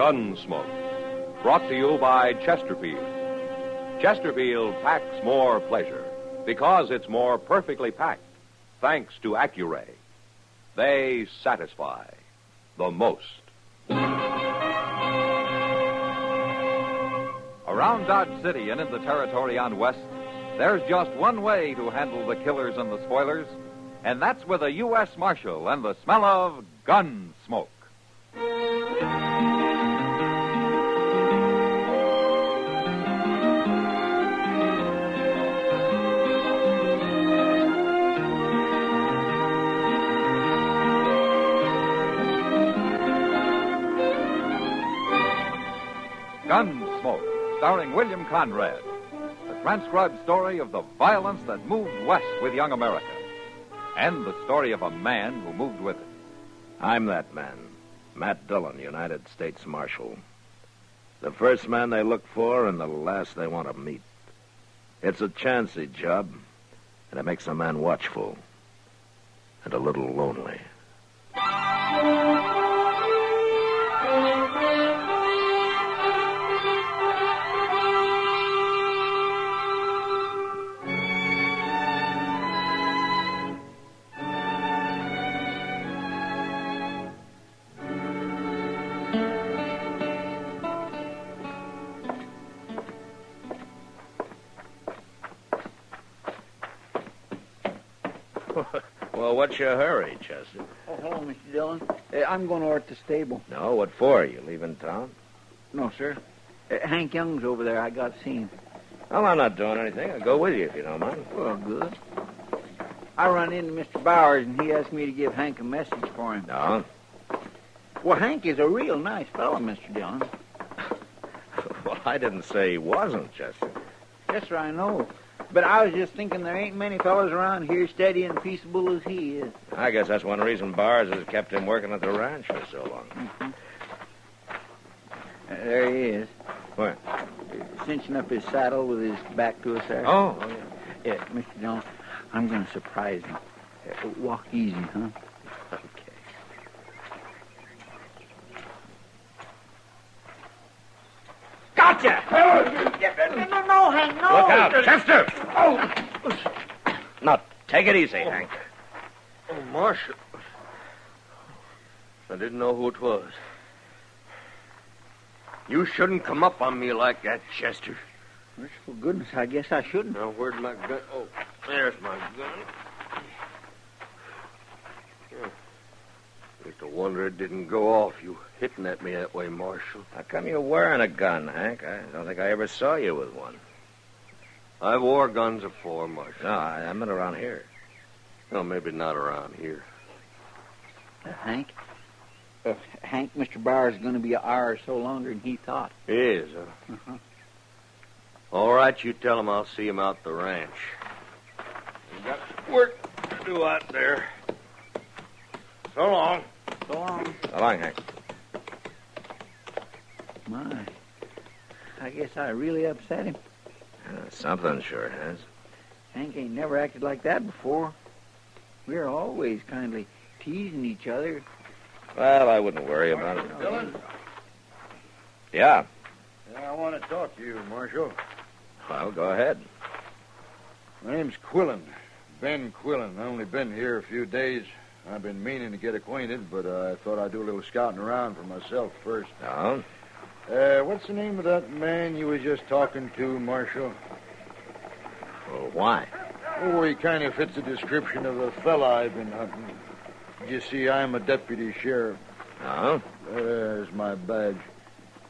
Gunsmoke, brought to you by Chesterfield. Chesterfield packs more pleasure because it's more perfectly packed, thanks to Accuray. They satisfy the most. Around Dodge City and in the territory on West, there's just one way to handle the killers and the spoilers, and that's with a U.S. Marshal and the smell of gun smoke. Gunsmoke, starring William Conrad. The transcribed story of the violence that moved west with young America. And the story of a man who moved with it. I'm that man, Matt Dillon, United States Marshal. The first man they look for and the last they want to meet. It's a chancy job, and it makes a man watchful and a little lonely. Well, what's your hurry, Chester? Oh, hello, Mr. Dillon. I'm going over to the stable. No, what for? You leaving town? No, sir. Hank Young's over there. I got seen. Well, I'm not doing anything. I'll go with you if you don't mind. Well, good. I run into Mr. Bowers, and he asked me to give Hank a message for him. No? Well, Hank is a real nice fellow, Mr. Dillon. Well, I didn't say he wasn't, Chester. Yes, sir, I know. But I was just thinking there ain't many fellows around here steady and peaceable as he is. I guess that's one reason Bowers has kept him working at the ranch for so long. Mm-hmm. There he is. Where? Cinching up his saddle with his back to us there. Oh, yeah. Yeah, Mr. Dillon, I'm going to surprise him. Walk easy, huh? Okay. Gotcha! No, Hank, no! Look out, Chester! Oh! Now, take it easy, Hank. Oh, Marshal. I didn't know who it was. You shouldn't come up on me like that, Chester. For goodness, I guess I shouldn't. Now, where'd my gun? Oh, there's my gun. It's a wonder it didn't go off. You hitting at me that way, Marshal. How come you're wearing a gun, Hank? I don't think I ever saw you with one. I wore guns before, Marshal. No, I meant around here. No, maybe not around here. Hank, Mr. Bowers is going to be an hour or so longer than he thought. He is, huh? Uh-huh. All right, you tell him I'll see him out the ranch. We got work to do out there. So long. So long. So long, Hank. My, I guess I really upset him. Something sure has. Hank ain't never acted like that before. We're always kindly teasing each other. Well, I wouldn't worry about it. Dillon? Yeah. I want to talk to you, Marshal. Well, go ahead. My name's Quillen. Ben Quillen. I've only been here a few days. I've been meaning to get acquainted, but I thought I'd do a little scouting around for myself first. No? What's the name of that man you was just talking to, Marshal? Well, why? Oh, he kind of fits the description of the fella I've been hunting. You see, I'm a deputy sheriff. No? There's my badge.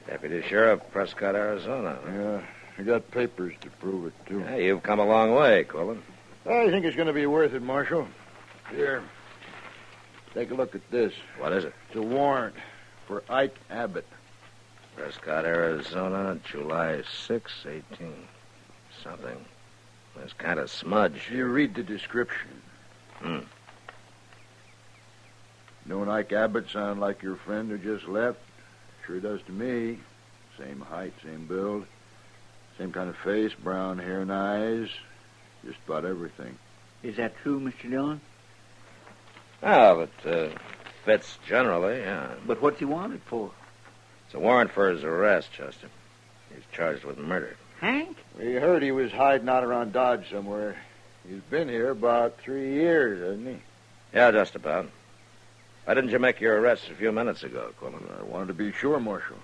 Deputy Sheriff, Prescott, Arizona. Yeah, I got papers to prove it, too. Yeah, you've come a long way, Quillen. I think it's going to be worth it, Marshal. Here, take a look at this. What is it? It's a warrant for Ike Abbott. Prescott, Arizona, July 6, 18. Something. It's kind of smudged. You read the description. Don't Ike Abbott sound like your friend who just left? Sure does to me. Same height, same build, same kind of face, brown hair and eyes. Just about everything. Is that true, Mr. Dillon? Well, it fits generally, yeah. But what's he wanted for? It's a warrant for his arrest, Chester. He's charged with murder. Hank? We heard he was hiding out around Dodge somewhere. He's been here about 3 years, hasn't he? Yeah, just about. Why didn't you make your arrest a few minutes ago, Quillen? I wanted to be sure, Marshal.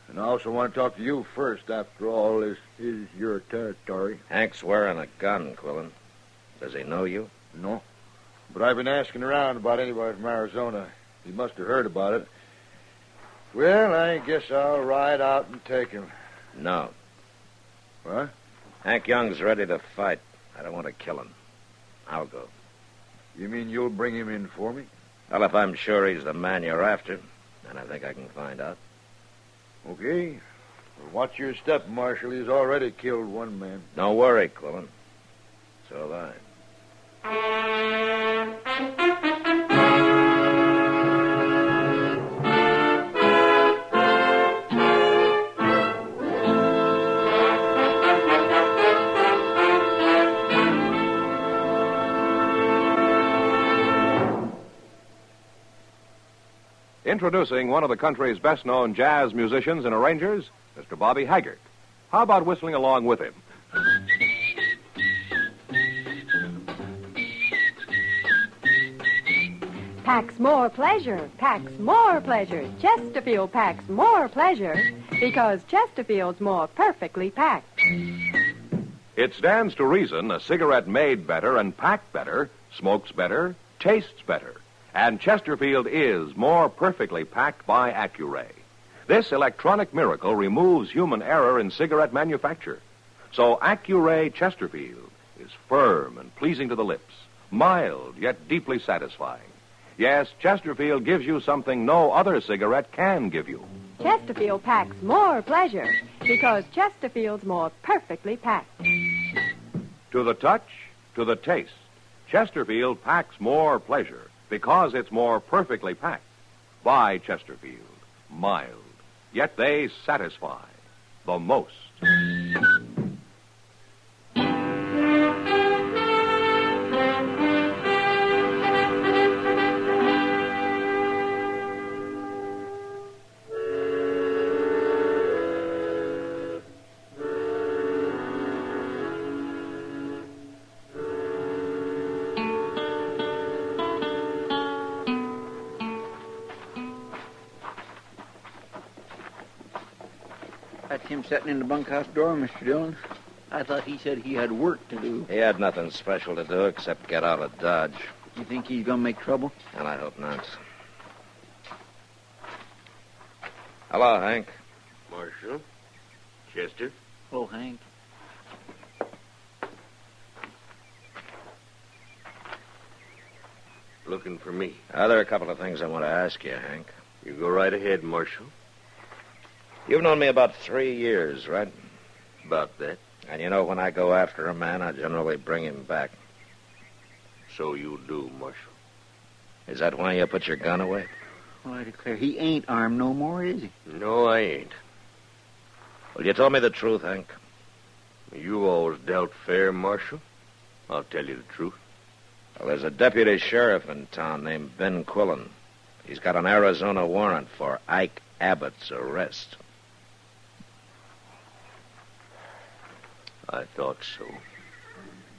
And I also want to talk to you first. After all, this is your territory. Hank's wearing a gun, Quillen. Does he know you? No. But I've been asking around about anybody from Arizona. He must have heard about it. Well, I guess I'll ride out and take him. No. What? Hank Young's ready to fight. I don't want to kill him. I'll go. You mean you'll bring him in for me? Well, if I'm sure he's the man you're after, then I think I can find out. Okay. Well, watch your step, Marshal. He's already killed one man. Don't worry, Quillen. So have I. Introducing one of the country's best-known jazz musicians and arrangers, Mr. Bobby Haggart. How about whistling along with him? Packs more pleasure, packs more pleasure. Chesterfield packs more pleasure because Chesterfield's more perfectly packed. It stands to reason a cigarette made better and packed better smokes better, tastes better. And Chesterfield is more perfectly packed by Accuray. This electronic miracle removes human error in cigarette manufacture. So Accuray Chesterfield is firm and pleasing to the lips, mild yet deeply satisfying. Yes, Chesterfield gives you something no other cigarette can give you. Chesterfield packs more pleasure because Chesterfield's more perfectly packed. To the touch, to the taste, Chesterfield packs more pleasure because it's more perfectly packed. By Chesterfield, mild, yet they satisfy the most. That's him sitting in the bunkhouse door, Mr. Dillon. I thought he said he had work to do. He had nothing special to do except get out of Dodge. You think he's going to make trouble? And I hope not. Hello, Hank. Marshal. Chester. Oh, Hank. Looking for me. There are a couple of things I want to ask you, Hank. You go right ahead, Marshal. You've known me about 3 years, right? About that. And you know when I go after a man, I generally bring him back. So you do, Marshal. Is that why you put your gun away? Well, I declare, he ain't armed no more, is he? No, I ain't. Well, you told me the truth, Hank. You always dealt fair, Marshal. I'll tell you the truth. Well, there's a deputy sheriff in town named Ben Quillen. He's got an Arizona warrant for Ike Abbott's arrest. I thought so.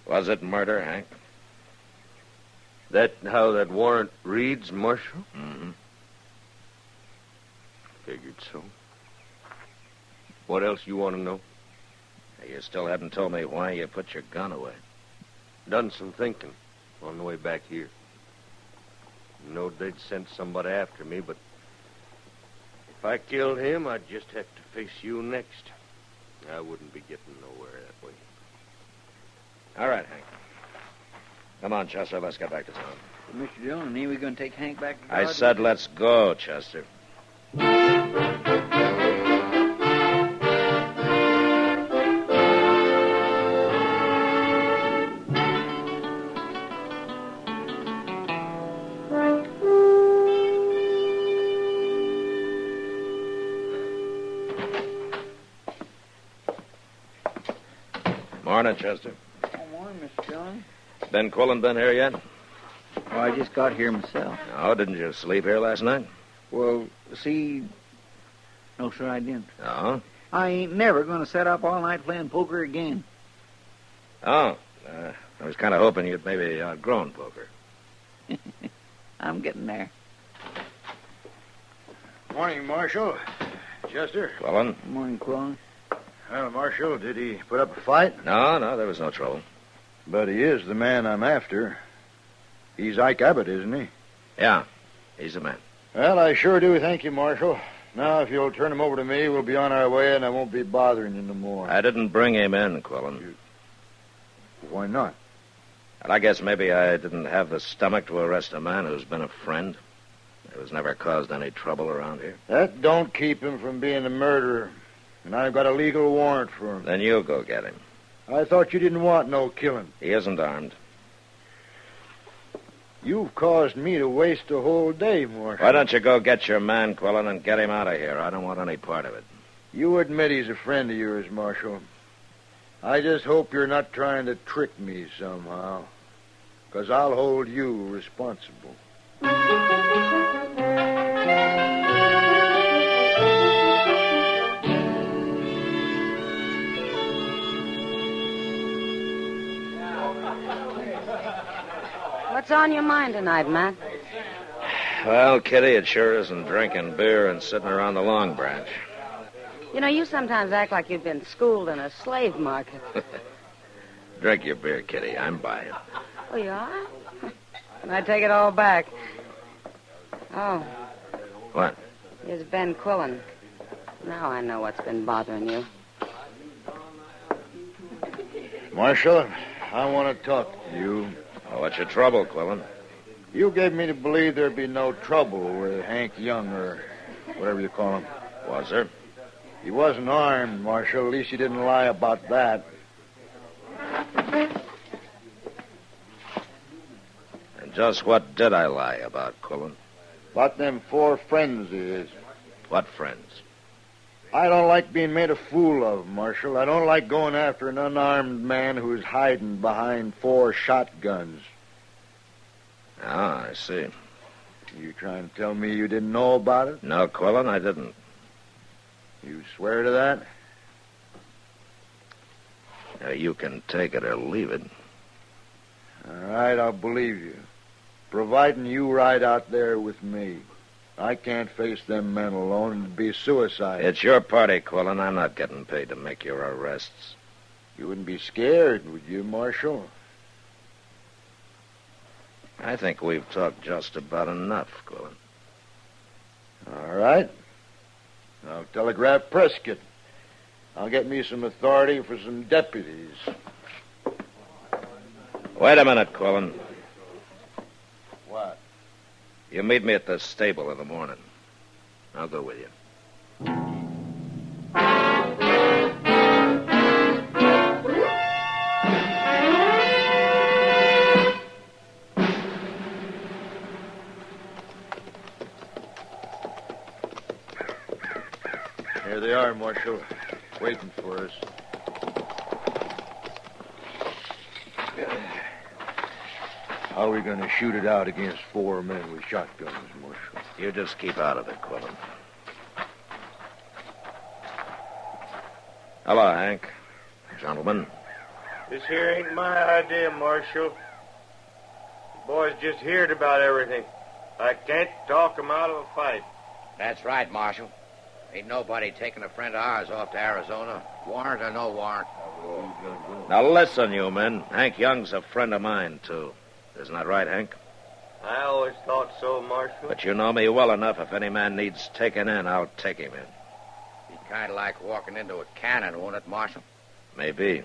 Was it murder, Hank? That how that warrant reads, Marshal? Mm-hmm. Figured so. What else you want to know? You still haven't told me why you put your gun away. Done some thinking on the way back here. Knowed they'd sent somebody after me, but if I killed him, I'd just have to face you next. I wouldn't be getting nowhere that way. All right, Hank. Come on, Chester, let's get back to town. Well, Mr. Dillon, ain't we going to take Hank back to I Dodge? said let's go, Chester. Morning, Chester. Oh, morning, Mr. Dillon. Ben Quillen been here yet? Well, I just got here myself. No, didn't you sleep here last night? Well, see, No, sir, I didn't. No? I ain't never going to set up all night playing poker again. Oh. I was kind of hoping you'd maybe outgrown poker. I'm getting there. Morning, Marshal. Chester. Quillen? Good morning, Quillen. Well, Marshal, did he put up a fight? No, there was no trouble. But he is the man I'm after. He's Ike Abbott, isn't he? Yeah, he's the man. Well, I sure do thank you, Marshal. Now, if you'll turn him over to me, we'll be on our way, and I won't be bothering you no more. I didn't bring him in, Quillen. Why not? And I guess maybe I didn't have the stomach to arrest a man who's been a friend. Who's never caused any trouble around here. That don't keep him from being a murderer. And I've got a legal warrant for him. Then you go get him. I thought you didn't want no killing. He isn't armed. You've caused me to waste a whole day, Marshal. Why don't you go get your man, Quillen, and get him out of here? I don't want any part of it. You admit he's a friend of yours, Marshal. I just hope you're not trying to trick me somehow. 'Cause I'll hold you responsible. What's on your mind tonight, Matt? Well, Kitty, it sure isn't drinking beer and sitting around the Long Branch. You know, you sometimes act like you've been schooled in a slave market. Drink your beer, Kitty. I'm buying. Oh, you are? And I take it all back. Oh. What? Here's Ben Quillen. Now I know what's been bothering you. Marshal, I want to talk to you. Oh, what's your trouble, Quillen? You gave me to believe there'd be no trouble with Hank Young, or whatever you call him. Was there? He wasn't armed, Marshal. At least you didn't lie about that. And just what did I lie about, Quillen? About them 4 friends of his. What friends? I don't like being made a fool of, Marshal. I don't like going after an unarmed man who's hiding behind 4 shotguns. Ah, I see. You trying to tell me you didn't know about it? No, Quillen, I didn't. You swear to that? Now, you can take it or leave it. All right, I'll believe you. Providing you ride out there with me. I can't face them men alone. It'd be suicide. It's your party, Quillen. I'm not getting paid to make your arrests. You wouldn't be scared, would you, Marshal? I think we've talked just about enough, Quillen. All right. I'll telegraph Prescott. I'll get me some authority for some deputies. Wait a minute, Quillen. What? You meet me at the stable in the morning. I'll go with you. Here they are, Marshal, waiting for us. How are we going to shoot it out against 4 men with shotguns, Marshal? You just keep out of it, Quillen. Hello, Hank. Gentlemen. This here ain't my idea, Marshal. The boys just heard about everything. I can't talk 'em out of a fight. That's right, Marshal. Ain't nobody taking a friend of ours off to Arizona. Warrant or no warrant. Now listen, you men. Hank Young's a friend of mine, too. Isn't that right, Hank? I always thought so, Marshal. But you know me well enough. If any man needs taken in, I'll take him in. Be kind of like walking into a cannon, won't it, Marshal? Maybe.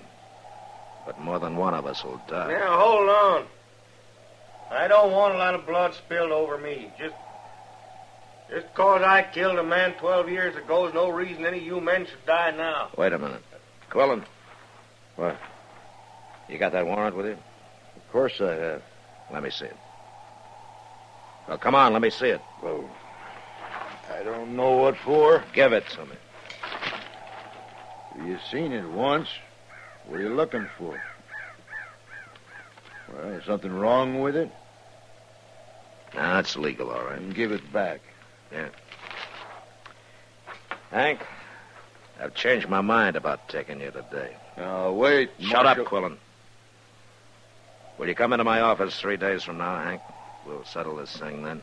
But more than one of us will die. Now, hold on. I don't want a lot of blood spilled over me. Just 'cause I killed a man 12 years ago is no reason any of you men should die now. Wait a minute. Quillen. What? You got that warrant with you? Of course I have. Let me see it. Well, come on, let me see it. Well, I don't know what for. Give it to me. You seen it once. What are you looking for? Well, is something wrong with it? Nah, it's legal, all right. Then give it back. Yeah. Hank, I've changed my mind about taking you today. Now, wait, Shut Marshal. up, Quillen. Will you come into my office 3 days from now, Hank? We'll settle this thing then.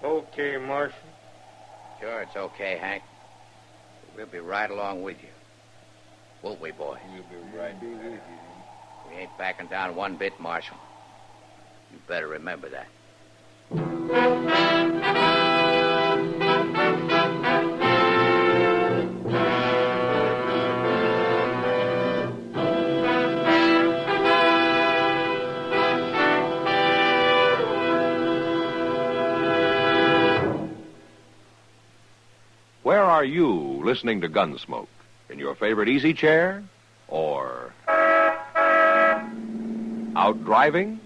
Okay, Marshal. Sure, it's okay, Hank. We'll be right along with you. Won't we, boy? We'll be right with you. We ain't backing down one bit, Marshal. You better remember that. Where are you listening to Gunsmoke? In your favorite easy chair? Or out driving?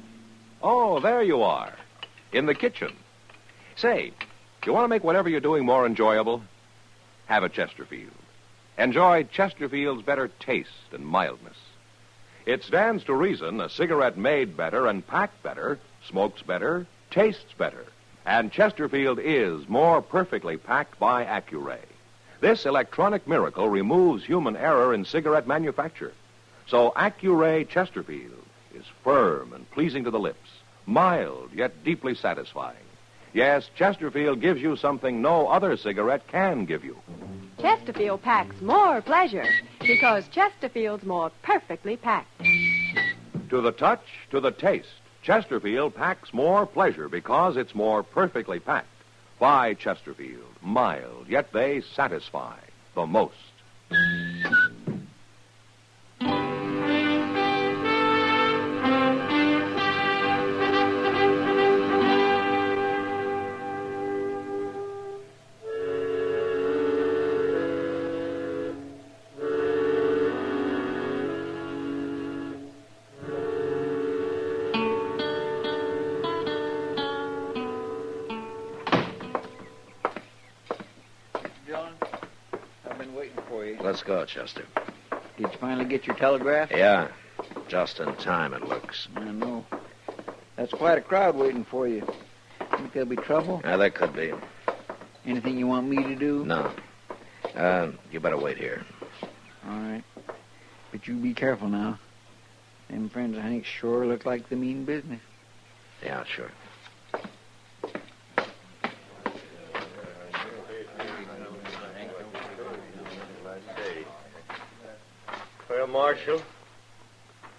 Oh, there you are. In the kitchen. Say, do you want to make whatever you're doing more enjoyable? Have a Chesterfield. Enjoy Chesterfield's better taste and mildness. It stands to reason a cigarette made better and packed better, smokes better, tastes better. And Chesterfield is more perfectly packed by Accuray. This electronic miracle removes human error in cigarette manufacture. So Accuray Chesterfield is firm and pleasing to the lips, mild yet deeply satisfying. Yes, Chesterfield gives you something no other cigarette can give you. Chesterfield packs more pleasure because Chesterfield's more perfectly packed. To the touch, to the taste, Chesterfield packs more pleasure because it's more perfectly packed. By Chesterfield, mild, yet they satisfy the most. John, I've been waiting for you. Let's go, Chester. Did you finally get your telegraph? Yeah, just in time, it looks. I know. That's quite a crowd waiting for you. Think there'll be trouble? Yeah, there could be. Anything you want me to do? No. You better wait here. All right. But you be careful now. Them friends of Hank's sure look like they mean business. Yeah, sure. Well, Marshal,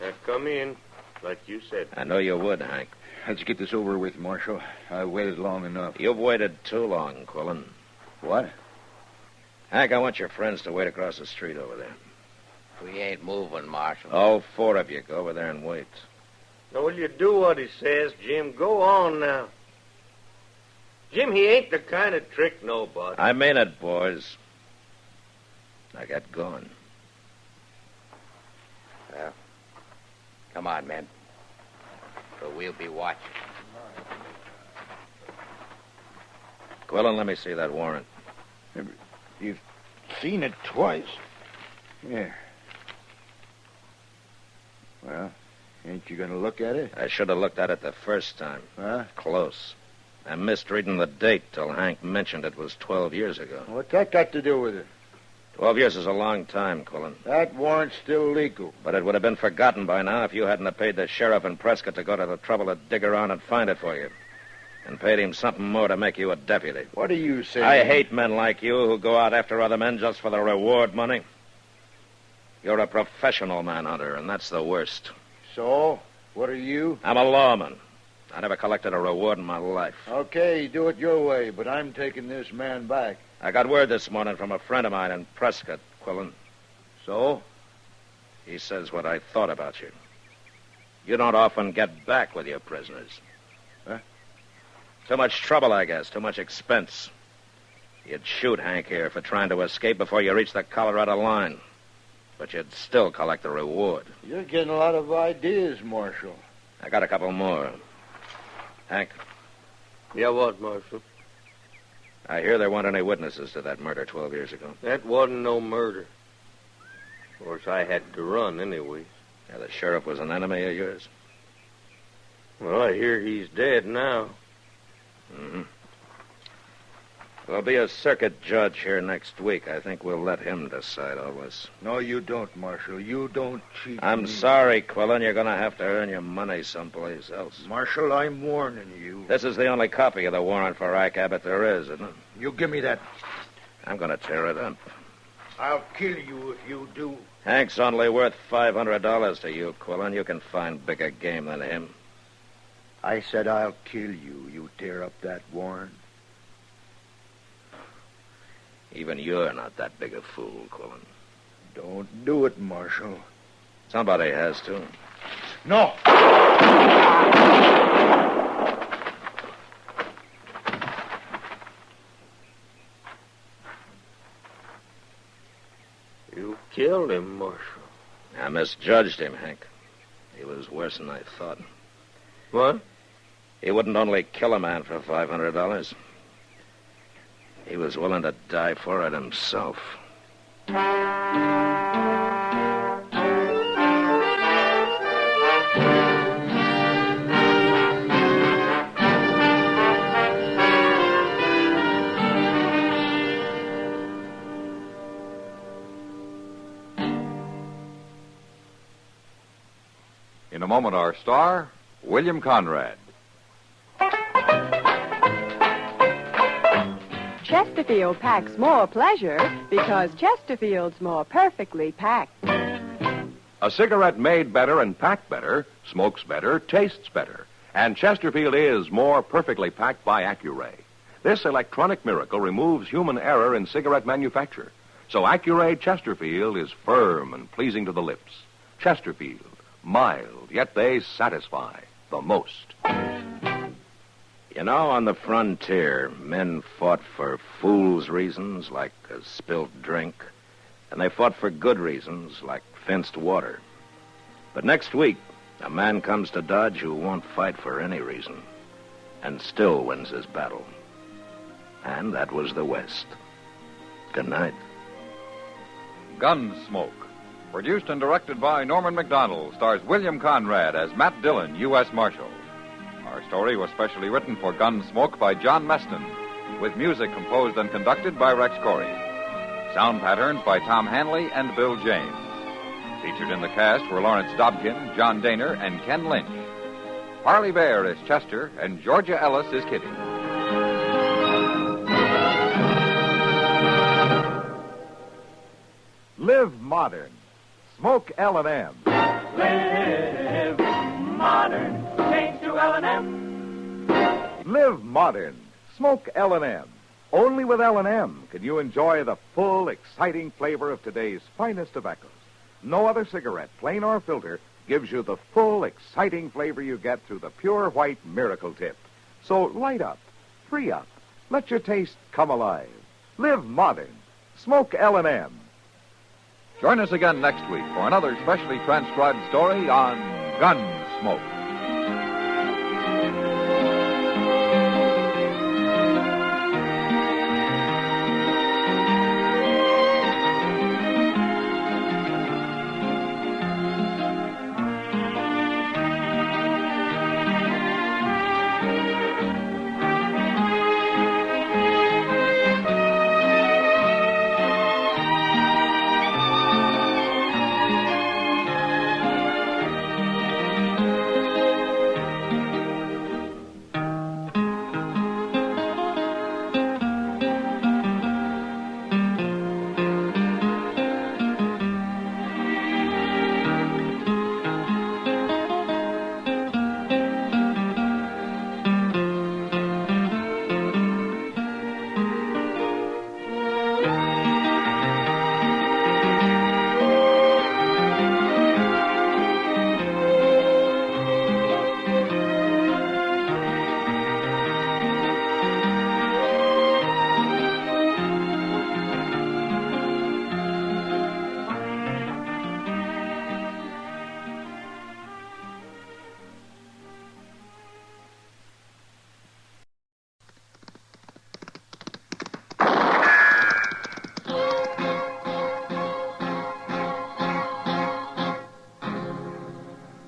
I've come in, like you said. I know you would, Hank. Let's get this over with, Marshal. I waited long enough. You've waited too long, Quillen. What? Hank, I want your friends to wait across the street over there. We ain't moving, Marshal. All 4 of you go over there and wait. Now, will you do what he says, Jim? Go on now. Jim, he ain't the kind of trick nobody. I mean it, boys. I got going. Well, come on, men. So we'll be watching. Quillen, let me see that warrant. You've seen it twice. Here. Well, ain't you going to look at it? I should have looked at it the first time. Huh? Close. I missed reading the date till Hank mentioned it was 12 years ago. What's that got to do with it? 12 years is a long time, Quillen. That warrant's still legal. But it would have been forgotten by now if you hadn't have paid the sheriff in Prescott to go to the trouble to dig around and find it for you. And paid him something more to make you a deputy. What are you saying? I hate men like you who go out after other men just for the reward money. You're a professional manhunter, and that's the worst. So, what are you? I'm a lawman. I never collected a reward in my life. Okay, do it your way, but I'm taking this man back. I got word this morning from a friend of mine in Prescott, Quillen. So? He says what I thought about you. You don't often get back with your prisoners. Huh? Too much trouble, I guess. Too much expense. You'd shoot Hank here for trying to escape before you reached the Colorado line. But you'd still collect the reward. You're getting a lot of ideas, Marshal. I got a couple more. Hank, Yeah, what, Marshal? I hear there weren't any witnesses to that murder 12 years ago. That wasn't no murder. Of course, I had to run anyway. Yeah, the sheriff was an enemy of yours? Well, I hear he's dead now. Mm-hmm. There'll be a circuit judge here next week. I think we'll let him decide all this. No, you don't, Marshal. You don't cheat I'm me. sorry, Quillen. You're going to have to earn your money someplace else. Marshal, I'm warning you. This is the only copy of the warrant for Ike Abbott there is, isn't it? You give me that. I'm going to tear it up. I'll kill you if you do. Hank's only worth $500 to you, Quillen. You can find bigger game than him. I said I'll kill you. You tear up that warrant. Even you're not that big a fool, Quillen. Don't do it, Marshal. Somebody has to. No! You killed him, Marshal. I misjudged him, Hank. He was worse than I thought. What? He wouldn't only kill a man for $500. He was willing to die for it himself. In a moment, our star, William Conrad. Chesterfield packs more pleasure because Chesterfield's more perfectly packed. A cigarette made better and packed better, smokes better, tastes better. And Chesterfield is more perfectly packed by Accuray. This electronic miracle removes human error in cigarette manufacture. So Accuray Chesterfield is firm and pleasing to the lips. Chesterfield, mild, yet they satisfy the most. You know, on the frontier, men fought for fools' reasons, like a spilt drink, and they fought for good reasons, like fenced water. But next week, a man comes to Dodge who won't fight for any reason, and still wins his battle. And that was the West. Good night. Gunsmoke. Produced and directed by Norman MacDonald, stars William Conrad as Matt Dillon, U.S. Marshal. Our story was specially written for Gunsmoke by John Meston, with music composed and conducted by Rex Corey. Sound patterns by Tom Hanley and Bill James. Featured in the cast were Lawrence Dobkin, John Daner, and Ken Lynch. Harley Bear is Chester, and Georgia Ellis is Kitty. Live modern. Smoke L&M. Live modern. Change to L&M. Live modern. Smoke L&M. Only with L&M can you enjoy the full, exciting flavor of today's finest tobaccos. No other cigarette, plain or filter, gives you the full, exciting flavor you get through the pure white Miracle Tip. So light up, free up, let your taste come alive. Live modern. Smoke L&M. Join us again next week for another specially transcribed story on Gunsmoke.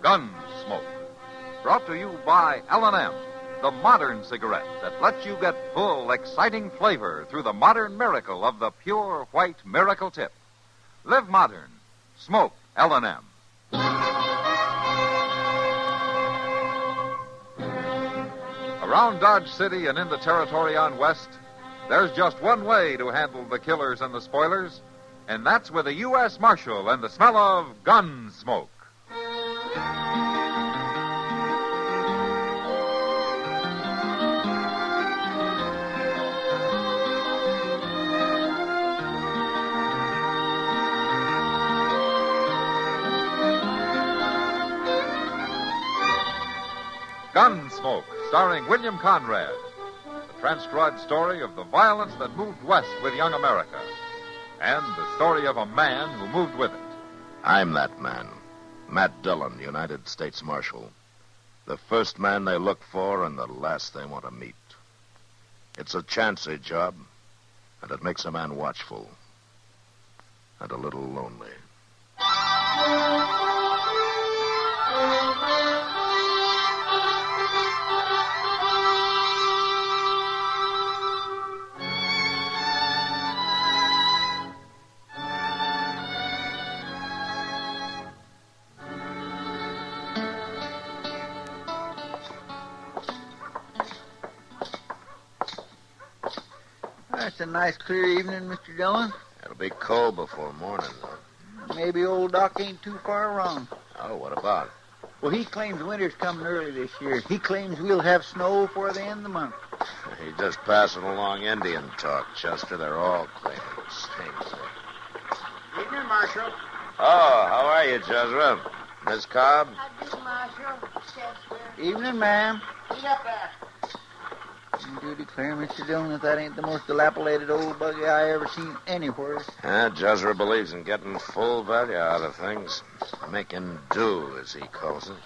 Gunsmoke. Brought to you by L&M, the modern cigarette that lets you get full, exciting flavor through the modern miracle of the pure white Miracle Tip. Live modern. Smoke L&M. Around Dodge City and in the territory on West, there's just one way to handle the killers and the spoilers, and that's with a U.S. Marshal and the smell of Gunsmoke. Gunsmoke, starring William Conrad. The transcribed story of the violence that moved west with young America. And the story of a man who moved with it. I'm that man. Matt Dillon, United States Marshal. The first man they look for and the last they want to meet. It's a chancy job, and it makes a man watchful. And a little lonely. It's a nice, clear evening, Mr. Dillon. It'll be cold before morning, though. Maybe old Doc ain't too far wrong. Oh, what about? Well, he claims winter's coming early this year. He claims we'll have snow before the end of the month. He's just passing along Indian talk, Chester. They're all claiming the same thing. Evening, Marshal. Oh, how are you, Jezra? Miss Cobb? I do, Marshal. Chester. Evening, ma'am. Eat up there. You do declare, Mr. Dillon, that ain't the most dilapidated old buggy I ever seen anywhere. Jezra believes in getting full value out of things. Making do, as he calls it.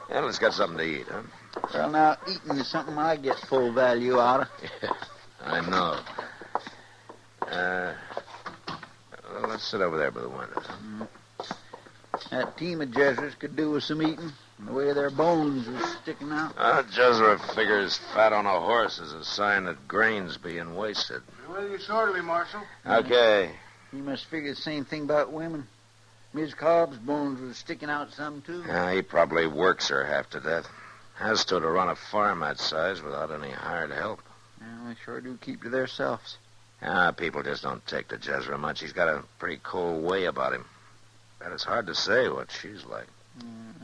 Yeah, let's get something to eat, huh? Well, now, eating is something I get full value out of. Yeah, I know. Well, let's sit over there by the window. That team of Jesuits could do with some eating. The way their bones was sticking out. Jezra figures fat on a horse is a sign that grain's being wasted. Well, you sorely, Marshal. Okay. He must figure the same thing about women. Miss Cobb's bones was sticking out some, too. He probably works her half to death. Has to run a farm that size without any hired help. Well, they sure do keep to themselves. People just don't take to Jezra much. He's got a pretty cold way about him. But it's hard to say what she's like.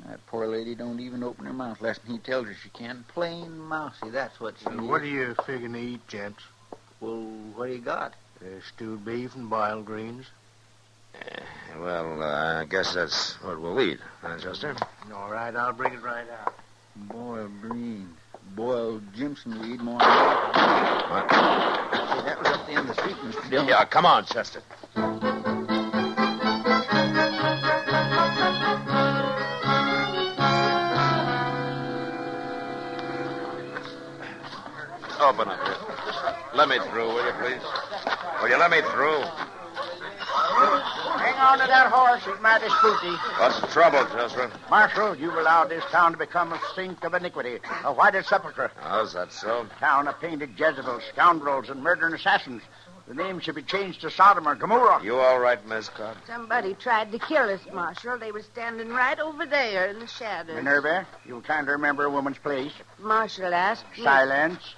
That poor lady don't even open her mouth less than he tells her she can. Plain mousy, that's what she is. What are you figuring to eat, gents? Well, what do you got? Stewed beef and boiled greens. I guess that's what we'll eat, huh, Chester? All right, I'll bring it right out. Boiled greens. Boiled Jimson weed more than that. What? Say, that was up the end of the street, Mr. Dillon. Yeah, come on, Chester. Open up here. Let me through, will you, please? Will you let me through? Hang on to that horse. He's mighty spooky. What's the trouble, Chester? Marshal, you've allowed this town to become a sink of iniquity, a whited sepulchre. Oh, is that so? Town of painted Jezebels, scoundrels, and murdering assassins. The name should be changed to Sodom or Gomorrah. You all right, Miss Cobb? Somebody tried to kill us, Marshal. They were standing right over there in the shadows. Minerva, you'll kind of remember a woman's place. Marshal asked me. Silence.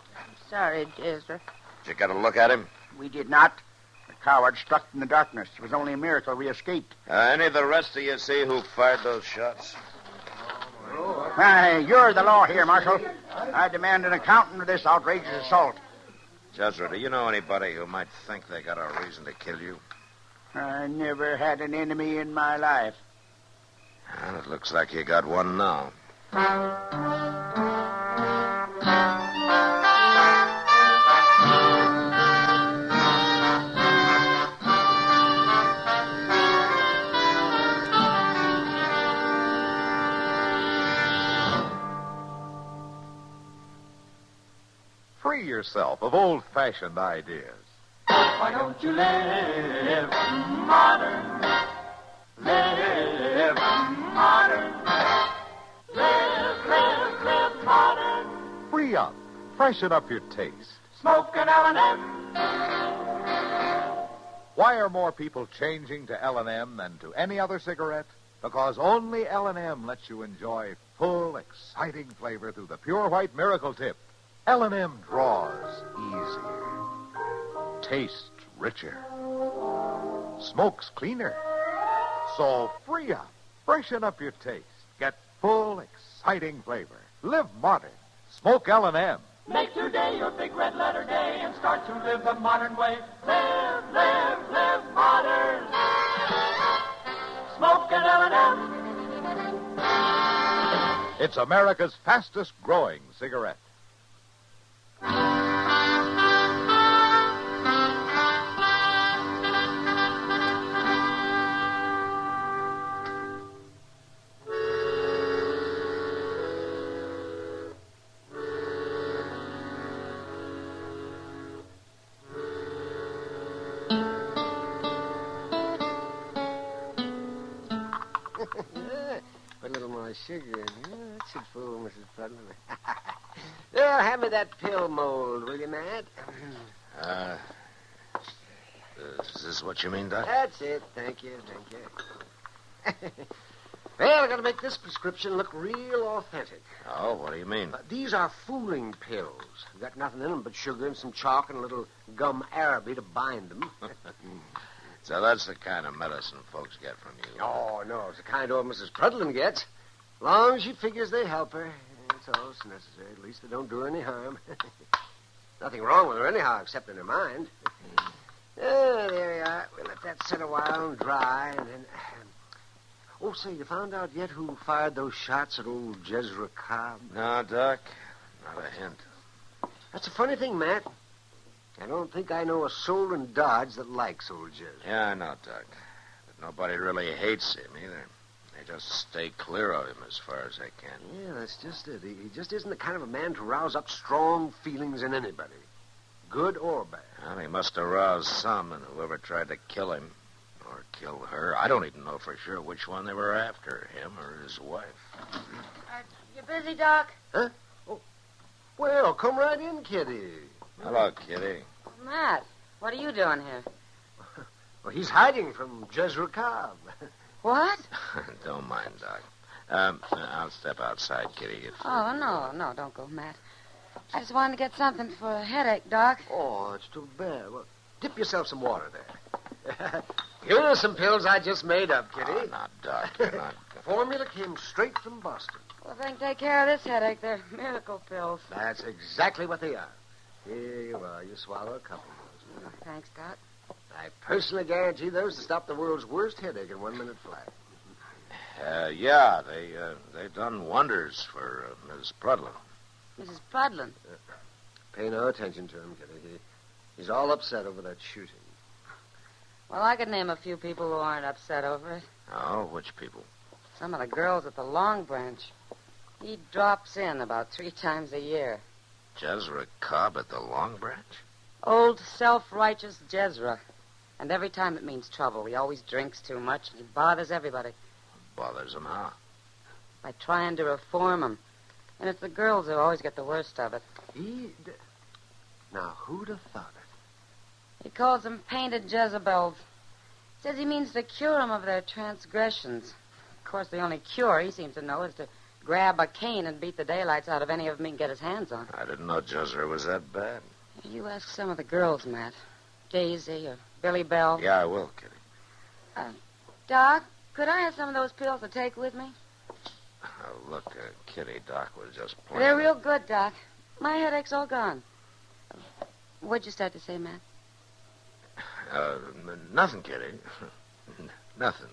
Sorry, Ezra. Did you get a look at him? We did not. The coward struck in the darkness. It was only a miracle we escaped. Any of the rest of you see who fired those shots? Why, you're the law here, Marshal. I demand an accounting of this outrageous assault. Jezra, do you know anybody who might think they got a reason to kill you? I never had an enemy in my life. Well, it looks like you got one now. Free yourself of old-fashioned ideas. Why don't you live modern? Live modern. Live modern. free up. Freshen up your taste. Smoking L&M. Why are more people changing to L&M than to any other cigarette? Because only L&M lets you enjoy full, exciting flavor through the pure white miracle tip. L&M draws easier, tastes richer, smokes cleaner. So free up, freshen up your taste, get full, exciting flavor. Live modern. Smoke L&M. Make today your big red letter day and start to live the modern way. Live, live, live modern. Smoke an L&M. It's America's fastest growing cigarette. Put a little more sugar in here. That should fool Mrs. Putnam. Well, have me that pill mold, will you, Matt? Is this what you mean, Doc? That's it. Thank you. Well, I got to make this prescription look real authentic. Oh, what do you mean? These are fooling pills. Got nothing in them but sugar and some chalk and a little gum araby to bind them. So that's the kind of medicine folks get from you. Oh, no, it's the kind old Mrs. Prudlin gets. Long as she figures they help her, that's all that's necessary. At least they don't do her any harm. Nothing wrong with her anyhow, except in her mind. There we are. We'll let that sit a while and dry, and then... Oh, say, you found out yet who fired those shots at old Jezra Cobb? No, Doc. Not a hint. That's a funny thing, Matt. I don't think I know a soul in Dodge that likes old Jezra. Yeah, I know, Doc. But nobody really hates him either. They just stay clear of him as far as they can. Yeah, that's just it. He just isn't the kind of a man to rouse up strong feelings in anybody, good or bad. Well, he must have roused some in whoever tried to kill him or kill her. I don't even know for sure which one they were after, him or his wife. You busy, Doc? Huh? Oh, well, come right in, Kitty. Hello, Kitty. Matt, what are you doing here? Well, he's hiding from Jezra Cobb. What? Don't mind, Doc. I'll step outside, Kitty. Oh, no, don't go, Matt. I just wanted to get something for a headache, Doc. Oh, it's too bad. Well, dip yourself some water there. Here are some pills I just made up, Kitty. Oh, now, Doc, you're not... Formula came straight from Boston. Well, if they can take care of this headache, they're miracle pills. That's exactly what they are. Here you are. You swallow a couple of those. Oh, thanks, Doc. I personally guarantee those to stop the world's worst headache in 1 minute flat. Yeah, they done wonders for Miss Prudlin. Mrs. Prudlin? Pay no attention to him, Kitty. He's all upset over that shooting. Well, I could name a few people who aren't upset over it. Oh, which people? Some of the girls at the Long Branch. He drops in about 3 times a year. Jezra Cobb at the Long Branch? Old, self-righteous Jezra. And every time it means trouble. He always drinks too much, and he bothers everybody. Bothers him how? By trying to reform them. And it's the girls who always get the worst of it. Now, who'd have thought it? He calls them painted Jezebels. Says he means to cure them of their transgressions. Of course, the only cure he seems to know is to grab a cane and beat the daylights out of any of them he can get his hands on. I didn't know Jezra was that bad. You ask some of the girls, Matt. Daisy or Billy Bell. Yeah, I will, Kitty. Doc, could I have some of those pills to take with me? Look, Kitty, Doc was just playing. They're real good, Doc. My headache's all gone. What'd you start to say, Matt? Nothing, Kitty. Nothing.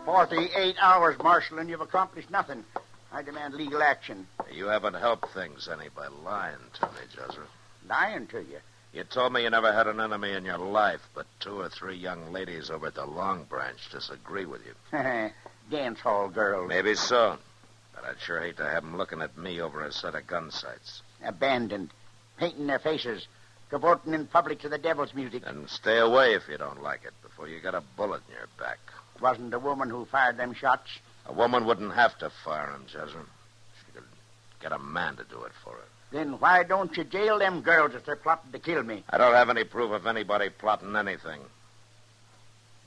"48 hours, Marshal, and you've accomplished nothing. I demand legal action." You haven't helped things any by lying to me, Jezra. Lying to you? You told me you never had an enemy in your life, but 2 or 3 young ladies over at the Long Branch disagree with you. Dance hall girls. Maybe so. But I'd sure hate to have them looking at me over a set of gun sights. Abandoned. Painting their faces. cavorting in public to the devil's music. And stay away if you don't like it before you get a bullet in your back. It wasn't the woman who fired them shots. A woman wouldn't have to fire them, Jezra. She could get a man to do it for her. Then why don't you jail them girls if they're plotting to kill me? I don't have any proof of anybody plotting anything.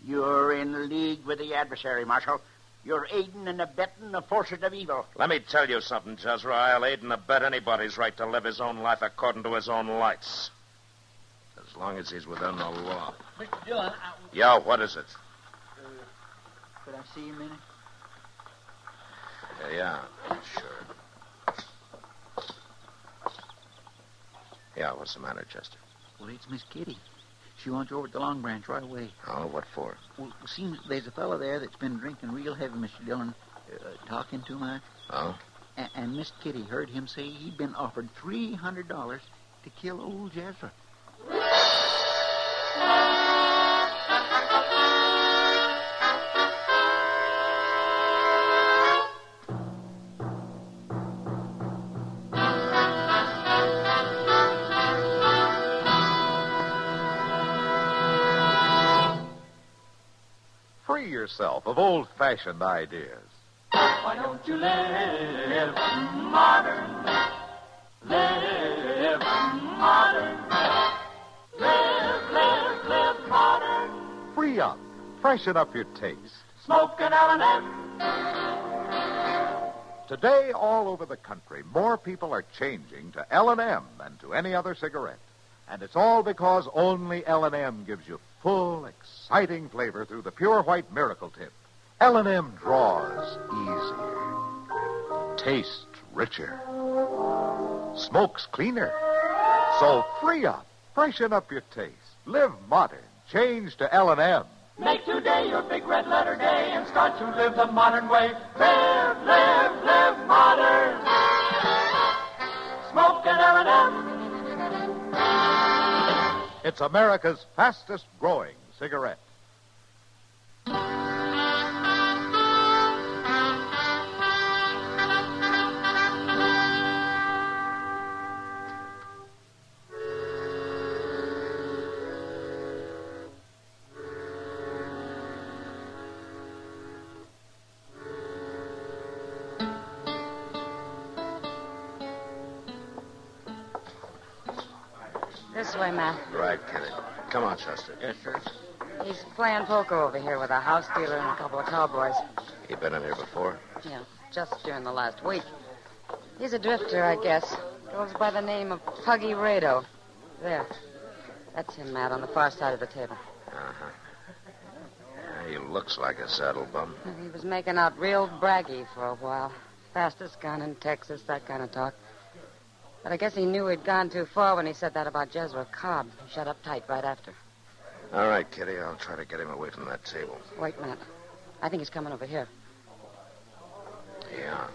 You're in league with the adversary, Marshal. You're aiding and abetting the forces of evil. Let me tell you something, Jezra. I'll aid and abet anybody's right to live his own life according to his own lights. As long as he's within the law. Mr. Dillon, Yeah, what is it? could I see you a minute? Yeah, sure. Yeah, what's the matter, Chester? Well, it's Miss Kitty. She wants you over at the Long Branch right away. Oh, what for? Well, it seems there's a fellow there that's been drinking real heavy, Mr. Dillon, talking too much. Oh? And Miss Kitty heard him say he'd been offered $300 to kill old Jezra. Free yourself of old-fashioned ideas. Why don't you live modern? Live modern. Live modern. Free up. Freshen up your taste. Smoke an L&M. Today, all over the country, more people are changing to L&M than to any other cigarette. And it's all because only L&M gives you full, exciting flavor through the pure white miracle tip. L&M draws easier, tastes richer, smokes cleaner. So free up, freshen up your taste, live modern, change to L&M. Make today your big red letter day and start to live the modern way. Live modern. Smoke an L&M. It's America's fastest growing cigarette. This way, Matt. Right, Kitty. Come on, Chester. Yes, sir. He's playing poker over here with a house dealer and a couple of cowboys. You been in here before? Yeah, just during the last week. He's a drifter, I guess. Goes by the name of Puggy Rado. There. That's him, Matt, on the far side of the table. Uh-huh. Yeah, he looks like a saddle bum. He was making out real braggy for a while. Fastest gun in Texas, that kind of talk. But I guess he knew he'd gone too far when he said that about Jezra Cobb. He shut up tight right after. All right, Kitty, I'll try to get him away from that table. Wait, Matt. I think he's coming over here. Yeah.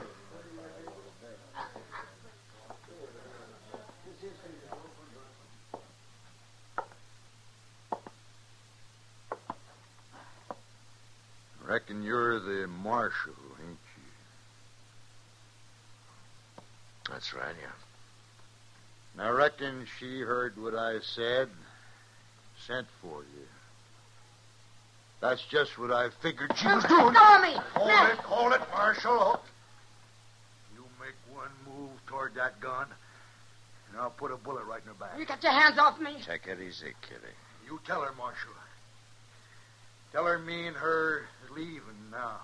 Reckon you're the marshal, ain't you? That's right, yeah. And I reckon she heard what I said, sent for you. That's just what I figured she was doing. Let me! Hold it, Marshal. You make one move toward that gun, and I'll put a bullet right in her back. You got your hands off me. Take it easy, Kitty. You tell her, Marshal. Tell her me and her is leaving now.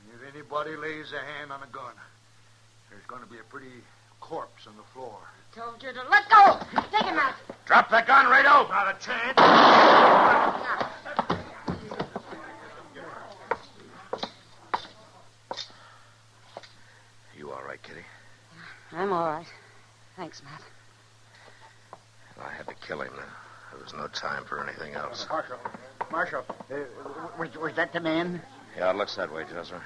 And if anybody lays a hand on a gun, there's going to be a pretty corpse on the floor. Told you to let go. Take him out. Drop the gun, Rado. Not a chance. You all right, Kitty? I'm all right. Thanks, Matt. I had to kill him now. There was no time for anything else. Marshal, was that the man? Yeah, it looks that way, Jezra.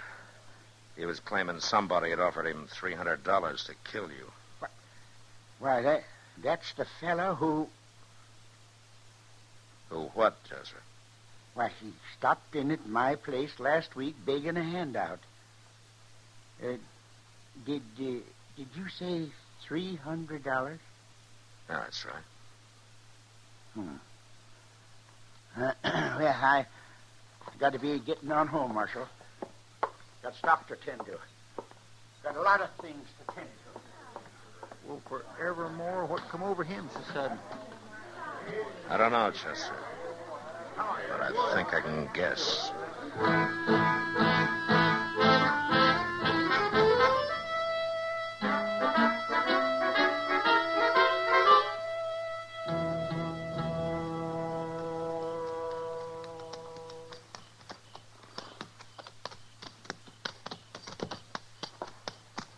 He was claiming somebody had offered him $300 to kill you. Why, that's the fellow who... Who what, Jezra? Why, he stopped in at my place last week begging a handout. Did you say $300? Yeah, that's right. Well, I got to be getting on home, Marshal. Got stock to tend to. Got a lot of things to tend to. Well, forevermore, what come over him so sudden? I don't know, Chester. But I think I can guess.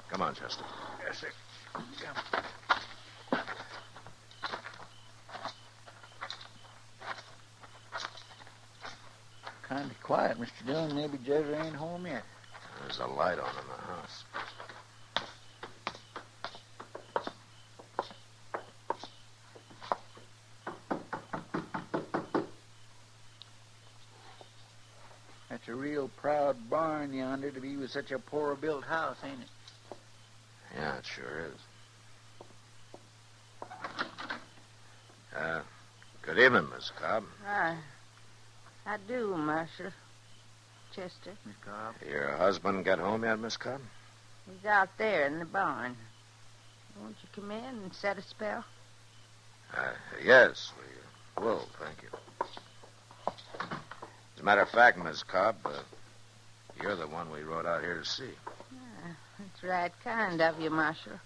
Come on, Chester. Yes, sir. Kind of quiet, Mr. Dillon. Maybe Jezra ain't home yet. There's a light on in the house. That's a real proud barn yonder to be with such a poor-built house, ain't it? Yeah, it sure is. Good evening, Miss Cobb. I do, Marshal. Chester. Miss Cobb. Your husband get home yet, Miss Cobb? He's out there in the barn. Won't you come in and set a spell? Yes, we will, thank you. As a matter of fact, Miss Cobb, you're the one we rode out here to see. That's right kind of you, Marshal.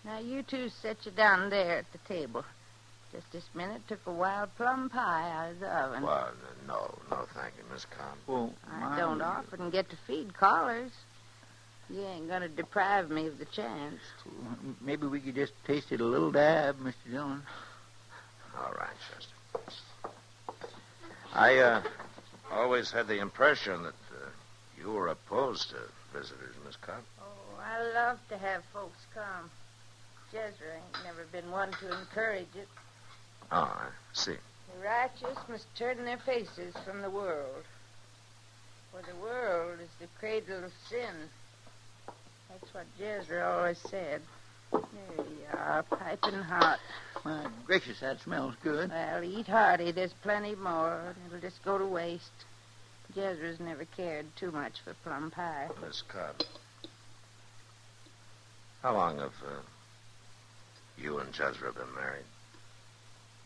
Now, you two sit you down there at the table. Just this minute took a wild plum pie out of the oven. Well, no, thank you, Miss Cobb. Well, I don't often get to feed callers. You ain't going to deprive me of the chance. Maybe we could just taste it a little dab, Mr. Dillon. All right, Chester. I always had the impression that you were opposed to visitors, Miss Cobb. Oh, I love to have folks come. Jezra ain't never been one to encourage it. Oh, I see. The righteous must turn their faces from the world. For the world is the cradle of sin. That's what Jezra always said. There you are, piping hot. My gracious, that smells good. Well, eat hearty. There's plenty more. It'll just go to waste. Jezra's never cared too much for plum pie. Miss Cobb, how long have you and Jezra been married?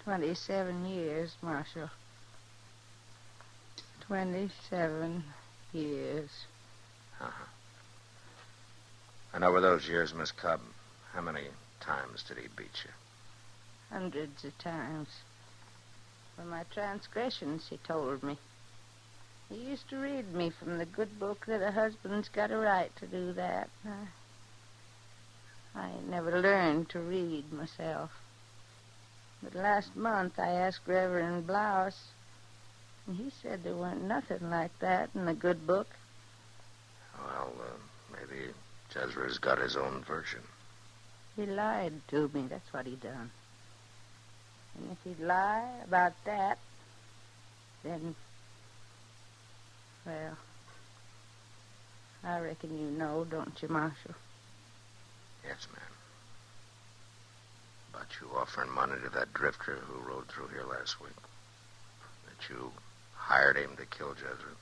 27 years, Marshal. 27 years. Uh-huh. And over those years, Miss Cobb, how many times did he beat you? Hundreds of times. For my transgressions, he told me. He used to read me from the good book that a husband's got a right to do that. I ain't never learned to read myself. But last month I asked Reverend Blouse, and he said there weren't nothing like that in the good book. Well, maybe Jezra's got his own version. He lied to me, that's what he done. And if he'd lie about that, then, well, I reckon you know, don't you, Marshal? Yes, ma'am. About you offering money to that drifter who rode through here last week. That you hired him to kill Jezra.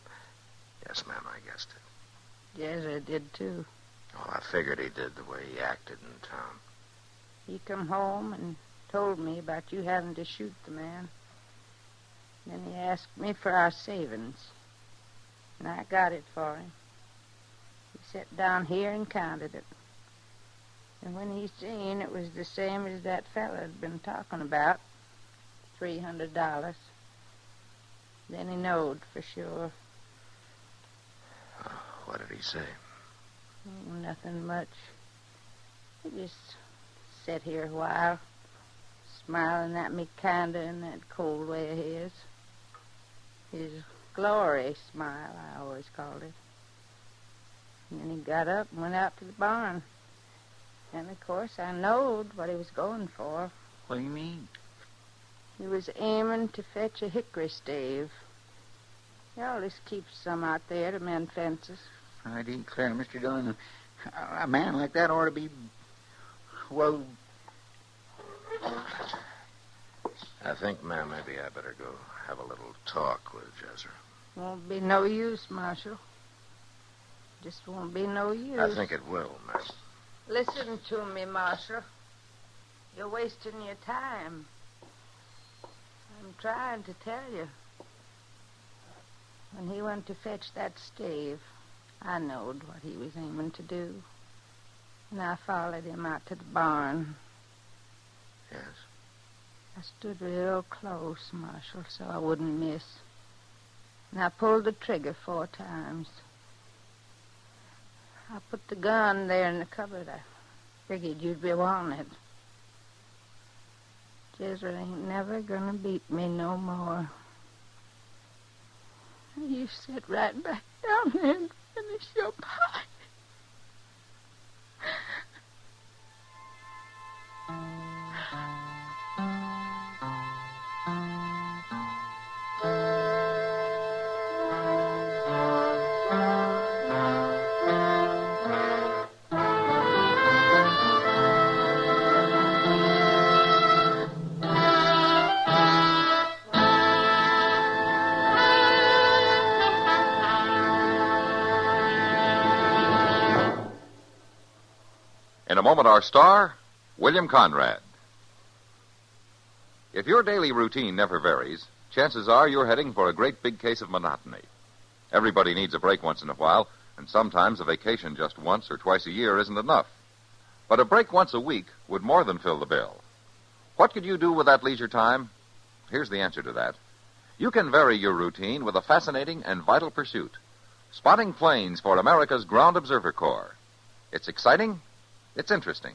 Yes, ma'am, I guessed it. Jezra did, too. Well, I figured he did the way he acted in town. He come home and told me about you having to shoot the man. Then he asked me for our savings. And I got it for him. He sat down here and counted it. And when he seen it was the same as that fella had been talking about, $300, then he knowed for sure. What did he say? Oh, nothing much. He just sat here a while, smiling at me kinda in that cold way of his. His glory smile, I always called it. And then he got up and went out to the barn. And, of course, I knowed what he was going for. What do you mean? He was aiming to fetch a hickory stave. He always keeps some out there to mend fences. I declare, Mr. Dillon, a man like that ought to be, well... I think, ma'am, maybe I better go have a little talk with Jezra. Won't be no use, Marshal. Just won't be no use. I think it will, ma'am. Listen to me, Marshal. You're wasting your time. I'm trying to tell you. When he went to fetch that stave, I knowed what he was aiming to do. And I followed him out to the barn. Yes? I stood real close, Marshal, so I wouldn't miss. And I pulled the trigger 4 times. I put the gun there in the cupboard. I figured you'd be wanting it. Jezra ain't never gonna beat me no more. You sit right back down there and finish your pie. In a moment, our star, William Conrad. If your daily routine never varies, chances are you're heading for a great big case of monotony. Everybody needs a break once in a while, and sometimes a vacation just once or twice a year isn't enough. But a break once a week would more than fill the bill. What could you do with that leisure time? Here's the answer to that. You can vary your routine with a fascinating and vital pursuit, spotting planes for America's Ground Observer Corps. It's exciting. It's interesting,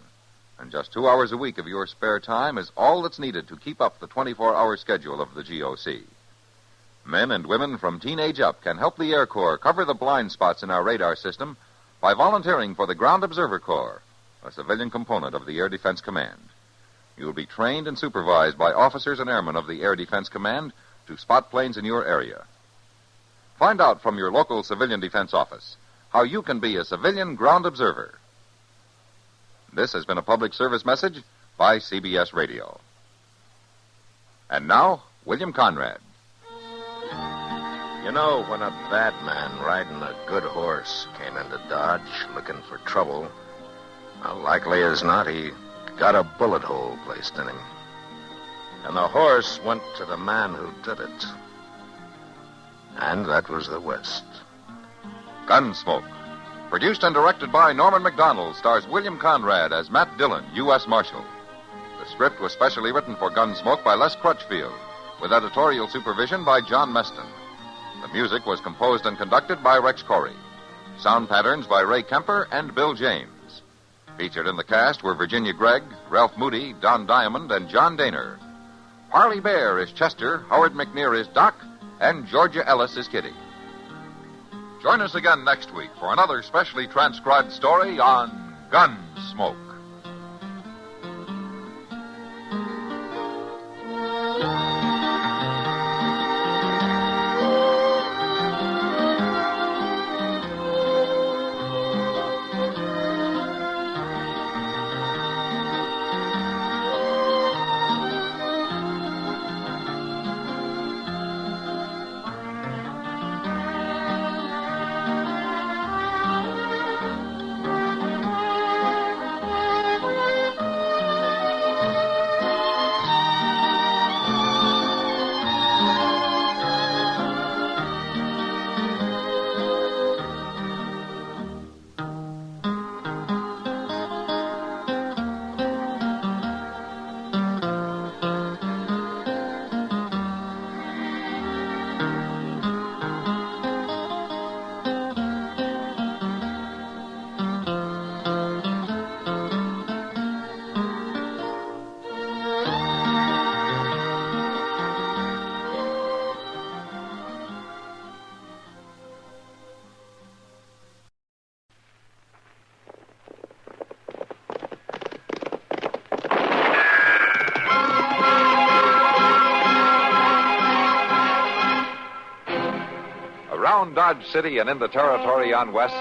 and just 2 hours a week of your spare time is all that's needed to keep up the 24-hour schedule of the GOC. Men and women from teenage up can help the Air Corps cover the blind spots in our radar system by volunteering for the Ground Observer Corps, a civilian component of the Air Defense Command. You'll be trained and supervised by officers and airmen of the Air Defense Command to spot planes in your area. Find out from your local civilian defense office how you can be a civilian ground observer. This has been a public service message by CBS Radio. And now, William Conrad. You know, when a bad man riding a good horse came into Dodge looking for trouble, well, likely as not he got a bullet hole placed in him. And the horse went to the man who did it. And that was the West. Gunsmoke. Produced and directed by Norman McDonald, stars William Conrad as Matt Dillon, U.S. Marshal. The script was specially written for Gunsmoke by Les Crutchfield, with editorial supervision by John Meston. The music was composed and conducted by Rex Corey. Sound patterns by Ray Kemper and Bill James. Featured in the cast were Virginia Gregg, Ralph Moody, Don Diamond, and John Daner. Parley Bear is Chester, Howard McNear is Doc, and Georgia Ellis is Kitty. Join us again next week for another specially transcribed story on Gunsmoke. Around Dodge City and in the territory on West,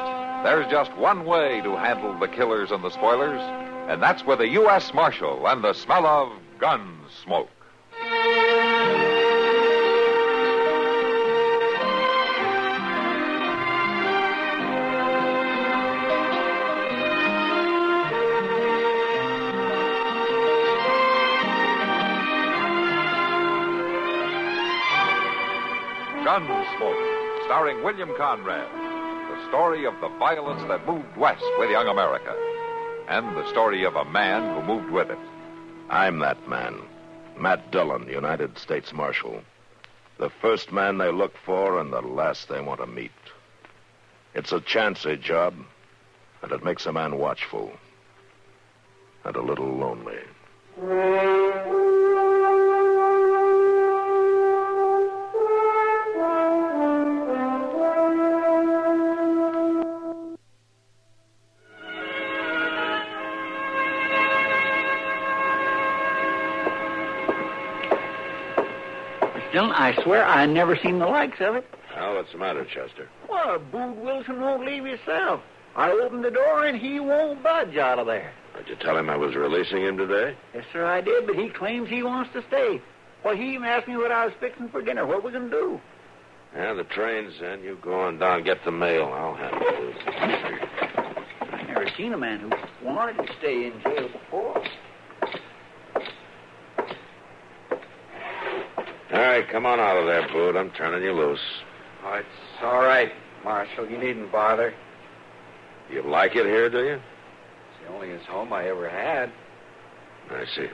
there's just one way to handle the killers and the spoilers, and that's with a U.S. Marshal and the smell of gun smoke. Gunsmoke, starring William Conrad. The story of the violence that moved west with young America. And the story of a man who moved with it. I'm that man. Matt Dillon, United States Marshal. The first man they look for and the last they want to meet. It's a chancy job, and it makes a man watchful. And a little lonely. Dillon, I swear I never seen the likes of it. Well, what's the matter, Chester? Well, Bood Wilson won't leave himself. I opened the door and he won't budge out of there. Did you tell him I was releasing him today? Yes, sir, I did, but he claims he wants to stay. Well, he even asked me what I was fixing for dinner. What we going to do? Yeah, the train's in. You go on down, get the mail. I'll handle it. I never seen a man who wanted to stay in jail before. All right, come on out of there, Bood. I'm turning you loose. Oh, it's all right, Marshal. You needn't bother. You like it here, do you? It's the only home I ever had. I see.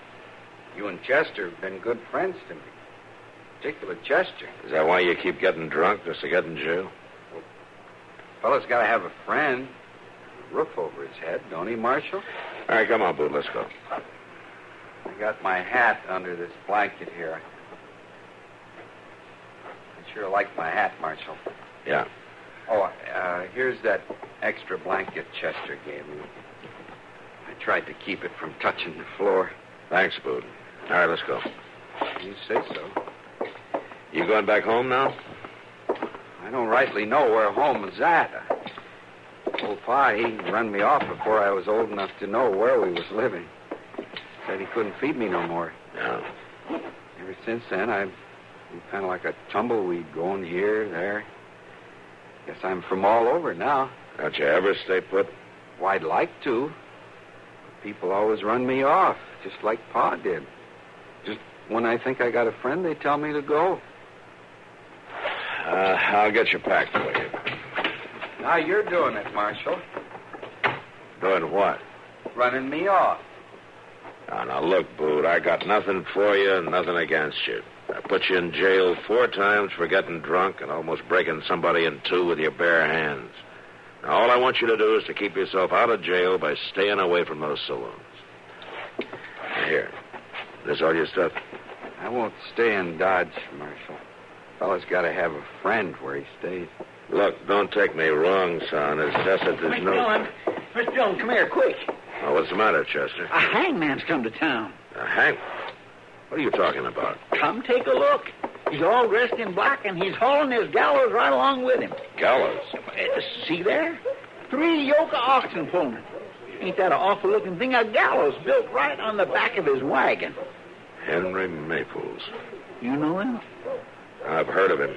You and Chester have been good friends to me. Particular Chester. Is that why you keep getting drunk, just to get in jail? Well, fellow's got to have a friend. A roof over his head, don't he, Marshal? All right, come on, Bood. Let's go. I got my hat under this blanket here. I sure like my hat, Marshal. Yeah. Oh, here's that extra blanket Chester gave me. I tried to keep it from touching the floor. Thanks, Bood. All right, let's go. You say so. You going back home now? I don't rightly know where home is at. Old Pa, he run me off before I was old enough to know where we was living. Said he couldn't feed me no more. Yeah. Ever since then, I've been kind of like a tumbleweed going here, there. Guess I'm from all over now. Don't you ever stay put? Well, I'd like to. But people always run me off, just like Pa did. Just when I think I got a friend, they tell me to go. I'll get you packed for you. Now you're doing it, Marshal. Doing what? Running me off. Now, look, Bood, I got nothing for you and nothing against you. I put you in jail 4 times for getting drunk and almost breaking somebody in 2 with your bare hands. Now, all I want you to do is to keep yourself out of jail by staying away from those saloons. Now, here. This all your stuff? I won't stay in Dodge, Marshal. Fella's got to have a friend where he stays. Look, don't take me wrong, son. It's just that there's no... Mr. Dillon, come here, quick. Oh, what's the matter, Chester? A hangman's come to town. A hang? What are you talking about? Come take a look. He's all dressed in black, and he's hauling his gallows right along with him. Gallows? See there? 3 yoke of oxen pulling it. Ain't that an awful-looking thing? A gallows built right on the back of his wagon. Henry Maples. You know him? I've heard of him.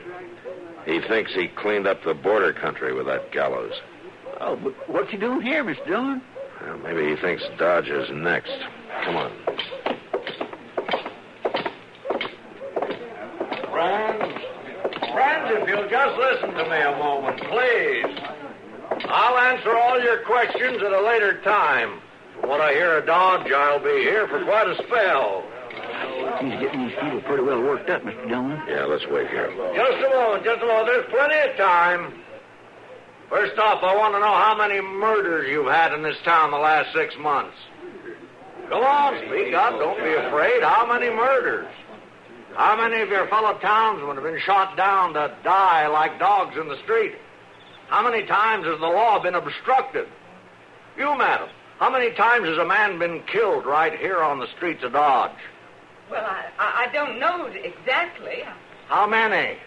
He thinks he cleaned up the border country with that gallows. Oh, but what's he doing here, Mr. Dillon? Well, maybe he thinks Dodge is next. Come on. Friends, if you'll just listen to me a moment, please. I'll answer all your questions at a later time. From what I hear of Dodge, I'll be here for quite a spell. He's getting these people pretty well worked up, Mr. Dillon. Yeah, let's wait here. Just a moment. There's plenty of time. First off, I want to know how many murders you've had in this town the last 6 months. Come on, speak up. Don't be afraid. How many murders? How many of your fellow townsmen have been shot down to die like dogs in the street? How many times has the law been obstructed? You, madam, how many times has a man been killed right here on the streets of Dodge? Well, I don't know exactly. How many?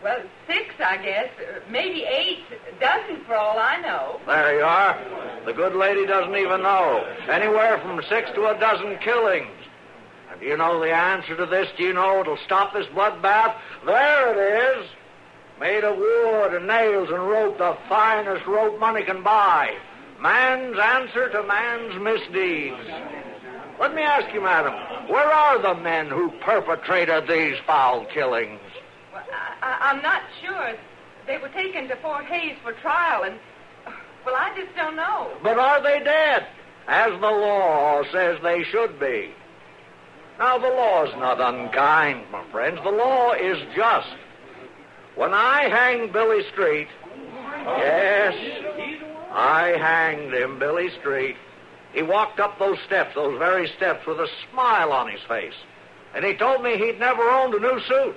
Well, 6, I guess. Maybe 8, a dozen for all I know. There you are. The good lady doesn't even know. Anywhere from 6 to a dozen killings. Do you know the answer to this? Do you know what'll stop this bloodbath? There it is. Made of wood and nails and rope, the finest rope money can buy. Man's answer to man's misdeeds. Let me ask you, madam, where are the men who perpetrated these foul killings? Well, I'm not sure. They were taken to Fort Hays for trial, and, well, I just don't know. But are they dead? As the law says they should be. Now, the law's not unkind, my friends. The law is just. When I hanged Billy Street, yes, I hanged him, Billy Street. He walked up those steps, those very steps, with a smile on his face. And he told me he'd never owned a new suit.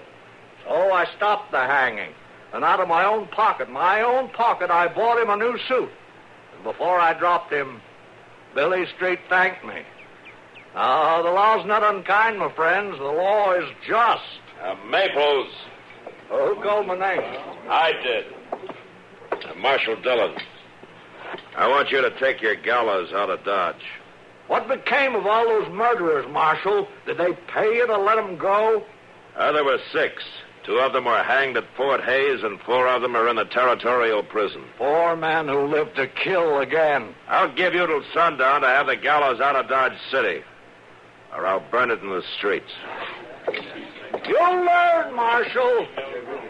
So I stopped the hanging. And out of my own pocket, I bought him a new suit. And before I dropped him, Billy Street thanked me. Now, the law's not unkind, my friends. The law is just. Maples. Who called my name? I did. Marshal Dillon. I want you to take your gallows out of Dodge. What became of all those murderers, Marshal? Did they pay you to let them go? There were 6. 2 of them were hanged at Fort Hays, and 4 of them are in the territorial prison. 4 men who lived to kill again. I'll give you till sundown to have the gallows out of Dodge City, or I'll burn it in the streets. You'll learn, Marshal.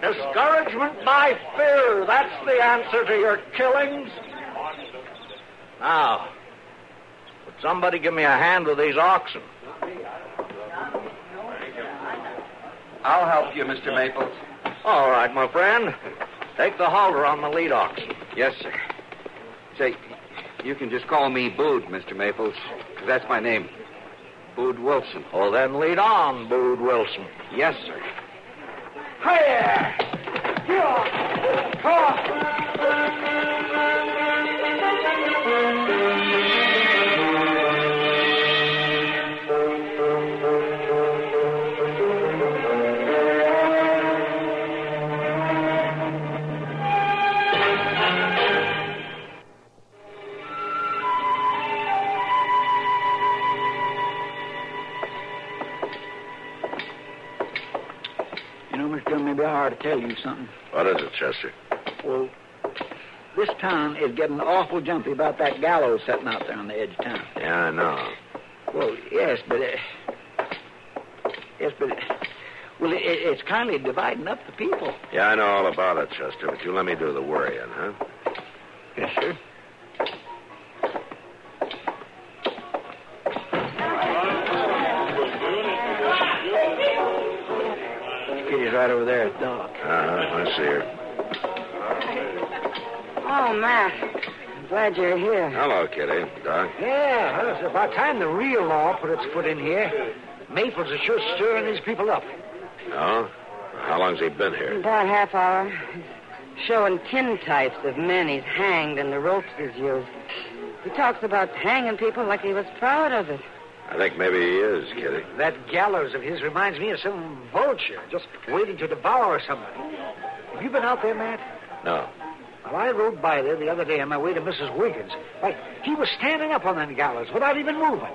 Discouragement by fear. That's the answer to your killings. Now, would somebody give me a hand with these oxen? I'll help you, Mr. Maples. All right, my friend. Take the halter on the lead oxen. Yes, sir. Say, you can just call me Bood, Mr. Maples, 'cause that's my name. Bood Wilson. Well, then lead on, Bood Wilson. Yes, sir. Hiya! You know, Mr. Dillon, maybe I ought to tell you something. What is it, Chester? Well, this town is getting awful jumpy about that gallows sitting out there on the edge of town. Yeah, I know. Well, yes, but it's kind of dividing up the people. Yeah, I know all about it, Chester, but you let me do the worrying, huh? Yes, sir. Kitty's right over there at the dock. I see her. Oh, Matt. I'm glad you're here. Hello, Kitty. Doc. Yeah, well, it's about time the real law put its foot in here. Maples are sure stirring these people up. Oh? How long's he been here? About half hour. He's showing tintypes of men he's hanged and the ropes he's used. He talks about hanging people like he was proud of it. I think maybe he is, Kitty. That gallows of his reminds me of some vulture just waiting to devour somebody. Have you been out there, Matt? No. Well, I rode by there the other day on my way to Mrs. Wiggins. Why, he was standing up on that gallows without even moving.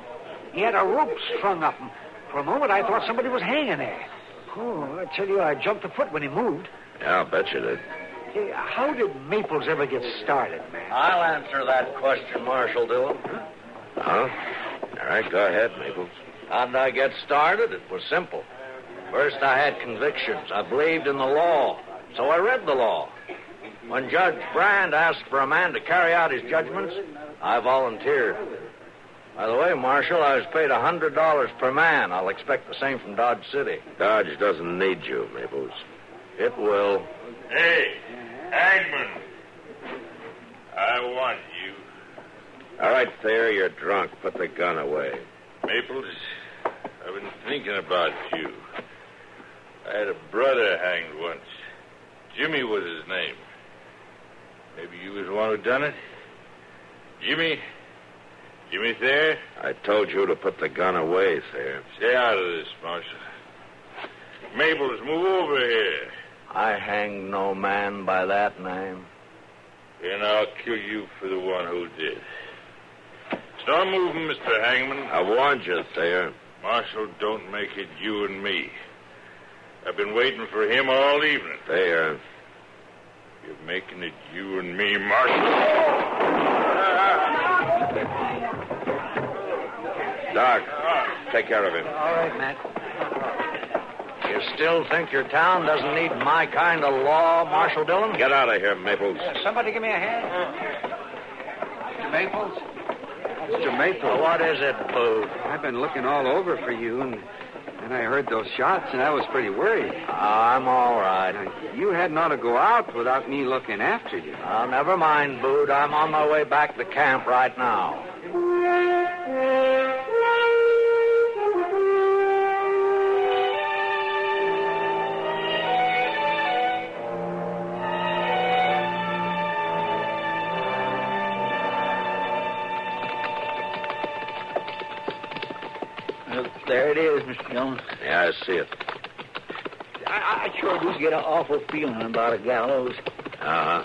He had a rope strung up, and for a moment I thought somebody was hanging there. Oh, I tell you, I jumped a foot when he moved. Yeah, I'll bet you did. Hey, how did Maples ever get started, man? I'll answer that question, Marshal Dillon. Huh? All right, go ahead, Maples. How'd I get started? It was simple. First, I had convictions. I believed in the law, so I read the law. When Judge Brand asked for a man to carry out his judgments, I volunteered. By the way, Marshal, I was paid $100 per man. I'll expect the same from Dodge City. Dodge doesn't need you, Maples. It will. Hey, Hangman. I want you. All right, Thayer, you're drunk. Put the gun away. Maples, I've been thinking about you. I had a brother hanged once. Jimmy was his name. Maybe you was the one who done it? Jimmy Thayer? I told you to put the gun away, Thayer. Stay out of this, Marshal. Maples, move over here. I hanged no man by that name. Then I'll kill you for the one who did. Start moving, Mr. Hangman. I warned you, Thayer. Marshal, don't make it you and me. I've been waiting for him all evening. There. You're making it you and me, Marshal. Doc, take care of him. All right, Matt. You still think your town doesn't need my kind of law, Marshal Dillon? Get out of here, Maples. Somebody give me a hand. Mr. Maples? Mr. Maples. What is it, Boo? I've been looking all over for you, and I heard those shots, and I was pretty worried. I'm all right. You hadn't ought to go out without me looking after you. Never mind, Bood. I'm on my way back to camp right now. There it is, Mr. Dillon. Yeah, I see it. I sure do get an awful feeling about a gallows. Uh-huh.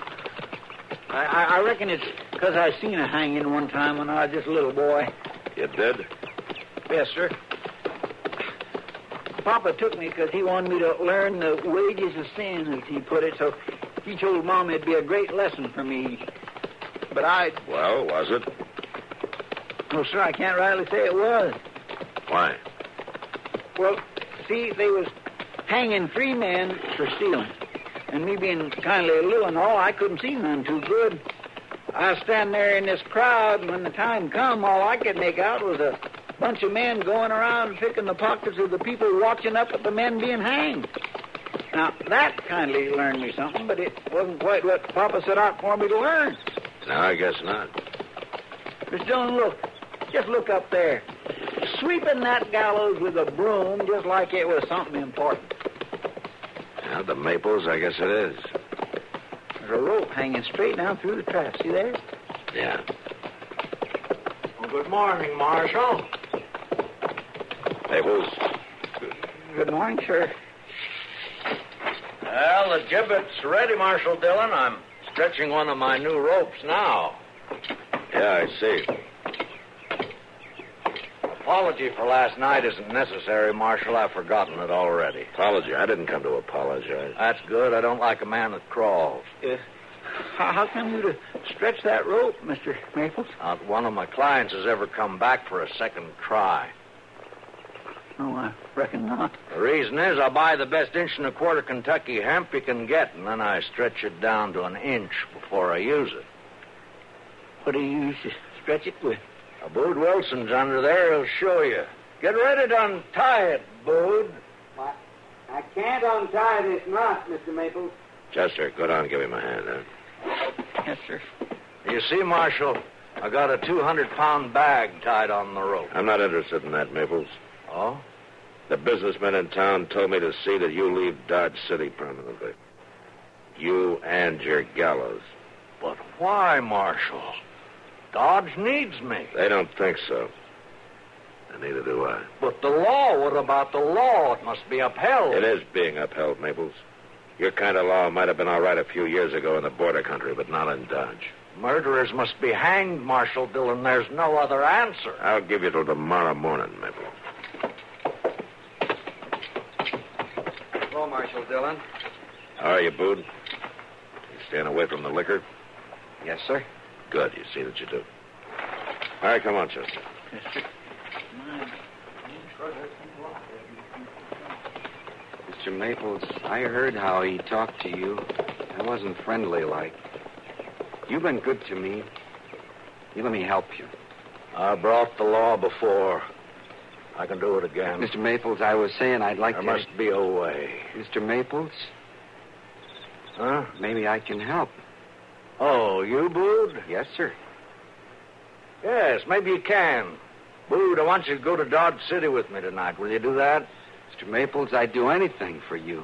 I reckon it's because I seen a hanging one time when I was just a little boy. You did? Yes, sir. Papa took me because he wanted me to learn the wages of sin, as he put it, so he told Mom it'd be a great lesson for me. But Well, was it? No, sir, I can't rightly say it was. Why? Well, see, they was hanging 3 men for stealing. And me being kindly little and all, I couldn't see none too good. I was standing there in this crowd, and when the time come, all I could make out was a bunch of men going around picking the pockets of the people watching up at the men being hanged. Now, that kindly learned me something, but it wasn't quite what Papa set out for me to learn. No, I guess not. Miss Dillon, look. Just look up there. Sweeping that gallows with a broom just like it was something important. Yeah, the Maples, I guess it is. There's a rope hanging straight down through the trap. See there? Yeah. Well, good morning, Marshal. Maples. Good morning, sir. Well, the gibbet's ready, Marshal Dillon. I'm stretching one of my new ropes now. Yeah, I see. Apology for last night isn't necessary, Marshal. I've forgotten it already. Apology? I didn't come to apologize. That's good. I don't like a man that crawls. How come you to stretch that rope, Mr. Maples? Not one of my clients has ever come back for a second try. Oh, I reckon not. The reason is I buy the best 1.25 inch Kentucky hemp you can get, and then I stretch it down to 1 inch before I use it. What do you use to stretch it with? Bood Wilson's under there. He'll show you. Get ready to untie it, Bood. I can't untie this knot, Mr. Maples. Chester, go down and give him a hand, huh? Yes, sir. You see, Marshal, I got a 200-pound bag tied on the rope. I'm not interested in that, Maples. Oh? The businessmen in town told me to see that you leave Dodge City permanently. You and your gallows. But why, Marshal? Dodge needs me. They don't think so. And neither do I. But the law, what about the law? It must be upheld. It is being upheld, Maples. Your kind of law might have been all right a few years ago in the border country, but not in Dodge. Murderers must be hanged, Marshal Dillon. There's no other answer. I'll give you till tomorrow morning, Maples. Hello, Marshal Dillon. How are you, Bood? You staying away from the liquor? Yes, sir. Good. You see that you do. All right, come on, Chester. Yes, sir. Mr. Maples, I heard how he talked to you. I wasn't friendly like. You've been good to me. You let me help you. I brought the law before. I can do it again. Mr. Maples, I was saying I'd like there to... must be a way. Mr. Maples? Huh? Maybe I can help. Oh, you, Bood? Yes, sir. Yes, maybe you can. Bood, I want you to go to Dodge City with me tonight. Will you do that? Mr. Maples, I'd do anything for you.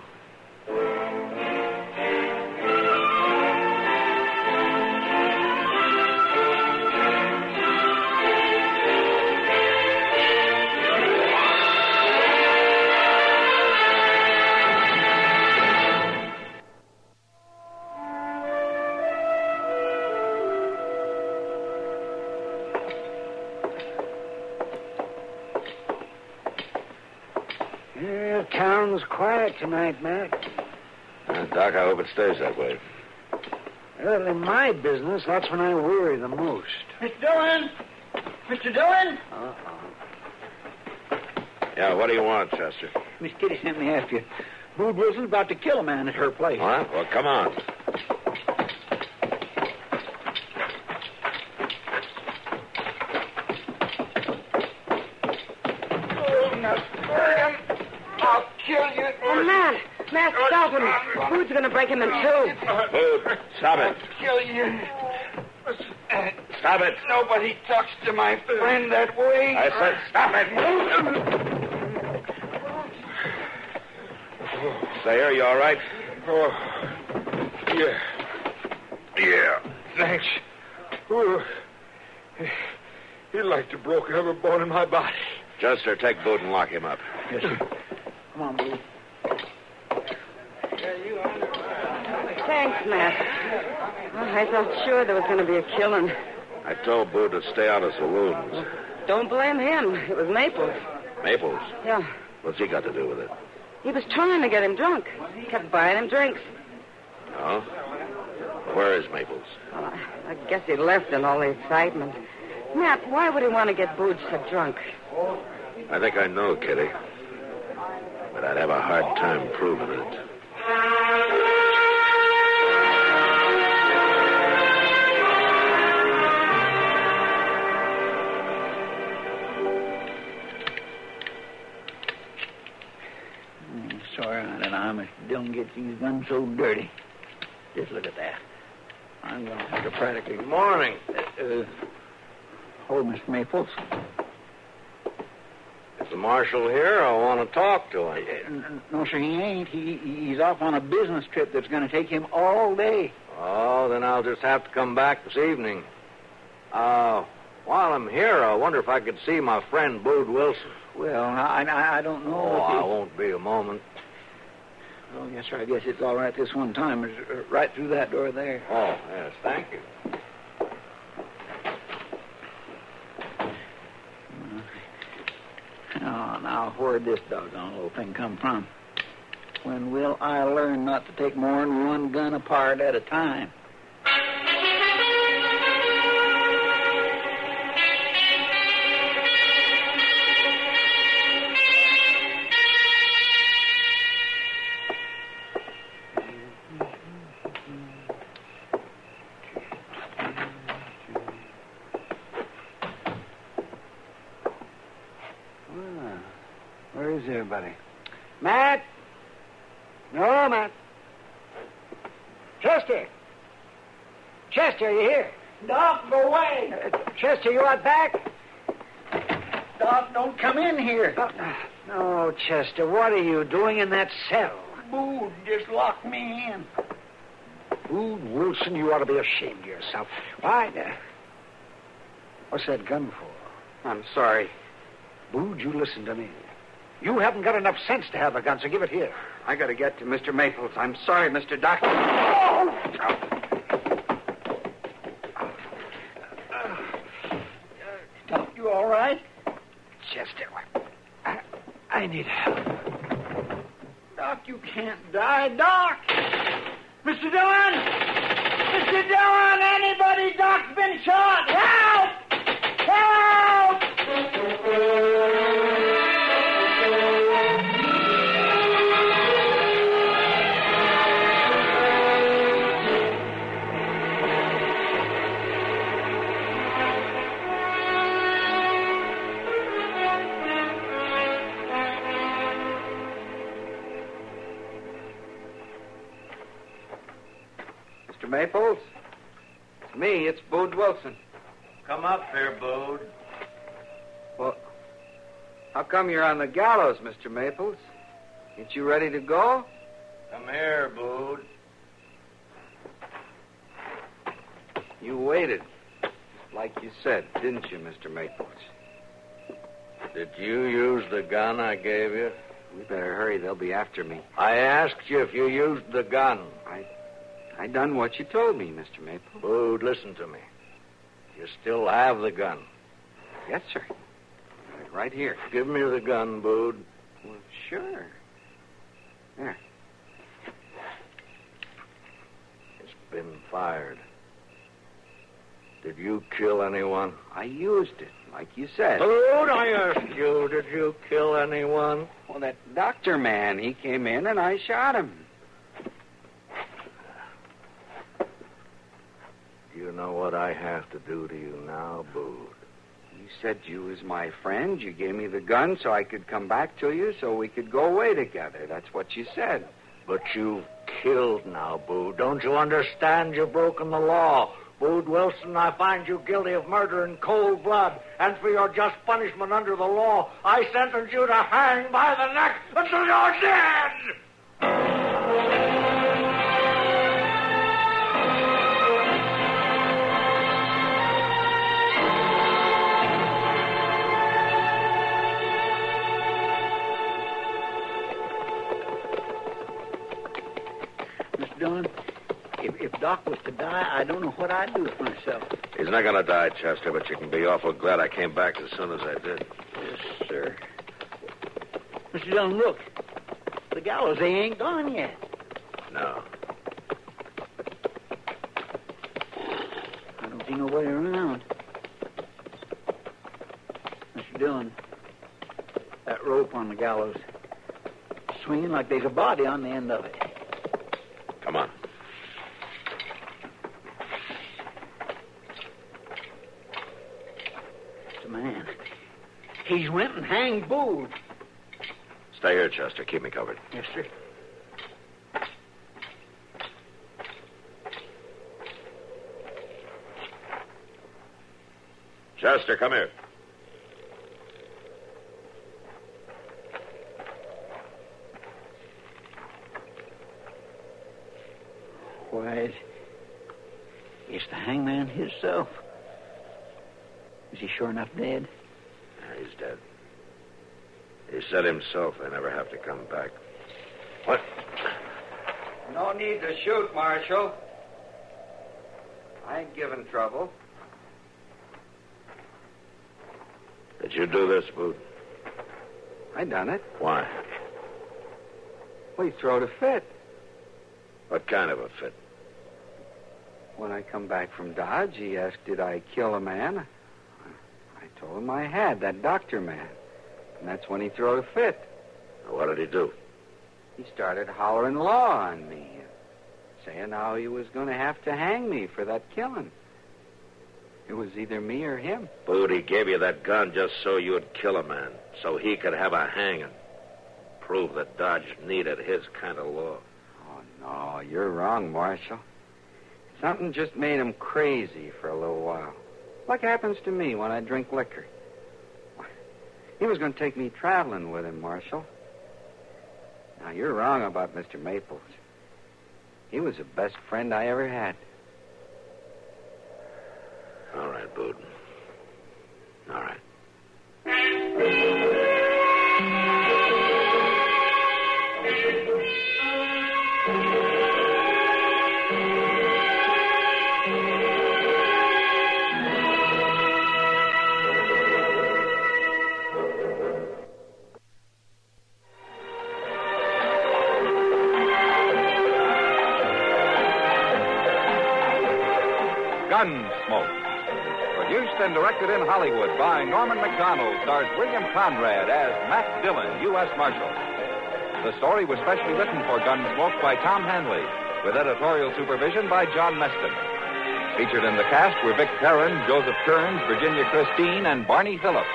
Yeah, town's quiet tonight, Matt. Doc, I hope it stays that way. Well, in my business, that's when I worry the most. Mr. Dillon! Mr. Dillon! Yeah, what do you want, Chester? Miss Kitty sent me after you. Bood Wilson's about to kill a man at her place. What? Well, come on. I'll kill you. Oh, Matt, stop him. Bood's going to break him in two. Bood, stop it. Kill you. Stop it. Nobody talks to my friend that way. I said stop it. Sayer, you all right? Oh, yeah. Yeah, thanks. Oh, he'd like to broke every bone in my body. Chester, take Bood and lock him up. Yes, sir. Come on, Bood. Thanks, Matt. Oh, I felt sure there was going to be a killing. I told Bood to stay out of saloons. Don't blame him. It was Maples. Maples? Yeah. What's he got to do with it? He was trying to get him drunk. He kept buying him drinks. Oh? Where is Maples? Well, I guess he left in all the excitement. Matt, why would he want to get Bood so drunk? I think I know, Kitty. But I'd have a hard time proving it. Sorry, I don't know how Mr. Dillon gets these guns so dirty. Just look at that. I'm going to have to practically... Good morning. Hold, Mr. Maples. Is the marshal here? I want to talk to him. No, sir, he ain't. He's off on a business trip that's going to take him all day. Oh, then I'll just have to come back this evening. While I'm here, I wonder if I could see my friend Bood Wilson. Well, I don't know. Oh, I won't be a moment. Oh, yes, sir. I guess it's all right this one time. It's right through that door there. Oh, yes. Thank you. Oh, now, where'd this doggone little thing come from? When will I learn not to take more than one gun apart at a time? Where is everybody? Matt? No, Matt. Chester! Chester, you here? Doc, go away! Chester, you out back? Doc, don't come in here. No, Chester, what are you doing in that cell? Bood just locked me in. Bood Wilson, you ought to be ashamed of yourself. Why? What's that gun for? I'm sorry. Bood, you listen to me. You haven't got enough sense to have a gun, so give it here. I got to get to Mr. Maples. I'm sorry, Mr. Doctor. Doc, you all right? Chester, I need help. Doc, you can't die. Doc! Mr. Dillon! Mr. Dillon! Anybody? Doc's been shot! Help! Help! Mr. Maples? It's me. It's Bood Wilson. Come up here, Bood. Well, how come you're on the gallows, Mr. Maples? Ain't you ready to go? Come here, Bood. You waited. Just like you said, didn't you, Mr. Maples? Did you use the gun I gave you? We better hurry. They'll be after me. I asked you if you used the gun. I done what you told me, Mr. Maples. Bood, listen to me. You still have the gun. Yes, sir. Right here. Give me the gun, Bood. Well, sure. There. It's been fired. Did you kill anyone? I used it, like you said. Dude, I asked you, did you kill anyone? Well, that doctor man, he came in and I shot him. Do you know what I have to do to you now, Bood? You said you was my friend. You gave me the gun so I could come back to you so we could go away together. That's what you said. But you've killed now, Bood. Don't you understand? You've broken the law. Bood Wilson, I find you guilty of murder in cold blood. And for your just punishment under the law, I sentence you to hang by the neck until you're dead! Mr. Dillon, if Doc was to die, I don't know what I'd do with myself. He's not going to die, Chester, but you can be awful glad I came back as soon as I did. Yes, sir. Mr. Dillon, look. The gallows, they ain't gone yet. No. I don't see nobody around. Mr. Dillon, that rope on the gallows, swinging like there's a body on the end of it. Come on. It's a man. He's went and hanged Bood. Stay here, Chester. Keep me covered. Yes, sir. Chester, come here. Why, it's the hangman himself. Is he sure enough dead? Yeah, he's dead. He said himself they never have to come back. What? No need to shoot, Marshal. I ain't giving trouble. Did you do this, Bood? I done it. Why? Well, he throwed a fit. What kind of a fit? When I come back from Dodge, he asked, did I kill a man? I told him I had, that doctor man. And that's when he throwed a fit. Now, what did he do? He started hollering law on me, saying how he was going to have to hang me for that killing. It was either me or him. Bood, he gave you that gun just so you'd kill a man, so he could have a hanging. Prove that Dodge needed his kind of law. Oh, no, you're wrong, Marshal. Something just made him crazy for a little while. Like happens to me when I drink liquor. He was going to take me traveling with him, Marshal. Now, you're wrong about Mr. Maples. He was the best friend I ever had. All right, Bood. All right. Gunsmoke. Produced and directed in Hollywood by Norman McDonald, stars William Conrad as Matt Dillon, U.S. Marshal. The story was specially written for Gunsmoke by Tom Hanley, with editorial supervision by John Meston. Featured in the cast were Vic Perrin, Joseph Kearns, Virginia Christine, and Barney Phillips.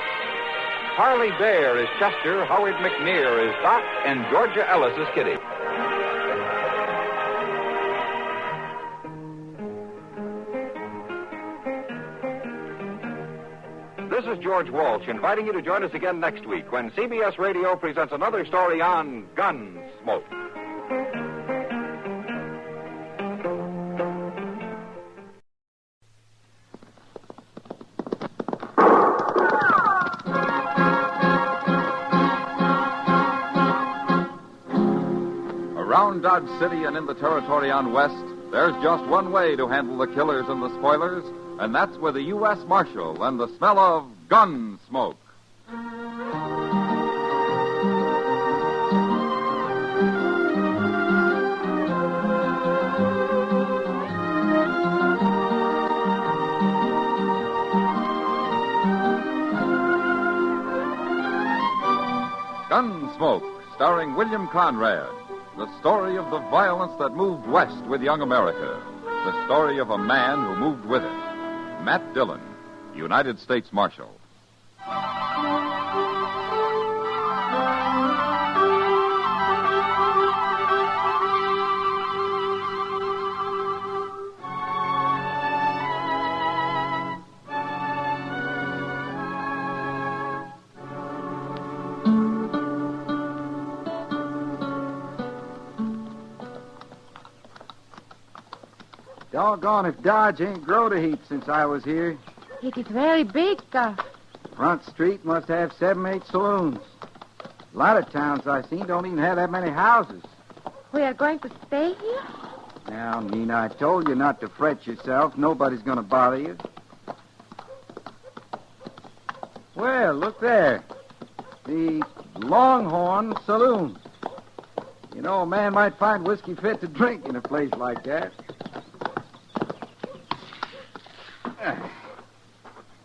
Harley Bear is Chester, Howard McNear is Doc, and Georgia Ellis is Kitty. This is George Walsh inviting you to join us again next week when CBS Radio presents another story on Gunsmoke. Around Dodge City and in the territory on West, there's just one way to handle the killers and the spoilers, and that's with a U.S. Marshal and the smell of gun smoke. Gunsmoke, starring William Conrad. The story of the violence that moved west with young America. The story of a man who moved with it. Matt Dillon, United States Marshal. Doggone if Dodge ain't growed a heap since I was here. It is very big, Guff. Front Street must have 7, 8 saloons. A lot of towns I've seen don't even have that many houses. We are going to stay here? Now, Nina, I told you not to fret yourself. Nobody's going to bother you. Well, look there. The Longhorn Saloon. You know, a man might find whiskey fit to drink in a place like that.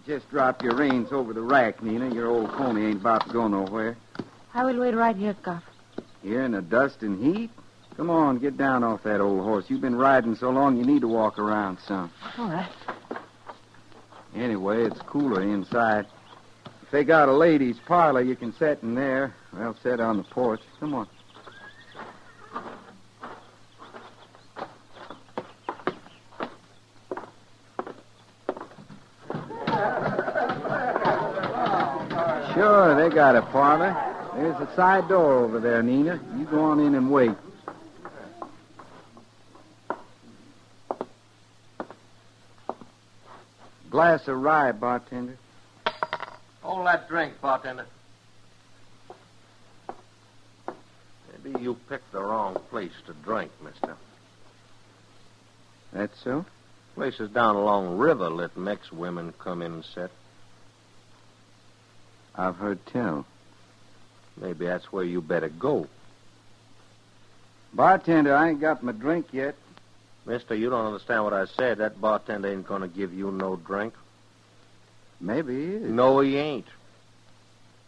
Just drop your reins over the rack, Nina. Your old pony ain't about to go nowhere. I will wait right here, Guff. Here in the dust and heat? Come on, get down off that old horse. You've been riding so long you need to walk around some. All right. Anyway, it's cooler inside. If they got a ladies' parlor, you can sit in there. Well, sit on the porch. Come on. Sure, they got a parlor. There's a side door over there, Nina. You go on in and wait. Glass of rye, bartender. Hold that drink, bartender. Maybe you picked the wrong place to drink, mister. That's so? Places down along the river let Mex women come in and sit. I've heard tell. Maybe that's where you better go. Bartender, I ain't got my drink yet. Mister, you don't understand what I said. That bartender ain't going to give you no drink. Maybe he is. No, he ain't.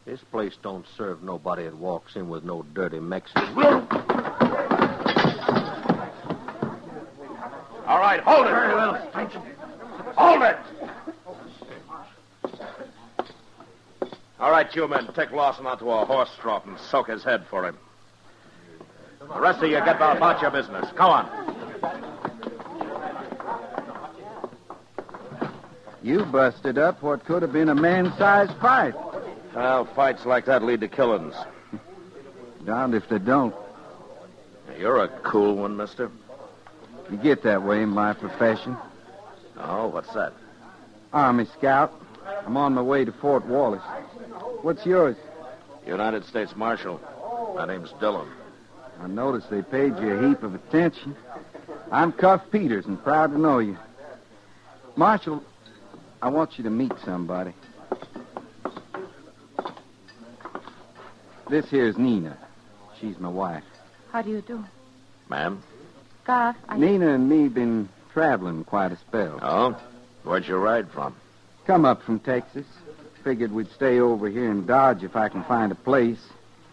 This place don't serve nobody that walks in with no dirty Mexican. All right, hold it. Very well. Hold it. All right, you men, take Lawson out to a horse trough and soak his head for him. The rest of you get about your business. Come on. You busted up what could have been a man-sized fight. Well, fights like that lead to killings. Darned if they don't. You're a cool one, mister. You get that way in my profession. Oh, what's that? Army Scout. I'm on my way to Fort Wallace. What's yours? United States Marshal. My name's Dillon. I noticed they paid you a heap of attention. I'm Cuff Peters and proud to know you. Marshal, I want you to meet somebody. This here's Nina. She's my wife. How do you do? Ma'am? Guff, Nina and me been traveling quite a spell. Oh? Where'd you ride from? Come up from Texas. Figured we'd stay over here in Dodge if I can find a place.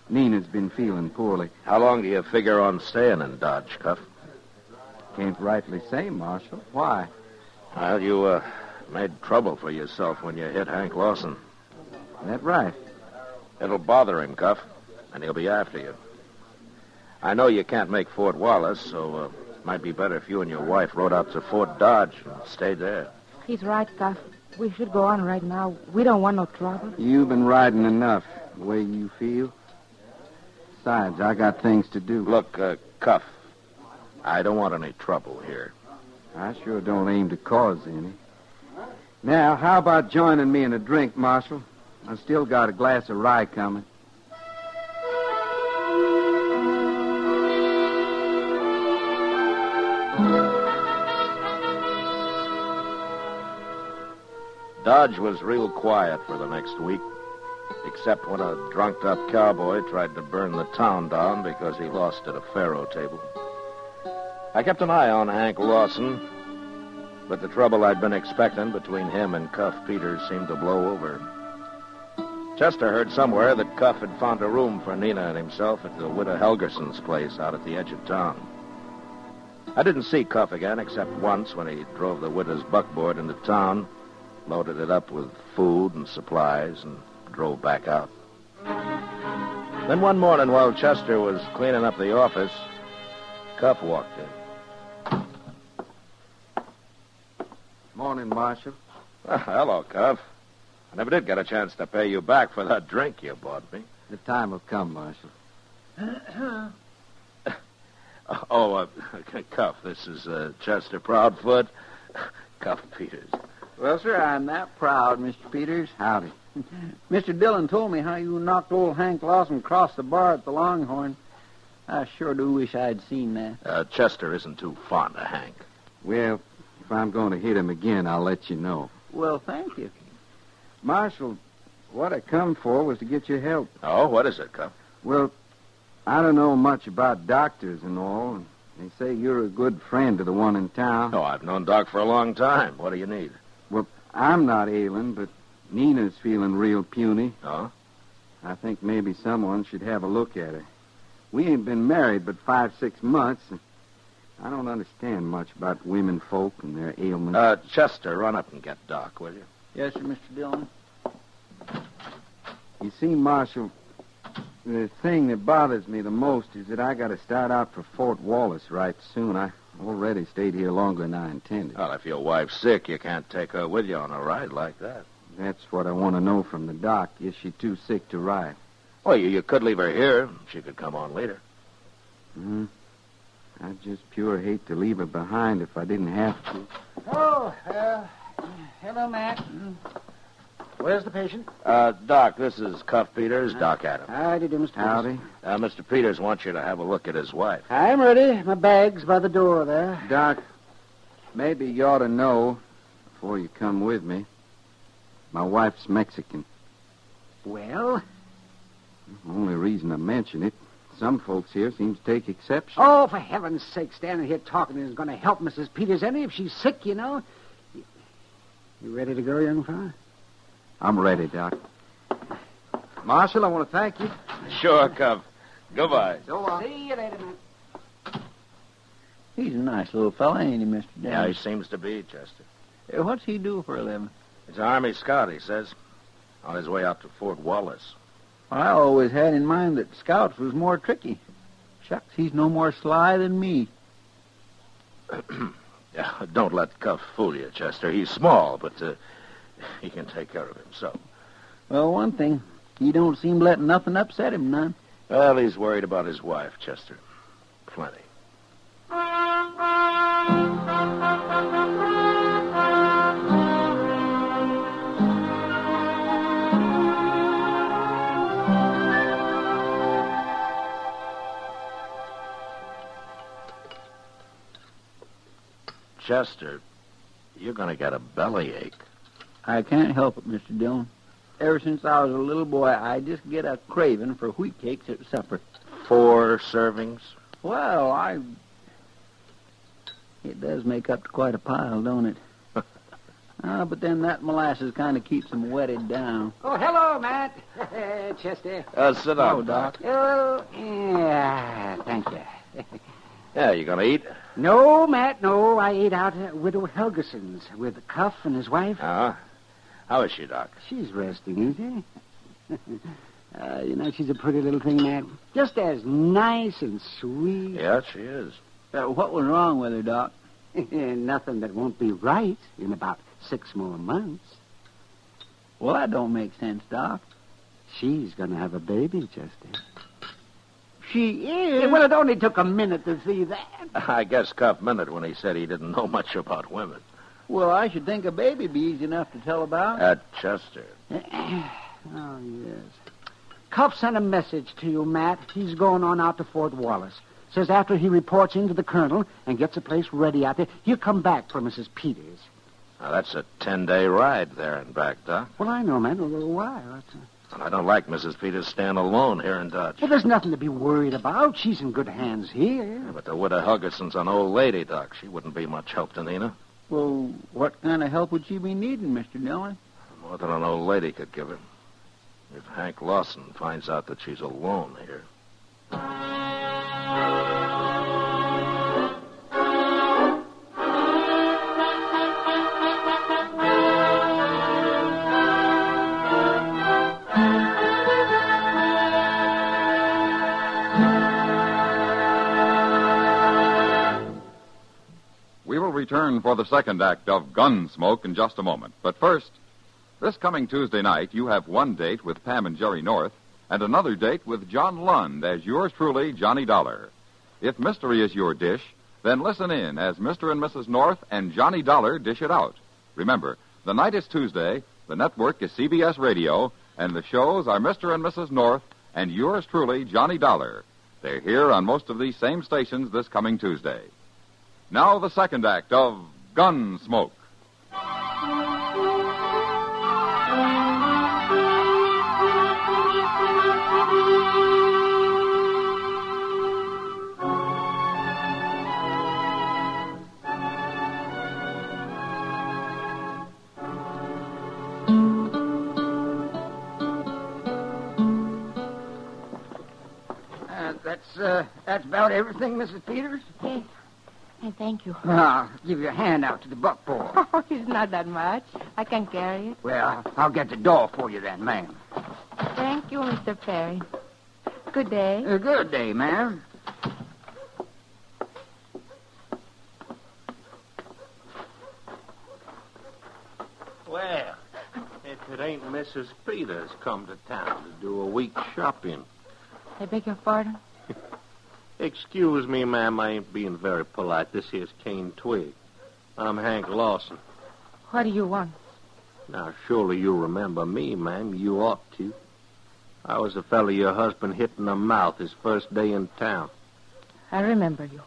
Nina's been feeling poorly. How long do you figure on staying in Dodge, Cuff? Can't rightly say, Marshal. Why? Well, you made trouble for yourself when you hit Hank Lawson. That right. It'll bother him, Cuff, and he'll be after you. I know you can't make Fort Wallace, so it might be better if you and your wife rode out to Fort Dodge and stayed there. He's right, Guff. We should go on right now. We don't want no trouble. You've been riding enough, the way you feel. Besides, I got things to do. Look, Cuff, I don't want any trouble here. I sure don't aim to cause any. Now, how about joining me in a drink, Marshal? I've still got a glass of rye coming. Dodge was real quiet for the next week, except when a drunked-up cowboy tried to burn the town down because he lost at a faro table. I kept an eye on Hank Lawson, but the trouble I'd been expecting between him and Cuff Peters seemed to blow over. Chester heard somewhere that Cuff had found a room for Nina and himself at the widow Helgerson's place out at the edge of town. I didn't see Cuff again except once when he drove the widow's buckboard into town, loaded it up with food and supplies, and drove back out. Then one morning while Chester was cleaning up the office, Cuff walked in. Morning, Marshal. Hello, Cuff. I never did get a chance to pay you back for that drink you bought me. The time will come, Marshal. Cuff, this is Chester Proudfoot. Cuff Peters. Well, sir, I'm that proud, Mr. Peters. Howdy. Mr. Dillon told me how you knocked old Hank Lawson across the bar at the Longhorn. I sure do wish I'd seen that. Chester isn't too fond of Hank. Well, if I'm going to hit him again, I'll let you know. Well, thank you. Marshal, what I come for was to get your help. Oh, what is it, Cuff? Well, I don't know much about doctors and all. And they say you're a good friend to the one in town. Oh, I've known Doc for a long time. What do you need? Well, I'm not ailing, but Nina's feeling real puny. Oh? I think maybe someone should have a look at her. We ain't been married but 5-6 months, and I don't understand much about women folk and their ailments. Chester, run up and get Doc, will you? Yes, sir, Mr. Dillon. You see, Marshal, the thing that bothers me the most is that I got to start out for Fort Wallace right soon. I already stayed here longer than I intended. Well, if your wife's sick, you can't take her with you on a ride like that. That's what I want to know from the doc. Is she too sick to ride? Well, you could leave her here. She could come on later. I'd just pure hate to leave her behind if I didn't have to. Oh, hello, Matt. Where's the patient? Doc, this is Cuff Peters, Doc Adams. Howdy, Mr. Peters. Howdy. Mr. Peters wants you to have a look at his wife. I'm ready. My bag's by the door there. Doc, maybe you ought to know before you come with me. My wife's Mexican. Well? The only reason I mention it, some folks here seem to take exception. Oh, for heaven's sake, standing here talking isn't going to help Mrs. Peters any if she's sick, you know. You ready to go, young fella? I'm ready, Doc. Marshal, I want to thank you. Sure, Cuff. Goodbye. So long. See you later, man. He's a nice little fella, ain't he, Mr. Dillon? Yeah, he seems to be, Chester. What's he do for a living? He's an Army scout, he says. On his way out to Fort Wallace. Well, I always had in mind that scouts was more tricky. Shucks, he's no more sly than me. Yeah, don't let Cuff fool you, Chester. He's small, but he can take care of himself. Well, one thing, he don't seem to let nothing upset him none. Well, he's worried about his wife, Chester. Plenty. Chester, you're going to get a bellyache. I can't help it, Mr. Dillon. Ever since I was a little boy, I just get a craving for wheat cakes at supper. 4 servings? Well, It does make up to quite a pile, don't it? But then that molasses kind of keeps them wetted down. Oh, hello, Matt. Chester. Sit down, Oh, Doc. Oh, yeah, thank you. Yeah, you going to eat? No, Matt, no. I ate out at Widow Helgerson's with Cuff and his wife. How is she, Doc? She's resting, isn't she? She's a pretty little thing, Matt. Just as nice and sweet. Yeah, she is. What was wrong with her, Doc? Nothing that won't be right in about 6 more months. Well, that don't make sense, Doc. She's going to have a baby, Chester. She is? Yeah, well, it only took a minute to see that. I guess Cuff meant it when he said he didn't know much about women. Well, I should think a baby be easy enough to tell about. Chester. Oh, yes. Cuff sent a message to you, Matt. He's going on out to Fort Wallace. Says after he reports into the colonel and gets a place ready out there, he'll come back for Mrs. Peters. Now, that's a 10-day ride there and back, Doc. Well, I know, man. Why? And I don't like Mrs. Peters staying alone here in Dodge. Well, there's nothing to be worried about. She's in good hands here. Yeah, but the widow Helgerson's an old lady, Doc. She wouldn't be much help to Nina. Well, what kind of help would she be needing, Mr. Dillon? More than an old lady could give her. If Hank Lawson finds out that she's alone here. We will return for the second act of Gunsmoke in just a moment. But first, this coming Tuesday night, you have one date with Pam and Jerry North and another date with John Lund as yours truly, Johnny Dollar. If mystery is your dish, then listen in as Mr. and Mrs. North and Johnny Dollar dish it out. Remember, the night is Tuesday, the network is CBS Radio, and the shows are Mr. and Mrs. North and yours truly, Johnny Dollar. They're here on most of these same stations this coming Tuesday. Now the second act of Gunsmoke. That's about everything, Mrs. Peters? Yes. And thank you. I'll give you a hand out to the buckboard. Oh, it's not that much. I can carry it. Well, I'll get the door for you then, ma'am. Thank you, Mr. Perry. Good day. Good day, ma'am. Well, if it ain't Mrs. Peters come to town to do a week's shopping. I beg your pardon? Excuse me, ma'am, I ain't being very polite. This here's Cane Twig. I'm Hank Lawson. What do you want? Now, surely you remember me, ma'am. You ought to. I was the fellow your husband hit in the mouth his first day in town. I remember you.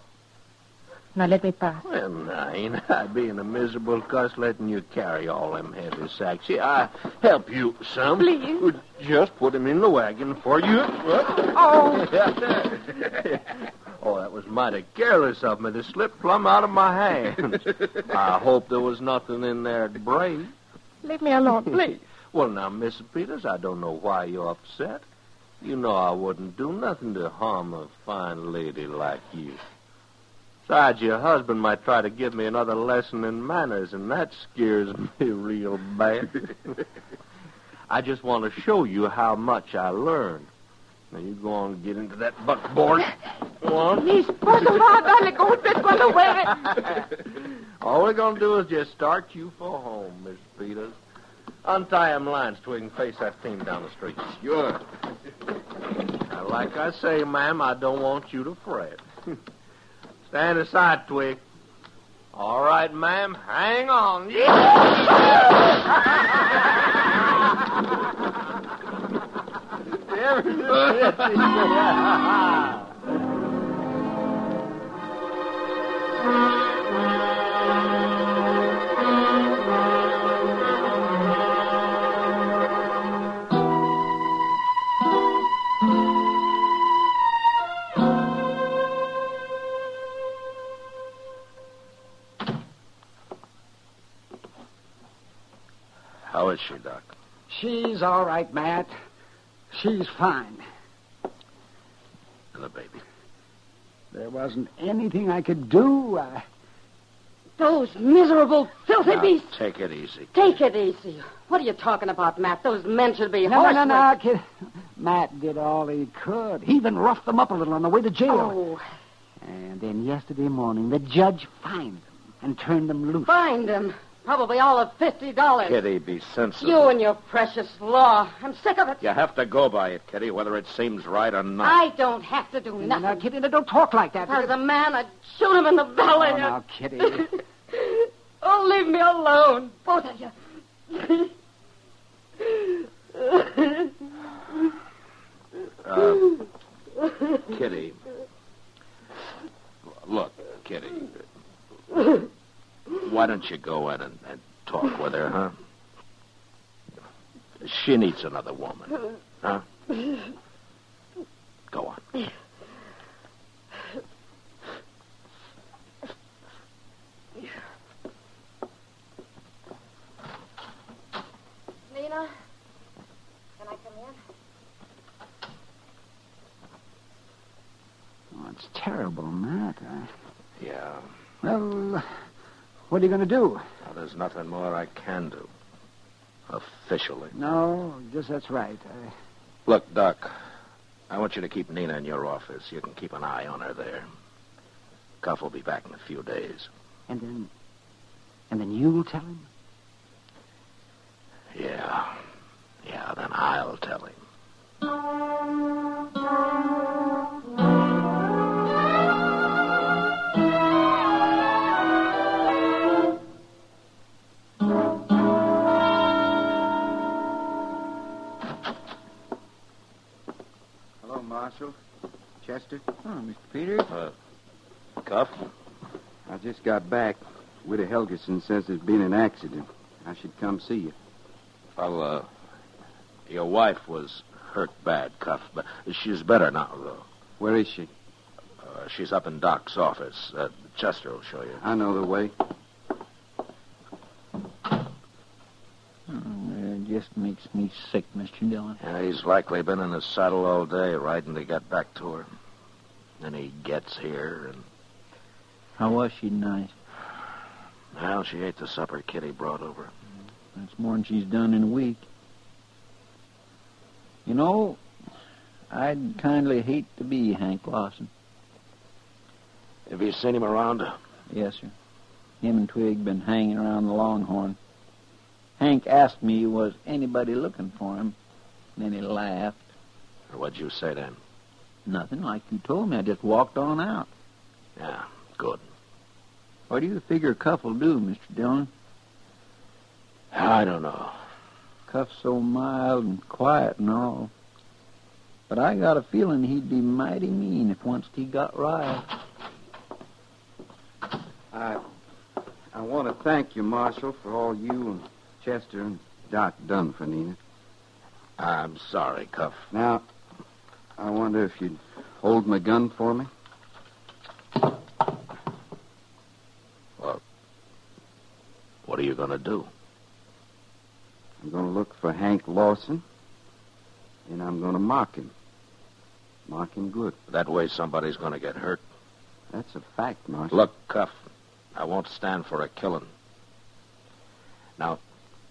Now let me pass. Well, now, ain't I being a miserable cuss letting you carry all them heavy sacks? See, I help you some. Please. Just put him in the wagon for you. Oh. Oh, that was mighty careless of me to slip plumb out of my hands. I hope there was nothing in there to break. Leave me alone, please. Well, now, Mrs. Peters, I don't know why you're upset. You know I wouldn't do nothing to harm a fine lady like you. Besides, your husband might try to give me another lesson in manners, and that scares me real bad. I just want to show you how much I learned. Now, you go on and get into that buckboard. Go on. All we're going to do is just start you for home, Miss Peters. Untie them lines so we can face that team down the street. Sure. Now, like I say, ma'am, I don't want you to fret. Stand aside, Twig. All right, ma'am. Hang on. How is she, Doc? She's all right, Matt. She's fine. And the baby? There wasn't anything I could do. Those miserable, filthy Now, beasts. take it easy. Take it easy. What are you talking about, Matt? Those men should be No, kid. Matt did all he could. He even roughed them up a little on the way to jail. Oh. And then yesterday morning, the judge fined them and turned them loose. Find them. Probably all of $50. Kitty, be sensible. You and your precious law. I'm sick of it. You have to go by it, Kitty, whether it seems right or not. I don't have to do nothing. Now, Kitty, don't talk like that. If I was a man, I'd shoot him in the belly. Oh, now, Kitty. Oh, leave me alone, both of you. Kitty. Look, Kitty. Why don't you go in and talk with her, huh? She needs another woman, huh? Go on. Nina, can I come in? It's terrible, Matt. Yeah. Well, what are you going to do? Well, there's nothing more I can do. Officially. No, just that's right. Look, Doc, I want you to keep Nina in your office. You can keep an eye on her there. Cuff will be back in a few days. And then you'll tell him? Yeah. Yeah, then I'll tell him. Hello, Marshal. Chester? Oh, Mr. Peters. Cuff? I just got back. Widow Helgerson says there's been an accident. I should come see you. Well, your wife was hurt bad, Cuff, but she's better now, though. Where is she? She's up in Doc's office. Chester will show you. I know the way. It just makes me sick, Mr. Dillon. Yeah, he's likely been in his saddle all day, riding to get back to her. Then he gets here, and... How was she tonight? Well, she ate the supper Kitty brought over. That's more than she's done in a week. You know, I'd kindly hate to be Hank Lawson. Have you seen him around? Yes, sir. Him and Twig been hanging around the Longhorn. Hank asked me was anybody looking for him. Then he laughed. What'd you say then? Nothing, like you told me. I just walked on out. Yeah, good. What do you figure Cuff will do, Mr. Dillon? I don't know. Cuff's so mild and quiet and all. But I got a feeling he'd be mighty mean if once he got riled. I want to thank you, Marshal, for all you and Chester and Doc done for Nina. I'm sorry, Cuff. Now, I wonder if you'd hold my gun for me? Well, what are you going to do? I'm going to look for Hank Lawson, and I'm going to mock him. Mock him good. That way somebody's going to get hurt. That's a fact, Marshal. Look, Cuff, I won't stand for a killing. Now,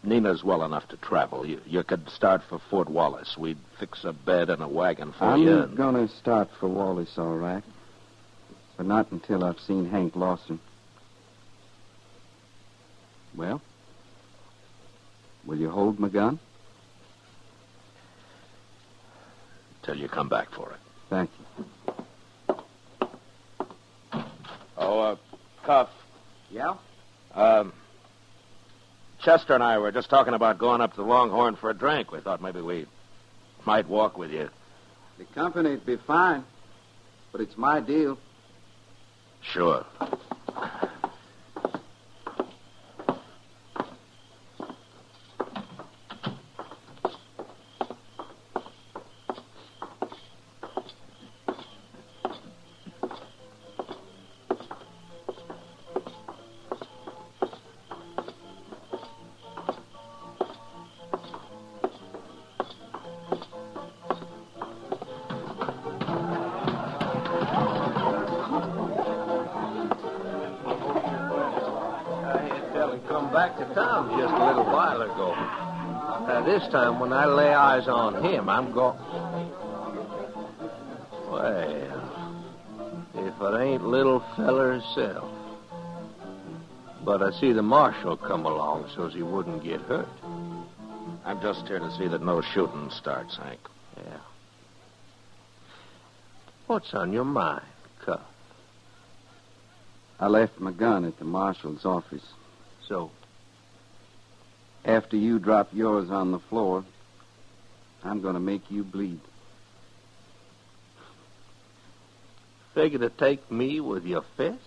Nina's well enough to travel. You could start for Fort Wallace. We'd fix a bed and a wagon for you. I'm going to start for Wallace, all right. But not until I've seen Hank Lawson. Well, will you hold my gun? Till you come back for it. Thank you. Oh, Cuff. Yeah? Chester and I were just talking about going up to the Longhorn for a drink. We thought maybe we might walk with you. The company'd be fine, but it's my deal. Sure. Back to town just a little while ago. This time, when I lay eyes on him, I'm going... Well, if it ain't little feller himself. But I see the marshal come along so's he wouldn't get hurt. I'm just here to see that no shooting starts, Hank. Yeah. What's on your mind, Cuff? I left my gun at the marshal's office. So? After you drop yours on the floor, I'm going to make you bleed. Figure to take me with your fist?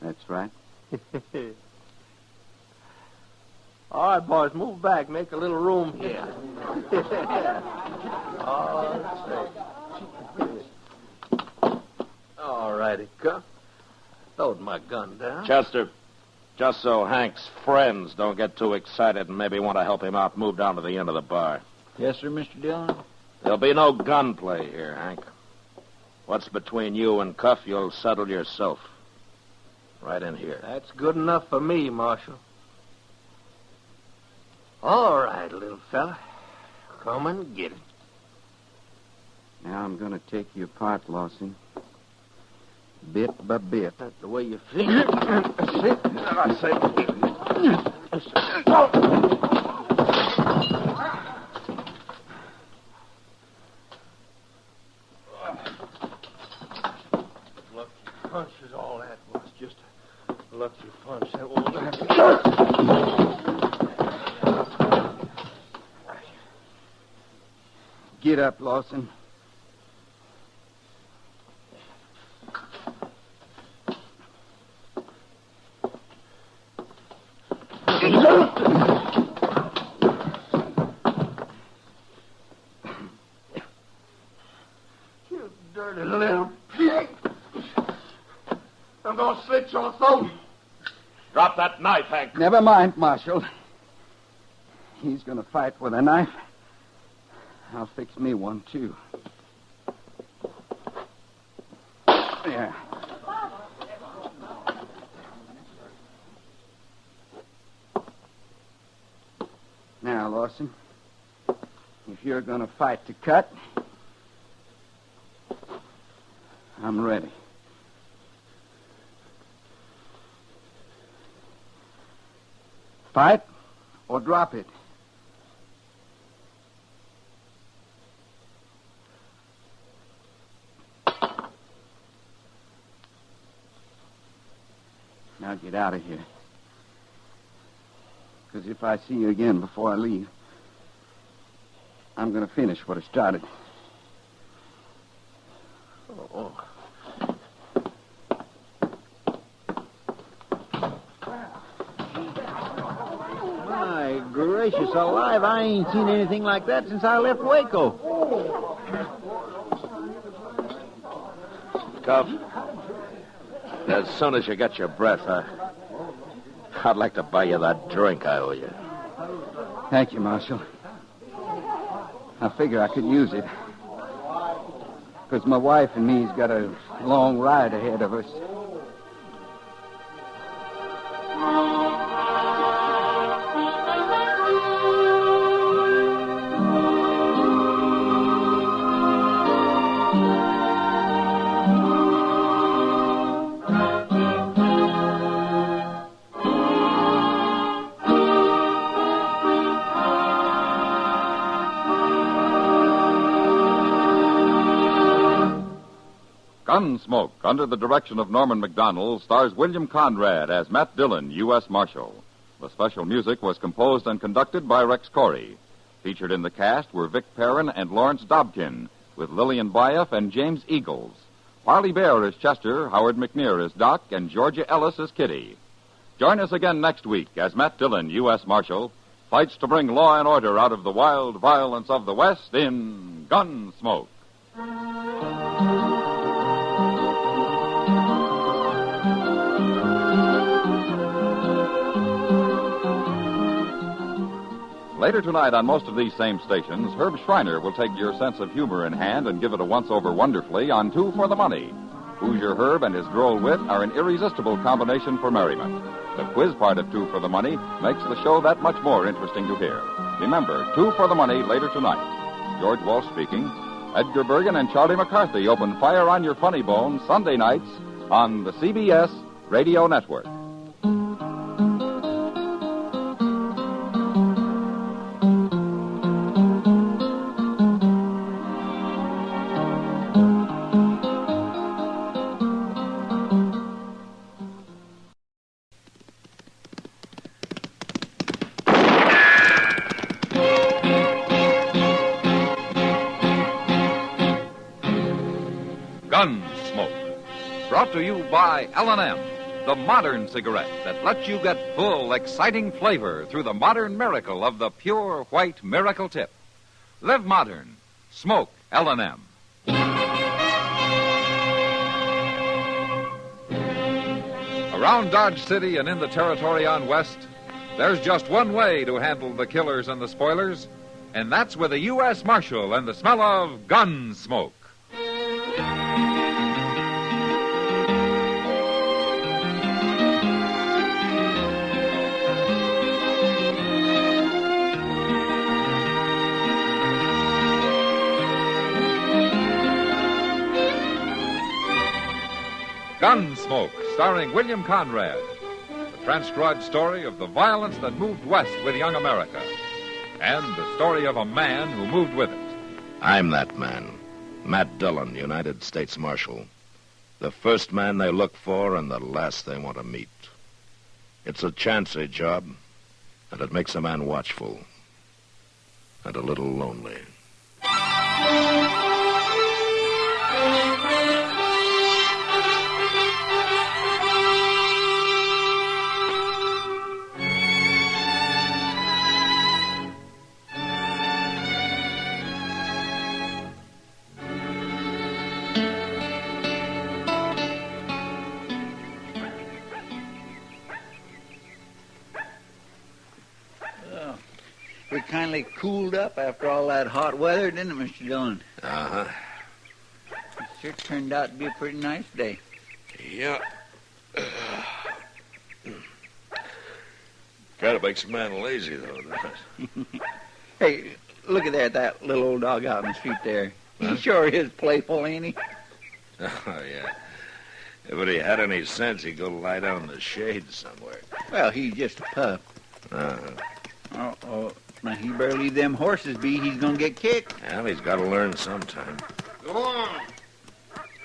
That's right. All right, boys, move back. Make a little room here. All righty, Cuff. Load my gun down. Chester, just so Hank's friends don't get too excited and maybe want to help him out, move down to the end of the bar. Yes, sir, Mr. Dillon? There'll be no gunplay here, Hank. What's between you and Cuff, you'll settle yourself. Right in here. That's good enough for me, Marshal. All right, little fella. Come and get it. Now I'm going to take you apart, Lawson. Bit by bit. That's the way you figure. That's it. I say. Lucky punch is all that was. Just a lucky punch. That won't Get up, Lawson. You dirty little pig. I'm going to slit your throat. Drop that knife, Hank. Never mind, Marshal. He's going to fight with a knife. I'll fix me one, too. Yeah. Now, Lawson, if you're going to fight to cut, I'm ready. Fight or drop it. Now get out of here. Because if I see you again before I leave, I'm going to finish what I started. Oh. My gracious alive, I ain't seen anything like that since I left Waco. Cuff, as soon as you get your breath, I'd like to buy you that drink I owe you. Thank you, Marshal. I figure I could use it. Because my wife and me's got a long ride ahead of us. Gunsmoke, under the direction of Norman Macdonald, stars William Conrad as Matt Dillon, U.S. Marshal. The special music was composed and conducted by Rex Corey. Featured in the cast were Vic Perrin and Lawrence Dobkin, with Lillian Byoff and James Eagles. Parley Bear as Chester, Howard McNear as Doc, and Georgia Ellis as Kitty. Join us again next week as Matt Dillon, U.S. Marshal, fights to bring law and order out of the wild violence of the West in Gunsmoke. Later tonight on most of these same stations, Herb Schreiner will take your sense of humor in hand and give it a once-over wonderfully on Two for the Money. Hoosier Herb and his droll wit are an irresistible combination for merriment. The quiz part of Two for the Money makes the show that much more interesting to hear. Remember, Two for the Money later tonight. George Walsh speaking. Edgar Bergen and Charlie McCarthy open fire on your funny bone Sunday nights on the CBS Radio Network. Gunsmoke, brought to you by L&M, the modern cigarette that lets you get full, exciting flavor through the modern miracle of the pure white miracle tip. Live modern. Smoke L&M. Around Dodge City and in the territory on West, there's just one way to handle the killers and the spoilers, and that's with a U.S. Marshal and the smell of Gunsmoke. Gunsmoke, starring William Conrad. The transcribed story of the violence that moved west with young America. And the story of a man who moved with it. I'm that man. Matt Dillon, United States Marshal. The first man they look for and the last they want to meet. It's a chancy job, and it makes a man watchful and a little lonely. We kindly cooled up after all that hot weather, didn't it, Mr. Dillon? Uh-huh. It sure turned out to be a pretty nice day. Yeah. Kind of makes a man lazy, though, doesn't it? Hey, look at that little old dog out in the street there. He sure is playful, ain't he? Oh, yeah. If he had any sense, he'd go lie down in the shade somewhere. Well, he's just a pup. Uh-huh. Oh, now he better leave them horses be. He's gonna get kicked. Well, he's got to learn sometime. Go on.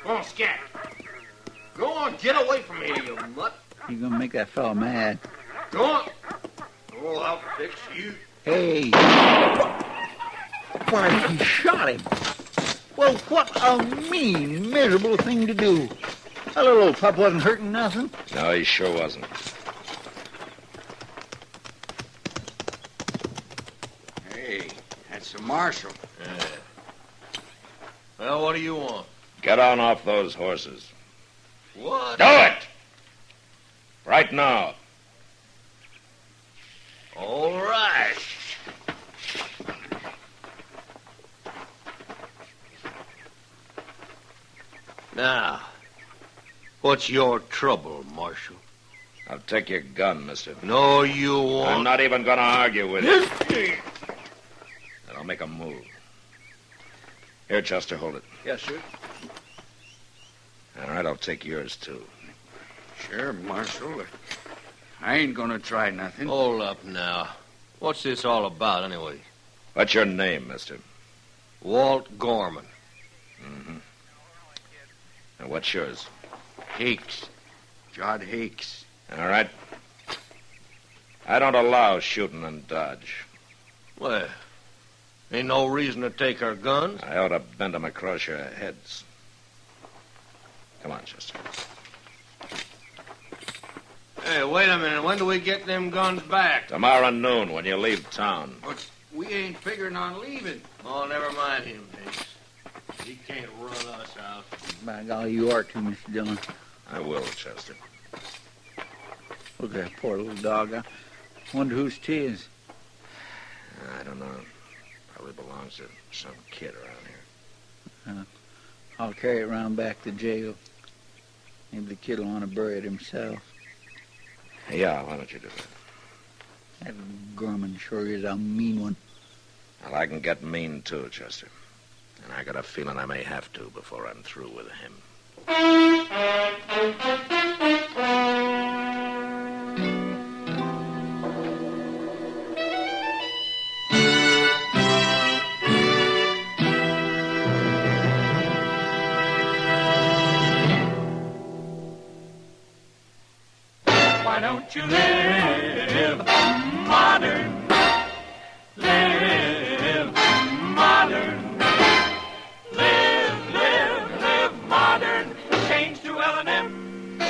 Go on, scat. Go on, get away from here, you mutt. He's gonna make that fellow mad. Go on. Oh, I'll fix you. Hey. Why, he shot him. Well, what a mean, miserable thing to do. That little old pup wasn't hurting nothing. No, he sure wasn't. Hey, that's the marshal. Yeah. Well, what do you want? Get on off those horses. What? Do it! Right now. All right. Now, what's your trouble, Marshal? I'll take your gun, mister. No, you won't. I'm not even going to argue with you. Then I'll make a move. Here, Chester, hold it. Yes, sir. All right, I'll take yours, too. Sure, Marshal. I ain't gonna try nothing. Hold up now. What's this all about, anyway? What's your name, mister? Walt Gorman. Mm-hmm. And what's yours? Hakes. Jod Hakes. All right. I don't allow shooting and dodge. Well, ain't no reason to take our guns. I ought to bend them across your heads. Come on, Chester. Hey, wait a minute. When do we get them guns back? Tomorrow noon when you leave town. But we ain't figuring on leaving. Oh, never mind him, Hicks. He can't run us out. By golly, you are too, Mr. Dillon. I will, Chester. Look at that poor little dog. I wonder whose 'tis. I don't know. Probably belongs to some kid around here. I'll carry it round back to jail. Maybe the kid will want to bury it himself. Yeah, why don't you do that? That Gorman sure is a mean one. Well, I can get mean, too, Chester. And I got a feeling I may have to before I'm through with him. Why don't you live modern? Live modern. Live modern. Change to L&M.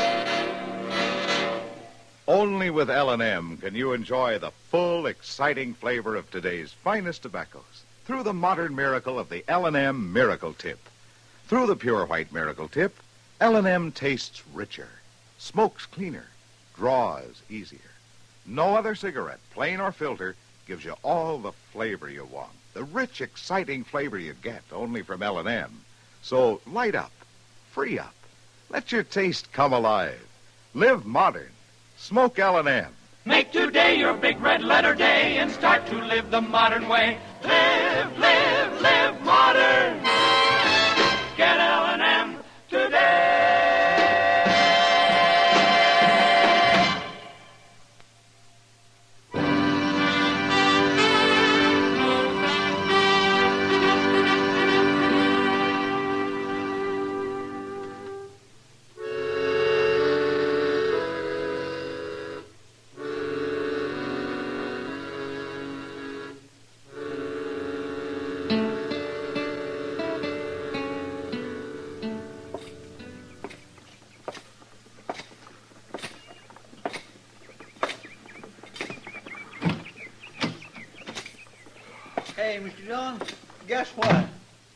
Only with L&M can you enjoy the full, exciting flavor of today's finest tobaccos through the modern miracle of the L&M Miracle Tip. Through the pure white Miracle Tip, L&M tastes richer, smokes cleaner, draws easier. No other cigarette, plain or filter, gives you all the flavor you want. The rich, exciting flavor you get only from L&M. So light up, free up, let your taste come alive. Live modern. Smoke L&M. Make today your big red letter day and start to live the modern way. Live modern. Get L&M today. Say, Mr. Dillon, guess what?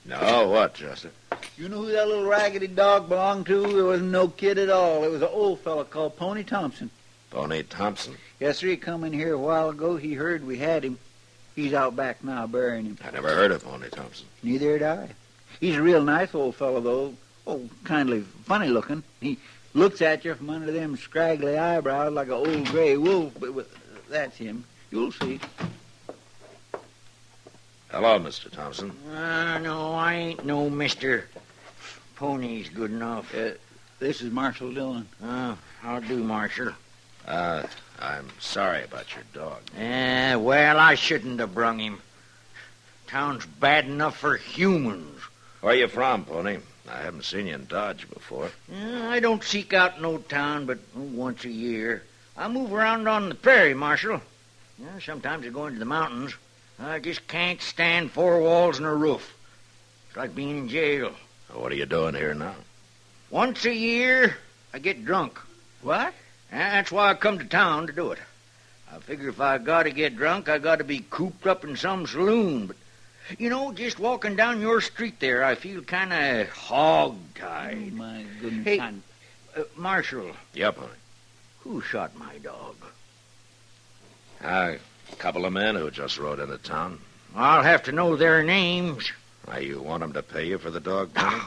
No, what, Chester? You know who that little raggedy dog belonged to? It wasn't no kid at all. It was an old fella called Pony Thompson. Pony Thompson? Yes, sir. He come in here a while ago. He heard we had him. He's out back now burying him. I never heard of Pony Thompson. Neither had I. He's a real nice old fellow, though. Oh, kindly funny looking. He looks at you from under them scraggly eyebrows like an old gray wolf, but that's him. You'll see. Hello, Mr. Thompson. No, I ain't no Mr. Pony's good enough. This is Marshal Dillon. How do, Marshal? I'm sorry about your dog. Well, I shouldn't have brung him. Town's bad enough for humans. Where you from, Pony? I haven't seen you in Dodge before. I don't seek out no town but once a year. I move around on the prairie, Marshal. Sometimes I go into the mountains. I just can't stand four walls and a roof. It's like being in jail. What are you doing here now? Once a year, I get drunk. What? That's why I come to town to do it. I figure if I got to get drunk, I got to be cooped up in some saloon. But, just walking down your street there, I feel kind of hog-tied. Oh, my goodness. Hey, Marshal. Yeah, Pony. Who shot my dog? A couple of men who just rode into town. I'll have to know their names. Why, you want them to pay you for the dog, Pony?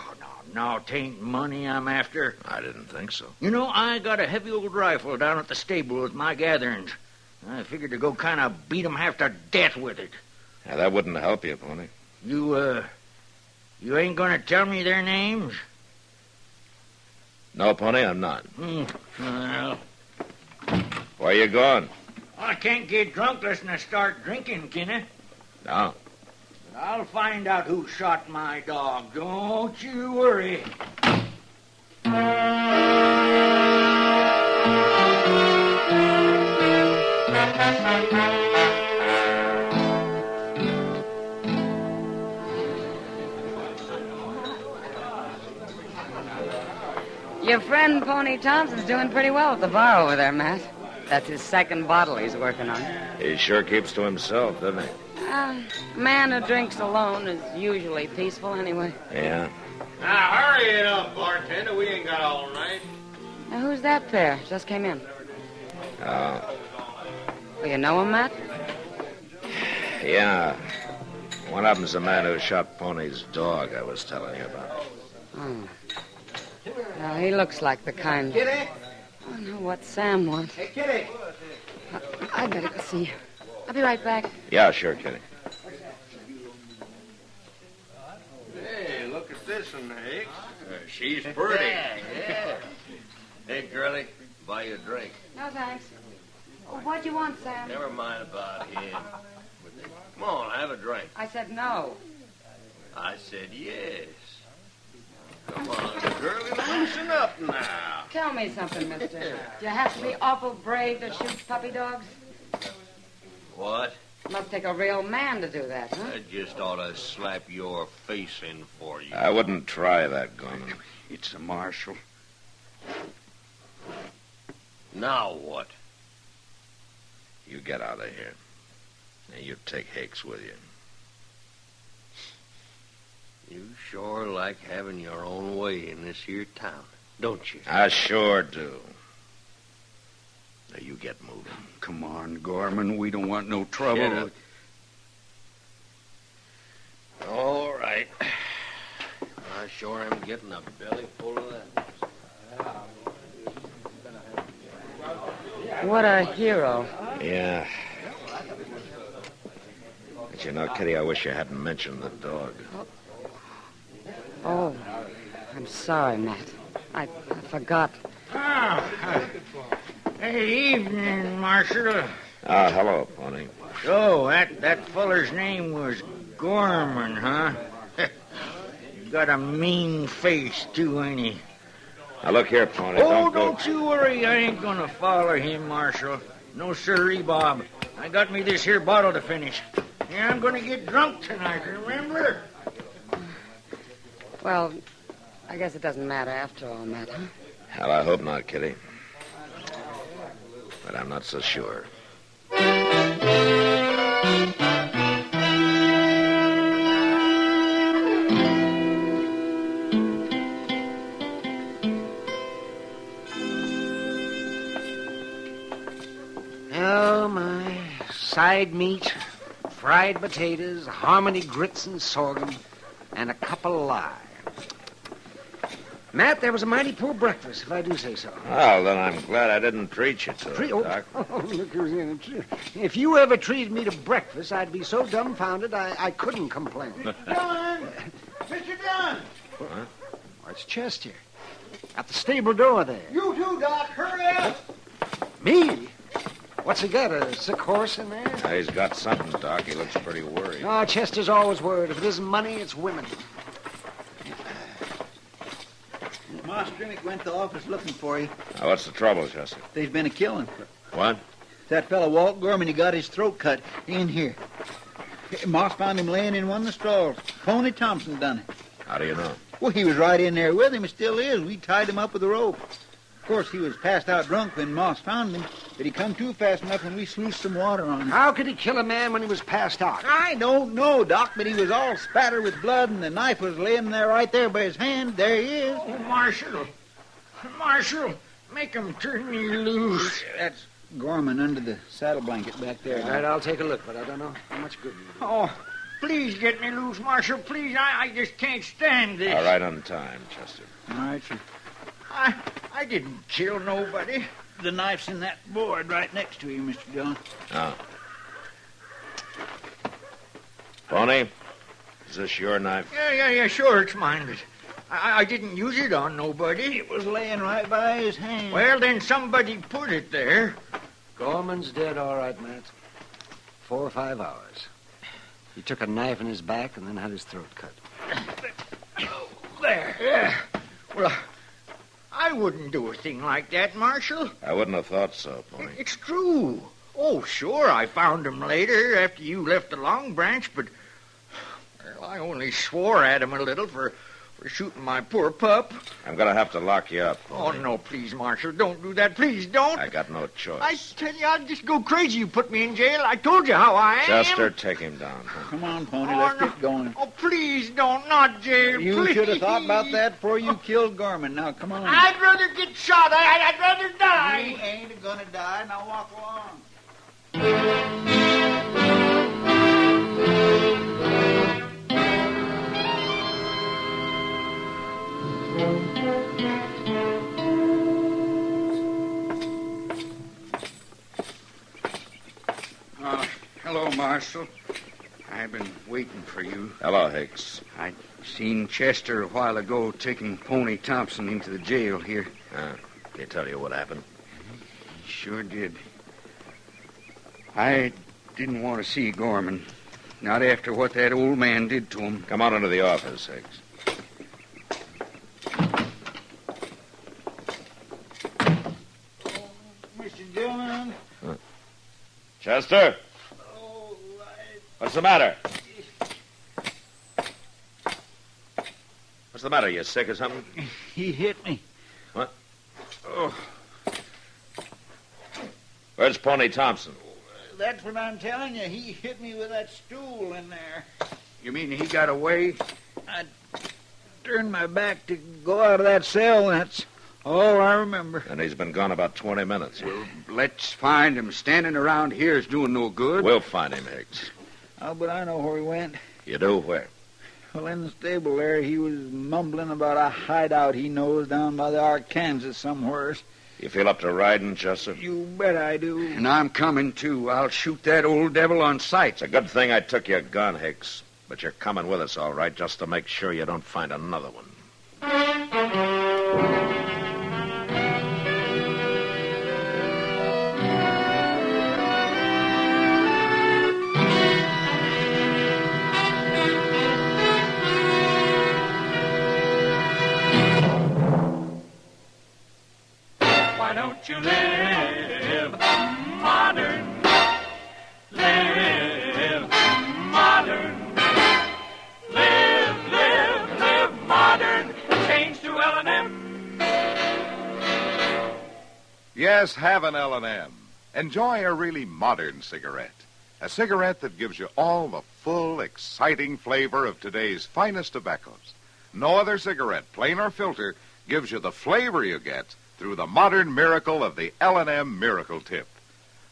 No, 'tain't money I'm after. I didn't think so. I got a heavy old rifle down at the stable with my gatherings. I figured to go kind of beat 'em half to death with it. Yeah, that wouldn't help you, Pony. You ain't gonna tell me their names? No, Pony, I'm not. Well, Where you going? I can't get drunk unless I start drinking, can I? No. But I'll find out who shot my dog. Don't you worry. Your friend Pony Thompson's doing pretty well at the bar over there, Matt. That's his second bottle he's working on. He sure keeps to himself, doesn't he? A man who drinks alone is usually peaceful anyway. Yeah. Now, hurry it up, bartender. We ain't got all night. Now, who's that pair? Just came in. Well, you know him, Matt? Yeah. One of them's the man who shot Pony's dog I was telling you about. Oh. Well, he looks like the kind... Kitty? Oh, no, what Sam wants. Hey, Kitty. I better go see. I'll be right back. Yeah, sure, Kitty. Hey, look at this one, Hicks. She's pretty. Yeah. Hey, girlie, buy you a drink. No, thanks. Oh, what'd you want, Sam? Never mind about him. Come on, have a drink. I said no. I said yes. Come on, girlie, loosen up now. Tell me something, mister. Do you have to be awful brave to shoot puppy dogs? What? Must take a real man to do that, huh? I just ought to slap your face in for you. I wouldn't try that, Gorman. It's a marshal. Now what? You get out of here. And you take Hicks with you. You sure like having your own way in this here town, don't you? I sure do. Now, you get moving. Come on, Gorman. We don't want no trouble. Get up. All right. I sure am getting a belly full of that. What a hero. Yeah. But you know, Kitty, I wish you hadn't mentioned the dog. Oh, I'm sorry, Matt. I forgot. Hey, evening, Marshal. Hello, Pony. So, that feller's name was Gorman, huh? He's got a mean face, too, ain't he? Now, look here, Pony. Don't you worry. I ain't gonna follow him, Marshal. No sirree, Bob. I got me this here bottle to finish. Yeah, I'm gonna get drunk tonight, remember? Well, I guess it doesn't matter after all, Matt, huh? Hell, I hope not, Kitty. But I'm not so sure. side meat, fried potatoes, Harmony grits and sorghum, and a cup of lye. Matt, that was a mighty poor breakfast, if I do say so. Well, then I'm glad I didn't treat you to it, Doc. Look who's in it. If you ever treated me to breakfast, I'd be so dumbfounded I couldn't complain. Dillon! Mr. Dillon! What? Oh, it's Chester. At the stable door there. You too, Doc. Hurry up! Me? What's he got, a sick horse in there? Yeah, he's got something, Doc. He looks pretty worried. Oh, Chester's always worried. If it isn't money, it's women. Ma Strimmick went to the office looking for you. Now, what's the trouble, Chester? There's been a killing. What? That fellow Walt Gorman, he got his throat cut in here. Moss found him laying in one of the stalls. Pony Thompson done it. How do you know? Well, he was right in there with him. He still is. We tied him up with a rope. Of course, he was passed out drunk when Moss found him, but he come to fast enough when we sluiced some water on him. How could he kill a man when he was passed out? I don't know, Doc, but he was all spattered with blood, and the knife was laying there right there by his hand. There he is. Oh, Marshal, make him turn me loose. That's Gorman under the saddle blanket back there. All right, I'll take a look, but I don't know how much good you do. Oh, please get me loose, Marshal. Please, I just can't stand this. All right, on time, Chester. All right, sir. I didn't kill nobody. The knife's in that board right next to you, Mr. Dillon. Oh. Pony, is this your knife? Yeah, sure, it's mine, but I didn't use it on nobody. It was laying right by his hand. Well, then somebody put it there. Gorman's dead, all right, Matt. 4 or 5 hours. He took a knife in his back and then had his throat cut. There. Yeah. Well, I wouldn't do a thing like that, Marshal. I wouldn't have thought so, Pony. It's true. Oh, sure, I found him later after you left the Long Branch, but well, I only swore at him a little for shooting my poor pup. I'm going to have to lock you up, Pony. Oh, no, please, Marshal, don't do that. Please, don't. I got no choice. I tell you, I'll just go crazy. You put me in jail. I told you how I am. Chester, take him down. Come on, Pony, let's get going. Oh, please don't. Not jail, You please. should have thought about that before you killed Gorman. Now, come on. I'd rather get shot. I'd rather die. You ain't gonna die. Now walk along. Hello, Marshal. I've been waiting for you. Hello, Hicks. I seen Chester a while ago taking Pony Thompson into the jail here. Can he tell you what happened? He sure did. I didn't want to see Gorman. Not after what that old man did to him. Come on into the office, Hicks. Mr. Dillon. Chester? What's the matter? What's the matter? You sick or something? He hit me. What? Oh. Where's Pony Thompson? That's what I'm telling you. He hit me with that stool in there. You mean he got away? I turned my back to go out of that cell. That's all I remember. And he's been gone about 20 minutes. Well, let's find him. Standing around here is doing no good. We'll find him, Hicks. Oh, but I know where he went. You do? Where? Well, in the stable there, he was mumbling about a hideout he knows down by the Arkansas somewheres. You feel up to riding, Chester? You bet I do. And I'm coming, too. I'll shoot that old devil on sight. It's a good thing I took your gun, Hicks. But you're coming with us, all right, just to make sure you don't find another one. Why don't you live modern? Live modern. Live modern. Change to L&M. Yes, have an L&M. Enjoy a really modern cigarette. A cigarette that gives you all the full, exciting flavor of today's finest tobaccos. No other cigarette, plain or filter, gives you the flavor you get through the modern miracle of the L&M Miracle Tip.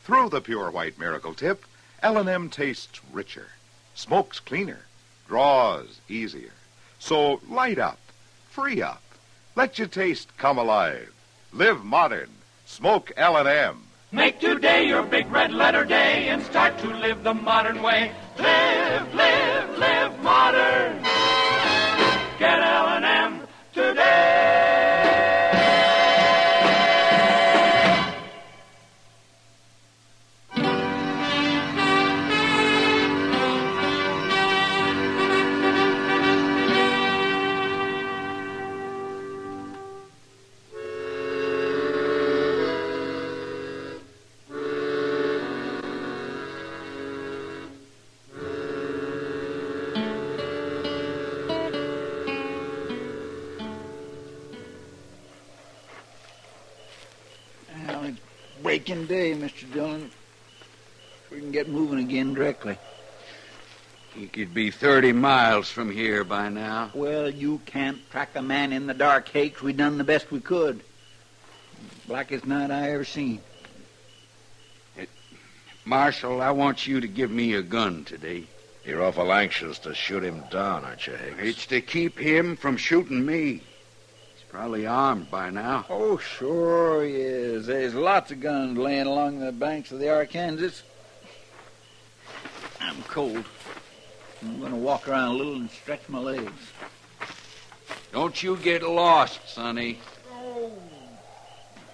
Through the pure white Miracle Tip, L&M tastes richer, smokes cleaner, draws easier. So light up, free up, let your taste come alive. Live modern, smoke L&M. Make today your big red letter day and start to live the modern way. Live, live, live modern. Get L&M today. Well, it's breaking day, Mr. Dillon. We can get moving again directly. He could be 30 miles from here by now. Well, you can't track a man in the dark, Hakes. We done the best we could. Blackest night I ever seen. Marshal, I want you to give me a gun today. You're awful anxious to shoot him down, aren't you, Higgs? It's to keep him from shooting me. He's probably armed by now. Oh, sure he is. There's lots of guns laying along the banks of the Arkansas. I'm cold. I'm going to walk around a little and stretch my legs. Don't you get lost, Sonny. Oh,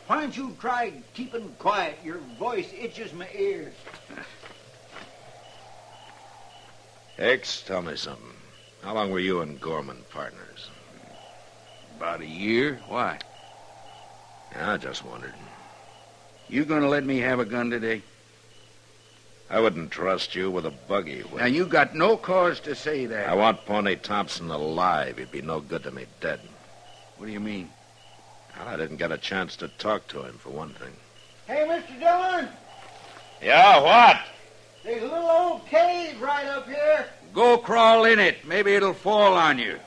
why don't you try keeping quiet? Your voice itches my ears. Hicks, tell me something. How long were you and Gorman partners? About a year. Why? Yeah, I just wondered. You gonna let me have a gun today? I wouldn't trust you with a buggy. Now, you got no cause to say that. I want Pony Thompson alive. He'd be no good to me dead. What do you mean? Well, I didn't get a chance to talk to him, for one thing. Hey, Mr. Dillon, Yeah, what? there's a little old cave right up here. Go crawl in it. Maybe it'll fall on you.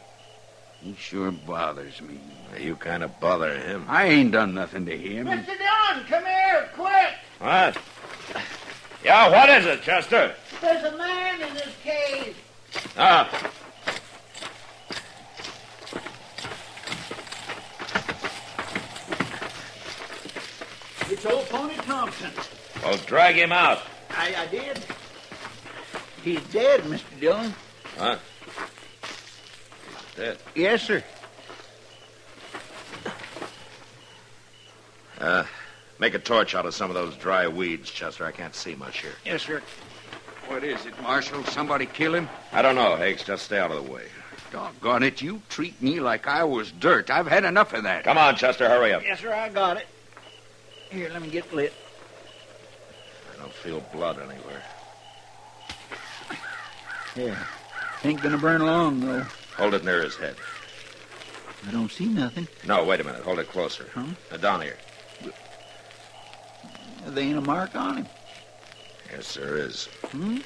He sure bothers me. You kind of bother him. I ain't done nothing to him. Mr. Dillon, come here, quick. What? Yeah, what is it, Chester? There's a man in this cave. Ah. It's old Pony Thompson. Well, drag him out. I did. He's dead, Mr. Dillon. Huh? He's dead. Yes, sir. Make a torch out of some of those dry weeds, Chester. I can't see much here. Yes, sir. What is it, Marshal? Somebody kill him? I don't know, Hicks. Just stay out of the way. Doggone it, you treat me like I was dirt. I've had enough of that. Come on, Chester, hurry up. Yes, sir, I got it. Here, let me get lit. I don't feel blood anywhere. Yeah. Ain't gonna burn long, though. Hold it near his head. I don't see nothing. No, wait a minute. Hold it closer. Huh? Down here. There ain't a mark on him. Yes, there is. Hmm?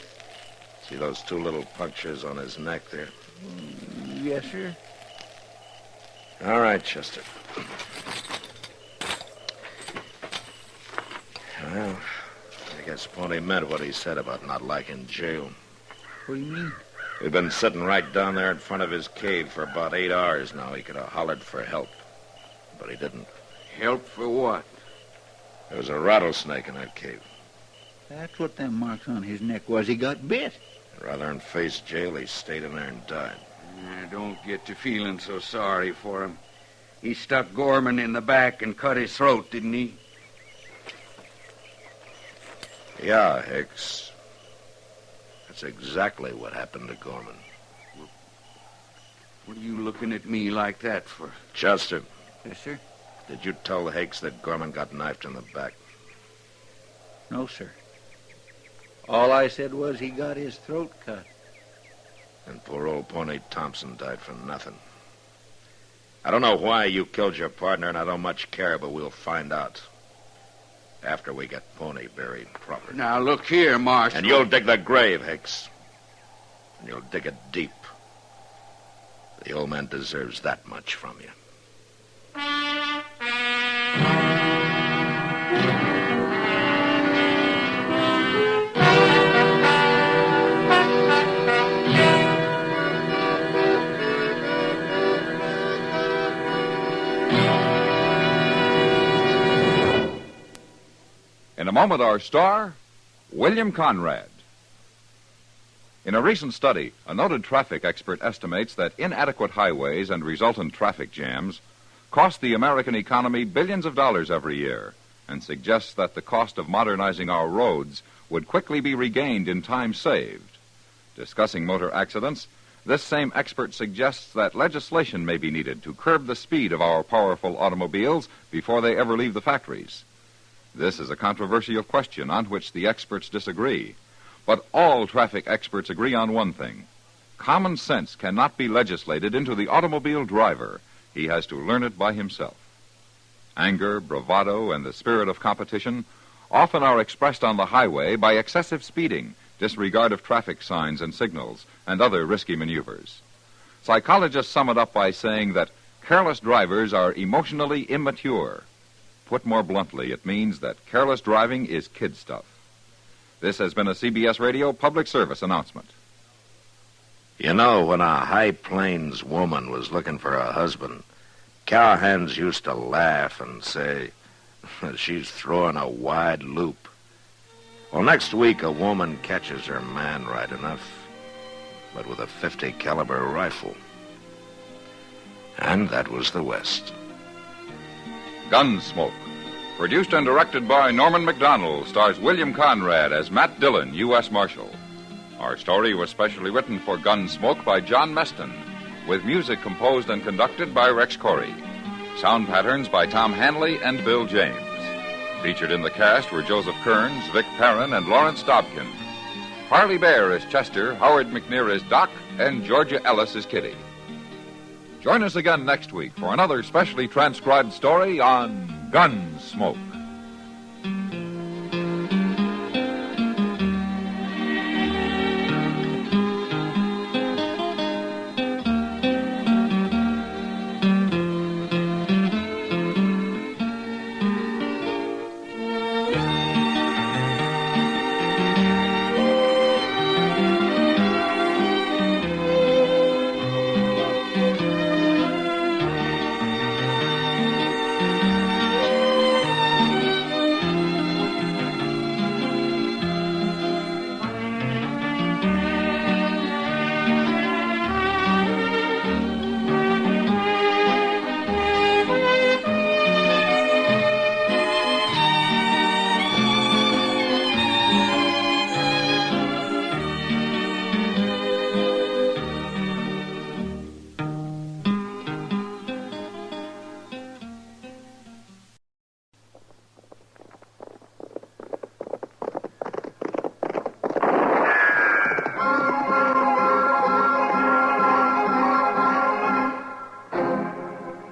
See those two little punctures on his neck there? Yes, sir. All right, Chester. Well, I guess Pony meant what he said about not liking jail. What do you mean? We've been sitting right down there in front of his cave for about 8 hours now. He could have hollered for help, but he didn't. Help for what? There was a rattlesnake in that cave. That's what them marks on his neck was. He got bit. Rather than face jail, he stayed in there and died. I don't get to feeling so sorry for him. He stuck Gorman in the back and cut his throat, didn't he? Yeah, Hicks. That's exactly what happened to Gorman. What are you looking at me like that for? Chester. Yes, sir. Did you tell the Hicks that Gorman got knifed in the back? No, sir. All I said was he got his throat cut. And poor old Pony Thompson died for nothing. I don't know why you killed your partner, and I don't much care, but we'll find out. After we get Pony buried properly. Now, look here, Marshal. And you'll dig the grave, Hicks. And you'll dig it deep. The old man deserves that much from you. moment, our star, William Conrad. In a recent study, a noted traffic expert estimates that inadequate highways and resultant traffic jams cost the American economy billions of dollars every year, and suggests that the cost of modernizing our roads would quickly be regained in time saved. Discussing motor accidents, this same expert suggests that legislation may be needed to curb the speed of our powerful automobiles before they ever leave the factories. This is a controversial question on which the experts disagree. But all traffic experts agree on one thing. Common sense cannot be legislated into the automobile driver. He has to learn it by himself. Anger, bravado, and the spirit of competition often are expressed on the highway by excessive speeding, disregard of traffic signs and signals, and other risky maneuvers. Psychologists sum it up by saying that careless drivers are emotionally immature. Put more bluntly, it means that careless driving is kid stuff. This has been a CBS Radio public service announcement. You know, when a High Plains woman was looking for a husband, cowhands used to laugh and say, she's throwing a wide loop. Well, next week a woman catches her man right enough, but with a .50 caliber rifle. And that was the West. Gunsmoke. Produced and directed by Norman Macdonald, stars William Conrad as Matt Dillon, U.S. Marshal. Our story was specially written for Gunsmoke by John Meston, with music composed and conducted by Rex Corey. Sound patterns by Tom Hanley and Bill James. Featured in the cast were Joseph Kearns, Vic Perrin, and Lawrence Dobkin. Harley Bear is Chester, Howard McNear is Doc, and Georgia Ellis is Kitty. Join us again next week for another specially transcribed story on Gunsmoke.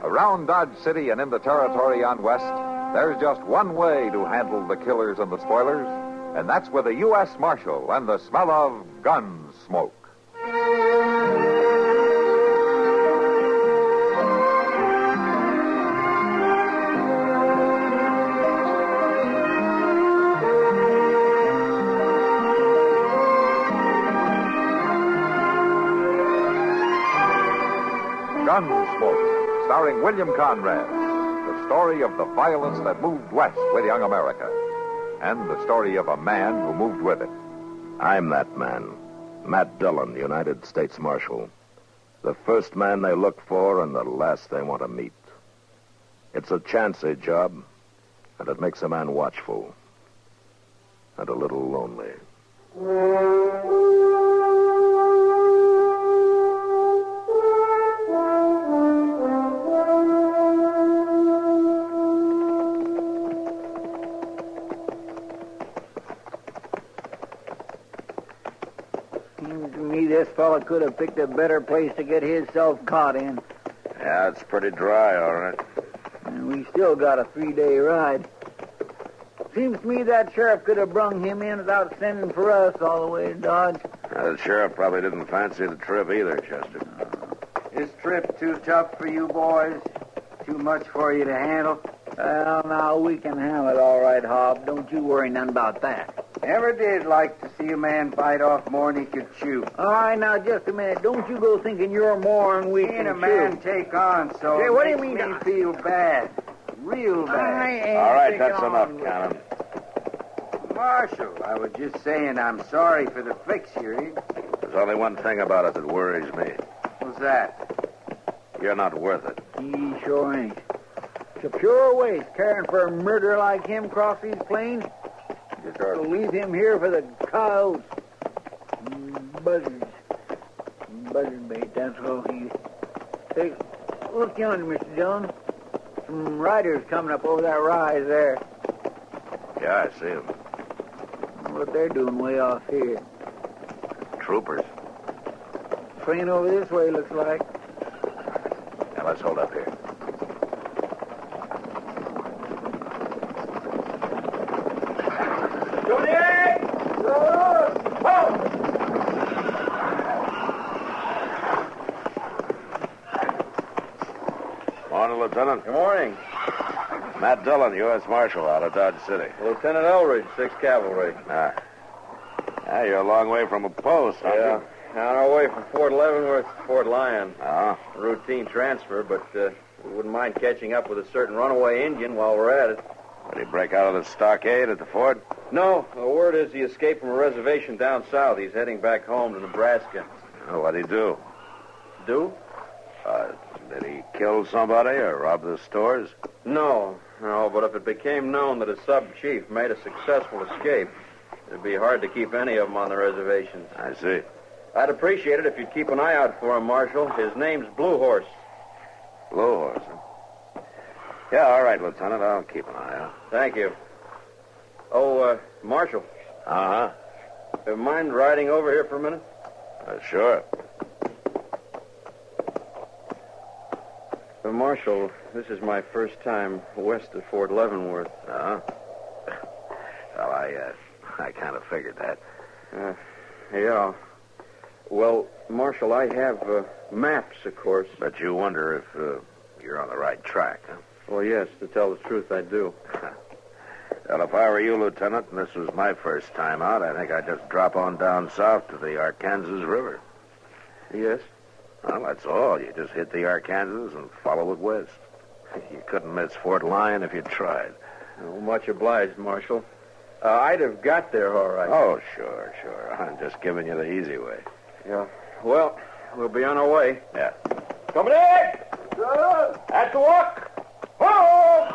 Around Dodge City and in the territory on West, there's just one way to handle the killers and the spoilers, and that's with a U.S. Marshal and the smell of gun smoke. Gunsmoke, starring William Conrad, the story of the violence that moved west with young America, and the story of a man who moved with it. I'm that man, Matt Dillon, United States Marshal. The first man they look for and the last they want to meet. It's a chancy job, and it makes a man watchful and a little lonely. Seems to me this fella could have picked a better place to get himself caught in. Yeah, it's pretty dry, all right. And we still got a 3-day ride. Seems to me that sheriff could have brung him in without sending for us all the way to Dodge. The sheriff probably didn't fancy the trip either, Chester. This trip too tough for you boys? Too much for you to handle? Well, now, we can handle it all right, Hob. Don't you worry none about that. Never did like to see a man bite off more than he could chew. All right, now, just a minute. Don't you go thinking you're more than we Seeing can a man chew. take on so Hey, what do you makes mean? me feel bad. Real bad. All right, that's enough, Cannon. Marshal, I was just saying I'm sorry for the fix you're in. There's only one thing about it that worries me. What's that? You're not worth it. He sure ain't. It's a pure waste caring for a murderer like him across these plains. Just ought to leave him here for the coyotes. Buzzards. Buzzard bait, that's all he... Hey, look yonder, Mr. Dillon. Some riders coming up over that rise there. Yeah, I see him. What they're doing way off here. Troopers. Train over this way, looks like. Now, let's hold up here. Morning, Lieutenant. Good morning. Matt Dillon, U.S. Marshal, out of Dodge City. Lieutenant Elridge, 6th Cavalry. You're a long way from a post, aren't Yeah. you? On our way from Fort Leavenworth to Fort Lyon. Uh-huh. Routine transfer, but we wouldn't mind catching up with a certain runaway Indian while we're at it. Did he break out of the stockade at the fort? No, the word is he escaped from a reservation down south. He's heading back home to Nebraska. Oh, what'd he do? Do? Did he kill somebody or rob the stores? No, but if it became known that a sub-chief made a successful escape, it'd be hard to keep any of them on the reservations. I see. I'd appreciate it if you'd keep an eye out for him, Marshal. His name's Blue Horse. Blue Horse, huh? Yeah, all right, Lieutenant. I'll keep an eye out. Thank you. Oh, Marshal. Uh-huh. You mind riding over here for a minute? Sure. Marshal, this is my first time west of Fort Leavenworth. Uh-huh. Well, I kind of figured that. Yeah. Well, Marshal, I have maps, of course. But you wonder if you're on the right track, huh? Well, yes, to tell the truth, I do. Well, if I were you, Lieutenant, and this was my first time out, I think I'd just drop on down south to the Arkansas River. Yes? Well, that's all. You just hit the Arkansas and follow it west. You couldn't miss Fort Lyon if you tried. Oh, much obliged, Marshal. I'd have got there all right. Oh, sure. I'm just giving you the easy way. Yeah. Well, we'll be on our way. Yeah. Company! At the walk! Whoa!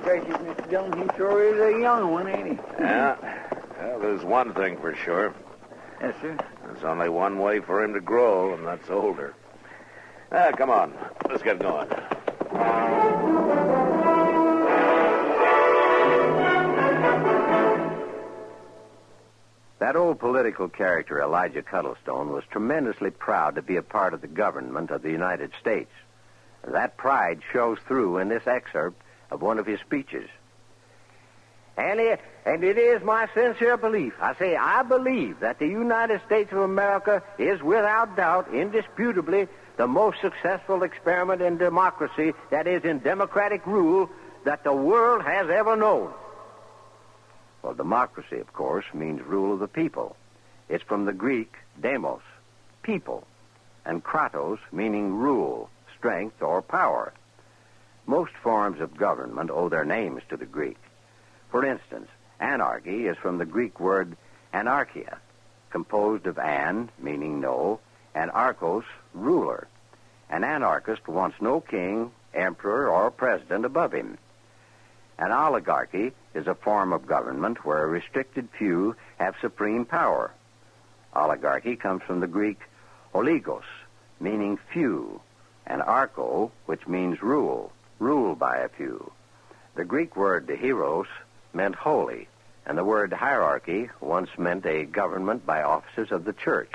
Gracious, Mr. Dillon, he sure is a young one, ain't he? Yeah. Well, there's one thing for sure. Yes, sir. There's only one way for him to grow, and that's older. Come on. Let's get going. That old political character, Elijah Cuddlestone, was tremendously proud to be a part of the government of the United States. That pride shows through in this excerpt of one of his speeches. And it is my sincere belief, I believe that the United States of America is without doubt, indisputably, the most successful experiment in democracy, that is, in democratic rule, that the world has ever known. Well, democracy, of course, means rule of the people. It's from the Greek demos, people, and kratos, meaning rule, strength, or power. Most forms of government owe their names to the Greek. For instance, anarchy is from the Greek word anarchia, composed of an, meaning no, and archos, ruler. An anarchist wants no king, emperor, or president above him. An oligarchy is a form of government where a restricted few have supreme power. Oligarchy comes from the Greek oligos, meaning few, and archo, which means rule by a few. The Greek word heros meant holy, and the word hierarchy once meant a government by officers of the church.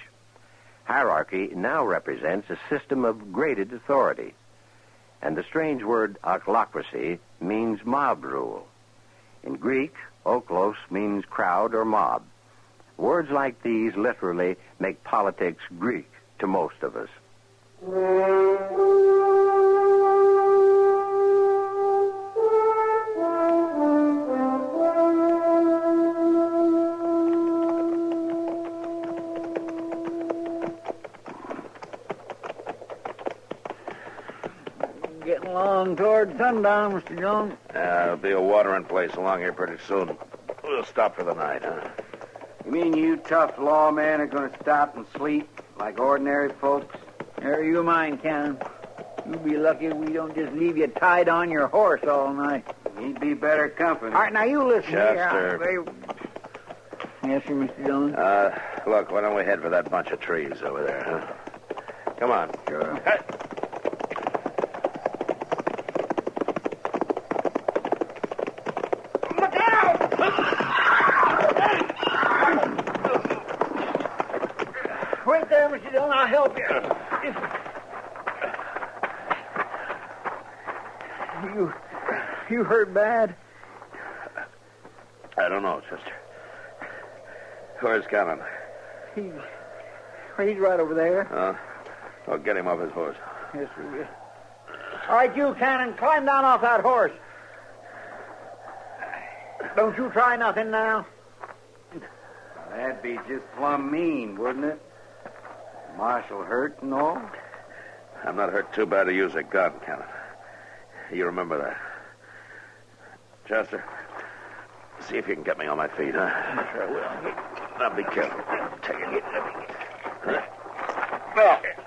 Hierarchy now represents a system of graded authority, and the strange word ochlocracy means mob rule. In Greek, oklos means crowd or mob. Words like these literally make politics Greek to most of us. along toward sundown, Mr. Jones. There'll be a watering place along here pretty soon. We'll stop for the night, huh? You mean you tough lawmen are going to stop and sleep like ordinary folks? Never you mind, Cannon. You'll be lucky we don't just leave you tied on your horse all night. He'd be better company. All right, now you listen Chester. here. Yes, sir, Mr. Jones. Look, why don't we head for that bunch of trees over there, huh? Come on. Sure. Wait there, Mr. Jones. I'll help you. You hurt bad? I don't know, Chester. Where's Cannon? He's right over there. Well, get him off his horse. Yes, sir. All right, you, Cannon, climb down off that horse. Don't you try nothing now. That'd be just plumb mean, wouldn't it? Marshal hurt and all? I'm not hurt too bad to use a gun, Cannon. You remember that. Chester, see if you can get me on my feet, huh? Sure I will. Now, be careful. Take it.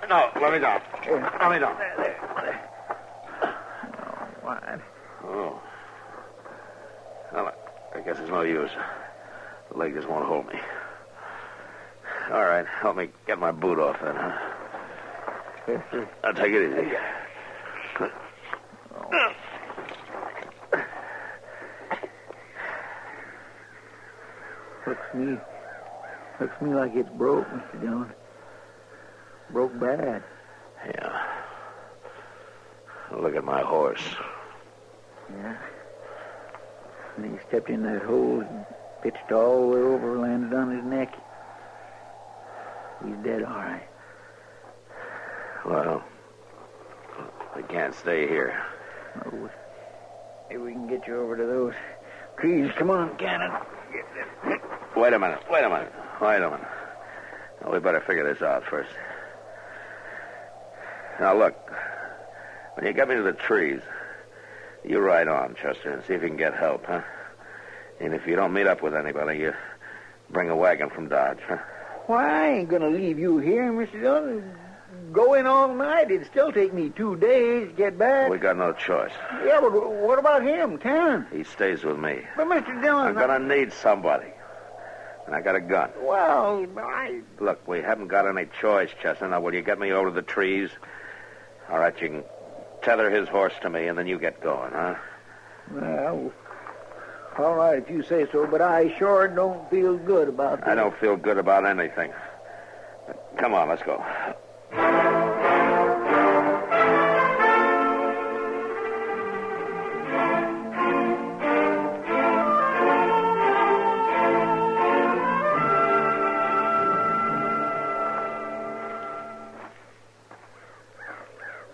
No, let me down. Let me down. There. What? Oh. Well, I guess it's no use. The leg just won't hold me. All right, help me get my boot off then, huh? Yes, sir. I'll take it easy. Looks me like it's broke, Mr. Jones. Broke bad. Yeah. Look at my horse. Yeah. And he stepped in that hole and pitched all the way over, landed on his neck. He's dead, all right. Well, I can't stay here. Oh, maybe we can get you over to those trees. Come on, Cannon. Wait a minute. Now, we better figure this out first. Now, look. When you get me to the trees, you ride on, Chester, and see if you can get help, huh? And if you don't meet up with anybody, you bring a wagon from Dodge, huh? Why, I ain't going to leave you here, Mr. Jones. Go in all night. It'd still take me 2 days to get back. We got no choice. Yeah, but what about him, Cannon? He stays with me. But, Mr. Jones... I'm going to need somebody. And I got a gun. Well, Look, we haven't got any choice, Chester. Now, will you get me over to the trees? All right, you can tether his horse to me, and then you get going, huh? Well, all right, if you say so, but I sure don't feel good about that. I don't feel good about anything. Come on, let's go.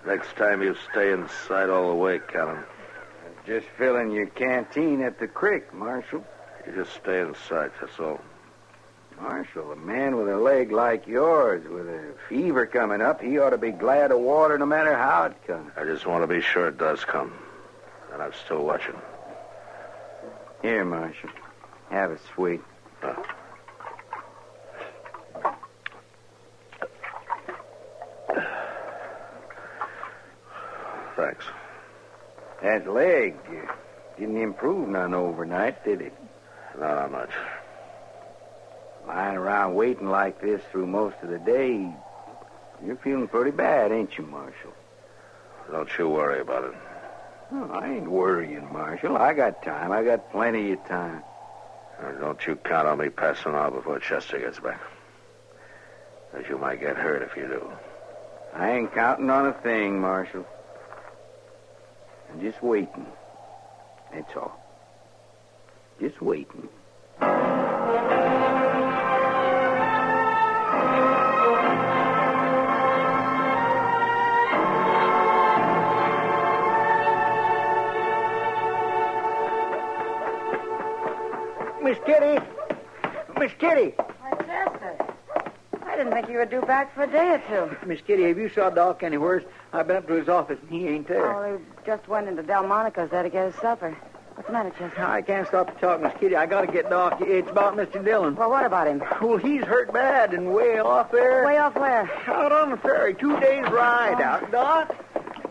Next time you stay inside all the way, Cannon. Just filling your canteen at the creek, Marshal. You just stay inside, that's all. Marshal, a man with a leg like yours, with a fever coming up, he ought to be glad of water no matter how it comes. I just want to be sure it does come. And I'm still watching. Here, Marshal. Have it sweet. Thanks. That leg didn't improve none overnight, did it? Not much. Lying around waiting like this through most of the day, you're feeling pretty bad, ain't you, Marshal? Don't you worry about it. Oh, I ain't worrying, Marshal. I got time. I got plenty of time. Don't you count on me passing out before Chester gets back. Because you might get hurt if you do. I ain't counting on a thing, Marshal. I'm just waiting. That's all. Just waiting. Miss Kitty! Miss Kitty! Why, Chester, I I didn't think you were due back for a day or two. Miss Kitty, have you saw Doc anywhere? I've been up to his office, and he ain't there. Oh, he just went into Delmonico's there to get his supper. What's the matter, Chester? I can't stop to talk, Miss Kitty. I got to get Doc. It's about Mr. Dillon. Well, what about him? Well, he's hurt bad and way off there. Way off where? Out on the ferry. 2 days ride out. Doc?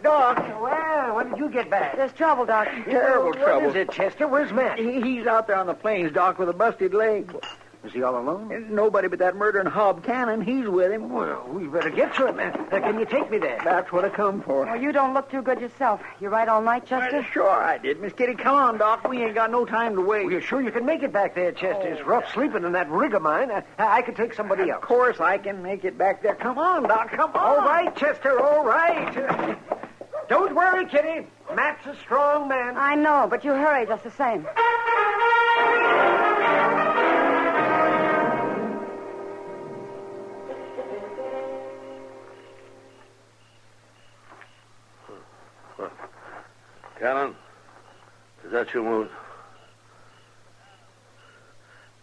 Well, when did you get back? There's trouble, Doc. Terrible trouble. What is it, Chester? Where's Matt? He's out there on the plains, Doc, with a busted leg. Is he all alone? Nobody but that murdering Hob Cannon. He's with him. Well, we better get to him, man. Can you take me there? That's what I come for. Well, you don't look too good yourself. You ride all night, Chester? Sure I did. Miss Kitty, come on, Doc. We ain't got no time to wait. Well, you're sure you can make it back there, Chester? It's rough sleeping in that rig of mine. I could take somebody else. Of course I can make it back there. Come on, Doc. Come on. All right, Chester, all right. Don't worry, Kitty. Matt's a strong man. I know, but you hurry just the same. Cannon, is that you moving?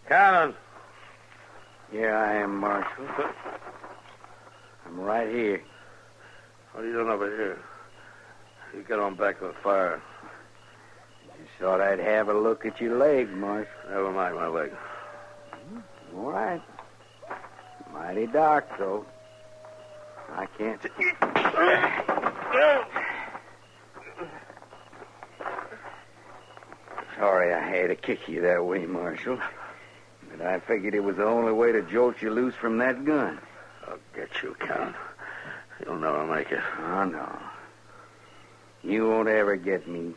Cannon! Here I am, Marshal. I'm right here. What are you doing over here? You get on back to the fire. Just thought I'd have a look at your leg, Marshal. Never mind my leg. All right. Mighty dark, though. I can't... Sorry I had to kick you that way, Marshal. But I figured it was the only way to jolt you loose from that gun. I'll get you, Count. You'll never make it. Oh, no. You won't ever get me.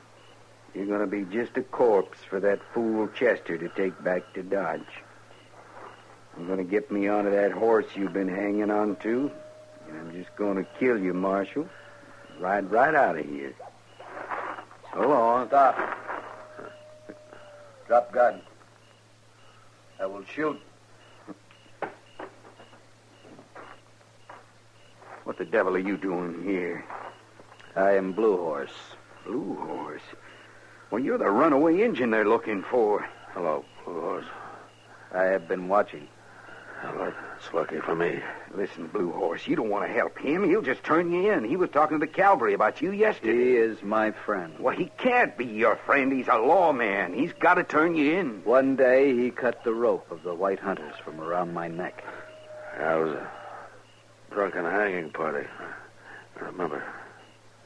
You're going to be just a corpse for that fool Chester to take back to Dodge. I'm going to get me onto that horse you've been hanging on to, and I'm just going to kill you, Marshal. Ride right out of here. So long. Stop. Drop gun. I will shoot. What the devil are you doing here? I am Blue Horse. Blue Horse? Well, you're the runaway Injun they're looking for. Hello, Blue Horse. I have been watching. Well, it's lucky for me. Listen, Blue Horse, you don't want to help him. He'll just turn you in. He was talking to the cavalry about you yesterday. He is my friend. Well, he can't be your friend. He's a lawman. He's got to turn you in. One day, he cut the rope of the white hunters from around my neck. I was a drunken hanging party. I remember.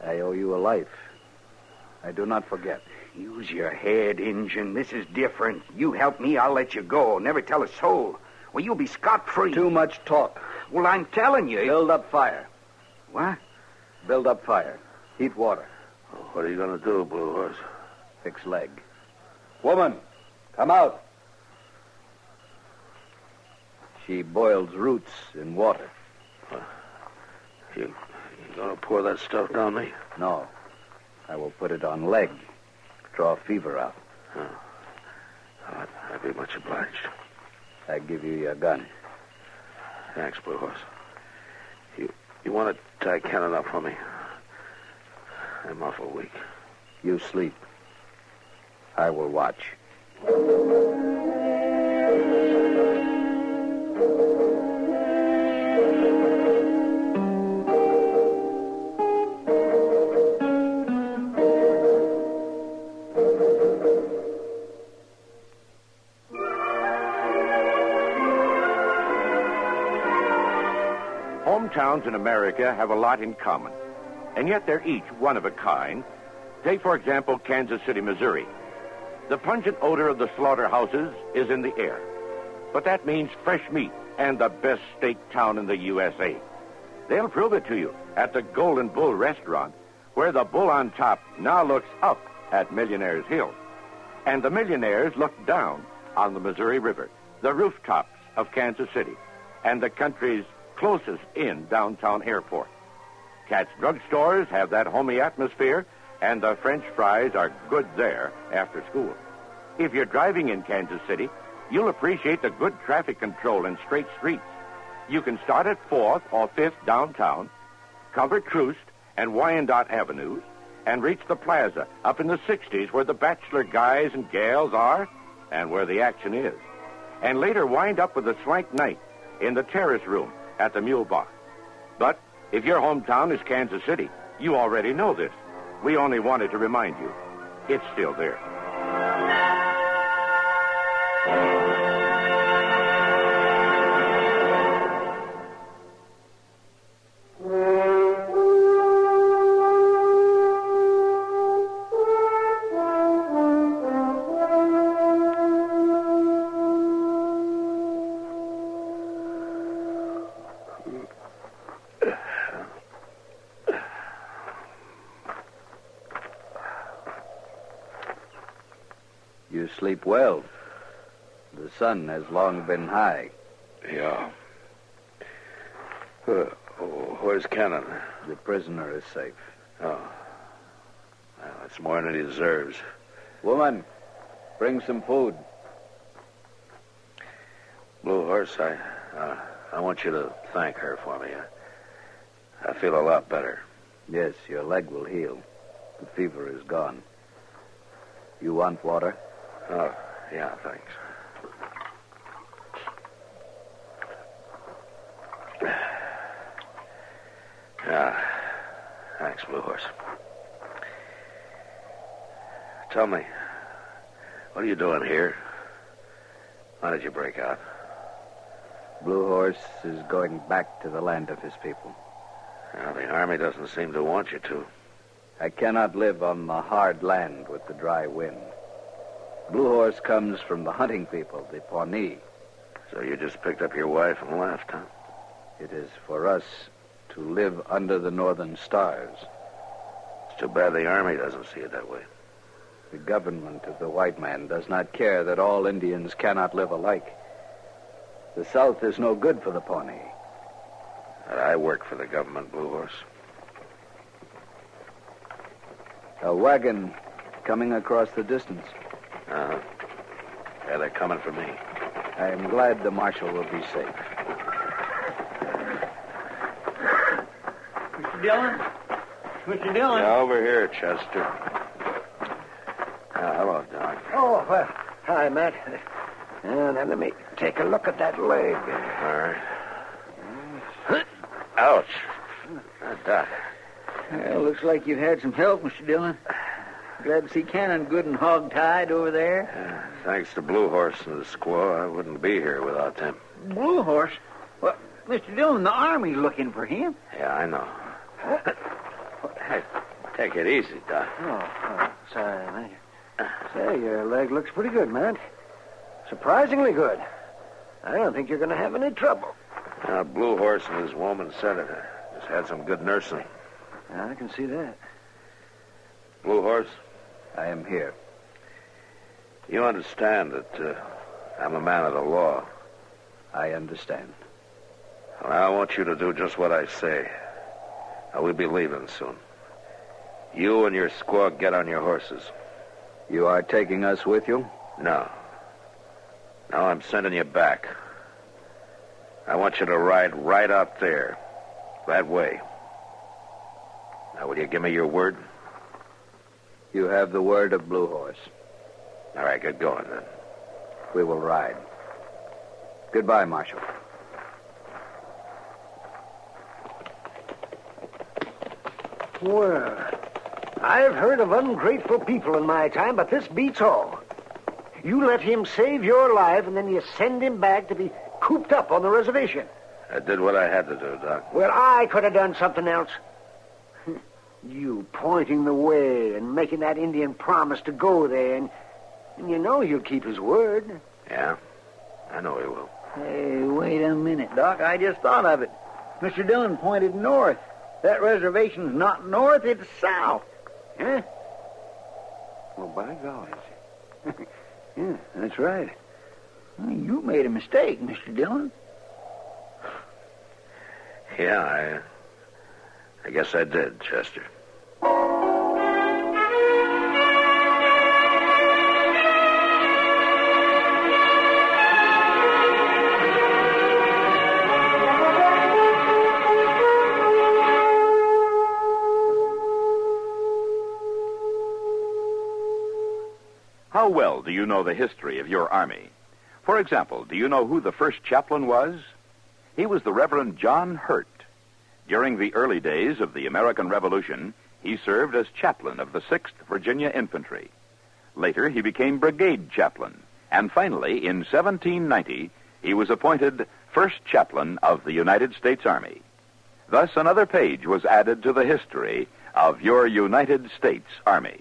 I owe you a life. I do not forget. Use your head, Injun. This is different. You help me, I'll let you go. Never tell a soul. Well, you'll be scot-free. Too much talk. Well, I'm telling you. Build up fire. What? Build up fire. Heat water. What are you going to do, Blue Horse? Fix leg. Woman, come out. She boils roots in water. You going to pour that stuff down me? No. I will put it on leg. Draw fever out. Oh. I'd be much obliged. I give you your gun. Thanks, Blue Horse. You want to tie Cannon up for me? I'm awful weak. You sleep. I will watch. Hometowns in America have a lot in common, and yet they're each one of a kind. Take, for example, Kansas City, Missouri. The pungent odor of the slaughterhouses is in the air, but that means fresh meat and the best steak town in the USA. They'll prove it to you at the Golden Bull restaurant, where the bull on top now looks up at Millionaire's Hill, and the millionaires look down on the Missouri River, the rooftops of Kansas City, and the country's closest in downtown airport. Cat's drugstores have that homey atmosphere, and the French fries are good there after school. If you're driving in Kansas City, you'll appreciate the good traffic control and straight streets. You can start at 4th or 5th downtown, cover Troost and Wyandotte Avenues, and reach the plaza up in the 60s where the bachelor guys and gals are and where the action is. And later wind up with a swank night in the terrace room at the Mule Bar. But if your hometown is Kansas City, you already know this. We only wanted to remind you. It's still there. You sleep well. The sun has long been high. Yeah. Where's Cannon? The prisoner is safe. Oh. Well, that's more than he deserves. Woman, bring some food. Blue Horse, I want you to thank her for me. I feel a lot better. Yes, your leg will heal. The fever is gone. You want water? Oh, yeah, thanks. Yeah, thanks, Blue Horse. Tell me, what are you doing here? Why did you break out? Blue Horse is going back to the land of his people. Well, the Army doesn't seem to want you to. I cannot live on the hard land with the dry wind. Blue Horse comes from the hunting people, the Pawnee. So you just picked up your wife and left, huh? It is for us to live under the northern stars. It's too bad the Army doesn't see it that way. The government of the white man does not care that all Indians cannot live alike. The South is no good for the Pawnee. I work for the government, Blue Horse. A wagon coming across the distance. Uh-huh. Yeah, they're coming for me. I am glad the marshal will be safe. Mr. Dillon? Mr. Dillon? Yeah, over here, Chester. Hello, Doc. Oh, well, hi, Matt. Now, let me take a look at that leg. All right. Ouch. Doc. Well, looks like you've had some help, Mr. Dillon. Glad to see Cannon good and hog-tied over there. Thanks to Blue Horse and the squaw, I wouldn't be here without them. Blue Horse? Well, Mr. Dillon, the Army's looking for him. Yeah, I know. Hey, take it easy, Doc. Oh, sorry, man. Say, your leg looks pretty good, man. Surprisingly good. I don't think you're going to have any trouble. Blue Horse and his woman said it. Just had some good nursing. I can see that. Blue Horse? I am here. You understand that I'm a man of the law. I understand. Well, I want you to do just what I say. We'll be leaving soon. You and your squaw get on your horses. You are taking us with you? No. Now I'm sending you back. I want you to ride right out there. That way. Now, will you give me your word? You have the word of Blue Horse. All right, get going, then. We will ride. Goodbye, Marshal. Well, I've heard of ungrateful people in my time, but this beats all. You let him save your life, and then you send him back to be cooped up on the reservation. I did what I had to do, Doc. Well, I could have done something else. You pointing the way and making that Indian promise to go there, and you know he'll keep his word. Yeah, I know he will. Hey, wait a minute, Doc. I just thought of it. Mr. Dillon pointed north. That reservation's not north, it's south. Huh? Well, by golly. Yeah, that's right. Well, you made a mistake, Mr. Dillon. Yeah, I guess I did, Chester. How well do you know the history of your army? For example, do you know who the first chaplain was? He was the Reverend John Hurt. During the early days of the American Revolution, he served as chaplain of the 6th Virginia Infantry. Later, he became brigade chaplain. And finally, in 1790, he was appointed first chaplain of the United States Army. Thus, another page was added to the history of your United States Army.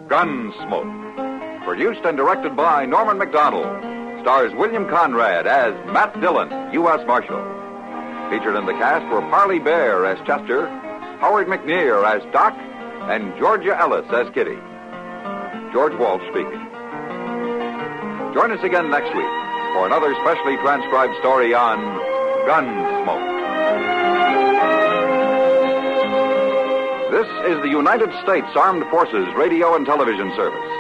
Gunsmoke. Produced and directed by Norman McDonald. Stars William Conrad as Matt Dillon, U.S. Marshal. Featured in the cast were Parley Bear as Chester, Howard McNear as Doc, and Georgia Ellis as Kitty. George Walsh speaking. Join us again next week for another specially transcribed story on Gunsmoke. This is the United States Armed Forces Radio and Television Service.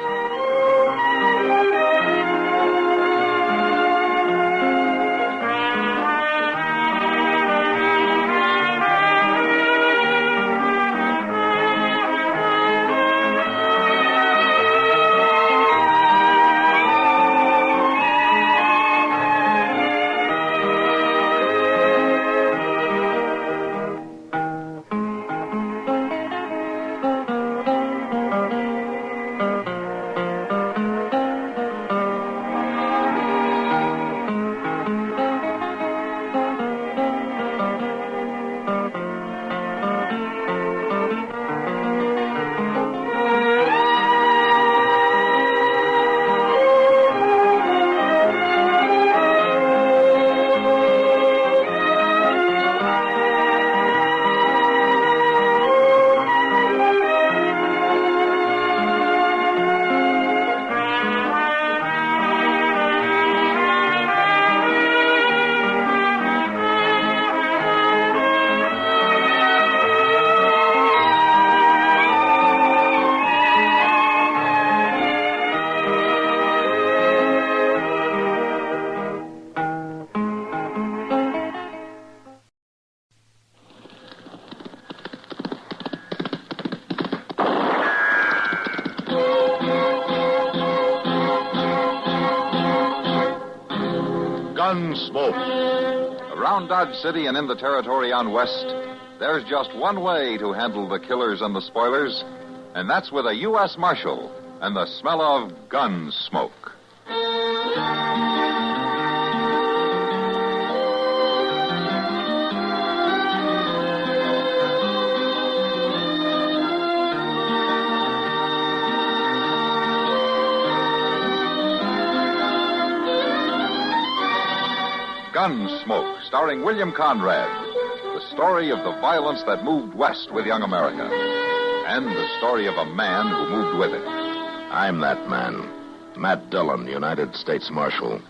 Gunsmoke. Around Dodge City and in the territory on West, there's just one way to handle the killers and the spoilers, and that's with a U.S. Marshal and the smell of gun smoke. Gunsmoke, starring William Conrad. The story of the violence that moved west with young America. And the story of a man who moved with it. I'm that man. Matt Dillon, United States Marshal.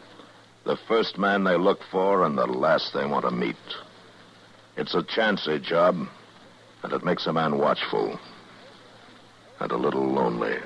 The first man they look for and the last they want to meet. It's a chancy job, and it makes a man watchful. And a little lonely.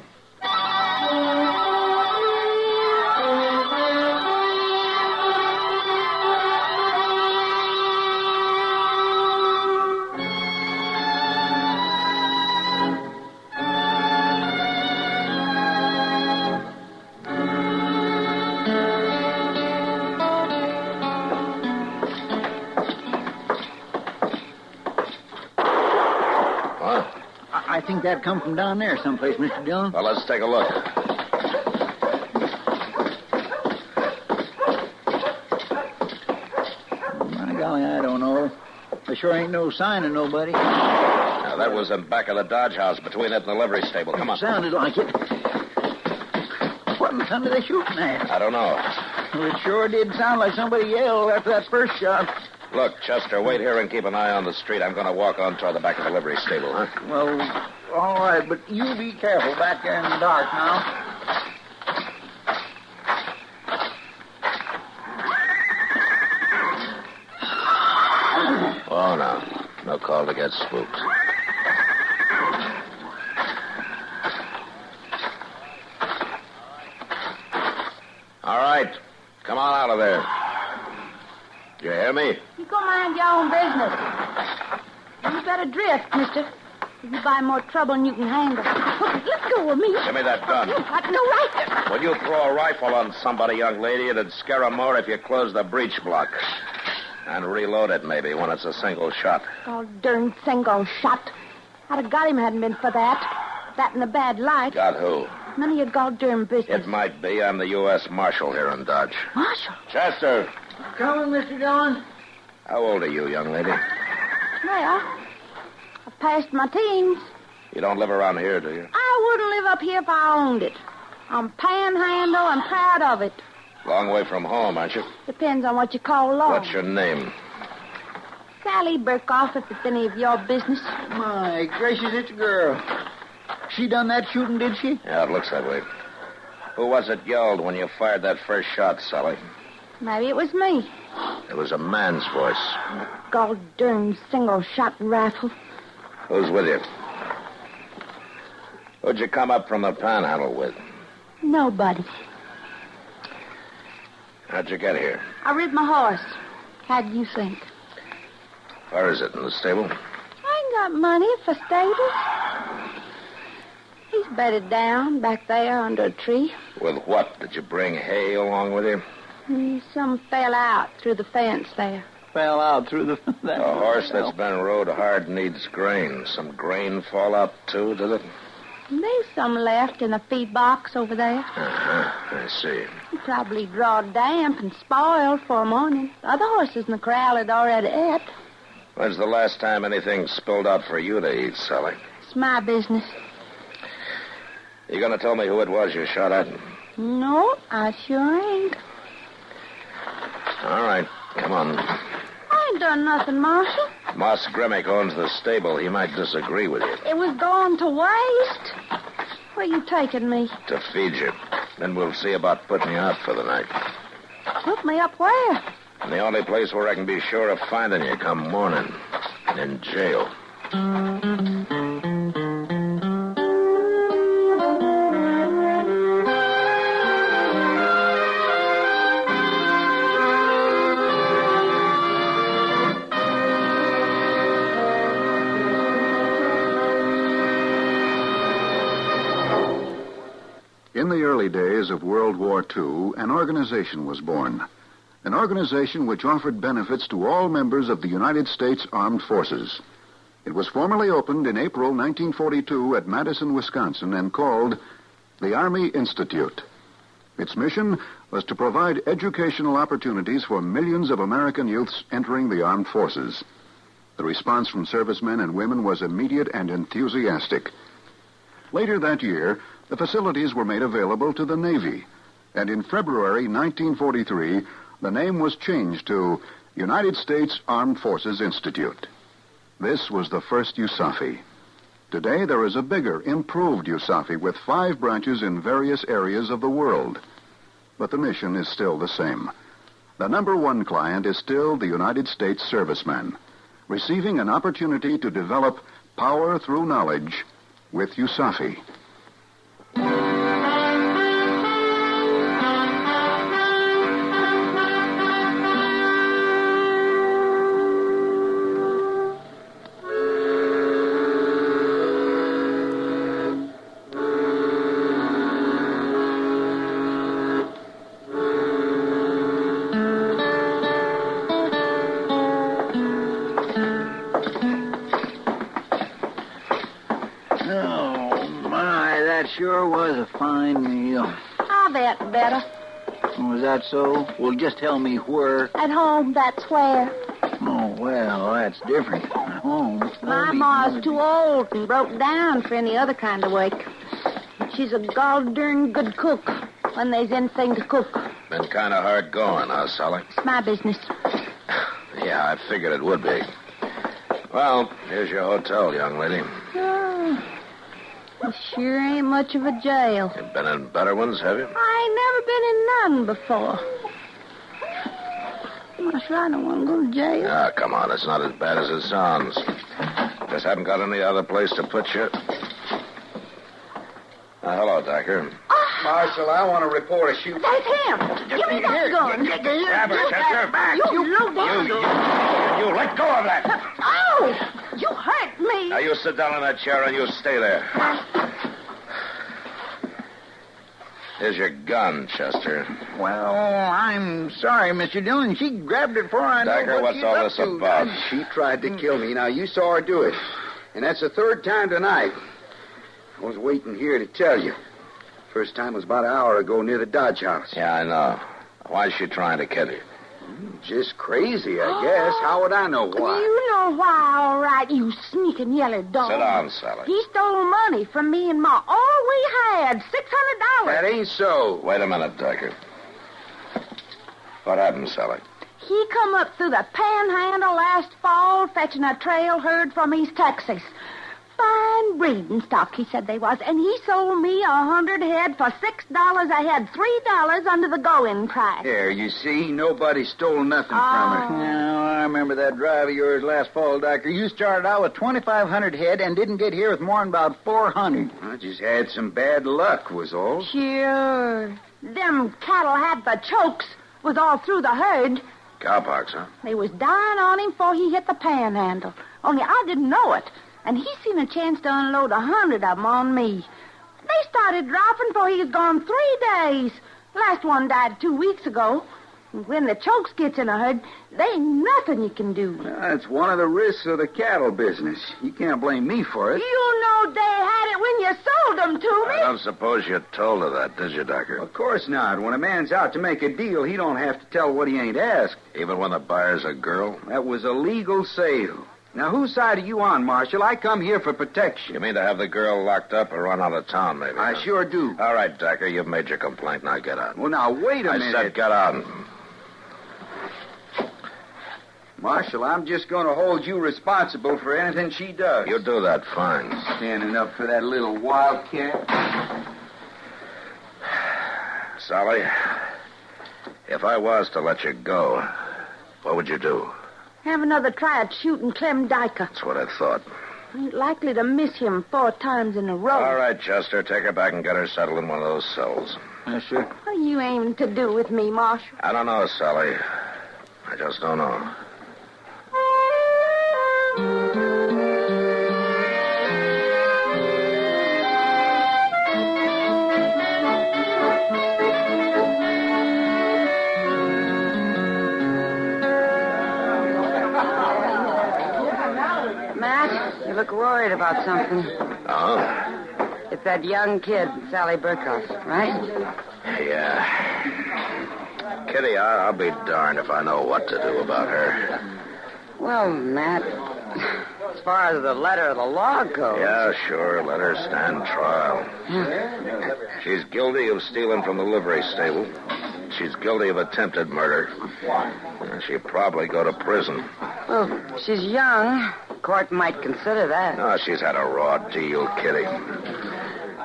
I think that come from down there someplace, Mr. Dillon. Well, let's take a look. My golly, I don't know. There sure ain't no sign of nobody. Now, that was in back of the Dodge house between it and the livery stable. Come on. It sounded like it. What in the thunder are they shooting at? I don't know. Well, it sure did sound like somebody yelled after that first shot. Look, Chester, wait here and keep an eye on the street. I'm going to walk on toward the back of the livery stable, huh? Well, All right, but you be careful back there in the dark now. Oh, no. No call to get spooked. All right. Come on out of there. You hear me? You go mind your own business. You better drift, mister. You buy more trouble than you can handle. Let go of me. Give me that gun. I've no right. When you throw a rifle on somebody, young lady, it'd scare 'em more if you close the breech block. And reload it, maybe, when it's a single shot. Oh, darn single shot. I'd have got him hadn't been for that. That and a bad light. Got who? None of your goddamn business. It might be. I'm the U.S. Marshal here in Dodge. Marshal? Chester. Coming, Mr. Dillon. How old are you, young lady? Well, I've passed my teens. You don't live around here, do you? I wouldn't live up here if I owned it. I'm panhandle and proud of it. Long way from home, aren't you? Depends on what you call long. What's your name? Sally Burkoff, if it's any of your business. My gracious, it's a girl. She done that shooting, did she? Yeah, it looks that way. Who was it yelled when you fired that first shot, Sally? Maybe it was me. It was a man's voice. Goddamn single-shot rifle. Who's with you? Who'd you come up from the panhandle with? Nobody. How'd you get here? I rid my horse. How do you think? Where is it, in the stable? I ain't got money for stables. He's bedded down back there under a tree. With what? Did you bring hay along with you? Some fell out through the fence there. Fell out through the... A horse that's been rode hard needs grain. Some grain fall out, too, did it? There's some left in a feed box over there. Uh-huh. I see. He probably drawed damp and spoiled for morning. The other horses in the corral had already ate. When's the last time anything spilled out for you to eat, Sally? It's my business. You gonna tell me who it was you shot at? No, I sure ain't. All right, come on. I ain't done nothing, Marshal. Moss Grimmick owns the stable. He might disagree with you. It was going to waste. Where you taking me? To feed you. Then we'll see about putting you out for the night. Put me up where? And the only place where I can be sure of finding you come morning. In jail. In the early days of World War II, an organization was born. An organization which offered benefits to all members of the United States Armed Forces. It was formally opened in April 1942 at Madison, Wisconsin, and called the Army Institute. Its mission was to provide educational opportunities for millions of American youths entering the armed forces. The response from servicemen and women was immediate and enthusiastic. Later that year, the facilities were made available to the Navy, and in February 1943, the name was changed to United States Armed Forces Institute. This was the first USAFI. Today, there is a bigger, improved USAFI with 5 branches in various areas of the world. But the mission is still the same. The number one client is still the United States serviceman, receiving an opportunity to develop power through knowledge with USAFI. Sure was a fine meal. I'll bet better. Was that so? Well, just tell me where. At home, that's where. Oh, well, that's different. At home. My ma's too old and broke down for any other kind of work. She's a goddamn good cook when there's anything to cook. Been kind of hard going, huh, Sally? It's my business. Yeah, I figured it would be. Well, here's your hotel, young lady. Oh, It sure ain't much of a jail. You've been in better ones, have you? I ain't never been in none before. Marshal, I don't want to go to jail. Ah, come on. It's not as bad as it sounds. Just haven't got any other place to put you. Hello, Decker. Marshal, I want to report a shoot. That's him. Give me that gun. Grab her, Chester. Back. You low down. You let go of that. Oh, you hurt me. Now, you sit down in that chair and you stay there. Here's your gun, Chester. Well, I'm sorry, Mr. Dillon. She grabbed it before I Decker, know what what's all this about? She tried to kill me. Now, you saw her do it. And that's the third time tonight. I was waiting here to tell you. First time was about an hour ago near the Dodge house. Yeah, I know. Why is she trying to kill you? Just crazy, I guess. How would I know why? You know why, all right, you sneaking yellow dog. Sit down, Sally. He stole money from me and Ma. All we had, $600. That ain't so. Wait a minute, Decker. What happened, Sally? He come up through the panhandle last fall fetching a trail herd from East Texas. Fine breeding stock, he said they was, and he sold me 100 head for $6 a head, $3 under the going price. There, you see, nobody stole nothing from her. Now, I remember that drive of yours last fall, Doctor. You started out with 2,500 head and didn't get here with more than about 400. I just had some bad luck, was all. Sure. Them cattle had the chokes, was all through the herd. Cowpox, huh? They was dying on him before he hit the panhandle. Only I didn't know it. And he seen a chance to unload 100 of them on me. They started dropping before he was gone 3 days. Last one died 2 weeks ago. And when the chokes gets in a herd, there ain't nothing you can do. That's one of the risks of the cattle business. You can't blame me for it. You know they had it when you sold them to me. I don't suppose you told her that, did you, Decker? Of course not. When a man's out to make a deal, he don't have to tell what he ain't asked. Even when the buyer's a girl? That was a legal sale. Now, whose side are you on, Marshal? I come here for protection. You mean to have the girl locked up or run out of town, maybe? I sure do. All right, Decker, you've made your complaint. Now get out. Well, now, wait a minute. I said get out. Marshal, I'm just going to hold you responsible for anything she does. You do that fine. Standing up for that little wildcat. Sally, if I was to let you go, what would you do? Have another try at shooting Clem Dyker. That's what I thought. Ain't likely to miss him 4 times in a row. All right, Chester, take her back and get her settled in one of those cells. Yes, sir. What are you aiming to do with me, Marshal? I don't know, Sally. I just don't know. Matt, you look worried about something. Oh? It's that young kid, Sally Burkhoff, right? Yeah. Kitty, I'll be darned if I know what to do about her. Well, Matt, as far as the letter of the law goes... Yeah, sure. Let her stand trial. She's guilty of stealing from the livery stable. She's guilty of attempted murder. She'll probably go to prison. Well, she's young. Court might consider that. No, she's had a raw deal, Kitty.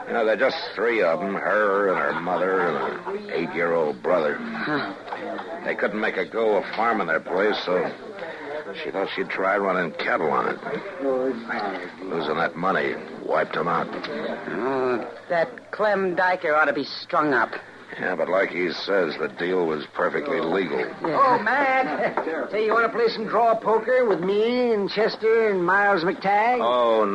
You know, there are just 3 of them, her and her mother and her 8-year-old brother. They couldn't make a go of farming their place, so she thought she'd try running cattle on it. Losing that money wiped them out. Oh, that Clem Dyker ought to be strung up. Yeah, but like he says, the deal was perfectly legal. Oh, Matt. Say, you want to play some draw poker with me and Chester and Miles McTagg? Oh,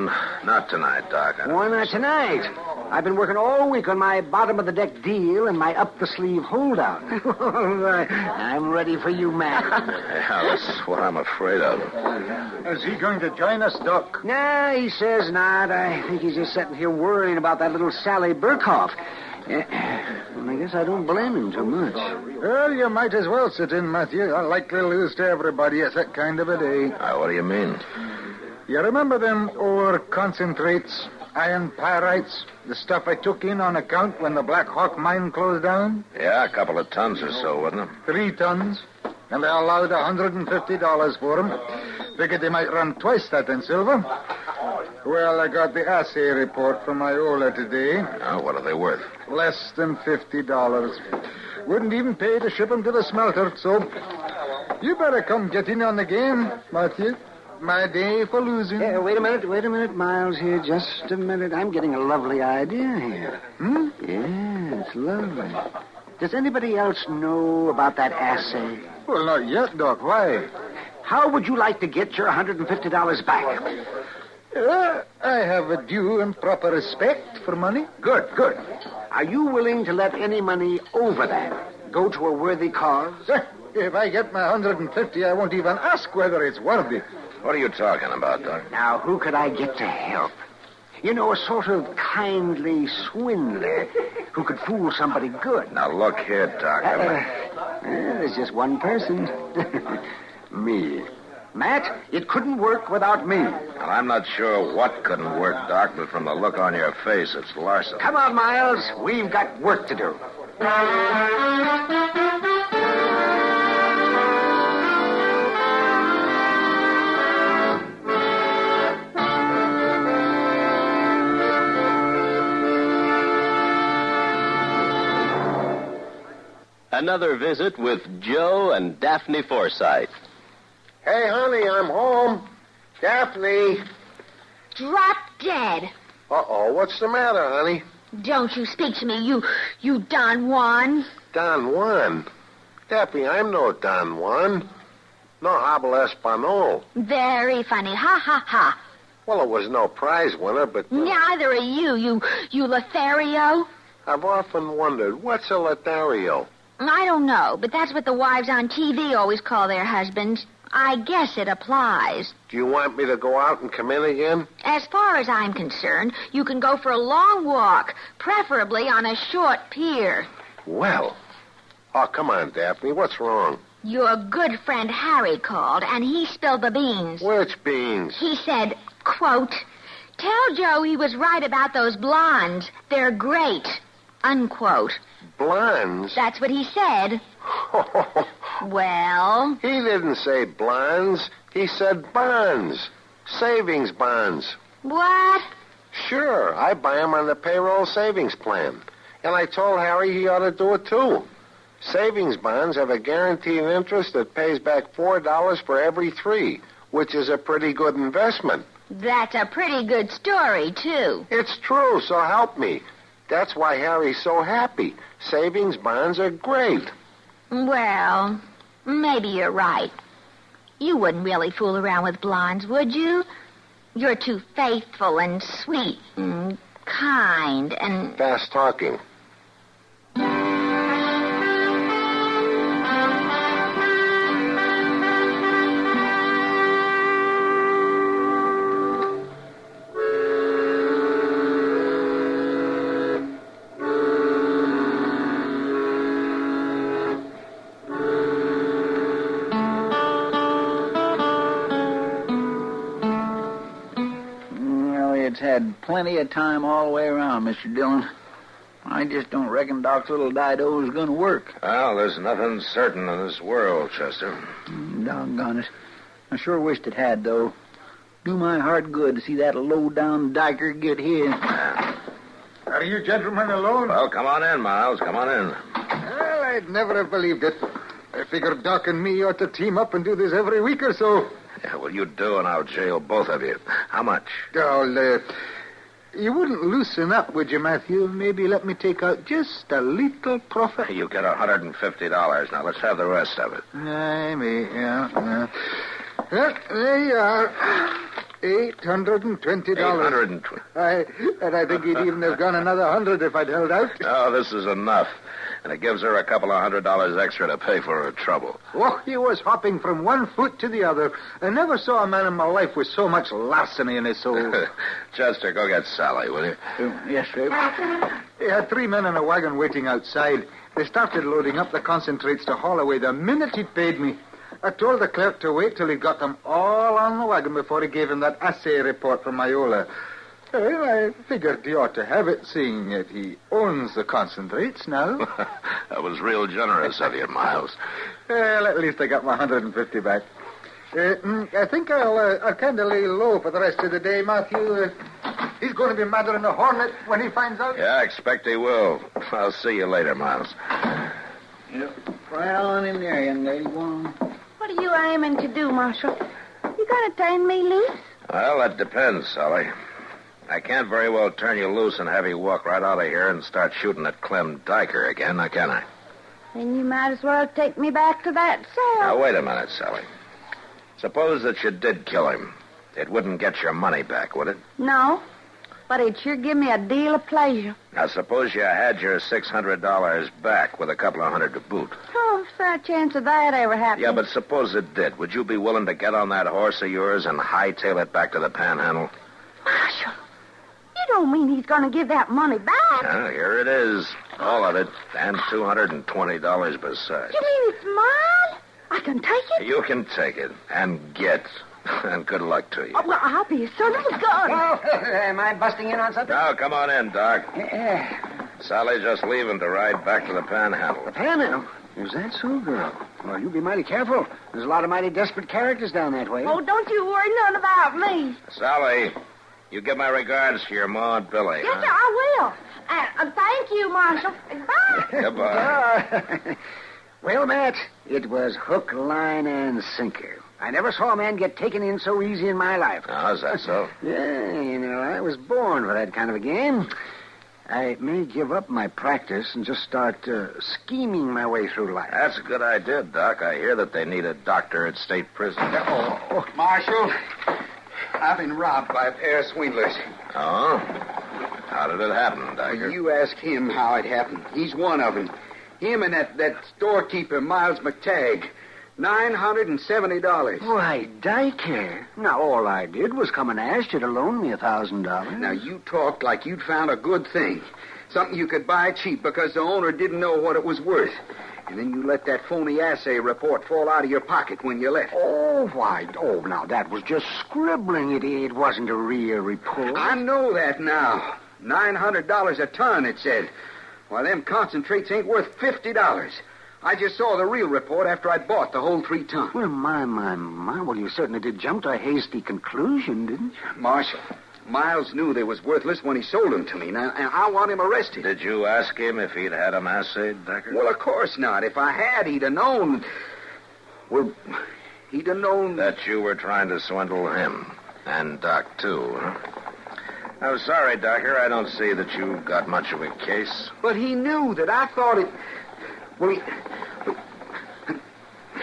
not tonight, Doc. Why not tonight? I've been working all week on my bottom-of-the-deck deal and my up-the-sleeve holdout. I'm ready for you, Matt. Yeah, that's what I'm afraid of. Is he going to join us, Doc? Nah, he says not. I think he's just sitting here worrying about that little Sally Burkhoff. Well, I guess I don't blame him too much. Well, you might as well sit in, Matthew. I likely lose to everybody at that kind of a day. What do you mean? You remember them ore concentrates, iron pyrites, the stuff I took in on account when the Black Hawk mine closed down? Yeah, a couple of tons or so, wasn't it? 3 tons. And they allowed $150 for them. Figured they might run twice that in silver. Well, I got the assay report from Iola today. Oh, what are they worth? Less than $50. Wouldn't even pay to ship 'em to the smelter, so you better come get in on the game, Matthew. My day for losing. Wait a minute, Miles, here. Just a minute. I'm getting a lovely idea here. Yeah, it's lovely. Does anybody else know about that assay? Well, not yet, Doc. Why? How would you like to get your $150 back? I have a due and proper respect for money. Good. Are you willing to let any money over that go to a worthy cause? If I get my 150, I won't even ask whether it's worthy. What are you talking about, Doc? Now, who could I get to help? You know, a sort of kindly swindler who could fool somebody good. Now, look here, Doc. There's just one person. Me. Matt, it couldn't work without me. Well, I'm not sure what couldn't work, Doc, but from the look on your face, it's larceny. Come on, Miles. We've got work to do. Another visit with Joe and Daphne Forsythe. Hey, honey, I'm home. Daphne. Drop dead. Uh-oh, what's the matter, honey? Don't you speak to me, you Don Juan. Don Juan? Daphne, I'm no Don Juan. No habla español. Very funny. Ha, ha, ha. Well, it was no prize winner, but... Neither are you Lothario. I've often wondered, what's a Lothario? I don't know, but that's what the wives on TV always call their husbands. I guess it applies. Do you want me to go out and come in again? As far as I'm concerned, you can go for a long walk, preferably on a short pier. Well. Oh, come on, Daphne. What's wrong? Your good friend Harry called, and he spilled the beans. Which beans? He said, quote, "Tell Joe he was right about those blondes. They're great," unquote. Blondes? That's what he said. Well? He didn't say blondes. He said bonds. Savings bonds. What? Sure. I buy them on the payroll savings plan. And I told Harry he ought to do it, too. Savings bonds have a guaranteed interest that pays back $4 for every 3, which is a pretty good investment. That's a pretty good story, too. It's true, so help me. That's why Harry's so happy. Savings bonds are great. Well, maybe you're right. You wouldn't really fool around with blondes, would you? You're too faithful and sweet and kind and... Fast talking. Had plenty of time all the way around, Mr. Dillon. I just don't reckon Doc's little Dido is going to work. Well, there's nothing certain in this world, Chester. Doggone it. I sure wished it had, though. Do my heart good to see that low-down dyker get here. Are you gentlemen alone? Well, come on in, Miles. Come on in. Well, I'd never have believed it. I figured Doc and me ought to team up and do this every week or so. Yeah, well, you do, and I'll jail both of you. How much? Oh, you wouldn't loosen up, would you, Matthew? Maybe let me take out just a little profit. You get $150. Now, let's have the rest of it. Maybe, yeah. Well, there you are. $820. $820. And I think he'd even have gone another 100 if I'd held out. Oh, this is enough. And it gives her a couple of $100 extra to pay for her trouble. Oh, he was hopping from one foot to the other. I never saw a man in my life with so much larceny in his soul. Chester, go get Sally, will you? Yes, sir. He had 3 men in a wagon waiting outside. They started loading up the concentrates to haul away the minute he'd paid me. I told the clerk to wait till he'd got them all on the wagon before he gave him that assay report from Iola. Well, I figured he ought to have it, seeing that he owns the concentrates now. That was real generous of you, Miles. Well, at least I got my 150 back. I think I'll kind of lay low for the rest of the day, Matthew. He's going to be madder than a hornet when he finds out. Yeah, I expect he will. I'll see you later, Miles. Yep. Right on in there, young lady. Go on. What are you aiming to do, Marshal? You going to turn me loose? Well, that depends, Sally. I can't very well turn you loose and have you walk right out of here and start shooting at Clem Diker again, now can I? Then you might as well take me back to that cell. Now, wait a minute, Sally. Suppose that you did kill him. It wouldn't get your money back, would it? No, but it'd sure give me a deal of pleasure. Now, suppose you had your $600 back with a couple of hundred to boot. Oh, is there a chance of that ever happening? Yeah, but suppose it did. Would you be willing to get on that horse of yours and hightail it back to the Panhandle? Marshal, you don't mean he's going to give that money back? Well, here it is. All of it. And $220 besides. You mean it's mine? I can take it? You can take it. And get. And good luck to you. Oh, well, I'll be a son of a gun. Oh, am I busting in on something? Now, come on in, Doc. Sally's just leaving to ride back to the Panhandle. The Panhandle? Is that so, girl? Well, you be mighty careful. There's a lot of mighty desperate characters down that way. Oh, don't you worry none about me. Sally, you give my regards to your ma and Billy. Yes, sir, I will. Thank you, Marshal. Goodbye. Goodbye. Well, Matt, it was hook, line, and sinker. I never saw a man get taken in so easy in my life. Oh, is that so? Yeah, you know, I was born for that kind of a game. I may give up my practice and just start scheming my way through life. That's a good idea, Doc. I hear that they need a doctor at state prison. Oh, Marshal, I've been robbed by a pair of swindlers. Oh? How did it happen, Diker? You ask him how it happened. He's one of them. Him and that storekeeper, Miles McTagg. $970. Why, Diker. Now, all I did was come and ask you to loan me $1,000. Now, you talked like you'd found a good thing. Something you could buy cheap because the owner didn't know what it was worth. And then you let that phony assay report fall out of your pocket when you left. Oh, why? Oh, now, that was just scribbling. It wasn't a real report. I know that now. $900 a ton, it said. Why, them concentrates ain't worth $50. I just saw the real report after I'd bought the whole 3 ton. Well, my. Well, you certainly did jump to a hasty conclusion, didn't you? Marshal, Miles knew they was worthless when he sold them to me. Now, I want him arrested. Did you ask him if he'd had them assayed, Diker? Well, of course not. If I had, he'd have known. Well, he'd have known... That you were trying to swindle him. And Doc, too, huh? I'm sorry, Diker. I don't see that you got much of a case. But he knew that I thought it... Well,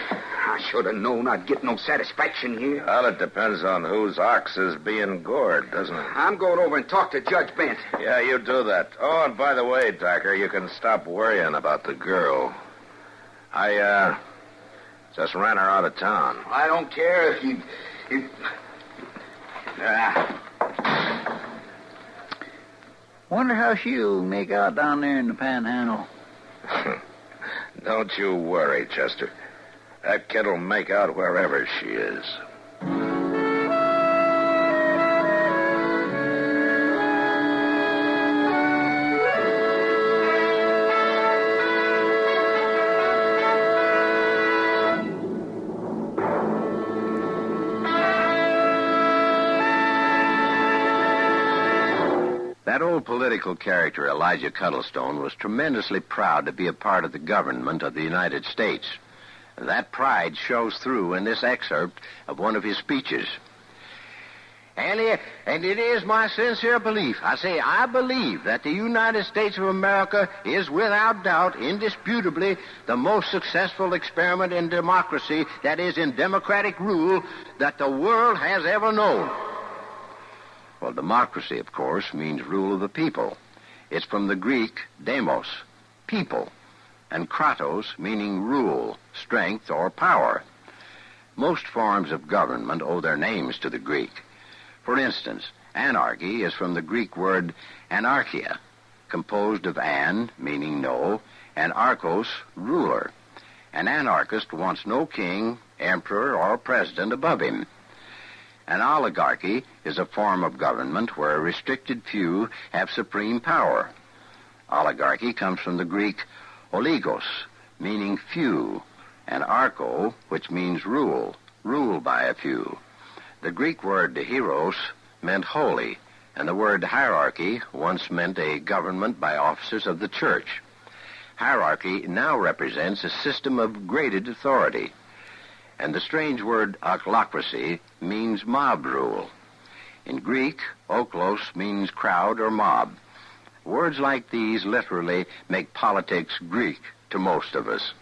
I should have known I'd get no satisfaction here. Well, it depends on whose ox is being gored, doesn't it? I'm going over and talk to Judge Bent. Yeah, you do that. Oh, and by the way, Diker, you can stop worrying about the girl. I, just ran her out of town. I don't care if you... Wonder how she'll make out down there in the Panhandle. Don't you worry, Chester. That kid'll make out wherever she is. That old political character, Elijah Cuddlestone, was tremendously proud to be a part of the government of the United States. That pride shows through in this excerpt of one of his speeches. And it is my sincere belief, I believe that the United States of America is without doubt, indisputably, the most successful experiment in democracy, that is, in democratic rule, that the world has ever known. Well, democracy, of course, means rule of the people. It's from the Greek demos, people, and kratos, meaning rule, strength, or power. Most forms of government owe their names to the Greek. For instance, anarchy is from the Greek word anarchia, composed of an, meaning no, and archos, ruler. An anarchist wants no king, emperor, or president above him. An oligarchy is a form of government where a restricted few have supreme power. Oligarchy comes from the Greek oligos, meaning few, and archo, which means rule, ruled by a few. The Greek word hieros meant holy, and the word hierarchy once meant a government by officers of the church. Hierarchy now represents a system of graded authority, and the strange word ochlocracy means mob rule. In Greek, oklos means crowd or mob. Words like these literally make politics Greek to most of us.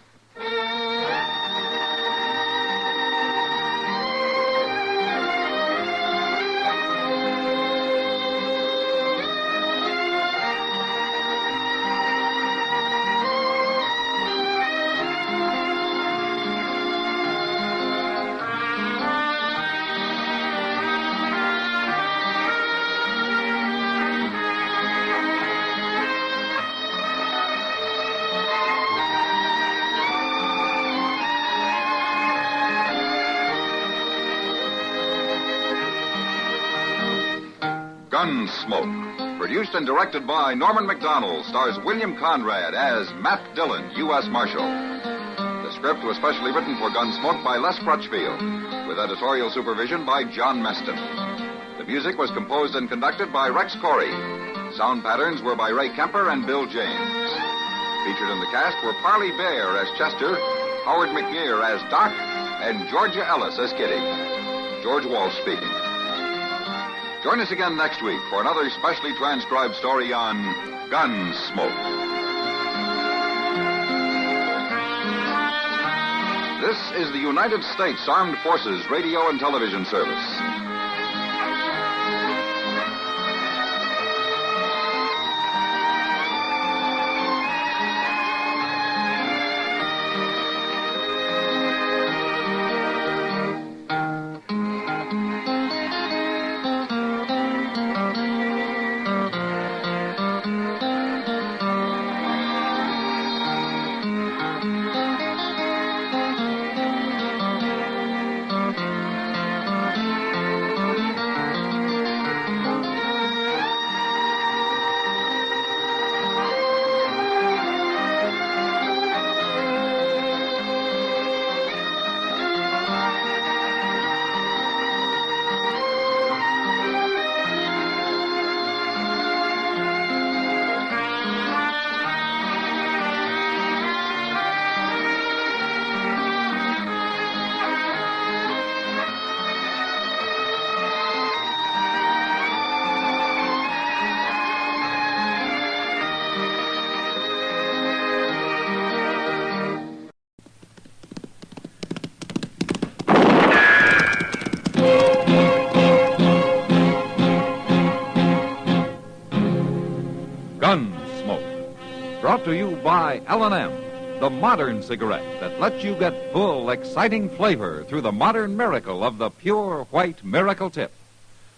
Gunsmoke, produced and directed by Norman McDonald, stars William Conrad as Matt Dillon, U.S. Marshal. The script was specially written for Gunsmoke by Les Crutchfield, with editorial supervision by John Meston. The music was composed and conducted by Rex Corey. Sound patterns were by Ray Kemper and Bill James. Featured in the cast were Parley Bear as Chester, Howard McNear as Doc, and Georgia Ellis as Kitty. George Walsh speaking. Join us again next week for another specially transcribed story on Gunsmoke. This is the United States Armed Forces Radio and Television Service. Gunsmoke, brought to you by L&M, the modern cigarette that lets you get full, exciting flavor through the modern miracle of the pure white miracle tip.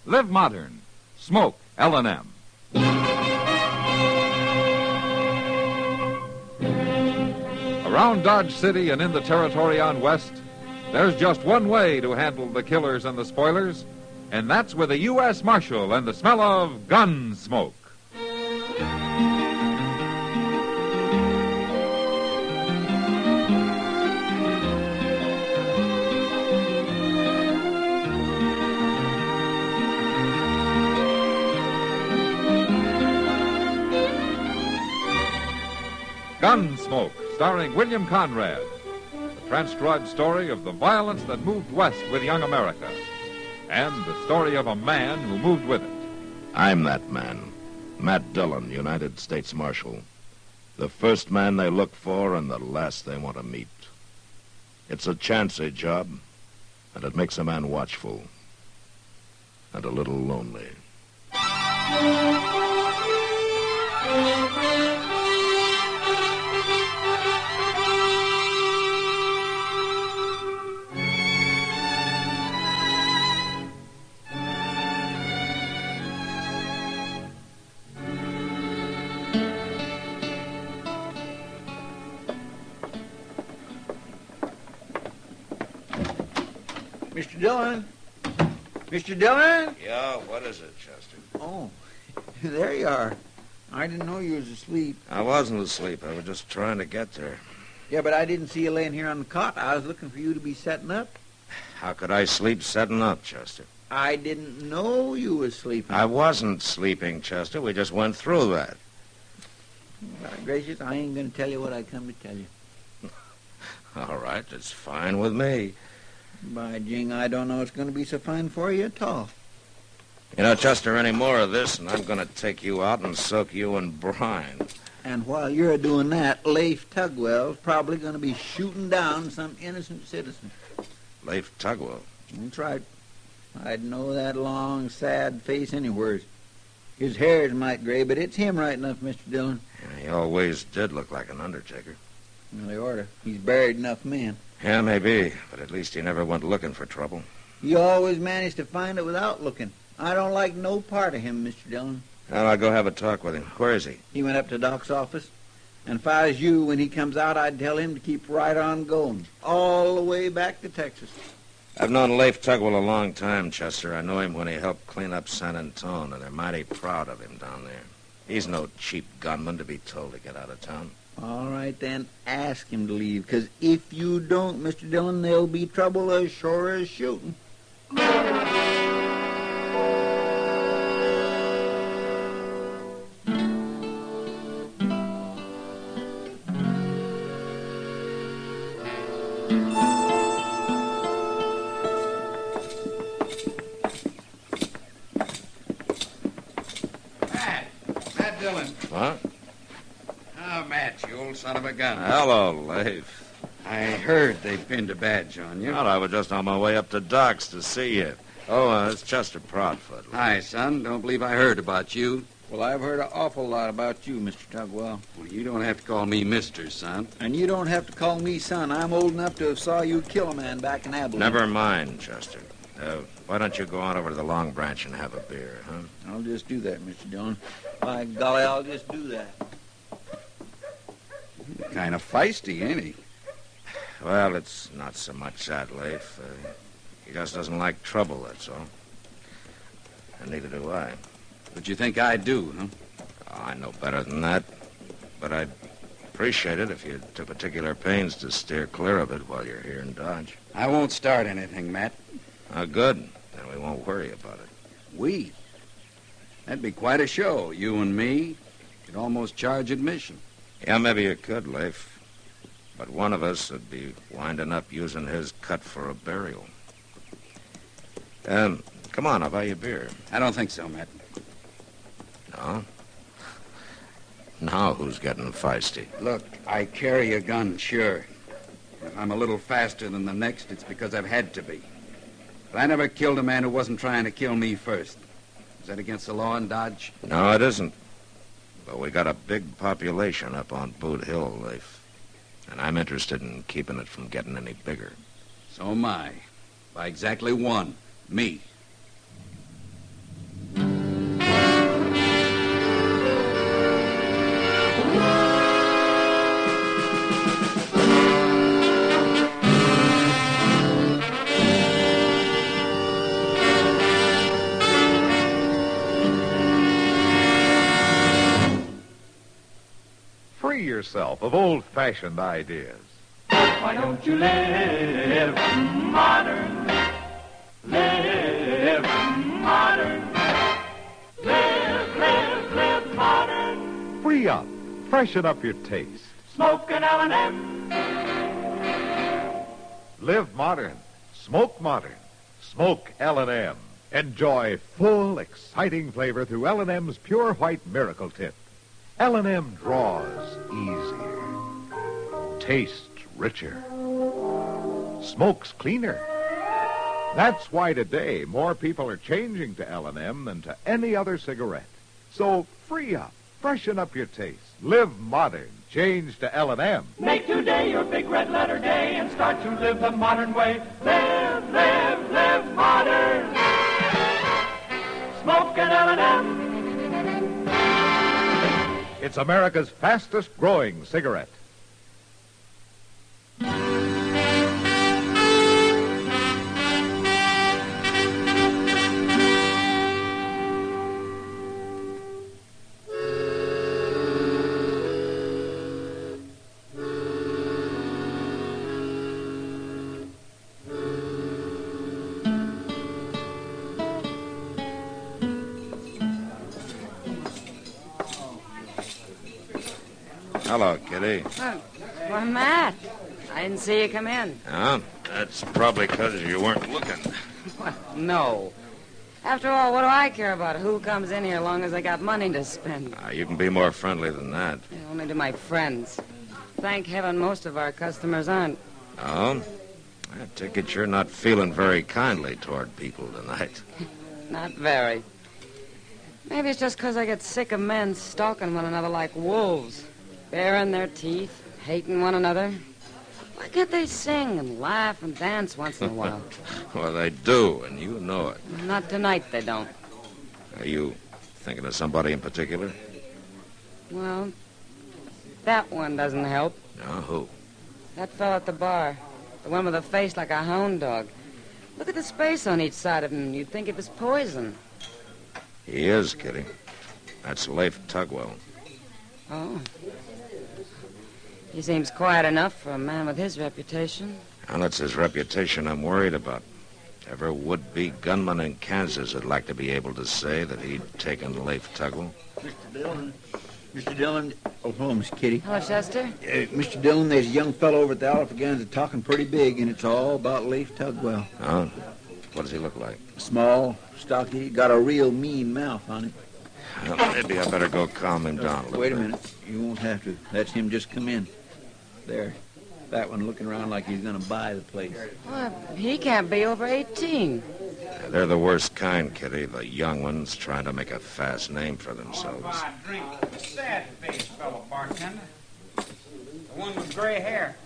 Live modern. Smoke L&M. Around Dodge City and in the territory on West, there's just one way to handle the killers and the spoilers, and that's with a U.S. Marshal and the smell of Gunsmoke. Gunsmoke, starring William Conrad, the transcribed story of the violence that moved west with young America, and the story of a man who moved with it. I'm that man, Matt Dillon, United States Marshal. The first man they look for and the last they want to meet. It's a chancy job, and it makes a man watchful and a little lonely. Mr. Dillon? Mr. Dillon? Yeah, what is it, Chester? Oh, there you are. I didn't know you was asleep. I wasn't asleep. I was just trying to get there. Yeah, but I didn't see you laying here on the cot. I was looking for you to be setting up. How could I sleep setting up, Chester? I didn't know you was sleeping. I wasn't sleeping, Chester. We just went through that. God gracious, I ain't going to tell you what I come to tell you. All right, it's fine with me. By jing, I don't know it's going to be so fine for you at all. You know, Chester, any more of this, and I'm going to take you out and soak you in brine. And while you're doing that, Leif Tugwell's probably going to be shooting down some innocent citizen. Leif Tugwell? That's right. I'd know that long, sad face anywheres. His hair's might gray, but it's him right enough, Mr. Dillon. Yeah, he always did look like an undertaker. Well, they orter. He's buried enough men. Yeah, maybe, but at least he never went looking for trouble. He always managed to find it without looking. I don't like no part of him, Mr. Dillon. Well, I'll go have a talk with him. Where is he? He went up to Doc's office. And if I was you, when he comes out, I'd tell him to keep right on going, all the way back to Texas. I've known Leif Tugwell a long time, Chester. I know him when he helped clean up San Antone, and they're mighty proud of him down there. He's no cheap gunman to be told to get out of town. All right, then, ask him to leave, because if you don't, Mr. Dillon, there'll be trouble as sure as shooting. Matt Dillon. What? Oh, Matt, you old son of a gun. Hello, Leif. I heard they pinned a badge on you. Well, I was just on my way up to Doc's to see you. Oh, it's Chester Proudfoot. Hi, son. Don't believe I heard about you. Well, I've heard an awful lot about you, Mr. Tugwell. Well, you don't have to call me mister, son. And you don't have to call me son. I'm old enough to have saw you kill a man back in Abilene. Never mind, Chester. Why don't you go on over to the Long Branch and have a beer, huh? I'll just do that, Mr. Dillon. By golly, I'll just do that. Kind of feisty, ain't he? Well, it's not so much that, Leif. He just doesn't like trouble, that's all. And neither do I. But you think I do, huh? Oh, I know better than that. But I'd appreciate it if you took particular pains to steer clear of it while you're here in Dodge. I won't start anything, Matt. Good. Then we won't worry about it. We? That'd be quite a show, you and me. Could almost charge admission. Yeah, maybe you could, Leif. But one of us would be winding up using his cut for a burial. Come on, I'll buy you a beer. I don't think so, Matt. No? Now who's getting feisty? Look, I carry a gun, sure. If I'm a little faster than the next, it's because I've had to be. But I never killed a man who wasn't trying to kill me first. Is that against the law in Dodge? No, it isn't. But we got a big population up on Boot Hill, Leif. And I'm interested in keeping it from getting any bigger. So am I. By exactly one. Me. Free yourself of old-fashioned ideas. Why don't you live modern? Live modern. Live modern. Free up. Freshen up your taste. Smoke an L&M. Live modern. Smoke modern. Smoke L&M. Enjoy full, exciting flavor through L&M's Pure White Miracle Tip. L&M draws easier. Tastes richer. Smokes cleaner. That's why today more people are changing to L&M than to any other cigarette. So free up. Freshen up your taste. Live modern. Change to L&M. Make today your big red letter day and start to live the modern way. Live, live, live modern. Smoke an L&M. It's America's fastest growing cigarette. Hello, Kitty. Well, Matt, I didn't see you come in. Oh, that's probably because you weren't looking. Well, no. After all, what do I care about who comes in here as long as they got money to spend? You can be more friendly than that. Yeah, only to my friends. Thank heaven most of our customers aren't. Oh? I take it you're not feeling very kindly toward people tonight. Not very. Maybe it's just because I get sick of men stalking one another like wolves, baring their teeth, hating one another. Why can't they sing and laugh and dance once in a while? Well, they do, and you know it. Not tonight, they don't. Are you thinking of somebody in particular? Well, that one doesn't help. No, who? That fellow at the bar. The one with a face like a hound dog. Look at the space on each side of him. You'd think it was poison. He is, Kitty. That's Leif Tugwell. Oh. He seems quiet enough for a man with his reputation. And it's his reputation I'm worried about. Every would-be gunman in Kansas would like to be able to say that he'd taken Leif Tugwell. Mr. Dillon. Oh, hello, Miss Kitty. Hello, Chester. Mr. Dillon, there's a young fellow over at the Alphaguns talking pretty big, and it's all about Leif Tugwell. Oh? What does he look like? Small, stocky, got a real mean mouth on him. Well, maybe I better go calm him down a little Wait a bit. minute. You won't have to. That's him just come in. There. That one looking around like he's going to buy the place. Well, he can't be over 18. They're the worst kind, Kitty. The young ones trying to make a fast name for themselves. I drink the sad-faced fellow, bartender. The one with gray hair.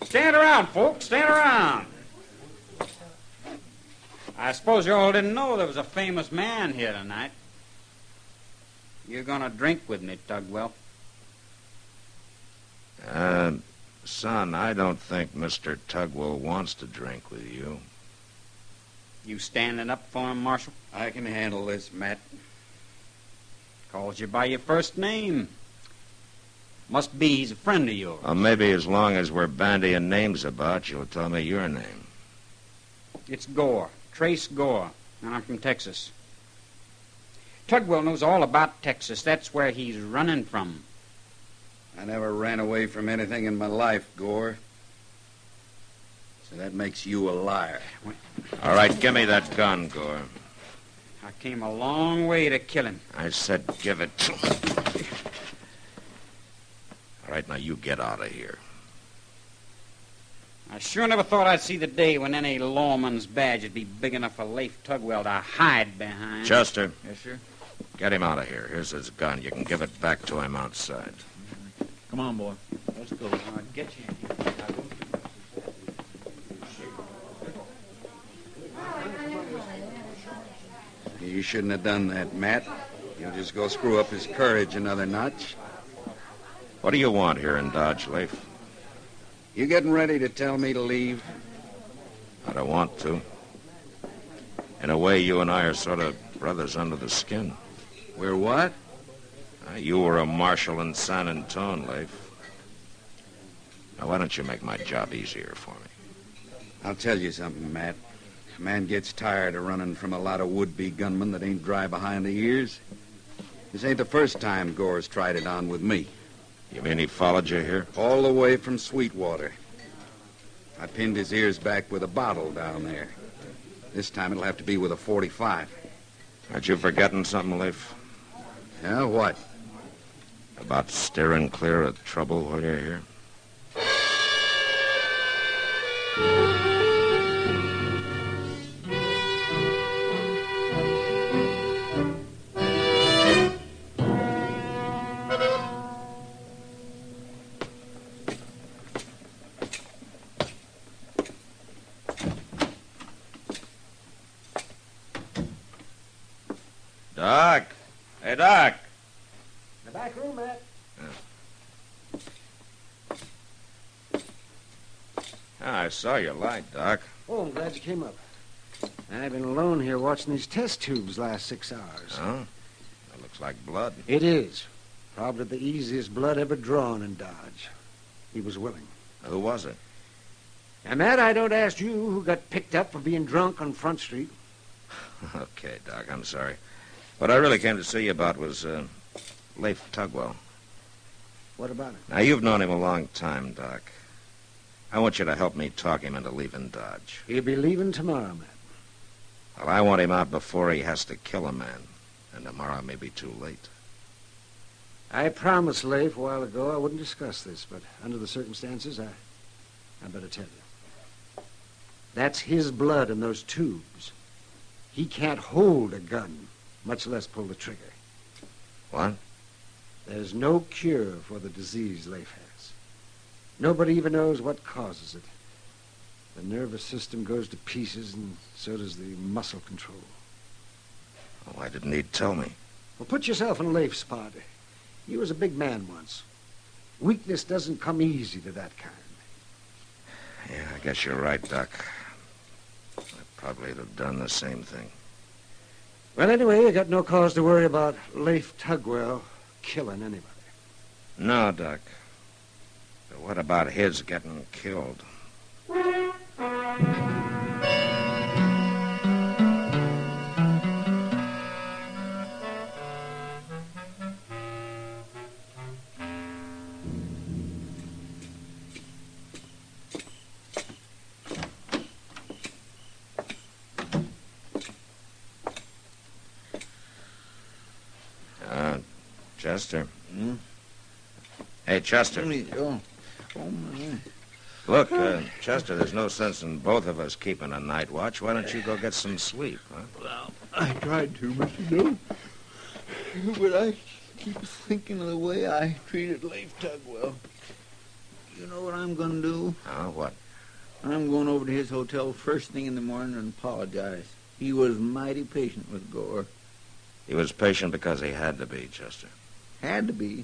Stand around, folks. Stand around. I suppose you all didn't know there was a famous man here tonight. You're going to drink with me, Tugwell. Son, I don't think Mr. Tugwell wants to drink with you. You standing up for him, Marshal? I can handle this, Matt. Calls you by your first name. Must be he's a friend of yours. Well, maybe as long as we're bandying names about, you'll tell me your name. It's Gore. Trace Gore. And I'm from Texas. Tugwell knows all about Texas. That's where he's running from. I never ran away from anything in my life, Gore. So that makes you a liar. All right, give me that gun, Gore. I came a long way to kill him. I said give it to me. All right, now you get out of here. I sure never thought I'd see the day when any lawman's badge would be big enough for Leif Tugwell to hide behind. Chester. Yes, sir? Get him out of here. Here's his gun. You can give it back to him outside. Come on, boy. Let's go. I'll get you. You shouldn't have done that, Matt. You'll just go screw up his courage another notch. What do you want here in Dodge, Leif? You getting ready to tell me to leave? I don't want to. In a way, you and I are sort of brothers under the skin. We're what? You were a marshal in San Antone, Leif. Now, why don't you make my job easier for me? I'll tell you something, Matt. A man gets tired of running from a lot of would-be gunmen that ain't dry behind the ears. This ain't the first time Gore's tried it on with me. You mean he followed you here? All the way from Sweetwater. I pinned his ears back with a bottle down there. This time it'll have to be with a .45. Aren't you forgetting something, Leif? Yeah, what? About steering clear of trouble while you're here? Doc! Hey, Doc! The back room, Matt. I saw your light, Doc. Oh, I'm glad you came up. I've been alone here watching these test tubes last 6 hours. Oh? That looks like blood. It is. Probably the easiest blood ever drawn in Dodge. He was willing. Who was it? And Matt, I don't ask you who got picked up for being drunk on Front Street. Okay, Doc, I'm sorry. What I really came to see you about was Leif Tugwell. What about it? Now, you've known him a long time, Doc. I want you to help me talk him into leaving Dodge. He'll be leaving tomorrow, Matt. Well, I want him out before he has to kill a man. And tomorrow may be too late. I promised Leif a while ago I wouldn't discuss this, but under the circumstances, I better tell you. That's his blood in those tubes. He can't hold a gun, much less pull the trigger. What? There's no cure for the disease Leif has. Nobody even knows what causes it. The nervous system goes to pieces, and so does the muscle control. Oh, why didn't he tell me? Well, put yourself in Leif's spot. He was a big man once. Weakness doesn't come easy to that kind. Yeah, I guess you're right, Doc. I probably would have done the same thing. Well, anyway, you got no cause to worry about Leif Tugwell killing anybody. No, Doc. But what about his getting killed? Chester. Hmm? Hey, Chester. Oh, my. Look, Chester, there's no sense in both of us keeping a night watch. Why don't you go get some sleep, huh? Well, I tried to, Mr. Dillon. But I keep thinking of the way I treated Leif Tugwell. You know what I'm going to do? What? I'm going over to his hotel first thing in the morning and apologize. He was mighty patient with Gore. He was patient because he had to be, Chester. Had to be.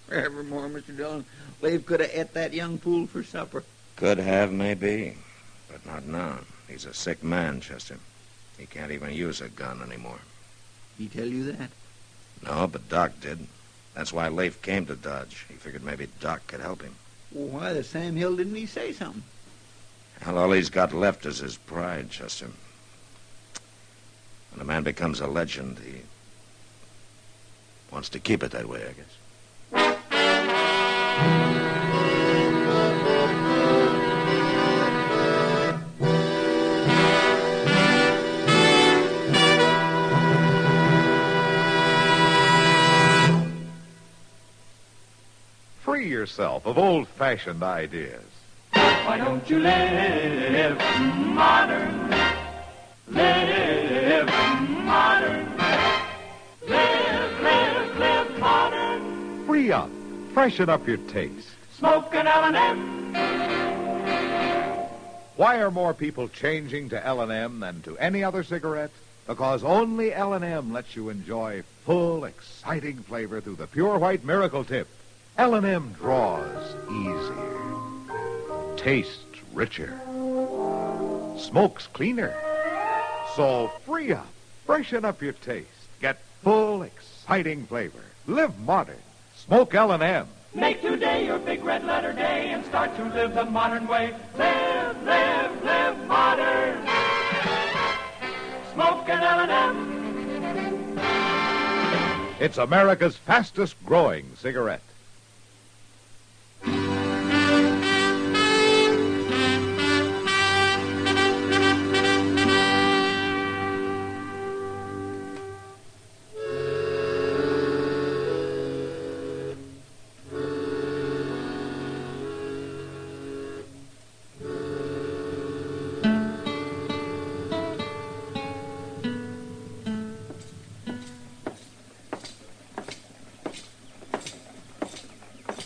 Forevermore, Mr. Dillon. Leif could have ate that young fool for supper. Could have, maybe. But not now. He's a sick man, Chester. He can't even use a gun anymore. He tell you that? No, but Doc did. That's why Leif came to Dodge. He figured maybe Doc could help him. Well, why the Sam Hill didn't he say something? Well, all he's got left is his pride, Chester. When a man becomes a legend, he wants to keep it that way, I guess. Free yourself of old-fashioned ideas. Why don't you live modern? Live modern. Live modern. Free up. Freshen up your taste. Smoke an L&M. Why are more people changing to L&M than to any other cigarette? Because only L&M lets you enjoy full, exciting flavor through the pure white miracle tip. L&M draws easier, tastes richer, smokes cleaner. So free up, freshen up your taste, get full, exciting flavor. Live modern. Smoke L&M. Make today your big red letter day and start to live the modern way. Live, live, live modern. Smoke an L&M. It's America's fastest growing cigarette.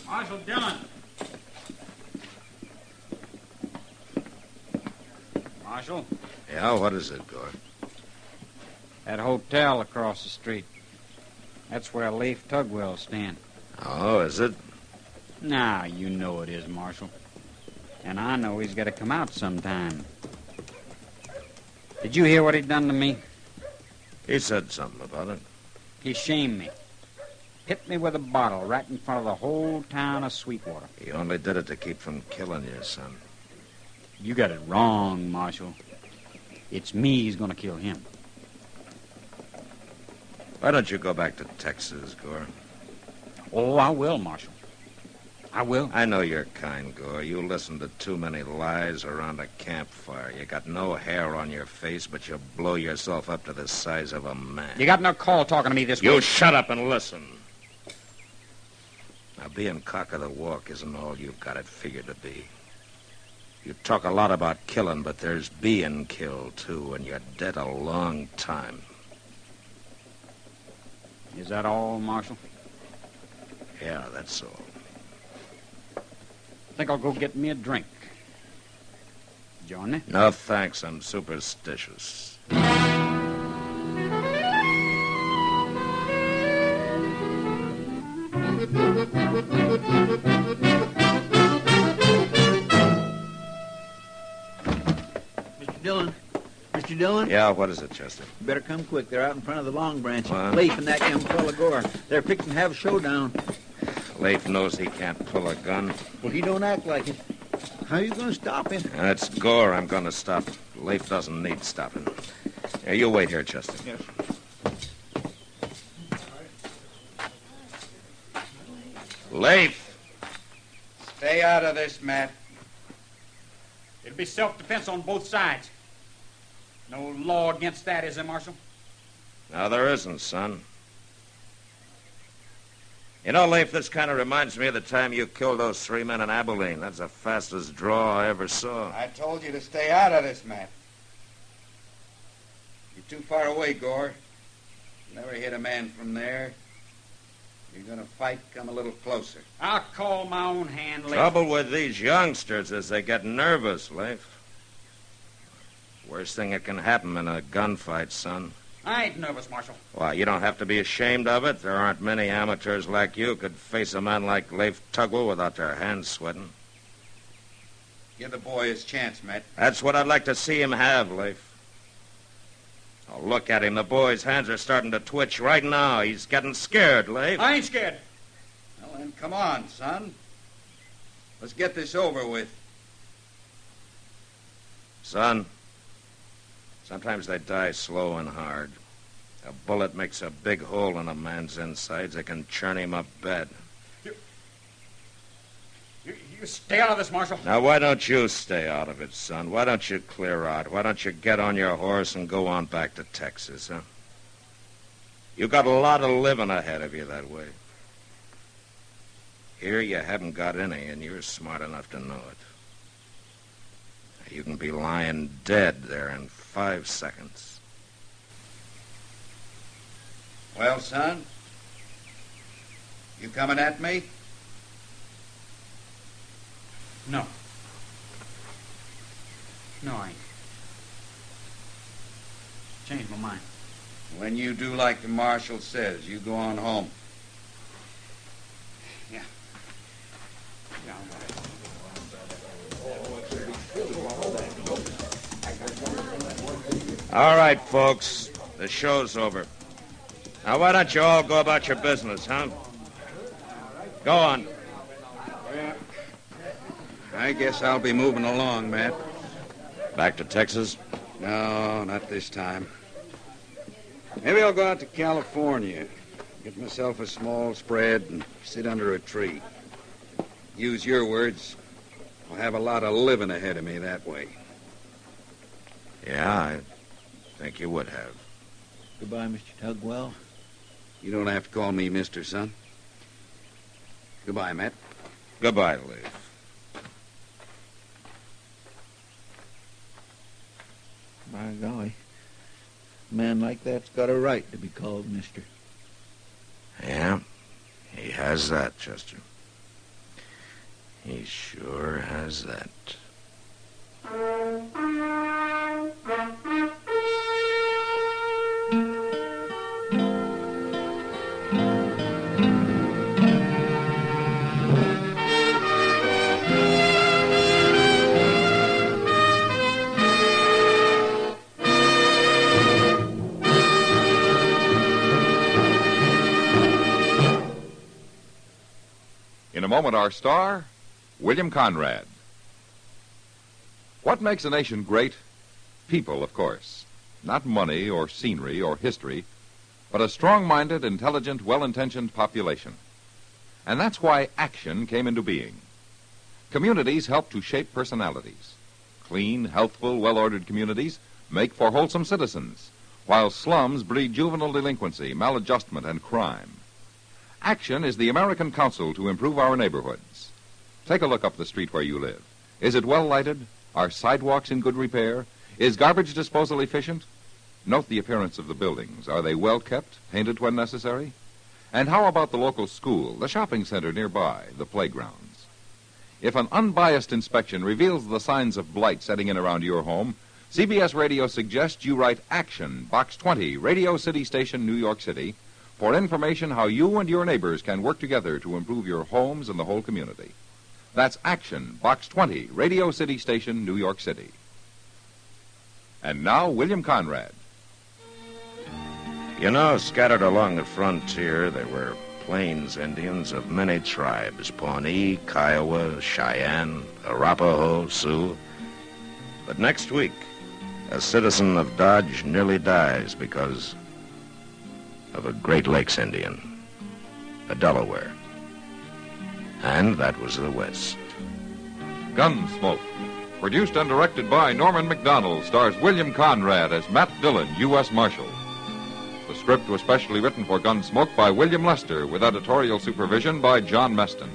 Marshal Dillon. Marshal? Yeah, what is it, Gore? That hotel across the street. That's where Leif Tugwell's staying. Oh, is it? Now, you know it is, Marshal. And I know he's got to come out sometime. Did you hear what he done to me? He said something about it. He shamed me. Hit me with a bottle right in front of the whole town of Sweetwater. He only did it to keep from killing you, son. You got it wrong, Marshal. It's me who's going to kill him. Why don't you go back to Texas, Gore? Oh, I will, Marshal. I will. I know you're kind, Gore. You listen to too many lies around a campfire. You got no hair on your face, but you blow yourself up to the size of a man. You got no call talking to me this way. You shut up and listen. Now, being cock of the walk isn't all you've got it figured to be. You talk a lot about killing, but there's being killed, too, and you're dead a long time. Is that all, Marshal? Yeah, that's all. I think I'll go get me a drink. Join me? No, thanks. I'm superstitious. Mr. Dillon. Mr. Dillon? Yeah, what is it, Chester? You better come quick. They're out in front of the Long Branch. What? Leif and that young fella Gore. They're fixing to have a showdown. Leif knows he can't pull a gun. Well, he don't act like it. How are you going to stop him? That's Gore I'm going to stop. Leif doesn't need stopping. Yeah, you wait here, Chester. Yes. Leif! Stay out of this, Matt. It'll be self-defense on both sides. No law against that, is there, Marshal? No, there isn't, son. You know, Leif, this kind of reminds me of the time you killed those 3 men in Abilene. That's the fastest draw I ever saw. I told you to stay out of this, Matt. You're too far away, Gore. Never hit a man from there. You're going to fight, come a little closer. I'll call my own hand, Leif. Trouble with these youngsters is they get nervous, Leif. Worst thing that can happen in a gunfight, son. I ain't nervous, Marshal. Well, you don't have to be ashamed of it. There aren't many amateurs like you who could face a man like Leif Tugwell without their hands sweating. Give the boy his chance, Matt. That's what I'd like to see him have, Leif. Oh, look at him. The boy's hands are starting to twitch right now. He's getting scared, Leif. I ain't scared. Well, then, come on, son. Let's get this over with. Son, sometimes they die slow and hard. A bullet makes a big hole in a man's insides. It can churn him up bad. You stay out of this, Marshal. Now, why don't you stay out of it, son? Why don't you clear out? Why don't you get on your horse and go on back to Texas, huh? You got a lot of living ahead of you that way. Here you haven't got any, and you're smart enough to know it. You can be lying dead there in 5 seconds. Well, son? You coming at me? No. No, I ain't. Changed my mind. When you do like the marshal says, you go on home. Yeah. Yeah, I'm right. All right, folks. The show's over. Now, why don't you all go about your business, huh? Go on. I guess I'll be moving along, Matt. Back to Texas? No, not this time. Maybe I'll go out to California, get myself a small spread, and sit under a tree. Use your words. I'll have a lot of living ahead of me that way. Yeah, I think you would have. Goodbye, Mr. Tugwell. You don't have to call me Mr. Son. Goodbye, Matt. Goodbye, Leif. By golly, a man like that's got a right to be called Mister. Yeah, he has that, Chester. He sure has that. In a moment, our star, William Conrad. What makes a nation great? People, of course. Not money or scenery or history, but a strong-minded, intelligent, well-intentioned population. And that's why action came into being. Communities help to shape personalities. Clean, healthful, well-ordered communities make for wholesome citizens, while slums breed juvenile delinquency, maladjustment, and crime. Action is the American Council to improve our neighborhoods. Take a look up the street where you live. Is it well lighted? Are sidewalks in good repair? Is garbage disposal efficient? Note the appearance of the buildings. Are they well kept, painted when necessary? And how about the local school, the shopping center nearby, the playgrounds? If an unbiased inspection reveals the signs of blight setting in around your home, CBS Radio suggests you write Action, Box 20, Radio City Station, New York City, for information how you and your neighbors can work together to improve your homes and the whole community. That's Action, Box 20, Radio City Station, New York City. And now, William Conrad. You know, scattered along the frontier, there were Plains Indians of many tribes: Pawnee, Kiowa, Cheyenne, Arapaho, Sioux. But next week, a citizen of Dodge nearly dies because of a Great Lakes Indian, a Delaware. And that was the West. Gunsmoke, produced and directed by Norman Macdonald, stars William Conrad as Matt Dillon, U.S. Marshal. The script was specially written for Gunsmoke by William Lester, with editorial supervision by John Meston.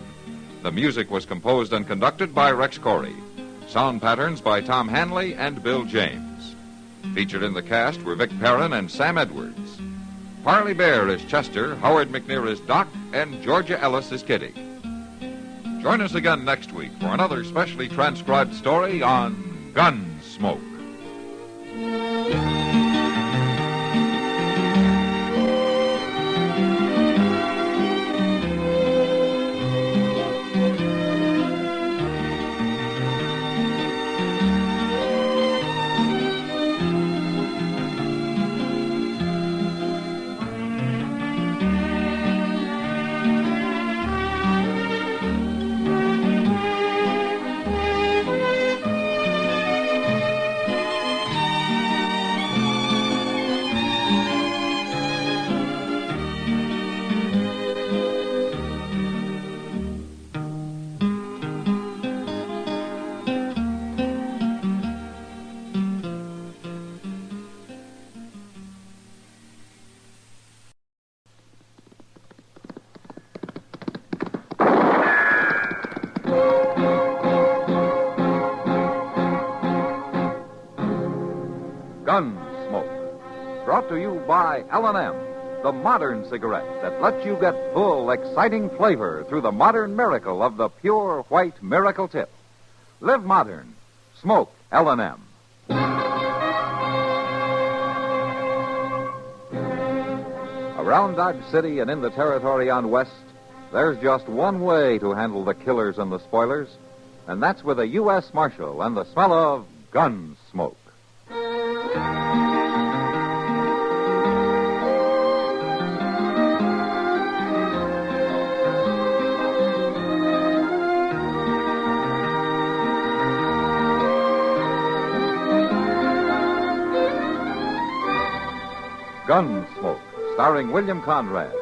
The music was composed and conducted by Rex Corey. Sound patterns by Tom Hanley and Bill James. Featured in the cast were Vic Perrin and Sam Edwards. Parley Bear is Chester, Howard McNear is Doc, and Georgia Ellis is Kitty. Join us again next week for another specially transcribed story on Gunsmoke. Gunsmoke, brought to you by L&M, the modern cigarette that lets you get full, exciting flavor through the modern miracle of the pure white miracle tip. Live modern. Smoke L&M. Around Dodge City and in the territory on West, there's just one way to handle the killers and the spoilers, and that's with a U.S. Marshal and the smell of Gunsmoke. Gunsmoke, starring William Conrad.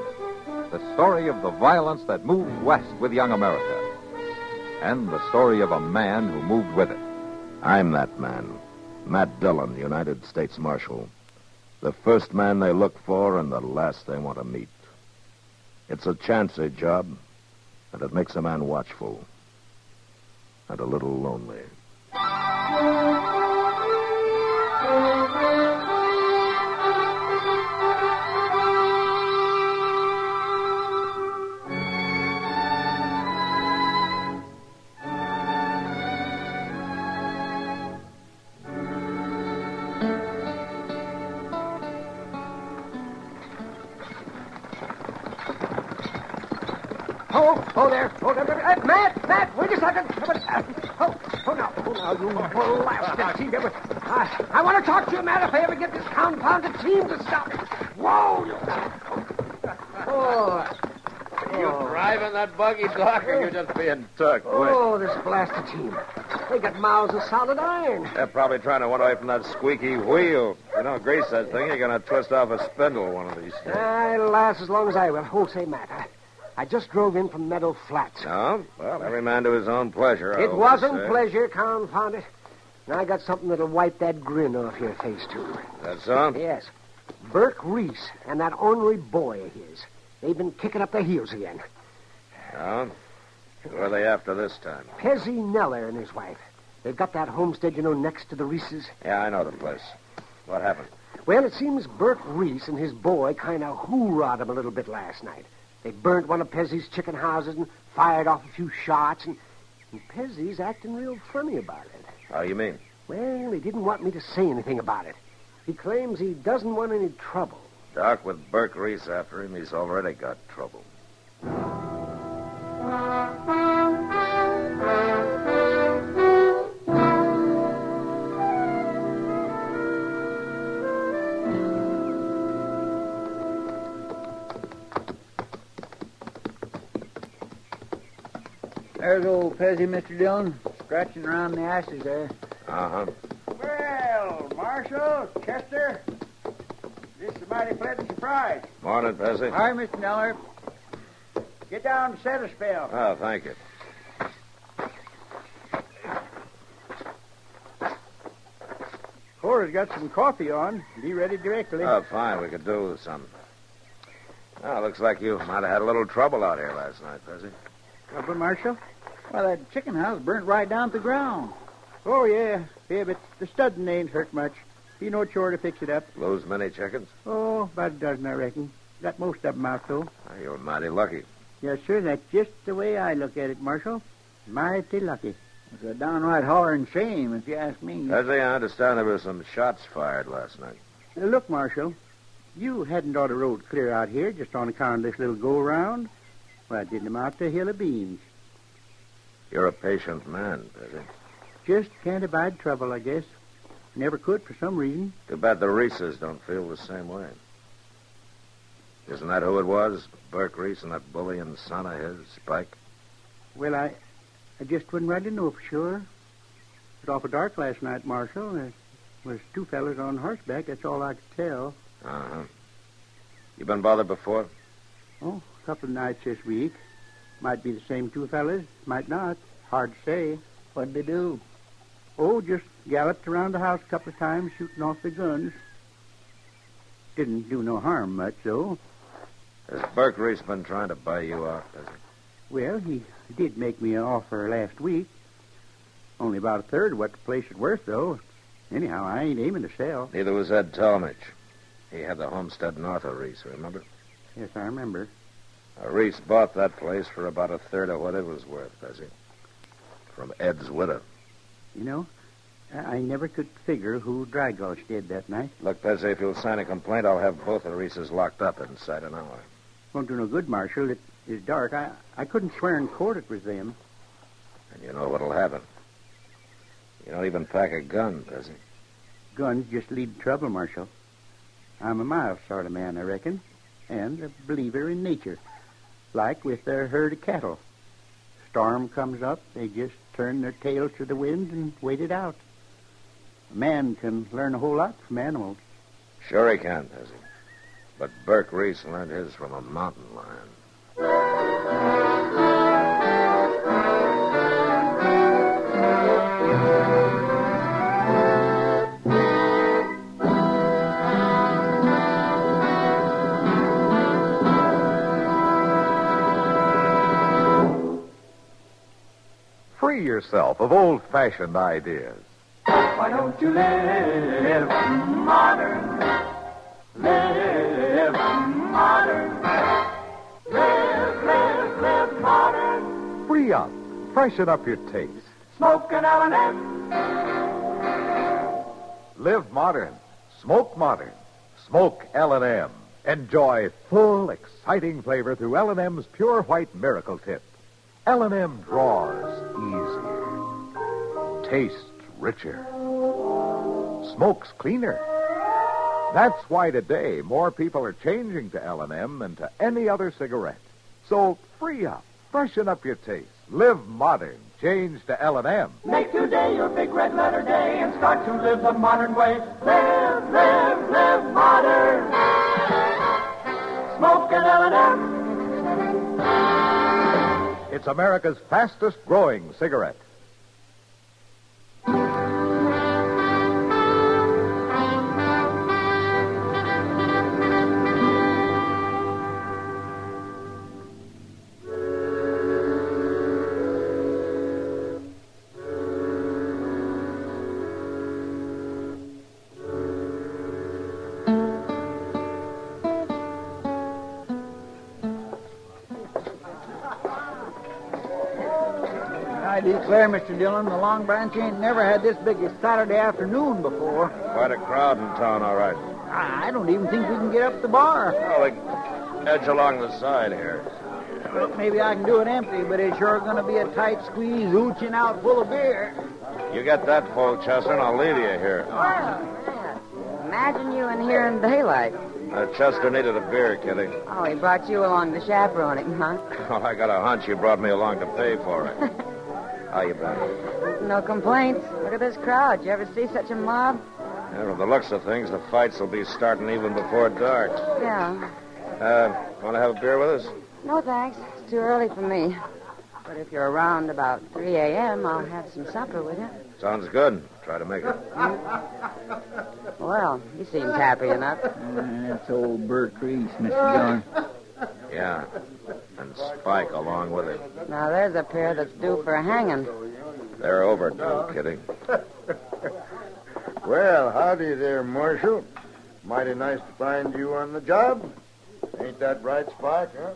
The story of the violence that moved west with young America. And the story of a man who moved with it. I'm that man, Matt Dillon, United States Marshal. The first man they look for and the last they want to meet. It's a chancy job, and it makes a man watchful and a little lonely. Matt, wait a second. Oh, now, you blasted team. I want to talk to you, Matt, if I ever get this confounded team to stop. Whoa! You driving that buggy, Doc, or you're just being tucked? Oh, this blasted team. They got mouths of solid iron. They're probably trying to run away from that squeaky wheel. If you don't grease that thing, you're going to twist off a spindle one of these days. It'll last as long as I will. Oh, say, Matt, I just drove in from Meadow Flats. No? Well, every man to his own pleasure. I It always wasn't say. pleasure, confound it. And I got something that'll wipe that grin off your face, too. That's so? Yes. Burke Reese and that ornery boy of his. They've been kicking up their heels again. No? Who are they after this time? Pezzy Neller and his wife. They've got that homestead, next to the Reeses. Yeah, I know the place. What happened? Well, it seems Burke Reese and his boy kind of hoorah'd him a little bit last night. They burnt one of Pezzy's chicken houses and fired off a few shots, and Pezzy's acting real funny about it. How you mean? Well, he didn't want me to say anything about it. He claims he doesn't want any trouble. Doc, with Burke Reese after him, he's already got trouble. There's old Pezzy, Mr. Dillon, scratching around the ashes there. Uh-huh. Well, Marshal, Chester, this is a mighty pleasant surprise. Morning, Pezzy. Hi, Mr. Neller. Get down and set a spell. Oh, thank you. Cora's got some coffee on. Be ready directly. Oh, fine. We could do with some. Oh, looks like you might have had a little trouble out here last night, Pezzy. Trouble, Marshal? Well, that chicken house burnt right down to the ground. Oh, yeah. Yeah, but the studding ain't hurt much. Be no chore to fix it up. Lose many chickens? Oh, about a dozen, I reckon. Got most of them out, though. Oh, you're mighty lucky. Yes, sir. That's just the way I look at it, Marshal. Mighty lucky. It's a downright hollering shame, if you ask me. Pezzy, I understand there were some shots fired last night. Look, Marshal, you hadn't ought to rode clear out here just on account of this little go-around. Well, it didn't amount to a hill of beans. You're a patient man, Pezzy. Just can't abide trouble, I guess. Never could for some reason. Too bad the Reeses don't feel the same way. Isn't that who it was? Burke Reese and that bullying son of his, Spike? Well, I just wouldn't rightly know for sure. It was awful dark last night, Marshal. There was two fellas on horseback. That's all I could tell. Uh-huh. You been bothered before? Oh, a couple of nights this week. Might be the same two fellas. Might not. Hard to say. What'd they do? Oh, just galloped around the house a couple of times, shooting off their guns. Didn't do no harm much, though. Has Burke Reese been trying to buy you out, Pezzy? Well, he did make me an offer last week. Only about a third of what the place is worth, though. Anyhow, I ain't aiming to sell. Neither was Ed Talmadge. He had the homestead north of Reese, remember? Yes, I remember. Reese bought that place for about a third of what it was worth, Pezzy. From Ed's widow. You know, I never could figure who Drygulch did that night. Look, Pezzy, if you'll sign a complaint, I'll have both the Reeses locked up inside an hour. Won't do no good, Marshal. It is dark. I couldn't swear in court it was them. And you know what'll happen. You don't even pack a gun, Pezzy. Guns just lead to trouble, Marshal. I'm a mild sort of man, I reckon, and a believer in nature. Like with their herd of cattle. Storm comes up, they just turn their tails to the wind and wait it out. A man can learn a whole lot from animals. Sure he can, Pezzy. But Burke Reese learned his from a mountain lion. Free yourself of old-fashioned ideas. Why don't you live modern? Live modern. Live modern. Free up. Freshen up your taste. Smoke an L&M. Live modern. Smoke modern. Smoke L&M. Enjoy full, exciting flavor through L&M's pure white miracle tip. L&M draws easier. Tastes richer. Smokes cleaner. That's why today more people are changing to L&M than to any other cigarette. So free up. Freshen up your taste. Live modern. Change to L&M. Make today your big red letter day and start to live the modern way. Live modern. Smoke an L&M. It's America's fastest-growing cigarette. I declare, Mr. Dillon, the Long Branch ain't never had this big a Saturday afternoon before. Quite a crowd in town, all right. I don't even think we can get up the bar. Well, they edge along the side here. Well, maybe I can do it empty, but it's sure going to be a tight squeeze, ooching out full of beer. You get that full, Chester, and I'll leave you here. Imagine you in here in daylight. Chester needed a beer, Kitty. Oh, he brought you along to chaperone him, huh? Oh, I got a hunch you brought me along to pay for it. How you been? No complaints. Look at this crowd. You ever see such a mob? Yeah, from the looks of things, the fights will be starting even before dark. Yeah. Want to have a beer with us? No, thanks. It's too early for me. But if you're around about 3 a.m., I'll have some supper with you. Sounds good. Try to make it. Well, he seems happy enough. That's old Bert Reese, Mr. Dillon. Yeah. And Spike along with him. Now, there's a pair that's due for a hanging. They're overdue, Kitty. Well, howdy there, Marshal. Mighty nice to find you on the job. Ain't that right, Spike, huh?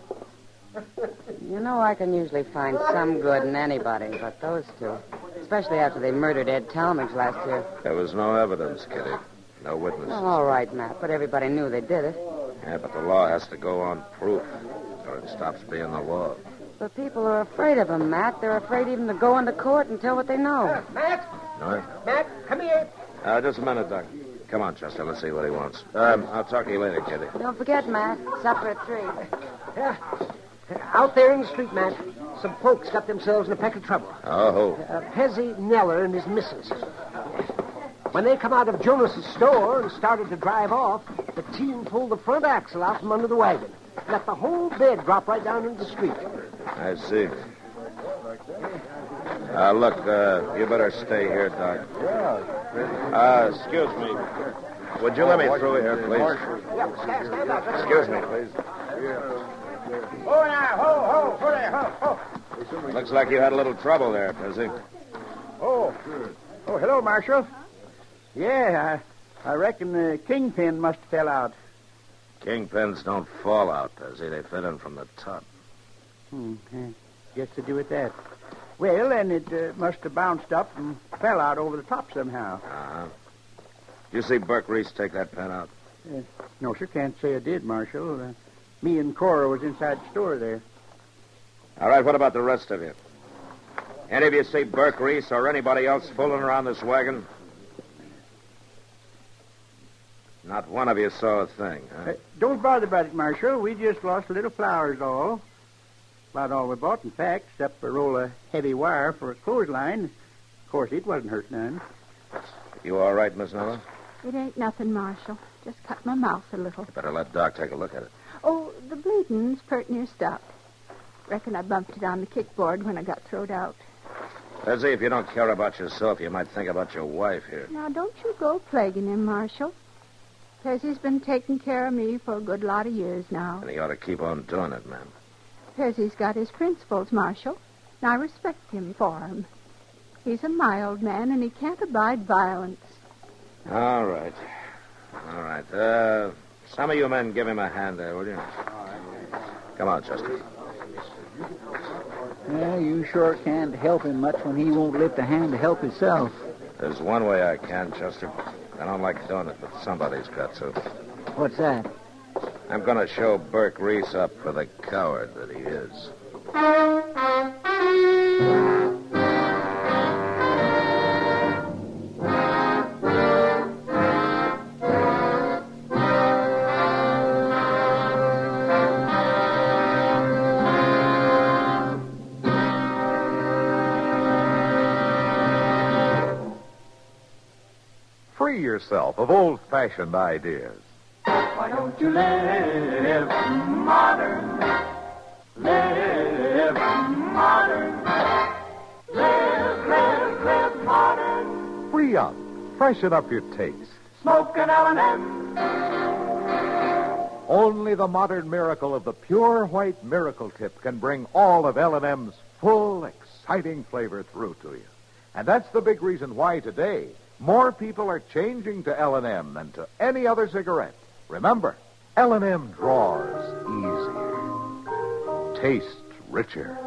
You know, I can usually find some good in anybody, but those two. Especially after they murdered Ed Talmadge last year. There was no evidence, Kitty. No witnesses. Well, all right, Matt, but everybody knew they did it. Yeah, but the law has to go on proof, or it stops being the law. But people are afraid of him, Matt. They're afraid even to go into court and tell what they know. Matt? No? Matt, come here. Just a minute, Doc. Come on, Chester. Let's see what he wants. I'll talk to you later, Kitty. Don't forget, Matt. Supper at 3. Yeah. Out there in the street, Matt, some folks got themselves in a peck of trouble. Oh. Pezzy Neller and his missus. When they come out of Jonas's store and started to drive off, the team pulled the front axle out from under the wagon. Let the whole bed drop right down into the street. I see. Look, you better stay here, Doc. Excuse me. Would you let me through here, please? Yeah, stand back. Excuse me, please. Oh, now, ho, there, ho. Looks like you had a little trouble there, Pezzy. Oh, hello, Marshal. Yeah, I reckon the kingpin must have fell out. Kingpins don't fall out, Pezzy. They fit in from the top. Guess to do with that. Well, then it must have bounced up and fell out over the top somehow. Uh-huh. Did you see Burke Reese take that pen out? No, sir, can't say I did, Marshal. Me and Cora was inside the store there. All right, what about the rest of you? Any of you see Burke Reese or anybody else fooling around this wagon? Not one of you saw a thing, huh? Don't bother about it, Marshal. We just lost a little flowers, all. About all we bought, in fact, except a roll of heavy wire for a clothesline. Of course, it wasn't hurt none. You all right, Miss Nella? It ain't nothing, Marshal. Just cut my mouth a little. You better let Doc take a look at it. Oh, the bleeding's pert near stopped. Reckon I bumped it on the kickboard when I got throwed out. Pezzy, if you don't care about yourself, you might think about your wife here. Now, don't you go plaguing him, Marshal. Pezzy's been taking care of me for a good lot of years now. And he ought to keep on doing it, ma'am. Pezzy's got his principles, Marshal, and I respect him for 'em. He's a mild man, and he can't abide violence. All right. Some of you men give him a hand there, will you? Come on, Chester. Yeah, you sure can't help him much when he won't lift a hand to help himself. There's one way I can, Chester. I don't like doing it, but somebody's got to. What's that? I'm going to show Burke Reese up for the coward that he is. 'Free yourself of old-fashioned ideas. Why don't you live modern? Live modern. Re-up. Freshen up your taste. Smoke and L&M. Only the modern miracle of the pure white miracle tip can bring all of L&M's full, exciting flavor through to you. And that's the big reason why today more people are changing to L&M than to any other cigarette. Remember, L&M draws easier, tastes richer,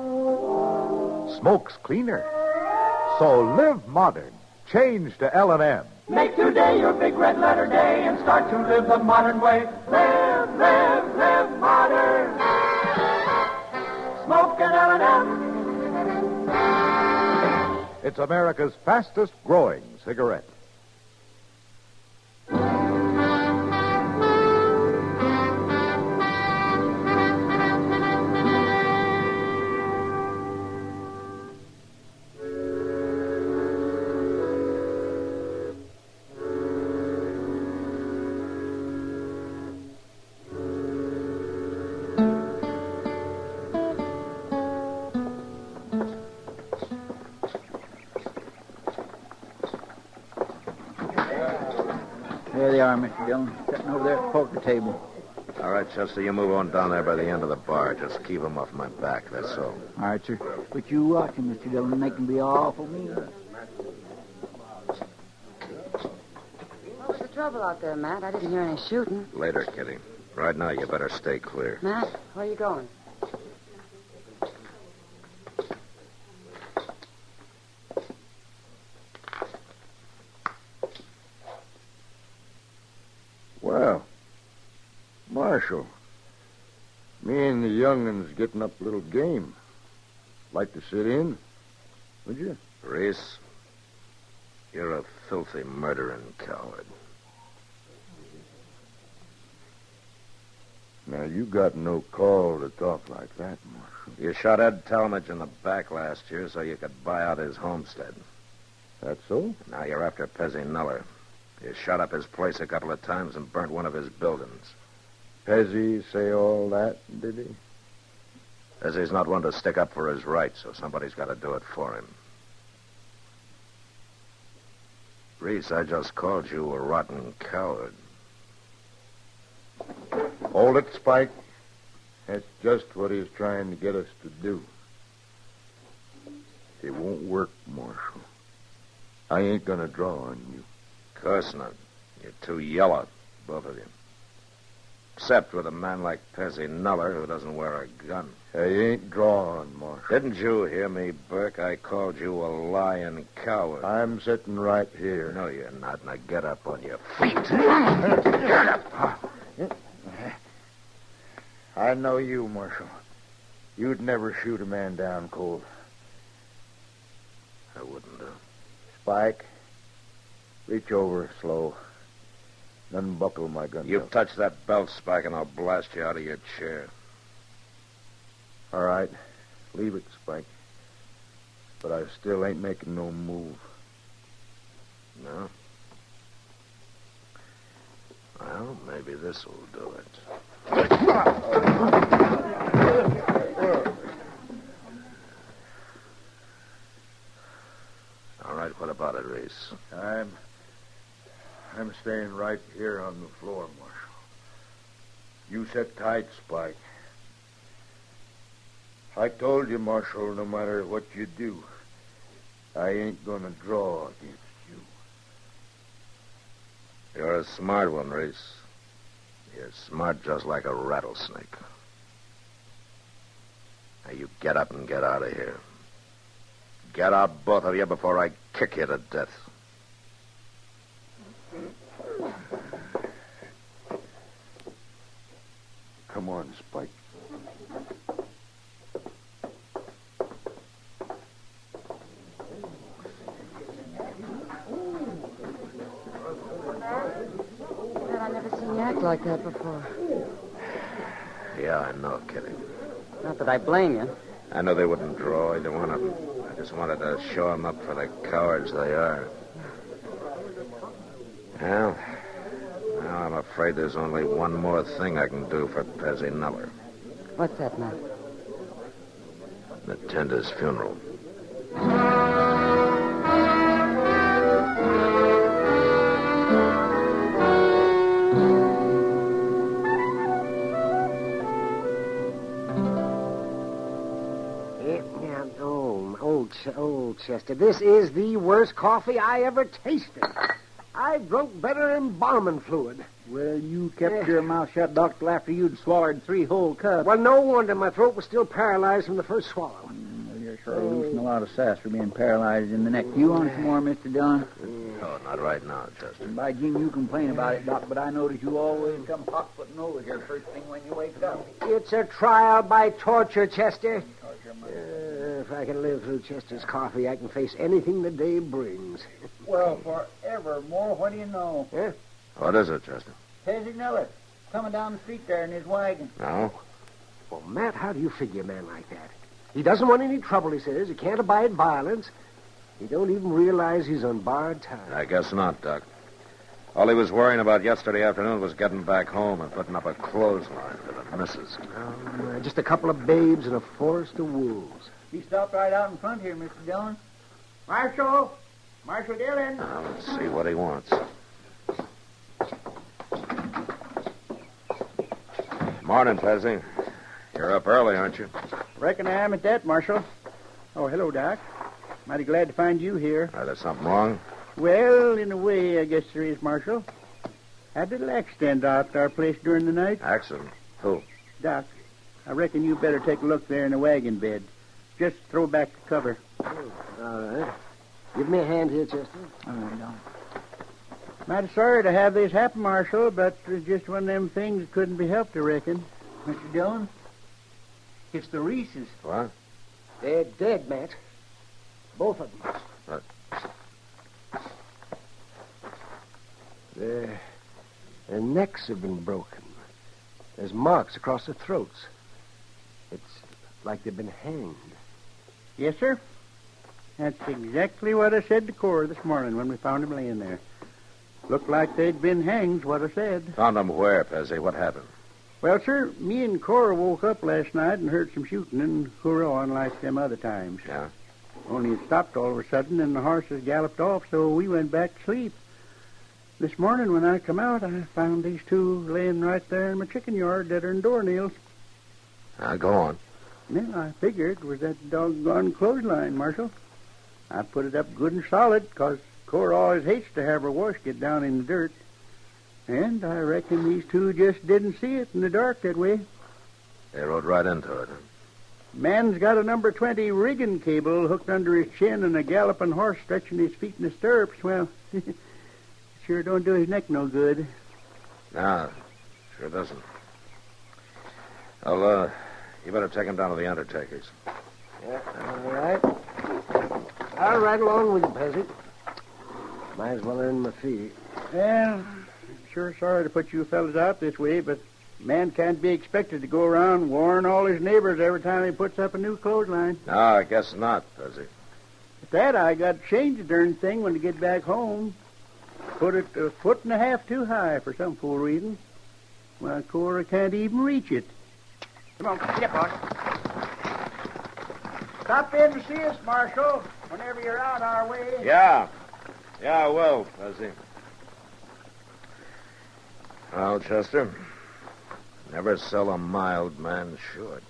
smokes cleaner. So live modern. Change to L&M. Make today your big red letter day and start to live the modern way. Live, live, live modern. Smoke and L&M. It's America's fastest growing cigarette. There they are, Mr. Dillon, sitting over there at the poker table. All right, Chester, you move on down there by the end of the bar. Just keep them off my back, that's all. All right, sir. But you watch them, Mr. Dillon, and they can be awful mean. What was the trouble out there, Matt? I didn't hear any shooting. Later, Kitty. Right now, you better stay clear. Matt, where are you going? Well, Marshal, me and the young'un's getting up a little game. Like to sit in, would you? Reese, you're a filthy murdering coward. Now, you got no call to talk like that, Marshal. You shot Ed Talmadge in the back last year so you could buy out his homestead. That so? Now you're after Pezzy Nuller. You shot up his place a couple of times and burnt one of his buildings. Pezzy say all that, did he? Pezzy's not one to stick up for his rights, so somebody's got to do it for him. Reese, I just called you a rotten coward. Hold it, Spike. That's just what he's trying to get us to do. It won't work, Marshal. I ain't gonna draw on you. Of course not. You're too yellow, both of you. Except with a man like Pezzy Nuller, who doesn't wear a gun. I ain't drawing, Marshal. Didn't you hear me, Burke? I called you a lying coward. I'm sitting right here. No, you're not. Now get up on your feet. Get up. I know you, Marshal. You'd never shoot a man down cold. I wouldn't do. Spike, reach over slow. Unbuckle my gun. You touch that belt, Spike, and I'll blast you out of your chair. All right. Leave it, Spike. But I still ain't making no move. No? Well, maybe this will do it. All right, what about it, Reese? I'm staying right here on the floor, Marshal. You sit tight, Spike. I told you, Marshal, no matter what you do, I ain't gonna draw against you. You're a smart one, Reese. You're smart just like a rattlesnake. Now you get up and get out of here. Get out, both of you, before I kick you to death. Come on, Spike. I've never seen you act like that before. Yeah, I know, Kitty. Not that I blame you. I know they wouldn't draw either one of them. I just wanted to show them up for the cowards they are. Well, now I'm afraid there's only one more thing I can do for Pezzy Nuller. What's that, Matt? Attend his funeral. Chester, this is the worst coffee I ever tasted. I drunk better embalming fluid. Well, you kept your mouth shut, Doc, till after you'd swallowed 3 whole cups. Well, no wonder my throat was still paralyzed from the first swallow. You're sure losing a lot of sass for being paralyzed in the neck. You want some more, Mr. Dillon? Oh, not right now, Chester. And by Jim, you complain about it, Doc, but I notice you always come hot-footing over here first thing when you wake up. It's a trial by torture, Chester. If I can live through Chester's coffee, I can face anything the day brings. Well, forevermore, what do you know? Yeah? What is it, Chester? Pezzy Miller, coming down the street there in his wagon. No? Well, Matt, how do you figure a man like that? He doesn't want any trouble, he says. He can't abide violence. He don't even realize he's on borrowed time. I guess not, Doc. All he was worrying about yesterday afternoon was getting back home and putting up a clothesline for the missus. Just a couple of babes and a forest of wolves. He stopped right out in front here, Mr. Dillon. Marshal Dillon. Now, let's see what he wants. Morning, Pezzy. You're up early, aren't you? Reckon I am at that, Marshal. Oh, hello, Doc. Mighty glad to find you here. There's something wrong? Well, in a way, I guess there is, Marshal. Had a little accident out at our place during the night. Accident? Who? Doc, I reckon you better take a look there in the wagon bed. Just throw back the cover. All right. Give me a hand here, Chester. All right, Doc. Mighty sorry to have this happen, Marshal, but it's just one of them things that couldn't be helped, I reckon. Mr. Dillon, it's the Reeses. What? They're dead, Matt. Both of them. What? Their necks have been broken. There's marks across their throats. It's like they've been hanged. Yes, sir. That's exactly what I said to Cora this morning when we found him laying there. Looked like they'd been hanged, what I said. Found him where, Pezzy? What happened? Well, sir, me and Cora woke up last night and heard some shooting and hurrahing like them other times. Yeah? Only it stopped all of a sudden and the horses galloped off, so we went back to sleep. This morning when I come out, I found these two laying right there in my chicken yard, deader than doornails. Go on. Then I figured it was that doggone clothesline, Marshal. I put it up good and solid, 'cause Cora always hates to have her wash get down in the dirt. And I reckon these two just didn't see it in the dark that way. They rode right into it, huh? Man's got a number 20 rigging cable hooked under his chin and a galloping horse stretching his feet in the stirrups. Well, sure don't do his neck no good. No, sure doesn't. Well, you better take him down to the undertaker's. Yeah, all right. I'll ride along with you, Pezzy. Might as well earn my fee. Well, I'm sure sorry to put you fellas out this way, but man can't be expected to go around warning all his neighbors every time he puts up a new clothesline. No, I guess not, Pezzy. At that, I got to change the darn thing when I get back home. Put it a foot and a half too high for some fool reason. Well, Cora can't even reach it. Come on, get boss. Stop in to see us, Marshal, whenever you're out our way. Yeah, I will, Pezzy. Well, Chester, never sell a mild man short.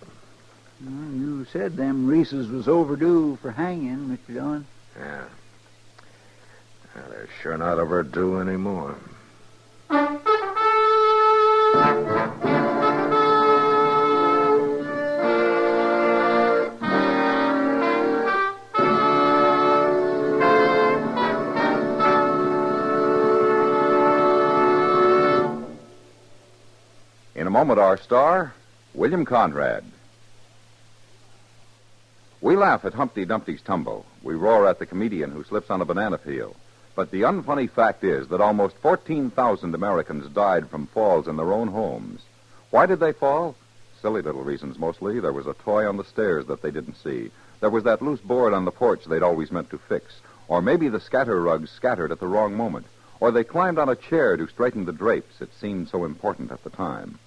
Well, you said them Reeses was overdue for hanging, Mr. Dillon. Yeah. They're sure not overdue anymore. In a moment, our star, William Conrad. We laugh at Humpty Dumpty's tumble. We roar at the comedian who slips on a banana peel. But the unfunny fact is that almost 14,000 Americans died from falls in their own homes. Why did they fall? Silly little reasons, mostly. There was a toy on the stairs that they didn't see. There was that loose board on the porch they'd always meant to fix. Or maybe the scatter rugs scattered at the wrong moment. Or they climbed on a chair to straighten the drapes. It seemed so important at the time.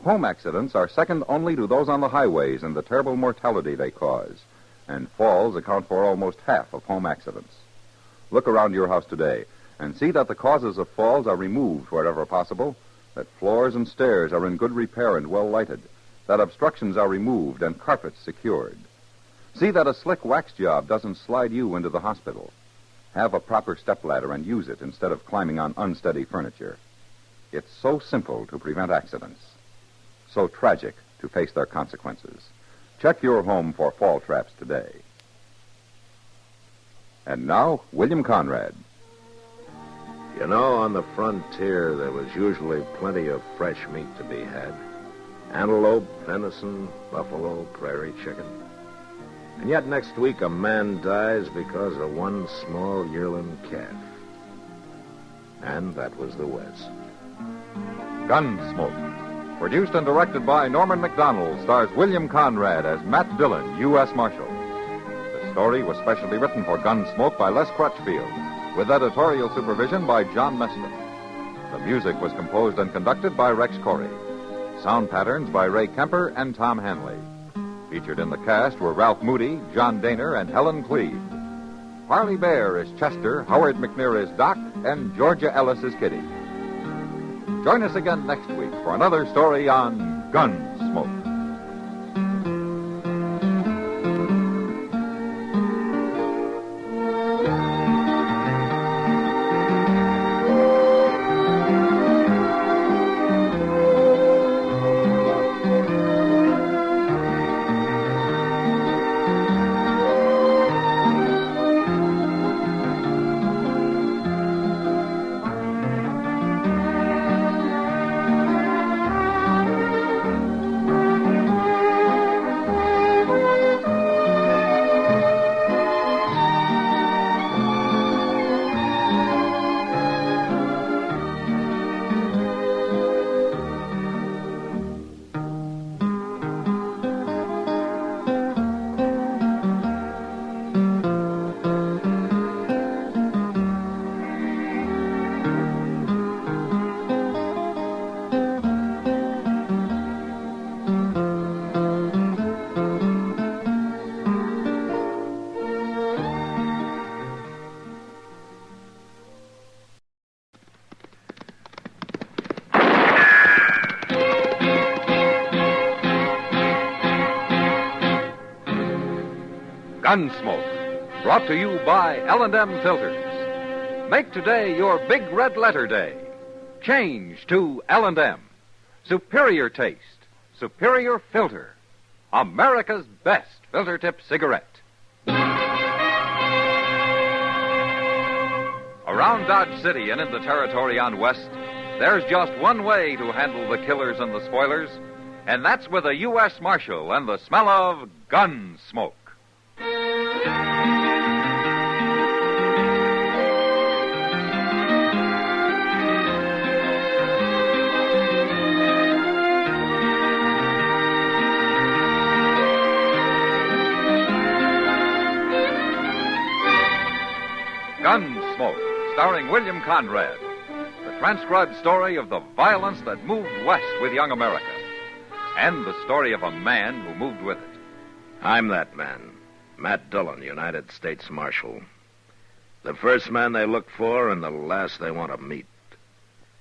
Home accidents are second only to those on the highways and the terrible mortality they cause. And falls account for almost half of home accidents. Look around your house today and see that the causes of falls are removed wherever possible, that floors and stairs are in good repair and well lighted, that obstructions are removed and carpets secured. See that a slick wax job doesn't slide you into the hospital. Have a proper stepladder and use it instead of climbing on unsteady furniture. It's so simple to prevent accidents, so tragic to face their consequences. Check your home for fall traps today. And now, William Conrad. You know, on the frontier, there was usually plenty of fresh meat to be had. Antelope, venison, buffalo, prairie chicken. And yet next week a man dies because of one small yearling calf. And that was the West. Gunsmoke. Produced and directed by Norman McDonald, stars William Conrad as Matt Dillon, U.S. Marshal. The story was specially written for Gunsmoke by Les Crutchfield, with editorial supervision by John Meston. The music was composed and conducted by Rex Corey. Sound patterns by Ray Kemper and Tom Hanley. Featured in the cast were Ralph Moody, John Daner, and Helen Cleve. Harley Bear is Chester, Howard McNear is Doc, and Georgia Ellis is Kitty. Join us again next week for another story on Gunsmoke. Gunsmoke, brought to you by L&M Filters. Make today your big red letter day. Change to L&M. Superior taste, superior filter. America's best filter tip cigarette. Around Dodge City and in the territory on West, there's just one way to handle the killers and the spoilers, and that's with a U.S. Marshal and the smell of gun smoke. Gunsmoke, starring William Conrad. The transcribed story of the violence that moved west with young America. And the story of a man who moved with it. I'm that man, Matt Dillon, United States Marshal. The first man they look for and the last they want to meet.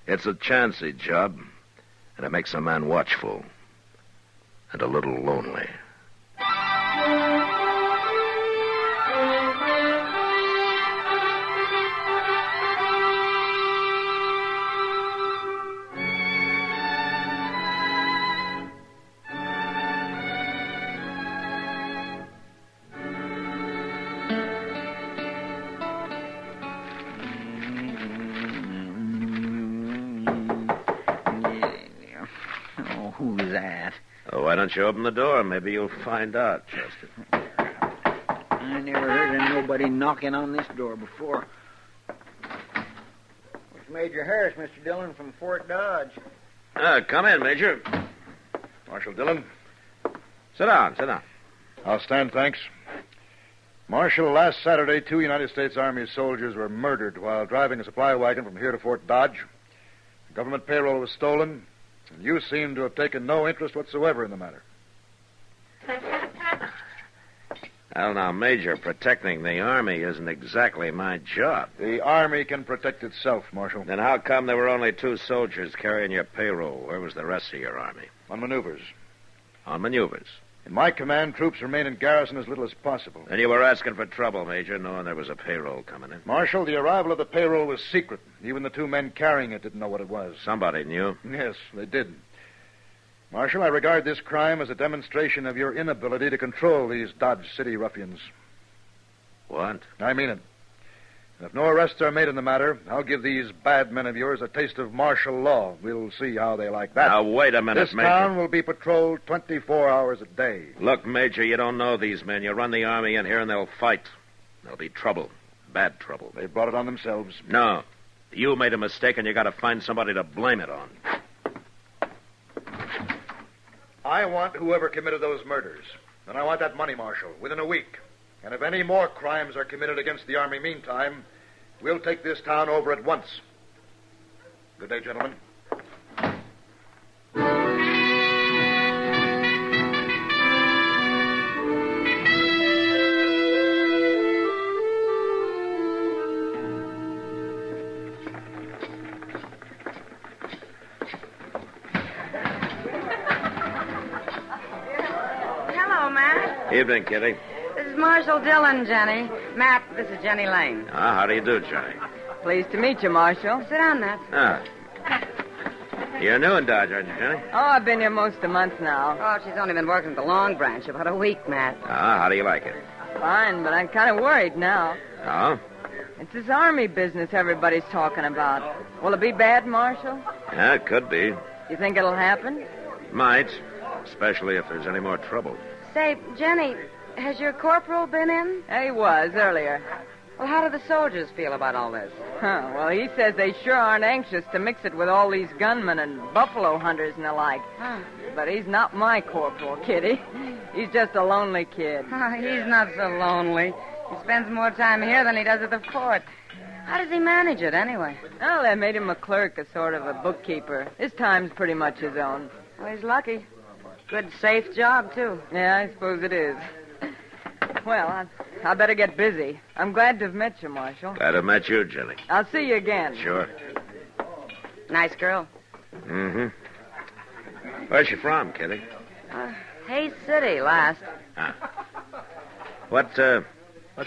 It's a chancy job, and it makes a man watchful and a little lonely. Who's that? Oh, why don't you open the door? Maybe you'll find out, Chester. I never heard of nobody knocking on this door before. It's Major Harris, Mr. Dillon, from Fort Dodge. Come in, Major. Marshal Dillon. Sit down. I'll stand, thanks. Marshal, last Saturday, 2 United States Army soldiers were murdered while driving a supply wagon from here to Fort Dodge. The government payroll was stolen, and you seem to have taken no interest whatsoever in the matter. Well, now, Major, protecting the Army isn't exactly my job. The Army can protect itself, Marshal. Then how come there were only 2 soldiers carrying your payroll? Where was the rest of your Army? On maneuvers. On maneuvers? In my command, troops remain in garrison as little as possible. And you were asking for trouble, Major, knowing there was a payroll coming in. Marshal, the arrival of the payroll was secret. Even the two men carrying it didn't know what it was. Somebody knew. Yes, they did. Marshal, I regard this crime as a demonstration of your inability to control these Dodge City ruffians. What? I mean it. And if no arrests are made in the matter, I'll give these bad men of yours a taste of martial law. We'll see how they like that. Now, wait a minute, This Major. town will be patrolled 24 hours a day. Look, Major, you don't know these men. You run the army in here and they'll fight. There'll be trouble. Bad trouble. They brought it on themselves. No. You made a mistake and you got to find somebody to blame it on. I want whoever committed those murders. And I want that money, Marshal, within a week. And if any more crimes are committed against the Army meantime, we'll take this town over at once. Good day, gentlemen. Hello, Matt. Evening, Kitty. This is Marshal Dillon, Jenny. Matt, this is Jenny Lane. How do you do, Johnny? Pleased to meet you, Marshal. Sit down, Matt. You're new in Dodge, aren't you, Johnny? Oh, I've been here most a month now. Oh, she's only been working at the Long Branch about a week, Matt. How do you like it? Fine, but I'm kind of worried now. Oh? It's this Army business everybody's talking about. Will it be bad, Marshal? Yeah, it could be. You think it'll happen? Might. Especially if there's any more trouble. Say, Jenny, has your corporal been in? He was earlier. Well, how do the soldiers feel about all this? Well, he says they sure aren't anxious to mix it with all these gunmen and buffalo hunters and the like. But he's not my corporal, Kitty. He's just a lonely kid. He's not so lonely. He spends more time here than he does at the fort. How does he manage it, anyway? Well, they made him a clerk, a sort of a bookkeeper. His time's pretty much his own. Well, he's lucky. Good, safe job, too. Yeah, I suppose it is. Well, I better get busy. I'm glad to have met you, Marshal. Glad to have met you, Jenny. I'll see you again. Sure. Nice girl. Mm-hmm. Where's she from, Kitty? Hayes City, last. What's the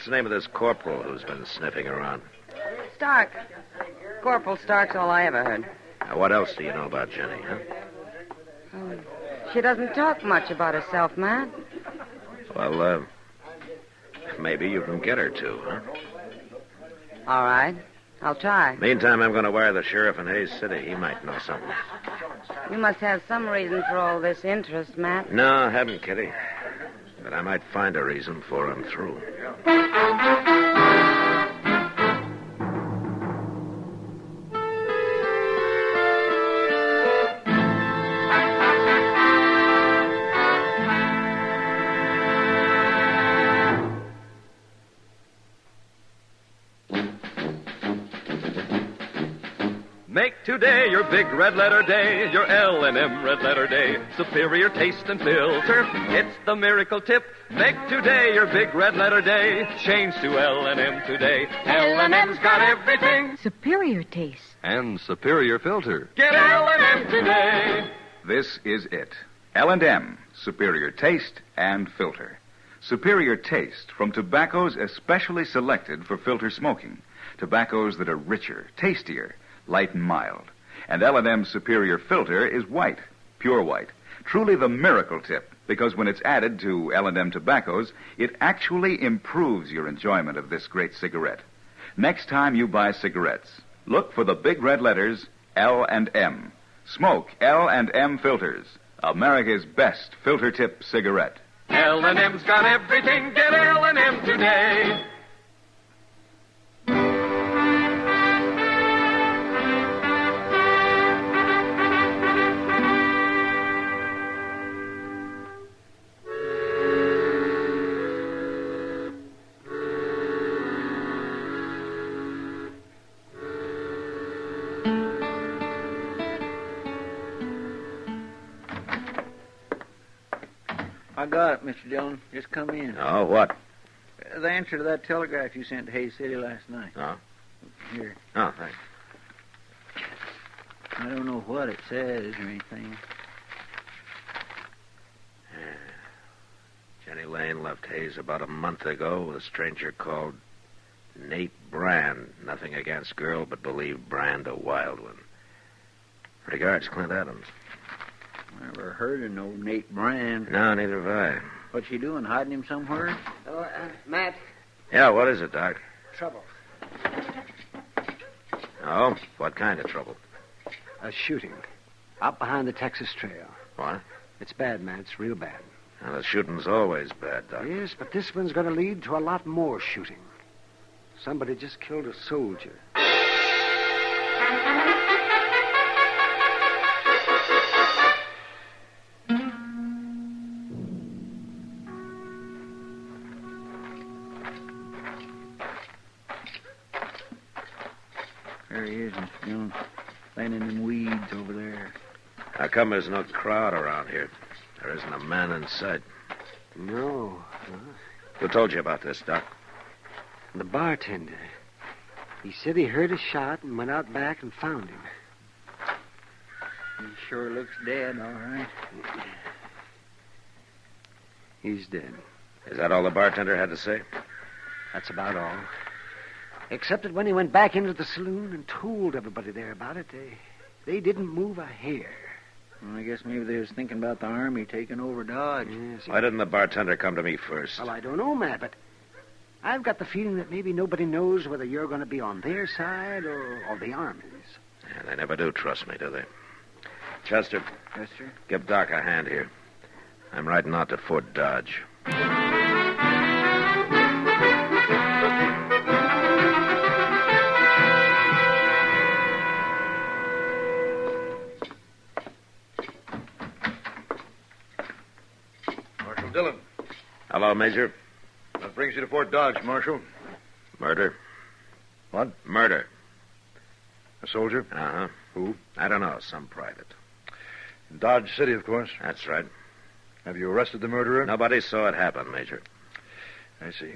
name of this corporal who's been sniffing around? Stark. Corporal Stark's all I ever heard. What else do you know about Jenny, huh? She doesn't talk much about herself, Matt. Well, maybe you can get her to, huh? All right. I'll try. Meantime, I'm going to wire the sheriff in Hayes City. He might know something. You must have some reason for all this interest, Matt. No, I haven't, Kitty. But I might find a reason before I'm through. Make today your big red letter day, your L&M red letter day. Superior taste and filter, it's the miracle tip. Make today your big red letter day. Change to L&M today. L&M's got everything. Superior taste. And superior filter. Get L&M today. This is it. L&M, superior taste and filter. Superior taste from tobaccos especially selected for filter smoking. Tobaccos that are richer, tastier, light and mild. And L&M's superior filter is white, pure white. Truly the miracle tip, because when it's added to L&M tobaccos, it actually improves your enjoyment of this great cigarette. Next time you buy cigarettes, look for the big red letters L&M. Smoke L&M filters, America's best filter tip cigarette. L&M's got everything. Get L&M today. I got it, Mr. Dillon. Just come in. Oh, what? The answer to that telegraph you sent to Hayes City last night. Oh? Here. Oh, thanks. I don't know what it says or anything. Lane left Hayes about a month ago with a stranger called Nate Brand. Nothing against girl, but believe Brand a wild one. Regards, Clint Adams. Never heard of no Nate Brand. No, neither have I. What's he doing, hiding him somewhere? Oh, Matt. Yeah, what is it, Doc? Trouble. Oh? What kind of trouble? A shooting. Out behind the Texas Trail. What? It's bad, Matt. It's real bad. Well, the shooting's always bad, Doc. Yes, but this one's going to lead to a lot more shooting. Somebody just killed a soldier. There he is, Mr. Jones. Laying in them weeds over there. How come there's no crowd around here? There isn't a man in sight. No. Who told you about this, Doc? The bartender. He said he heard a shot and went out back and found him. He sure looks dead, all right. He's dead. Is that all the bartender had to say? That's about all. Except that when he went back into the saloon and told everybody there about it, they didn't move a hair. Well, I guess maybe they was thinking about the Army taking over Dodge. Yes, Why didn't the bartender come to me first? Well, I don't know, Matt, but I've got the feeling that maybe nobody knows whether you're going to be on their side or the Army's. Yeah, they never do trust me, do they? Chester. Yes, sir? Give Doc a hand here. I'm riding out to Fort Dodge. Marshal Dillon. Hello, Major. What brings you to Fort Dodge, Marshal? Murder. What? Murder. A soldier? Uh-huh. Who? I don't know. Some private. In Dodge City, of course. That's right. Have you arrested the murderer? Nobody saw it happen, Major. I see.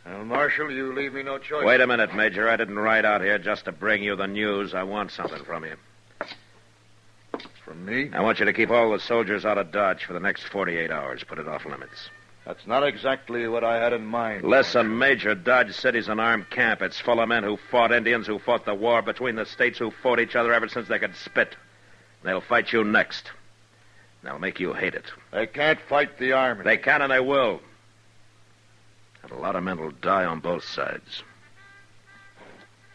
Well, Marshal, you leave me no choice. Wait a minute, Major. I didn't ride out here just to bring you the news. I want something from you. From me? I want you to keep all the soldiers out of Dodge for the next 48 hours. Put it off limits. That's not exactly what I had in mind. Listen, Major, Dodge City's an armed camp. It's full of men who fought Indians, who fought the war between the states, who fought each other ever since they could spit. They'll fight you next. They'll make you hate it. They can't fight the Army. They can and they will. And a lot of men will die on both sides.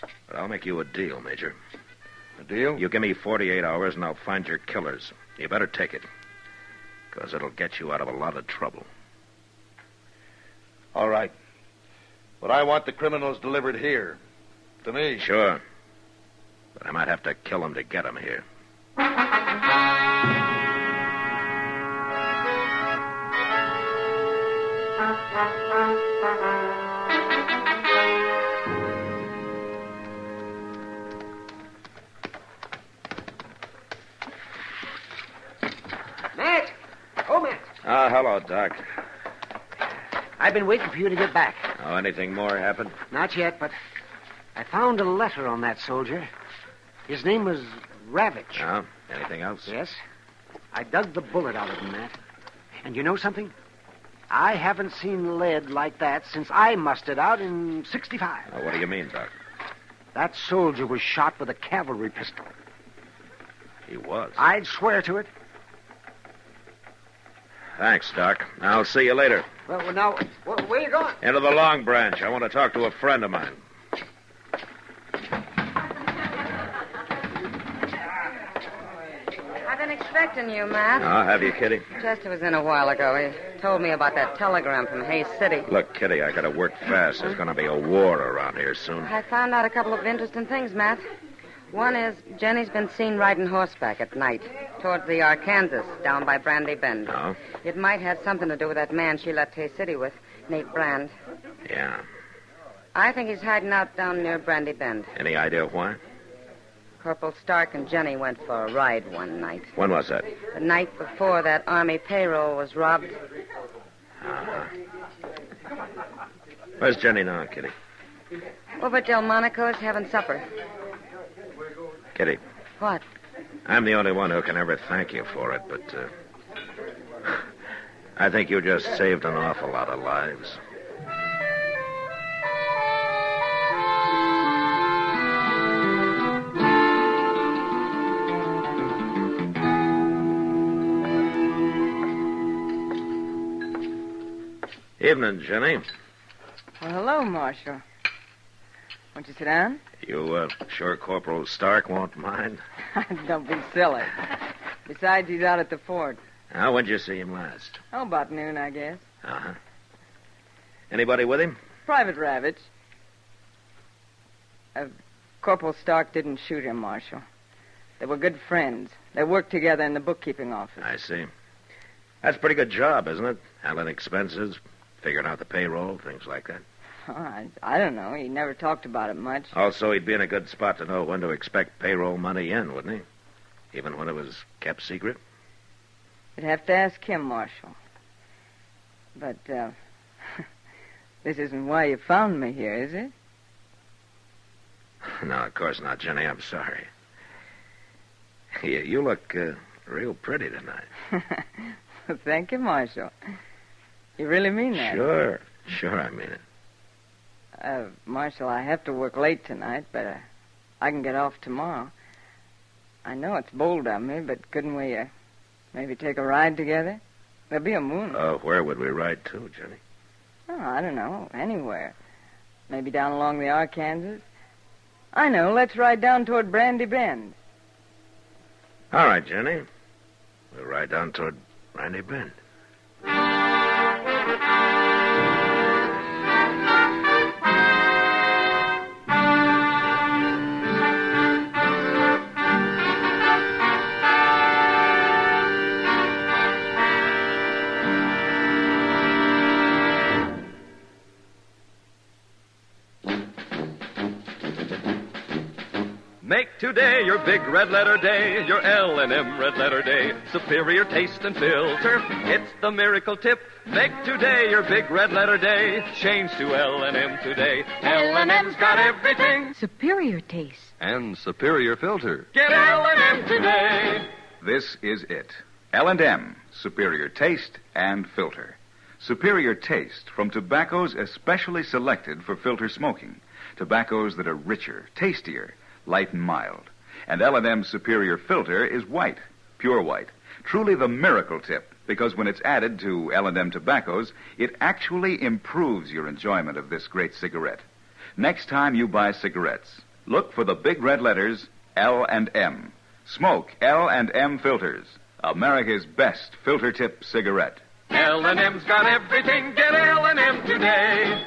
But I'll make you a deal, Major. A deal? You give me 48 hours and I'll find your killers. You better take it. Because it'll get you out of a lot of trouble. All right. But I want the criminals delivered here. To me. Sure. But I might have to kill them to get them here. Matt! Oh, Matt. Hello, Doc. I've been waiting for you to get back. Oh, anything more happened? Not yet, but I found a letter on that soldier. His name was Ravitch. Oh, anything else? Yes. I dug the bullet out of him, Matt. And you know something? I haven't seen lead like that since I mustered out in 65. Oh, what do you mean, Doc? That soldier was shot with a cavalry pistol. He was? I'd swear to it. Thanks, Doc. I'll see you later. Well, now, where you going? Into the Long Branch. I want to talk to a friend of mine. I've been expecting you, Matt. Oh, have you, Kitty? Chester was in a while ago. He told me about that telegram from Hayes City. Look, Kitty, I gotta work fast. There's gonna be a war around here soon. I found out a couple of interesting things, Matt. One is Jenny's been seen riding horseback at night towards the Arkansas down by Brandy Bend. Oh? It might have something to do with that man she left Hayes City with, Nate Brand. Yeah. I think he's hiding out down near Brandy Bend. Any idea why? Corporal Stark and Jenny went for a ride one night. When was that? The night before that Army payroll was robbed. Uh-huh. Where's Jenny now, Kitty? Over at Delmonico's having supper. Kitty, What? I'm the only one who can ever thank you for it, but I think you just saved an awful lot of lives. Evening, Jenny. Well, hello, Marshal. Won't you sit down? You sure Corporal Stark won't mind? Don't be silly. Besides, he's out at the fort. When'd you see him last? Oh, about noon, I guess. Uh-huh. Anybody with him? Private Ravitch. Corporal Stark didn't shoot him, Marshal. They were good friends. They worked together in the bookkeeping office. I see. That's a pretty good job, isn't it? Handling expenses, figuring out the payroll, things like that. Oh, I don't know. He never talked about it much. Also, he'd be in a good spot to know when to expect payroll money in, wouldn't he? Even when it was kept secret? You'd have to ask him, Marshal. But, this isn't why you found me here, is it? No, of course not, Jenny. I'm sorry. You look real pretty tonight. Thank you, Marshal. You really mean that? Sure, I mean it. Marshal, I have to work late tonight, but I can get off tomorrow. I know it's bold of me, but couldn't we maybe take a ride together? There'll be a moon. Where would we ride to, Jenny? Oh, I don't know. Anywhere. Maybe down along the Arkansas. I know. Let's ride down toward Brandy Bend. All right, Jenny. We'll ride down toward Brandy Bend. Make today your big red letter day, your L&M red letter day. Superior taste and filter, it's the miracle tip. Make today your big red letter day. Change to L&M today. L&M's got everything. Superior taste. And superior filter. Get L&M today. This is it. L&M, superior taste and filter. Superior taste from tobaccos especially selected for filter smoking. Tobaccos that are richer, tastier, light and mild. And L&M's superior filter is white, pure white. Truly the miracle tip, because when it's added to L&M tobaccos, it actually improves your enjoyment of this great cigarette. Next time you buy cigarettes, look for the big red letters L&M. Smoke L&M filters, America's best filter tip cigarette. L&M's got everything. Get L&M today.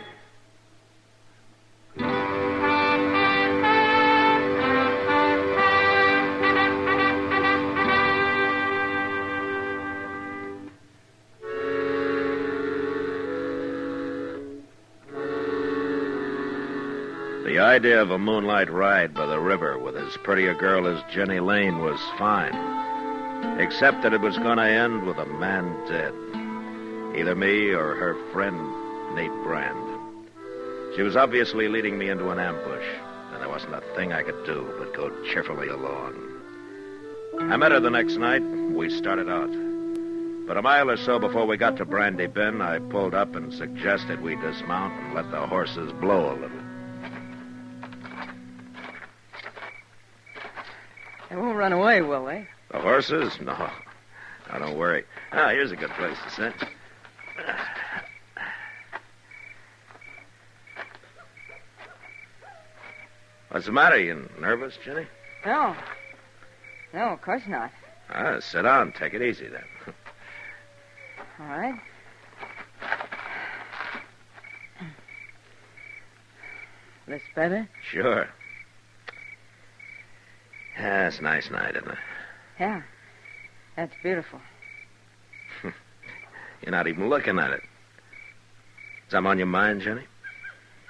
The idea of a moonlight ride by the river with as pretty a girl as Jenny Lane was fine. Except that it was going to end with a man dead. Either me or her friend, Nate Brand. She was obviously leading me into an ambush, and there wasn't a thing I could do but go cheerfully along. I met her the next night. We started out. But a mile or so before we got to Brandy Bend, I pulled up and suggested we dismount and let the horses blow a little. They won't run away, will they? The horses? No. Now, don't worry. Here's a good place to sit. What's the matter? You nervous, Jenny? No. No, of course not. Sit down. Take it easy, then. All right. This better? Sure. Yeah, it's a nice night, isn't it? Yeah. That's beautiful. You're not even looking at it. Something on your mind, Jenny?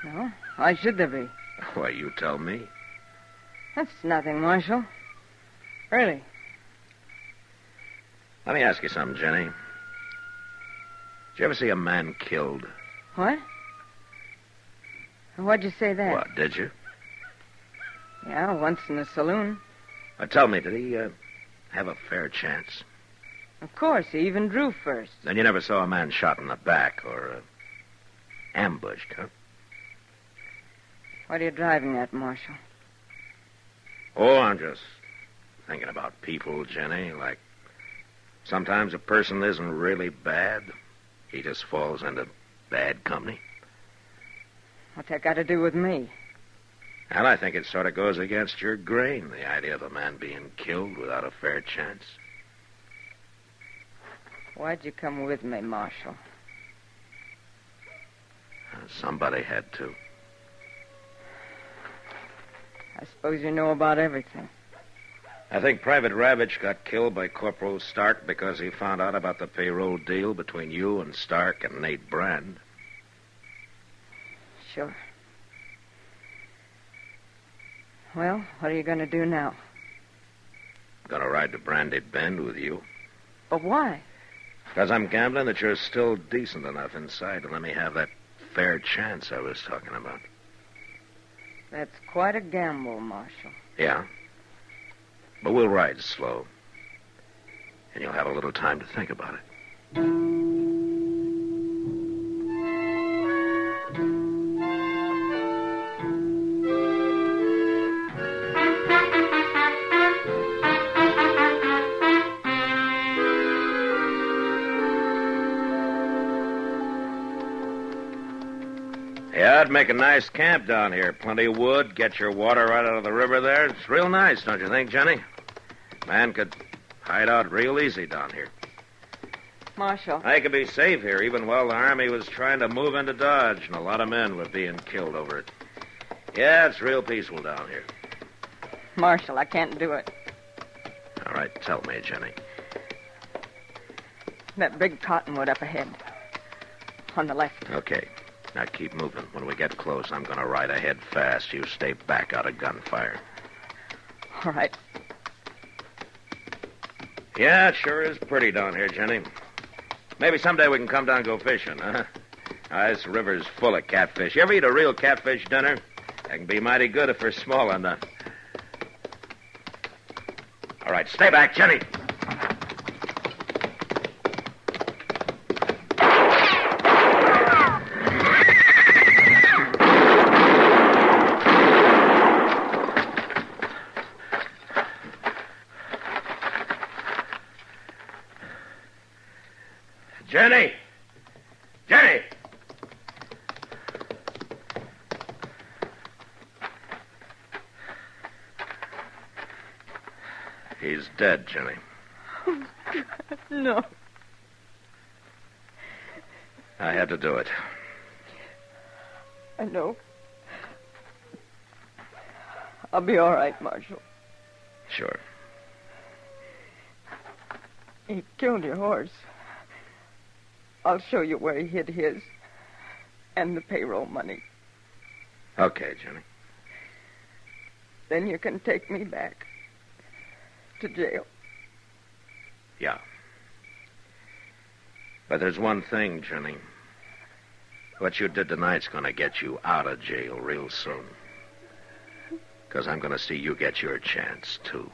No. Why should there be? Why, you tell me. That's nothing, Marshal. Really. Let me ask you something, Jenny. Did you ever see a man killed? What? Why'd you say that? What, did you? Yeah, once in a saloon. Tell me, did he have a fair chance? Of course, he even drew first. Then you never saw a man shot in the back or ambushed, huh? What are you driving at, Marshal? Oh, I'm just thinking about people, Jenny. Like, sometimes a person isn't really bad. He just falls into bad company. What's that got to do with me? And I think it sort of goes against your grain, the idea of a man being killed without a fair chance. Why'd you come with me, Marshal? Somebody had to. I suppose you know about everything. I think Private Ravitch got killed by Corporal Stark because he found out about the payroll deal between you and Stark and Nate Brand. Sure. Well, what are you going to do now? Gonna ride to Brandy Bend with you. But why? Because I'm gambling that you're still decent enough inside to let me have that fair chance I was talking about. That's quite a gamble, Marshal. Yeah. But we'll ride slow. And you'll have a little time to think about it. Yeah, I'd make a nice camp down here. Plenty of wood, get your water right out of the river there. It's real nice, don't you think, Jenny? Man could hide out real easy down here. Marshal. I could be safe here even while the Army was trying to move into Dodge, and a lot of men were being killed over it. Yeah, it's real peaceful down here. Marshal, I can't do it. All right, tell me, Jenny. That big cottonwood up ahead. On the left. Okay. Now keep moving. When we get close, I'm going to ride ahead fast. You stay back out of gunfire. All right. Yeah, it sure is pretty down here, Jenny. Maybe someday we can come down and go fishing, huh? This river's full of catfish. You ever eat a real catfish dinner? They can be mighty good if they're small enough. All right, stay back, Jenny. Jenny! Jenny! He's dead, Jenny. Oh, God, no. I had to do it. I know. I'll be all right, Marshal. Sure. He killed your horse. I'll show you where he hid his and the payroll money. Okay, Jenny. Then you can take me back to jail. Yeah. But there's one thing, Jenny. What you did tonight's going to get you out of jail real soon. Because I'm going to see you get your chance, too.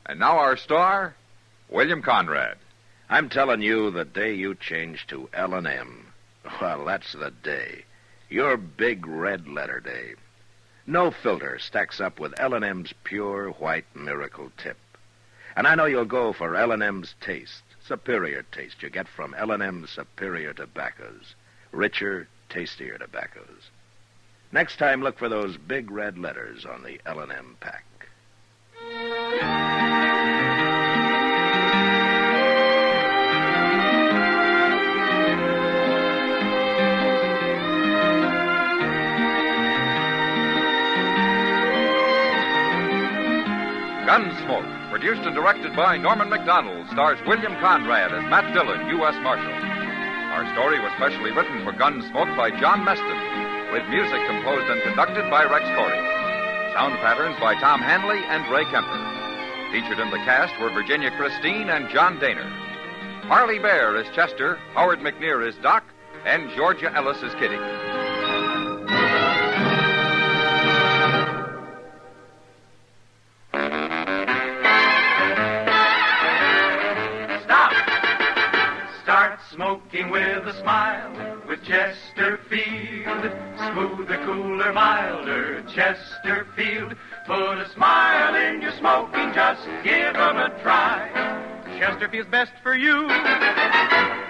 And now our star, William Conrad. I'm telling you, the day you change to L&M, well, that's the day. Your big red letter day. No filter stacks up with L&M's pure white miracle tip. And I know you'll go for L&M's taste, superior taste you get from L&M's superior tobaccos. Richer, tastier tobaccos. Next time, look for those big red letters on the L&M pack. Gunsmoke, produced and directed by Norman McDonald, stars William Conrad as Matt Dillon, U.S. Marshal. Our story was specially written for Gunsmoke by John Meston, with music composed and conducted by Rex Corey. Sound patterns by Tom Hanley and Ray Kemper. Featured in the cast were Virginia Christine and John Daner. Harley Bear is Chester, Howard McNear is Doc, and Georgia Ellis is Kitty. Smoking with a smile with Chesterfield. Smoother, cooler, milder Chesterfield. Put a smile in your smoking, just give 'em a try. Chesterfield's best for you.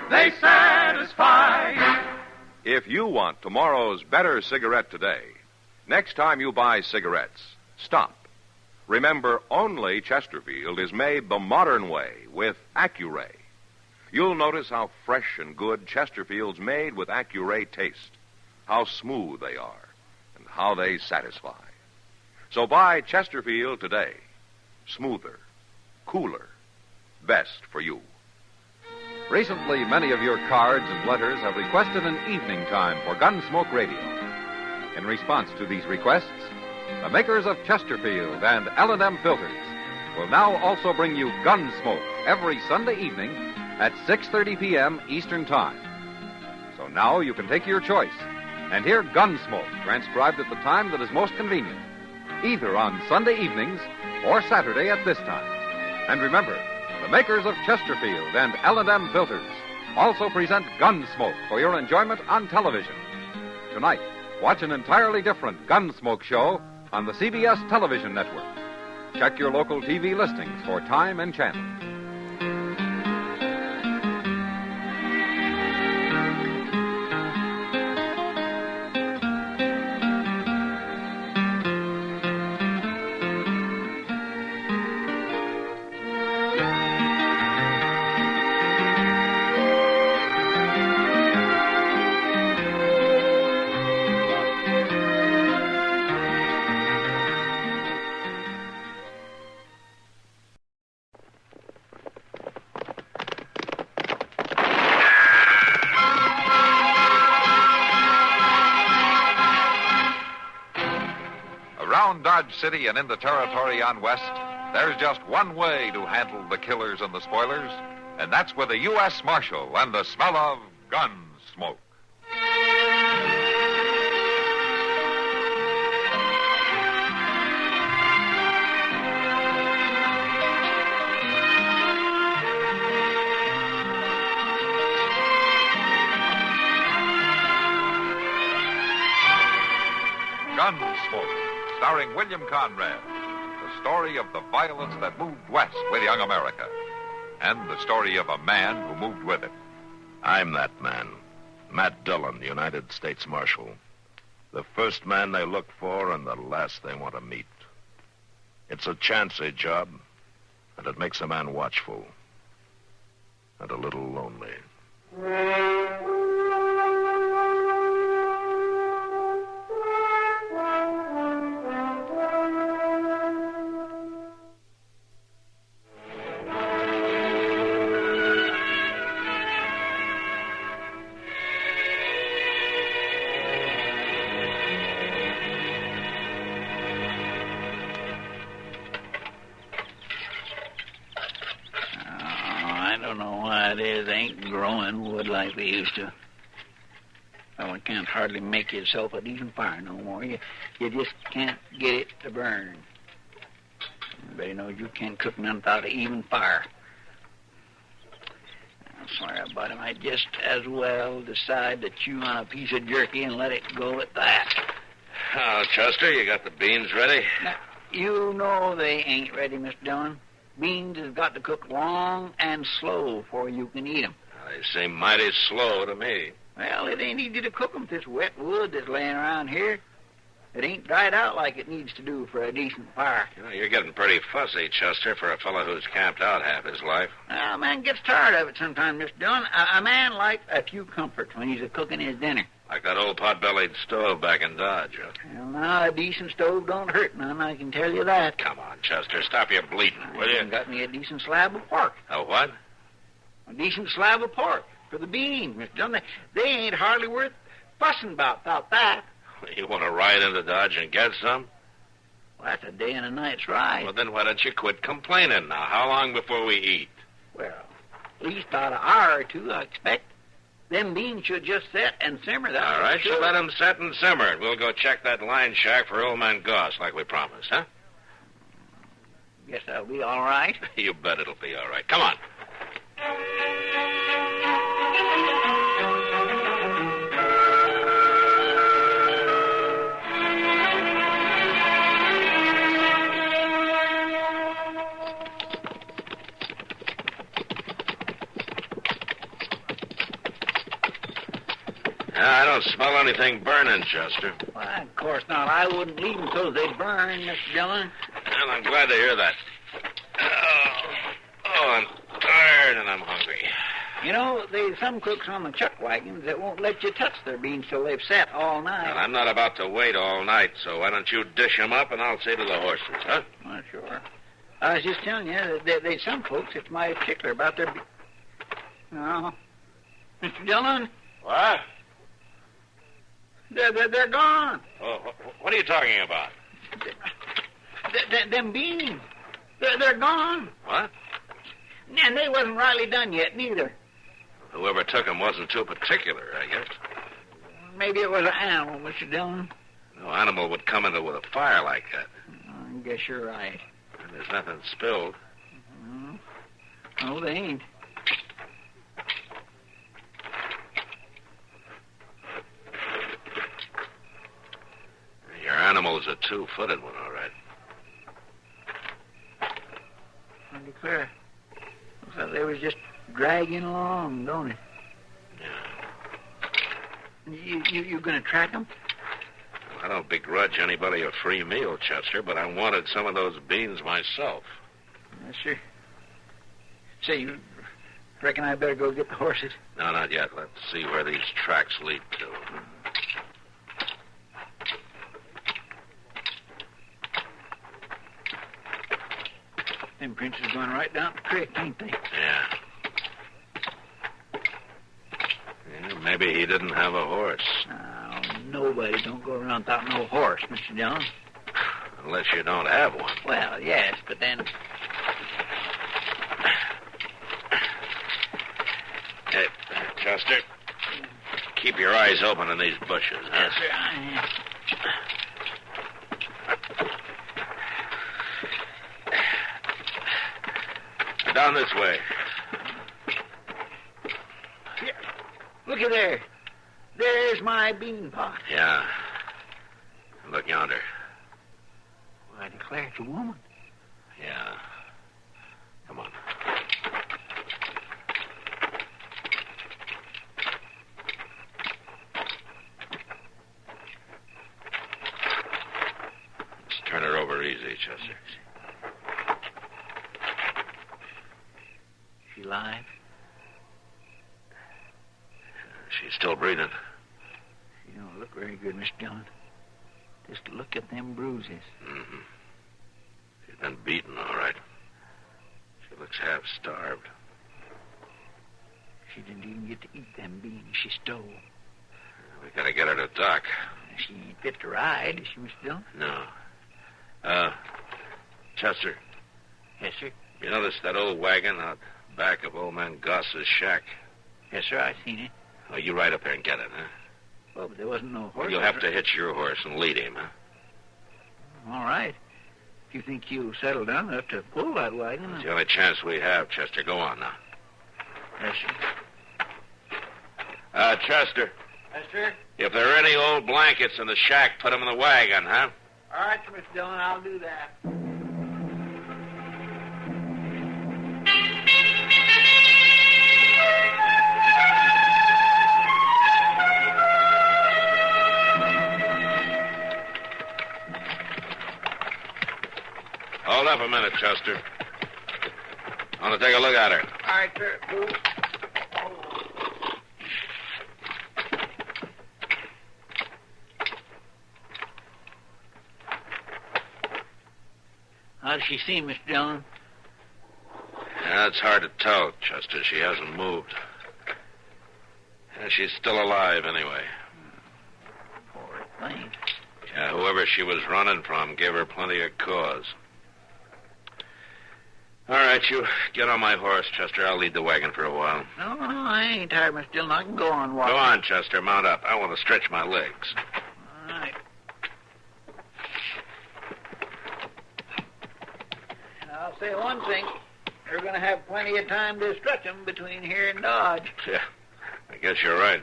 They satisfy. If you want tomorrow's better cigarette today, next time you buy cigarettes, stop. Remember, only Chesterfield is made the modern way with Accuray. You'll notice how fresh and good Chesterfield's made with Accuray taste, how smooth they are, and how they satisfy. So buy Chesterfield today. Smoother, cooler, best for you. Recently, many of your cards and letters have requested an evening time for Gunsmoke Radio. In response to these requests, the makers of Chesterfield and L&M filters will now also bring you Gunsmoke every Sunday evening at 6:30 p.m. Eastern Time. So now you can take your choice and hear Gunsmoke transcribed at the time that is most convenient, either on Sunday evenings or Saturday at this time. And remember, the makers of Chesterfield and L&M filters also present Gunsmoke for your enjoyment on television. Tonight, watch an entirely different Gunsmoke show on the CBS television network. Check your local TV listings for time and channel. Around Dodge City and in the territory on West, there's just one way to handle the killers and the spoilers, and that's with a U.S. Marshal and the smell of gun smoke. Gunsmoke, starring William Conrad, the story of the violence that moved west with young America, and the story of a man who moved with it. I'm that man, Matt Dillon, the United States Marshal. The first man they look for and the last they want to meet. It's a chancy job, and it makes a man watchful and a little lonely. Like they used to. Well, it can't hardly make yourself a decent fire no more. You just can't get it to burn. Everybody knows you can't cook none without an even fire. I'm sorry about it. I just as well decide to chew on a piece of jerky and let it go at that. Oh, Chester, you got the beans ready? Now, you know they ain't ready, Mr. Dillon. Beans has got to cook long and slow before you can eat them. They seem mighty slow to me. Well, it ain't easy to cook 'em with this wet wood that's laying around here. It ain't dried out like it needs to do for a decent fire. You know, you're getting pretty fussy, Chester, for a fellow who's camped out half his life. A man gets tired of it sometimes, Mr. Dillon. A man likes a few comforts when he's cooking his dinner. Like that old pot-bellied stove back in Dodge, huh? Well, now, a decent stove don't hurt none, I can tell you that. Come on, Chester, stop your bleating, will you? Got me a decent slab of pork. A what? A decent slab of pork for the beans, Mr. Dillon. They ain't hardly worth fussing about without that. You want to ride into Dodge and get some? Well, that's a day and a night's ride. Well, then why don't you quit complaining now? How long before we eat? Well, at least about an hour or two, I expect. Them beans should just set and simmer. That's All right, sure. so let them set and simmer. We'll go check that line shack for old man Goss like we promised, huh? Guess that'll be all right. You bet it'll be all right. Come on. I don't smell anything burning, Chester. Why, of course not. I wouldn't leave them till they burn, Mr. Dillon. Well, I'm glad to hear that. Oh, I'm tired and I'm hungry. You know, there's some cooks on the chuck wagons that won't let you touch their beans till they've set all night. Well, I'm not about to wait all night, so why don't you dish them up and I'll say to the horses, huh? Well, sure. I was just telling you that there's some folks that's mighty particular about their... No. Mr. Dillon? What? They're gone. Oh, what are you talking about? Them beans. They're gone. What? And they wasn't rightly done yet, neither. Whoever took them wasn't too particular, I guess. Maybe it was an animal, Mr. Dillon. No animal would come into with a fire like that. I guess you're right. And there's nothing spilled. No, they ain't. Your animal's a two-footed one, all right. I declare. Looks like they was just dragging along, don't it? Yeah. You gonna track them? I don't begrudge anybody a free meal, Chester, but I wanted some of those beans myself. Yes, sir. Say, you reckon I better go get the horses? No, not yet. Let's see where these tracks lead to. Them prints is going right down the creek, ain't they? Yeah. Maybe he didn't have a horse. Now, nobody don't go around without no horse, Mr. Dillon. Unless you don't have one. Well, yes, but then... Hey, Chester, keep your eyes open in these bushes, huh? Yes, sir, I am. Down this way. Here. Look at there. There's my bean pot. Yeah. Look yonder. Well, I declare it's a woman. Yeah. Come on. Let's turn her over easy, Chester. She alive? She's still breathing. She don't look very good, Mr. Dillon. Just look at them bruises. Mm-hmm. She's been beaten, all right. She looks half starved. She didn't even get to eat them beans she stole. We gotta get her to dock. She ain't fit to ride, is she, Mr. Dillon? No. Chester. Yes, sir. You notice that old wagon out back of old man Goss's shack? Yes, sir, I seen it. Oh, you ride up there and get it, huh? Well, but there wasn't no horse. Well, you'll have to hitch your horse and lead him, huh? All right. If you think you'll settle down enough to pull that wagon... It's the only chance we have, Chester. Go on now. Yes, sir. Chester. Yes, sir? If there are any old blankets in the shack, put them in the wagon, huh? All right, Mr. Dillon, I'll do that. Hold up a minute, Chester. I want to take a look at her. All right, sir. Cool. How does she seem, Mr. Dillon? Yeah, it's hard to tell, Chester. She hasn't moved. Yeah, she's still alive, anyway. Poor thing. Yeah, whoever whoever she was running from gave her plenty of cause. All right, you get on my horse, Chester. I'll lead the wagon for a while. No, I ain't tired, Mr. Dillon. I can go on walking. Go on, Chester. Mount up. I want to stretch my legs. All right. I'll say one thing. You're going to have plenty of time to stretch them between here and Dodge. Yeah, I guess you're right.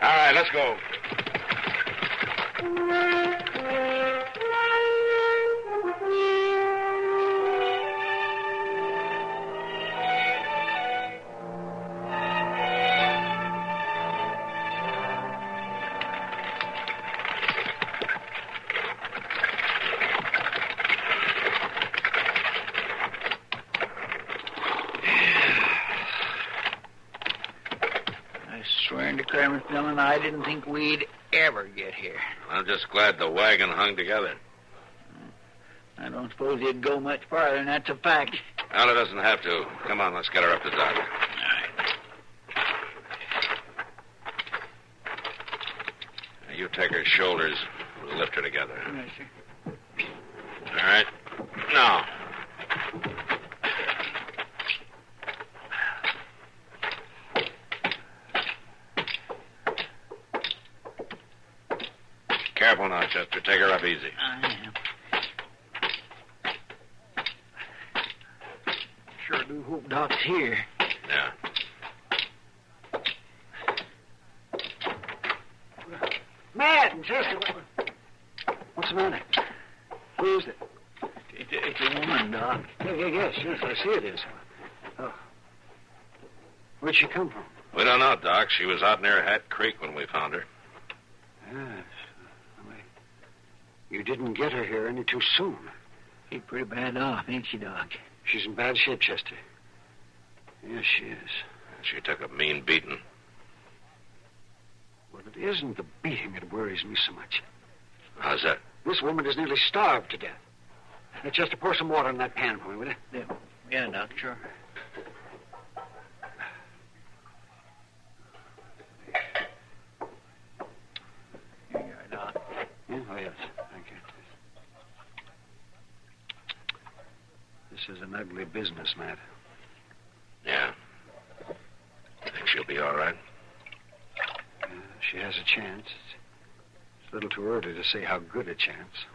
All right, let's go. Mr. Dillon, I didn't think we'd ever get here. I'm just glad the wagon hung together. I don't suppose you'd go much farther, and that's a fact. Well, it doesn't have to. Come on, let's get her up to Doc. Now, you take her shoulders. We'll lift her together. Yes, sir. All right. Now. Careful now, Chester. Take her up easy. I am. Sure do hope Doc's here. Yeah. Matt and Chester, what's the matter? Who is it? It's a woman, Doc. Yes, I see it is. Oh. Where'd she come from? We don't know, Doc. She was out near Hat Creek when we found her. Yes. You didn't get her here any too soon. She's pretty bad off, ain't she, Doc? She's in bad shape, Chester. Yes, she is. She took a mean beating. Well, it isn't the beating that worries me so much. How's that? This woman is nearly starved to death. Now, Chester, pour some water in that pan for me, will you? Yeah, Doc, sure. Here you are, Doc. Yeah? Oh, yes. Thank you. This is an ugly business, Matt. Yeah. Think she'll be all right? She has a chance. It's a little too early to say how good a chance.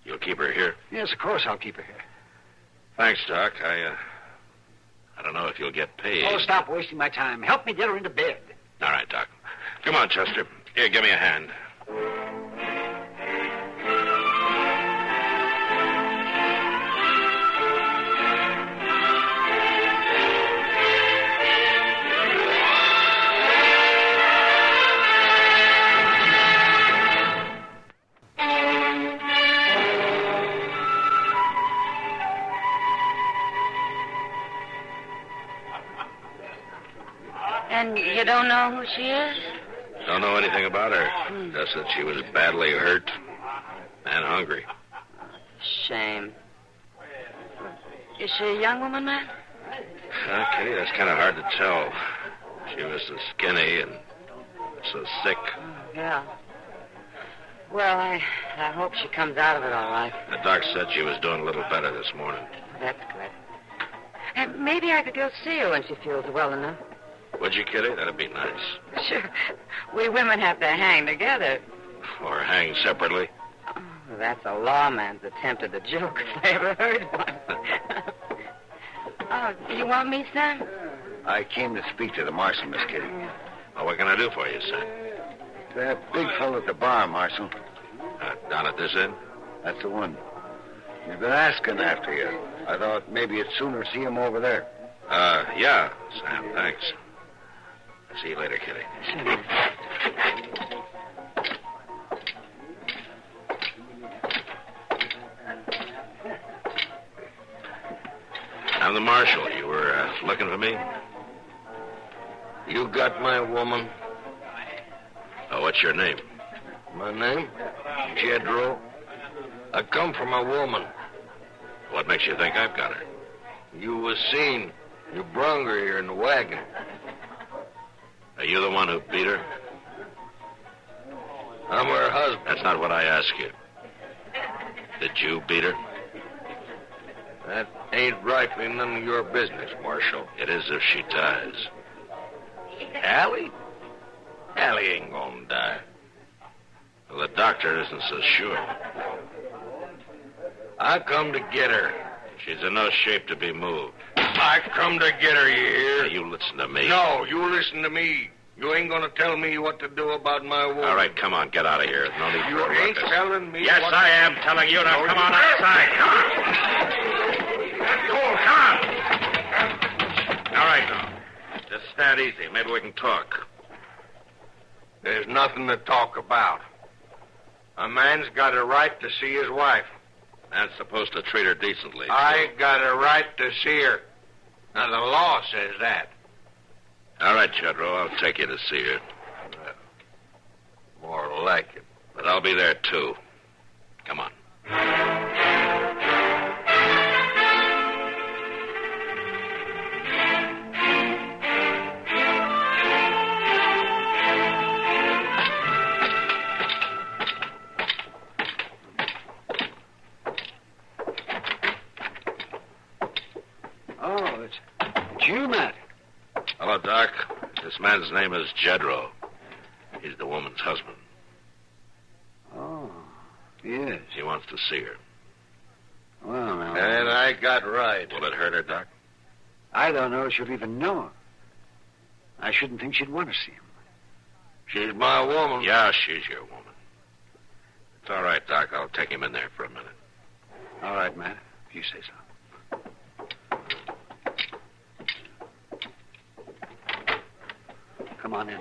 You'll keep her here? Yes, of course I'll keep her here. Thanks, Doc. I don't know if you'll get paid. Oh, stop wasting my time. Help me get her into bed. All right, Doc. Come on, Chester. Here, give me a hand. And you don't know who she is? Don't know anything about her. Just that she was badly hurt and hungry. Shame. Is she a young woman, Matt? Kitty, that's kind of hard to tell. She was so skinny and so sick. Yeah. Well, I hope she comes out of it all right. The doc said she was doing a little better this morning. That's good. And maybe I could go see her when she feels well enough. Would you, Kitty? That'd be nice. Sure. We women have to hang together. Or hang separately. Oh, that's a lawman's attempt at a joke, if I ever heard one. Oh, you want me, Sam? I came to speak to the marshal, Miss Kitty. Well, what can I do for you, Sam? That big fellow at the bar, Marshal. Down at this inn? That's the one. He's been asking after you. I thought maybe you'd sooner see him over there. Yeah, Sam, thanks. See you later, Kitty. I'm the marshal. You were looking for me? You got my woman? Oh, what's your name? My name? Jedro. I come from a woman. What makes you think I've got her? You was seen. You brung her here in the wagon. Are you the one who beat her? I'm her husband. That's not what I asked you. Did you beat her? That ain't rightly none of your business, Marshal. It is if she dies. Allie? Allie ain't gonna die. Well, the doctor isn't so sure. I come to get her. She's in no shape to be moved. I come to get her, you hear? Now, you listen to me. No, you listen to me. You ain't gonna tell me what to do about my woman. All right, come on, get out of here. No need You for a ain't ruckus. telling me Yes, what... I am telling you. Now, come on outside. Come on. Come on. All right, now. Just stand easy. Maybe we can talk. There's nothing to talk about. A man's got a right to see his wife. Man's supposed to treat her decently. I got a right to see her. Now, the law says that. All right, Jedro, I'll take you to see her. More like it. But I'll be there, too. Come on. Oh, it's you, Matt. Hello, Doc. This man's name is Jedro. He's the woman's husband. Oh, yes. He wants to see her. Well, now... And I got right. Will it hurt her, Doc? I don't know if she'll even know him. I shouldn't think she'd want to see him. She's my woman. Yeah, she's your woman. It's all right, Doc. I'll take him in there for a minute. All right, Matt, if you say so. Come on in.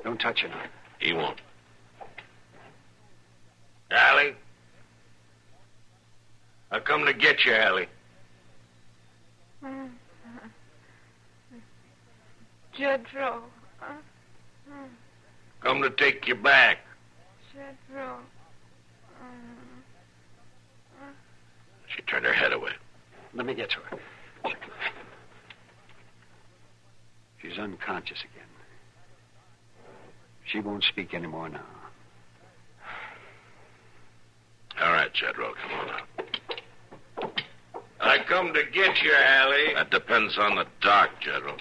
Don't touch her now. He won't. Allie? I come to get you, Allie. Jedro. Come to take you back. Jedro. She turned her head away. Let me get to her. She's unconscious again. She won't speak anymore now. All right, Jedro, come on out. I come to get you, Allie. That depends on the doc, Jedro.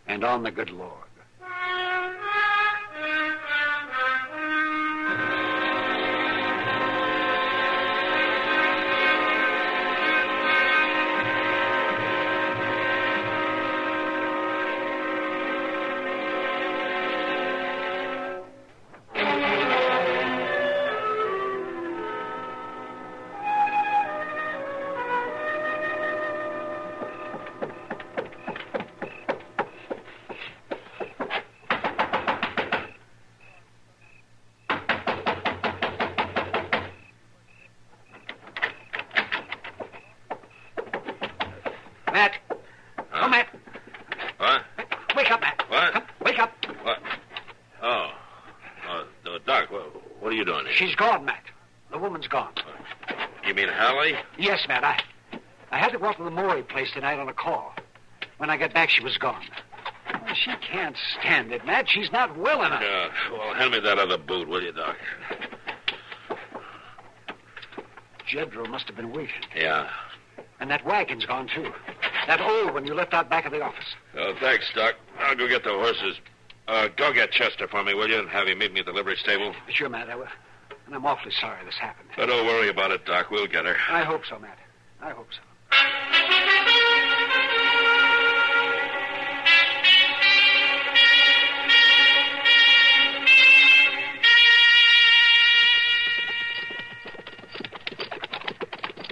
And on the good Lord. Matt. Huh? Oh, Matt. What? Wake up, Matt. What? Come, wake up. What? Oh. Doc, what are you doing here? She's gone, Matt. The woman's gone. You mean Hallie? Yes, Matt. I had to go up to the Maury place tonight on a call. When I got back, she was gone. Well, she can't stand it, Matt. She's not well enough. Yeah. Well, hand me that other boot, will you, Doc? Jedro must have been waiting. Yeah. And that wagon's gone, too. That old one you left out back of the office. Oh, thanks, Doc. I'll go get the horses. Go get Chester for me, will you? And have him meet me at the livery stable. Sure, Matt. And I'm awfully sorry this happened. But don't worry about it, Doc. We'll get her. I hope so, Matt. I hope so.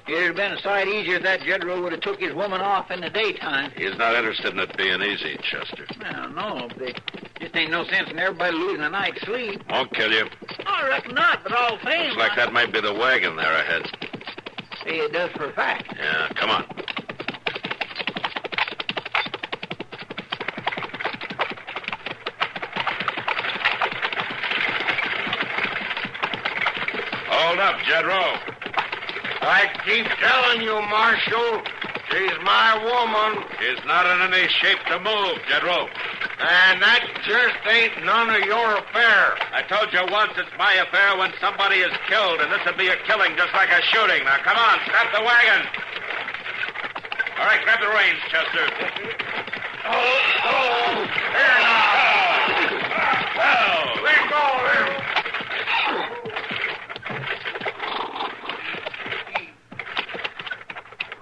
It'd have been a sight easier if that Jedro would have took his woman off in the daytime. He's not interested in it being easy, Chester. Well, no, but there just ain't no sense in everybody losing a night's sleep. Won't kill you. I reckon not, but all the same. Looks like that might be the wagon there ahead. Say it does for a fact. Yeah, come on. Hold up, Jedro. I keep telling you, Marshal, she's my woman. She's not in any shape to move, Jedro. And that just ain't none of your affair. I told you once it's my affair when somebody is killed, and this would be a killing just like a shooting. Now, come on, stop the wagon. All right, grab the reins, Chester. Here now. Let go of him.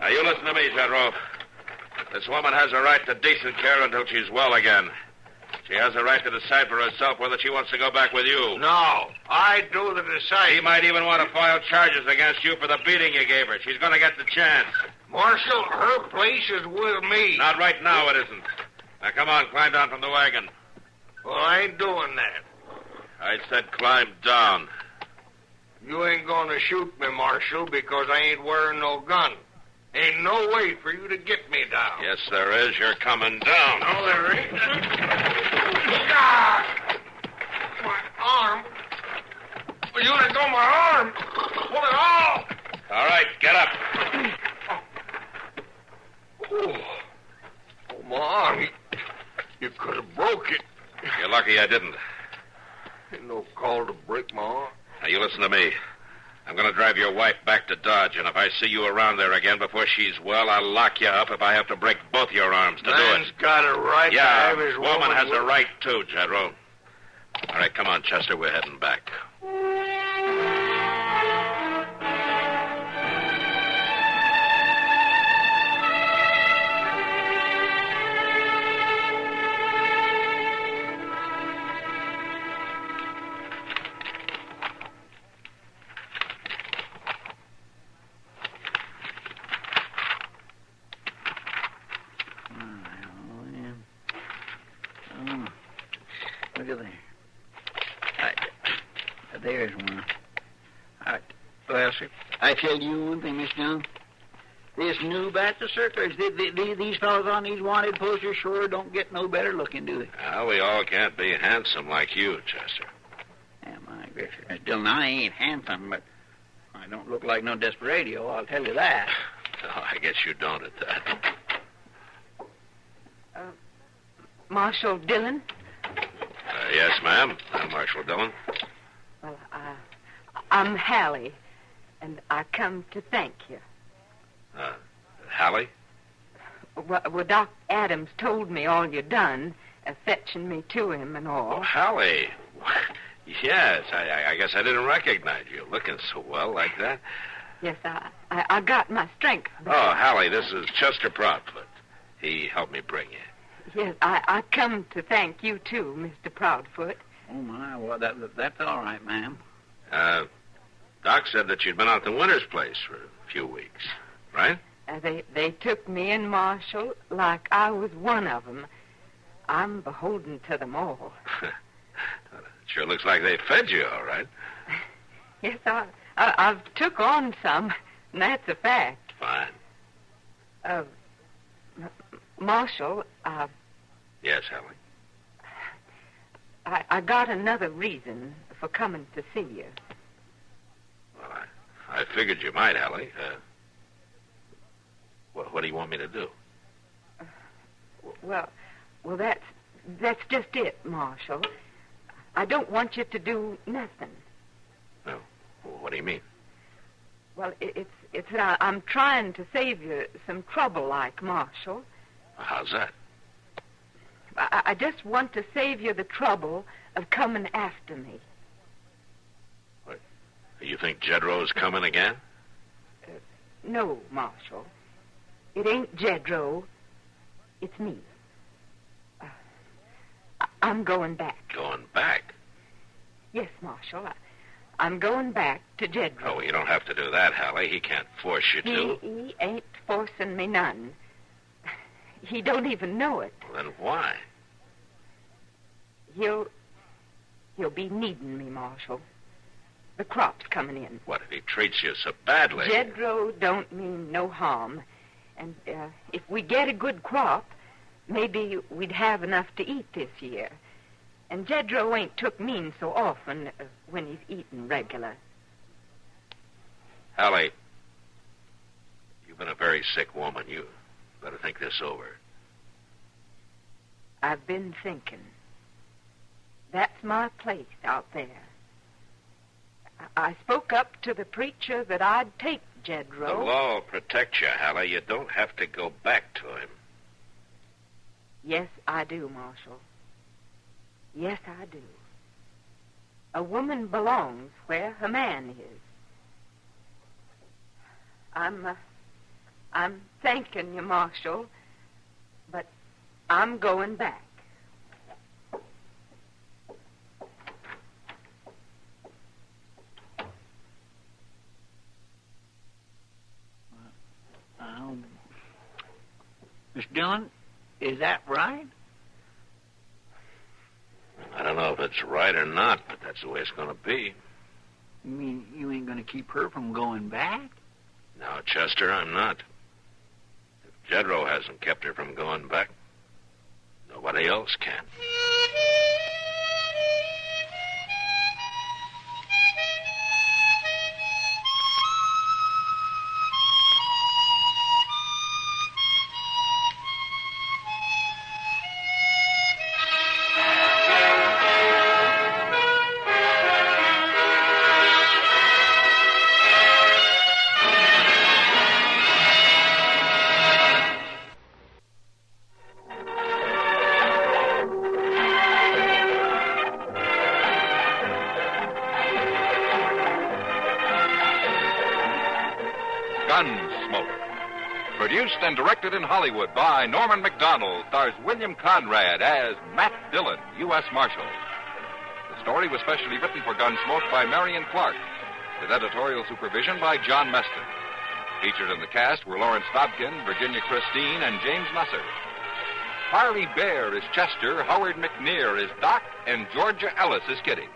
Now, you listen to me, General. This woman has a right to decent care until she's well again. She has a right to decide for herself whether she wants to go back with you. No, I do the deciding. She might even want to file charges against you for the beating you gave her. She's going to get the chance. Marshal, her place is with me. Not right now, it isn't. Now, come on, climb down from the wagon. Well, I ain't doing that. I said climb down. You ain't going to shoot me, Marshal, because I ain't wearing no gun. Ain't no way for you to get me down. Yes, there is. You're coming down. No, there ain't. Ah! My arm. Will you let go of my arm? Pull it off. All right, get up. Oh, my arm. You could have broke it. You're lucky I didn't. Ain't no call to break my arm. Now, you listen to me. I'm going to drive your wife back to Dodge, and if I see you around there again before she's well, I'll lock you up if I have to break both your arms to do it. Man's got a right to have his woman has with... a right, too, General. All right, come on, Chester. We're heading back. Look at there. There's one. Well, sir, I tell you one thing, Miss Young. This new batch of circulars, these fellows on these wanted posters sure don't get no better looking, do they? Well, we all can't be handsome like you, Chester. Yeah, my gracious. Still, I ain't handsome, but I don't look like no desperado, I'll tell you that. Oh, I guess you don't at that. Marshal Dillon? Yes, ma'am. I'm Marshal Dillon. Well, I'm Hallie, and I come to thank you. Hallie? Well, Doc Adams told me all you done, fetching me to him and all. Oh, Hallie. Yes, I guess I didn't recognize you, looking so well like that. Yes, I got my strength back. Oh, Hallie, this is Chester Proudfoot. He helped me bring you. Yes, I come to thank you, too, Mr. Proudfoot. Oh, my. Well, that's all right, ma'am. Doc said that you'd been out to Winter's place for a few weeks, right? They took me and Marshall like I was one of them. I'm beholden to them all. It sure looks like they fed you, all right. Yes, I've took on some, and that's a fact. Fine. Marshall, Yes, Hallie? I got another reason for coming to see you. Well, I figured you might, Hallie. What do you want me to do? Well, that's just it, Marshal. I don't want you to do nothing. No. What do you mean? Well, it's that I'm trying to save you some trouble, like, Marshal. How's that? I just want to save you the trouble of coming after me. What? You think Jedro's coming again? No, Marshal. It ain't Jedro. It's me. I'm going back. Going back? Yes, Marshal. I'm going back to Jedro. Oh, you don't have to do that, Hallie. He can't force you to. He ain't forcing me none. He don't even know it. Well, then why? He'll be needing me, Marshal. The crop's coming in. What, if he treats you so badly? Jedro don't mean no harm. And if we get a good crop, maybe we'd have enough to eat this year. And Jedro ain't took mean so often when he's eating regular. Hallie, you've been a very sick woman. You better think this over. I've been thinking. That's my place out there. I spoke up to the preacher that I'd take Jedro. The law will protect you, Hallie. You don't have to go back to him. Yes, I do, Marshal. Yes, I do. A woman belongs where her man is. I'm thanking you, Marshal, but I'm going back. Miss Dillon, is that right? I don't know if it's right or not, but that's the way it's going to be. You mean you ain't going to keep her from going back? No, Chester, I'm not. If Jedro hasn't kept her from going back, nobody else can. Gunsmoke. Produced and directed in Hollywood by Norman Macdonald, stars William Conrad as Matt Dillon, U.S. Marshal. The story was specially written for Gunsmoke by Marion Clark, with editorial supervision by John Meston. Featured in the cast were Lawrence Dobkin, Virginia Christine, and James Nusser. Harley Bear is Chester, Howard McNear is Doc, and Georgia Ellis is Kitty.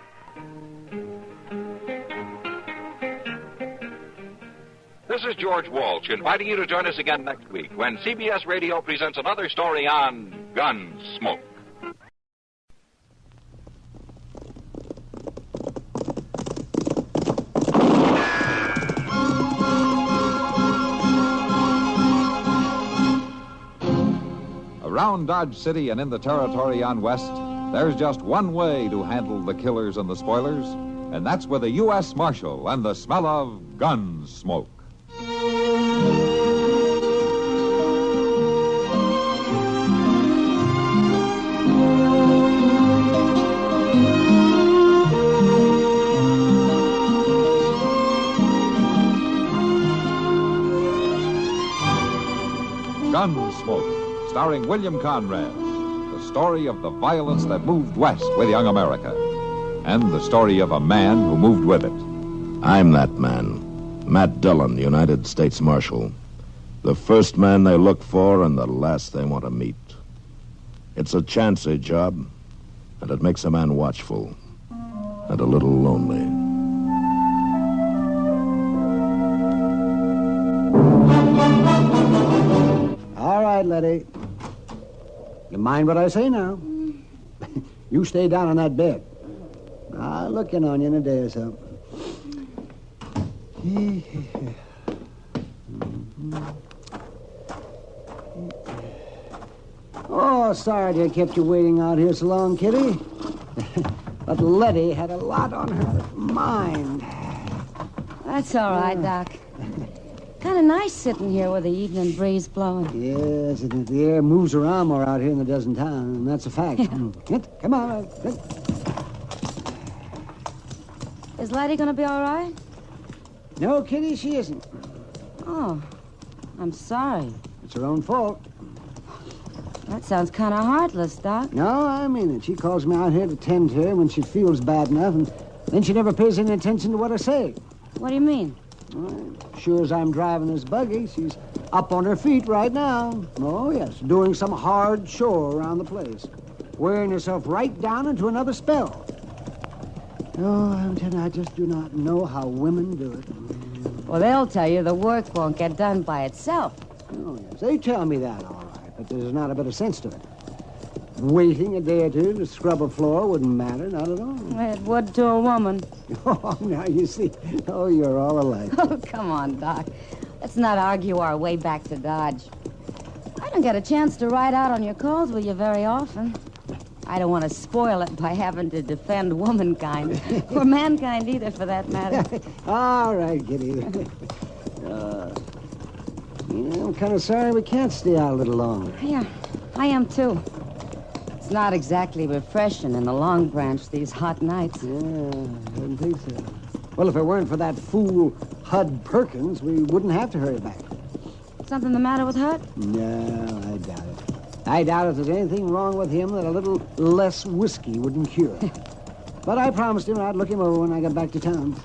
This is George Walsh inviting you to join us again next week when CBS Radio presents another story on Gunsmoke. Around Dodge City and in the territory on West, there's just one way to handle the killers and the spoilers, and that's with a U.S. Marshal and the smell of Gunsmoke. Gunsmoke, starring William Conrad, the story of the violence that moved west with young America, and the story of a man who moved with it. I'm that man, Matt Dillon, United States Marshal. The first man they look for and the last they want to meet. It's a chancy job, and it makes a man watchful and a little lonely. All right, Letty. You mind what I say now? You stay down on that bed. I'll look in on you in a day or so. Oh, sorry to have kept you waiting out here so long, Kitty. But Letty had a lot on her mind. That's all right, Doc. Kind of nice sitting here with the evening breeze blowing. Yes, the air moves around more out here than it does in town, and that's a fact. Come on. Is Letty going to be all right? No, Kitty, she isn't. Oh, I'm sorry. It's her own fault. That sounds kind of heartless, Doc. No, I mean it. She calls me out here to tend to her when she feels bad enough, and then she never pays any attention to what I say. What do you mean? Well, sure as I'm driving this buggy, she's up on her feet right now. Oh, yes, doing some hard chore around the place. Wearing herself right down into another spell. Oh, I'm telling you, I just do not know how women do it. Well, they'll tell you the work won't get done by itself. Oh, yes, they tell me that, all right, but there's not a bit of sense to it. Waiting a day or two to scrub a floor wouldn't matter, not at all. It would to a woman. Oh, now you see. Oh, you're all alike. Oh, come on, Doc. Let's not argue our way back to Dodge. I don't get a chance to ride out on your calls with you very often. I don't want to spoil it by having to defend womankind, or mankind either, for that matter. All right, Kitty. I'm kind of sorry we can't stay out a little longer. Yeah, I am, too. It's not exactly refreshing in the Long Branch these hot nights. Yeah, I didn't think so. Well, if it weren't for that fool Hud Perkins, we wouldn't have to hurry back. Something the matter with Hud? No, I doubt it. I doubt if there's anything wrong with him that a little less whiskey wouldn't cure. But I promised him I'd look him over when I got back to town.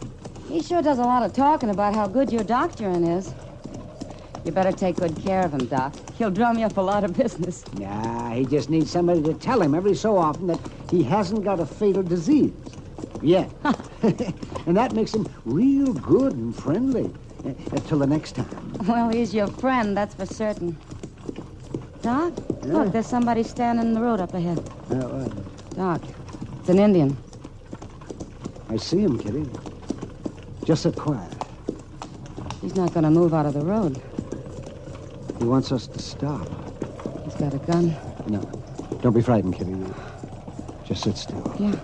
He sure does a lot of talking about how good your doctoring is. You better take good care of him, Doc. He'll drum you up a lot of business. Nah, he just needs somebody to tell him every so often that he hasn't got a fatal disease. Yet. And that makes him real good and friendly. Till the next time. Well, he's your friend, that's for certain. Doc, look, there's somebody standing in the road up ahead. Doc, it's an Indian. I see him, Kitty. Just sit quiet. He's not going to move out of the road. He wants us to stop. He's got a gun. No, don't be frightened, Kitty. Just sit still. Yeah.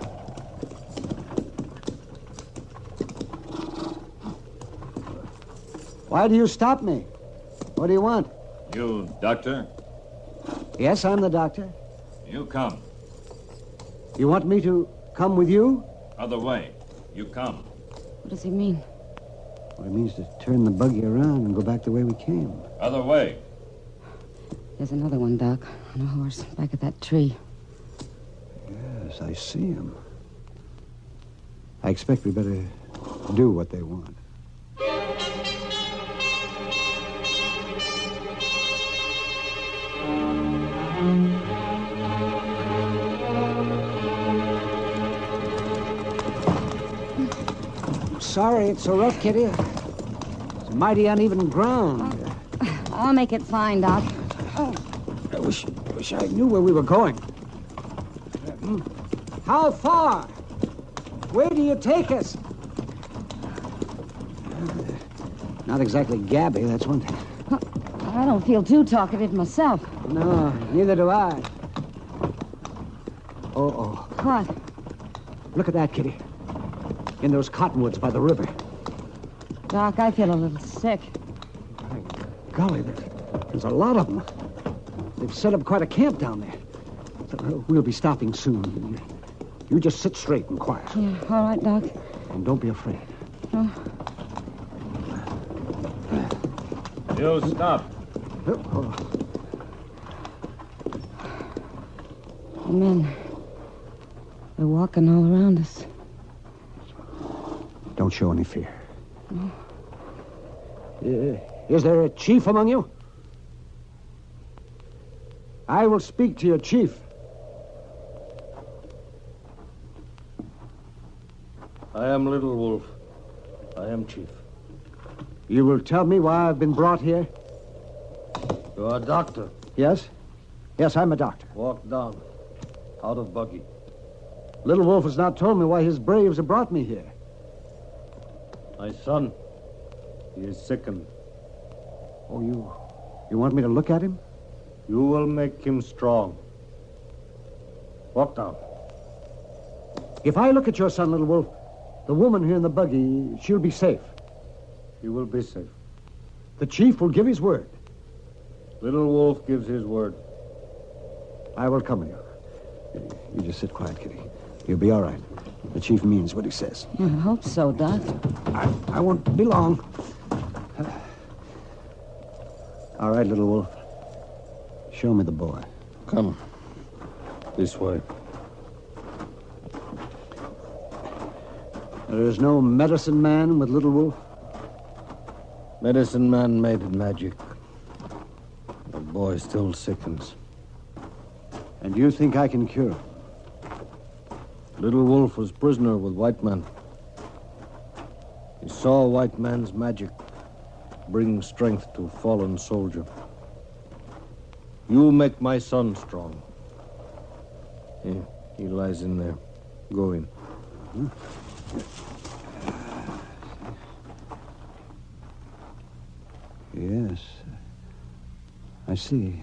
Why do you stop me? What do you want? You, doctor? Yes, I'm the doctor. You come. You want me to come with you? Other way. You come. What does he mean? Well, it means to turn the buggy around and go back the way we came. Other way. There's another one, Doc, on a horse, back at that tree. Yes, I see him. I expect we better do what they want. Sorry it's so rough, Kitty. It's mighty uneven ground. I'll make it fine, Doc. Oh, I wish I knew where we were going. How far? Where do you take us? Not exactly gabby, that's one thing. I don't feel too talkative myself. No, neither do I. Oh. What? Look at that, Kitty. In those cottonwoods by the river. Doc, I feel a little sick. Golly, there's a lot of them. They've set up quite a camp down there. So, we'll be stopping soon. You just sit straight and quiet. Yeah, all right, Doc. And don't be afraid. No. You stop. Oh. The men, they're walking all around us. Don't show any fear. No. Is there a chief among you? I will speak to your chief. I am Little Wolf. I am chief. You will tell me why I've been brought here? You are a doctor. Yes? Yes, I'm a doctor. Walk down. Out of buggy. Little Wolf has not told me why his braves have brought me here. My son. He is sickened. Oh, you want me to look at him? You will make him strong. Walk down. If I look at your son, Little Wolf, the woman here in the buggy, she'll be safe. He will be safe. The chief will give his word. Little Wolf gives his word. I will come with you. You just sit quiet, Kitty. You'll be all right. The chief means what he says. I hope so, Doc. I won't be long. All right, Little Wolf. Show me the boy. Come. This way. There is no medicine man with Little Wolf? Medicine man made magic. The boy still sickens. And you think I can cure him? Little Wolf was prisoner with white men. He saw white man's magic bring strength to fallen soldier. You make my son strong. He lies in there. Go in. Yes. I see.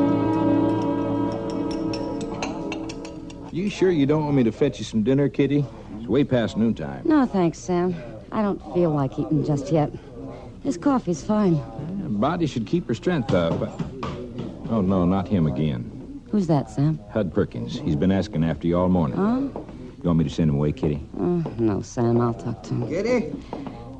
sure you don't want me to fetch you some dinner, Kitty? It's way past noontime. No, thanks, Sam. I don't feel like eating just yet. This coffee's fine. Yeah, body should keep her strength up. Oh, no, not him again. Who's that, Sam? Hud Perkins. He's been asking after you all morning. Huh? You want me to send him away, Kitty? No, Sam. I'll talk to him. Kitty?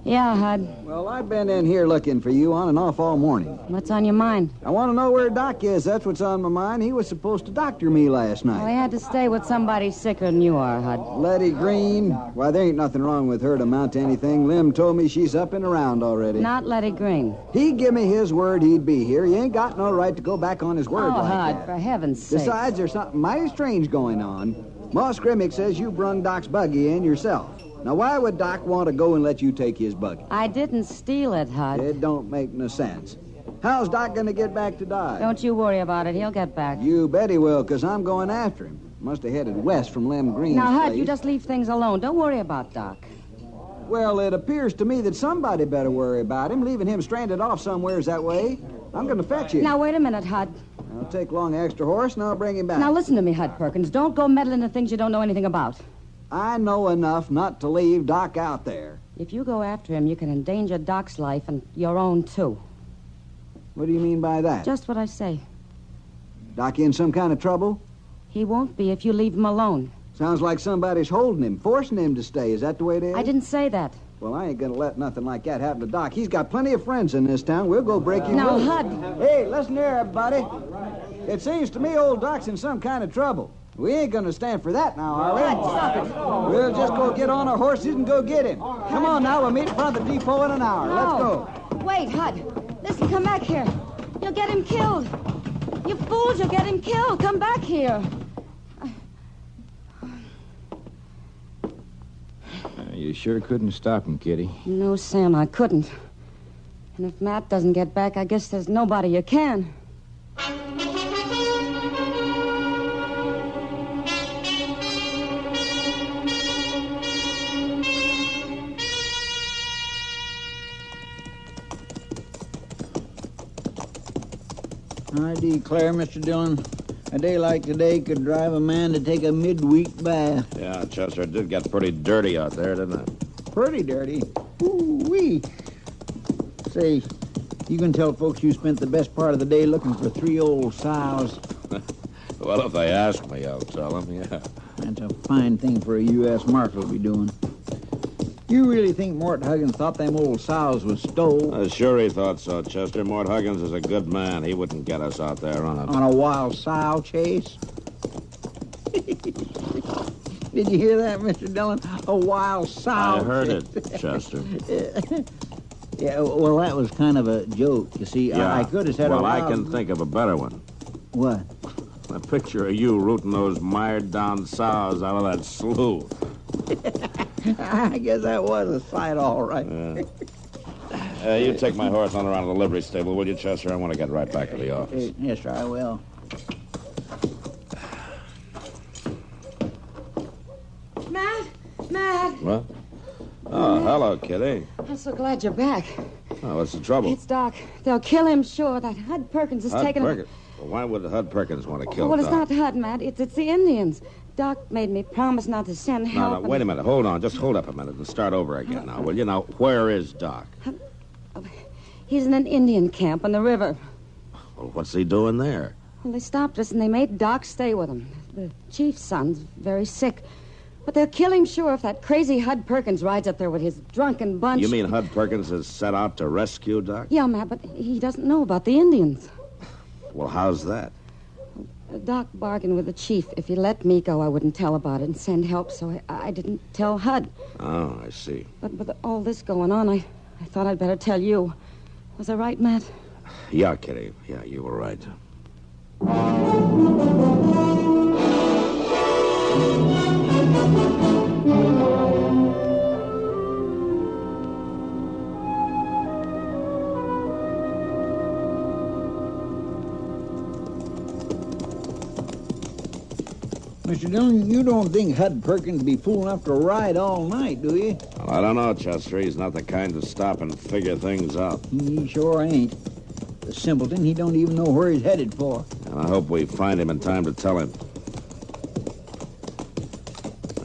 Yeah, Hud. Well, I've been in here looking for you on and off all morning. What's on your mind? I want to know where Doc is. That's what's on my mind. He was supposed to doctor me last night. Well, he had to stay with somebody sicker than you are, Hud. Letty Green? Why, there ain't nothing wrong with her to amount to anything. Lim told me she's up and around already. Not Letty Green. He give me his word he'd be here. He ain't got no right to go back on his word like Hud, that. for heaven's sake. Besides, there's something mighty strange going on. Moss Grimmick says you brung Doc's buggy in yourself. Now, why would Doc want to go and let you take his buggy? I didn't steal it, Hud. It don't make no sense. How's Doc going to get back to Dodge? Don't you worry about it. He'll get back. You bet he will, because I'm going after him. Must have headed west from Lem Green's Now, Hud, place. you just leave things alone. Don't worry about Doc. Well, it appears to me that somebody better worry about him. Leaving him stranded off somewheres that way. I'm going to fetch you. Now, wait a minute, Hud. I'll take along an extra horse, and I'll bring him back. Now, listen to me, Hud Perkins. Don't go meddling in things you don't know anything about. I know enough not to leave Doc out there. If you go after him, you can endanger Doc's life and your own, too. What do you mean by that? Just what I say. Doc in some kind of trouble? He won't be if you leave him alone. Sounds like somebody's holding him, forcing him to stay. Is that the way it is? I didn't say that. Well, I ain't gonna let nothing like that happen to Doc. He's got plenty of friends in this town. We'll go break him Now, loose. Hud. Hey, listen here, everybody. It seems to me old Doc's in some kind of trouble. We ain't gonna stand for that now, are we? Hud, stop it. We'll just go get on our horses and go get him. Come on now, we'll meet in front of the depot in an hour. Let's go. Wait, Hud. Listen, come back here. You'll get him killed. You fools, you'll get him killed. Come back here. You sure couldn't stop him, Kitty. No, Sam, I couldn't. And if Matt doesn't get back, I guess there's nobody you can. I declare, Mr. Dillon, a day like today could drive a man to take a midweek bath. Yeah, Chester, it did get pretty dirty out there, didn't it? Pretty dirty. Ooh-wee. Say, you can tell folks you spent the best part of the day looking for 3 old sows. Well, if they ask me, I'll tell them, yeah. That's a fine thing for a U.S. Marshal to be doing. You really think Mort Huggins thought them old sows was stole? Sure he thought so, Chester. Mort Huggins is a good man. He wouldn't get us out there on On a wild sow chase? Did you hear that, Mr. Dillon? A wild sow I heard it, Chester. Yeah, well, that was kind of a joke. You see, Yeah. I could have said well, a wild... I can think of a better one. What? A picture of you rooting those mired-down sows out of that slough. I guess that was a sight, all right. You take my horse on around to the livery stable, will you, Chester? I want to get right back to the office. Yes, sir, I will. Matt! What? Oh, hello, Kitty. I'm so glad you're back. Oh, what's the trouble? It's Doc. They'll kill him, sure. That Hud Perkins is Hud taking Perkins? Well, why would Hud Perkins want to kill Well, Doc? it's not Hud, Matt. It's the Indians. Doc made me promise not to send help. No, wait a minute. Hold on. Just hold up a minute and start over again now, will you? Now, where is Doc? He's in an Indian camp on the river. Well, what's he doing there? Well, they stopped us and they made Doc stay with them. The chief's son's very sick. But they'll kill him, sure, if that crazy Hud Perkins rides up there with his drunken bunch. You mean Hud Perkins is set out to rescue Doc? Yeah, Matt, but he doesn't know about the Indians. Well, how's that? Doc bargained with the chief. If he let me go, I wouldn't tell about it and send help, so I didn't tell Hud. Oh, I see. But with all this going on, I thought I'd better tell you. Was I right, Matt? Yeah, Kitty. Yeah, you were right. Mr. Dillon, you don't think Hud Perkins would be fool enough to ride all night, do you? Well, I don't know, Chester. He's not the kind to stop and figure things out. He sure ain't. The simpleton, he don't even know where he's headed for. And I hope we find him in time to tell him.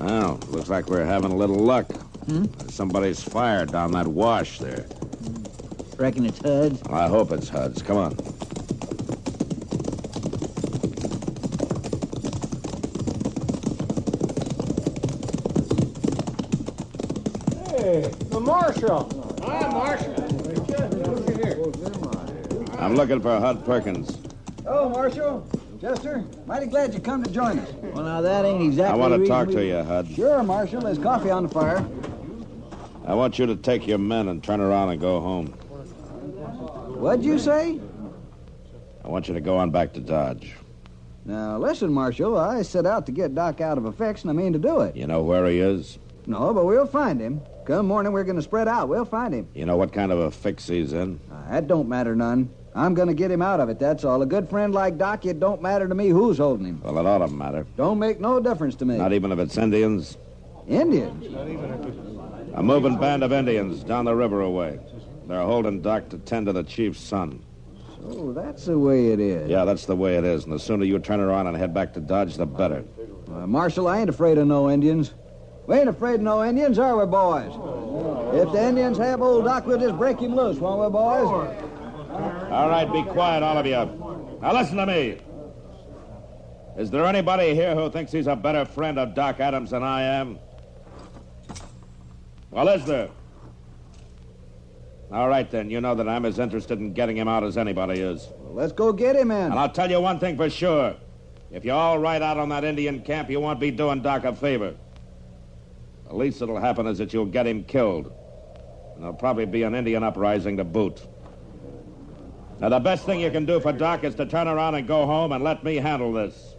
Well, looks like we're having a little luck. Somebody's fired down that wash there. Reckon it's Hud's? Well, I hope it's Hud's. Come on. Hey, the marshal. Hi, Marshal. I'm looking for Hud Perkins. Oh, Marshal. Chester, mighty glad you come to join us. Well, now, that ain't exactly I want the to reason talk we- to you, Hud. Sure, Marshal. There's coffee on the fire. I want you to take your men and turn around and go home. What'd you say? I want you to go on back to Dodge. Now, listen, Marshal. I set out to get Doc out of a fix, and I mean to do it. You know where he is? No, but we'll find him. Come morning, we're going to spread out. We'll find him. You know what kind of a fix he's in? That don't matter none. I'm going to get him out of it, that's all. A good friend like Doc, it don't matter to me who's holding him. Well, it ought to matter. Don't make no difference to me. Not even if it's Indians? Indians? A moving band of Indians down the river away. They're holding Doc to tend to the chief's son. Oh, that's the way it is. Yeah, that's the way it is. And the sooner you turn around and head back to Dodge, the better. Marshal, I ain't afraid of no Indians. We ain't afraid of no Indians, are we, boys? If the Indians have old Doc, we'll just break him loose, won't we, boys? All right, be quiet, all of you. Now, listen to me. Is there anybody here who thinks he's a better friend of Doc Adams than I am? Well, is there? All right, then. You know that I'm as interested in getting him out as anybody is. Well, let's go get him, man. And I'll tell you one thing for sure. If you all ride out on that Indian camp, you won't be doing Doc a favor. The least that'll happen is that you'll get him killed. And there'll probably be an Indian uprising to boot. Now, the best thing you can do for Doc is to turn around and go home and let me handle this.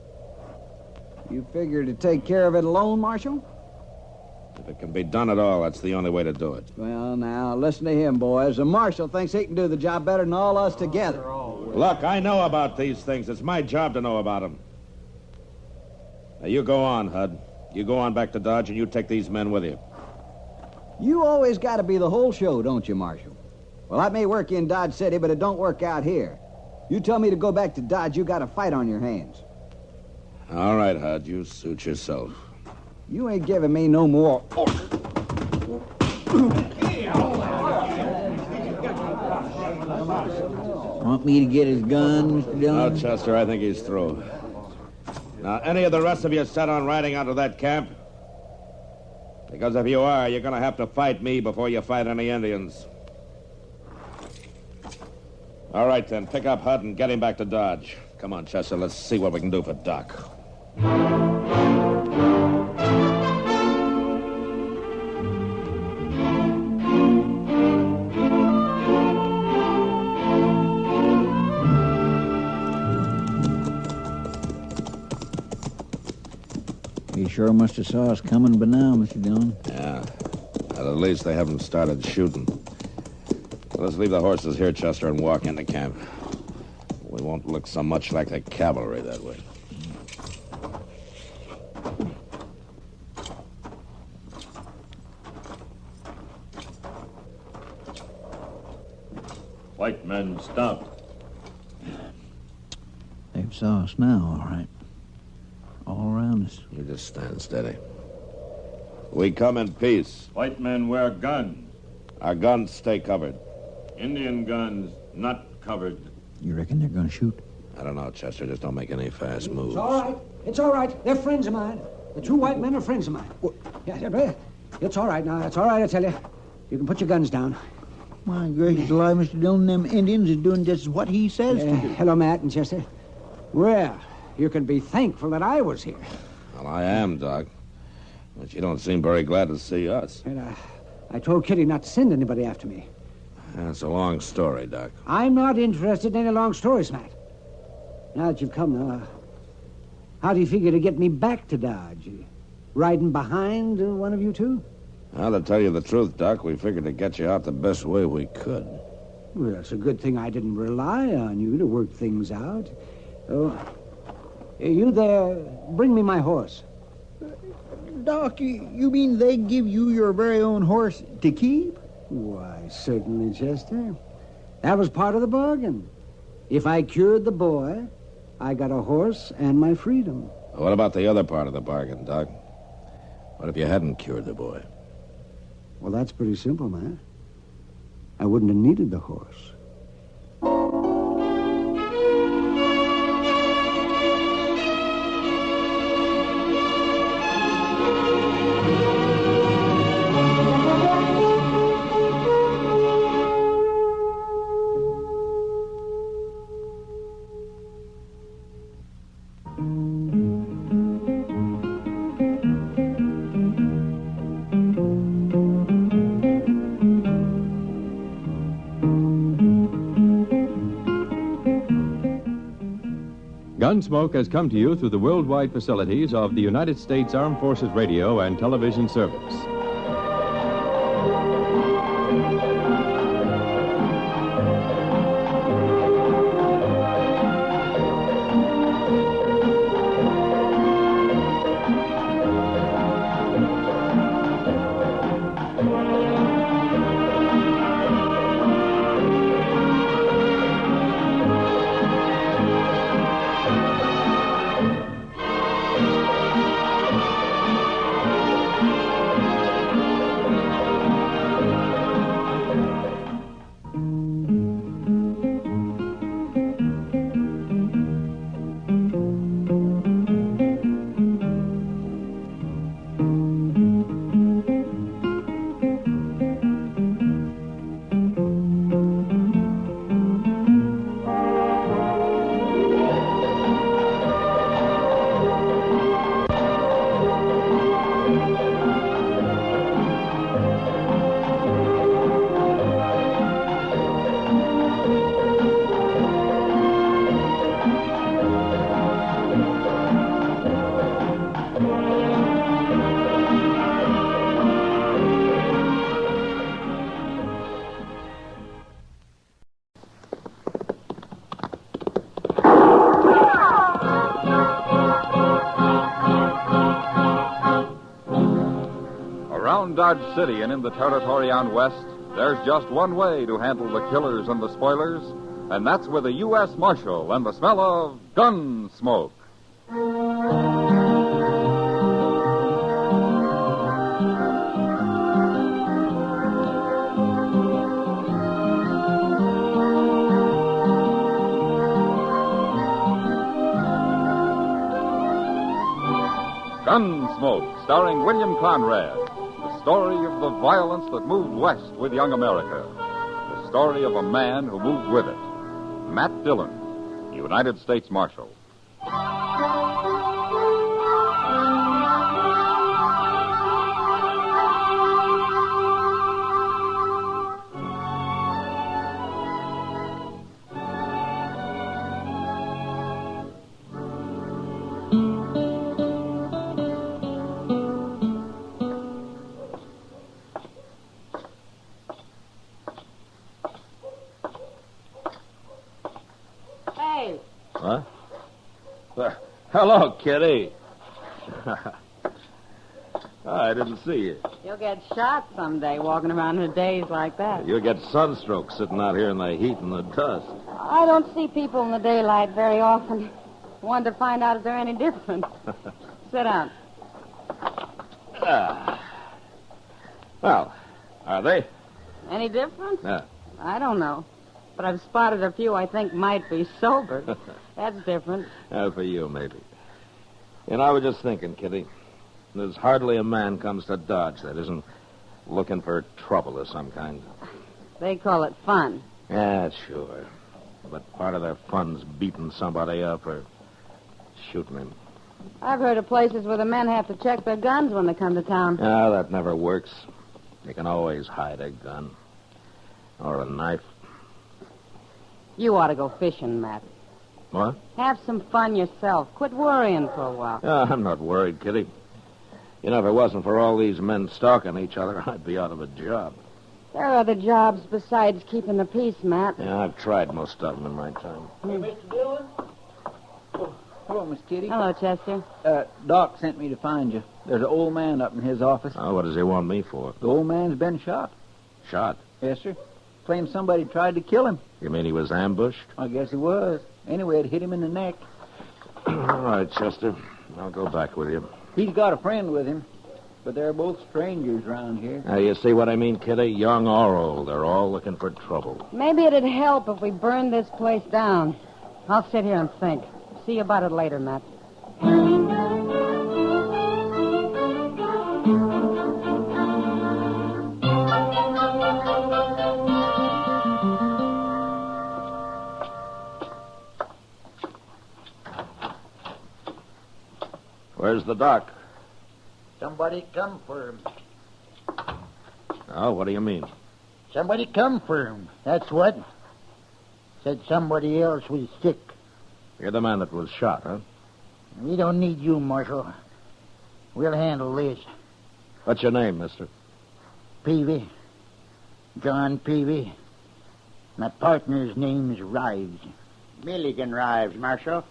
You figure to take care of it alone, Marshal? If it can be done at all, that's the only way to do it. Well, now, listen to him, boys. The Marshal thinks he can do the job better than all us together. Look, I know about these things. It's my job to know about them. Now, you go on, Hud. You go on back to Dodge, and you take these men with you. You always got to be the whole show, don't you, Marshal? Well, that may work in Dodge City, but it don't work out here. You tell me to go back to Dodge, you got a fight on your hands. All right, Hud. You suit yourself. You ain't giving me no more orders. Want me to get his gun, Mr. Dillon? No, Chester, I think he's through. Now, any of the rest of you set on riding out of that camp? Because if you are, you're going to have to fight me before you fight any Indians. All right, then. Pick up Hud and get him back to Dodge. Come on, Chester. Let's see what we can do for Doc. He sure must have saw us coming by now, Mr. Dillon. Yeah. Well, at least they haven't started shooting. Let's leave the horses here, Chester, and walk into camp. We won't look so much like the cavalry that way. White men stopped. They've saw us now, all right. All around us. You just stand steady. We come in peace. White men wear guns. Our guns stay covered. Indian guns not covered. You reckon they're going to shoot? I don't know, Chester. Just don't make any fast moves. It's all right. It's all right. They're friends of mine. The two white men are friends of mine. Yeah, it's all right now. It's all right, I tell you. You can put your guns down. My gracious alive, Mr. Dillon, them Indians are doing just what he says to do. Hello, Matt and Chester. Well, you can be thankful that I was here. Well, I am, Doc. But you don't seem very glad to see us. And I told Kitty not to send anybody after me. That's a long story, Doc. I'm not interested in any long stories, Matt. Now that you've come now, how do you figure to get me back to Dodge? Riding behind one of you two? Well, to tell you the truth, Doc, we figured to get you out the best way we could. Well, it's a good thing I didn't rely on you to work things out. Oh, you there, bring me my horse. Doc, you mean they give you your very own horse to keep? Why, certainly, Chester. That was part of the bargain. If I cured the boy, I got a horse and my freedom. What about the other part of the bargain, Doc? What if you hadn't cured the boy? Well, that's pretty simple, man. I wouldn't have needed the horse. Gunsmoke has come to you through the worldwide facilities of the United States Armed Forces Radio and Television Service. Dodge City and in the territory on west, there's just one way to handle the killers and the spoilers, and that's with a U.S. Marshal and the smell of Gunsmoke. Gunsmoke, starring William Conrad. The story of the violence that moved west with young America. The story of a man who moved with it. Matt Dillon, United States Marshal. Huh? Hello, Kitty. I didn't see you. You'll get shot someday walking around in days like that. You'll get sunstroke sitting out here in the heat and the dust. I don't see people in the daylight very often. Wanted to find out if they're any different. Sit down. Well, are they? Any different? Yeah. I don't know. But I've spotted a few I think might be sober. That's different. For you, maybe. And I was just thinking, Kitty, there's hardly a man comes to Dodge that isn't looking for trouble of some kind. They call it fun. Yeah, sure. But part of their fun's beating somebody up or shooting him. I've heard of places where the men have to check their guns when they come to town. Ah, that never works. You can always hide a gun. Or a knife. You ought to go fishing, Matt. What? Have some fun yourself. Quit worrying for a while. I'm not worried, Kitty. You know, if it wasn't for all these men stalking each other, I'd be out of a job. There are other jobs besides keeping the peace, Matt. Yeah, I've tried most of them in my time. Hey, Mr. Dillon? Oh, hello, Miss Kitty. Hello, Chester. Doc sent me to find you. There's an old man up in his office. Oh, what does he want me for? The old man's been shot. Shot? Yes, sir. Claims somebody tried to kill him. You mean he was ambushed? I guess he was. Anyway, it hit him in the neck. All right, Chester. I'll go back with you. He's got a friend with him. but they're both strangers around here. Now, you see what I mean, Kitty? Young or old, they're all looking for trouble. Maybe it'd help if we burned this place down. I'll sit here and think. See you about it later, Matt. Where's the doc? Somebody come for him. Oh, what do you mean? Somebody come for him. That's what. Said somebody else was sick. You're the man that was shot, huh? We don't need you, Marshal. We'll handle this. What's your name, mister? Peavy. John Peavy. My partner's name's Rives. Milligan Rives, Marshal.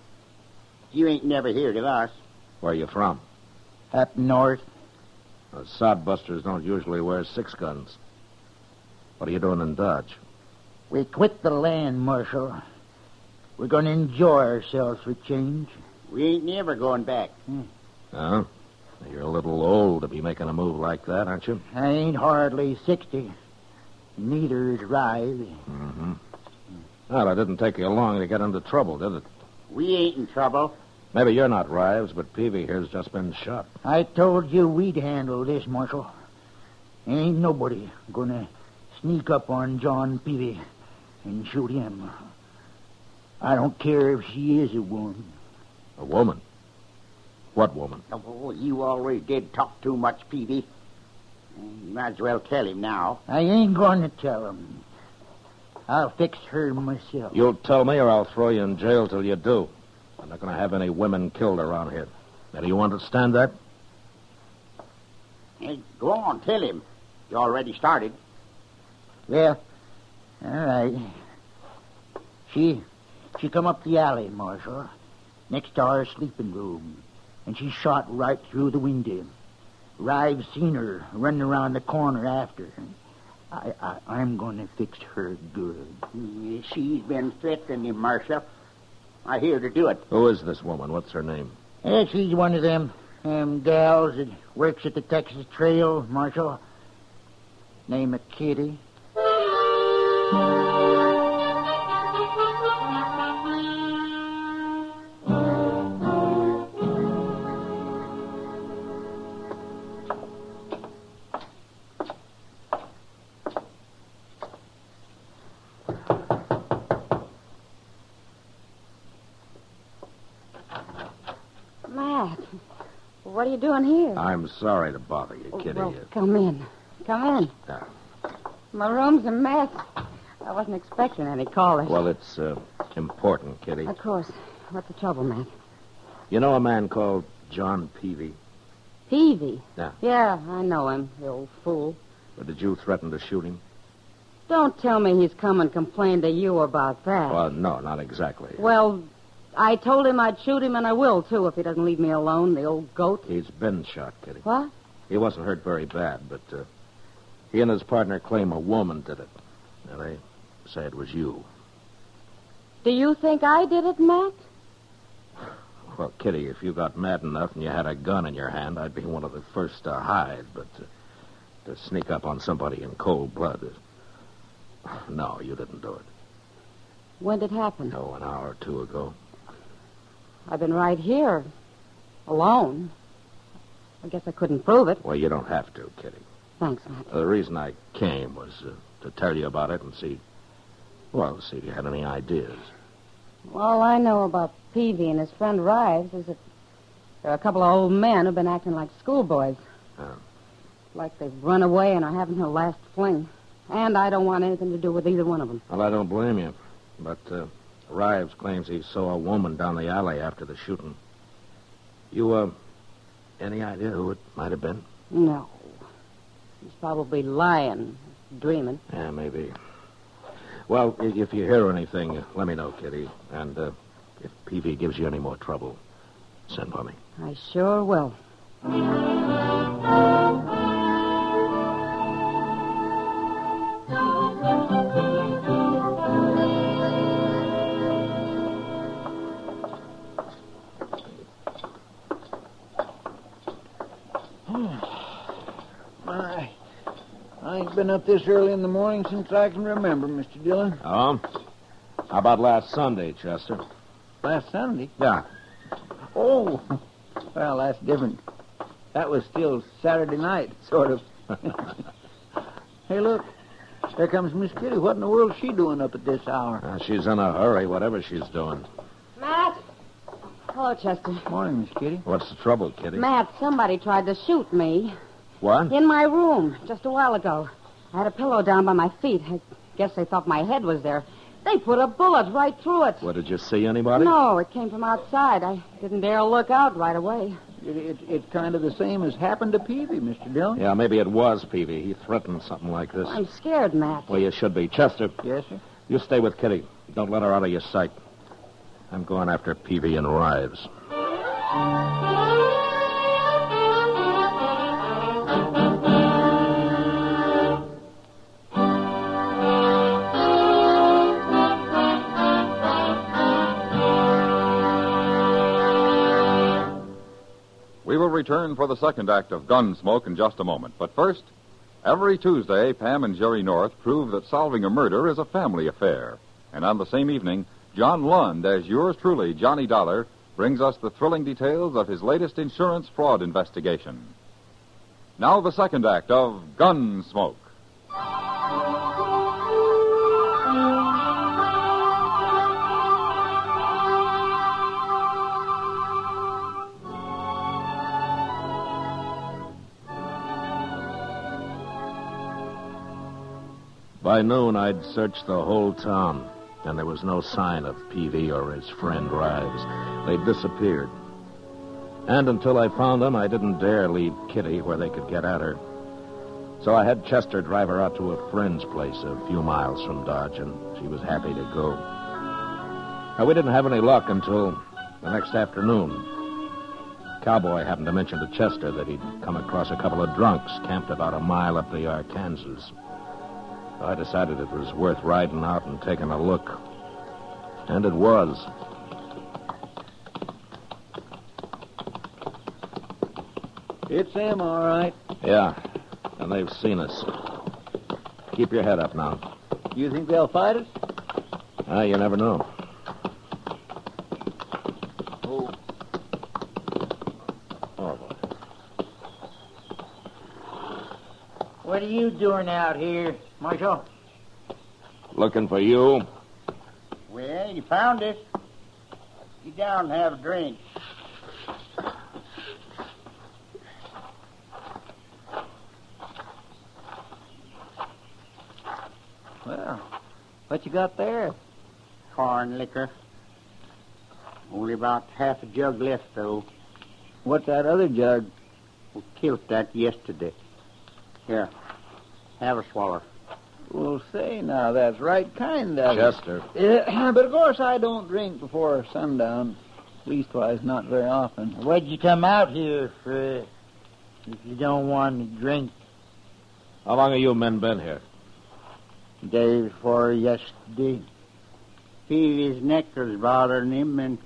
You ain't never heard of us. Where are you from? Up north. The sodbusters don't usually wear 6 guns. What are you doing in Dodge? We quit the land, Marshal. We're going to enjoy ourselves for change. We ain't never going back. Oh? You're a little old to be making a move like that, aren't you? I ain't hardly 60. Neither is Rives. Mm-hmm. Well, it didn't take you long to get into trouble, did it? We ain't in trouble. Maybe you're not Rives, but Peavy here's just been shot. I told you we'd handle this, Marshal. Ain't nobody gonna sneak up on John Peavy and shoot him. I don't care if she is a woman. A woman? What woman? Oh, you already did talk too much, Peavy. You might as well tell him now. I ain't going to tell him. I'll fix her myself. You'll tell me or I'll throw you in jail till you do. I'm not going to have any women killed around here. Now, do you understand that? Hey, go on, tell him. You already started. Well, all right. She come up the alley, Marshal, next to our sleeping room, and she shot right through the window. Rives seen her running around the corner after. I'm going to fix her good. She's been threatening him, Marshal. I hear to do it. Who is this woman? What's her name? She's one of them gals that works at the Texas Trail, Marshal. Name of Kitty. Matt, what are you doing here? I'm sorry to bother you, Kitty. Well, come in. Come in. Now, My room's a mess. I wasn't expecting any callers. well, it's important, Kitty. Of course. What's the trouble, Matt? You know a man called John Peavy? Peavy? Yeah. Yeah, I know him, the old fool. But did you threaten to shoot him? Don't tell me he's come and complained to you about that. Well, no, not exactly. Well, I told him I'd shoot him, and I will, too, if he doesn't leave me alone, the old goat. He's been shot, Kitty. What? He wasn't hurt very bad, but he and his partner claim a woman did it. Now, they say it was you. Do you think I did it, Matt? Well, Kitty, if you got mad enough and you had a gun in your hand, I'd be one of the first to hide, but to sneak up on somebody in cold blood no, you didn't do it. When did it happen? Oh, an hour or two ago. I've been right here, alone. I guess I couldn't prove it. Well, you don't have to, Kitty. Thanks, Matt. The reason I came was to tell you about it and see if you had any ideas. All I know about Peavy and his friend Rives is that there are a couple of old men who've been acting like schoolboys. Like they've run away and are having their last fling. And I don't want anything to do with either one of them. Well, I don't blame you. But Rives claims he saw a woman down the alley after the shooting. You, any idea who it might have been? No. He's probably lying, dreaming. Yeah, maybe. Well, if you hear anything, let me know, Kitty. And if Peavy gives you any more trouble, send for me. I sure will. been up this early in the morning since I can remember, Mr. Dillon. Oh? How about last Sunday, Chester? Last Sunday? Yeah. Oh, well, that's different. That was still Saturday night, sort of. Hey, look. There comes Miss Kitty. What in the world's she doing up at this hour? She's in a hurry, whatever she's doing. Matt? Hello, Chester. Morning, Miss Kitty. What's the trouble, Kitty? Matt, somebody tried to shoot me. What? In my room, just a while ago. I had a pillow down by my feet. I guess they thought my head was there. They put a bullet right through it. What, did you see anybody? No, it came from outside. I didn't dare look out right away. It's kind of the same as happened to Peavy, Mr. Dillon. Yeah, maybe it was Peavy. He threatened something like this. I'm scared, Matt. Well, you should be. Chester. Yes, sir? You stay with Kitty. Don't let her out of your sight. I'm going after Peavy and Rives. We will return for the second act of Gunsmoke in just a moment. But first, every Tuesday, Pam and Jerry North prove that solving a murder is a family affair. And on the same evening, John Lund, as yours truly, Johnny Dollar, brings us the thrilling details of his latest insurance fraud investigation. Now the second act of Gunsmoke. By noon, I'd searched the whole town, and there was no sign of Peavy or his friend Rives. They'd disappeared. And until I found them, I didn't dare leave Kitty where they could get at her. So I had Chester drive her out to a friend's place a few miles from Dodge, and she was happy to go. Now, we didn't have any luck until the next afternoon. Cowboy happened to mention to Chester that he'd come across a couple of drunks camped about a mile up the Arkansas. I decided it was worth riding out and taking a look. And it was. It's them, all right. Yeah, and they've seen us. Keep your head up now. You think they'll fight us? You never know. Oh. Oh, boy. What are you doing out here, Marshal? Looking for you. Well, you found us. Get down and have a drink. Well, what you got there? Corn liquor. Only about half a jug left, though. What's that other jug? We killed that yesterday. Here, have a swallow. Well, say now, that's right kind of... Chester. But of course I don't drink before sundown. Leastwise, not very often. What'd you come out here for if you don't want to drink? How long have you men been here? Day before yesterday. Peavy's neck was bothering him, and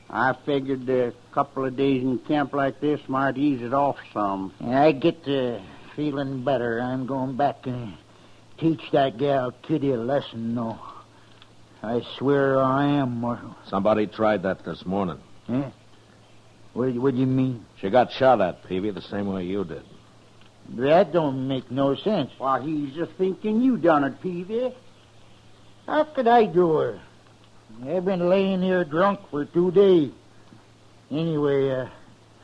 I figured a couple of days in camp like this might ease it off some. I get to feeling better. I'm going back and teach that gal Kitty a lesson, though. I swear I am, Marshal. Somebody tried that this morning. Eh? What do you mean? She got shot at, Peavy, the same way you did. That don't make no sense. Why, he's just thinking you done it, Peavy. How could I do her? I've been laying here drunk for 2 days. Anyway,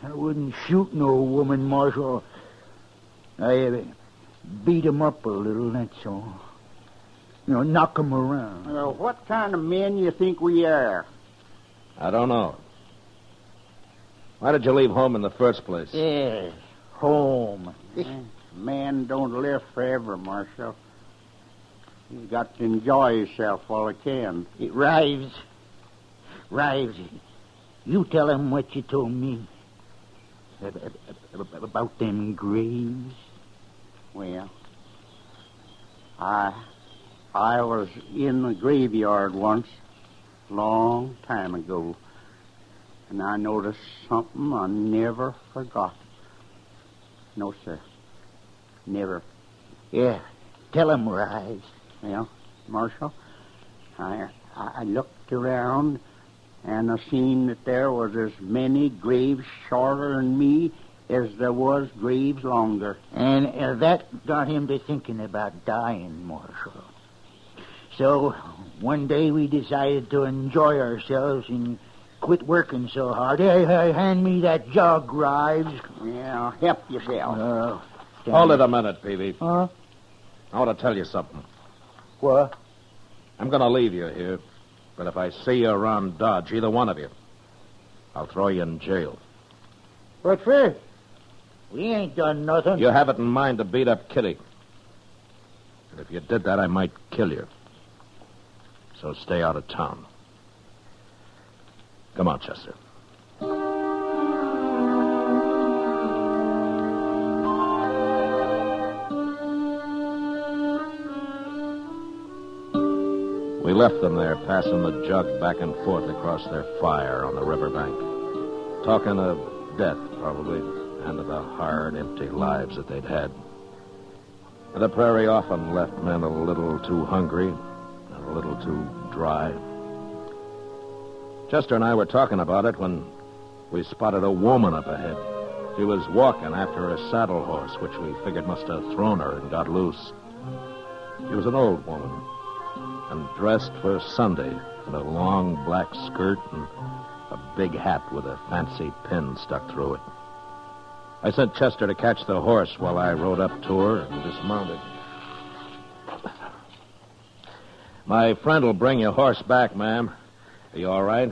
I wouldn't shoot no woman, Marshal. I beat him up a little, that's all. You know, knock him around. Well, what kind of men you think we are? I don't know. Why did you leave home in the first place? Yeah, home. Man don't live forever, Marshal. He's got to enjoy himself while he can. Rives, you tell him what you told me about them graves. Well, I was in the graveyard once, long time ago, and I noticed something I never forgot. No, sir. Never. Yeah, tell 'em, Rise. Well, Marshal, I looked around, and I seen that there was as many graves shorter than me as there was graves longer. And that got him to thinking about dying, Marshal. So one day we decided to enjoy ourselves and quit working so hard. Hey, hand me that jug, Rives. Yeah, help yourself. Hold it a minute, Peavy. Huh? I want to tell you something. What? I'm going to leave you here, but if I see you around Dodge, either one of you, I'll throw you in jail. What for? We ain't done nothing. You have it in mind to beat up Kitty. And if you did that, I might kill you. So stay out of town. Come on, Chester. We left them there, passing the jug back and forth across their fire on the riverbank. Talking of death, probably, and of the hard, empty lives that they'd had. The prairie often left men a little too hungry and a little too dry. Chester and I were talking about it when we spotted a woman up ahead. She was walking after a saddle horse, which we figured must have thrown her and got loose. She was an old woman, and dressed for Sunday in a long black skirt and a big hat with a fancy pin stuck through it. I sent Chester to catch the horse while I rode up to her and dismounted. My friend will bring your horse back, ma'am. Are you all right?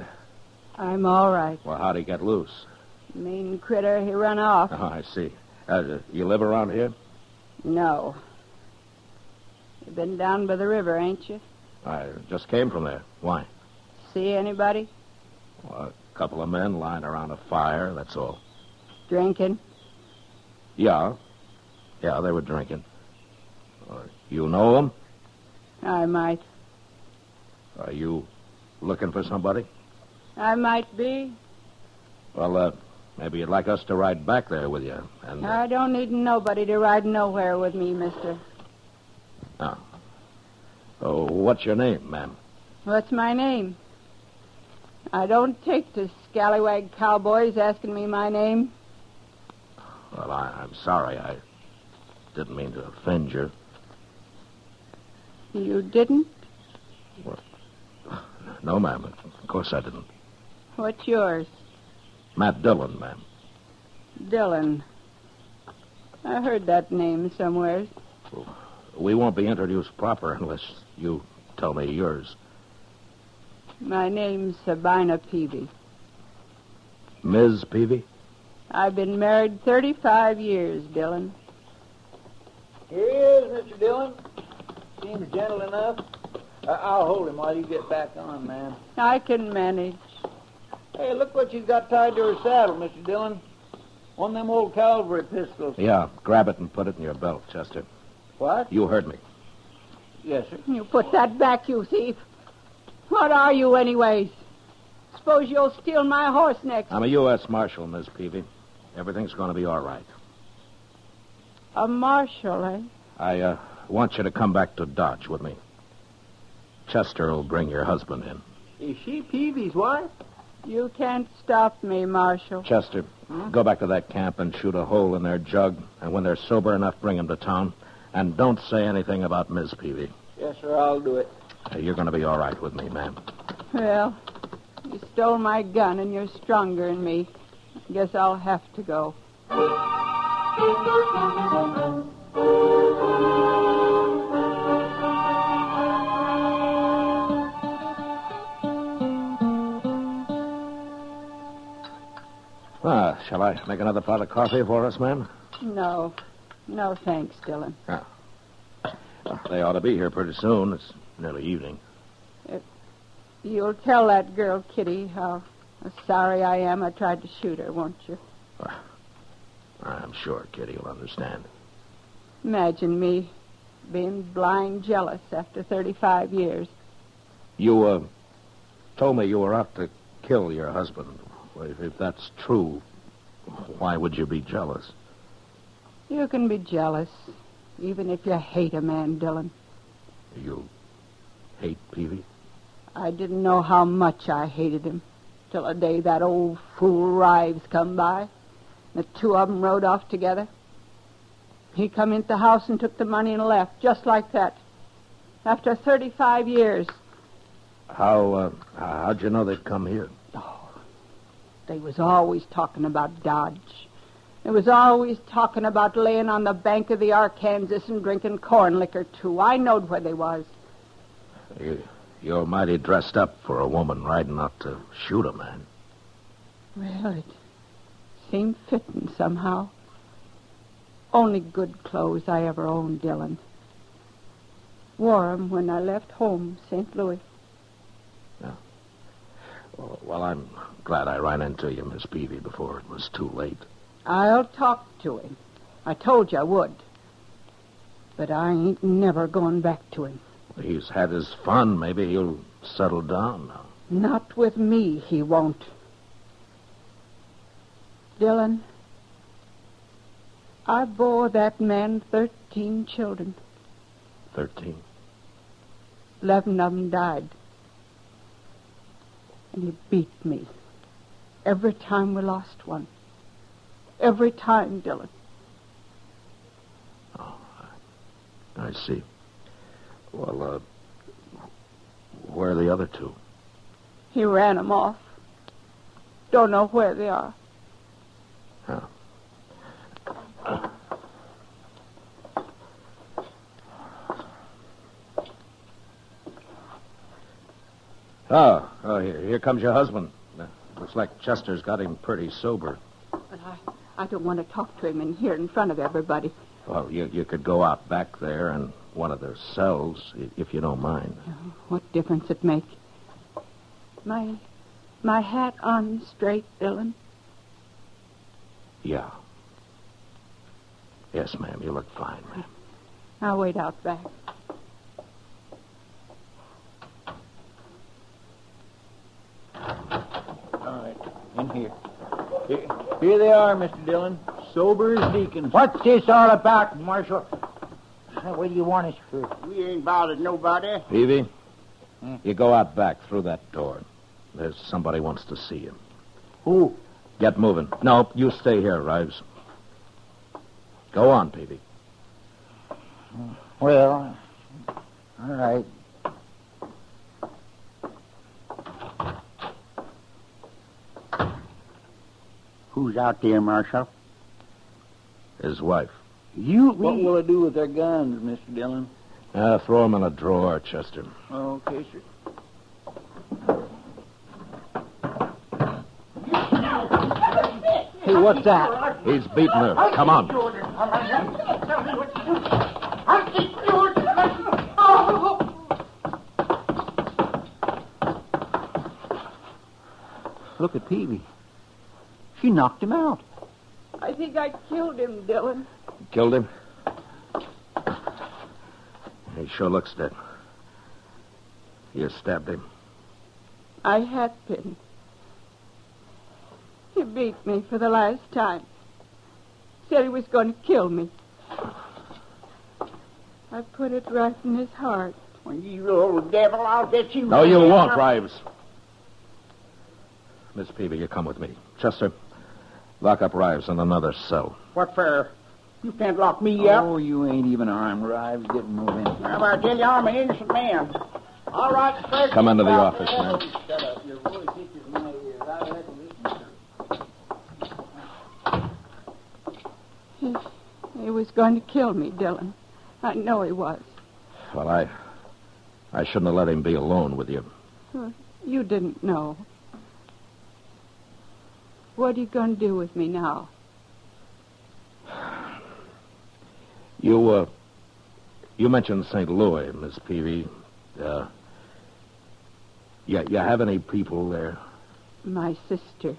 I'm all right. Well, how'd he get loose? Mean critter, he run off. Oh, I see. You live around here? No. You been down by the river, ain't you? I just came from there. Why? See anybody? Well, a couple of men lying around a fire, that's all. Drinking? Yeah, they were drinking. You know them? I might. Are you looking for somebody? I might be. Well, maybe you'd like us to ride back there with you. And I don't need nobody to ride nowhere with me, mister. Oh, what's your name, ma'am? What's my name? I don't take to scallywag cowboys asking me my name. Well, I'm sorry. I didn't mean to offend you. You didn't? Well, no, ma'am. Of course I didn't. What's yours? Matt Dillon, ma'am. Dillon. I heard that name somewhere. We won't be introduced proper unless you tell me yours. My name's Sabina Peavy. Ms. Peavy? I've been married 35 years, Dillon. Here he is, Mr. Dillon. Seems gentle enough. I'll hold him while you get back on, ma'am. I can manage. Hey, look what she's got tied to her saddle, Mr. Dillon. One of them old cavalry pistols. Yeah, grab it and put it in your belt, Chester. What? You heard me. Yes, sir. You put that back, you thief. What are you, anyways? Suppose you'll steal my horse next. I'm a U.S. Marshal, Miss Peavy. Everything's going to be all right. A marshal, eh? I want you to come back to Dodge with me. Chester will bring your husband in. Is she Peavy's wife? You can't stop me, Marshal. Chester, go back to that camp and shoot a hole in their jug. And when they're sober enough, bring them to town. And don't say anything about Miss Peavy. Yes, sir, I'll do it. You're going to be all right with me, ma'am. Well, you stole my gun and you're stronger than me. I guess I'll have to go. Shall I make another pot of coffee for us, ma'am? No. No, thanks, Dillon. They ought to be here pretty soon. It's nearly evening. You'll tell that girl, Kitty, how sorry I am I tried to shoot her, won't you? I'm sure Kitty will understand. Imagine me being blind jealous after 35 years. You told me you were out to kill your husband. If that's true, why would you be jealous? You can be jealous. even if you hate a man, Dillon. You hate Peavy? I didn't know how much I hated him till the day that old fool Rives come by. The two of them rode off together. He come into the house and took the money and left, just like that. After 35 years. How'd you know they'd come here? They was always talking about Dodge. They was always talking about laying on the bank of the Arkansas and drinking corn liquor, too. I knowed where they was. You're mighty dressed up for a woman riding out to shoot a man. Well, it seemed fitting somehow. Only good clothes I ever owned, Dillon. Wore 'em when I left home, St. Louis. Yeah. Well, I'm glad I ran into you, Miss Peavy, before it was too late. I'll talk to him. I told you I would. But I ain't never going back to him. He's had his fun. Maybe he'll settle down now. Not with me, he won't. Dillon, I bore that man 13 children. 13? 11 of them died. And he beat me every time we lost one. Every time, Dillon. Oh, I see. Well, where are the other two? He ran them off. Don't know where they are. Oh. Oh, here comes your husband. Looks like Chester's got him pretty sober. But I don't want to talk to him in here in front of everybody. Well, you could go out back there in one of their cells, if you don't mind. Oh, what difference it make? My hat on straight, Dillon? Yeah. Yes, ma'am. You look fine, ma'am. I'll wait out back. All right, in here. Here they are, Mr. Dillon. Sober as deacons. What's this all about, Marshal? What do you want us for? We ain't bothered nobody. Peavy, you go out back through that door. There's somebody wants to see you. Who? Get moving. No, you stay here, Rives. Go on, Peavy. Well, all right. Who's out there, Marshal? His wife. What will I do with their guns, Mr. Dillon? Throw them in a drawer, Chester. Okay, sir. Hey, what's that? He's beating her. Come on. Look at Peavy. She knocked him out. I think I killed him, Dillon. Killed him? He sure looks dead. You stabbed him. I had been. He beat me for the last time. Said he was going to kill me. I put it right in his heart. When you old devil, I'll get you. No, you won't, Rives. Miss Peavy, you come with me. Chester, lock up Rives in another cell. What for? You can't lock me up. Oh, you ain't even armed, Rives. Get moving. How I tell you, I'm an innocent man. All right, sir. Come into the office, man. Shut up. Your voice itches my ears. I'll have to listen, sir. He was going to kill me, Dillon. I know he was. Well, I shouldn't have let him be alone with you. You didn't know. What are you going to do with me now? You mentioned St. Louis, Miss Peavy. You have any people there? My sister.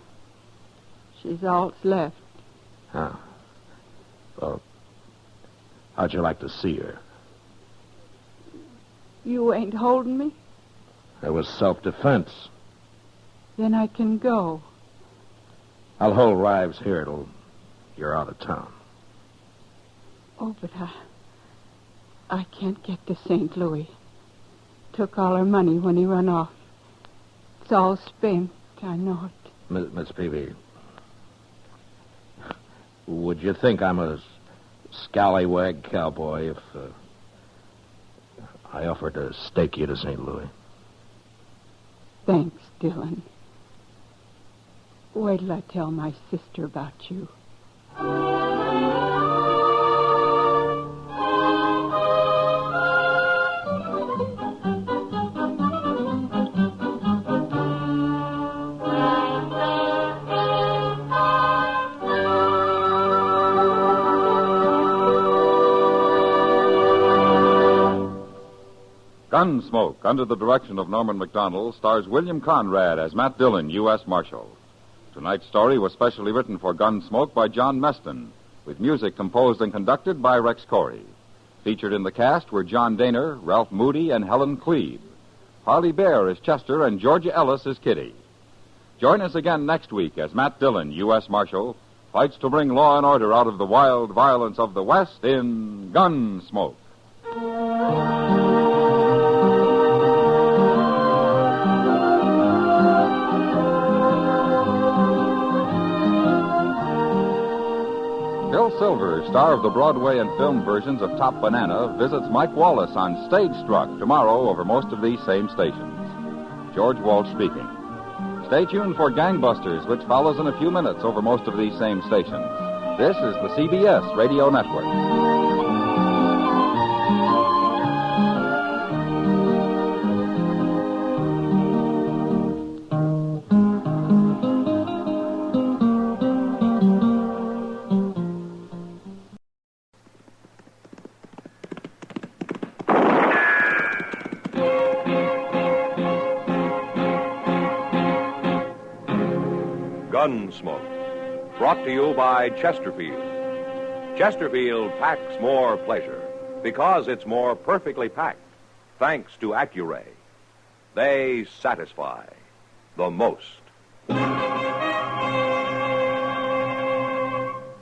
She's all that's left. Huh. Well, how'd you like to see her? You ain't holding me? It was self-defense. Then I can go. I'll hold Rives here till you're out of town. Oh, but I can't get to St. Louis. Took all her money when he run off. It's all spent. I know it. Miss Peavy, would you think I'm a scallywag cowboy if I offered to stake you to St. Louis? Thanks, Dylan. Wait till I tell my sister about you. Gunsmoke, under the direction of Norman Macdonald, stars William Conrad as Matt Dillon, U.S. Marshal. Tonight's story was specially written for Gunsmoke by John Meston, with music composed and conducted by Rex Corey. Featured in the cast were John Daner, Ralph Moody, and Helen Cleve. Harley Bear is Chester, and Georgia Ellis is Kitty. Join us again next week as Matt Dillon, U.S. Marshal, fights to bring law and order out of the wild violence of the West in Gunsmoke. Bill Silver, star of the Broadway and film versions of Top Banana, visits Mike Wallace on Stage Struck tomorrow over most of these same stations. George Walsh speaking. Stay tuned for Gangbusters, which follows in a few minutes over most of these same stations. This is the CBS Radio Network. Gunsmoke, brought to you by Chesterfield. Chesterfield packs more pleasure because it's more perfectly packed, thanks to Accuray. They satisfy the most.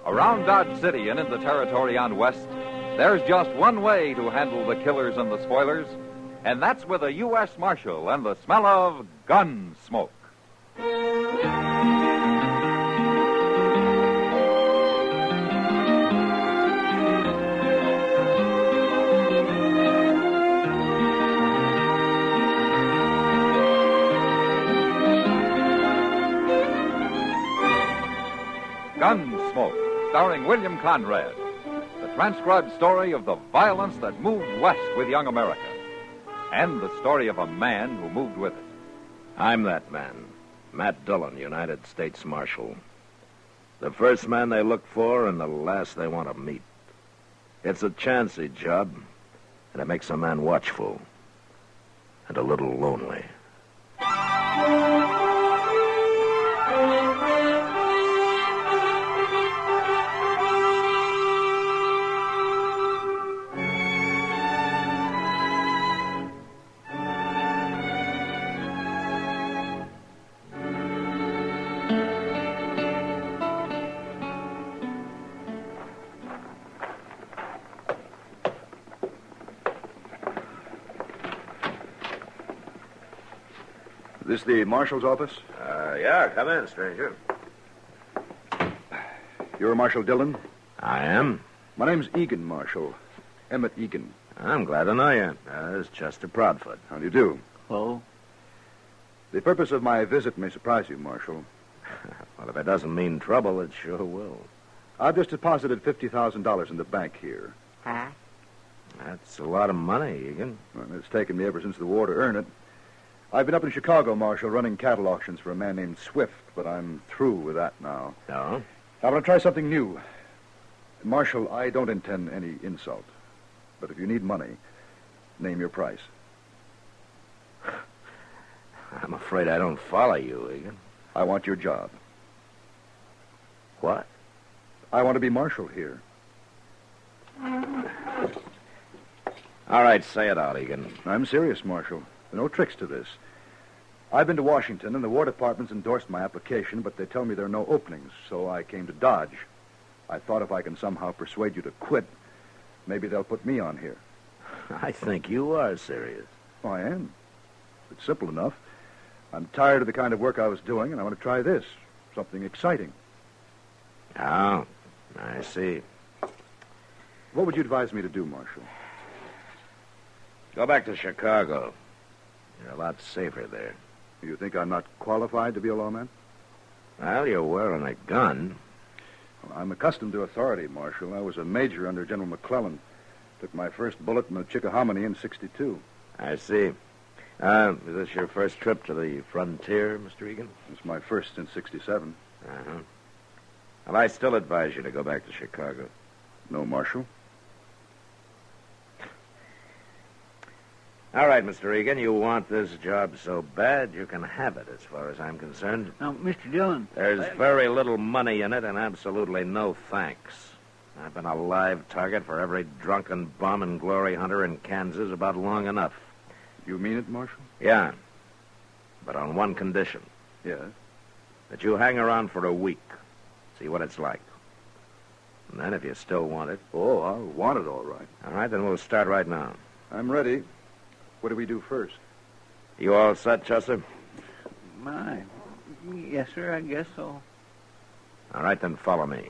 Around Dodge City and in the territory on West, there's just one way to handle the killers and the spoilers, and that's with a U.S. Marshal and the smell of gun smoke. Gunsmoke, starring William Conrad. The transcribed story of the violence that moved west with young America. And the story of a man who moved with it. I'm that man, Matt Dillon, United States Marshal. The first man they look for and the last they want to meet. It's a chancy job, and it makes a man watchful and a little lonely. This the marshal's office? Yeah, come in, stranger. You're Marshal Dillon? I am. My name's Egan, Marshal. Emmett Egan. I'm glad to know you. This is Chester Proudfoot. How do you do? Hello. The purpose of my visit may surprise you, Marshal. Well, if it doesn't mean trouble, it sure will. I've just deposited $50,000 in the bank here. Huh? That's a lot of money, Egan. Well, it's taken me ever since the war to earn it. I've been up in Chicago, Marshal, running cattle auctions for a man named Swift, but I'm through with that now. No? I'm going to try something new. Marshal, I don't intend any insult. But if you need money, name your price. I'm afraid I don't follow you, Egan. I want your job. What? I want to be Marshal here. All right, say it out, Egan. I'm serious, Marshal. There are no tricks to this. I've been to Washington, and the War Department's endorsed my application, but they tell me there are no openings, so I came to Dodge. I thought if I can somehow persuade you to quit, maybe they'll put me on here. I think you are serious. Oh, I am. It's simple enough. I'm tired of the kind of work I was doing, and I want to try this. Something exciting. Oh, I see. What would you advise me to do, Marshal? Go back to Chicago. You're a lot safer there. You think I'm not qualified to be a lawman? Well, you're wearing a gun. Well, I'm accustomed to authority, Marshal. I was a major under General McClellan. Took my first bullet in the Chickahominy in '62. I see. Is this your first trip to the frontier, Mr. Egan? It's my first since '67. Uh-huh. Well, I still advise you to go back to Chicago. No, Marshal. All right, Mr. Egan, you want this job so bad, you can have it, as far as I'm concerned. Now, Mr. Dillon... There's very little money in it and absolutely no thanks. I've been a live target for every drunken bum and glory hunter in Kansas about long enough. You mean it, Marshal? Yeah, but on one condition. Yes? That you hang around for a week, see what it's like. And then if you still want it... Oh, I'll want it all right. All right, then we'll start right now. I'm ready. What do we do first? You all set, Chester? My. Yes, sir, I guess so. All right, then follow me.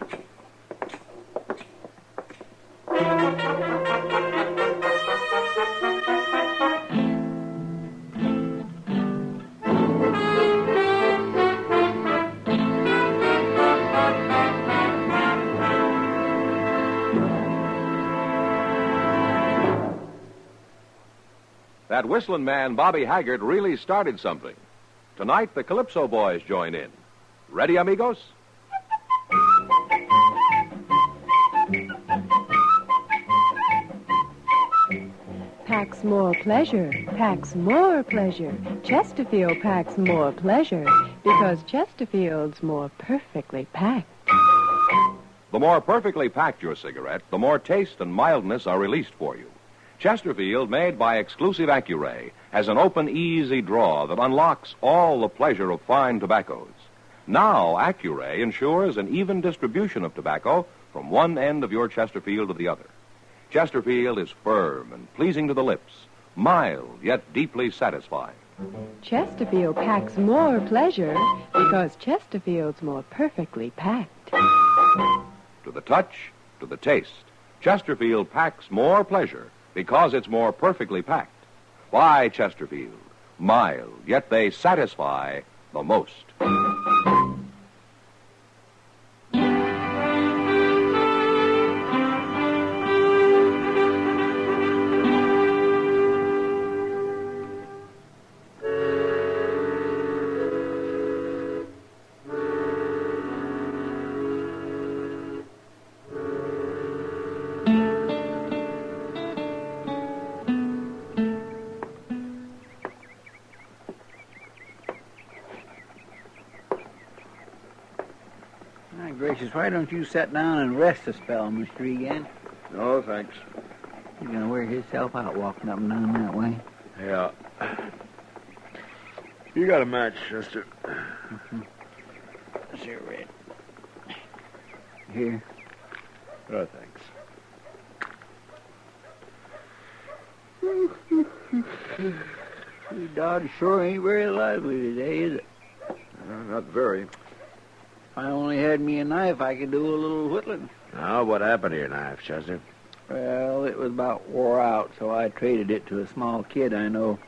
That whistling man, Bobby Haggart, really started something. Tonight, the Calypso Boys join in. Ready, amigos? Packs more pleasure, packs more pleasure. Chesterfield packs more pleasure because Chesterfield's more perfectly packed. The more perfectly packed your cigarette, the more taste and mildness are released for you. Chesterfield, made by exclusive Accuray, has an open, easy draw that unlocks all the pleasure of fine tobaccos. Now, Accuray ensures an even distribution of tobacco from one end of your Chesterfield to the other. Chesterfield is firm and pleasing to the lips, mild yet deeply satisfying. Chesterfield packs more pleasure because Chesterfield's more perfectly packed. To the touch, to the taste, Chesterfield packs more pleasure because it's more perfectly packed. Why Chesterfield? Mild, yet they satisfy the most. My gracious, why don't you sit down and rest a spell, Mr. Egan? No, thanks. He's going to wear himself out walking up and down that way. Yeah. You got a match, Chester. Cigarette. Here. Oh, thanks. Dodge sure ain't very lively today, is it? Not very. If I only had me a knife, I could do a little whittling. Now, what happened to your knife, Chester? Well, it was about wore out, so I traded it to a small kid I know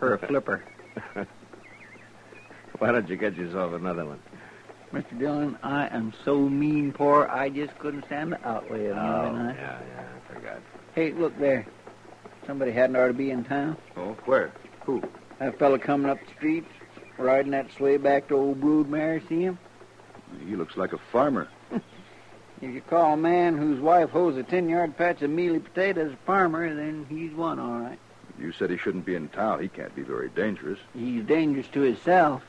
for a flipper. Why don't you get yourself another one? Mr. Dillon, I am so mean poor, I just couldn't stand the outlay of another knife. Yeah, I forgot. Hey, look there. Somebody hadn't ought to be in town. Oh, where? Who? That fella coming up the street, riding that sleigh back to old Broodmare, see him? He looks like a farmer. If you call a man whose wife hoes a 10-yard patch of mealy potatoes a farmer, then he's one, all right. You said he shouldn't be in town. He can't be very dangerous. He's dangerous to himself.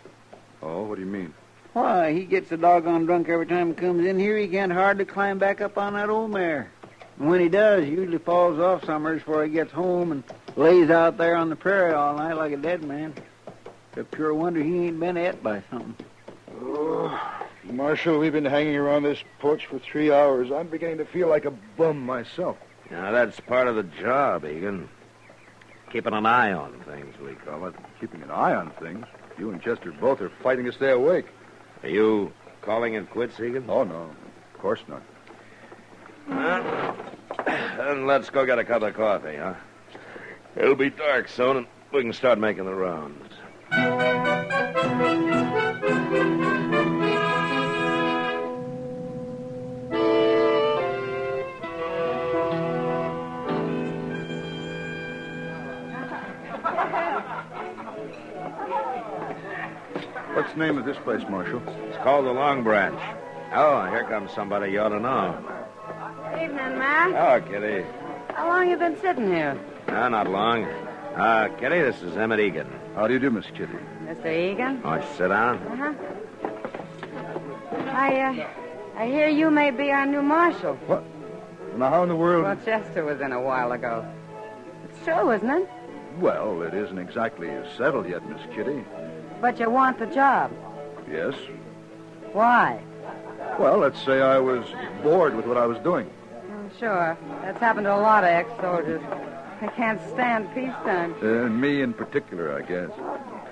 Oh, what do you mean? Why, he gets a doggone drunk every time he comes in here. He can't hardly climb back up on that old mare. And when he does, he usually falls off summers before he gets home and lays out there on the prairie all night like a dead man. It's a pure wonder he ain't been ate by something. Oh, Marshal, we've been hanging around this porch for 3 hours. I'm beginning to feel like a bum myself. Now, that's part of the job, Egan. Keeping an eye on things, we call it. Keeping an eye on things? You and Chester both are fighting to stay awake. Are you calling it quits, Egan? Oh, no. Of course not. Well, then let's go get a cup of coffee, huh? It'll be dark soon, and we can start making the rounds. What's the name of this place, Marshal? It's called the Long Branch. Oh, here comes somebody you ought to know. Evening, Matt. Oh, Kitty. How long you been sitting here? No, not long. Kitty, this is Emmett Egan. How do you do, Miss Kitty? Mr. Egan? Want you to sit down? Uh-huh. I hear you may be our new marshal. What? Now, how in the world... Well, Chester was in a while ago. It's true, isn't it? Well, it isn't exactly settled yet, Miss Kitty. But you want the job. Yes. Why? Well, let's say I was bored with what I was doing. Sure. That's happened to a lot of ex-soldiers. They can't stand peacetime. Me in particular, I guess.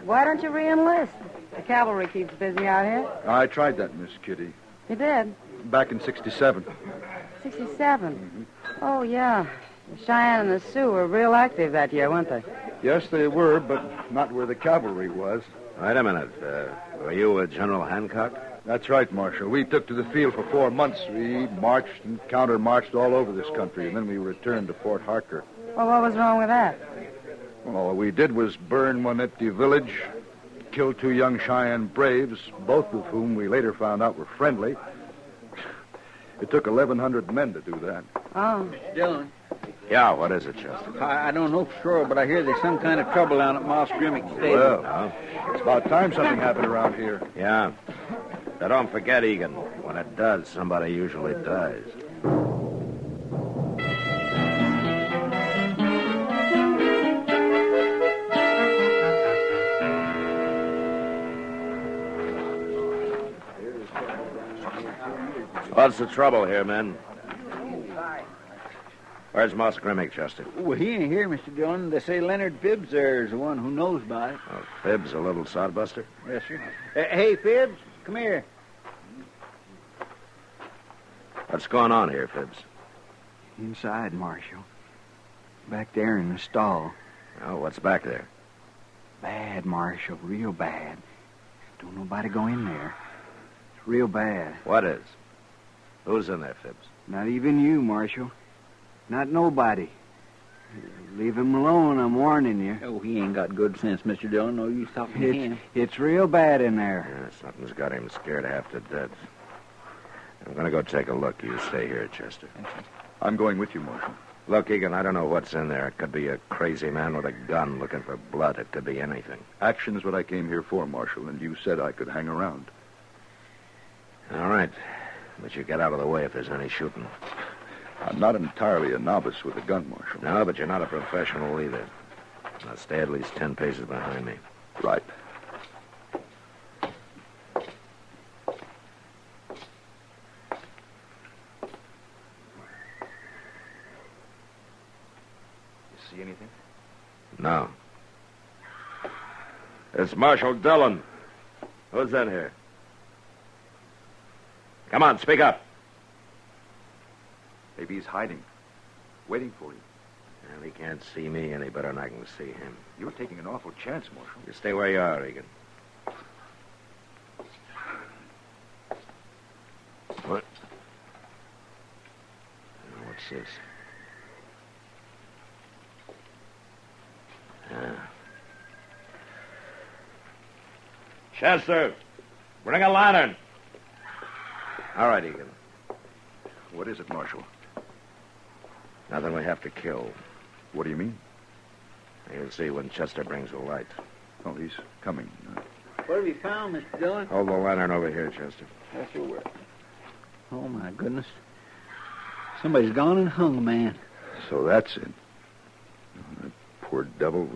Why don't you re-enlist? The cavalry keeps busy out here. I tried that, Miss Kitty. You did? Back in 67. 67? Mm-hmm. Oh, yeah. The Cheyenne and the Sioux were real active that year, weren't they? Yes, they were, but not where the cavalry was. Wait a minute. Were you with General Hancock? That's right, Marshal. We took to the field for 4 months. We marched and counter-marched all over this country, and then we returned to Fort Harker. Well, what was wrong with that? Well, all we did was burn one empty village, kill 2 young Cheyenne braves, both of whom we later found out were friendly. It took 1,100 men to do that. Oh. Dillon. Yeah, what is it, Chester? I don't know for sure, but I hear there's some kind of trouble down at Moss Grimmick's stable. Well, it's about time something happened around here. Yeah. Now, don't forget, Egan. When it does, somebody usually dies. What's the trouble here, men? Where's Moss Grimmick, Chester? Well, he ain't here, Mr. Dillon. They say Leonard Phibbs there is the one who knows about it. Oh, Phibbs, a little sodbuster? Yes, sir. Hey, Phibbs, come here. What's going on here, Phibbs? Inside, Marshal. Back there in the stall. Oh, what's back there? Bad, Marshal, real bad. Don't nobody go in there. It's real bad. What is? Who's in there, Phibbs? Not even you, Marshal. Not nobody. Leave him alone, I'm warning you. Oh, he ain't got good sense, Mr. Dillon. No use talking to him. It's real bad in there. Yeah, something's got him scared half to death. I'm going to go take a look. You stay here, Chester. I'm going with you, Marshal. Look, Egan, I don't know what's in there. It could be a crazy man with a gun looking for blood. It could be anything. Action is what I came here for, Marshal, and you said I could hang around. All right. But you get out of the way if there's any shooting. I'm not entirely a novice with a gun, Marshal. No, but you're not a professional either. Now stay at least 10 paces behind me. Right. See anything? No. It's Marshal Dillon. Who's in here? Come on, speak up. Maybe he's hiding, waiting for you. Well, he can't see me any better than I can see him. You're taking an awful chance, Marshal. You stay where you are, Egan. What? Now, what's this? Chester, bring a lantern. All right, Egan. What is it, Marshal? Nothing we have to kill. What do you mean? You'll see when Chester brings the light. Oh, he's coming. What have you found, Mr. Dillon? Hold the lantern over here, Chester. That's your work. Oh, my goodness. Somebody's gone and hung a man. So that's it. Oh, that poor devil.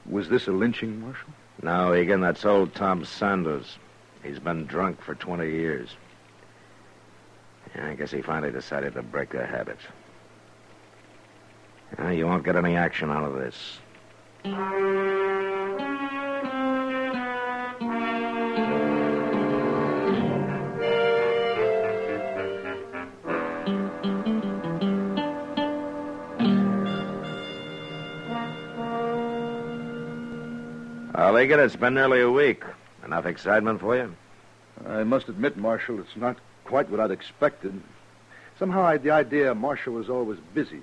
Was this a lynching, Marshal? No, Egan, that's old Tom Sanders. He's been drunk for 20 years. Yeah, I guess he finally decided to break the habit. You won't get any action out of this. Well, Liggett, it's been nearly a week. Enough excitement for you? I must admit, Marshal, it's not quite what I'd expected. Somehow the idea Marshal was always busy,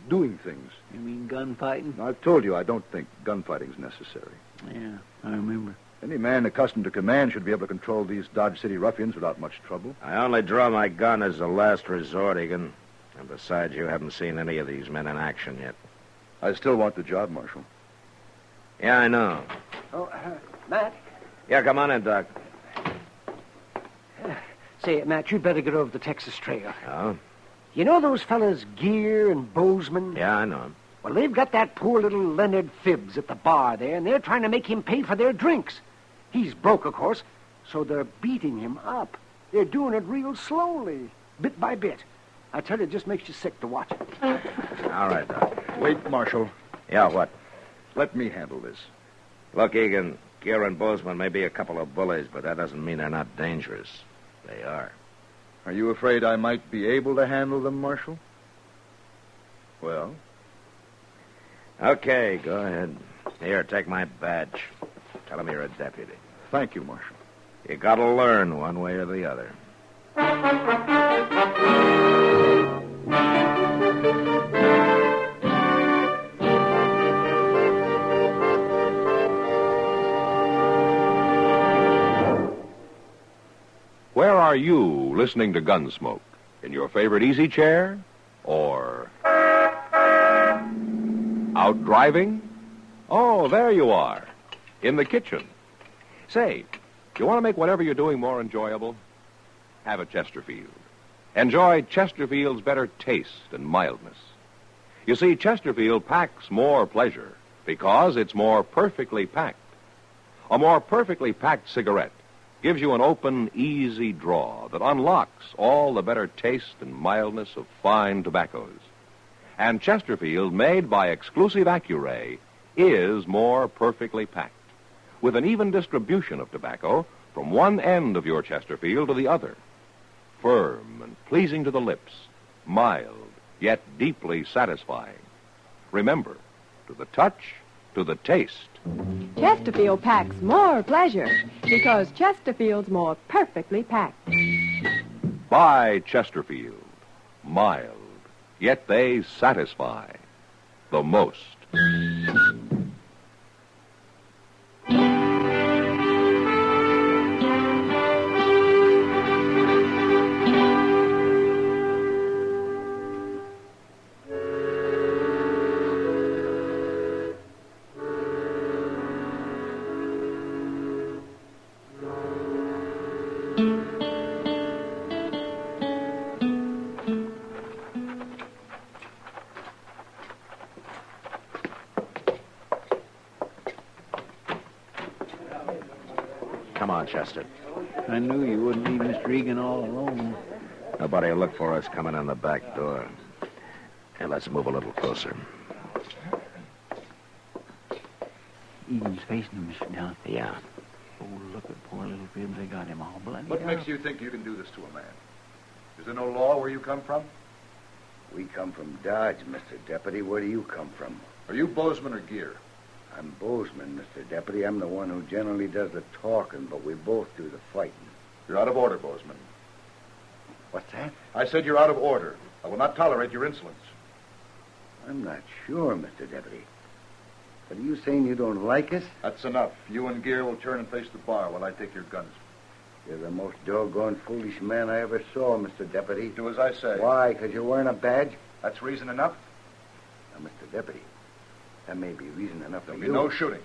doing things. You mean gunfighting? I've told you I don't think gunfighting's necessary. Yeah, I remember. Any man accustomed to command should be able to control these Dodge City ruffians without much trouble. I only draw my gun as a last resort, Egan. And besides, you haven't seen any of these men in action yet. I still want the job, Marshal. Yeah, I know. Oh, Matt? Yeah, come on in, Doc. Say, Matt, you'd better get over the Texas Trail. Oh? You know those fellas Gear and Bozeman? Yeah, I know him. Well, they've got that poor little Leonard Phibbs at the bar there, and they're trying to make him pay for their drinks. He's broke, of course, so they're beating him up. They're doing it real slowly, bit by bit. I tell you, it just makes you sick to watch it. All right, Doc. Wait, Marshal. Yeah, what? Let me handle this. Look, Egan, Gear and Bozeman may be a couple of bullies, but that doesn't mean they're not dangerous. They are. Are you afraid I might be able to handle them, Marshal? Well? Okay, go ahead. Here, take my badge. Tell them you're a deputy. Thank you, Marshal. You gotta learn one way or the other. Where are you listening to Gunsmoke? In your favorite easy chair? Or out driving? Oh, there you are. In the kitchen. Say, you want to make whatever you're doing more enjoyable? Have a Chesterfield. Enjoy Chesterfield's better taste and mildness. You see, Chesterfield packs more pleasure because it's more perfectly packed. A more perfectly packed cigarette gives you an open, easy draw that unlocks all the better taste and mildness of fine tobaccos. And Chesterfield, made by exclusive Accuray, is more perfectly packed, with an even distribution of tobacco from one end of your Chesterfield to the other. Firm and pleasing to the lips, mild, yet deeply satisfying. Remember, to the touch, to the taste. Chesterfield packs more pleasure because Chesterfield's more perfectly packed. Buy Chesterfield. Mild, yet they satisfy the most. Come on, Chester. I knew you wouldn't leave Mr. Egan all alone. Nobody will look for us coming in the back door. Hey, let's move a little closer. Egan's facing him, Mr. Dillon. Yeah. Oh, look at poor little Phibbs. They got him all bloody What up. makes you think you can do this to a man? Is there no law where you come from? We come from Dodge, Mr. Deputy. Where do you come from? Are you Bozeman or Gear? I'm Bozeman, Mr. Deputy. I'm the one who generally does the talking, but we both do the fighting. You're out of order, Bozeman. What's that? I said you're out of order. I will not tolerate your insolence. I'm not sure, Mr. Deputy. But are you saying you don't like us? That's enough. You and Gear will turn and face the bar while I take your guns. You're the most doggone foolish man I ever saw, Mr. Deputy. Do as I say. Why? Because you're wearing a badge? That's reason enough? Now, Mr. Deputy, that may be reason enough for There'll you. be no shooting.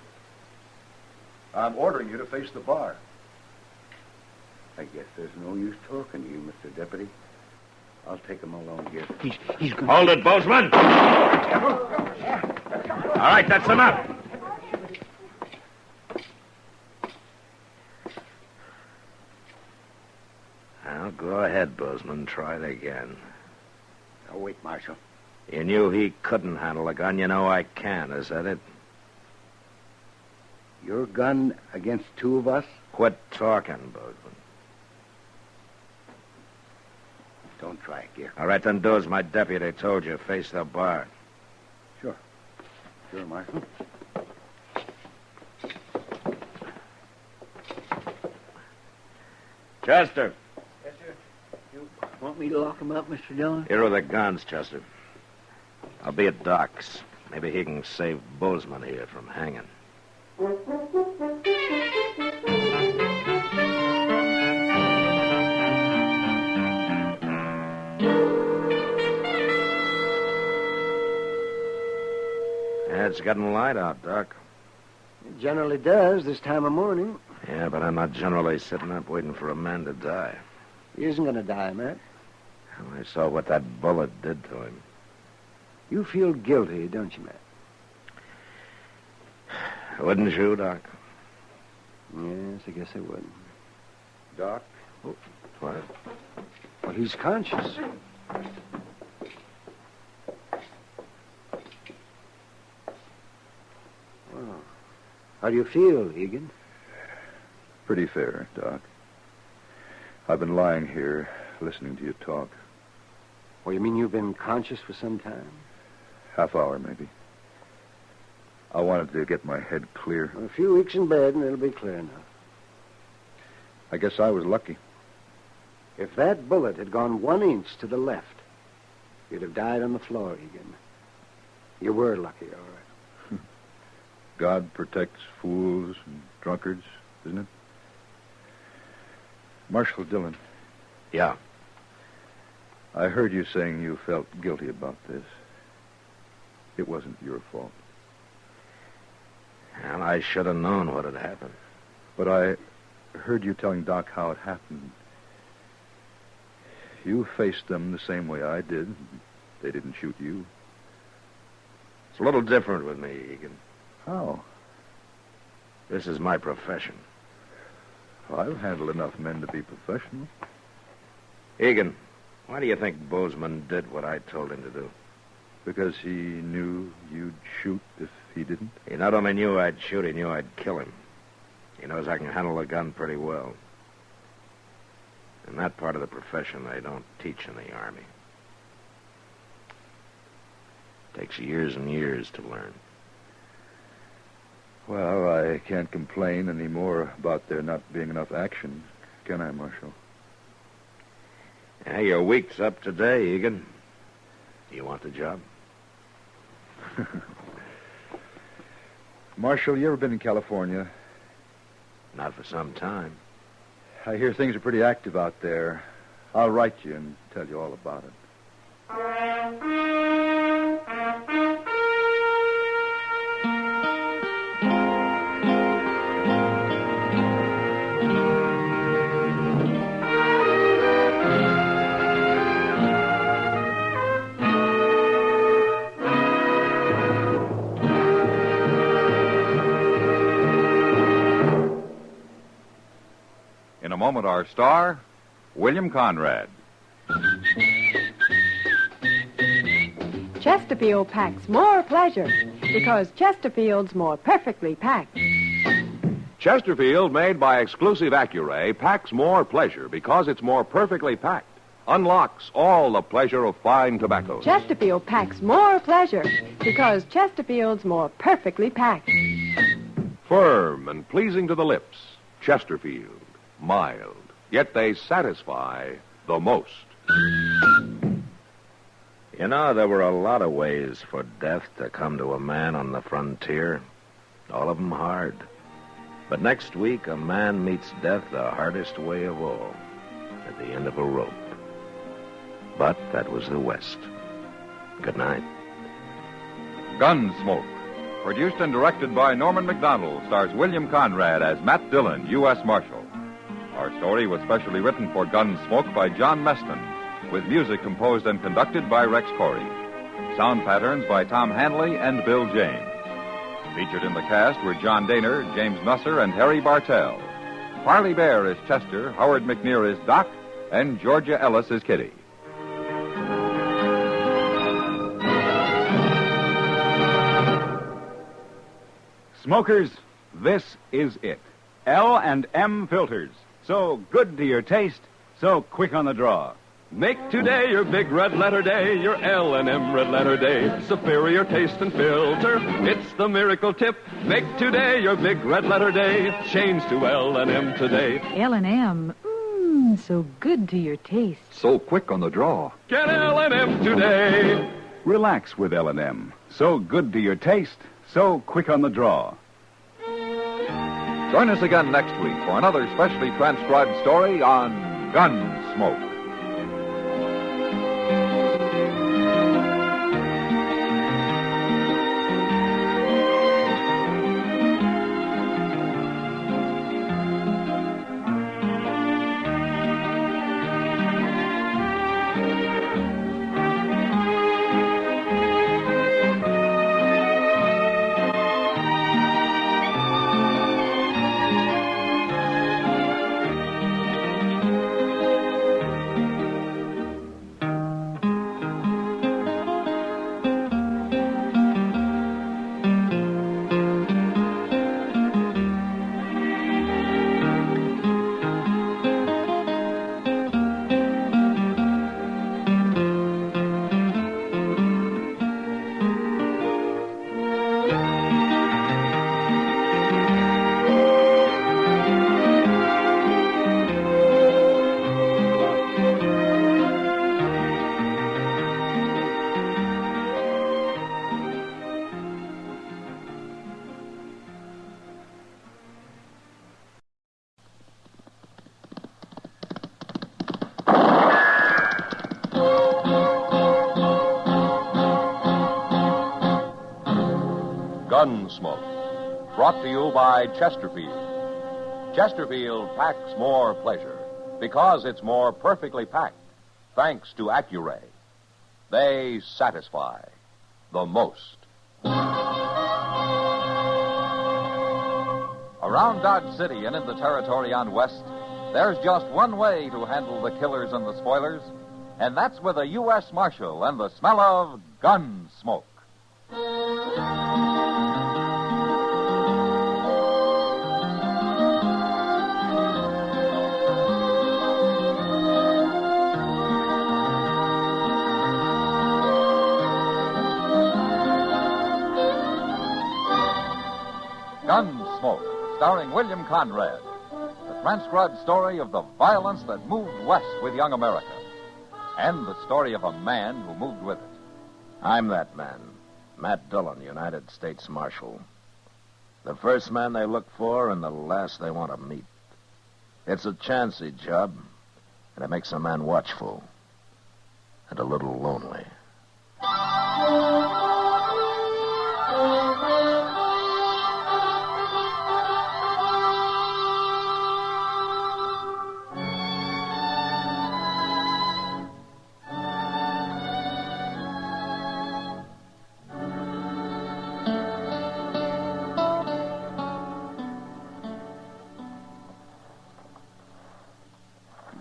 I'm ordering you to face the bar. I guess there's no use talking to you, Mr. Deputy. I'll take him along here. He's going Hold it, Bozeman! All right, that's enough. Now, go ahead, Bozeman. Try it again. Now, wait, Marshal. You knew he couldn't handle a gun. You know I can. Is that it? Your gun against two of us? Quit talking, Bozeman. Don't try it, Gear. All right, then do as my deputy told you. Face the bar. Sure, Marshal. Chester. Yes, sir. You want me to lock him up, Mr. Dillon? Here are the guns, Chester. I'll be at Doc's. Maybe he can save Bozeman here from hanging. Yeah, it's getting light out, Doc. It generally does this time of morning. Yeah, but I'm not generally sitting up waiting for a man to die. He isn't going to die, Matt. Well, I saw what that bullet did to him. You feel guilty, don't you, Matt? Wouldn't you, Doc? Yes, I guess I would. Doc? Oh, what? Well, he's conscious. Well, how do you feel, Egan? Pretty fair, Doc. I've been lying here, listening to you talk. Well, you mean you've been conscious for some time? Half hour, maybe. I wanted to get my head clear. Well, a few weeks in bed, and it'll be clear enough. I guess I was lucky. If that bullet had gone 1 inch to the left, you'd have died on the floor, Egan. You were lucky, all right. God protects fools and drunkards, isn't it? Marshal Dillon. Yeah. I heard you saying you felt guilty about this. It wasn't your fault. And I should have known what had happened. But I heard you telling Doc how it happened. You faced them the same way I did. They didn't shoot you. It's a little different with me, Egan. How? This is my profession. I've handled enough men to be professional. Egan, why do you think Bozeman did what I told him to do? Because he knew you'd shoot if he didn't? He not only knew I'd shoot, he knew I'd kill him. He knows I can handle a gun pretty well. In that part of the profession, they don't teach in the Army. Takes years and years to learn. Well, I can't complain anymore about there not being enough action, can I, Marshal? Yeah, your week's up today, Egan. Do you want the job? Marshal, you ever been in California? Not for some time. I hear things are pretty active out there. I'll write you and tell you all about it. In a moment, our star, William Conrad. Chesterfield packs more pleasure because Chesterfield's more perfectly packed. Chesterfield, made by exclusive Accuray, packs more pleasure because it's more perfectly packed. Unlocks all the pleasure of fine tobacco. Chesterfield packs more pleasure because Chesterfield's more perfectly packed. Firm and pleasing to the lips. Chesterfield. Mild. Yet they satisfy the most. You know, there were a lot of ways for death to come to a man on the frontier. All of them hard. But next week, a man meets death the hardest way of all. At the end of a rope. But that was the West. Good night. Gunsmoke. Produced and directed by Norman McDonald, stars William Conrad as Matt Dillon, U.S. Marshal. Our story was specially written for Gunsmoke by John Meston, with music composed and conducted by Rex Corey. Sound patterns by Tom Hanley and Bill James. Featured in the cast were John Daner, James Nusser, and Harry Bartell. Parley Bear is Chester, Howard McNear is Doc, and Georgia Ellis is Kitty. Smokers, this is it. L&M filters. So good to your taste, so quick on the draw. Make today your big red letter day, your L&M red letter day. Superior taste and filter, it's the miracle tip. Make today your big red letter day. Change to L&M today. L&M, so good to your taste. So quick on the draw. Get L&M today. Relax with L&M. So good to your taste, so quick on the draw. Join us again next week for another specially transcribed story on Gunsmoke. Gunsmoke, brought to you by Chesterfield. Chesterfield packs more pleasure because it's more perfectly packed, thanks to Accuray. They satisfy the most. Around Dodge City and in the territory on West, there's just one way to handle the killers and the spoilers, and that's with a U.S. Marshal and the smell of gun smoke. Gunsmoke, starring William Conrad. The transcribed story of the violence that moved west with young America. And the story of a man who moved with it. I'm that man, Matt Dillon, United States Marshal. The first man they look for and the last they want to meet. It's a chancy job, and it makes a man watchful and a little lonely.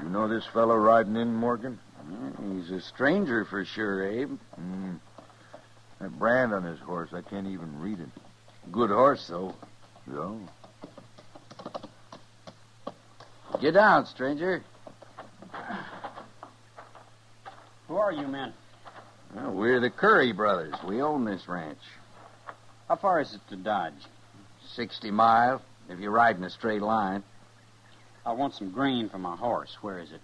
You know this fellow riding in, Morgan? He's a stranger for sure, Abe. That brand on his horse, I can't even read it. Good horse, though. Yeah. Get down, stranger. Who are you men? Well, we're the Curry brothers. We own this ranch. How far is it to Dodge? 60 miles, if you ride in a straight line. I want some grain for my horse. Where is it?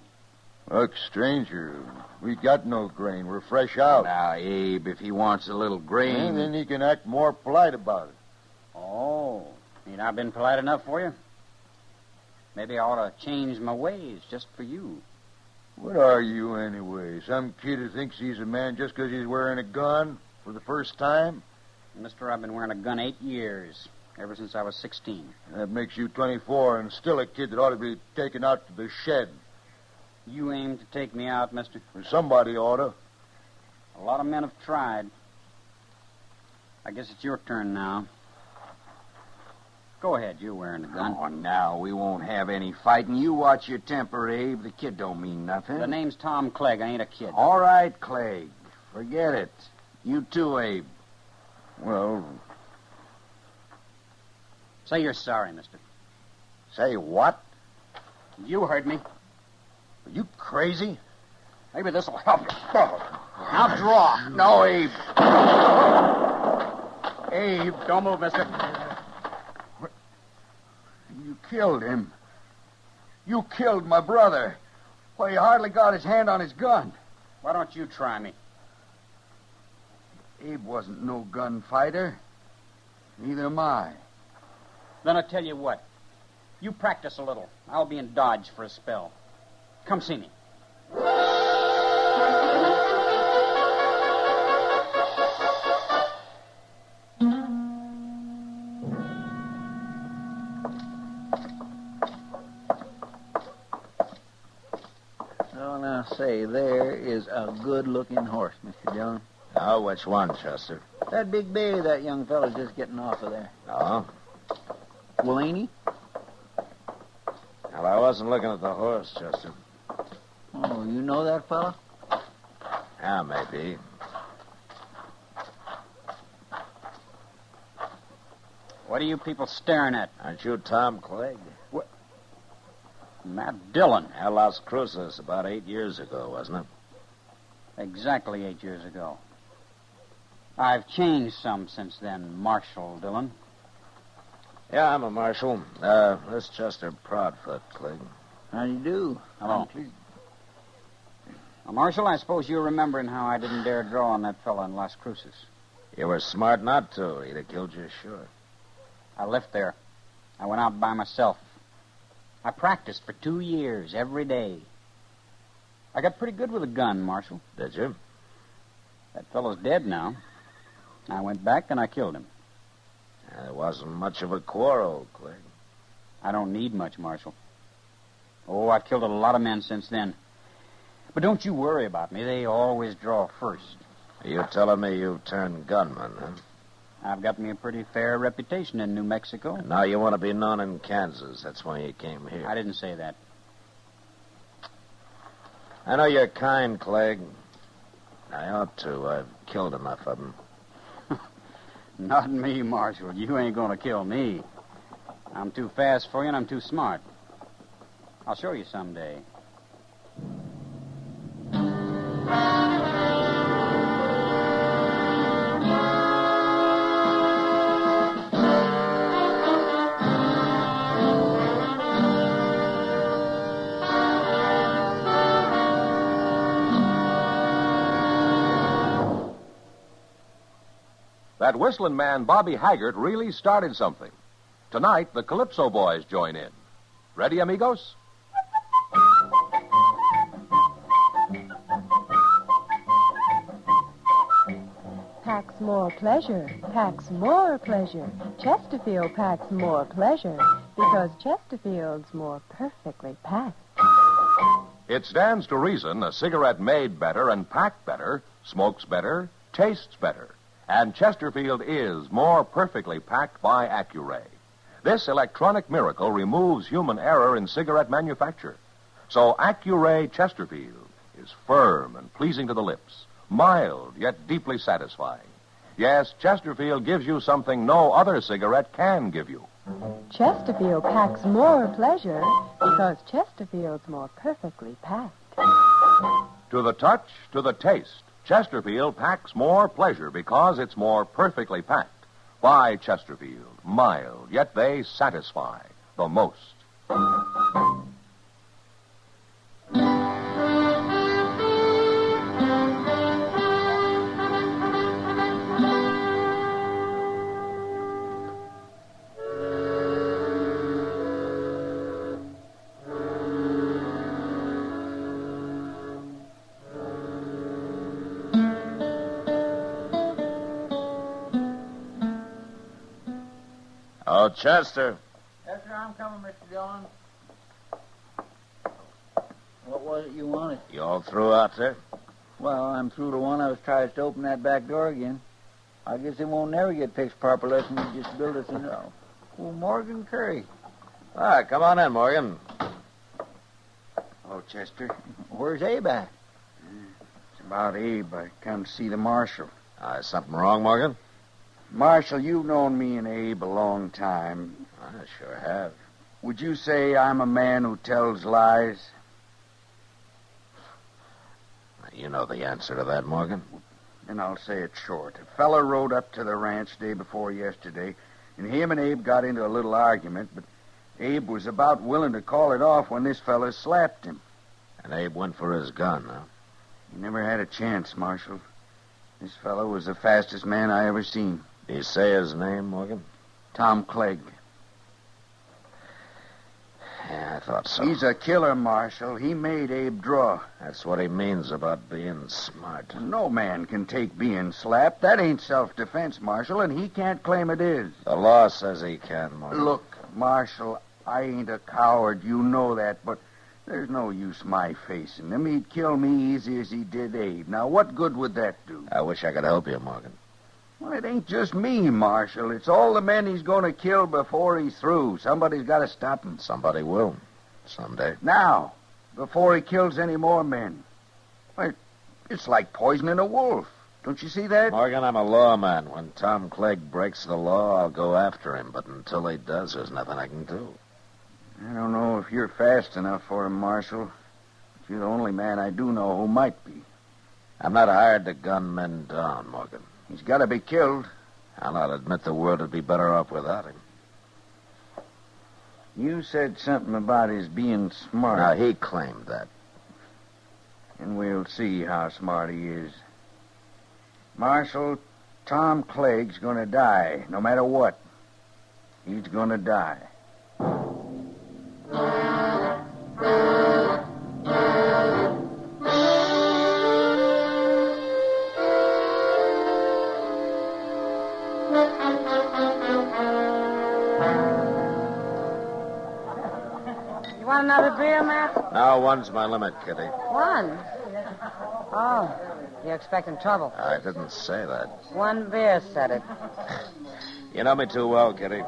Look, stranger, we got no grain. We're fresh out. Now, Abe, if he wants a little grain... And then he can act more polite about it. Oh, ain't I been polite enough for you? Maybe I ought to change my ways just for you. What are you, anyway? Some kid who thinks he's a man just because he's wearing a gun for the first time? Mister, I've been wearing a gun 8 years, ever since I was 16. That makes you 24 and still a kid that ought to be taken out to the shed. You aim to take me out, mister? Or somebody ought to. A lot of men have tried. I guess it's your turn now. Go ahead, you're wearing the gun. Oh, now, we won't have any fighting. You watch your temper, Abe. The kid don't mean nothing. The name's Tom Clegg. I ain't a kid. All right, Clegg. Forget it. You too, Abe. Well, Say you're sorry, mister. Say what? You heard me. Are you crazy? Maybe this'll help you. Now draw. No, Abe. Abe, don't move, mister. You killed him. You killed my brother. Why, he hardly got his hand on his gun. Why don't you try me? Abe wasn't no gunfighter. Neither am I. Then I tell you what. You practice a little. I'll be in Dodge for a spell. Come see me. Oh, now, say, there is a good-looking horse, Mr. Dillon. Oh, which one, Chester? That big bay that young fellow's just getting off of there. Oh? Well, ain't he? Well, I wasn't looking at the horse, Chester. Oh, you know that fellow? Yeah, maybe. What are you people staring at? Aren't you Tom Clegg? What? Matt Dillon. At Las Cruces about 8 years ago, wasn't it? Exactly 8 years ago. I've changed some since then, Marshal Dillon. Yeah, I'm a marshal. This Chester Proudfoot, Clegg. How do you do? Hello. Now, Marshal, I suppose you're remembering how I didn't dare draw on that fellow in Las Cruces. You were smart not to. He'd have killed you, sure. I left there. I went out by myself. I practiced for 2 years, every day. I got pretty good with a gun, Marshal. Did you? That fellow's dead now. I went back and I killed him. There wasn't much of a quarrel, Clegg. I don't need much, Marshal. Oh, I've killed a lot of men since then. But don't you worry about me. They always draw first. Are you telling me you've turned gunman, huh? I've got me a pretty fair reputation in New Mexico. And now you want to be known in Kansas. That's why you came here. I didn't say that. I know you're kind, Clegg. I ought to. I've killed enough of them. Not me, Marshal. You ain't going to kill me. I'm too fast for you and I'm too smart. I'll show you someday. That whistling man, Bobby Haggart, really started something. Tonight, the Calypso Boys join in. Ready, amigos? Packs more pleasure, packs more pleasure. Chesterfield packs more pleasure because Chesterfield's more perfectly packed. It stands to reason a cigarette made better and packed better, smokes better, tastes better. And Chesterfield is more perfectly packed by Accuray. This electronic miracle removes human error in cigarette manufacture. So Accuray Chesterfield is firm and pleasing to the lips, mild yet deeply satisfying. Yes, Chesterfield gives you something no other cigarette can give you. Chesterfield packs more pleasure because Chesterfield's more perfectly packed. To the touch, to the taste, Chesterfield packs more pleasure because it's more perfectly packed. By Chesterfield, mild, yet they satisfy the most. Oh, Chester. Yes, sir, I'm coming, Mr. Dillon. What was it you wanted? You all through out there? Well, I'm through to one. I was trying to open that back door again. I guess it won't never get fixed properly unless we just build us a... Oh, Morgan Curry. All right, come on in, Morgan. Oh, Chester. Where's Abe at? It's about Abe. I come to see the marshal. Is something wrong, Morgan? Marshal, you've known me and Abe a long time. I sure have. Would you say I'm a man who tells lies? You know the answer to that, Morgan. And I'll say it short. A fella rode up to the ranch day before yesterday, and him and Abe got into a little argument, but Abe was about willing to call it off when this fella slapped him. And Abe went for his gun, huh? He never had a chance, Marshal. This fellow was the fastest man I ever seen. Did he say his name, Morgan? Tom Clegg. Yeah, I thought so. He's a killer, Marshal. He made Abe draw. That's what he means about being smart. No man can take being slapped. That ain't self-defense, Marshal, and he can't claim it is. The law says he can, Morgan. Look, Marshal, I ain't a coward. You know that, but there's no use my facing him. He'd kill me easy as he did Abe. Now, what good would that do? I wish I could help you, Morgan. Well, it ain't just me, Marshal. It's all the men he's going to kill before he's through. Somebody's got to stop him. Somebody will. Someday. Now, before he kills any more men. Well, it's like poisoning a wolf. Don't you see that? Morgan, I'm a lawman. When Tom Clegg breaks the law, I'll go after him. But until he does, there's nothing I can do. I don't know if you're fast enough for him, Marshal. But you're the only man I do know who might be. I'm not hired to gun men down, Morgan. He's got to be killed. I'll admit the world would be better off without him. You said something about his being smart. Now, he claimed that. And we'll see how smart he is. Marshal, Tom Clegg's going to die, no matter what. He's going to die. You want another beer, Matt? No, one's my limit, Kitty. One? Oh, you're expecting trouble. I didn't say that. One beer said it. You know me too well, Kitty.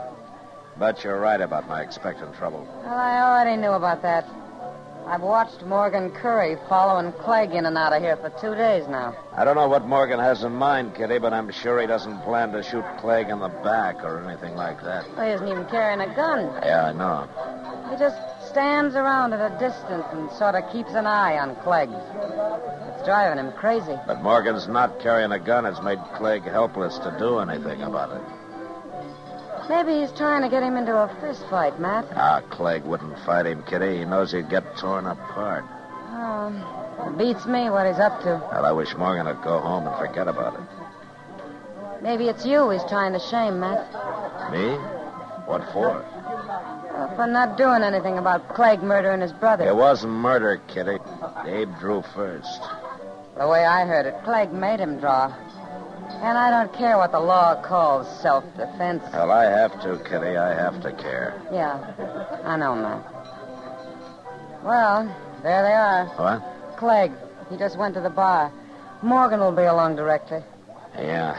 But you're right about my expecting trouble. Well, I already knew about that. I've watched Morgan Curry following Clegg in and out of here for 2 days now. I don't know what Morgan has in mind, Kitty, but I'm sure he doesn't plan to shoot Clegg in the back or anything like that. Well, he isn't even carrying a gun. Yeah, I know. He just stands around at a distance and sort of keeps an eye on Clegg. It's driving him crazy. But Morgan's not carrying a gun has made Clegg helpless to do anything about it. Maybe he's trying to get him into a fist fight, Matt. Clegg wouldn't fight him, Kitty. He knows he'd get torn apart. It beats me what he's up to. Well, I wish Morgan would go home and forget about it. Maybe it's you he's trying to shame, Matt. Me? What for? For not doing anything about Clegg murdering his brother. It wasn't murder, Kitty. Abe drew first. The way I heard it, Clegg made him draw. And I don't care what the law calls self-defense. Well, I have to, Kitty. I have to care. Yeah, I know, Matt. Well, there they are. What? Clegg. He just went to the bar. Morgan will be along directly. Yeah.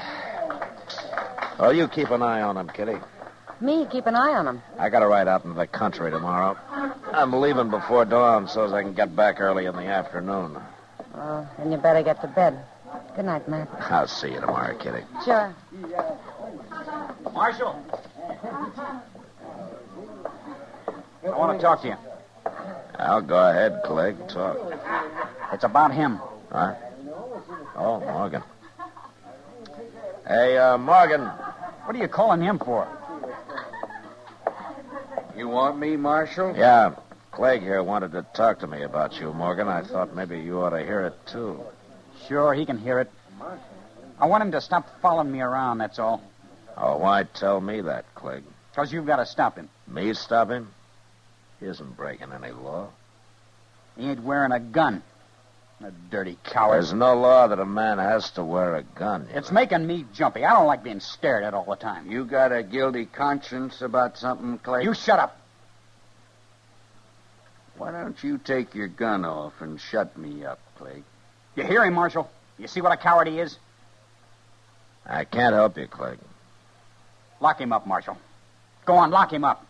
Oh, you keep an eye on him, Kitty. Me, keep an eye on him. I got to ride out into the country tomorrow. I'm leaving before dawn so as I can get back early in the afternoon. Oh, then you better get to bed. Good night, Matt. I'll see you tomorrow, Kitty. Sure. Marshal. I want to talk to you. I'll go ahead, Clegg. Talk. It's about him. Huh? Oh, Morgan. Hey, Morgan. What are you calling him for? You want me, Marshal? Yeah. Clegg here wanted to talk to me about you, Morgan. I thought maybe you ought to hear it, too. Sure, he can hear it. I want him to stop following me around, that's all. Oh, why tell me that, Clegg? Because you've got to stop him. Me stop him? He isn't breaking any law. He ain't wearing a gun. A dirty coward. There's no law that a man has to wear a gun. It's making me jumpy. I don't like being stared at all the time. You got a guilty conscience about something, Clegg? You shut up. Why don't you take your gun off and shut me up, Clegg? You hear him, Marshal? You see what a coward he is? I can't help you, Clegg. Lock him up, Marshal. Go on, lock him up.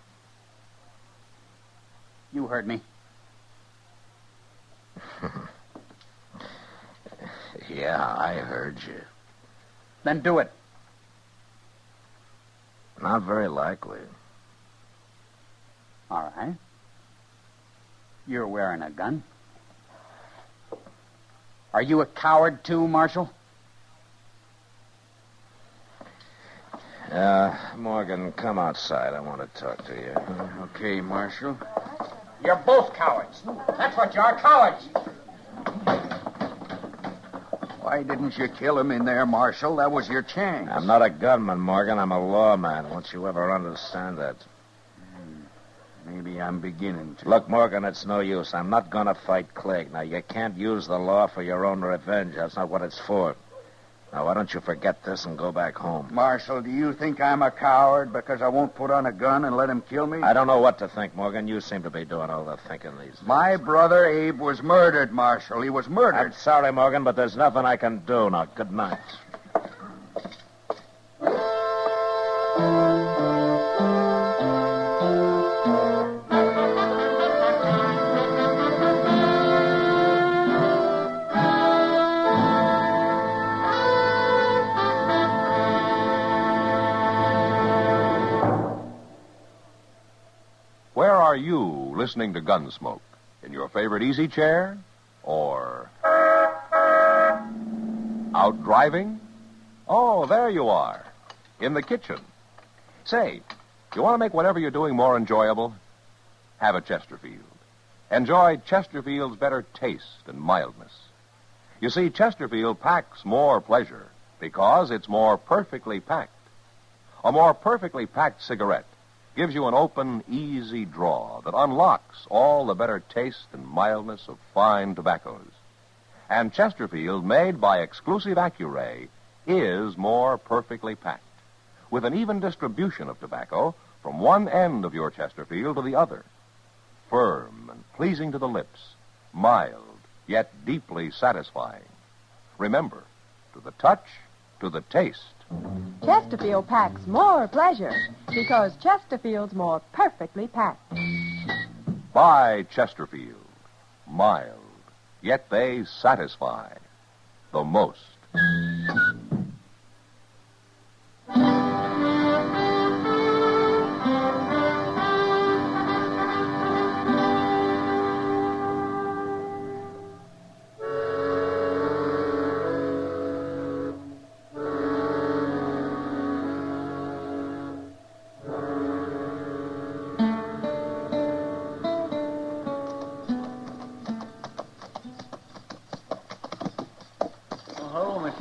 You heard me. Yeah, I heard you. Then do it. Not very likely. All right. You're wearing a gun. Are you a coward, too, Marshal? Morgan, come outside. I want to talk to you. Okay, Marshal. You're both cowards. That's what you are, cowards. Why didn't you kill him in there, Marshal? That was your chance. I'm not a gunman, Morgan. I'm a lawman. Won't you ever understand that? Maybe I'm beginning to. Look, Morgan, it's no use. I'm not going to fight Clegg. Now, you can't use the law for your own revenge. That's not what it's for. Now, why don't you forget this and go back home? Marshal, do you think I'm a coward because I won't put on a gun and let him kill me? I don't know what to think, Morgan. You seem to be doing all the thinking these days. My brother Abe was murdered, Marshal. He was murdered. I'm sorry, Morgan, but there's nothing I can do. Now, good night. Where are you listening to Gunsmoke? In your favorite easy chair? Or out driving? Oh, there you are. In the kitchen. Say, you want to make whatever you're doing more enjoyable? Have a Chesterfield. Enjoy Chesterfield's better taste and mildness. You see, Chesterfield packs more pleasure because it's more perfectly packed. A more perfectly packed cigarette gives you an open, easy draw that unlocks all the better taste and mildness of fine tobaccos. And Chesterfield, made by exclusive Accuray, is more perfectly packed, with an even distribution of tobacco from one end of your Chesterfield to the other. Firm and pleasing to the lips, mild, yet deeply satisfying. Remember, to the touch, to the taste. Chesterfield packs more pleasure because Chesterfield's more perfectly packed. Buy Chesterfield. Mild, yet they satisfy the most.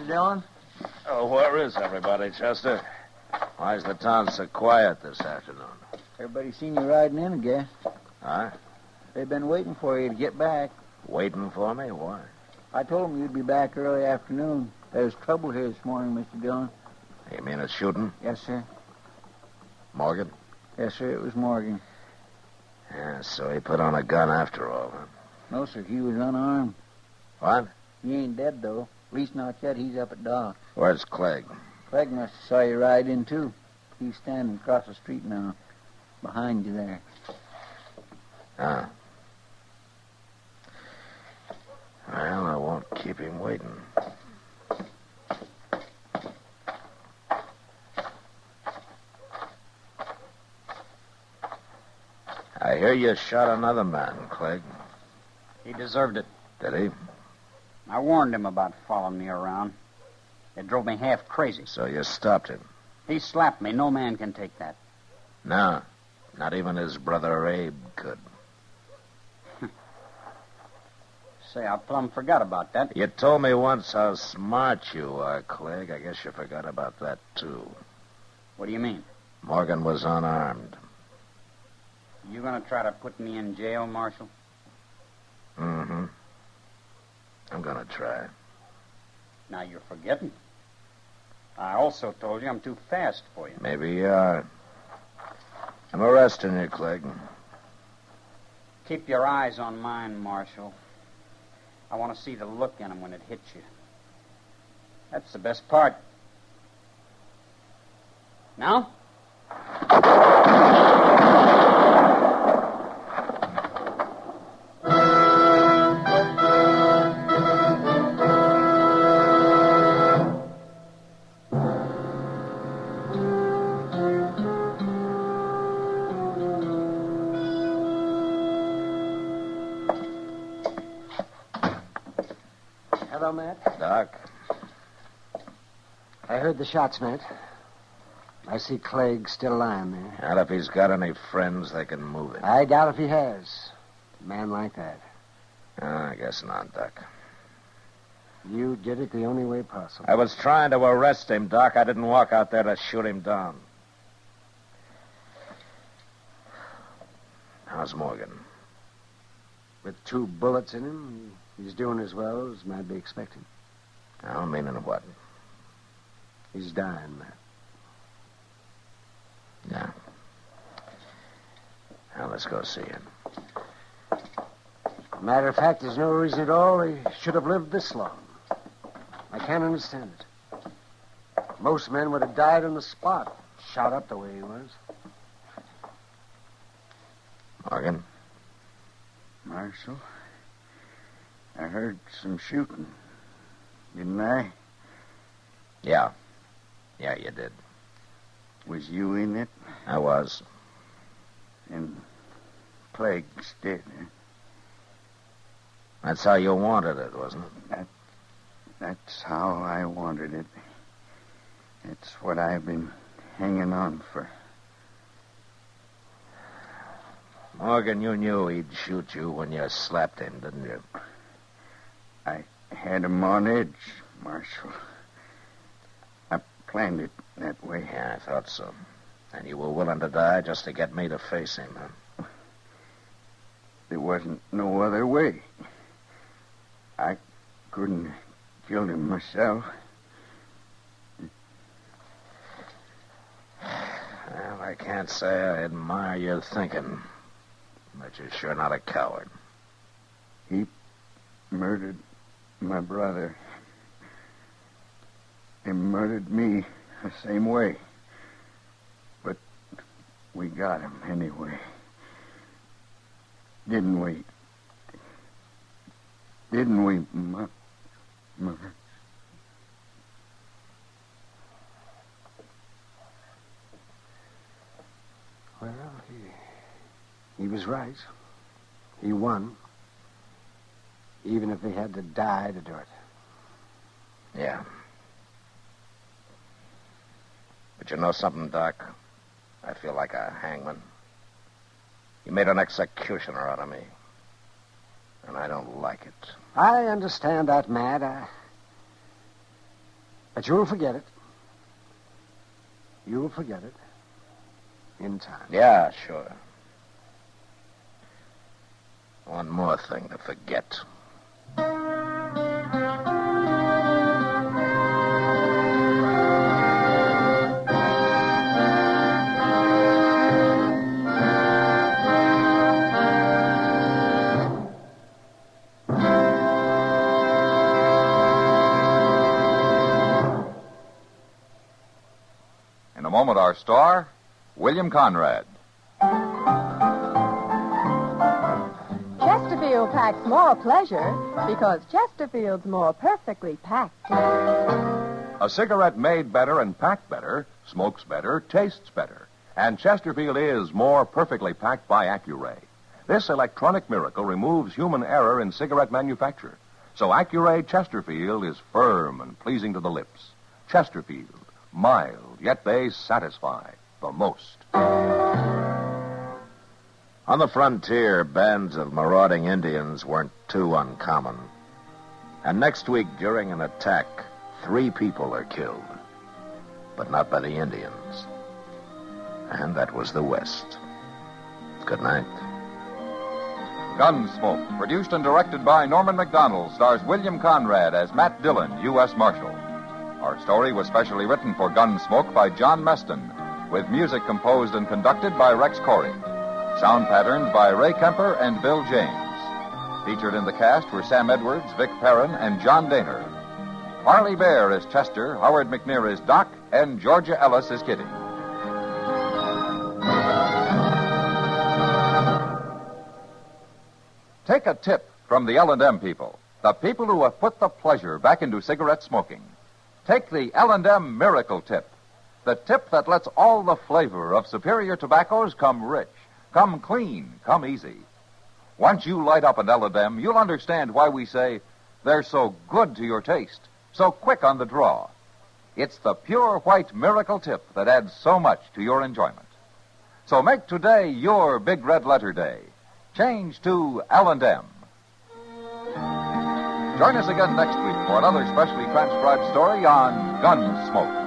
Dillon? Oh, where is everybody, Chester? Why is the town so quiet this afternoon? Everybody seen you riding in, I guess. Huh? They've been waiting for you to get back. Waiting for me? Why? I told them you'd be back early afternoon. There was trouble here this morning, Mr. Dillon. You mean a shooting? Yes, sir. Morgan? Yes, sir, it was Morgan. Yeah, so he put on a gun after all, huh? No, sir, he was unarmed. What? He ain't dead, though. At least not yet. He's up at dock. Where's Clegg? Clegg must have saw you ride in, too. He's standing across the street now, behind you there. Ah. Well, I won't keep him waiting. I hear you shot another man, Clegg. He deserved it. Did he? I warned him about following me around. It drove me half crazy. So you stopped him? He slapped me. No man can take that. No, not even his brother Abe could. Say, I plumb forgot about that. You told me once how smart you are, Clegg. I guess you forgot about that, too. What do you mean? Morgan was unarmed. You gonna try to put me in jail, Marshal? Mm-hmm. I'm gonna try. Now you're forgetting. I also told you I'm too fast for you. Maybe you are. I'm arresting you, Clegg. Keep your eyes on mine, Marshal. I want to see the look in them when it hits you. That's the best part. Now? shadow, Matt? Doc? I heard the shots, Matt. I see Clegg still lying there. And if he's got any friends, they can move him. I doubt if he has. A man like that. I guess not, Doc. You did it the only way possible. I was trying to arrest him, Doc. I didn't walk out there to shoot him down. How's Morgan? With 2 bullets in him, he's doing as well as might be expected. I don't mean in what? He's dying, Matt. Yeah. Now, let's go see him. Matter of fact, there's no reason at all he should have lived this long. I can't understand it. Most men would have died on the spot, shot up the way he was. Morgan? Marshal, I heard some shooting. Didn't I? Yeah. Yeah, you did. Was you in it? I was. And Clegg's dead, huh? That's how you wanted it, wasn't it? That's how I wanted it. It's what I've been hanging on for. Morgan, you knew he'd shoot you when you slapped him, didn't you? I had him on edge, Marshal. I planned it that way. Yeah, I thought so. And you were willing to die just to get me to face him, huh? There wasn't no other way. I couldn't have killed him myself. Well, I can't say I admire your thinking, but you're sure not a coward. He murdered my brother. He murdered me the same way. But we got him anyway. Didn't we? Didn't we, Mother? Well, he was right. He won. Even if he had to die to do it. Yeah. But you know something, Doc? I feel like a hangman. You made an executioner out of me. And I don't like it. I understand that, Matt. But you'll forget it. You'll forget it. In time. Yeah, sure. One more thing to forget. In a moment, our star, William Conrad. Chesterfield packs more pleasure because Chesterfield's more perfectly packed. A cigarette made better and packed better, smokes better, tastes better. And Chesterfield is more perfectly packed by Accuray. This electronic miracle removes human error in cigarette manufacture. So Accuray Chesterfield is firm and pleasing to the lips. Chesterfield, mild, yet they satisfy the most. On the frontier, bands of marauding Indians weren't too uncommon. And next week, during an attack, 3 people are killed. But not by the Indians. And that was the West. Good night. Gunsmoke, produced and directed by Norman McDonald, stars William Conrad as Matt Dillon, U.S. Marshal. Our story was specially written for Gunsmoke by John Meston, with music composed and conducted by Rex Corey. Sound patterns by Ray Kemper and Bill James. Featured in the cast were Sam Edwards, Vic Perrin, and John Daner. Harley Bear is Chester, Howard McNear is Doc, and Georgia Ellis is Kitty. Take a tip from the L&M people, the people who have put the pleasure back into cigarette smoking. Take the L&M Miracle Tip, the tip that lets all the flavor of superior tobaccos come rich, come clean, come easy. Once you light up an L&M, you'll understand why we say, They're so good to your taste, so quick on the draw. It's the pure white miracle tip that adds so much to your enjoyment. So make today your big red letter day. Change to L&M. Join us again next week for another specially transcribed story on Gunsmoke.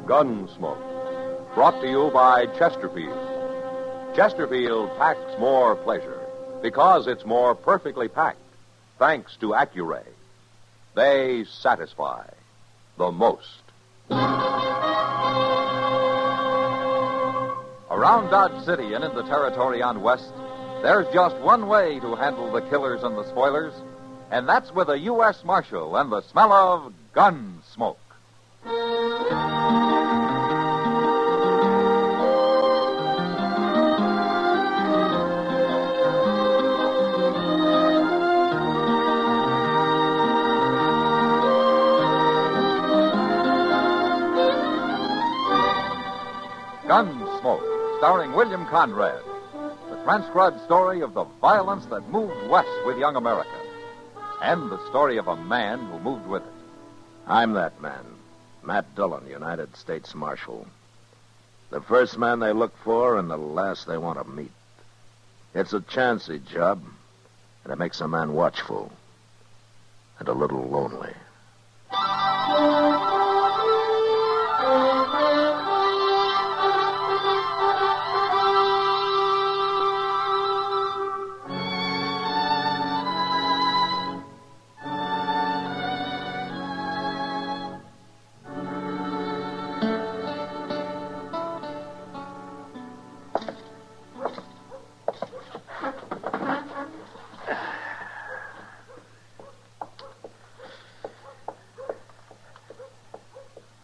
Gunsmoke, brought to you by Chesterfield. Chesterfield packs more pleasure because it's more perfectly packed, thanks to Accuray. They satisfy the most. Around Dodge City and in the territory on West, there's just one way to handle the killers and the spoilers, and that's with a U.S. Marshal and the smell of gun smoke. Gunsmoke, starring William Conrad. The transcribed story of the violence that moved west with young America. And the story of a man who moved with it. I'm that man, Matt Dillon, United States Marshal. The first man they look for and the last they want to meet. It's a chancy job, and it makes a man watchful and a little lonely.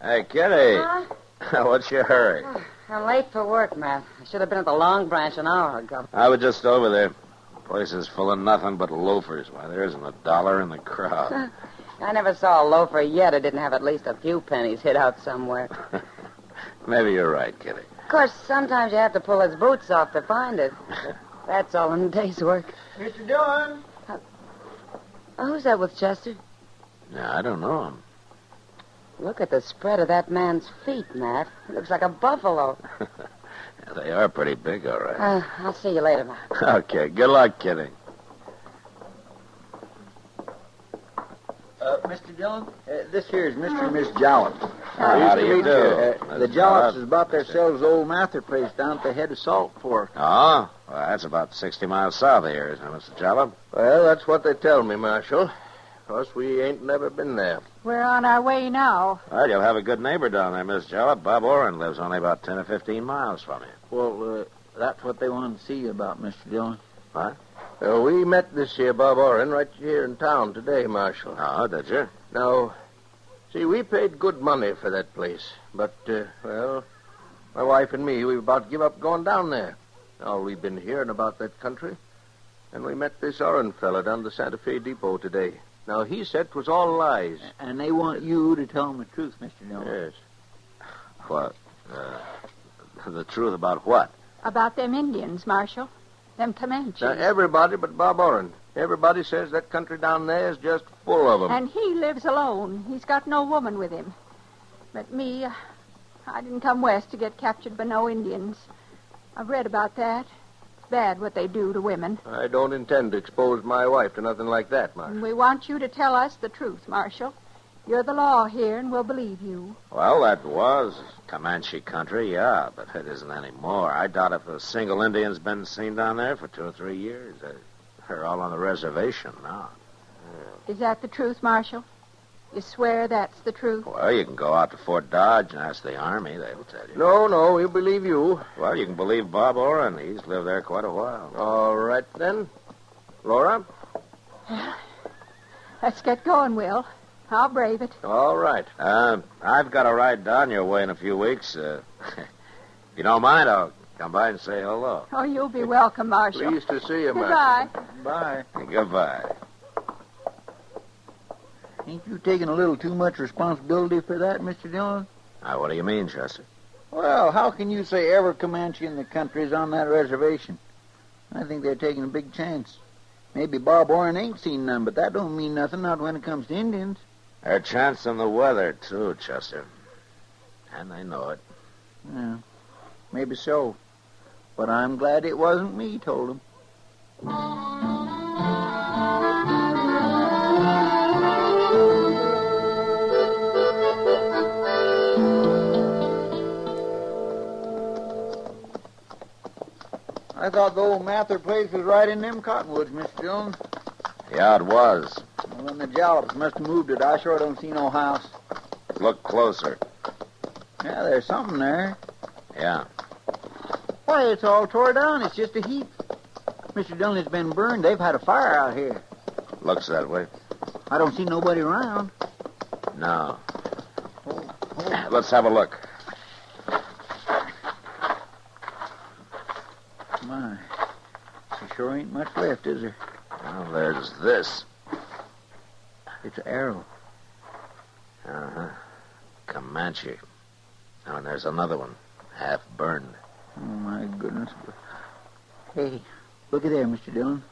Hey, Kitty. What's your hurry? I'm late for work, Matt. I should have been at the Long Branch an hour ago. I was just over there. The place is full of nothing but loafers. Why, there isn't a dollar in the crowd. I never saw a loafer yet who didn't have at least a few pennies hid out somewhere. Maybe you're right, Kitty. Of course, sometimes you have to pull his boots off to find it. That's all in a day's work. Mr. Dillon? Who's that with Chester? Yeah, I don't know him. Look at the spread of that man's feet, Matt. He looks like a buffalo. Yeah, they are pretty big, all right. I'll see you later, Matt. Okay, good luck, Kitty. Mr. Dillon, this here is Mr. and Miss Jollop. How do you do? The Jollops has bought themselves old Mather place down at the head of Salt Fork. Oh? Well, that's about 60 miles south of here, isn't it, Mr. Jollop? Well, that's what they tell me, Marshal. Of course, we ain't never been there. We're on our way now. Well, you'll have a good neighbor down there, Miss Jollop. Bob Oren lives only about 10 or 15 miles from you. Well, that's what they wanted to see you about, Mr. Dillon. What? We met this here Bob Oren right here in town today, Marshal. Oh, did you? Now, see, we paid good money for that place. But, well, my wife and me, we've about give up going down there. All we've been hearing about that country. And we met this Oren fella down the Santa Fe Depot today. Now, he said 'twas all lies. And they want you to tell them the truth, Mr. Dillon. Yes. What? The truth about what? About them Indians, Marshal. Them Comanches. Now, everybody but Bob Orrin. Everybody says that country down there is just full of them. And he lives alone. He's got no woman with him. But me, I didn't come west to get captured by no Indians. I've read about that. It's bad what they do to women. I don't intend to expose my wife to nothing like that, Marshal. And we want you to tell us the truth, Marshal. You're the law here, and we'll believe you. Well, that was Comanche country, yeah, but it isn't anymore. I doubt if a single Indian's been seen down there for 2 or 3 years. They're all on the reservation now. Is that the truth, Marshal? You swear that's the truth? Well, you can go out to Fort Dodge and ask the Army. They'll tell you. No, we'll believe you. Well, you can believe Bob Orrin. He's lived there quite a while. All right, then. Laura? Let's get going, Will. I'll brave it. All right. I've got to ride down your way in a few weeks. If you don't mind, I'll come by and say hello. Oh, you'll be welcome, Marshal. Pleased to see you, Marshal. Goodbye. Bye. Goodbye. Ain't you taking a little too much responsibility for that, Mr. Dillon? What do you mean, Chester? Well, how can you say every Comanche in the country is on that reservation? I think they're taking a big chance. Maybe Bob Orrin ain't seen none, but that don't mean nothing, not when it comes to Indians. They're chancing the weather, too, Chester. And they know it. Yeah, maybe so. But I'm glad it wasn't me told them. I thought the old Mather place was right in them cottonwoods, Mr. Dillon. Yeah, it was. Well, then the Jallops must have moved it. I sure don't see no house. Look closer. Yeah, there's something there. Yeah. Why, it's all tore down. It's just a heap. Mr. Dillon, it's been burned. They've had a fire out here. Looks that way. I don't see nobody around. No. Let's have a look. My, there sure ain't much left, is there? Well, there's this. It's an arrow. Uh-huh. Comanche. Oh, and there's another one, half burned. Oh, my goodness. Hey, look at there, Mr. Dillon.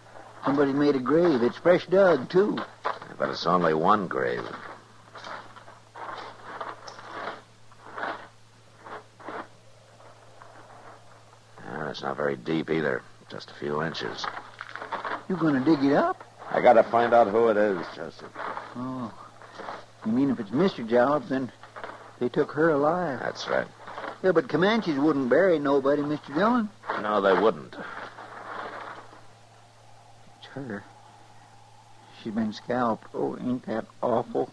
Somebody made a grave. It's fresh dug, too. But it's only one grave. It's not very deep either. Just a few inches. You gonna dig it up? I gotta find out who it is, Chester. Oh. You mean if it's Mr. Jallops, then they took her alive? That's right. Yeah, but Comanches wouldn't bury nobody, Mr. Dillon. No, they wouldn't. It's her. She's been scalped. Oh, ain't that awful?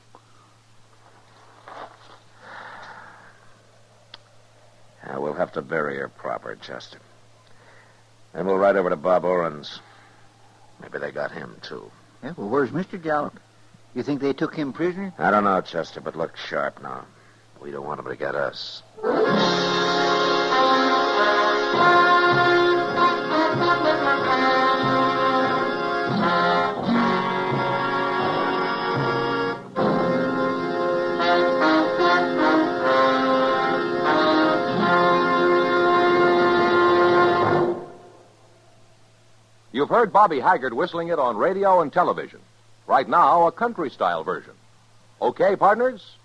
Yeah, we'll have to bury her proper, Chester. Then we'll ride over to Bob Orrin's. Maybe they got him, too. Yeah, well, where's Mr. Jallops? You think they took him prisoner? I don't know, Chester, but look sharp now. We don't want him to get us. You've heard Bobby Haggard whistling it on radio and television. Right now, a country-style version. Okay, partners?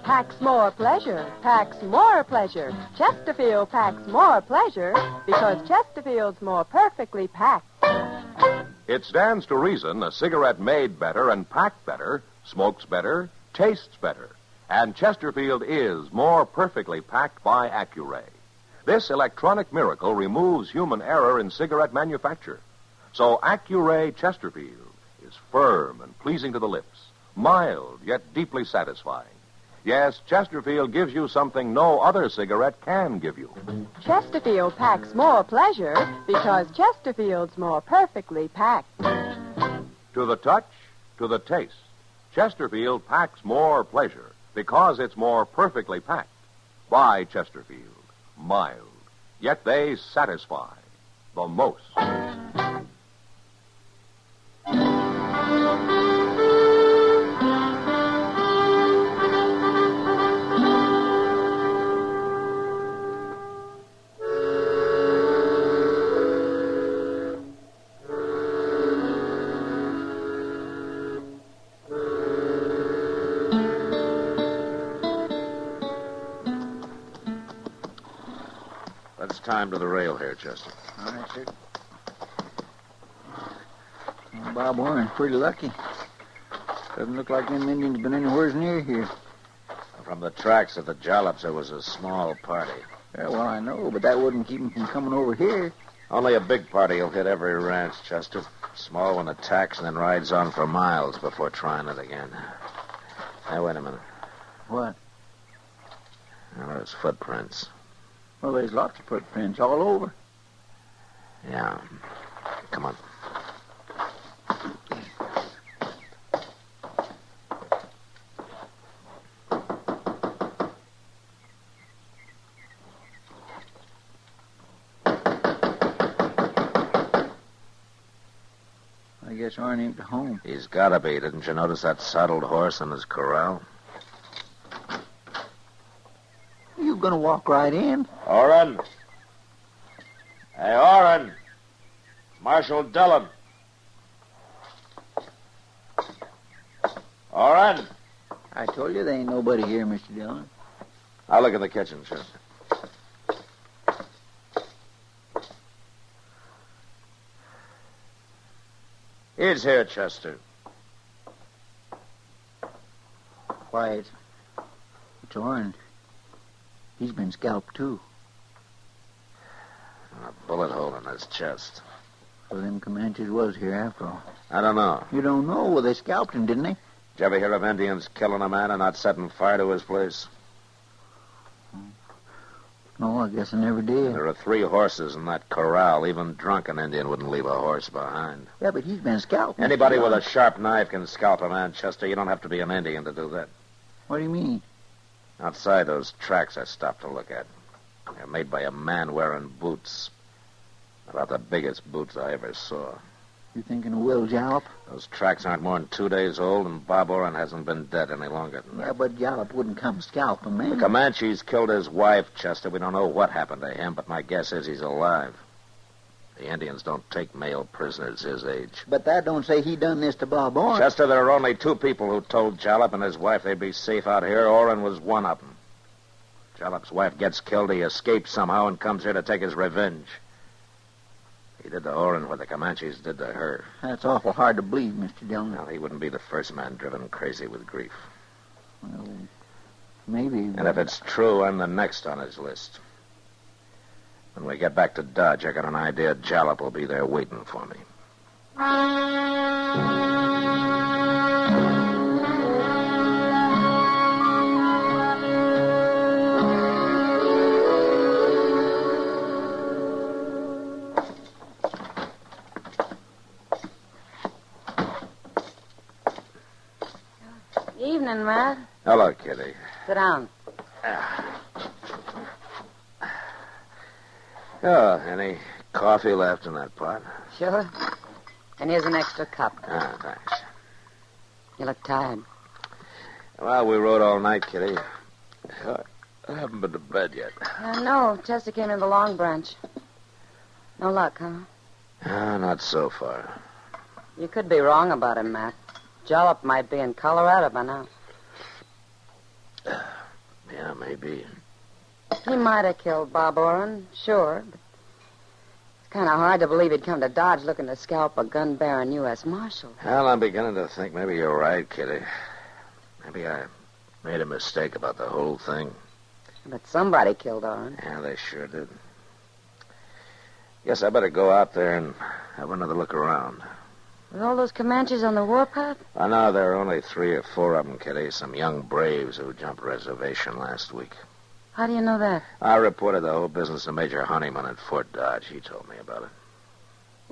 Packs more pleasure, packs more pleasure. Chesterfield packs more pleasure because Chesterfield's more perfectly packed. It stands to reason a cigarette made better and packed better, smokes better, tastes better. And Chesterfield is more perfectly packed by Accuray. This electronic miracle removes human error in cigarette manufacture. So Accuray Chesterfield is firm and pleasing to the lips, mild yet deeply satisfying. Yes, Chesterfield gives you something no other cigarette can give you. Chesterfield packs more pleasure because Chesterfield's more perfectly packed. To the touch, to the taste, Chesterfield packs more pleasure because it's more perfectly packed. By Chesterfield, mild, yet they satisfy the most. Let's tie him to the rail here, Chester. All right, sir. Well, Bob Warren's pretty lucky. Doesn't look like them Indians been anywhere near here. From the tracks of the Jollops, there was a small party. Yeah, well, I know, but that wouldn't keep them from coming over here. Only a big party will hit every ranch, Chester. Small one attacks and then rides on for miles before trying it again. Hey, wait a minute. What? Now, there's footprints. Well, there's lots of footprints all over. Yeah. Come on. I guess Arn ain't at home. He's gotta be. Didn't you notice that saddled horse in his corral? You gonna walk right in? Oren! Hey, Oren! Marshal Dillon. Oren! I told you there ain't nobody here, Mr. Dillon. I'll look in the kitchen, Chester. He's here, Chester. Quiet. It's Arn. He's been scalped, too. A bullet hole in his chest. So them Comanches was here after all. I don't know. You don't know? Well, they scalped him, didn't they? Did you ever hear of Indians killing a man and not setting fire to his place? No, I guess I never did. There are 3 horses in that corral. Even drunken Indian wouldn't leave a horse behind. Yeah, but he's been scalped. Anybody with a sharp knife can scalp a man, Chester. You don't have to be an Indian to do that. What do you mean? Outside those tracks I stopped to look at. They're made by a man wearing boots. About the biggest boots I ever saw. You thinking of Will Jalop? Those tracks aren't more than 2 days old, and Bob Oren hasn't been dead any longer than that. Yeah, but Jalop wouldn't come scalp a man. The Comanches killed his wife, Chester. We don't know what happened to him, but my guess is he's alive. The Indians don't take male prisoners his age. But that don't say he done this to Bob Oren. Chester, there are only 2 people who told Jalop and his wife they'd be safe out here. Oren was one of them. Jalop's wife gets killed. He escapes somehow and comes here to take his revenge. He did to Oren what the Comanches did to her. That's awful hard to believe, Mr. Dillon. Well, he wouldn't be the first man driven crazy with grief. Well, maybe. And if it's true, I'm the next on his list. When we get back to Dodge, I got an idea Jalop will be there waiting for me. Evening, Matt. Hello, Kitty. Sit down. Oh, any coffee left in that pot? Sure. And here's an extra cup. Ah, thanks. You look tired. Well, we rode all night, Kitty. I haven't been to bed yet. No, Chester came in the Long Branch. No luck, huh? Not so far. You could be wrong about him, Matt. Jalop might be in Colorado by now. Yeah, maybe. He might have killed Bob Oren, sure, but it's kind of hard to believe he'd come to Dodge looking to scalp a gun-bearing U.S. Marshal. Well, I'm beginning to think maybe you're right, Kitty. Maybe I made a mistake about the whole thing. But somebody killed Oren. Yeah, they sure did. Guess I better go out there and have another look around. With all those Comanches on the warpath? I know there are only 3 or 4 of them, Kitty. Some young braves who jumped reservation last week. How do you know that? I reported the whole business to Major Honeyman at Fort Dodge. He told me about it.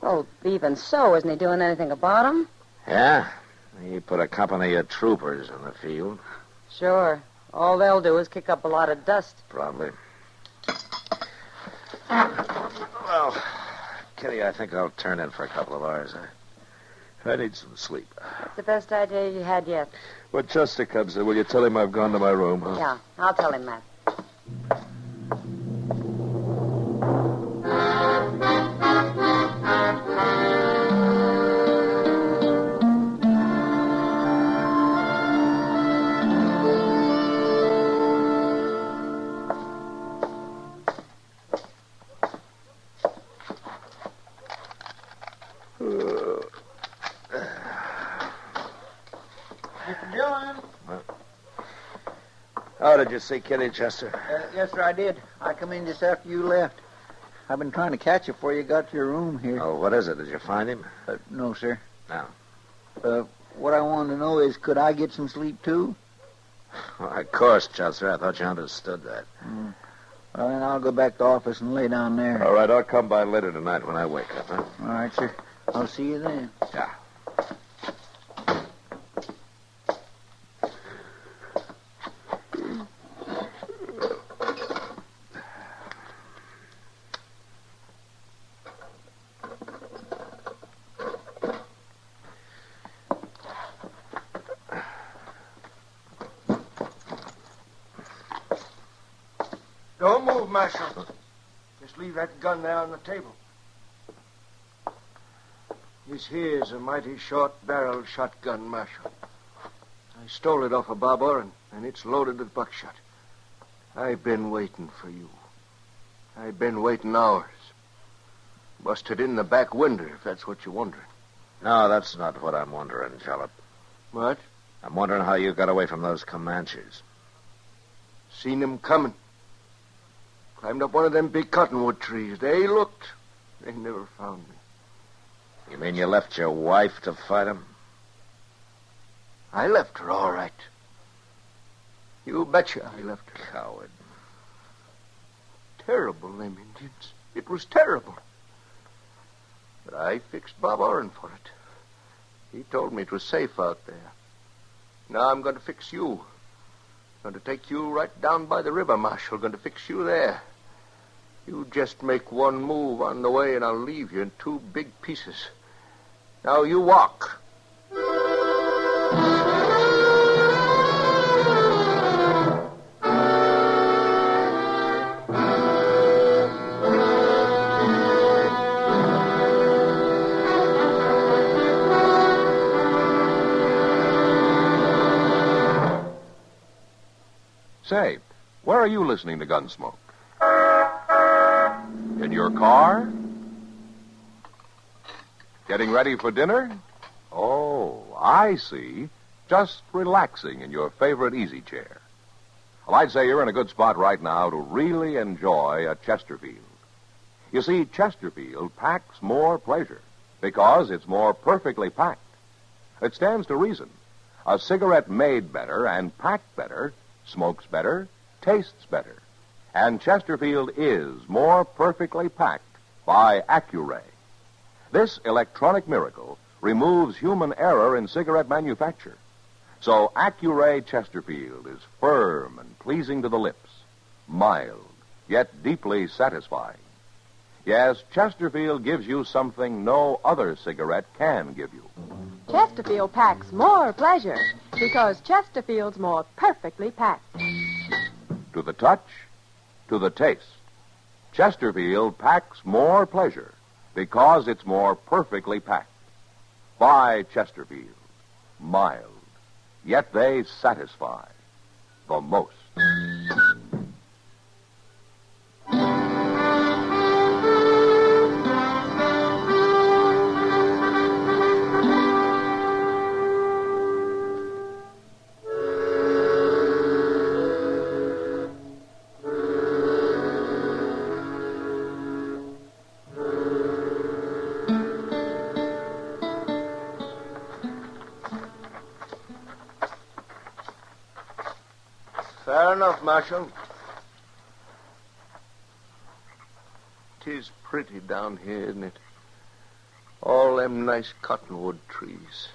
Well, even so, isn't he doing anything about him? Yeah? He put a company of troopers in the field. Sure. All they'll do is kick up a lot of dust. Probably. Well, Kitty, I think I'll turn in for a couple of hours. I need some sleep. That's the best idea you had yet. When Chester comes in, will you tell him I've gone to my room, huh? Yeah, I'll tell him, Matt. Oh, did you see Kitty, Chester? Yes, sir, I did. I come in just after you left. I've been trying to catch you before you got to your room here. Oh, what is it? Did you find him? No, sir. No. What I wanted to know is, could I get some sleep, too? Well, of course, Chester. I thought you understood that. Well, then I'll go back to the office and lay down there. All right, I'll come by later tonight when I wake up, huh? All right, sir. I'll see you then. Yeah. Don't move, Marshal. Just leave that gun there on the table. This here's a mighty short-barreled shotgun, Marshal. I stole it off of Bob Orrin, and it's loaded with buckshot. I've been waiting for you. I've been waiting hours. Busted in the back window, if that's what you're wondering. No, that's not what I'm wondering, Jalop. What? I'm wondering how you got away from those Comanches. Seen them coming. Climbed up one of them big cottonwood trees. They looked. They never found me. You mean you left your wife to fight them? I left her, all right. You betcha I left her. Coward. Terrible, them Indians. It was terrible. But I fixed Bob Orrin for it. He told me it was safe out there. Now I'm going to fix you. Going to take you right down by the river, Marshal. Going to fix you there. You just make one move on the way, and I'll leave you in two big pieces. Now you walk. Say, where are you listening to Gunsmoke? In your car? Getting ready for dinner? Oh, I see. Just relaxing in your favorite easy chair. Well, I'd say you're in a good spot right now to really enjoy a Chesterfield. You see, Chesterfield packs more pleasure because it's more perfectly packed. It stands to reason. A cigarette made better and packed better smokes better, tastes better. And Chesterfield is more perfectly packed by Accuray. This electronic miracle removes human error in cigarette manufacture. So Accuray Chesterfield is firm and pleasing to the lips, mild, yet deeply satisfying. Yes, Chesterfield gives you something no other cigarette can give you. Chesterfield packs more pleasure because Chesterfield's more perfectly packed. To the touch, to the taste, Chesterfield packs more pleasure because it's more perfectly packed. Buy Chesterfield. Mild, yet they satisfy the most. Fair enough, Marshal. 'Tis pretty down here, isn't it? All them nice cottonwood trees.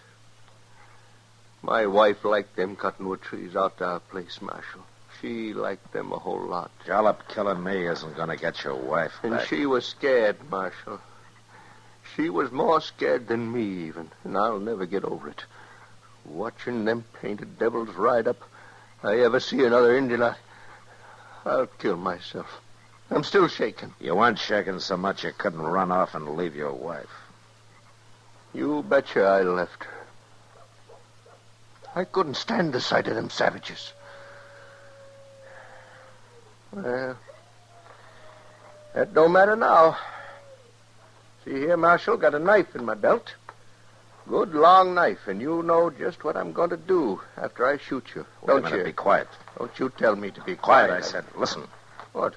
My wife liked them cottonwood trees out to our place, Marshal. She liked them a whole lot. Jalop killing me isn't going to get your wife back. And she was scared, Marshal. She was more scared than me, even, and I'll never get over it. Watching them painted devils ride up, I ever see another Indian, I'll kill myself. I'm still shaking. You weren't shaking so much you couldn't run off and leave your wife. You betcha I left her. I couldn't stand the sight of them savages. Well, that don't matter now. See here, Marshal, got a knife in my belt. Good long knife, and you know just what I'm going to do after I shoot you. Wait Don't a minute, you? be quiet. Don't you tell me to be Quiet, quiet. I said. Listen. What?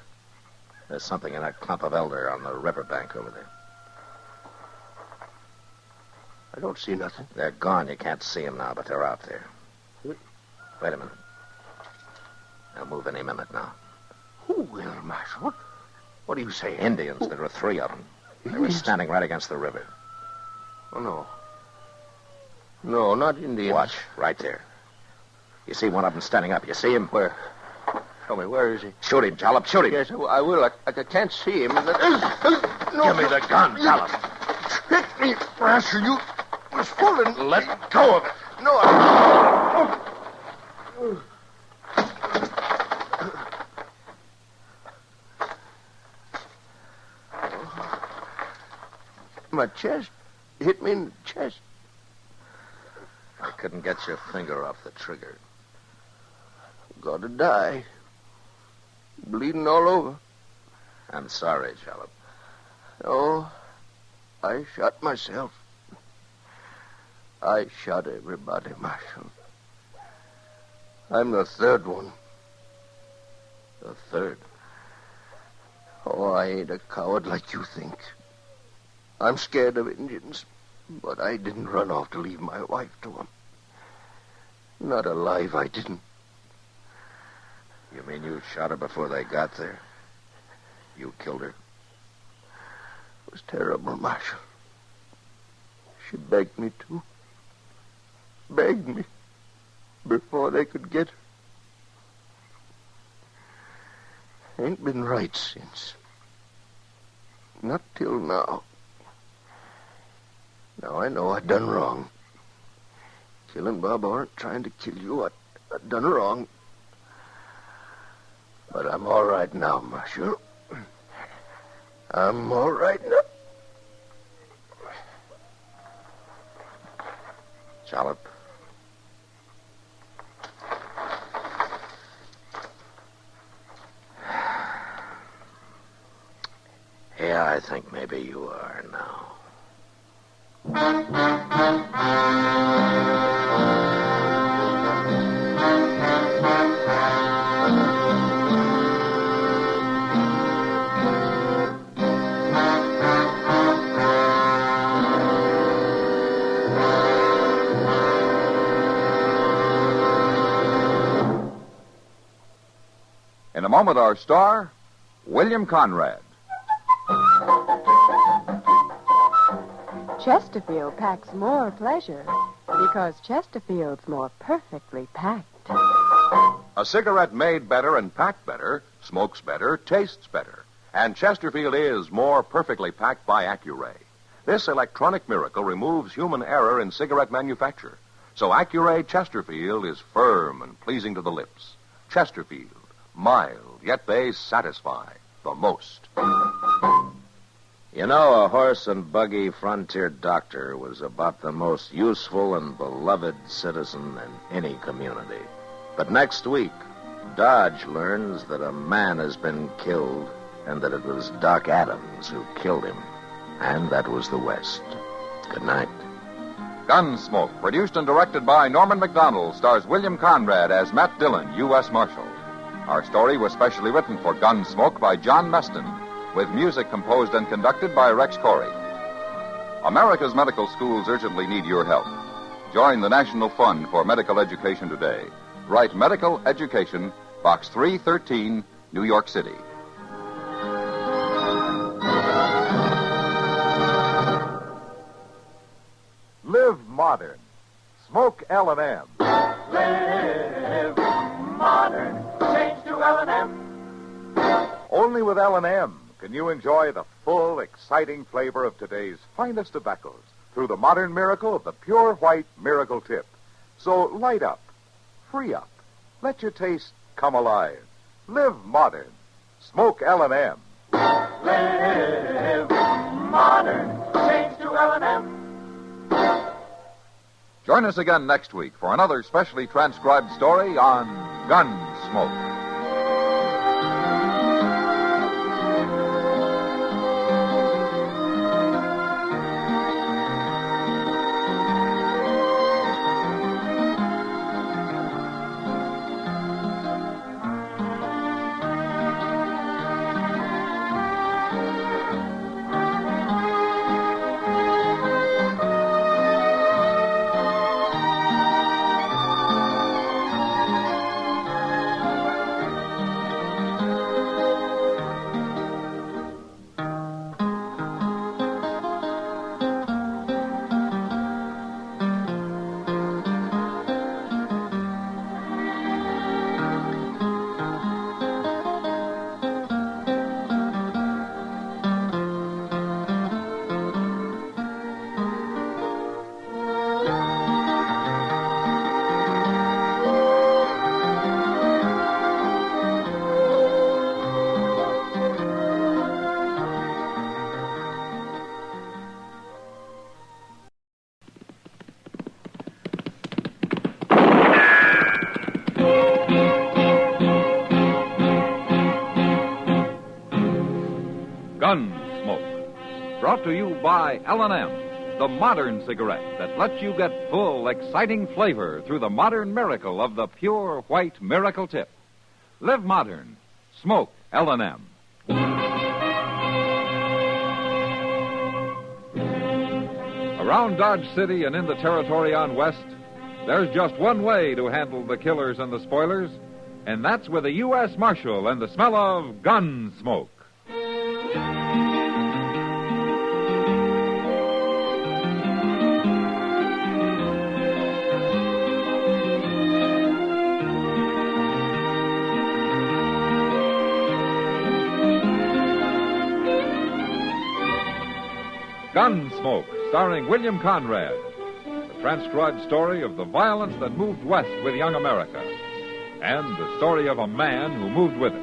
There's something in that clump of elder on the riverbank over there. I don't see nothing. They're gone. You can't see them now, but they're out there. Wait a minute. They'll move any minute now. Who will, Marshal? What are you saying? Indians. There were 3 of them. They were Indians? standing right against the river. Oh, no. No, not Indians. Watch, right there. You see one of them standing up. You see him? Where? Show me, where is he? Shoot him, Jalop. Shoot him. Yes, I will. I can't see him. No. Give me the gun, Jalop. Hit me, Marshal. You was fooling. Let go of it. No, my chest. Hit me in the chest. I couldn't get your finger off the trigger. Gotta die. Bleeding all over. I'm sorry, Jalop. Oh, I shot myself. I shot everybody, Marshal. I'm the 3rd one. The 3rd? Oh, I ain't a coward like you think. I'm scared of Indians, but I didn't run off to leave my wife to them. Not alive, I didn't. You mean you shot her before they got there? You killed her? It was terrible, Marshal. She begged me to. Begged me before they could get her. Ain't been right since. Not till now. Now I know I done wrong. Killing Bob Orant, trying to kill you, I done wrong. But I'm all right now, Marshal. I'm all right now. Jalop. Yeah, I think maybe you are now. In a moment, our star, William Conrad. Chesterfield packs more pleasure because Chesterfield's more perfectly packed. A cigarette made better and packed better, smokes better, tastes better. And Chesterfield is more perfectly packed by Accuray. This electronic miracle removes human error in cigarette manufacture. So Accuray Chesterfield is firm and pleasing to the lips. Chesterfield, mild, yet they satisfy the most. You know, a horse and buggy frontier doctor was about the most useful and beloved citizen in any community. But next week, Dodge learns that a man has been killed and that it was Doc Adams who killed him. And that was the West. Good night. Gunsmoke, produced and directed by Norman McDonald, stars William Conrad as Matt Dillon, U.S. Marshal. Our story was specially written for Gunsmoke by John Meston, with music composed and conducted by Rex Corey. America's medical schools urgently need your help. Join the National Fund for Medical Education today. Write Medical Education, Box 313, New York City. Live modern. Smoke L&M. Live modern. Change to L&M. Only with L&M can you enjoy the full, exciting flavor of today's finest tobaccos through the modern miracle of the pure white Miracle Tip. So light up, free up, let your taste come alive. Live modern. Smoke L&M. Live modern. Change to L&M. Join us again next week for another specially transcribed story on Gunsmoke. Gunsmoke. Brought to you by L&M, the modern cigarette that lets you get full, exciting flavor through the modern miracle of the pure white miracle tip. Live modern. Smoke L&M. Around Dodge City and in the territory on West, there's just one way to handle the killers and the spoilers, and that's with a U.S. Marshal and the smell of Gunsmoke. Gunsmoke, starring William Conrad. The transcribed story of the violence that moved west with young America. And the story of a man who moved with it.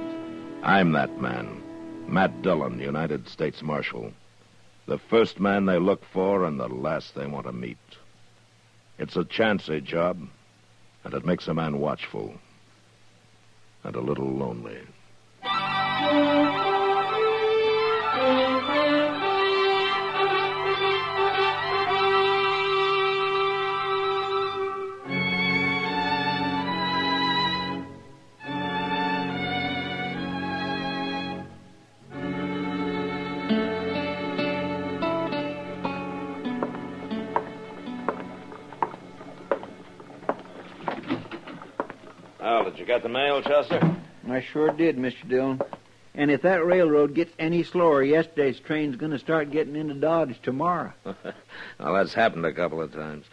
I'm that man, Matt Dillon, United States Marshal. The first man they look for and the last they want to meet. It's a chancy job, and it makes a man watchful and a little lonely. Well, did you get the mail, Chester? I sure did, Mr. Dillon. And if that railroad gets any slower, yesterday's train's going to start getting into Dodge tomorrow. Well, that's happened a couple of times.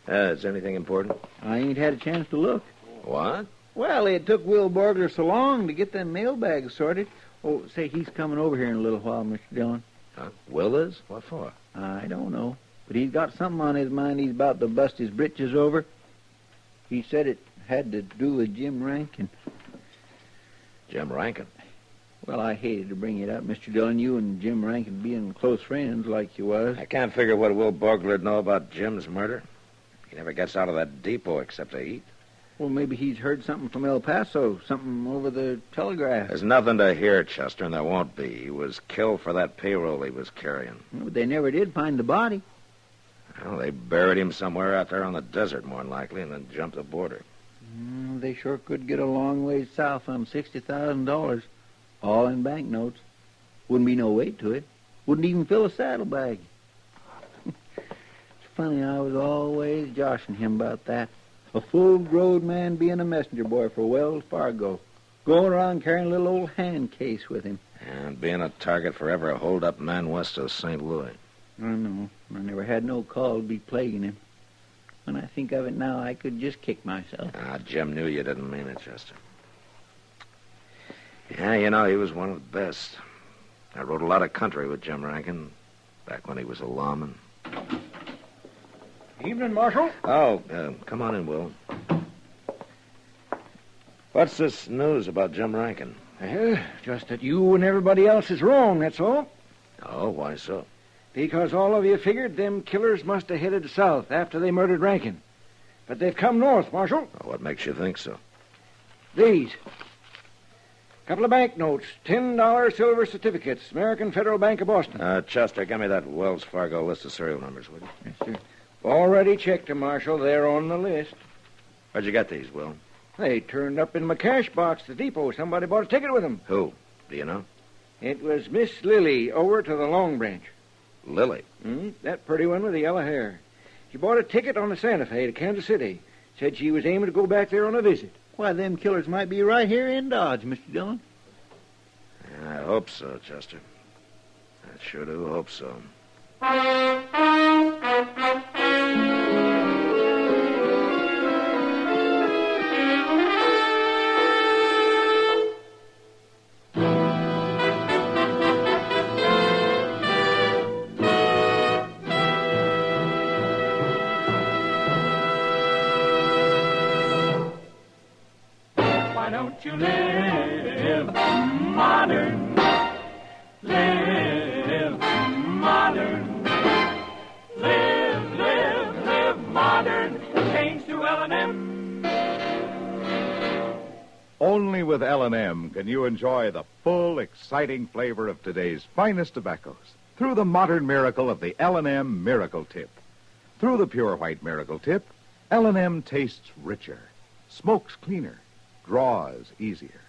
Is there anything important? I ain't had a chance to look. What? Well, it took Will Borgler so long to get them mailbags sorted. Oh, say, he's coming over here in a little while, Mr. Dillon. Huh? Will is? What for? I don't know. But he's got something on his mind he's about to bust his britches over. He said it had to do with Jim Rankin. Jim Rankin? Well, I hated to bring it up, Mr. Dillon. You and Jim Rankin being close friends like you was. I can't figure what Will Borgler'd know about Jim's murder. He never gets out of that depot except to eat. Well, maybe he's heard something from El Paso, something over the telegraph. There's nothing to hear, Chester, and there won't be. He was killed for that payroll he was carrying. Well, but they never did find the body. Well, they buried him somewhere out there on the desert, more than likely, and then jumped the border. They sure could get a long ways south on $60,000, all in banknotes. Wouldn't be no weight to it. Wouldn't even fill a saddlebag. It's funny, I was always joshing him about that. A full-grown man being a messenger boy for Wells Fargo, going around carrying a little old hand case with him. And being a target for every hold-up man west of St. Louis. I know. I never had no call to be plaguing him. When I think of it now, I could just kick myself. Jim knew you didn't mean it, Chester. Yeah, you know, he was one of the best. I rode a lot of country with Jim Rankin back when he was a lawman. Evening, Marshal. Oh, come on in, Will. What's this news about Jim Rankin? Well, just that you and everybody else is wrong, that's all. Oh, why so? Because all of you figured them killers must have headed south after they murdered Rankin. But they've come north, Marshal. What makes you think so? These. Couple of banknotes, $10 silver certificates, American Federal Bank of Boston. Chester, give me that Wells Fargo list of serial numbers, will you? Yes, sir. Already checked them, Marshal. They're on the list. Where'd you get these, Will? They turned up in my cash box at the depot. Somebody bought a ticket with them. Who? Do you know? It was Miss Lily over to the Long Branch. Lily? That pretty one with the yellow hair. She bought a ticket on the Santa Fe to Kansas City. Said she was aiming to go back there on a visit. Why, them killers might be right here in Dodge, Mr. Dillon. I hope so, Chester. I sure do hope so. Don't you live modern? Live modern. Live modern. Change to L&M. Only with with L&M can you enjoy the full, exciting flavor of today's finest tobaccos through the modern miracle of the L&M Miracle Tip. Through the pure white Miracle Tip, L&M tastes richer, smokes cleaner, draws easier.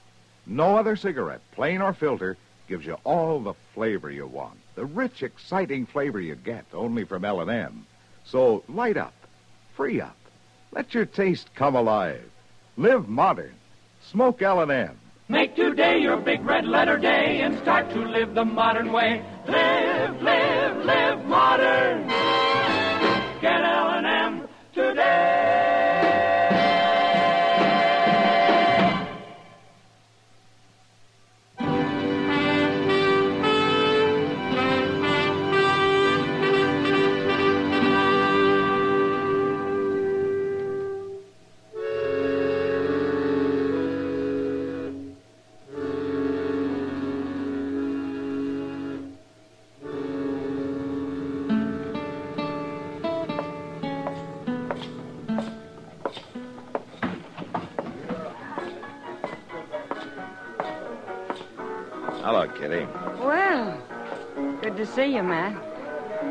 No other cigarette, plain or filter, gives you all the flavor you want. The rich, exciting flavor you get only from L&M. So light up, free up, let your taste come alive. Live modern. Smoke L&M. Make today your big red letter day and start to live the modern way. Live, live, live modern. Get L&M today. Hello, Kitty. Well, good to see you, Matt.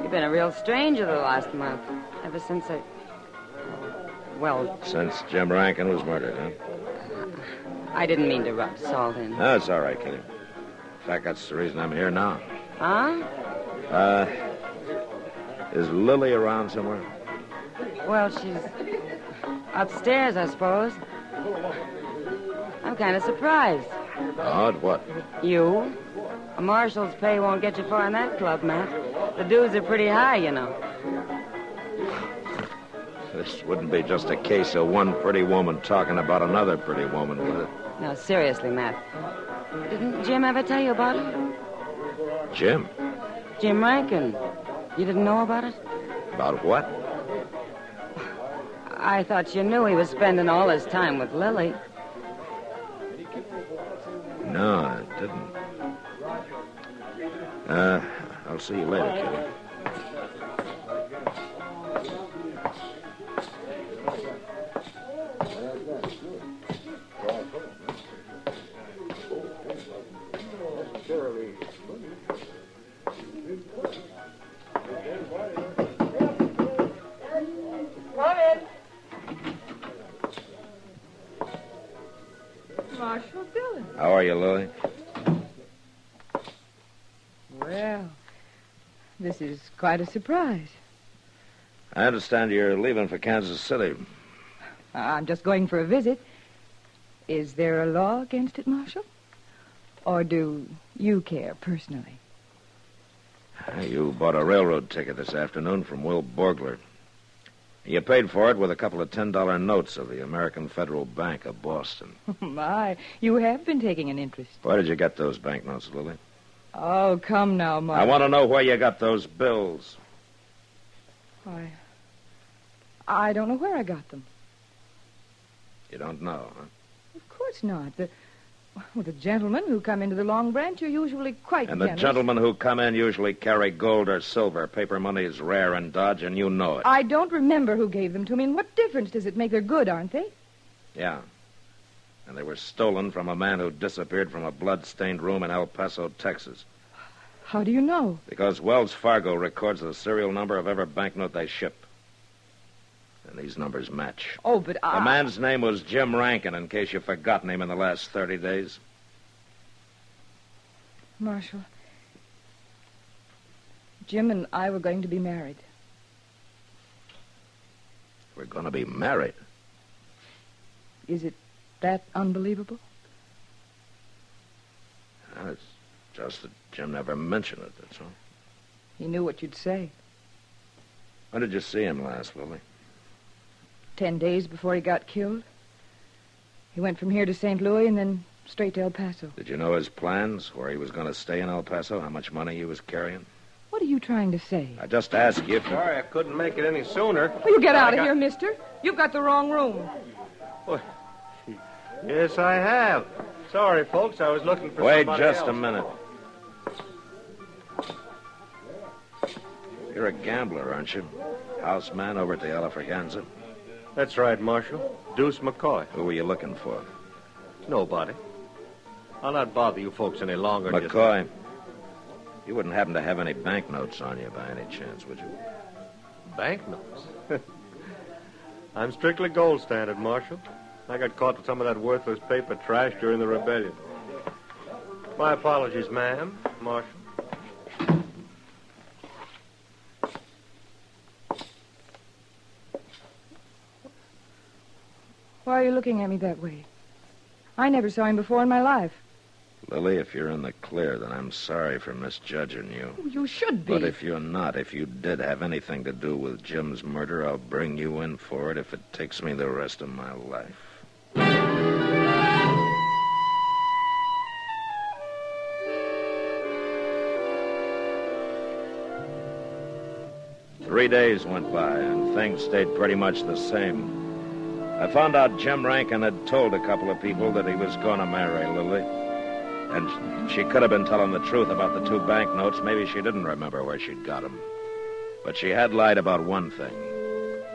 You've been a real stranger the last month. Ever since Well, Since Jim Rankin was murdered, huh? I didn't mean to rub salt in. No, it's all right, Kitty. In fact, that's the reason I'm here now. Huh? Is Lily around somewhere? Well, she's upstairs, I suppose. I'm kind of surprised. Odd what? You? A marshal's pay won't get you far in that club, Matt. The dues are pretty high, you know. This wouldn't be just a case of one pretty woman talking about another pretty woman, would it? No, seriously, Matt. Didn't Jim ever tell you about it? Jim? Jim Rankin. You didn't know about it? About what? I thought you knew he was spending all his time with Lily. No, I didn't. I'll see you later, Kitty. Come in. Marshal Dillon. How are you, Lily? Well, this is quite a surprise. I understand you're leaving for Kansas City. I'm just going for a visit. Is there a law against it, Marshal? Or do you care personally? You bought a railroad ticket this afternoon from Will Borgler. You paid for it with a couple of $10 notes of the American Federal Bank of Boston. My, you have been taking an interest. Where did you get those banknotes, Lily? Oh, come now, Marshal. I want to know where you got those bills. I don't know where I got them. You don't know, huh? Of course not. The gentlemen who come into the Long Branch are usually quite And the generous. gentlemen who come in usually carry gold or silver. Paper money is rare in Dodge, and you know it. I don't remember who gave them to me, and what difference does it make? They're good, aren't they? Yeah. And they were stolen from a man who disappeared from a blood-stained room in El Paso, Texas. How do you know? Because Wells Fargo records the serial number of every banknote they ship. And these numbers match. Oh, but The man's name was Jim Rankin, in case you've forgotten him in the last 30 days. Marshal, Jim and I were going to be married. We're going to be married. Is it that unbelievable? It's just that Jim never mentioned it, that's all. He knew what you'd say. When did you see him last, Lily? 10 days before he got killed. He went from here to St. Louis and then straight to El Paso. Did you know his plans, where he was going to stay in El Paso, how much money he was carrying? What are you trying to say? I just asked you if you... Sorry I couldn't make it any sooner. Will you get out of here, mister? You've got the wrong room. Yes, I have. Sorry, folks. I was looking for Wait somebody just else. a minute. You're a gambler, aren't you? Houseman over at the That's right, Marshal. Deuce McCoy. Who were you looking for? Nobody. I'll not bother you folks any longer. McCoy, you wouldn't happen to have any banknotes on you by any chance, would you? Banknotes? I'm strictly gold standard, Marshal. I got caught with some of that worthless paper trash during the rebellion. My apologies, ma'am, Marshal. Why are you looking at me that way? I never saw him before in my life. Lily, if you're in the clear, then I'm sorry for misjudging you. Oh, you should be. But if you're not, if you did have anything to do with Jim's murder, I'll bring you in for it if it takes me the rest of my life. 3 days went by, and things stayed pretty much the same. I found out Jim Rankin had told a couple of people that he was going to marry Lily. And she could have been telling the truth about the 2 banknotes. Maybe she didn't remember where she'd got them. But she had lied about one thing,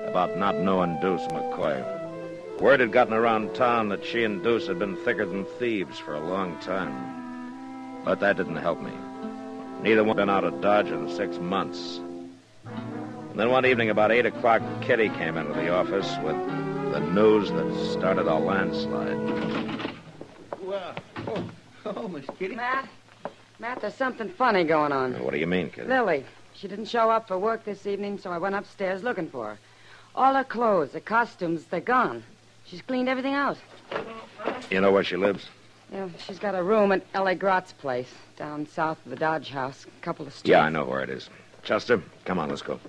about not knowing Deuce McCoy. Word had gotten around town that she and Deuce had been thicker than thieves for a long time. But that didn't help me. Neither one had been out of Dodge in 6 months. And then one evening about 8 o'clock, Kitty came into the office with the news that started a landslide. Well, Miss Kitty. Matt, there's something funny going on. What do you mean, Kitty? Lily. She didn't show up for work this evening, so I went upstairs looking for her. All her clothes, her costumes, they're gone. She's cleaned everything out. You know where she lives? Yeah, she's got a room at Ellie Grott's place, down south of the Dodge House, a couple of streets. Yeah, I know where it is. Chester, come on, let's go.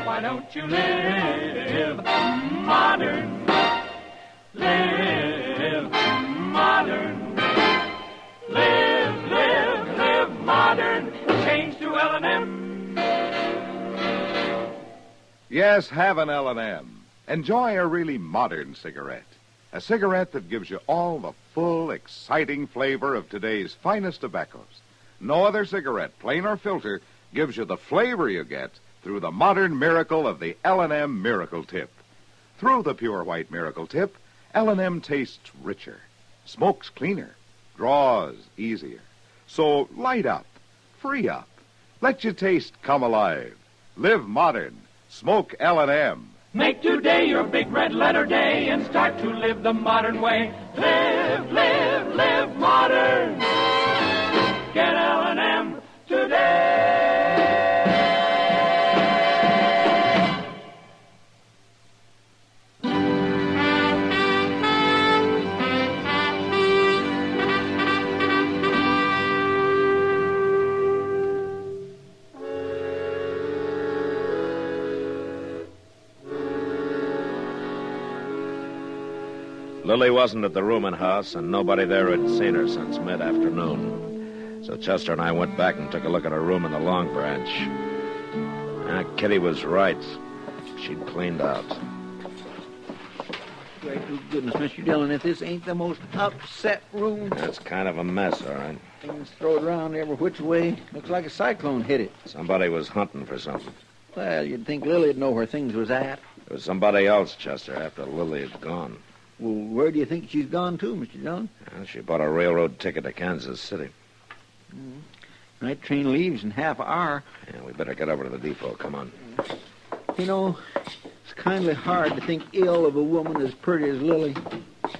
Why don't you live modern? Live modern. Live modern. Change to L&M. Yes, have an L&M. Enjoy a really modern cigarette. A cigarette that gives you all the full, exciting flavor of today's finest tobaccos. No other cigarette, plain or filter, gives you the flavor you get through the modern miracle of the L&M Miracle Tip. Through the pure white Miracle Tip, L&M tastes richer, smokes cleaner, draws easier. So light up, free up, let your taste come alive. Live modern. Smoke L&M. Make today your big red letter day and start to live the modern way. Live modern. Get L&M today. Lily wasn't at the rooming house, and nobody there had seen her since mid-afternoon. So Chester and I went back and took a look at her room in the Long Branch. Kitty was right. She'd cleaned out. Great to goodness, Mr. Dillon, if this ain't the most upset room. It's kind of a mess, all right. Things thrown around every which way. Looks like a cyclone hit it. Somebody was hunting for something. Well, you'd think Lily'd know where things was at. It was somebody else, Chester, after Lily had gone. Well, where do you think she's gone to, Mr. Dillon? Well, she bought a railroad ticket to Kansas City. Night train leaves in half an hour. Yeah, we better get over to the depot. Come on. You know, it's kindly hard to think ill of a woman as pretty as Lily.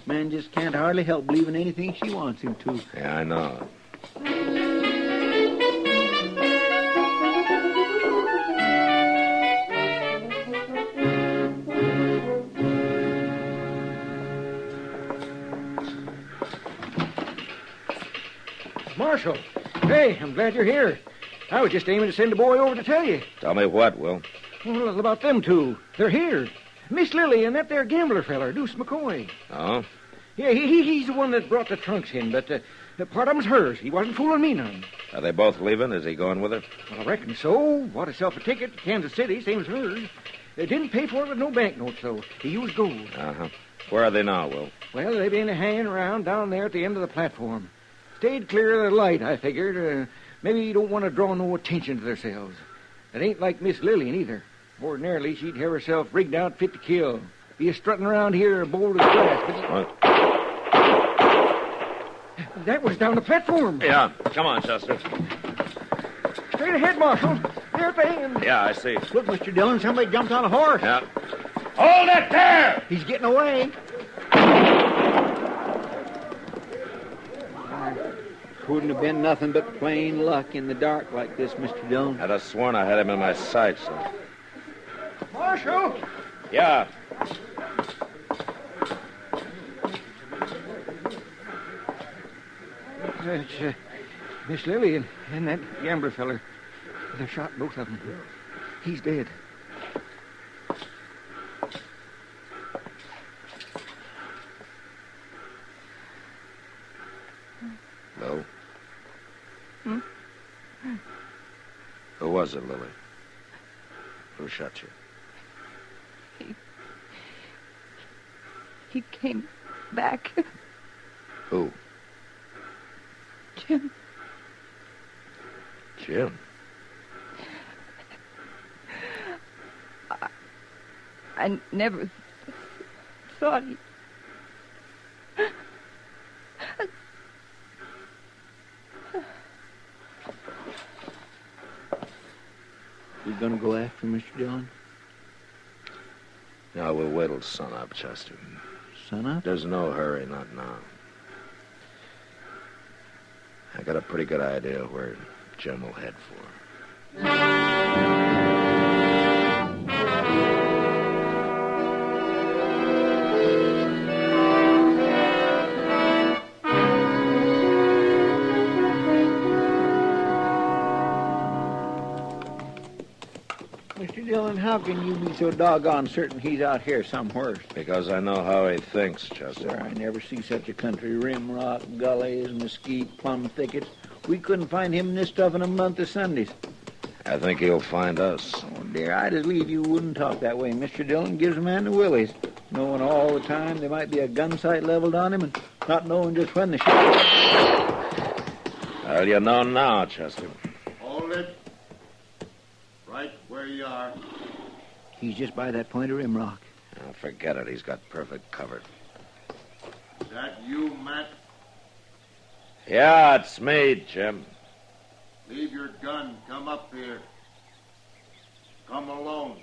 Man just can't hardly help believing anything she wants him to. Yeah, I know. Marshal, hey, I'm glad you're here. I was just aiming to send a boy over to tell you. Tell me what, Will? Well, about them two. They're here. Miss Lily and that there gambler feller, Deuce McCoy. Oh? Yeah, he's the one that brought the trunks in, but the part of them's hers. He wasn't fooling me none. Are they both leaving? Is he going with her? Well, I reckon so. Bought himself a ticket to Kansas City, same as hers. Didn't pay for it with no banknotes, though. He used gold. Uh-huh. Where are they now, Will? Well, they've been hanging around down there at the end of the platform. Stayed clear of the light, I figured. Maybe you don't want to draw no attention to themselves. It ain't like Miss Lillian, either. Ordinarily, she'd have herself rigged out fit to kill. Be a strutting around here bold as grass. But... That was down the platform. Yeah, come on, Chester. Straight ahead, Marshal. There at the end. Yeah, I see. Look, Mr. Dillon, somebody jumped on a horse. Yeah. Hold it there! He's getting away. Couldn't have been nothing but plain luck in the dark like this, Mr. Dillon. I'd have sworn I had him in my sights. So. Marshal! Yeah. It's Miss Lillian and that gambler feller. They shot both of them. He's dead. No. Who was it, Lily? Who shot you? He came back. Who? Jim. Jim? I never thought he... You gonna go after Mr. Dillon? No, we'll wait till sun up, Chester. Sun up? There's no hurry, not now. I got a pretty good idea where Jim will head for. Mr. Dillon, how can you be so doggone certain he's out here somewhere? Because I know how he thinks, Chester. Sir, I never see such a country. Rimrock, gullies, mesquite, plum thickets. We couldn't find him in this stuff in a month of Sundays. I think he'll find us. Oh, dear, I'd as leave you wouldn't talk that way. Mr. Dillon gives a man the willies, knowing all the time there might be a gun sight leveled on him and not knowing just when the shot... Well, you know now, Chester. Hold it. Right where you are. He's just by that point of Rimrock. Oh, forget it. He's got perfect cover. Is that you, Matt? Yeah, it's me, Jim. Leave your gun. Come up here. Come alone.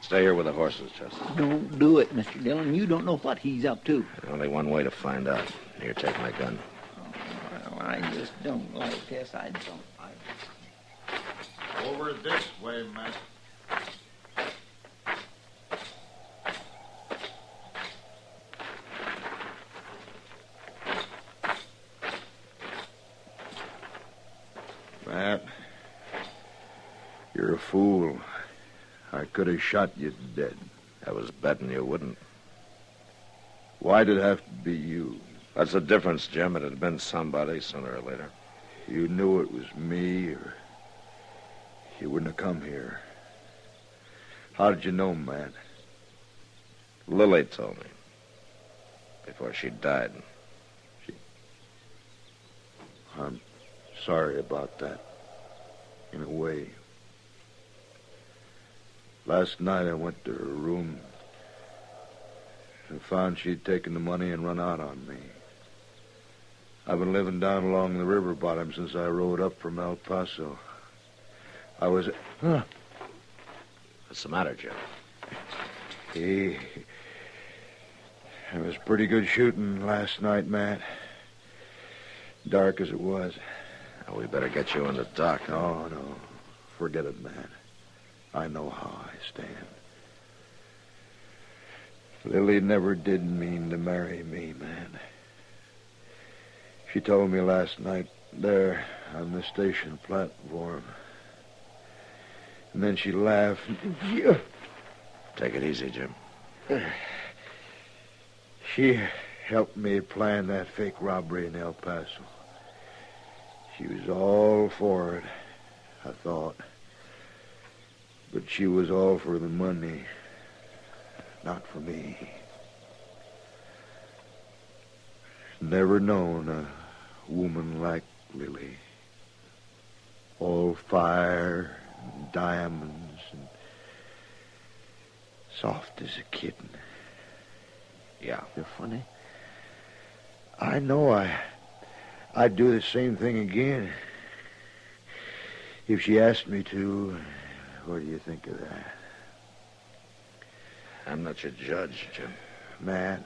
Stay here with the horses, Chester. Don't do it, Mr. Dillon. You don't know what he's up to. Only one way to find out. Here, take my gun. Well, I just don't like this. I don't like it. Over this way, Matt. Matt, you're a fool. I could have shot you dead. I was betting you wouldn't. Why did it have to be you? That's the difference, Jim. It had been somebody sooner or later. You knew it was me, or you wouldn't have come here. How did you know, Matt? Lily told me. Before she died. I'm sorry about that. In a way. Last night I went to her room and found she'd taken the money and run out on me. I've been living down along the river bottom since I rode up from El Paso. I was... Huh. What's the matter, Jim? It was pretty good shooting last night, Matt. Dark as it was. Well, we better get you in the dock. No. Forget it, Matt. I know how I stand. Lily never did mean to marry me, man. She told me last night there on the station platform. And then she laughed. Take it easy, Jim. She helped me plan that fake robbery in El Paso. She was all for it, I thought. But she was all for the money, not for me. Never known a woman like Lily. All fire and diamonds and soft as a kitten. Yeah. You're funny. I know I'd do the same thing again. If she asked me to, what do you think of that? I'm not your judge, Jim. Matt,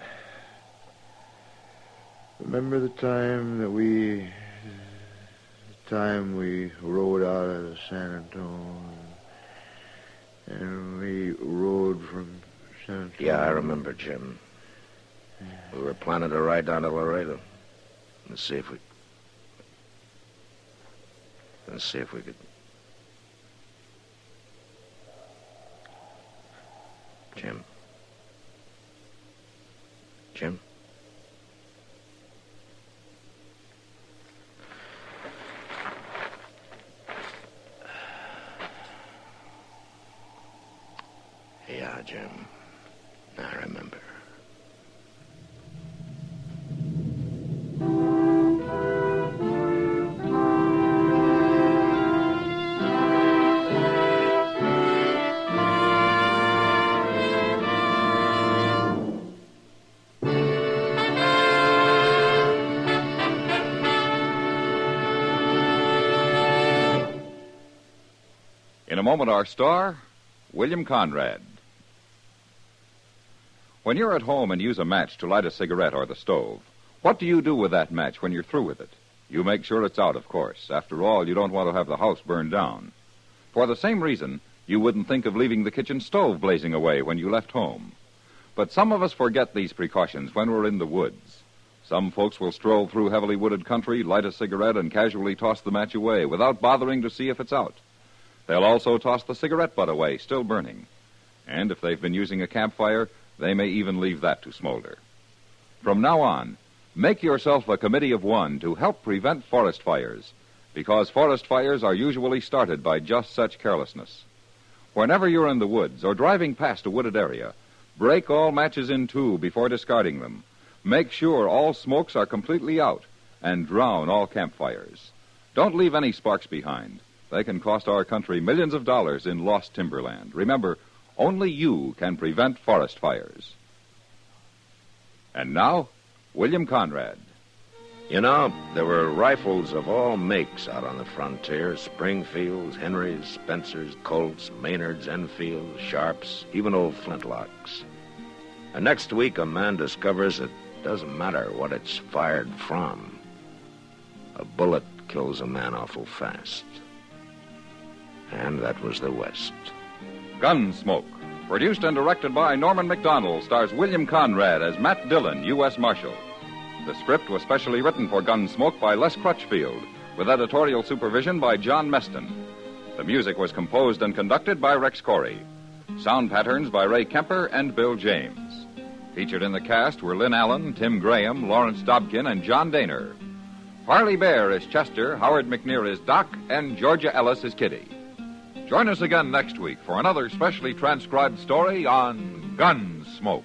remember the time we rode out of San Antonio and we rode from San Antonio? Yeah, I remember, Jim. We were planning to ride down to Laredo and see if we could. Jim? Yeah, Jim. I remember. In a moment, our star, William Conrad. When you're at home and use a match to light a cigarette or the stove, what do you do with that match when you're through with it? You make sure it's out, of course. After all, you don't want to have the house burned down. For the same reason, you wouldn't think of leaving the kitchen stove blazing away when you left home. But some of us forget these precautions when we're in the woods. Some folks will stroll through heavily wooded country, light a cigarette, and casually toss the match away without bothering to see if it's out. They'll also toss the cigarette butt away, still burning. And if they've been using a campfire, they may even leave that to smolder. From now on, make yourself a committee of one to help prevent forest fires, because forest fires are usually started by just such carelessness. Whenever you're in the woods or driving past a wooded area, break all matches in two before discarding them. Make sure all smokes are completely out, and drown all campfires. Don't leave any sparks behind. They can cost our country millions of dollars in lost timberland. Remember, only you can prevent forest fires. And now, William Conrad. You know, there were rifles of all makes out on the frontier. Springfields, Henrys, Spencers, Colts, Maynards, Enfields, Sharps, even old flintlocks. And next week, a man discovers it doesn't matter what it's fired from. A bullet kills a man awful fast. And that was the West. Gunsmoke, produced and directed by Norman McDonald, stars William Conrad as Matt Dillon, U.S. Marshal. The script was specially written for Gunsmoke by Les Crutchfield, with editorial supervision by John Meston. The music was composed and conducted by Rex Corey. Sound patterns by Ray Kemper and Bill James. Featured in the cast were Lynn Allen, Tim Graham, Lawrence Dobkin, and John Daner. Parley Bear is Chester, Howard McNear is Doc, and Georgia Ellis is Kitty. Join us again next week for another specially transcribed story on Gunsmoke.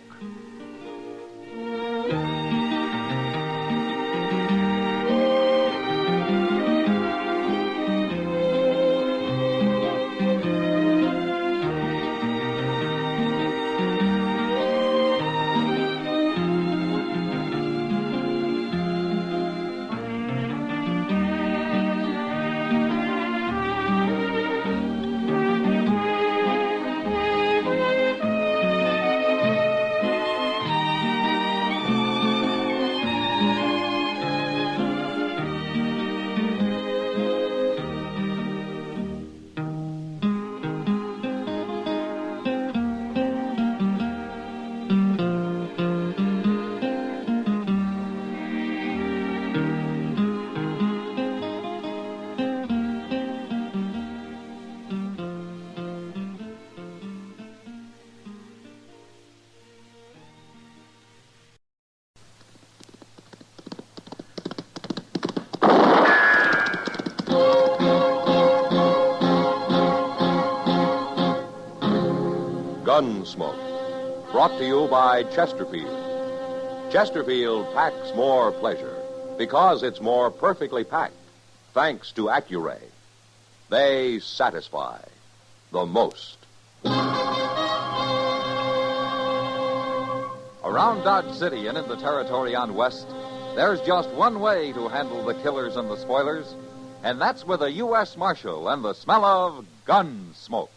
Gunsmoke, brought to you by Chesterfield. Chesterfield packs more pleasure because it's more perfectly packed, thanks to Accuray. They satisfy the most. Around Dodge City and in the territory on West, there's just one way to handle the killers and the spoilers, and that's with a U.S. Marshal and the smell of Gunsmoke.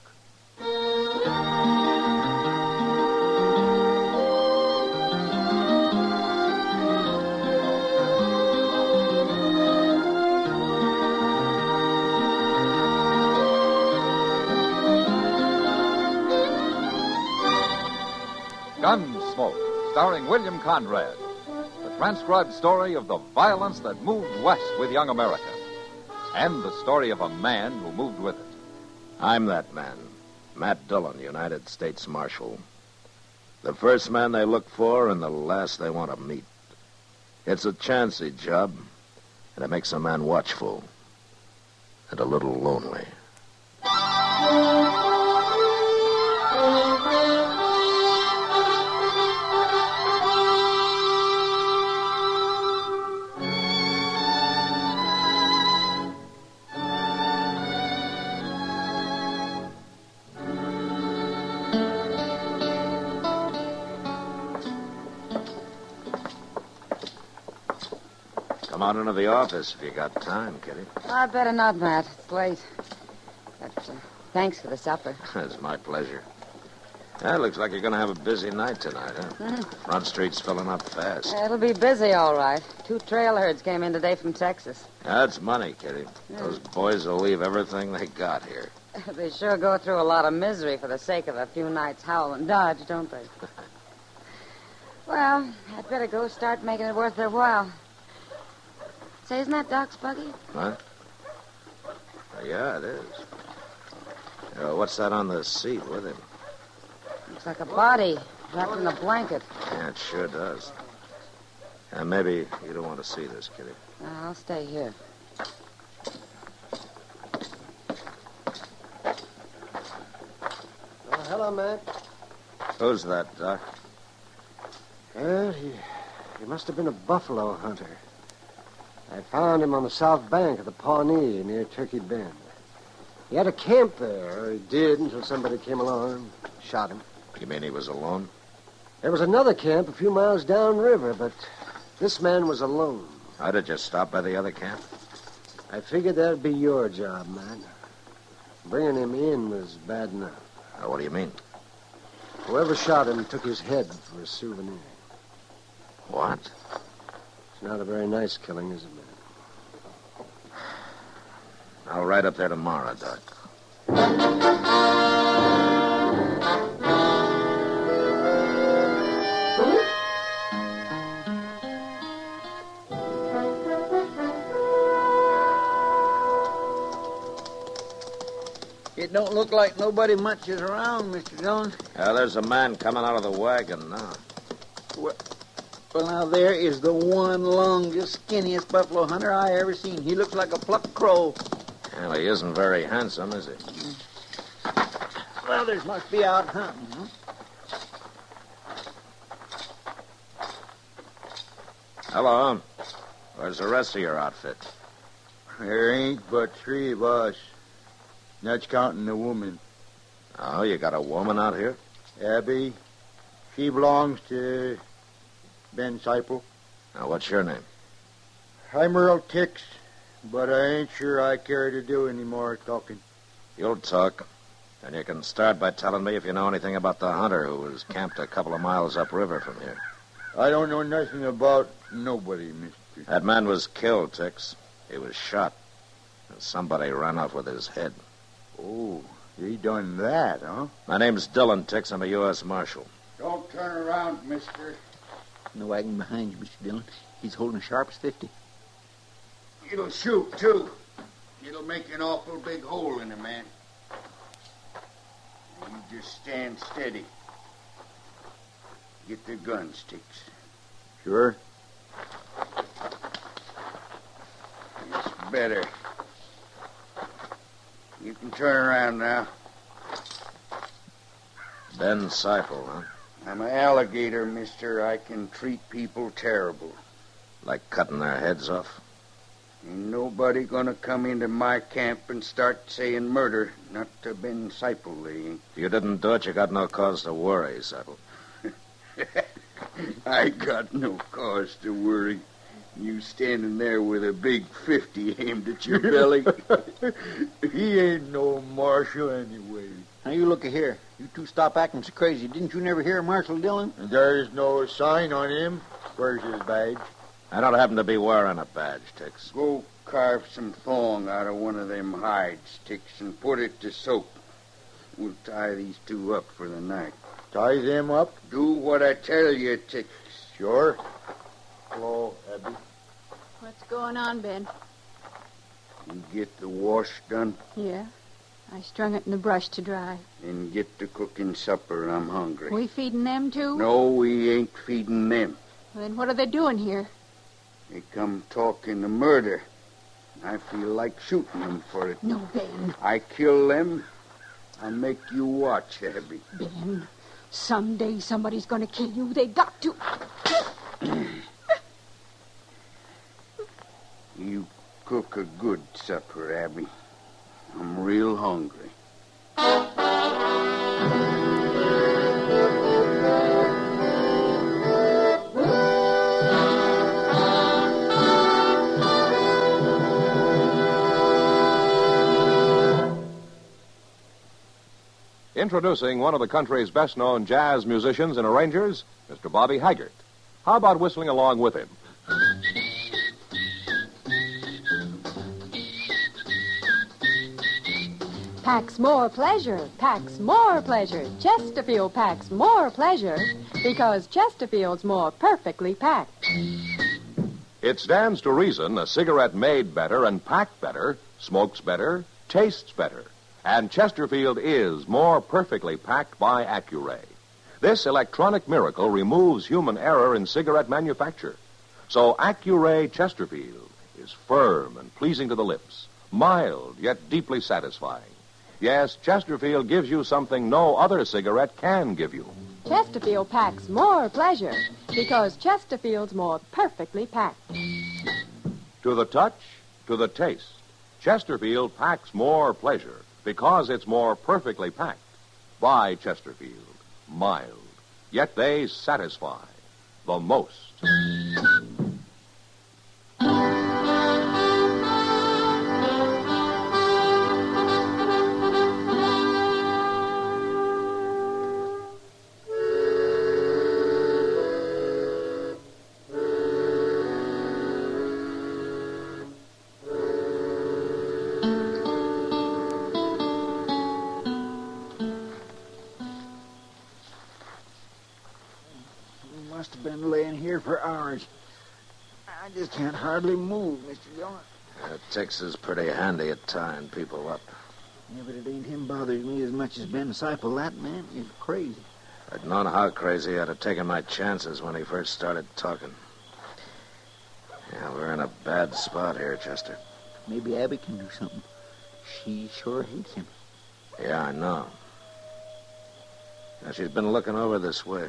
Gunsmoke, starring William Conrad. The transcribed story of the violence that moved west with young America. And the story of a man who moved with it. I'm that man, Matt Dillon, United States Marshal. The first man they look for and the last they want to meet. It's a chancy job, and it makes a man watchful and a little lonely. Come on into the office if you got time, Kitty. I better not, Matt. It's late. But thanks for the supper. It's my pleasure. Yeah, looks like you're going to have a busy night tonight, huh? Front Street's filling up fast. It'll be busy, all right. 2 trail herds came in today from Texas. That's money, Kitty. Those boys will leave everything they got here. They sure go through a lot of misery for the sake of a few nights howl and dodge, don't they? Well, I'd better go start making it worth their while. Say, isn't that Doc's buggy? What? Yeah, it is. What's that on the seat with him? Looks like a body wrapped in a blanket. Yeah, it sure does. Maybe you don't want to see this, Kitty. I'll stay here. Hello, Matt. Who's that, Doc? Well, he must have been a buffalo hunter. I found him on the south bank of the Pawnee near Turkey Bend. He had a camp there, or he did until somebody came along and shot him. You mean he was alone? There was another camp a few miles downriver, but this man was alone. How did you stop by the other camp? I figured that'd be your job, Matt. Bringing him in was bad enough. What do you mean? Whoever shot him took his head for a souvenir. What? It's not a very nice killing, is it, Matt? I'll ride up there tomorrow, Doc. It don't look like nobody much is around, Mr. Dillon. There's a man coming out of the wagon now. Well, now, there is the one longest, skinniest buffalo hunter I ever seen. He looks like a plucked crow. Well, he isn't very handsome, is he? Well, there must be out hunting, huh? Hello. Where's the rest of your outfit? There ain't but 3 of us. That's counting the woman. Oh, you got a woman out here? Abby. She belongs to Ben Seipel. Now, what's your name? I'm Earl Tix, but I ain't sure I care to do any more talking. You'll talk. And you can start by telling me if you know anything about the hunter who was camped a couple of miles upriver from here. I don't know nothing about nobody, mister. That man was killed, Tix. He was shot. And somebody ran off with his head. Oh, he done that, huh? My name's Dillon, Tix. I'm a U.S. Marshal. Don't turn around, mister. In the wagon behind you, Mr. Dillon. He's holding as sharp as 50. It'll shoot, too. It'll make an awful big hole in a man. You just stand steady. Get the gun sticks. Sure. It's better. You can turn around now. Ben Seifel, huh? I'm an alligator, mister. I can treat people terrible. Like cutting their heads off? Ain't nobody gonna come into my camp and start saying murder. Not to Ben Seifel, they ain't. If you didn't do it, you got no cause to worry, Seifel. I got no cause to worry. You standing there with a big 50 aimed at your belly. He ain't no marshal anyway. Now, you look here. You two stop acting so crazy. Didn't you never hear Marshal Dillon? There's no sign on him. Where's his badge? I don't happen to be wearing a badge, Tex. Go carve some thong out of one of them hide sticks and put it to soak. We'll tie these two up for the night. Tie them up? Do what I tell you, Tex. Sure. Hello, Abby. What's going on, Ben? You get the wash done? Yeah. I strung it in the brush to dry. And get to cooking supper. I'm hungry. We feeding them, too? No, we ain't feeding them. Well, then what are they doing here? They come talking of murder. I feel like shooting them for it. No, Ben. I kill them. I'll make you watch, Abby. Ben, someday somebody's going to kill you. They got to. You cook a good supper, Abby. I'm real hungry. Introducing one of the country's best-known jazz musicians and arrangers, Mr. Bobby Haggart. How about whistling along with him? Packs more pleasure, packs more pleasure. Chesterfield packs more pleasure because Chesterfield's more perfectly packed. It stands to reason a cigarette made better and packed better smokes better, tastes better. And Chesterfield is more perfectly packed by Accuray. This electronic miracle removes human error in cigarette manufacture. So Accuray Chesterfield is firm and pleasing to the lips, mild yet deeply satisfying. Yes, Chesterfield gives you something no other cigarette can give you. Chesterfield packs more pleasure because Chesterfield's more perfectly packed. To the touch, to the taste, Chesterfield packs more pleasure because it's more perfectly packed. By Chesterfield, mild, yet they satisfy the most. Must have been laying here for hours. I just can't hardly move, Mr. Dillon. Tex is pretty handy at tying people up. Yeah, but it ain't him bothers me as much as Ben Seifel. That man is crazy. I'd known how crazy I'd have taken my chances when he first started talking. Yeah, we're in a bad spot here, Chester. Maybe Abby can do something. She sure hates him. Yeah, I know. Now, she's been looking over this way.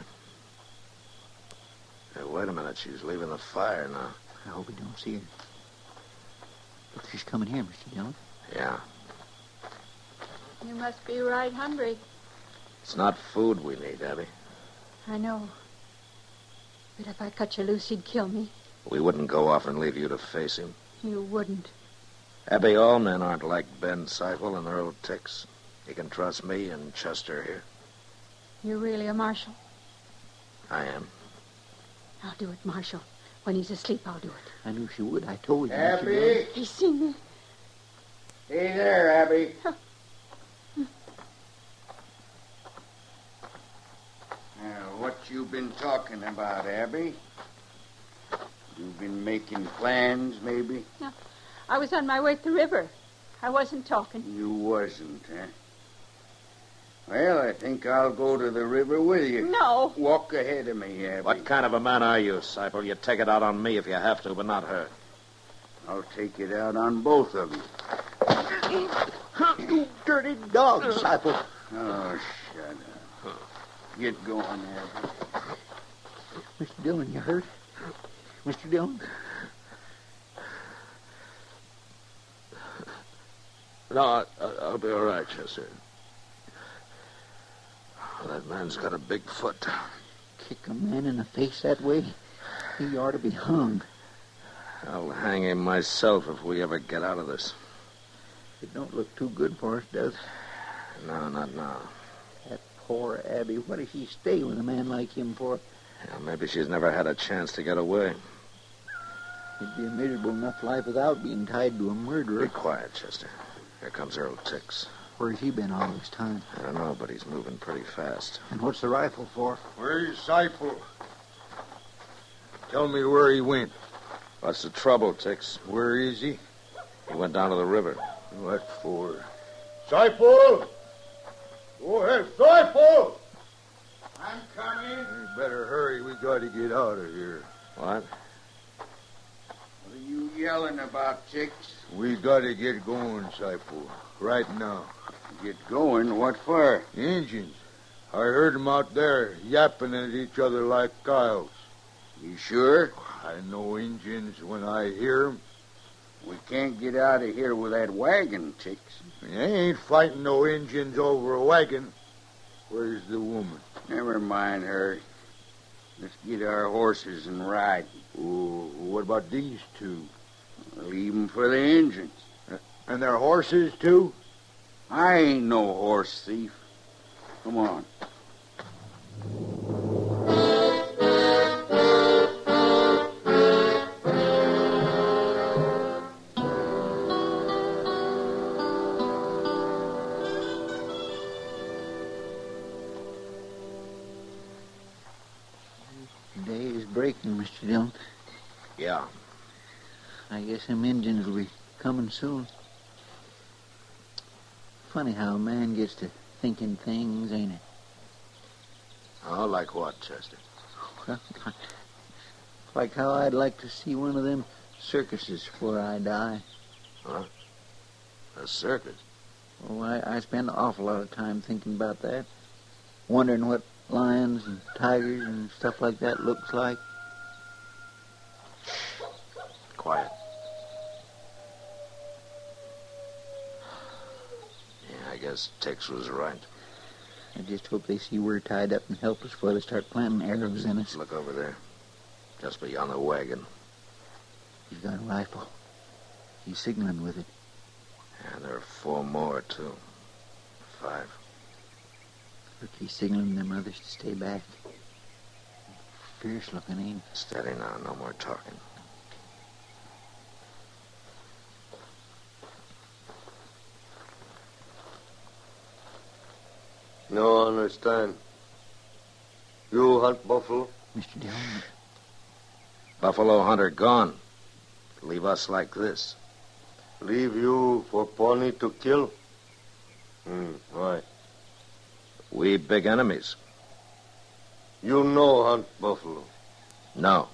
Hey, wait a minute. She's leaving the fire now. I hope we don't see her. Look, she's coming here, Mr. Dillon. Yeah. You must be right hungry. It's not food we need, Abby. I know. But if I cut you loose, he'd kill me. We wouldn't go off and leave you to face him. You wouldn't. Abby, all men aren't like Ben Seifel and Earl Tex. You can trust me and Chester here. You're really a marshal? I am. I'll do it, Marshal. When he's asleep, I'll do it. I knew she would. I told you. Abby? He's seen me. Hey there, Abby. Now, what you been talking about, Abby? You been making plans, maybe? No, I was on my way to the river. I wasn't talking. You wasn't, huh? Well, I think I'll go to the river with you. No. Walk ahead of me, Abby. What kind of a man are you, Seifel? You take it out on me if you have to, but not her. I'll take it out on both of you. You dirty dog, Seifel. Oh, shut up. Get going, Abby. Mr. Dillon, you hurt? Mr. Dillon? No, I'll be all right, Chester. That man's got a big foot. Kick a man in the face that way? He ought to be hung. I'll hang him myself if we ever get out of this. It don't look too good for us, does it? No, not now. That poor Abby. What does she stay with a man like him for? Yeah, maybe she's never had a chance to get away. It'd be a miserable enough life without being tied to a murderer. Be quiet, Chester. Here comes Earl Tix. Where's he been all this time? I don't know, but he's moving pretty fast. And what's the rifle for? Where's Seifel? Tell me where he went. What's the trouble, Tix? Where is he? He went down to the river. What for? Seifel! Go ahead, Seifel! I'm coming. You better hurry. We got to get out of here. What? What are you yelling about, Tix? We got to get going, Seifel. Right now. Get going? What for? Indians. I heard them out there yapping at each other like coyotes. You sure? I know Indians when I hear them. We can't get out of here with that wagon, Tix. They ain't fighting no Indians over a wagon. Where's the woman? Never mind her. Let's get our horses and ride. Oh, what about these two? Leave 'em for the Indians. And their horses, too? I ain't no horse thief. Come on. Day is breaking, Mr. Dillon. Yeah. I guess them Indians will be coming soon. Funny how a man gets to thinking things, ain't it? Oh, like what, Chester? Well, like how I'd like to see one of them circuses before I die. Huh? A circus? Oh, I spend an awful lot of time thinking about that. Wondering what lions and tigers and stuff like that looks like. Quiet. Yeah, I guess Tex was right. I just hope they see we're tied up and helpless before they start planting arrows in us. Look over there. Just beyond the wagon. He's got a rifle. He's signaling with it. And there are 4 more, too. 5. Look, he's signaling them others to stay back. Fierce looking, ain't he? Steady now, no more talking. No understand. You hunt buffalo? Mr. Dillon. Buffalo hunter gone. Leave us like this. Leave you for Pawnee to kill? Why? We big enemies. You know hunt buffalo? No.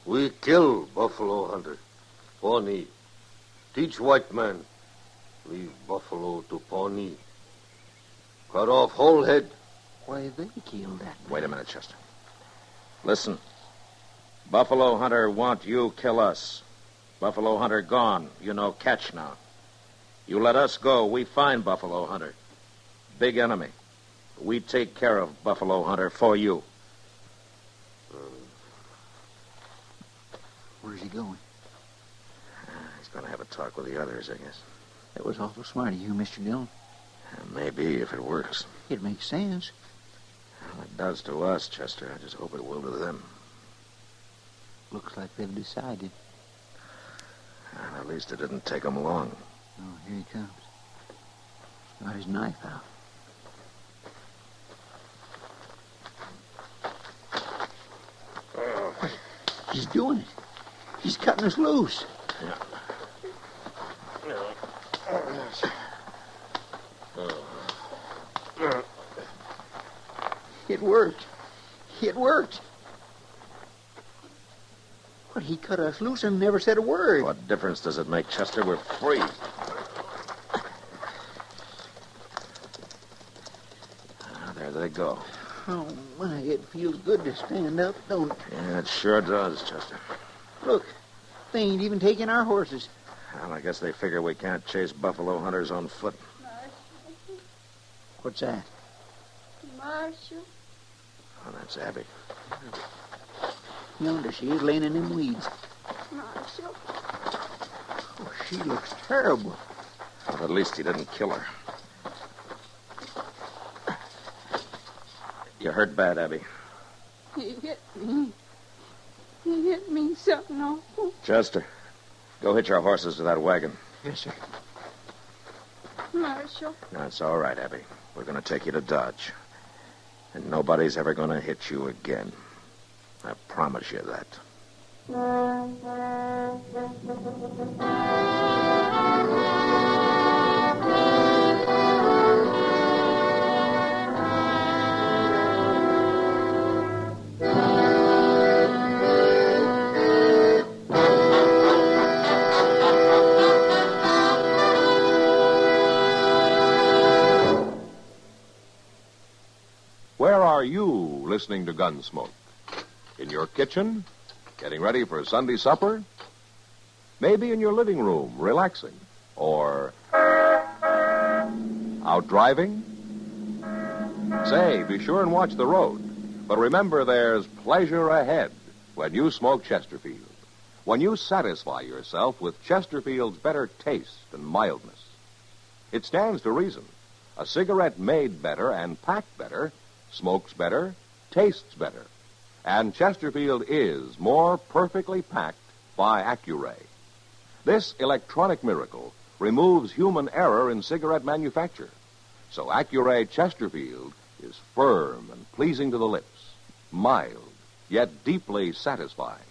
We kill buffalo hunter. Pawnee. Teach white man. Leave buffalo to Pawnee. Cut off whole head. Why, they killed that man. Wait a minute, Chester. Listen. Buffalo hunter want you kill us. Buffalo hunter gone. You know catch now. You let us go, we find Buffalo hunter. Big enemy. We take care of Buffalo hunter for you. Where's he going? He's going to have a talk with the others, I guess. That was awful smart of you, Mr. Dillon. Maybe, if it works. It makes sense. Well, it does to us, Chester. I just hope it will to them. Looks like they've decided. And at least it didn't take them long. Oh, here he comes. Got his knife out. He's doing it. He's cutting us loose. Yeah. It worked. It worked. But he cut us loose and never said a word. What difference does it make, Chester? We're free. There they go. Oh, my, it feels good to stand up, don't it? Yeah, it sure does, Chester. Look, they ain't even taking our horses. Well, I guess they figure we can't chase buffalo hunters on foot. What's that? Marshal. Oh, that's Abby. Yonder she is, laying in them weeds. Marshal. Oh, she looks terrible. Well, at least he didn't kill her. You hurt bad, Abby. He hit me. He hit me something awful. Chester, go hitch our horses to that wagon. Yes, sir. Marshal. That's all right, Abby. We're going to take you to Dodge. And nobody's ever going to hit you again. I promise you that. Where are you listening to Gunsmoke? In your kitchen? Getting ready for Sunday supper? Maybe in your living room, relaxing? Or out driving? Say, be sure and watch the road. But remember, there's pleasure ahead when you smoke Chesterfield. When you satisfy yourself with Chesterfield's better taste and mildness. It stands to reason. A cigarette made better and packed better smokes better, tastes better. And Chesterfield is more perfectly packed by Accuray. This electronic miracle removes human error in cigarette manufacture. So Accuray Chesterfield is firm and pleasing to the lips, mild, yet deeply satisfying.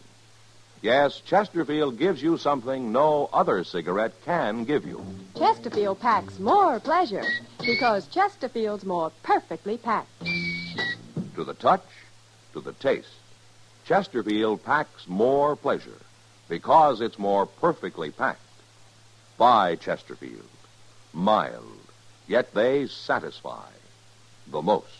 Yes, Chesterfield gives you something no other cigarette can give you. Chesterfield packs more pleasure because Chesterfield's more perfectly packed. To the touch, to the taste, Chesterfield packs more pleasure because it's more perfectly packed. By Chesterfield. Mild, yet they satisfy the most.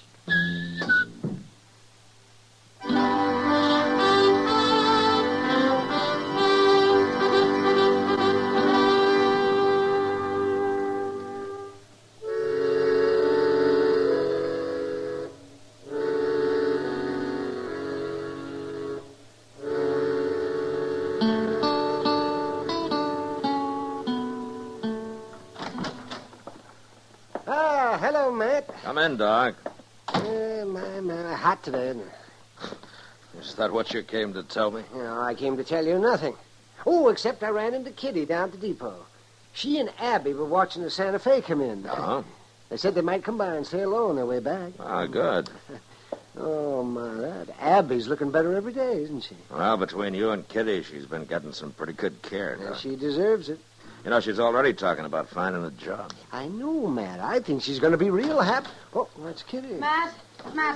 Hello, Matt. Come in, Doc. My, hot today, isn't it? Is that what you came to tell me? No, I came to tell you nothing. Oh, except I ran into Kitty down at the depot. She and Abby were watching the Santa Fe come in. Uh-huh. They said they might come by and say hello on their way back. Ah, good. Oh, my, that Abby's looking better every day, isn't she? Well, between you and Kitty, she's been getting some pretty good care. Yeah, she deserves it. You know, she's already talking about finding a job. I know, Matt. I think she's going to be real happy. Oh, that's Kitty. Matt,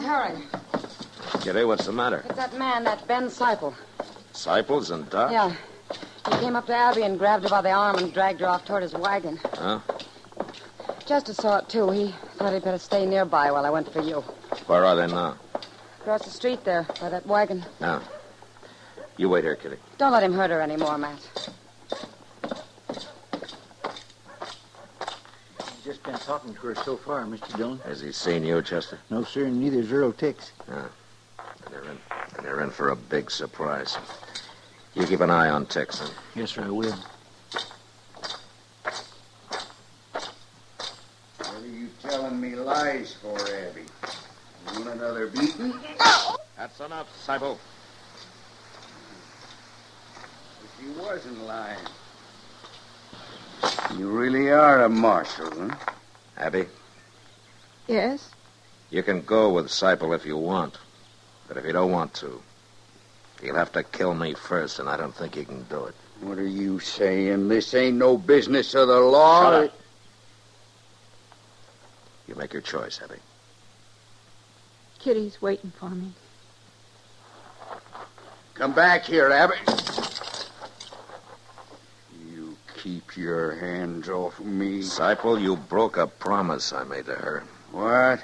hurry. Kitty, what's the matter? It's that man, that Ben Seipel. Seipels and Doc? Yeah. He came up to Abby and grabbed her by the arm and dragged her off toward his wagon. Huh? Chester saw it, too. He thought he'd better stay nearby while I went for you. Where are they now? Across the street there, by that wagon. Now, you wait here, Kitty. Don't let him hurt her anymore, Matt. Just been talking to her so far, Mr. Dillon. Has he seen you, Chester? No, sir, and neither's Earl Tix. Yeah. They're in for a big surprise. You keep an eye on Tix, huh? Yes, sir, I will. What are you telling me lies for, Abby? You want another beating? That's enough, Seipel. She wasn't lying. You really are a marshal, huh? Abby, Yes? you can go with Seipel if you want. But if you don't want to, you'll have to kill me first, and I don't think you can do it. What are you saying? This ain't no business of the law. Shut up. You make your choice, Abby. Kitty's waiting for me. Come back here, Abby. You keep your hands off of me. Seipel, you broke a promise I made to her. What?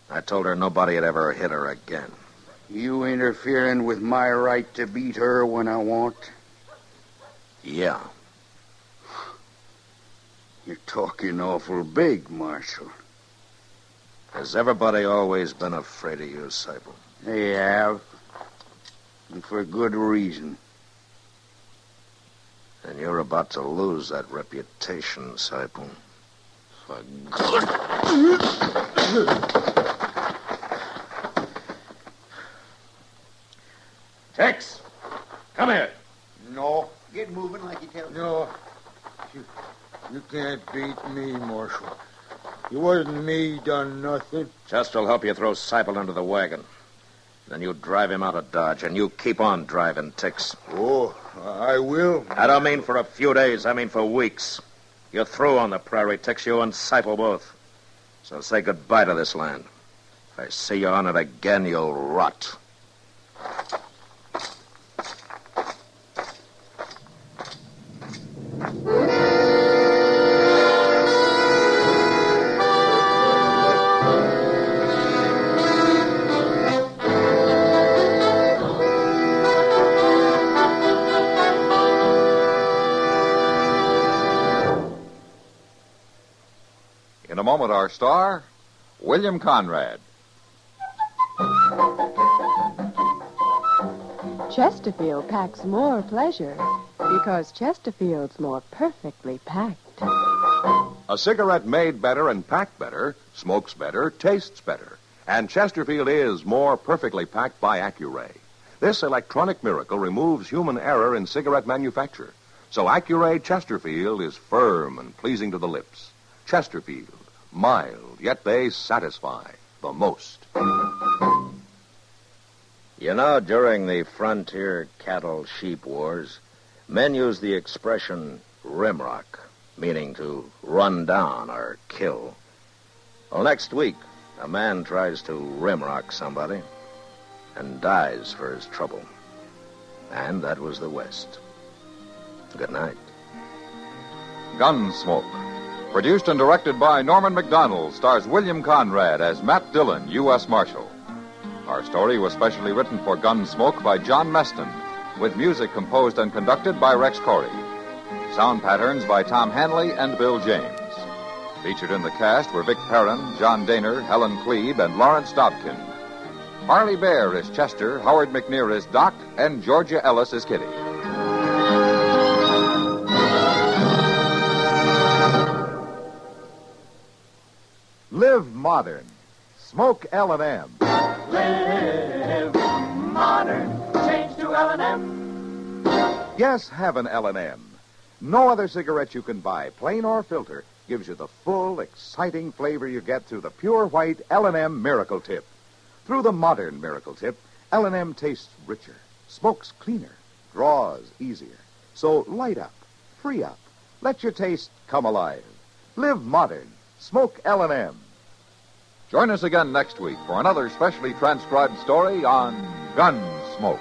I told her nobody'd ever hit her again. You interfering with my right to beat her when I want? Yeah. You're talking awful big, Marshal. Has everybody always been afraid of you, Seipel? They have. And for good reason. And you're about to lose that reputation, Seipel. For Tex, come here. No. Get moving like you tell me. No. You can't beat me, Marshal. It wasn't me done nothing. Chester'll help you throw Seipel into the wagon. Then you drive him out of Dodge, and you keep on driving, Tex. Oh, I will. I don't mean for a few days. I mean for weeks. You're through on the prairie, Tex, you and Seipel both. So say goodbye to this land. If I see you on it again, you'll rot. In a moment, our star, William Conrad. Chesterfield packs more pleasure because Chesterfield's more perfectly packed. A cigarette made better and packed better, smokes better, tastes better. And Chesterfield is more perfectly packed by Accuray. This electronic miracle removes human error in cigarette manufacture. So Accuray Chesterfield is firm and pleasing to the lips. Chesterfield, mild, yet they satisfy the most. You know, during the frontier cattle-sheep wars, men used the expression rimrock, meaning to run down or kill. Well, next week, a man tries to rimrock somebody and dies for his trouble. And that was the West. Good night. Gunsmoke. Produced and directed by Norman McDonald, stars William Conrad as Matt Dillon, U.S. Marshal. Our story was specially written for Gunsmoke by John Meston, with music composed and conducted by Rex Corey. Sound patterns by Tom Hanley and Bill James. Featured in the cast were Vic Perrin, John Daner, Helen Klebe, and Lawrence Dobkin. Harley Bear is Chester, Howard McNear is Doc, and Georgia Ellis is Kitty. Live modern. Smoke L&M. Live modern. Change to L&M. Yes, have an L&M. No other cigarette you can buy, plain or filter, gives you the full, exciting flavor you get through the pure white L&M Miracle Tip. Through the modern Miracle Tip, L&M tastes richer, smokes cleaner, draws easier. So light up, free up, let your taste come alive. Live modern. Smoke L&M. Join us again next week for another specially transcribed story on Gunsmoke.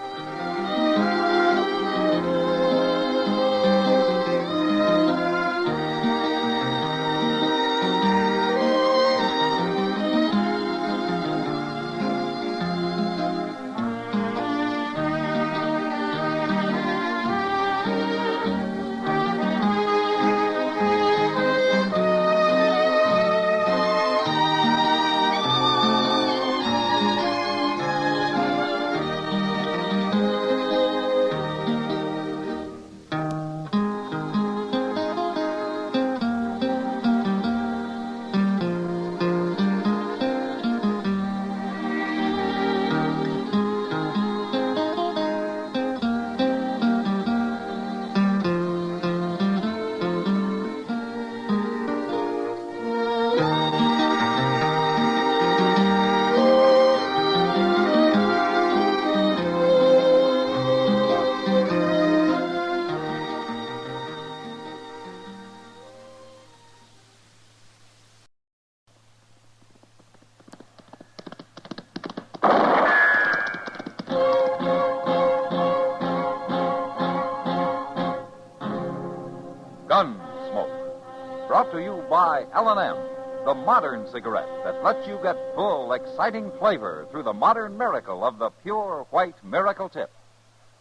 Gunsmoke. Brought to you by L&M, the modern cigarette that lets you get full, exciting flavor through the modern miracle of the pure white Miracle Tip.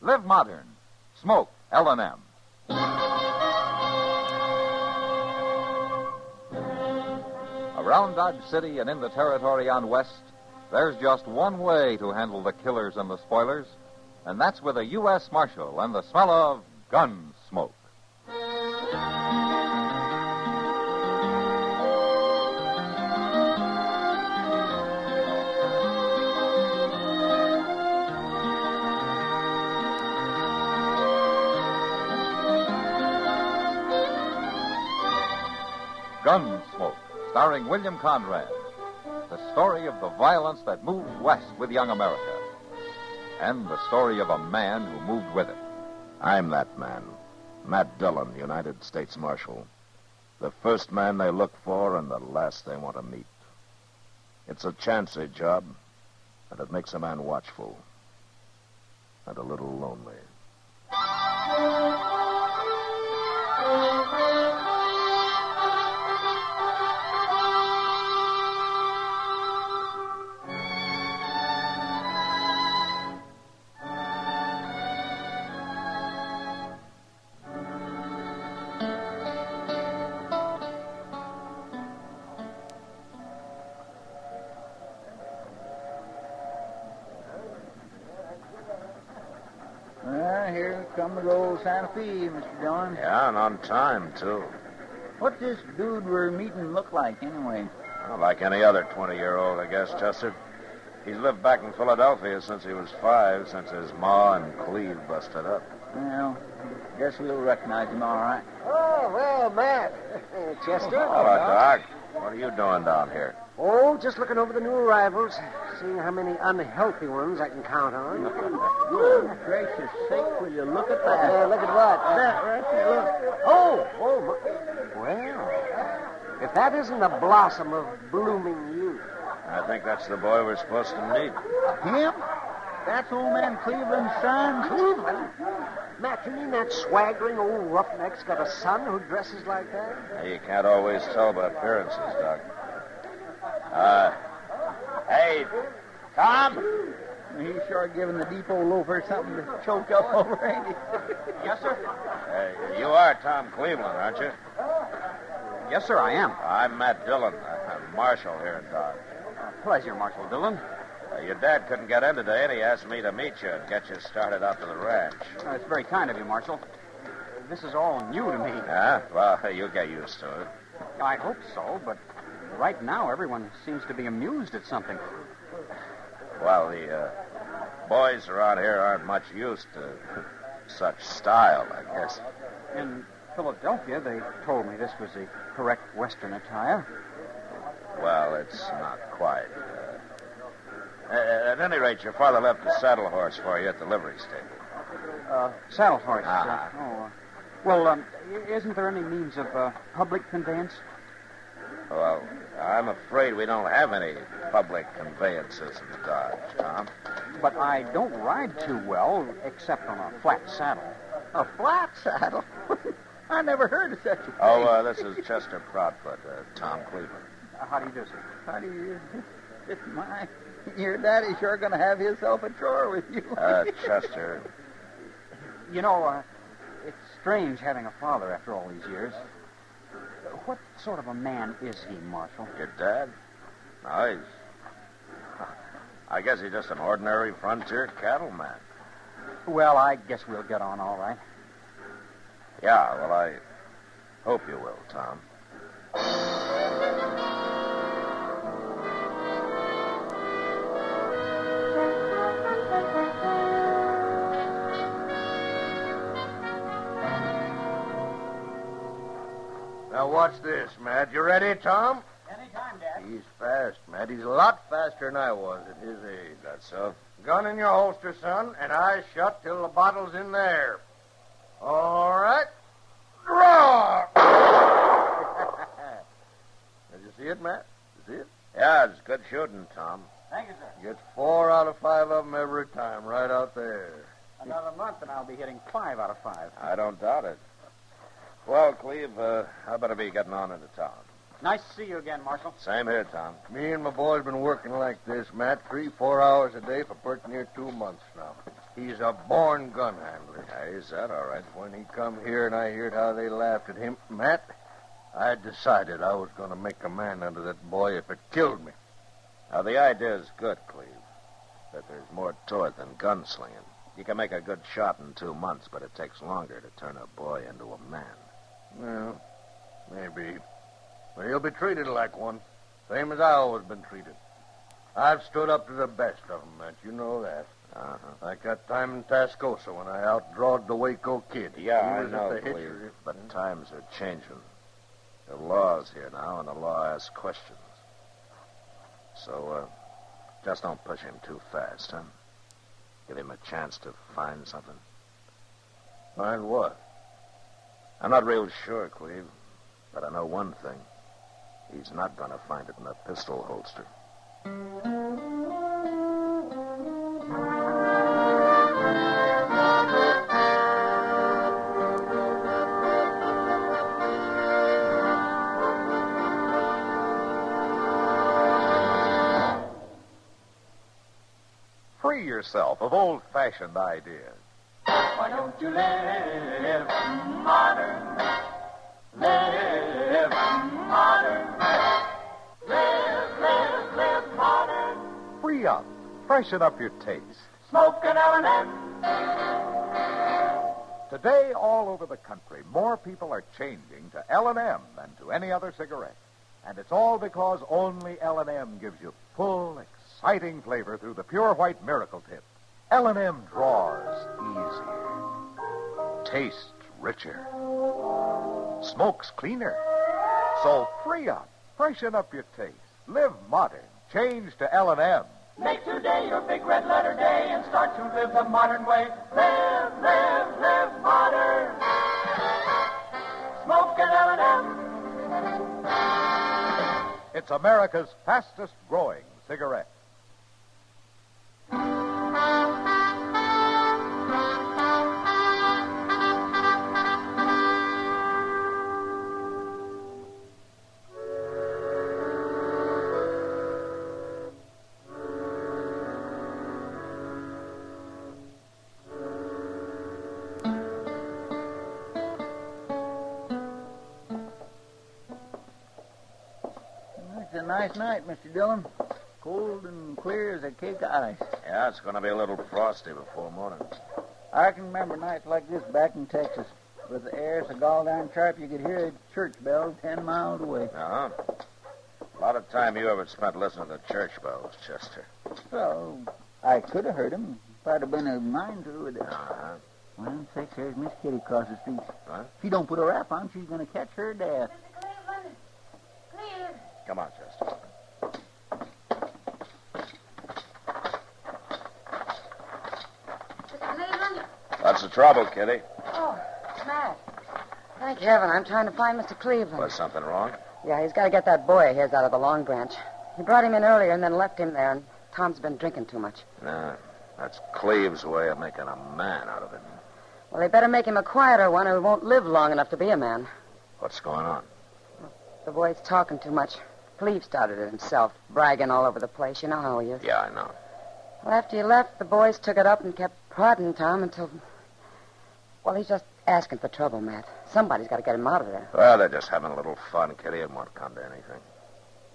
Live modern. Smoke L&M. Around Dodge City and in the territory on West, there's just one way to handle the killers and the spoilers, and that's with a U.S. Marshal and the smell of Gunsmoke. Gunsmoke, starring William Conrad. The story of the violence that moved west with young America. And the story of a man who moved with it. I'm that man, Matt Dillon, United States Marshal. The first man they look for and the last they want to meet. It's a chancy job, and it makes a man watchful and a little lonely. Here comes old Santa Fe, Mr. Dillon. Yeah, and on time, too. What's this dude we're meeting look like, anyway? Well, like any other 20-year-old, I guess, Chester. He's lived back in Philadelphia since he was 5, since his ma and Cleve busted up. Well, guess we'll recognize him all right. Oh, well, Matt. Chester. Hello, Doc. What are you doing down here? Oh, just looking over the new arrivals, seeing how many unhealthy ones I can count on. Good gracious sake, will you look at that? Look at what? That right there, look. Oh, well, if that isn't the blossom of blooming youth. I think that's the boy we're supposed to meet. Him? That's old man Cleveland's son? Cleveland? Matt, you mean that swaggering old roughneck's got a son who dresses like that? You can't always tell by appearances, Doc. Hey, Tom? He's sure giving the depot loafer something to choke up over, ain't he? Yes, sir? You are Tom Cleveland, aren't you? Yes, sir, I am. I'm Matt Dillon. I'm Marshal here in Dodge. Pleasure, Marshal Dillon. Your dad couldn't get in today, and he asked me to meet you and get you started out to the ranch. It's very kind of you, Marshal. This is all new to me. Huh? Well, you'll get used to it. I hope so, but right now everyone seems to be amused at something. Well, the boys around here aren't much used to such style, I guess. In Philadelphia, they told me this was the correct Western attire. Well, it's not quite. At any rate, your father left a saddle horse for you at the livery stable. Saddle horse. Uh-huh. Well, isn't there any means of public conveyance? Well, I'm afraid we don't have any public conveyances in Dodge, Tom. But I don't ride too well, except on a flat saddle. A flat saddle? I never heard of such a thing. Oh, this is Chester Proudfoot, Tom Cleveland. How do you do, sir? How do you... Your daddy's sure going to have himself a chore with you. Chester. You know, it's strange having a father after all these years. What sort of a man is he, Marshal? Your dad? No, I guess he's just an ordinary frontier cattleman. Well, I guess we'll get on all right. Yeah, well, I hope you will, Tom. Now, watch this, Matt. You ready, Tom? Anytime, Dad. He's fast, Matt. He's a lot faster than I was at his age. That's so? Gun in your holster, son, and eyes shut till the bottle's in there. All right. Draw! Did you see it, Matt? You see it? Yeah, it's good shooting, Tom. Thank you, sir. Gets 4 out of 5 of them every time, right out there. Another month, and I'll be hitting 5 out of 5. I don't doubt it. Well, Cleve, I better be getting on into town. Nice to see you again, Marshal. Same here, Tom. Me and my boy's been working like this, Matt, 3-4 hours a day for pretty near 2 months now. He's a born gun handler. Yeah, he's that, all right. When he come here and I heard how they laughed at him, Matt, I decided I was going to make a man out of that boy if it killed me. Now, the idea is good, Cleve. But there's more to it than gunslinging. You can make a good shot in 2 months, but it takes longer to turn a boy into a man. Well, maybe. But he'll be treated like one, same as I always been treated. I've stood up to the best of them, Matt. You know that. Uh-huh. Like that time in Tascosa when I outdrawed the Waco Kid. Yeah, He I was know, at the Cleve. Hitcher. But times are changing. The law's here now, and the law asks questions. So, just don't push him too fast, huh? Give him a chance to find something. Find what? I'm not real sure, Cleve, but I know one thing. He's not going to find it in a pistol holster. Free yourself of old-fashioned ideas. Why don't you live modern? Live modern. Live modern. Free up. Freshen up your taste. Smoke an L&M. Today, all over the country, more people are changing to L&M than to any other cigarette. And it's all because only L&M gives you full, exciting flavor through the pure white miracle tip. L&M draws easier, tastes richer, smokes cleaner. So free up, freshen up your taste, live modern, change to L&M. Make today your big red letter day and start to live the modern way. Live modern. Smoke an L&M. It's America's fastest growing cigarette. It's a nice night, Mr. Dillon. Cold and clear as a cake of ice. Yeah, it's going to be a little frosty before morning. I can remember nights like this back in Texas. With the air so gall-darn sharp you could hear a church bell 10 miles away. Uh-huh. A lot of time you ever spent listening to church bells, Chester. Well, I could have heard him if I'd have been a mind to. Uh-huh. Well, sakes, there's Miss Kitty across the street. What? If she don't put a wrap on, she's going to catch her death. Come on, Chester. What's the trouble, Kitty? Oh, Matt. Thank heaven, I'm trying to find Mr. Cleveland. Was something wrong? Yeah, he's got to get that boy of his out of the Long Branch. He brought him in earlier and then left him there, and Tom's been drinking too much. Nah, that's Cleve's way of making a man out of him. Well, they better make him a quieter one or he won't live long enough to be a man. What's going on? The boy's talking too much. Cleve started it himself, bragging all over the place. You know how he is. Yeah, I know. Well, after you left, the boys took it up and kept prodding Tom until... Well, he's just asking for trouble, Matt. Somebody's got to get him out of there. Well, they're just having a little fun, Kitty. It won't come to anything.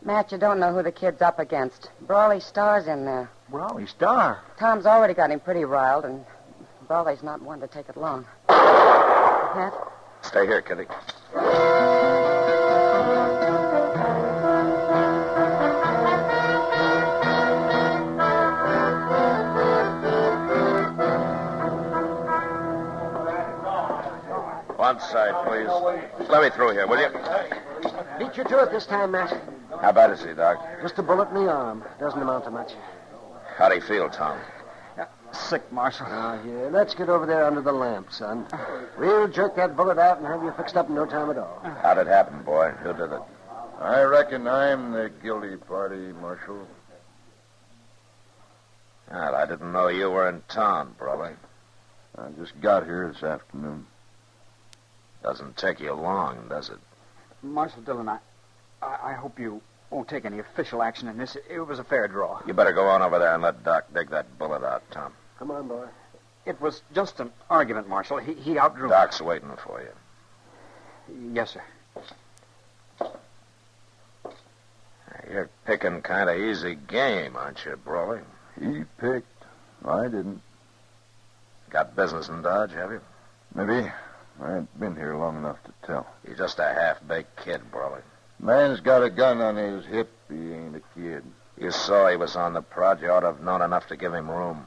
Matt, you don't know who the kid's up against. Brawley Star's in there. Brawley Star? Tom's already got him pretty riled, and Brawley's not one to take it long. Matt? Stay here, Kitty. One side, please. Let me through here, will you? Beat you to it this time, Matt. How bad is he, Doc? Just a bullet in the arm. Doesn't amount to much. How'd he feel, Tom? Sick, Marshal. Now, here, let's get over there under the lamp, son. We'll jerk that bullet out and have you fixed up in no time at all. How'd it happen, boy? Who did it? I reckon I'm the guilty party, Marshal. Well, I didn't know you were in town, Brawley. I just got here this afternoon. Doesn't take you long, does it? Marshal Dillon, I hope you won't take any official action in this. It was a fair draw. You better go on over there and let Doc dig that bullet out, Tom. Come on, boy. It was just an argument, Marshal. He outdrew Doc's waiting for you. me. Yes, sir. You're picking kind of easy game, aren't you, Brawley? He picked. I didn't. Got business in Dodge, have you? Maybe. I ain't been here long enough to tell. You're just a half-baked kid, Brawley. Man's got a gun on his hip. He ain't a kid. You saw he was on the prod. You ought to have known enough to give him room.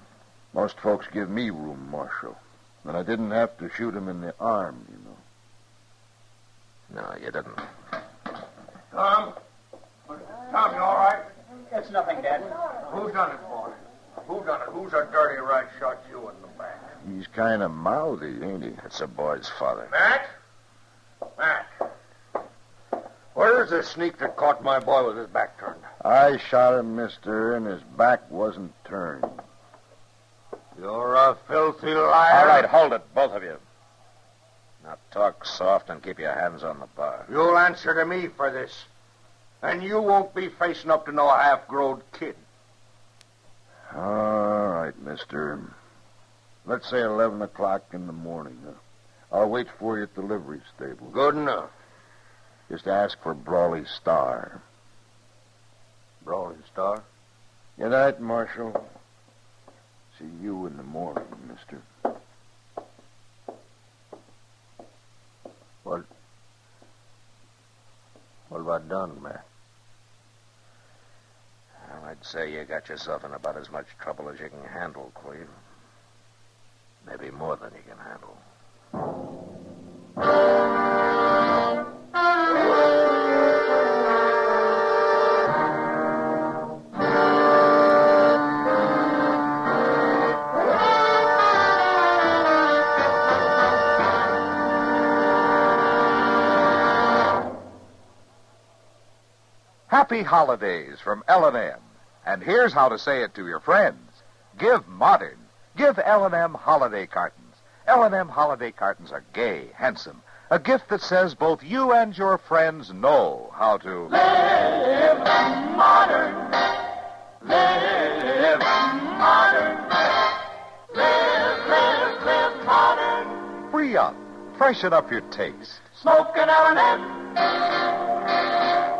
Most folks give me room, Marshal. And I didn't have to shoot him in the arm, you know. No, you didn't. Tom? Tom, you all right? It's nothing, Dad. Who's done it, boy? Who done it? Who's a dirty rat shot you in the back? He's kind of mouthy, ain't he? It's the boy's father. Matt? Matt. Where's the sneak that caught my boy with his back turned? I shot him, mister, and his back wasn't turned. You're a filthy liar. All right, hold it, both of you. Now talk soft and keep your hands on the bar. You'll answer to me for this. And you won't be facing up to no half-grown kid. All right, mister. Let's say 11 o'clock in the morning. I'll wait for you at the livery stable. Good enough. Just ask for Brawley Star. Brawley Star? Good night, Marshal. See you in the morning, mister. What have I done, Matt? Well, I'd say you got yourself in about as much trouble as you can handle, Cleve. Maybe more than you can handle. Happy holidays from L&M. And here's how to say it to your friends. Give modern. Give L&M holiday cartons. L&M holiday cartons are gay, handsome. A gift that says both you and your friends know how to live modern. Live modern. Live modern. free up. Freshen up your taste. Smoke an L&M.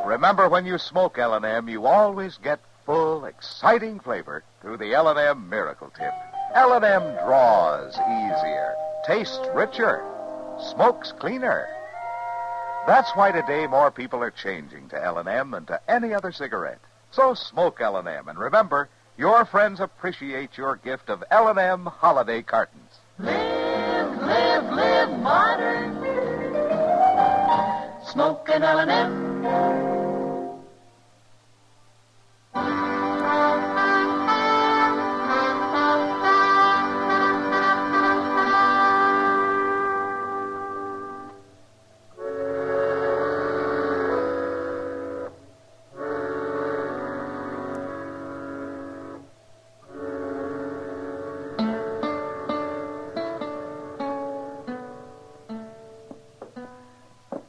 Remember, when you smoke L&M, you always get full, exciting flavor through the L&M Miracle Tip. L&M draws easier, tastes richer, smokes cleaner. That's why today more people are changing to L&M than to any other cigarette. So smoke L&M, and remember, your friends appreciate your gift of L&M holiday cartons. Live modern. Smoke an L&M.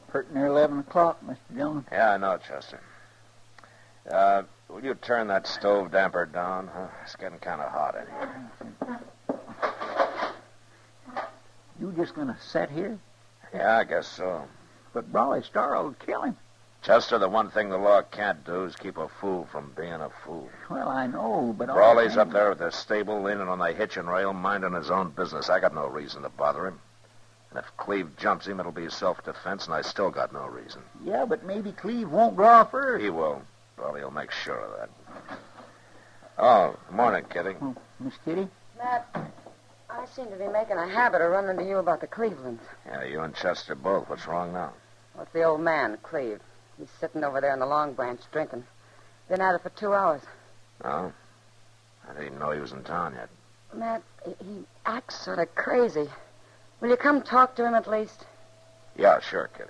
Pretty near 11 o'clock, Mr. Jones. Yeah, I know, Chester. Will you turn that stove damper down? Huh? It's getting kind of hot in here. You just gonna sit here? Yeah, I guess so. But Brawley Star will kill him. Chester, the one thing the law can't do is keep a fool from being a fool. Well, I know, but... Brawley's up there at the stable, leaning on the hitch and rail, minding his own business. I got no reason to bother him. And if Cleve jumps him, it'll be self-defense, and I still got no reason. Yeah, but maybe Cleve won't draw first. He will. Brawley will make sure of that. Oh, morning, Kitty. Oh, Miss Kitty? Matt, I seem to be making a habit of running to you about the Clevelands. Yeah, you and Chester both. What's wrong now? What's the old man, Cleve? He's sitting over there in the Long Branch drinking. Been at it for 2 hours. Oh? I didn't even know he was in town yet. Matt, he acts sort of crazy. Will you come talk to him at least? Yeah, sure, Kitty.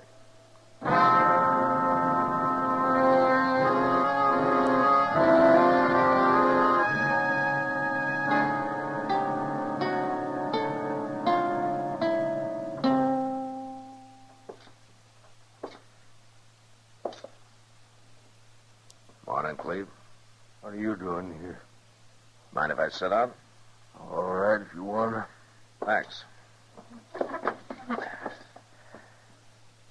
morning, Cleve. What are you doing here? Mind if I sit down? All right, if you wanna. Thanks.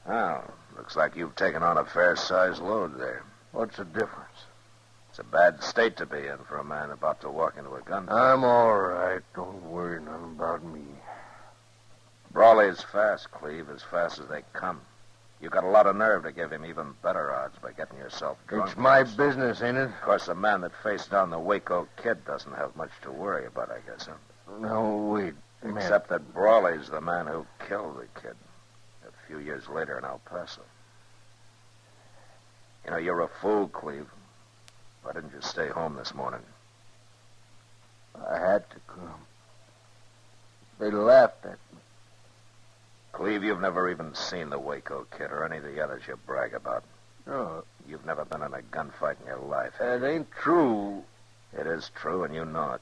Well, looks like you've taken on a fair-sized load there. What's the difference? It's a bad state to be in for a man about to walk into a gunfight. I'm all right. Don't worry none about me. Brawley's fast, Cleve, as fast as they come. You got a lot of nerve to give him even better odds by getting yourself drunk. It's my business, ain't it? Of course, the man that faced down the Waco kid doesn't have much to worry about, I guess, huh? No, wait. Except that Brawley's the man who killed the kid a few years later in El Paso. You know, you're a fool, Cleve. Why didn't you stay home this morning? I had to come. They laughed at me. Cleve, you've never even seen the Waco kid or any of the others you brag about. No. You've never been in a gunfight in your life. That ain't true. It is true, and you know it.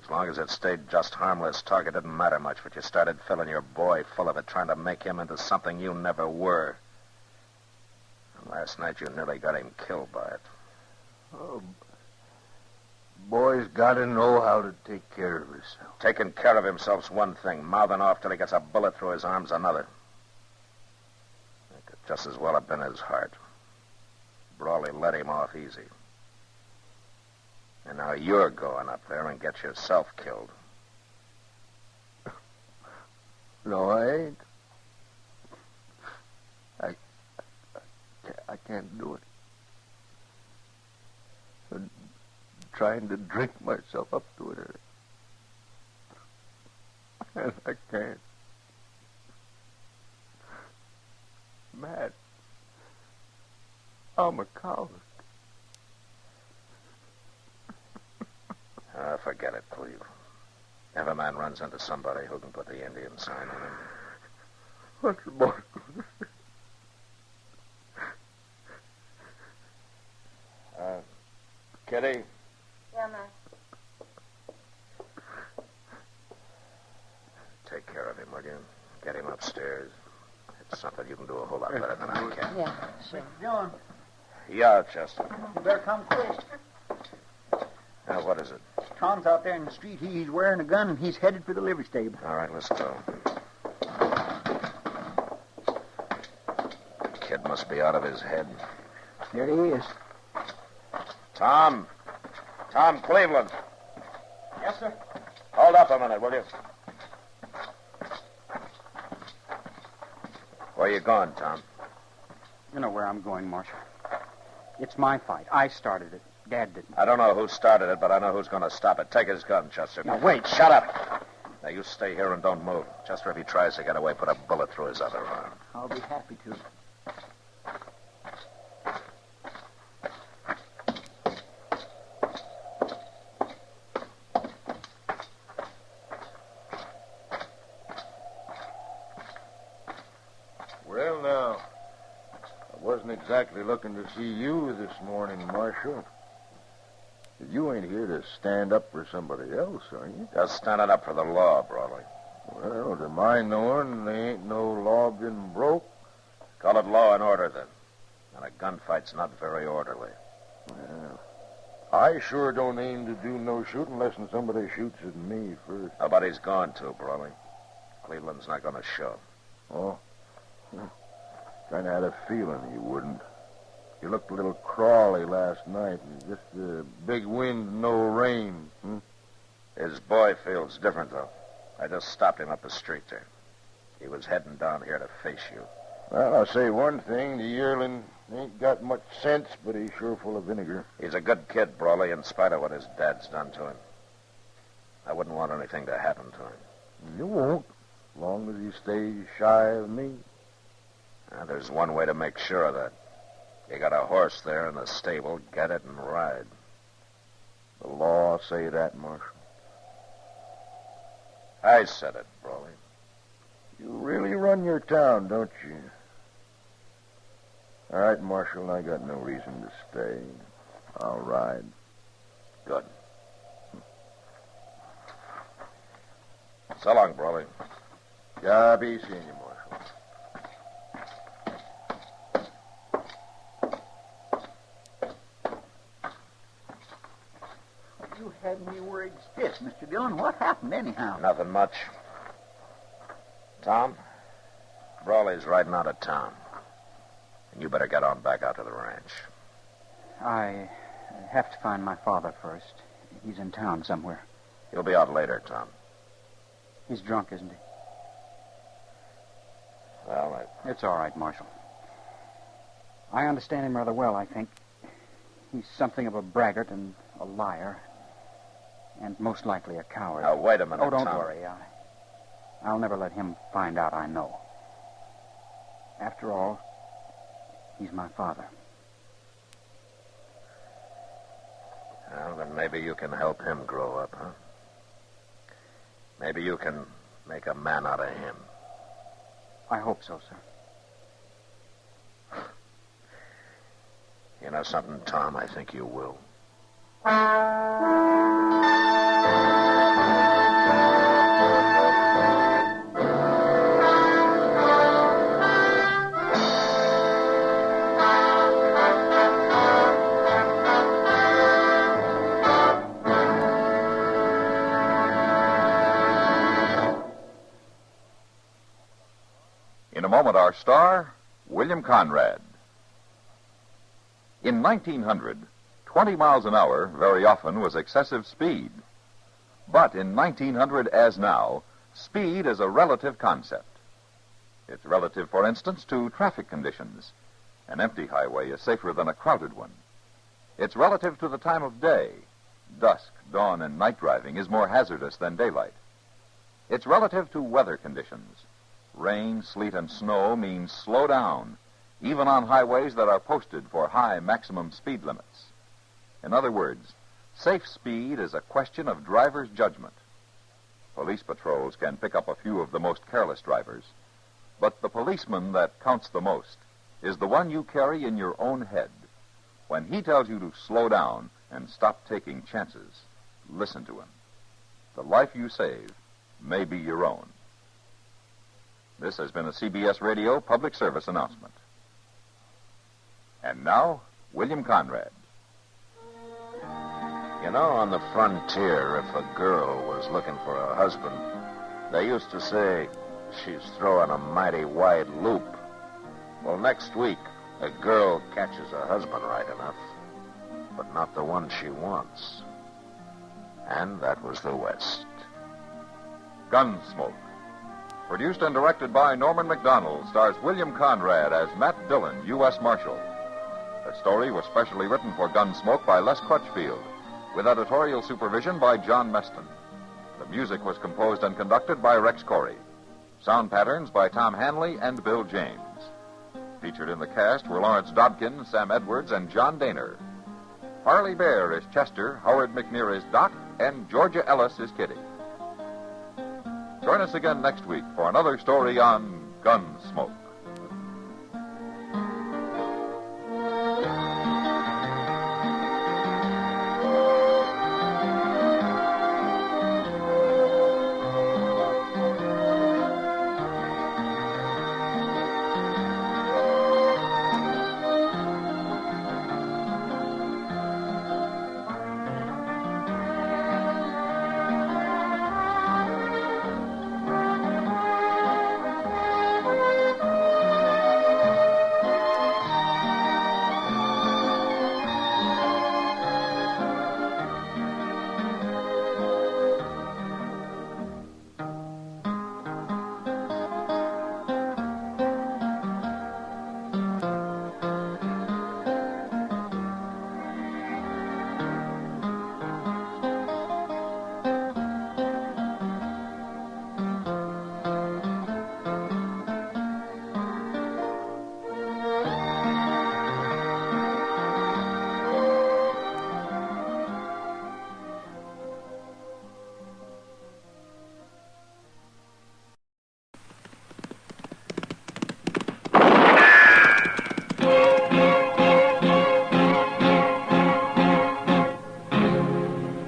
As long as it stayed just harmless talk, it didn't matter much, but you started filling your boy full of it, trying to make him into something you never were. And last night you nearly got him killed by it. Oh, boy's got to know how to take care of himself. Taking care of himself's one thing. Mouthing off till he gets a bullet through his arm's another. It could just as well have been his heart. Brawley let him off easy. And now you're going up there and get yourself killed. No, I ain't. I can't do it. I'm trying to drink myself up to it. And I can't. Matt, I'm a coward. Forget it, Cleve. Every man runs into somebody who can put the Indian sign on him. What's the boy? Kitty? Yeah, Ma. Take care of him, will you? Get him upstairs. It's something you can do a whole lot better than I can. Yeah, sure. John, Yeah, Chester. you better come quick. Now, what is it? Tom's out there in the street. He's wearing a gun, and he's headed for the livery stable. All right, let's go. Kid must be out of his head. There he is. Tom Cleveland. Yes, sir. Hold up a minute, will you? Where you going, Tom? You know where I'm going, Marshal. It's my fight. I started it. Dad didn't. I don't know who started it, but I know who's going to stop it. Take his gun, Chester. Now, wait. Shut up. Now, you stay here and don't move. Chester, if he tries to get away, put a bullet through his other arm. I'll be happy to. Well, now, I wasn't exactly looking to see you this morning, Marshal. You ain't here to stand up for somebody else, are you? Just standing up for the law, Brawley. Well, to my knowing, there ain't no law been broke. Call it law and order, then. And a gunfight's not very orderly. Well, I sure don't aim to do no shooting unless somebody shoots at me first. Nobody's going to, Brawley. Cleveland's not going to show. Oh? Kind of had a feeling he wouldn't. He looked a little crawly last night. Just a big wind, no rain. His boy feels different, though. I just stopped him up the street there. He was heading down here to face you. Well, I'll say one thing. The yearling ain't got much sense, but he's sure full of vinegar. He's a good kid, Brawley, in spite of what his dad's done to him. I wouldn't want anything to happen to him. You won't, as long as he stays shy of me. Now, there's one way to make sure of that. You got a horse there in the stable. Get it and ride. The law say that, Marshal. I said it, Brawley. You really run your town, don't you? All right, Marshal, I got no reason to stay. I'll ride. Good. So long, Brawley. Yeah, I'll be seeing you, Marshal. had me worried stiff, Mr. Dillon. What happened anyhow? Nothing much. Tom, Brawley's riding out of town. And you better get on back out to the ranch. I have to find my father first. He's in town somewhere. He'll be out later, Tom. He's drunk, isn't he? Well, It's all right, Marshal. I understand him rather well, I think. He's something of a braggart and a liar. And most likely a coward. Now, wait a minute, Oh, don't Tom. worry. I'll never let him find out I know. After all, he's my father. Well, then maybe you can help him grow up, huh? Maybe you can make a man out of him. I hope so, sir. You know something, Tom? I think you will. In a moment, our star, William Conrad. In 1900, 20 miles an hour very often was excessive speed. But in 1900, as now, speed is a relative concept. It's relative, for instance, to traffic conditions. An empty highway is safer than a crowded one. It's relative to the time of day. Dusk, dawn, and night driving is more hazardous than daylight. It's relative to weather conditions. Rain, sleet, and snow means slow down, even on highways that are posted for high maximum speed limits. In other words, safe speed is a question of driver's judgment. Police patrols can pick up a few of the most careless drivers, but the policeman that counts the most is the one you carry in your own head. When he tells you to slow down and stop taking chances, listen to him. The life you save may be your own. This has been a CBS Radio public service announcement. And now, William Conrad. You know, on the frontier, if a girl was looking for a husband, they used to say she's throwing a mighty wide loop. Well, next week, a girl catches a husband right enough, but not the one she wants. And that was the West. Gunsmoke. Produced and directed by Norman MacDonald, stars William Conrad as Matt Dillon, U.S. Marshal. The story was specially written for Gunsmoke by Les Crutchfield, with editorial supervision by John Meston. The music was composed and conducted by Rex Corey. Sound patterns by Tom Hanley and Bill James. Featured in the cast were Lawrence Dobkin, Sam Edwards, and John Daner. Harley Bear is Chester, Howard McNear is Doc, and Georgia Ellis is Kitty. Join us again next week for another story on Gunsmoke.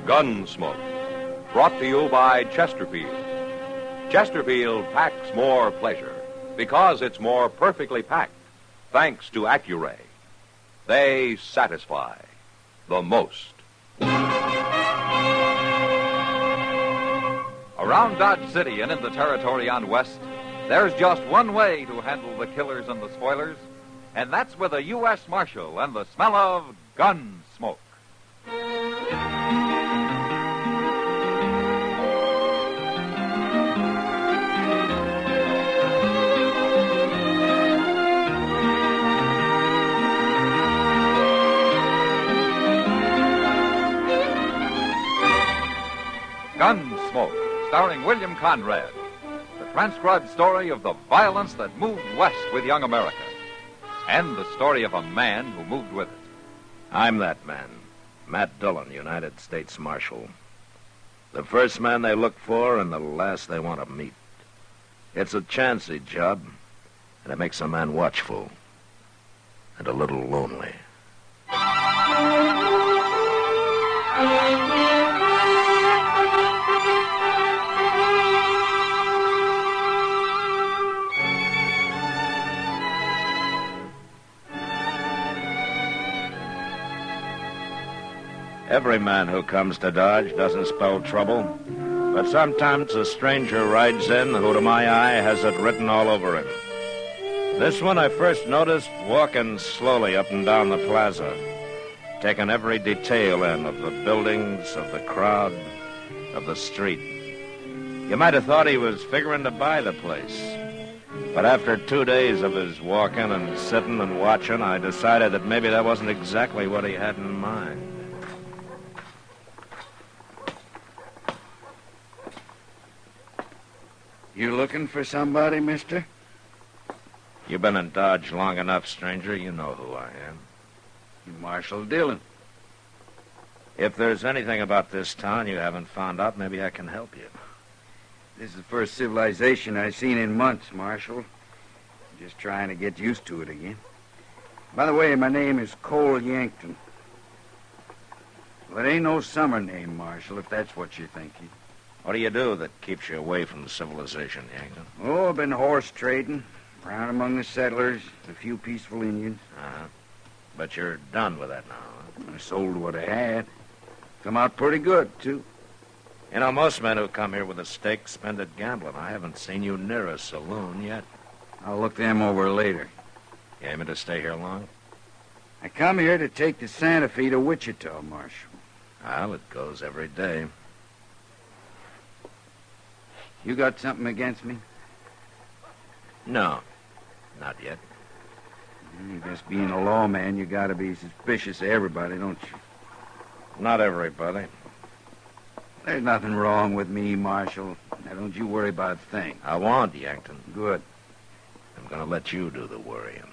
Gunsmoke, brought to you by Chesterfield. Chesterfield packs more pleasure because it's more perfectly packed, thanks to Accuray. They satisfy the most. Around Dodge City and in the territory on West, there's just one way to handle the killers and the spoilers, and that's with a U.S. Marshal and the smell of Gunsmoke. Gunsmoke, starring William Conrad. The transcribed story of the violence that moved west with young America. And the story of a man who moved with it. I'm that man, Matt Dillon, United States Marshal. The first man they look for and the last they want to meet. It's a chancy job, and it makes a man watchful and a little lonely. Every man who comes to Dodge doesn't spell trouble, but sometimes a stranger rides in who, to my eye, has it written all over him. This one I first noticed walking slowly up and down the plaza, taking every detail in of the buildings, of the crowd, of the street. You might have thought he was figuring to buy the place. But after 2 days of his walking and sitting and watching, I decided that maybe that wasn't exactly what he had in mind. You looking for somebody, mister? You've been in Dodge long enough, stranger. You know who I am. Marshal Dillon. If there's anything about this town you haven't found out, maybe I can help you. This is the first civilization I've seen in months, Marshal. Just trying to get used to it again. By the way, my name is Cole Yankton. Well, it ain't no summer name, Marshal, if that's what you're thinking. What do you do that keeps you away from civilization, Yankton? Oh, I've been horse trading, around among the settlers, a few peaceful Indians. Uh-huh. But you're done with that now, huh? I sold what I had. Come out pretty good, too. You know, most men who come here with a stake spend it gambling. I haven't seen you near a saloon yet. I'll look them over later. You aiming to stay here long? I come here to take the Santa Fe to Wichita, Marshal. Well, it goes every day. You got something against me? No, not yet. I guess being a lawman, you gotta be suspicious of everybody, don't you? Not everybody. There's nothing wrong with me, Marshal. Now, don't you worry about a thing. I won't, Yankton. Good. I'm gonna let you do the worrying.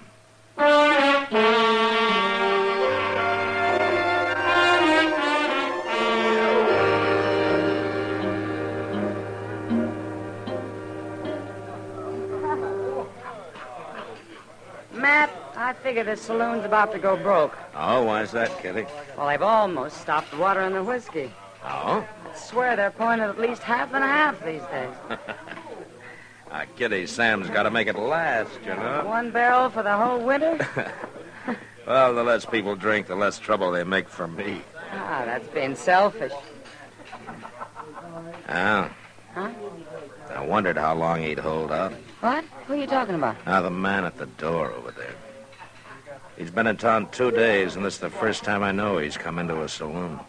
Matt, I figure this saloon's about to go broke. Oh, why's that, Kitty? Well, they've almost stopped the water and the whiskey. Oh? I swear they're pouring at least half and a half these days. Kitty, Sam's got to make it last, you know. 1 barrel for the whole winter? Well, the less people drink, the less trouble they make for me. Ah, that's being selfish. Oh. Huh? I wondered how long he'd hold out. What? Who are you talking about? The man at the door over there. He's been in town 2 days, and this is the first time I know he's come into a saloon.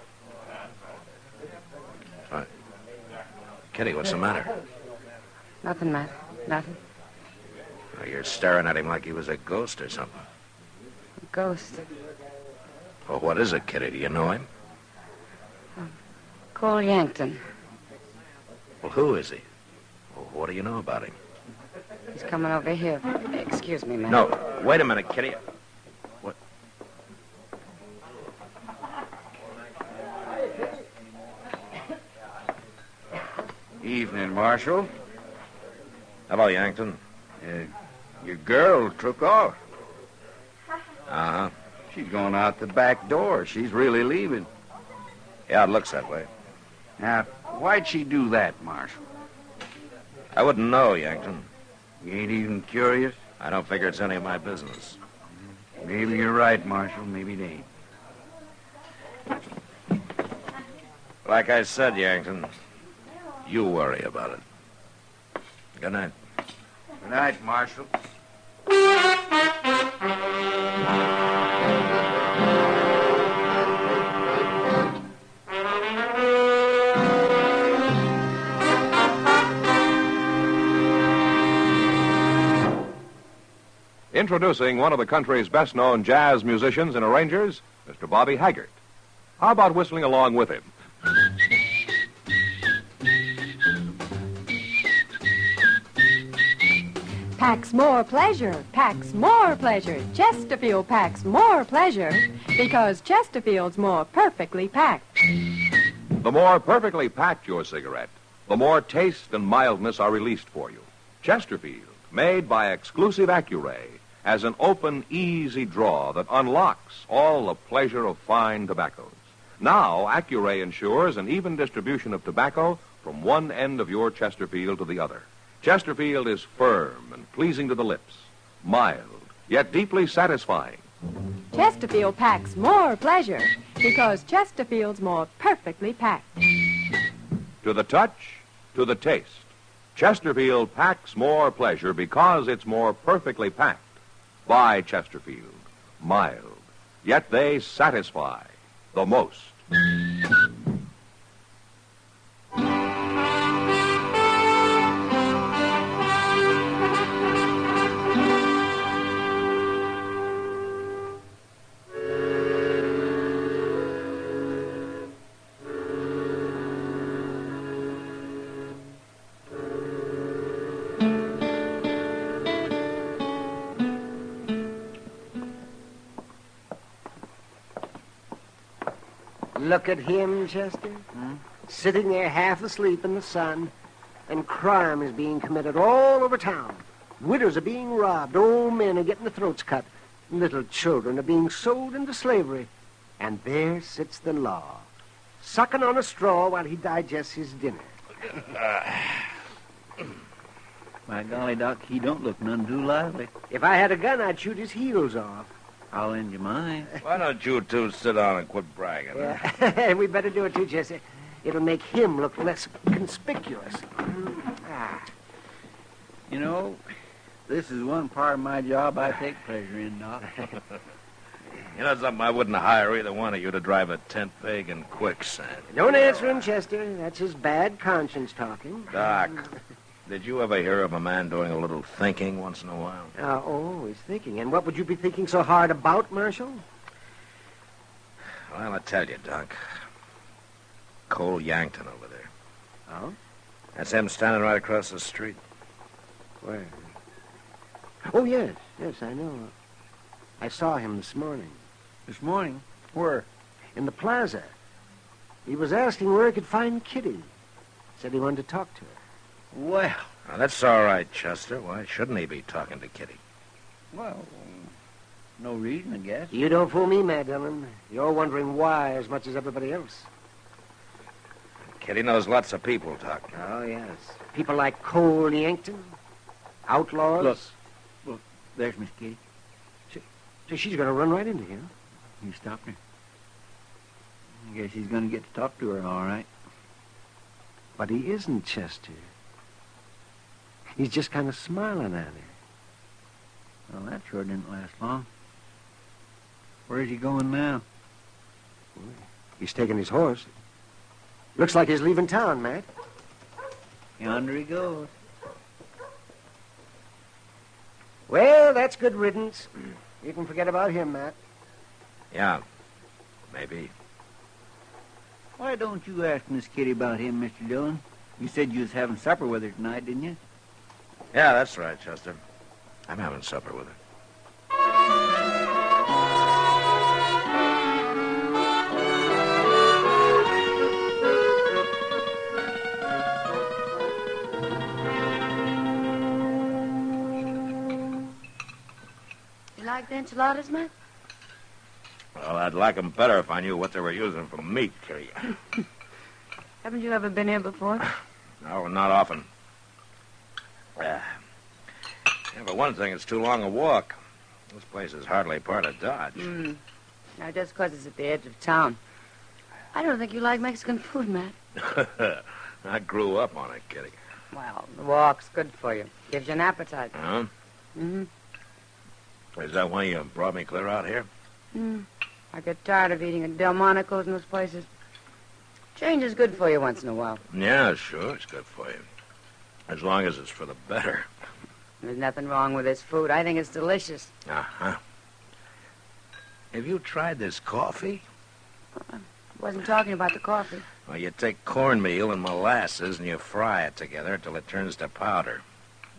What? Kitty, what's the matter? Nothing, Matt. Nothing. Oh, you're staring at him like he was a ghost or something. A ghost. Well, what is it, Kitty? Do you know him? Cole Yankton. Well, who is he? Well, what do you know about him? He's coming over here. Excuse me, Matt. No, wait a minute, Kitty. What? Evening, Marshal. Hello, Yankton. Your girl took off. Uh-huh. She's going out the back door. She's really leaving. Yeah, it looks that way. Now, why'd she do that, Marshal? I wouldn't know, Yankton. You ain't even curious? I don't figure it's any of my business. Maybe you're right, Marshal. Maybe it ain't. Like I said, Yankton, You worry about it. Good night. Good night, Marshal. Introducing one of the country's best-known jazz musicians and arrangers, Mr. Bobby Haggart. How about whistling along with him? Packs more pleasure, packs more pleasure. Chesterfield packs more pleasure because Chesterfield's more perfectly packed. The more perfectly packed your cigarette, the more taste and mildness are released for you. Chesterfield, made by exclusive Accuray, has an open, easy draw that unlocks all the pleasure of fine tobaccos. Now, Accuray ensures an even distribution of tobacco from one end of your Chesterfield to the other. Chesterfield is firm and pleasing to the lips, mild, yet deeply satisfying. Chesterfield packs more pleasure because Chesterfield's more perfectly packed. To the touch, to the taste, Chesterfield packs more pleasure because it's more perfectly packed. By Chesterfield, mild, yet they satisfy the most. Look at him, Chester. Sitting there half asleep in the sun, and crime is being committed all over town. Widows are being robbed, old men are getting their throats cut, little children are being sold into slavery. And there sits the law, sucking on a straw while he digests his dinner. By golly, Doc, he don't look none too lively. If I had a gun, I'd shoot his heels off. I'll lend you mine. Why don't you two sit down and quit bragging? Huh? Yeah, we better do it too, Chester. It'll make him look less conspicuous. You know, this is one part of my job I take pleasure in, Doc. You know something? I wouldn't hire either one of you to drive a tent peg in quicksand. Don't answer him, Chester. That's his bad conscience talking. Doc, did you ever hear of a man doing a little thinking once in a while? Always thinking. And what would you be thinking so hard about, Marshal? Well, I tell you, Doc. Cole Yankton over there. Oh? That's him standing right across the street. Where? Oh, yes, I know. I saw him this morning. This morning? Where? In the plaza. He was asking where he could find Kitty. Said he wanted to talk to her. Well, now, that's all right, Chester. Why shouldn't he be talking to Kitty? Well, no reason, I guess. You don't fool me, Mad Dillon. You're wondering why as much as everybody else. Kitty knows lots of people, Doc. Oh, yes. People like Cole Yankton, outlaws. Look, there's Miss Kitty. So she's going to run right into him. You stopped her. I guess he's going to get to talk to her, all right. But he isn't, Chester. He's just kind of smiling at her. Well, that sure didn't last long. Where's he going now? He's taking his horse. Looks like he's leaving town, Matt. Yonder he goes. Well, that's good riddance. You can forget about him, Matt. Yeah, maybe. Why don't you ask Miss Kitty about him, Mr. Dillon? You said you was having supper with her tonight, didn't you? Yeah, that's right, Chester. I'm having supper with her. You like the enchiladas, Matt? Well, I'd like 'em better if I knew what they were using for meat, Kitty. Haven't you ever been here before? No, not often. Yeah, for one thing, it's too long a walk. This place is hardly part of Dodge. Now, just 'cause it's at the edge of town. I don't think you like Mexican food, Matt. I grew up on it, Kitty. Well, the walk's good for you. Gives you an appetite. Huh? Mm-hmm. Is that why you brought me clear out here? I get tired of eating at Delmonico's and those places. Change is good for you once in a while. Yeah, sure, it's good for you. As long as it's for the better. There's nothing wrong with this food. I think it's delicious. Uh-huh. Have you tried this coffee? I wasn't talking about the coffee. Well, you take cornmeal and molasses and you fry it together till it turns to powder.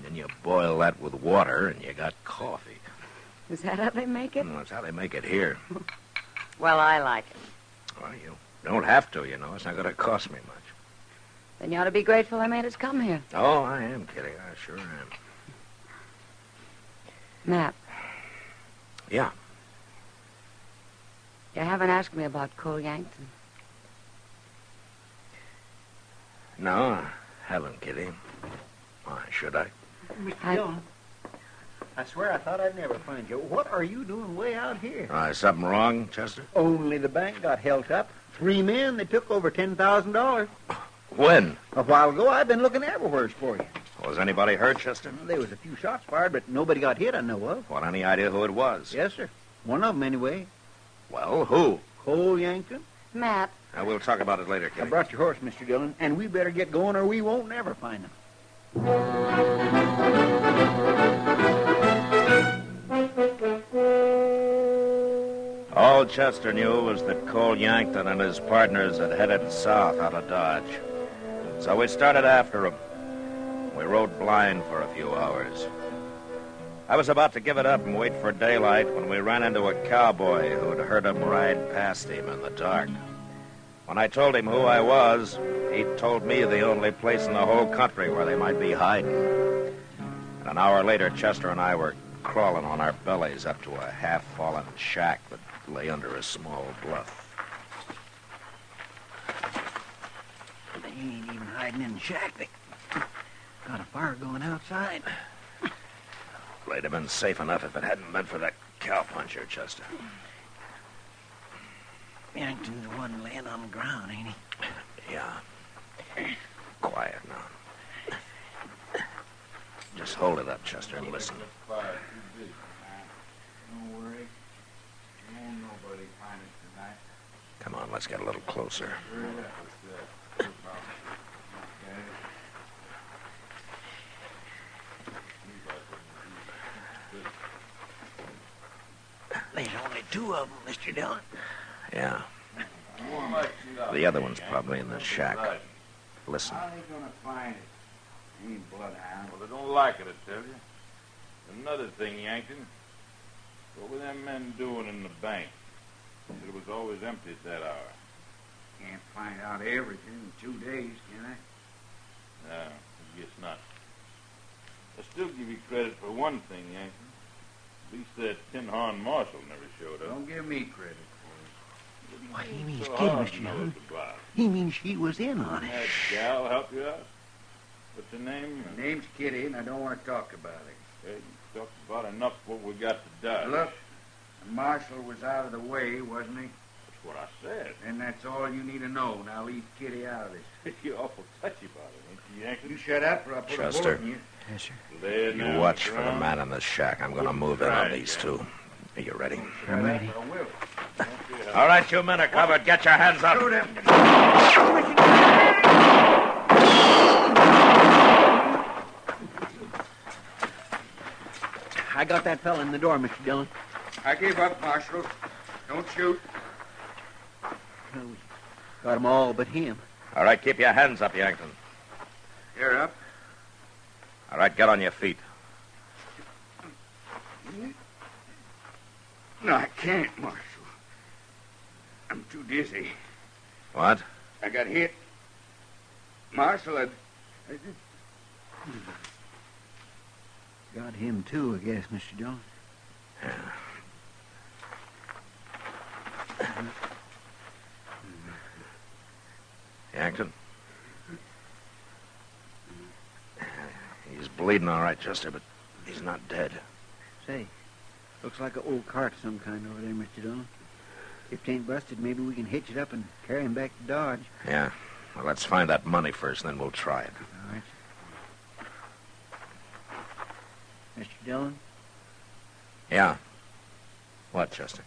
Then you boil that with water and you got coffee. Is that how they make it? Well, that's how they make it here. Well, I like it. Well, you don't have to, you know. It's not going to cost me much. Then you ought to be grateful I made us come here. Oh, I am, Kitty. I sure am. Matt. Yeah. You haven't asked me about Cole Yankton. No, I haven't, Kitty. Why should I? Mr. Dillon, I swear I thought I'd never find you. What are you doing way out here? Is something wrong, Chester? Only the bank got held up. 3 men, they took over $10,000. When? A while ago, I've been looking everywhere for you. Was anybody hurt, Chester? There was a few shots fired, but nobody got hit I know of. What, any idea who it was? Yes, sir. One of them, anyway. Well, who? Cole Yankton. Matt. We'll talk about it later, Kitty. I brought your horse, Mr. Dillon, and we better get going or we won't never find him. All Chester knew was that Cole Yankton and his partners had headed south out of Dodge. So we started after him. We rode blind for a few hours. I was about to give it up and wait for daylight when we ran into a cowboy who'd heard him ride past him in the dark. When I told him who I was, he told me the only place in the whole country where they might be hiding. And an hour later, Chester and I were crawling on our bellies up to a half-fallen shack that lay under a small bluff. They ain't even hiding in the shack. They got a fire going outside. They'd have been safe enough if it hadn't been for that cowpuncher, Chester. Yankton's the one laying on the ground, ain't he? Yeah. Quiet now. Just hold it up, Chester, and listen. Don't worry. Won't nobody find us tonight. Come on, let's get a little closer. There's only 2 of them, Mr. Dillon. Yeah. The other one's probably in the shack. Listen. How are they going to find it? Ain't bloodhound. Well, they don't like it, I tell you. Another thing, Yankton. What were them men doing in the bank? It was always empty at that hour. Can't find out everything in 2 days, can I? No, I guess not. I still give you credit for one thing, Yankton. At least that tin-horn marshal never showed up. Don't give me credit for it. What he means, So kid, hard Mr. to know Dillon. it's about. He means she was in on Didn't it. that gal help you out? What's her name? My name's Kitty, and I don't want to talk about it. Hey, you talked about enough what we got to Dodge. Look, the marshal was out of the way, wasn't he? That's what I said. And that's all you need to know. Now leave Kitty out of this. You're awful touchy about it, ain't you, Yankton? You shut up, or I'll put a Chester. bullet in you. Yes, sir. There You now, watch for the Brown. man in the shack. I'm going to move in on these 2. Are you ready? I'm ready. I will. All right, you men are covered. Get your hands up. Shoot him. I got that fella in the door, Mr. Dillon. I gave up, Marshal. Don't shoot. Well, we got 'em all but him. All right, keep your hands up, Yankton. You're up. All right, get on your feet. No, I can't, Marshal. I'm too dizzy. What? I got hit. Marshal, I Got him, too, I guess, Mr. Dillon. Yankton? He's bleeding all right, Chester, but he's not dead. Say, looks like an old cart of some kind over there, Mr. Dillon. If it ain't busted, maybe we can hitch it up and carry him back to Dodge. Yeah. Well, let's find that money first, then we'll try it. All right. Mr. Dillon? Yeah. What, Chester?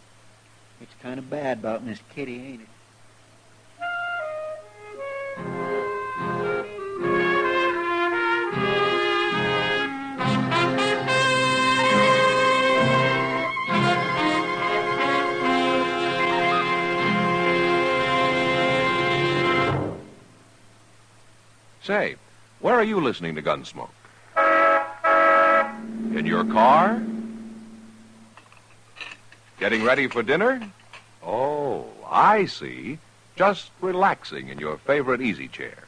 It's kind of bad about Miss Kitty, ain't it? Say, where are you listening to Gunsmoke? In your car? Getting ready for dinner? Oh, I see. Just relaxing in your favorite easy chair.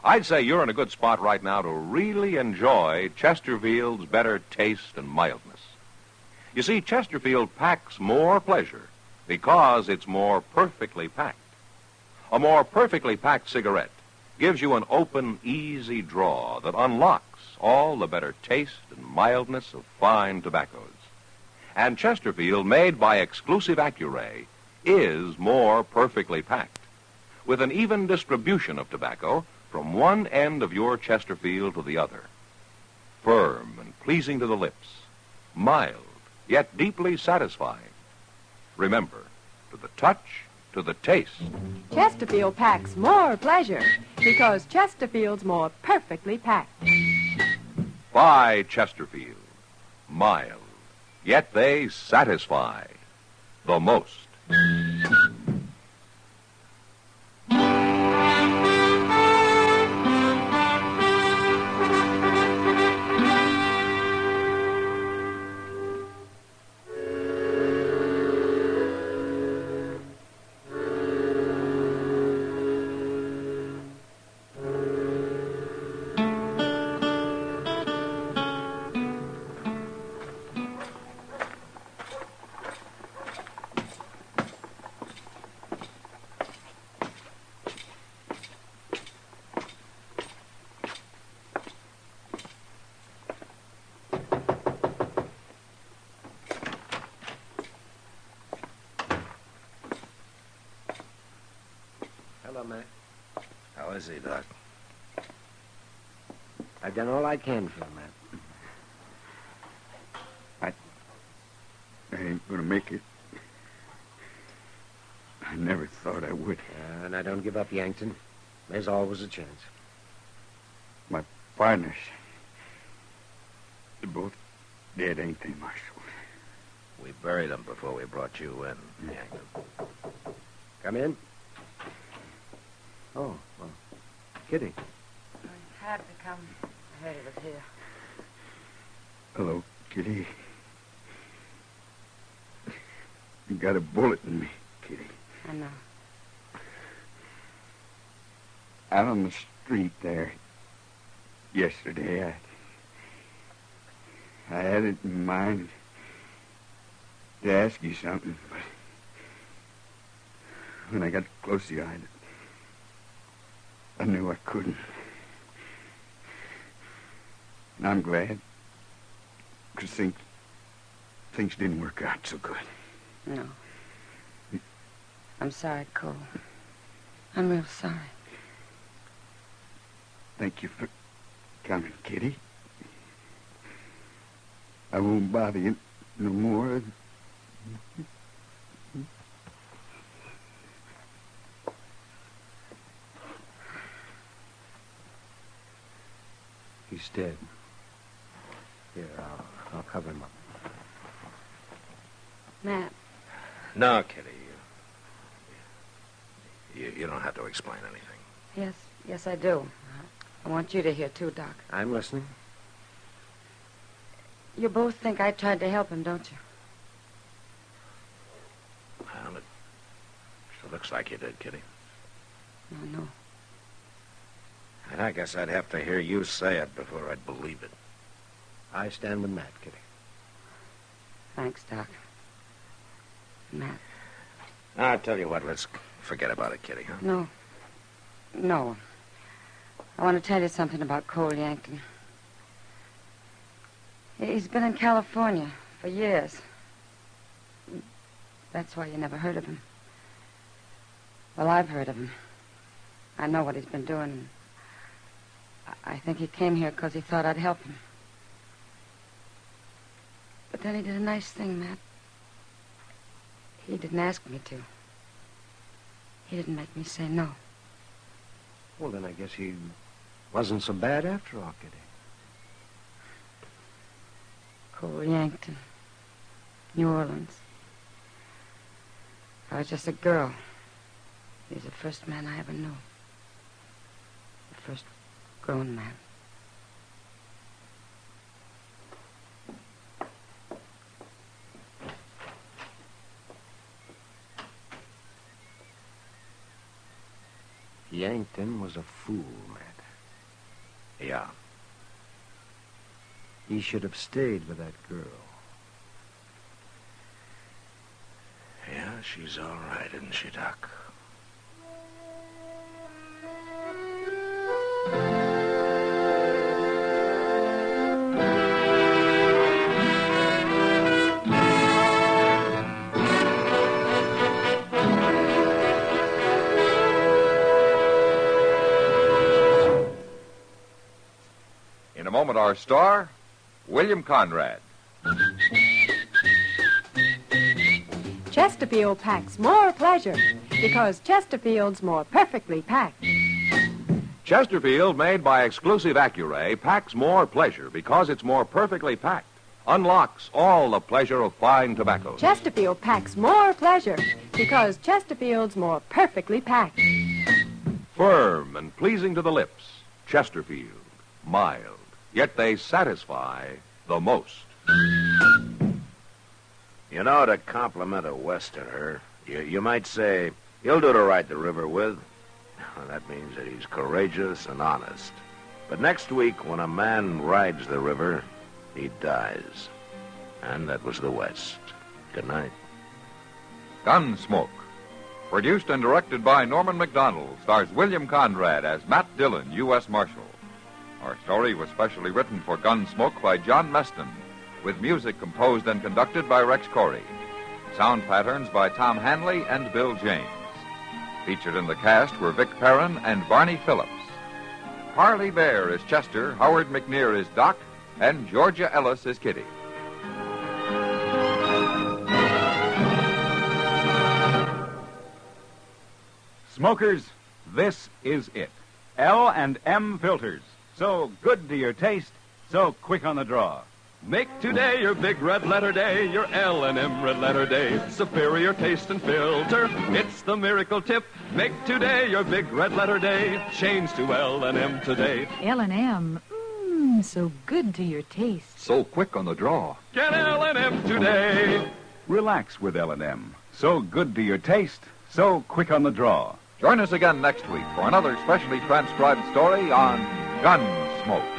I'd say you're in a good spot right now to really enjoy Chesterfield's better taste and mildness. You see, Chesterfield packs more pleasure because it's more perfectly packed. A more perfectly packed cigarette gives you an open, easy draw that unlocks all the better taste and mildness of fine tobaccos. And Chesterfield, made by exclusive Accuray, is more perfectly packed, with an even distribution of tobacco from one end of your Chesterfield to the other. Firm and pleasing to the lips, mild, yet deeply satisfying. Remember, to the touch, to the taste. Chesterfield packs more pleasure because Chesterfield's more perfectly packed. By Chesterfield. Mild, yet they satisfy the most. Hello, Matt. How is he, Doc? I've done all I can for him, Matt. I ain't gonna make it. I never thought I would. Now, don't give up, Yankton. There's always a chance. My partners, they're both dead, ain't they, Marshal? We buried them before we brought you in, Yankton. Come in. Oh, well, Kitty. I had to come. I heard he was here. Hello, Kitty. You got a bullet in me, Kitty. I know. Out on the street there yesterday, I had it in mind to ask you something, but when I got close to you, I knew I couldn't. And I'm glad, because things didn't work out so good. No. I'm sorry, Cole. I'm real sorry. Thank you for coming, Kitty. I won't bother you no more. He's dead. Here, I'll cover him up. Matt. No, Kitty. You don't have to explain anything. Yes, I do. I want you to hear, too, Doc. I'm listening. You both think I tried to help him, don't you? Well, it sure looks like you did, Kitty. No. And I guess I'd have to hear you say it before I'd believe it. I stand with Matt, Kitty. Thanks, Doc. Matt. I'll tell you what, let's forget about it, Kitty, huh? No. I want to tell you something about Cole Yankton. He's been in California for years. That's why you never heard of him. Well, I've heard of him. I know what he's been doing. I think he came here because he thought I'd help him. But then he did a nice thing, Matt. He didn't ask me to. He didn't make me say no. Well, then I guess he wasn't so bad after all, did he? Poor Yankton. New Orleans. I was just a girl. He's the first man I ever knew. The first grown man. Yankton was a fool, Matt. Yeah. He should have stayed with that girl. Yeah, she's all right, isn't she, Doc? In a moment, our star, William Conrad. Chesterfield packs more pleasure because Chesterfield's more perfectly packed. Chesterfield, made by exclusive Accuray, packs more pleasure because it's more perfectly packed. Unlocks all the pleasure of fine tobacco. Chesterfield packs more pleasure because Chesterfield's more perfectly packed. Firm and pleasing to the lips. Chesterfield. Mild. Yet they satisfy the most. You know, to compliment a Westerner, you might say, he'll do to ride the river with. That means that he's courageous and honest. But next week, when a man rides the river, he dies. And that was the West. Good night. Gunsmoke. Produced and directed by Norman McDonald, stars William Conrad as Matt Dillon, U.S. Marshal. Our story was specially written for Gunsmoke by John Meston, with music composed and conducted by Rex Corey. Sound patterns by Tom Hanley and Bill James. Featured in the cast were Vic Perrin and Barney Phillips. Harley Bear is Chester, Howard McNear is Doc, and Georgia Ellis is Kitty. Smokers, this is it. L&M filters. So good to your taste, so quick on the draw. Make today your big red letter day, your L&M red letter day. Superior taste and filter, it's the miracle tip. Make today your big red letter day. Change to L&M today. L&M, so good to your taste. So quick on the draw. Get L&M today. Relax with L&M. So good to your taste, so quick on the draw. Join us again next week for another specially transcribed story on Gunsmoke.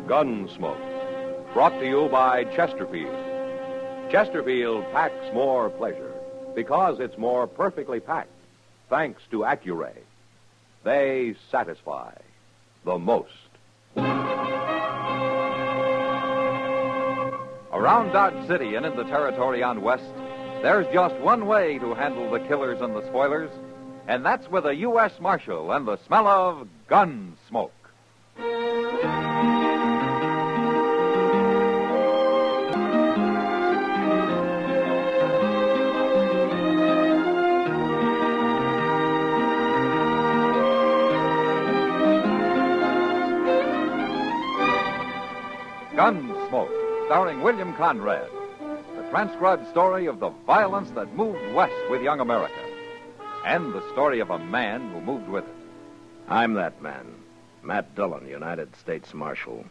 Gunsmoke. Brought to you by Chesterfield. Chesterfield packs more pleasure because it's more perfectly packed, thanks to Accuray. They satisfy the most. Around Dodge City and in the territory on West, There's just one way to handle the killers and the spoilers, and that's with a U.S. Marshal and the smell of Gunsmoke. Gunsmoke, starring William Conrad. The transcribed story of the violence that moved west with young America. And the story of a man who moved with it. I'm that man, Matt Dillon, United States Marshal.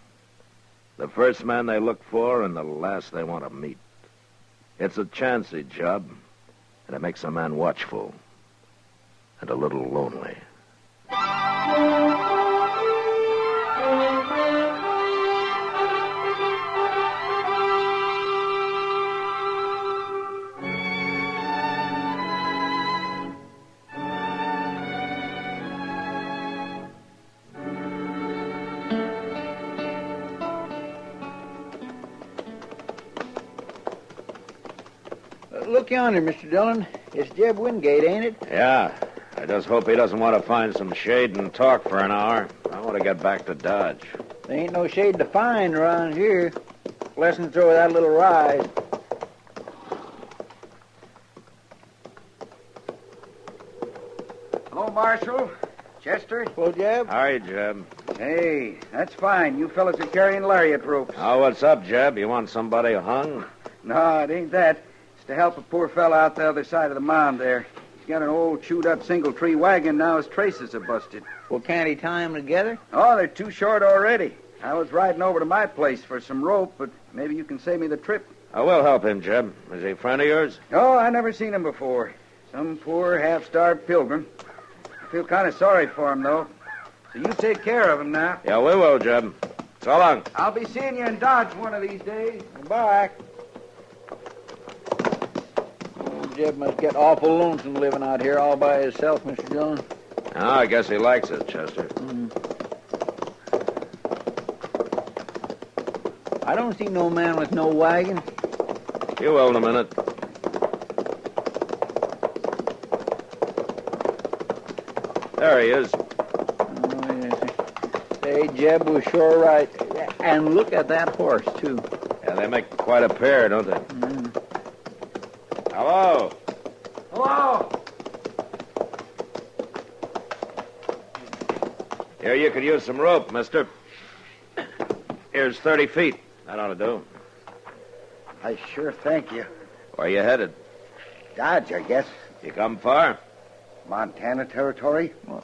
The first man they look for and the last they want to meet. It's a chancy job, and it makes a man watchful and a little lonely. Look yonder, Mr. Dillon. It's Jeb Wingate, ain't it? Yeah. I just hope he doesn't want to find some shade and talk for an hour. I want to get back to Dodge. There ain't no shade to find around here. Lessons over that little rise. Hello, Marshal. Chester? Hello, Jeb. How are you, Jeb? Hey, that's fine. You fellas are carrying lariat ropes. Oh, what's up, Jeb? You want somebody hung? No, it ain't that. It's to help a poor fella out the other side of the mound there. He's got an old chewed-up single-tree wagon. Now his traces are busted. Well, can't he tie them together? Oh, they're too short already. I was riding over to my place for some rope, but maybe you can save me the trip. I will help him, Jeb. Is he a friend of yours? Oh, I never seen him before. Some poor, half-starved pilgrim. I feel kind of sorry for him, though. So you take care of him now. Yeah, we will, Jeb. So long. I'll be seeing you in Dodge one of these days. Goodbye. Oh, Jeb must get awful lonesome living out here all by himself, Mr. Dillon. Oh, I guess he likes it, Chester. I don't see no man with no wagon. You will in a minute. There he is. Oh, yes. Say, Jeb was sure right. And look at that horse, too. Yeah, they make quite a pair, don't they? Hello. Hello. Here, you could use some rope, mister. Here's 30 feet. That ought to do. I sure thank you. Where you headed? Dodge, I guess. You come far? Montana territory. Well,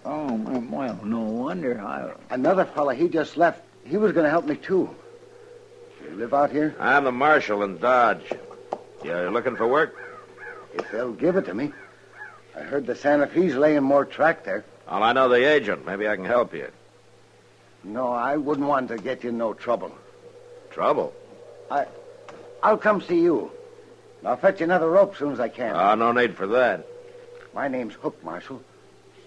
no wonder. Another fella, he just left. He was going to help me, too. You live out here? I'm the marshal in Dodge. You looking for work? If they'll give it to me. I heard the Santa Fe's laying more track there. Well, I know the agent. Maybe I can help you. No, I wouldn't want to get you in no trouble. Trouble? I'll come see you. I'll fetch you another rope as soon as I can. No need for that. My name's Hook, Marshal.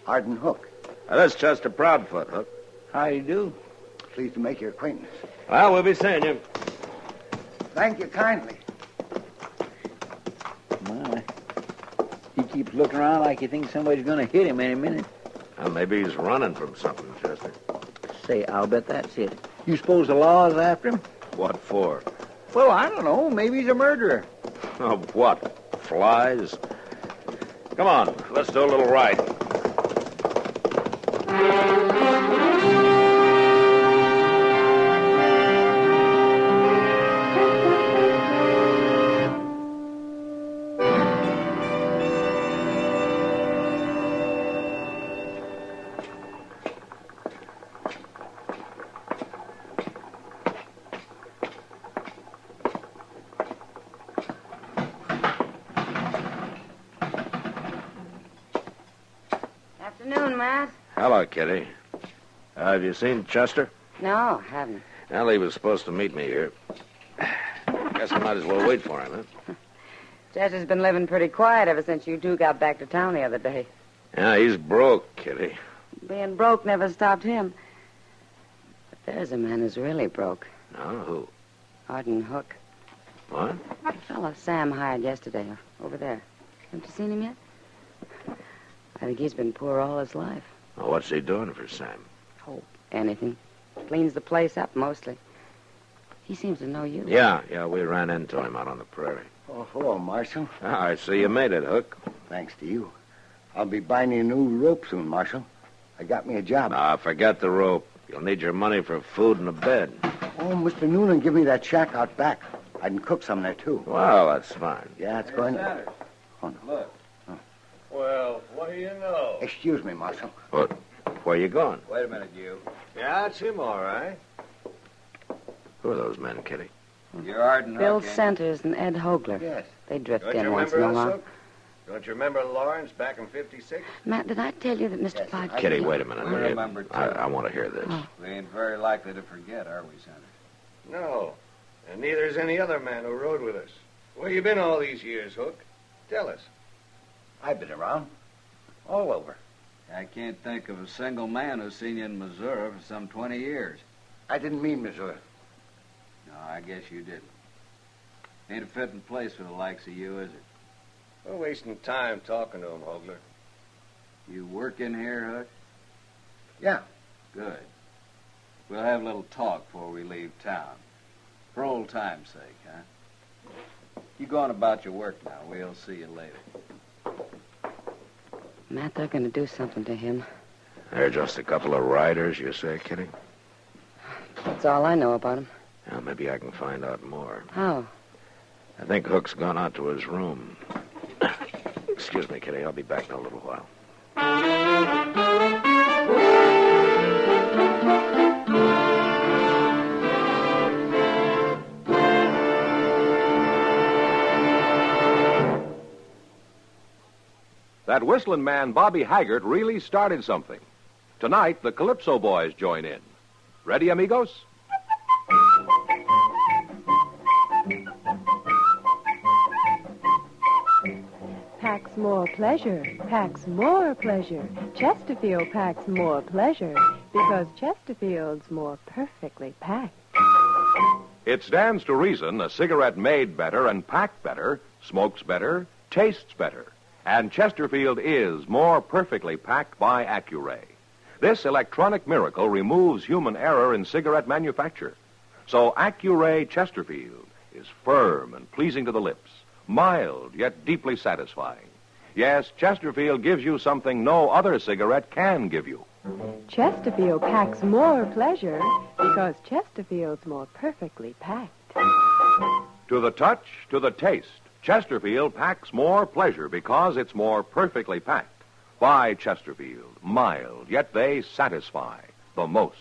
Arden Hook. That's Chester Proudfoot, Hook. How do you do? Pleased to make your acquaintance. Well, we'll be seeing you. Thank you kindly. My. He keeps looking around like he thinks somebody's going to hit him any minute. Well, maybe he's running from something, Chester. Say, I'll bet that's it. You suppose the law is after him? What for? Well, I don't know. Maybe he's a murderer. Oh, what? Flies? Come on, let's do a little ride. Afternoon, Matt. Hello, Kitty. Have you seen Chester? No, haven't. Well, he was supposed to meet me here. Guess I might as well wait for him, huh? Chester's been living pretty quiet ever since you two got back to town the other day. Yeah, he's broke, Kitty. Being broke never stopped him. But there's a man who's really broke. Oh, who? Arden Hook. What? The fellow Sam hired yesterday, over there. Haven't you seen him yet? I think he's been poor all his life. Well, what's he doing for Sam? Oh, anything. Cleans the place up, mostly. He seems to know you. Yeah, we ran into him out on the prairie. Oh, hello, Marshal. I see you made it, Hook. Thanks to you. I'll be buying you a new rope soon, Marshal. I got me a job. Forget the rope. You'll need your money for food and a bed. Oh, Mr. Noonan, give me that shack out back. I can cook some there, too. Well, that's fine. Yeah, it's going to... Oh, no. Look. Oh. Well, what do you know? Excuse me, Marshal. What? Where you going? Wait a minute, you. Yeah, it's him, all right. Who are those men, Kitty? You're Arden Bill Hook, Centers and Ed Hogler. Yes. They drift Don't in you once in remember a us, while. Hook? Don't you remember Lawrence back in 56? Matt, did I tell you that Mr. Pike... Kitty, wait a minute. We remember, too. I want to hear this. Oh. We ain't very likely to forget, are we, Senator? No. And neither is any other man who rode with us. Where you been all these years, Hook? Tell us. I've been around. All over. I can't think of a single man who's seen you in Missouri for some 20 years. I didn't mean Missouri. No, I guess you didn't. Ain't a fitting place for the likes of you, is it? We're wasting time talking to him, Hogler. You work in here, Hook? Yeah. Good. We'll have a little talk before we leave town. For old time's sake, huh? You go on about your work now. We'll see you later. Matt, they're going to do something to him. They're just a couple of riders, you say, Kitty? That's all I know about him. Well, maybe I can find out more. How? I think Hook's gone out to his room. Excuse me, Kitty. I'll be back in a little while. That whistling man, Bobby Haggart, really started something. Tonight, the Calypso Boys join in. Ready, amigos? Packs more pleasure, packs more pleasure. Chesterfield packs more pleasure because Chesterfield's more perfectly packed. It stands to reason a cigarette made better and packed better smokes better, tastes better. And Chesterfield is more perfectly packed by Accuray. This electronic miracle removes human error in cigarette manufacture. So Accuray Chesterfield is firm and pleasing to the lips, mild yet deeply satisfying. Yes, Chesterfield gives you something no other cigarette can give you. Chesterfield packs more pleasure because Chesterfield's more perfectly packed. To the touch, to the taste, Chesterfield packs more pleasure because it's more perfectly packed. By Chesterfield, mild, yet they satisfy the most.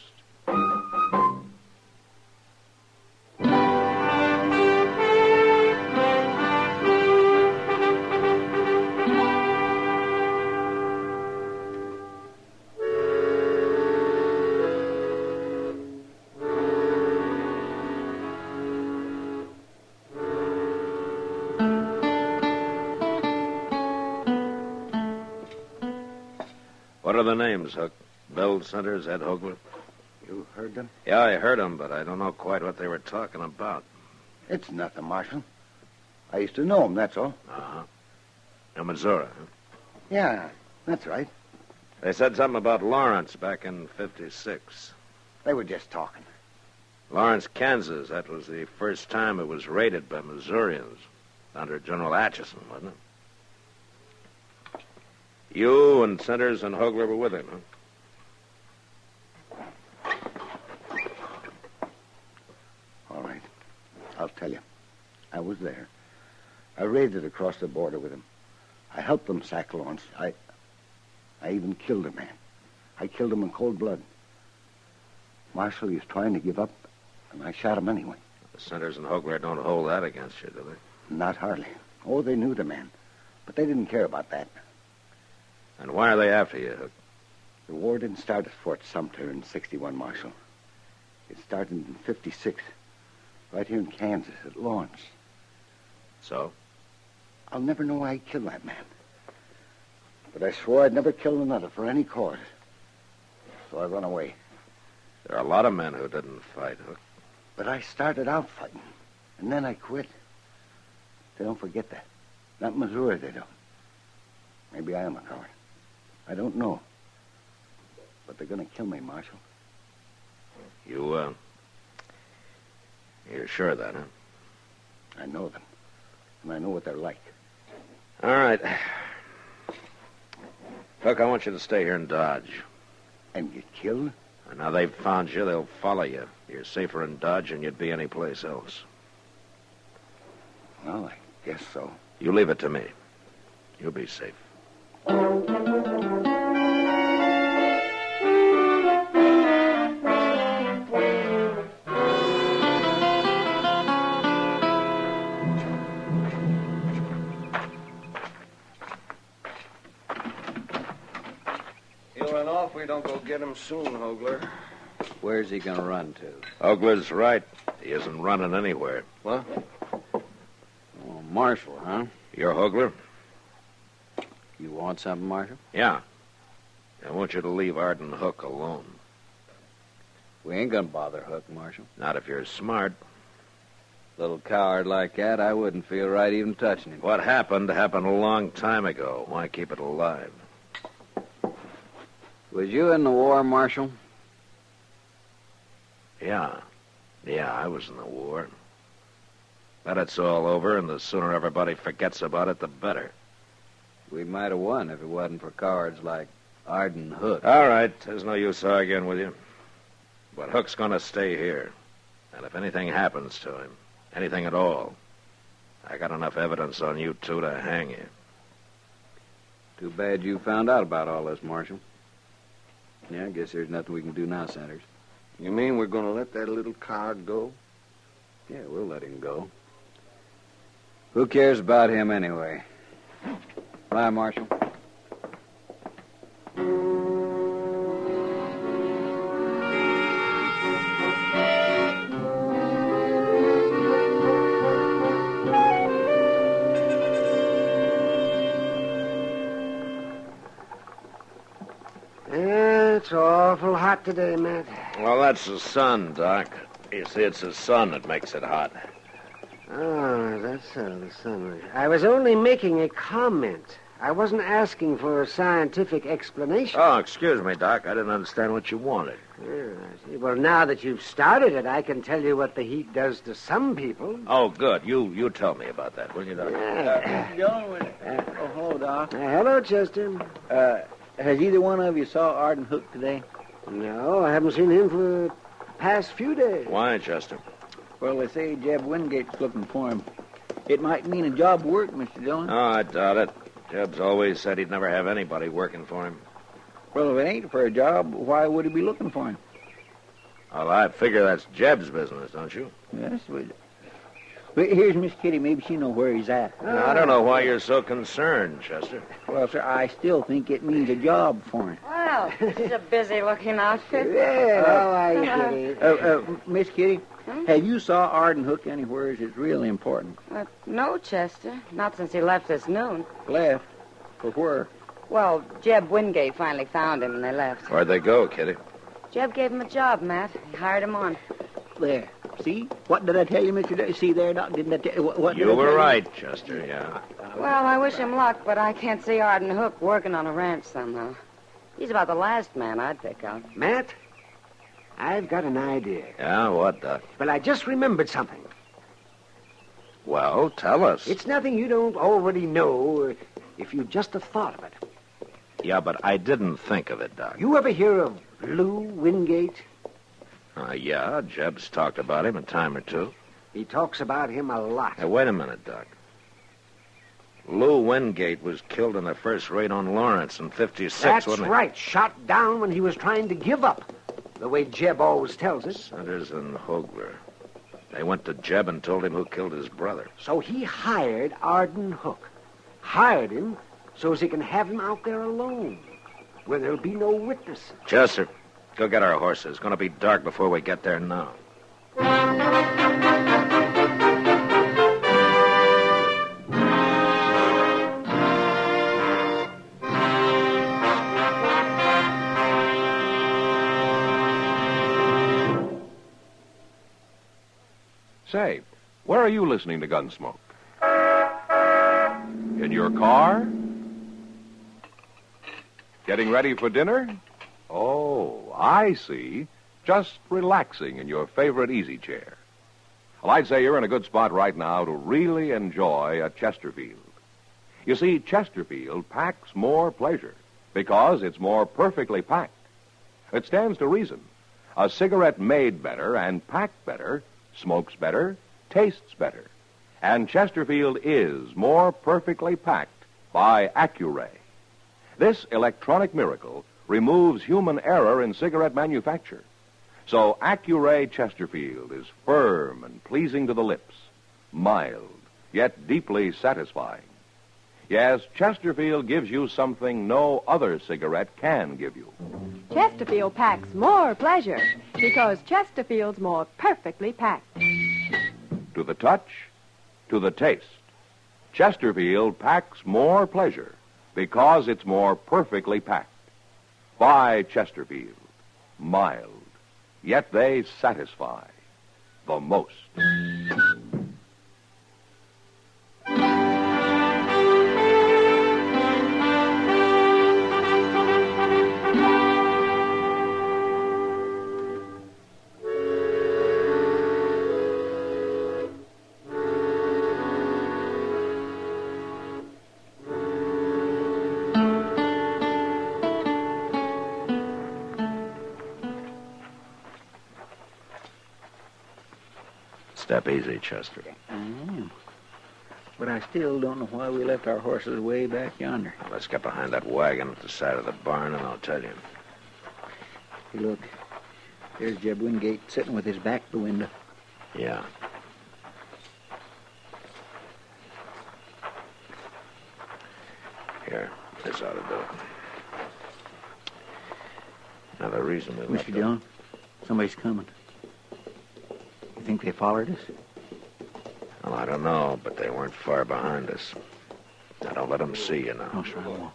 What are the names, Hook? Bill Centers, Ed Hogler? You heard them? Yeah, I heard them, but I don't know quite what they were talking about. It's nothing, Marshal. I used to know them, that's all. Uh-huh. In Missouri, huh? Yeah, that's right. They said something about Lawrence back in 56. They were just talking. Lawrence, Kansas. That was the first time it was raided by Missourians. Under General Atchison, wasn't it? You and Centers and Hogler were with him, huh? All right. I'll tell you. I was there. I raided across the border with him. I helped them sack Lawrence. I even killed a man. I killed him in cold blood. Marshal, he was trying to give up, and I shot him anyway. The Centers and Hogler don't hold that against you, do they? Not hardly. Oh, they knew the man. But they didn't care about that. And why are they after you, Hook? The war didn't start at Fort Sumter in 61, Marshal. It started in 56, right here in Kansas, at Lawrence. So? I'll never know why I killed that man. But I swore I'd never kill another for any cause. So I run away. There are a lot of men who didn't fight, Hook. But I started out fighting, and then I quit. They don't forget that. Not in Missouri, they don't. Maybe I am a coward. I don't know. But they're going to kill me, Marshal. You're sure of that, huh? I know them. And I know what they're like. All right. Look, I want you to stay here in Dodge. And get killed? And now they've found you, they'll follow you. You're safer in Dodge than you'd be anyplace else. Well, I guess so. You leave it to me. You'll be safe. He'll run off if we don't go get him soon, Hogler. Where's he going to run to? Ogler's right. He isn't running anywhere. What? Oh, Marshal, huh? You're Hogler? You want something, Marshal? Yeah. I want you to leave Arden Hook alone. We ain't going to bother Hook, Marshal. Not if you're smart. Little coward like that, I wouldn't feel right even touching him. What happened happened a long time ago. Why keep it alive? Was you in the war, Marshal? Yeah, I was in the war. But it's all over, and the sooner everybody forgets about it, the better. We might have won if it wasn't for cowards like Arden Hook. All right, there's no use arguing with you. But Hook's gonna stay here. And if anything happens to him, anything at all, I got enough evidence on you two to hang you. Too bad you found out about all this, Marshal. Yeah, I guess there's nothing we can do now, Sanders. You mean we're going to let that little coward go? Yeah, we'll let him go. Who cares about him anyway? Bye, Marshal. It's awful hot today, Matt. Well, that's the sun, Doc. You see, it's the sun that makes it hot. Oh, that's the sun. I was only making a comment. I wasn't asking for a scientific explanation. Oh, excuse me, Doc. I didn't understand what you wanted. Yeah, I see. Well, now that you've started it, I can tell you what the heat does to some people. Oh, good. You tell me about that, will you, Doc? Hello, Doc. Hello, Chester. Has either one of you saw Arden Hook today? No, I haven't seen him for the past few days. Why, Chester? Well, they say Jeb Wingate's looking for him. It might mean a job work, Mr. Dillon. Oh, I doubt it. Jeb's always said he'd never have anybody working for him. Well, if it ain't for a job, why would he be looking for him? Well, I figure that's Jeb's business, don't you? Yes, but here's Miss Kitty. Maybe she know where he's at. I don't know why you're so concerned, Chester. Well, sir, I still think it means a job for him. Well, this is a busy-looking outfit. Yeah, how are you, Kitty? Miss Kitty, have you saw Arden Hook anywhere? It's really important. No, Chester. Not since he left this noon. Left? For where? Well, Jeb Wingate finally found him, and they left. Where'd they go, Kitty? Jeb gave him a job, Matt. He hired him on. There. See? What did I tell you, Mr. See there, Doc? Didn't I tell you? What You were right, Chester, yeah. Well, I wish him luck, but I can't see Arden Hook working on a ranch somehow. He's about the last man I'd pick out. Matt, I've got an idea. Yeah, what, Doc? Well, I just remembered something. Well, tell us. It's nothing you don't already know if you just have thought of it. Yeah, but I didn't think of it, Doc. You ever hear of Lou Wingate? Yeah, Jeb's talked about him a time or two. He talks about him a lot. Hey, wait a minute, Doc. Lou Wingate was killed in the first raid on Lawrence in 56, That's wasn't he? right. Shot down when he was trying to give up. The way Jeb always tells it. Sanders and Hogler. They went to Jeb and told him who killed his brother. So he hired Arden Hook. Hired him so as he can have him out there alone, where there'll be no witness. Chester, go get our horses. It's going to be dark before we get there now. Say, where are you listening to Gunsmoke? In your car? Getting ready for dinner? Oh, I see. Just relaxing in your favorite easy chair. Well, I'd say you're in a good spot right now to really enjoy a Chesterfield. You see, Chesterfield packs more pleasure because it's more perfectly packed. It stands to reason. A cigarette made better and packed better smokes better, tastes better. And Chesterfield is more perfectly packed by Accuray. This electronic miracle removes human error in cigarette manufacture. So Accuray Chesterfield is firm and pleasing to the lips, mild, yet deeply satisfying. Yes, Chesterfield gives you something no other cigarette can give you. Chesterfield packs more pleasure because Chesterfield's more perfectly packed. To the touch, to the taste, Chesterfield packs more pleasure because it's more perfectly packed. Buy Chesterfield, mild, yet they satisfy the most. Step easy, Chester. I am. But I still don't know why we left our horses way back yonder. Let's get behind that wagon at the side of the barn, and I'll tell you. Hey, look. There's Jeb Wingate sitting with his back to the window. Yeah. Here, this ought to do it. Now, the reason we left Mr. John, somebody's coming. You think they followed us? Well, I don't know, but they weren't far behind us. Now, don't let them see you now. No, sir, I won't.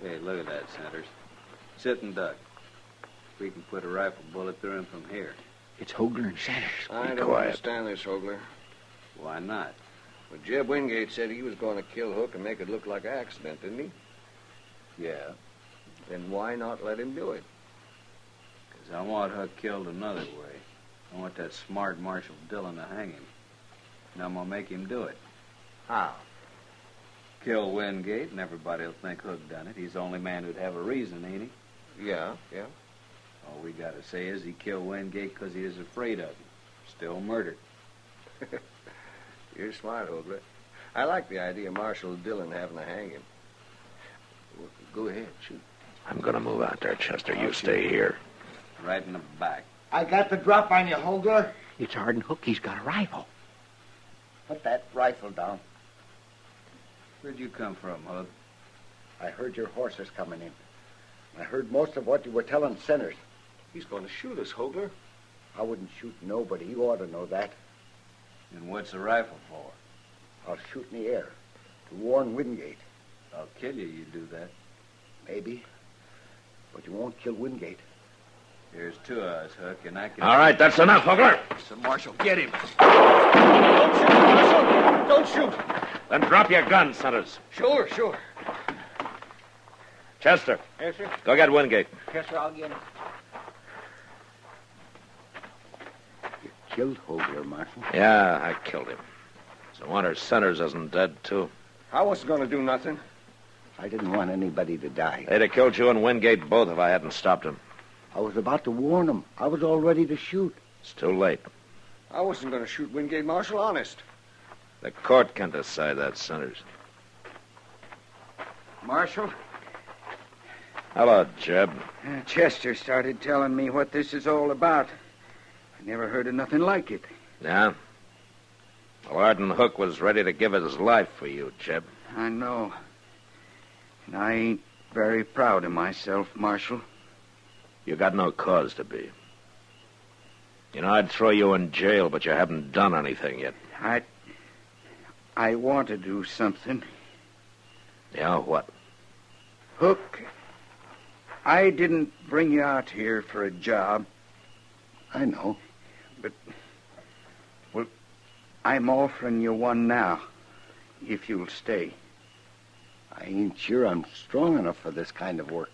Hey, look at that, Centers. Sit and duck. We can put a rifle bullet through him from here. It's Hogler and Sanders. I don't understand this, Hogler. Why not? Well, Jeb Wingate said he was going to kill Hook and make it look like an accident, didn't he? Yeah. Then why not let him do it? Because I want Hook killed another way. I want that smart Marshal Dillon to hang him. And I'm going to make him do it. How? Kill Wingate, and everybody'll think Hook done it. He's the only man who'd have a reason, ain't he? Yeah. All we got to say is he killed Wingate because he is afraid of him. Still murdered. You're smart, Hogler. I like the idea of Marshal Dillon having to hang him. Well, go ahead, shoot. I'm going to move out there, Chester. You stay here. Right in the back. I got the drop on you, Hogler. It's Arden Hook. He's got a rifle. Put that rifle down. Where'd you come from, Hook? I heard your horses coming in. I heard most of what you were telling Centers. He's going to shoot us, Hogler. I wouldn't shoot nobody. You ought to know that. And what's the rifle for? I'll shoot in the air to warn Wingate. I'll kill you, you do that. Maybe. But you won't kill Wingate. There's two of us, Hook, and I can... All right, that's enough, Hogler. So, Marshal, get him. Don't shoot, Marshal! Don't shoot! Then drop your gun, Centers. Sure. Chester. Yes, sir. Go get Wingate. Yes, sir, I'll get him. You killed Hogler, Marshal. Yeah, I killed him. It's a wonder Centers isn't dead, too. I wasn't going to do nothing. I didn't want anybody to die. They'd have killed you and Wingate both if I hadn't stopped him. I was about to warn them. I was all ready to shoot. It's too late. I wasn't going to shoot Wingate, Marshal, honest. The court can decide that, Centers. Marshal, Hello, Jeb. Chester started telling me what this is all about. I never heard of nothing like it. Yeah? Well, Arden Hook was ready to give his life for you, Jeb. I know. And I ain't very proud of myself, Marshal. You got no cause to be. You know, I'd throw you in jail, but you haven't done anything yet. I want to do something. Yeah, what? Hook, I didn't bring you out here for a job. I know. But, well, I'm offering you one now, if you'll stay. I ain't sure I'm strong enough for this kind of work.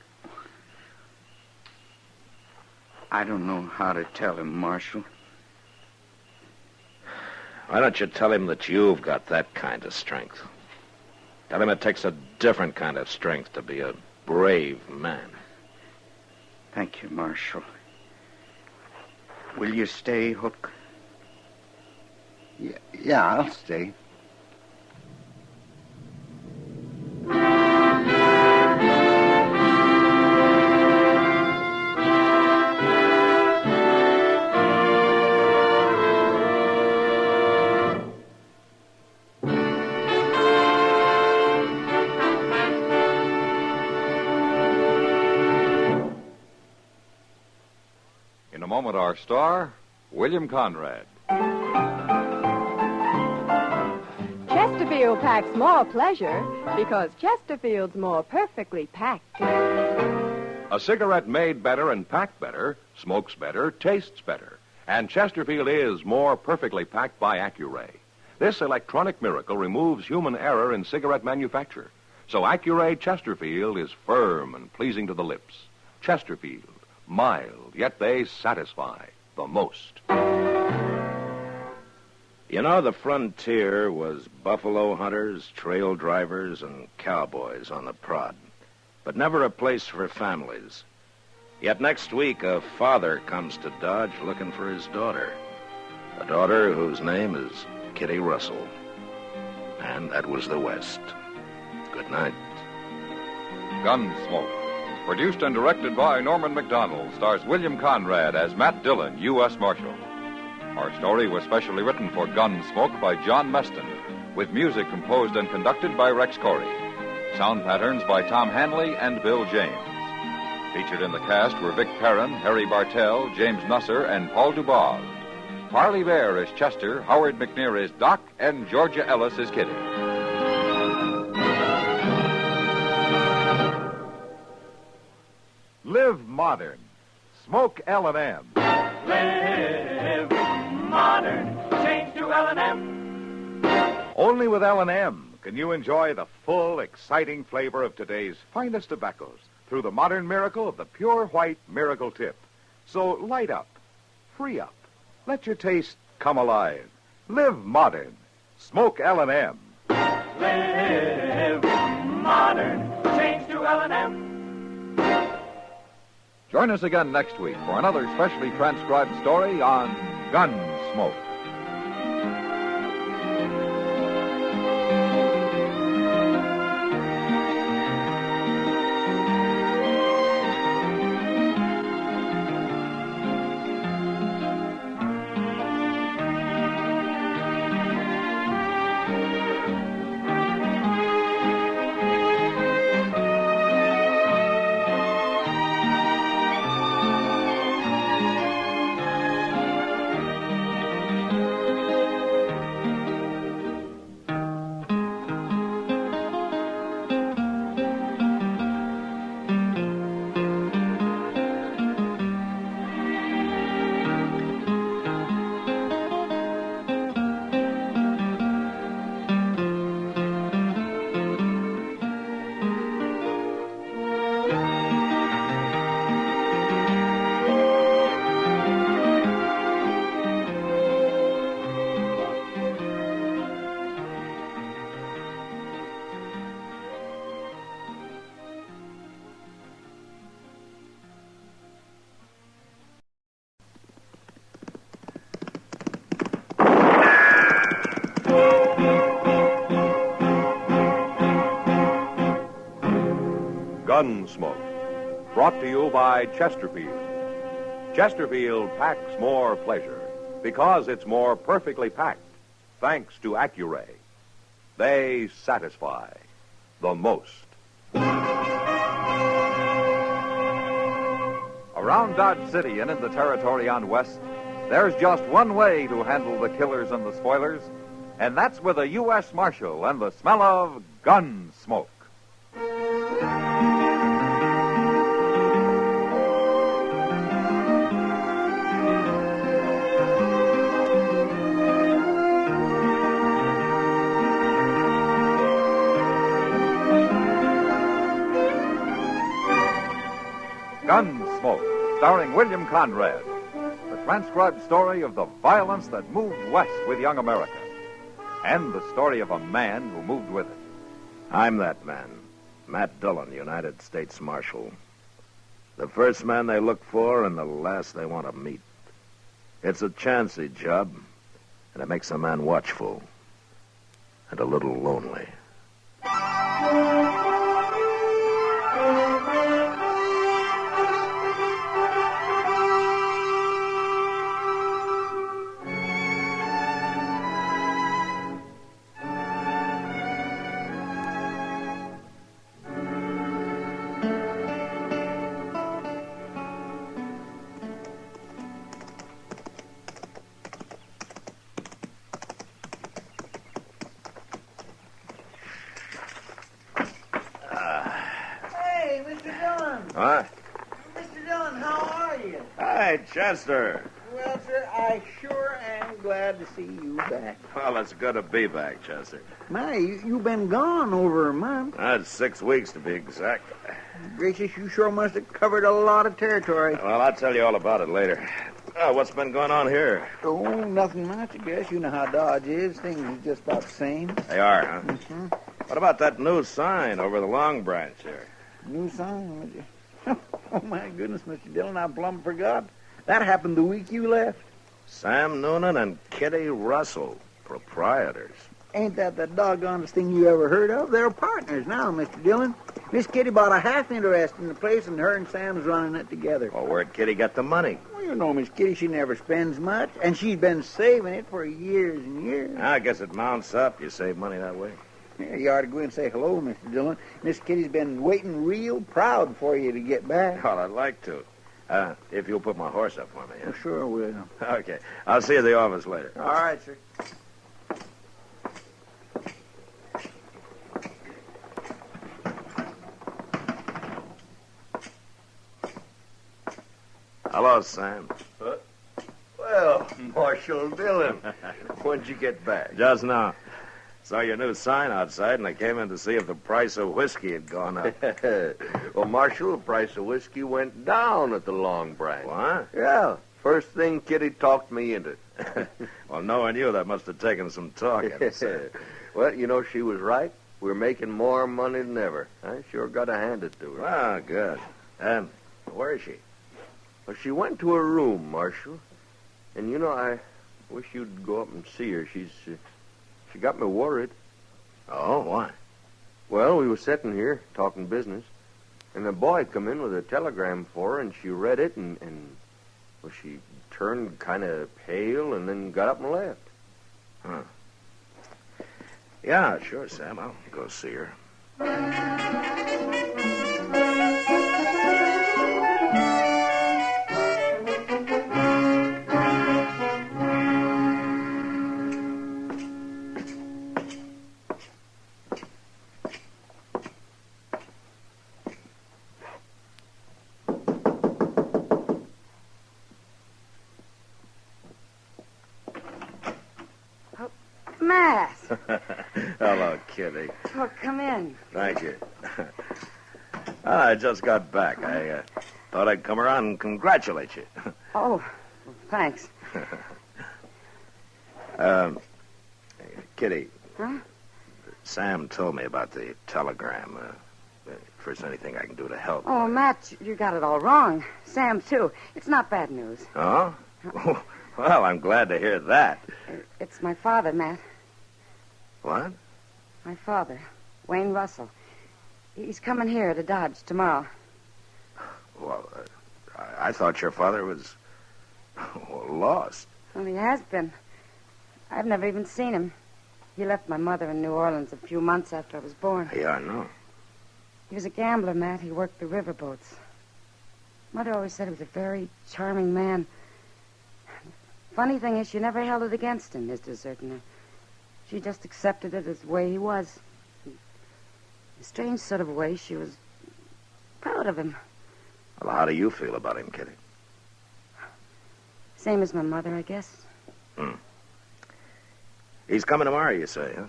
I don't know how to tell him, Marshal. Why don't you tell him that you've got that kind of strength? Tell him it takes a different kind of strength to be a brave man. Thank you, Marshal. Will you stay, Hook? Yeah, I'll stay. In a moment, our star, William Conrad. Chesterfield packs more pleasure because Chesterfield's more perfectly packed. A cigarette made better and packed better, smokes better, tastes better. And Chesterfield is more perfectly packed by Accuray. This electronic miracle removes human error in cigarette manufacture. So Accuray Chesterfield is firm and pleasing to the lips. Chesterfield, mild, yet they satisfy the most. You know, the frontier was buffalo hunters, trail drivers, and cowboys on the prod, but never a place for families. Yet next week, a father comes to Dodge looking for his daughter. A daughter whose name is Kitty Russell. And that was the West. Good night. Gunsmoke, produced and directed by Norman McDonald, stars William Conrad as Matt Dillon, U.S. Marshal. Our story was specially written for Gunsmoke by John Meston, with music composed and conducted by Rex Corey. Sound patterns by Tom Hanley and Bill James. Featured in the cast were Vic Perrin, Harry Bartell, James Nusser, and Paul Dubov. Parley Bear is Chester, Howard McNear is Doc, and Georgia Ellis is Kitty. Live modern. Smoke L&M. Live modern. Change to L&M. Only with L&M can you enjoy the full, exciting flavor of today's finest tobaccos through the modern miracle of the pure white Miracle Tip. So light up, free up, let your taste come alive. Live modern. Smoke L&M. Live modern. Change to L&M. Join us again next week for another specially transcribed story on Gunsmoke. Gunsmoke, brought to you by Chesterfield. Chesterfield packs more pleasure because it's more perfectly packed, thanks to Accuray. They satisfy the most. Around Dodge City and in the territory on West, there's just one way to handle the killers and the spoilers, and that's with a U.S. Marshal and the smell of Gunsmoke. Gunsmoke, starring William Conrad. The transcribed story of the violence that moved west with young America. And the story of a man who moved with it. I'm that man, Matt Dillon, United States Marshal. The first man they look for and the last they want to meet. It's a chancy job, and it makes a man watchful and a little lonely. What? Mr. Dillon, how are you? Hi, Chester. Well, sir, I sure am glad to see you back. Well, it's good to be back, Chester. My, you've been gone over a month. That's 6 weeks to be exact. Gracious, you sure must have covered a lot of territory. Well, I'll tell you all about it later. What's been going on here? Oh, nothing much, I guess. You know how Dodge is. Things are just about the same. They are, huh? Mm-hmm. What about that new sign over the Long Branch here? New sign? Oh, my goodness, Mr. Dillon, I plumb forgot. That happened the week you left. Sam Noonan and Kitty Russell, proprietors. Ain't that the doggonest thing you ever heard of? They're partners now, Mr. Dillon. Miss Kitty bought a half interest in the place, and her and Sam's running it together. Well, where'd Kitty get the money? Well, you know, Miss Kitty, she never spends much, and she's been saving it for years and years. I guess it mounts up. You save money that way. Yeah, you ought to go in and say hello, Mr. Dillon. Miss Kitty's been waiting real proud for you to get back. Well, I'd like to. If you'll put my horse up for me. Huh? Well, sure will. Okay. I'll see you at the office later. All right, sir. Hello, Sam. Well, Marshal Dillon, when'd you get back? Just now. Saw your new sign outside, and I came in to see if the price of whiskey had gone up. Well, Marshal, the price of whiskey went down at the Long Branch. What? Yeah. First thing Kitty talked me into. Well, knowing you, that must have taken some talking. Well, you know, she was right. We're making more money than ever. I sure got to hand it to her. Ah, good. And where is she? Well, she went to her room, Marshal. And, you know, I wish you'd go up and see her. She got me worried. Oh, why? Well, we were sitting here talking business, and a boy come in with a telegram for her, and she read it, and well, she turned kind of pale and then got up and left. Huh. Yeah, sure, Sam. I'll go see her. Matt. Hello, Kitty. Oh, come in. Thank you. I just got back. I thought I'd come around and congratulate you. Oh, well, thanks. Kitty. Huh? Sam told me about the telegram. If there's anything I can do to help. Oh, Matt, you got it all wrong. Sam, too. It's not bad news. Oh? Well, I'm glad to hear that. It's my father, Matt. What? My father, Wayne Russell. He's coming here to Dodge tomorrow. Well, I thought your father was lost. Well, he has been. I've never even seen him. He left my mother in New Orleans a few months after I was born. Yeah, I know. He was a gambler, Matt. He worked the riverboats. Mother always said he was a very charming man. Funny thing is, she never held it against him, his deserting her. She just accepted it as the way he was. In a strange sort of way, she was proud of him. Well, how do you feel about him, Kitty? Same as my mother, I guess. He's coming tomorrow, you say, huh?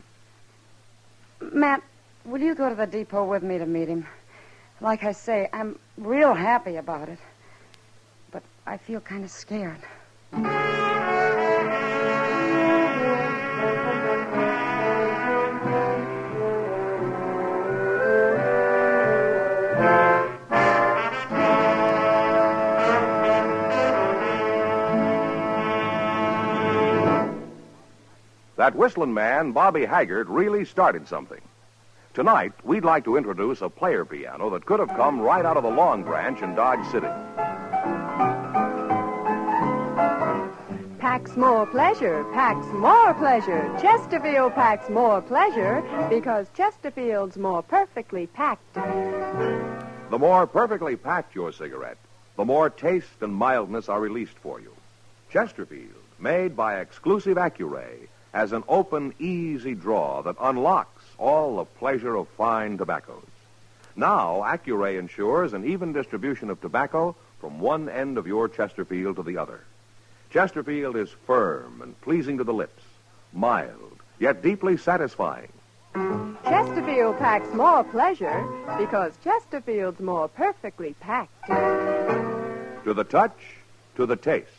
Matt, will you go to the depot with me to meet him? Like I say, I'm real happy about it. I feel kind of scared. That whistling man, Bobby Haggart, really started something. Tonight, we'd like to introduce a player piano that could have come right out of the Long Branch in Dodge City. Packs more pleasure, packs more pleasure. Chesterfield packs more pleasure because Chesterfield's more perfectly packed. The more perfectly packed your cigarette, the more taste and mildness are released for you. Chesterfield, made by exclusive Accuray, has an open, easy draw that unlocks all the pleasure of fine tobaccos. Now, Accuray ensures an even distribution of tobacco from one end of your Chesterfield to the other. Chesterfield is firm and pleasing to the lips, mild, yet deeply satisfying. Chesterfield packs more pleasure because Chesterfield's more perfectly packed. To the touch, to the taste,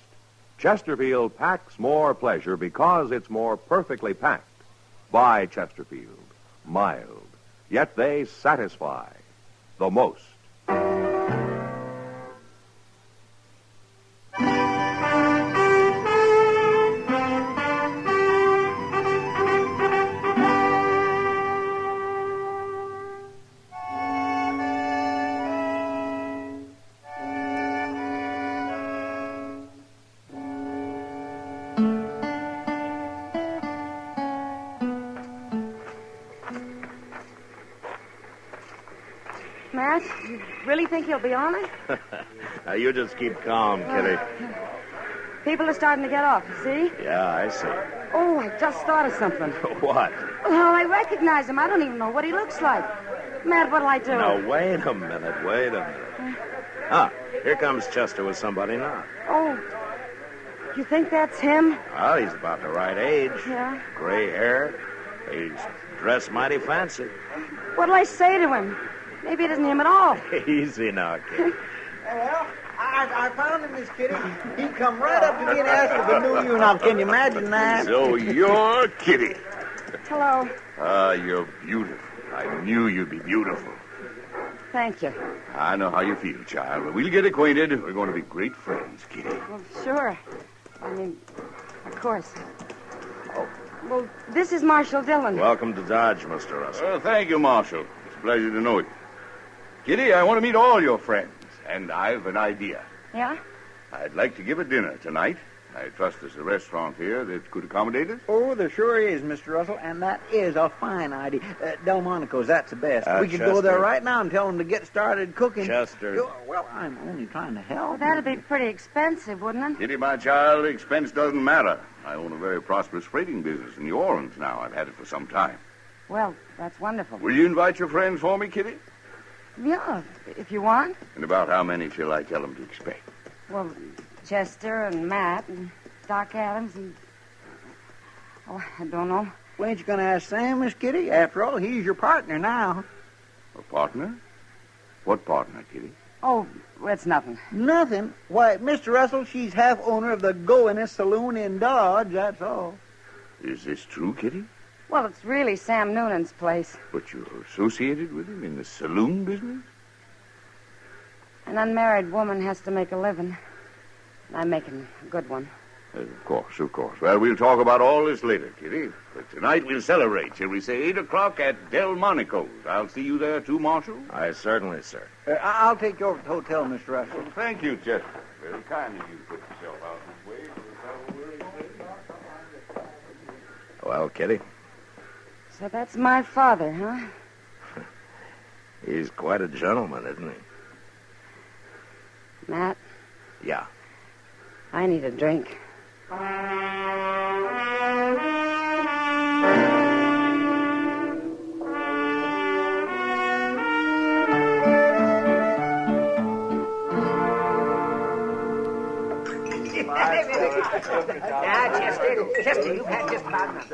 Chesterfield packs more pleasure because it's more perfectly packed. By Chesterfield, mild, yet they satisfy the most. Matt, you really think he'll be on it? Now, you just keep calm, Kitty. People are starting to get off, you see? Yeah, I see. Oh, I just thought of something. What? Oh, I recognize him. I don't even know what he looks like. Matt, what'll I do? Now, wait a minute. Ah, here comes Chester with somebody now. Oh, you think that's him? Well, he's about the right age. Yeah. Gray hair. He's dressed mighty fancy. What'll I say to him? Maybe it isn't him at all. Easy now, kid. Well, I found him, Miss Kitty. He come right up to me and asked if I knew you. Now, can you imagine that? So you're Kitty. Hello. Ah, you're beautiful. I knew you'd be beautiful. Thank you. I know how you feel, child. But we'll get acquainted. We're going to be great friends, Kitty. Well, sure. I mean, of course. Oh, well, this is Marshal Dillon. Welcome to Dodge, Mr. Russell. Thank you, Marshal. It's a pleasure to know you. Kitty, I want to meet all your friends, and I've an idea. Yeah? I'd like to give a dinner tonight. I trust there's a restaurant here that could accommodate us. Oh, there sure is, Mr. Russell, and that is a fine idea. Delmonico's, that's the best. We could go there right now and tell them to get started cooking. Chester. Well, I'm only trying to help. Well, that'd be pretty expensive, wouldn't it? Kitty, my child, expense doesn't matter. I own a very prosperous freighting business in New Orleans now. I've had it for some time. Well, that's wonderful. Will you invite your friends for me, Kitty? Yeah, if you want. And about how many shall I tell them to expect? Well, Chester and Matt and Doc Adams and... Oh, I don't know. Well, ain't you going to ask Sam, Miss Kitty? After all, he's your partner now. A partner? What partner, Kitty? Oh, it's nothing. Nothing? Why, Mr. Russell, she's half owner of the Goinest Saloon in Dodge, that's all. Is this true, Kitty? Well, it's really Sam Noonan's place. But you're associated with him in the saloon business? An unmarried woman has to make a living. I'm making a good one. Of course. Well, we'll talk about all this later, Kitty. But tonight we'll celebrate, shall we say, 8 o'clock at Delmonico's. I'll see you there, too, Marshal? Aye, certainly, sir. I'll take you over to the hotel, Mr. Russell. Well, thank you, Chester. Very kind of you to put yourself out this way. Well, Kitty, So that's my father, huh? he's quite a gentleman, isn't he? Matt, Yeah. I need a drink. Chester, Chester, you've had just about enough.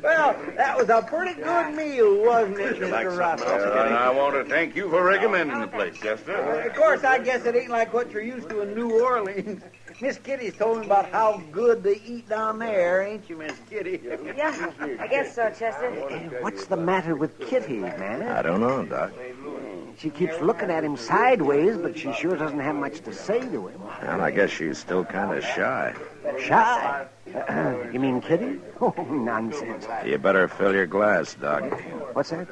Well, that was a pretty good meal, wasn't it, Mr. Russell? And I want to thank you for recommending the place, Chester. Of course, I guess it ain't like what you're used to in New Orleans. Miss Kitty's told me about how good they eat down there, ain't you, Miss Kitty? Yeah, I guess so, Chester. What's the matter with Kitty, man? I don't know, Doc. She keeps looking at him sideways, but she sure doesn't have much to say to him. Well, I guess she's still kind of shy. Shy? You mean Kitty? Oh, nonsense. You better fill your glass, Doc. What's that?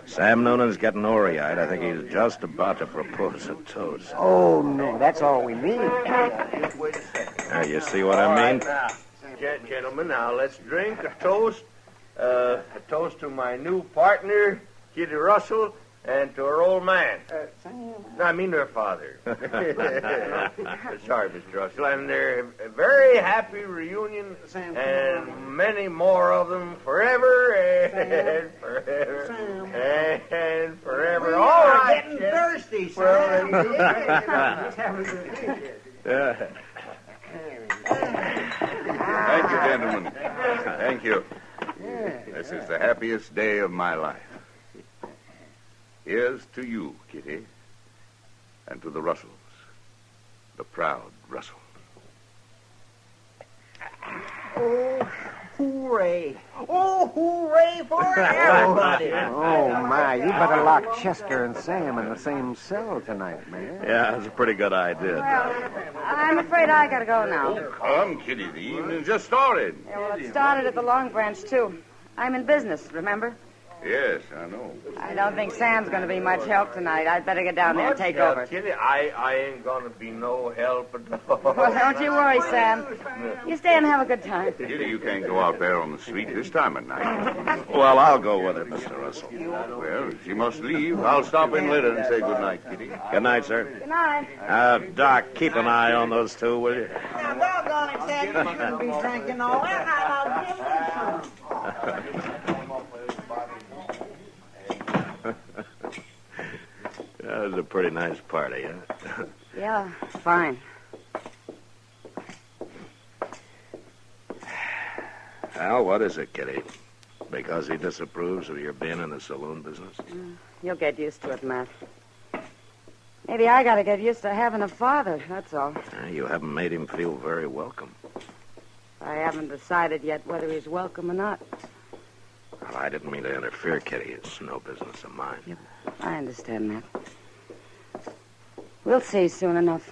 Sam Noonan's getting orey-eyed. I think he's just about to propose a toast. Oh, no, that's all we need. Now, you see what I mean? Now, gentlemen, now let's drink a toast. A toast to my new partner, Kitty Russell, and to her old man. No, I mean her father. Sorry, Mr. Russell. And they're a very happy reunion, and many more of them forever and forever and forever. All right, getting thirsty, Sam. Thank you, gentlemen. Thank you. This is the happiest day of my life. Here's to you, Kitty, and to the Russells, the proud Russells. Oh, hooray. Oh, hooray for everybody. Oh, my, you better lock Chester and Sam in the same cell tonight, man. Yeah, that's a pretty good idea. Well, I'm afraid I gotta go now. Oh, come, Kitty, the evening just started. Yeah, well, it started at the Long Branch, too. I'm in business, remember? Yes, I know. I don't think Sam's going to be much help tonight. I'd better get down there and take over. Kitty, I ain't going to be no help at all. Well, don't you worry, Sam. You stay and have a good time. Kitty, you can't go out there on the street this time of night. Well, I'll go with her, Mr. Russell. Well, she must leave. I'll stop in later and say good night, Kitty. Good night, sir. Good night. Doc, keep an eye on those two, will you? Now, doggone it, Sam, you shouldn't be drinking all that. Now, give me some. That was a pretty nice party, huh? Yeah, fine. Well, what is it, Kitty? Because he disapproves of your being in the saloon business? You'll get used to it, Matt. Maybe I got to get used to having a father, that's all. You haven't made him feel very welcome. I haven't decided yet whether he's welcome or not. Well, I didn't mean to interfere, Kitty. It's no business of mine. Yep. I understand, Matt. We'll see soon enough.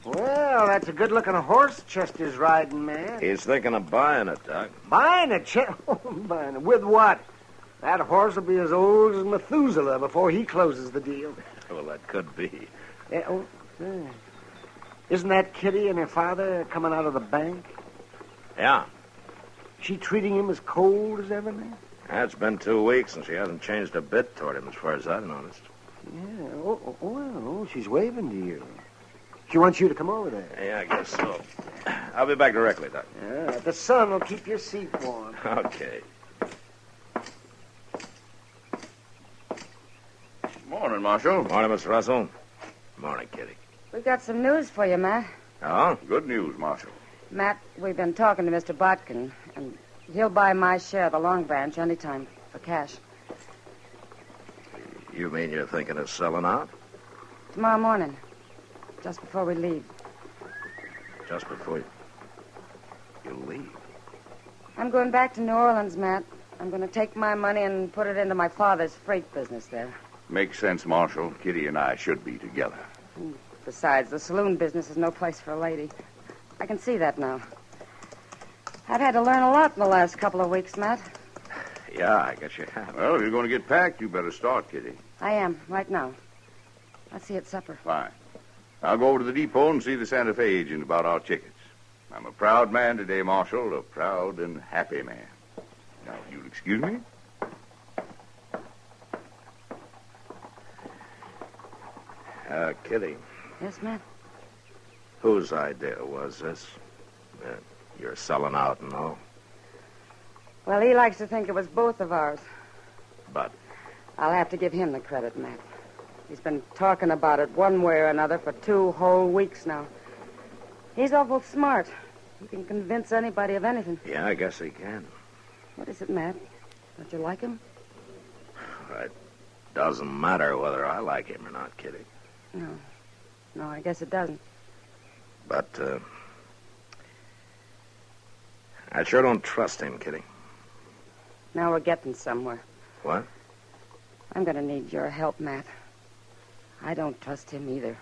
Well, that's a good-looking horse Chester's riding, man. He's thinking of buying it, Doc. Buying it, buying it. With what? That horse will be as old as Methuselah before he closes the deal. Well, that could be. Yeah. Isn't that Kitty and her father coming out of the bank? Yeah. She treating him as cold as ever, man? It's been 2 weeks, and she hasn't changed a bit toward him, as far as I've noticed. Yeah. Well, she's waving to you. She wants you to come over there. Yeah, I guess so. I'll be back directly, Doc. Yeah, the sun will keep your seat warm. Okay. Morning, Marshal. Morning, Mr. Russell. Morning, Kitty. We've got some news for you, Matt. Oh? Good news, Marshal. Matt, we've been talking to Mr. Botkin, and he'll buy my share of the Long Branch anytime for cash. You mean you're thinking of selling out? Tomorrow morning, just before we leave. Just before you leave? I'm going back to New Orleans, Matt. I'm going to take my money and put it into my father's freight business there. Makes sense, Marshal. Kitty and I should be together. Besides, the saloon business is no place for a lady. I can see that now. I've had to learn a lot in the last couple of weeks, Matt. Yeah, I guess you have. Well, if you're going to get packed, you better start, Kitty. I am, right now. I'll see you at supper. Fine. I'll go over to the depot and see the Santa Fe agent about our tickets. I'm a proud man today, Marshal, a proud and happy man. Now, if you'll excuse me. Kitty. Yes, Matt? Whose idea was this? You're selling out and all. Well, he likes to think it was both of ours. But I'll have to give him the credit, Matt. He's been talking about it one way or another for 2 whole weeks now. He's awful smart. He can convince anybody of anything. yeah, I guess he can. What is it, Matt? Don't you like him? It doesn't matter whether I like him or not, Kitty. No. No, I guess it doesn't. But, I sure don't trust him, Kitty. Now we're getting somewhere. What? I'm going to need your help, Matt. I don't trust him either.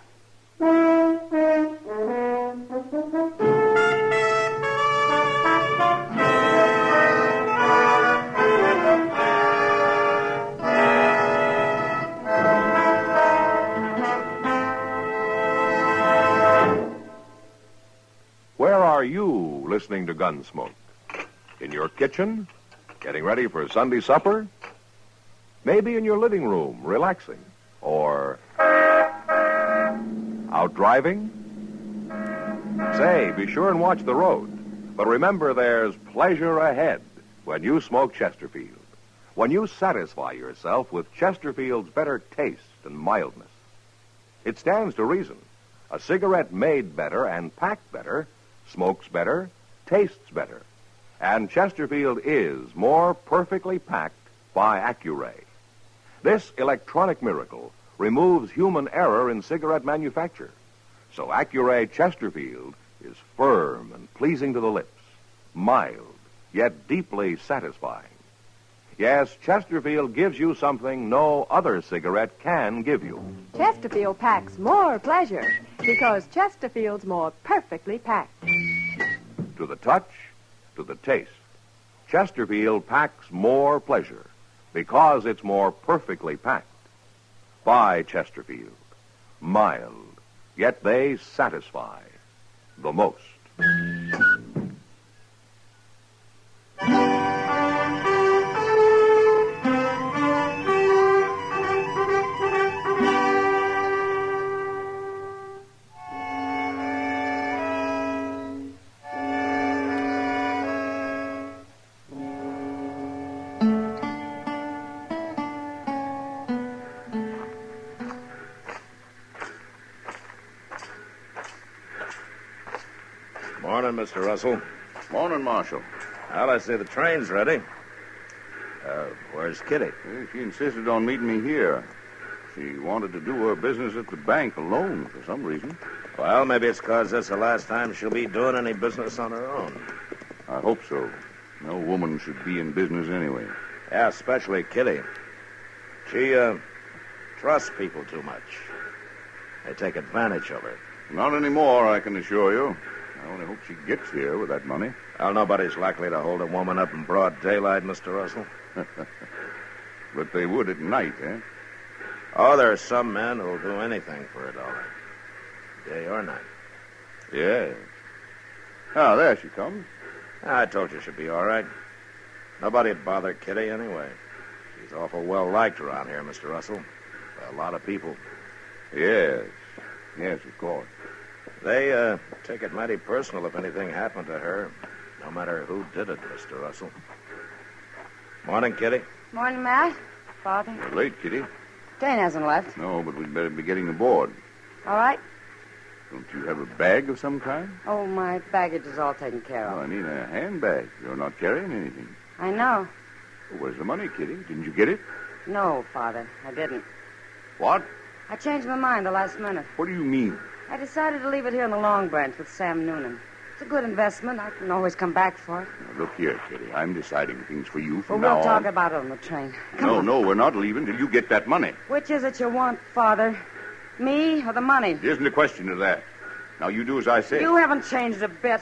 Where are you listening to Gunsmoke? In your kitchen? Getting ready for Sunday supper? Maybe in your living room, relaxing? Or out driving? Say, be sure and watch the road. But remember, there's pleasure ahead when you smoke Chesterfield. When you satisfy yourself with Chesterfield's better taste and mildness. It stands to reason. A cigarette made better and packed better smokes better, tastes better. And Chesterfield is more perfectly packed by Accuray. This electronic miracle removes human error in cigarette manufacture. So Accuray Chesterfield is firm and pleasing to the lips, mild, yet deeply satisfying. Yes, Chesterfield gives you something no other cigarette can give you. Chesterfield packs more pleasure because Chesterfield's more perfectly packed. To the touch, to the taste, Chesterfield packs more pleasure because it's more perfectly packed. By Chesterfield. Mild, yet they satisfy the most. Morning, Mr. Russell. Morning, Marshal. Well, I see the train's ready. Where's Kitty? She insisted on meeting me here. She wanted to do her business at the bank alone for some reason. Well, maybe it's because this is the last time she'll be doing any business on her own. I hope so. No woman should be in business anyway. Yeah, especially Kitty. She, trusts people too much. They take advantage of her. Not anymore, I can assure you. I only hope she gets here with that money. Well, nobody's likely to hold a woman up in broad daylight, Mr. Russell. But they would at night, eh? Oh, there are some men who'll do anything for a dollar. Day or night. Yes. Ah, there she comes. I told you she'd be all right. Nobody'd bother Kitty anyway. She's awful well-liked around here, Mr. Russell. By a lot of people. Yes. Yes, of course. They take it mighty personal if anything happened to her, no matter who did it, Mr. Russell. Morning, Kitty. Morning, Matt. Father. You're late, Kitty. Dane hasn't left. No, but we'd better be getting aboard. All right. Don't you have a bag of some kind? Oh, my baggage is all taken care Oh, of. I mean a handbag. You're not carrying anything. I know. Well, where's the money, Kitty? Didn't you get it? No, Father, I didn't. What? I changed my mind the last minute. What do you mean? I decided to leave it here in the Long Branch with Sam Noonan. It's a good investment. I can always come back for it. Now, look here, Kitty. I'm deciding things for you Well, from we'll now talk on. about it on the train. Come No, on. no, we're not leaving till you get that money. Which is it you want, Father? Me or the money? There isn't a question of that. Now, you do as I say. You haven't changed a bit.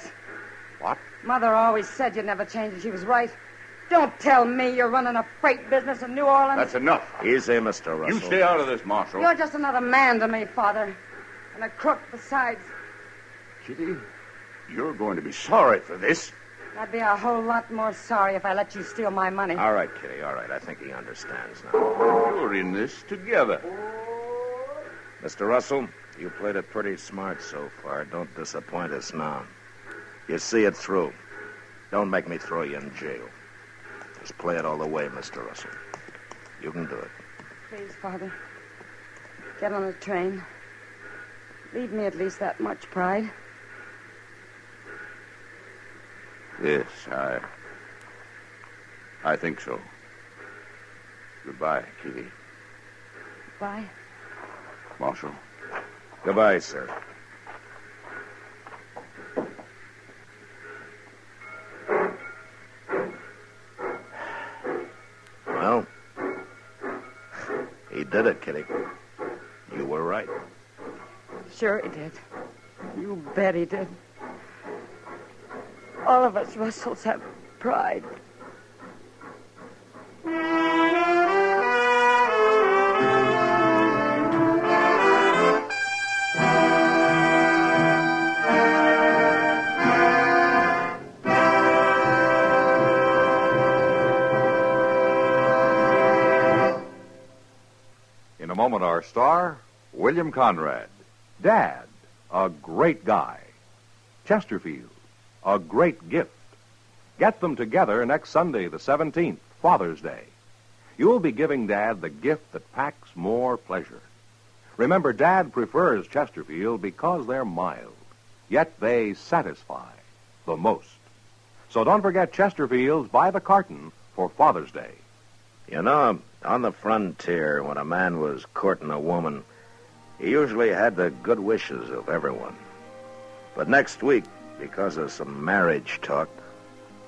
What? Mother always said you'd never change, and she was right. Don't tell me you're running a freight business in New Orleans. That's enough. Easy, Mr. Russell. You stay out of this, Marshal. You're just another man to me, Father. And a crook besides. Kitty, you're going to be sorry for this. I'd be a whole lot more sorry if I let you steal my money. All right, Kitty, all right. I think he understands now. You're in this together. Mr. Russell, you played it pretty smart so far. Don't disappoint us now. You see it through. Don't make me throw you in jail. Just play it all the way, Mr. Russell. You can do it. Please, Father, get on the train. Leave me at least that much pride. Yes, I think so. Goodbye, Kitty. Bye. Marshal. Goodbye, sir. Well, he did it, Kitty. You were right. Sure he did. You bet he did. All of us Russells have pride. In a moment, our star, William Conrad. Dad, a great guy. Chesterfield, a great gift. Get them together next Sunday, the 17th, Father's Day. You'll be giving Dad the gift that packs more pleasure. Remember, Dad prefers Chesterfield because they're mild, yet they satisfy the most. So don't forget Chesterfields by the carton for Father's Day. You know, on the frontier, when a man was courting a woman, he usually had the good wishes of everyone. But next week, because of some marriage talk,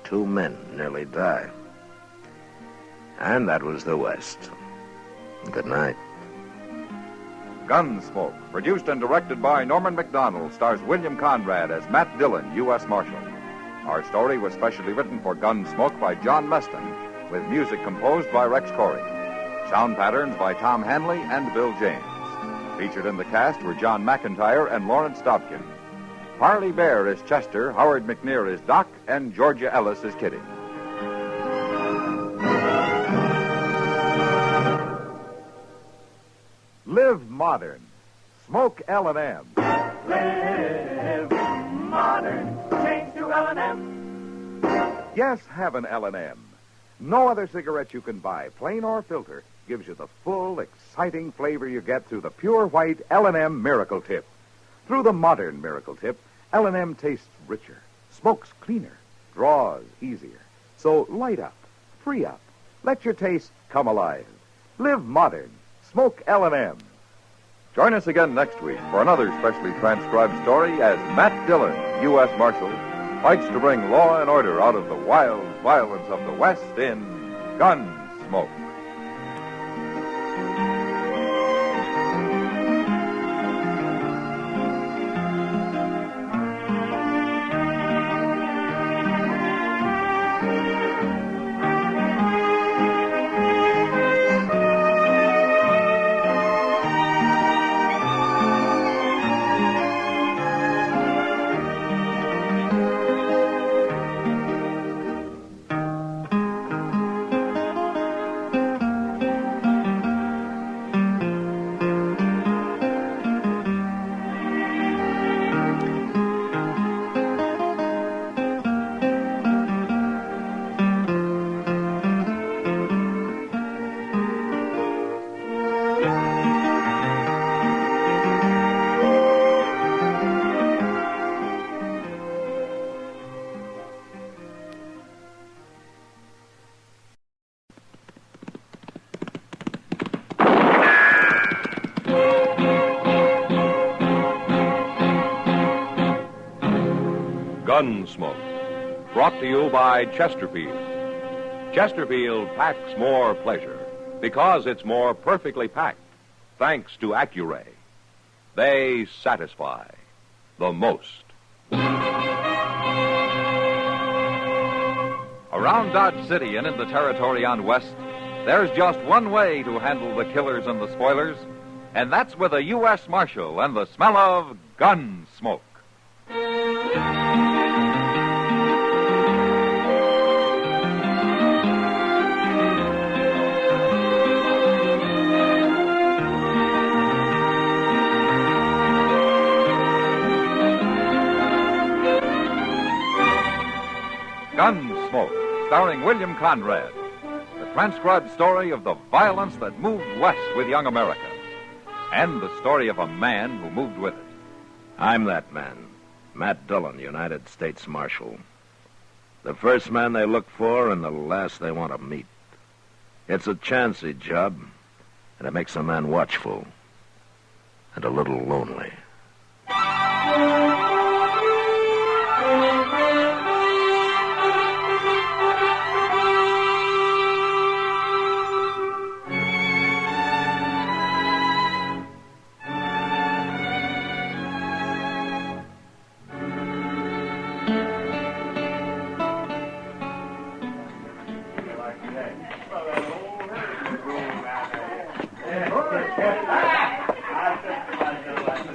2 men nearly died. And that was the West. Good night. Gunsmoke, produced and directed by Norman McDonald, stars William Conrad as Matt Dillon, U.S. Marshal. Our story was specially written for Gunsmoke by John Meston, with music composed by Rex Corey. Sound patterns by Tom Hanley and Bill James. Featured in the cast were John McIntyre and Lawrence Dobkin. Parley Bear is Chester, Howard McNear is Doc, and Georgia Ellis is Kitty. Live modern. Smoke L&M. Live modern. Change to L&M. Yes, have an L&M. No other cigarette you can buy, plain or filter, gives you the full, exciting flavor you get through the pure white L&M Miracle Tip. Through the modern Miracle Tip, L&M tastes richer, smokes cleaner, draws easier. So light up, free up, let your taste come alive. Live modern. Smoke L&M. Join us again next week for another specially transcribed story as Matt Dillon, U.S. Marshal, fights to bring law and order out of the wild violence of the West in Gunsmoke. Gunsmoke, brought to you by Chesterfield. Chesterfield packs more pleasure because it's more perfectly packed, thanks to Accuray. They satisfy the most. Around Dodge City and in the territory on West, there's just one way to handle the killers and the spoilers, and that's with a U.S. Marshal and the smell of gun smoke. Gunsmoke, starring William Conrad. The transcribed story of the violence that moved west with young America. And the story of a man who moved with it. I'm that man, Matt Dillon, United States Marshal. The first man they look for and the last they want to meet. It's a chancy job, and it makes a man watchful and a little lonely.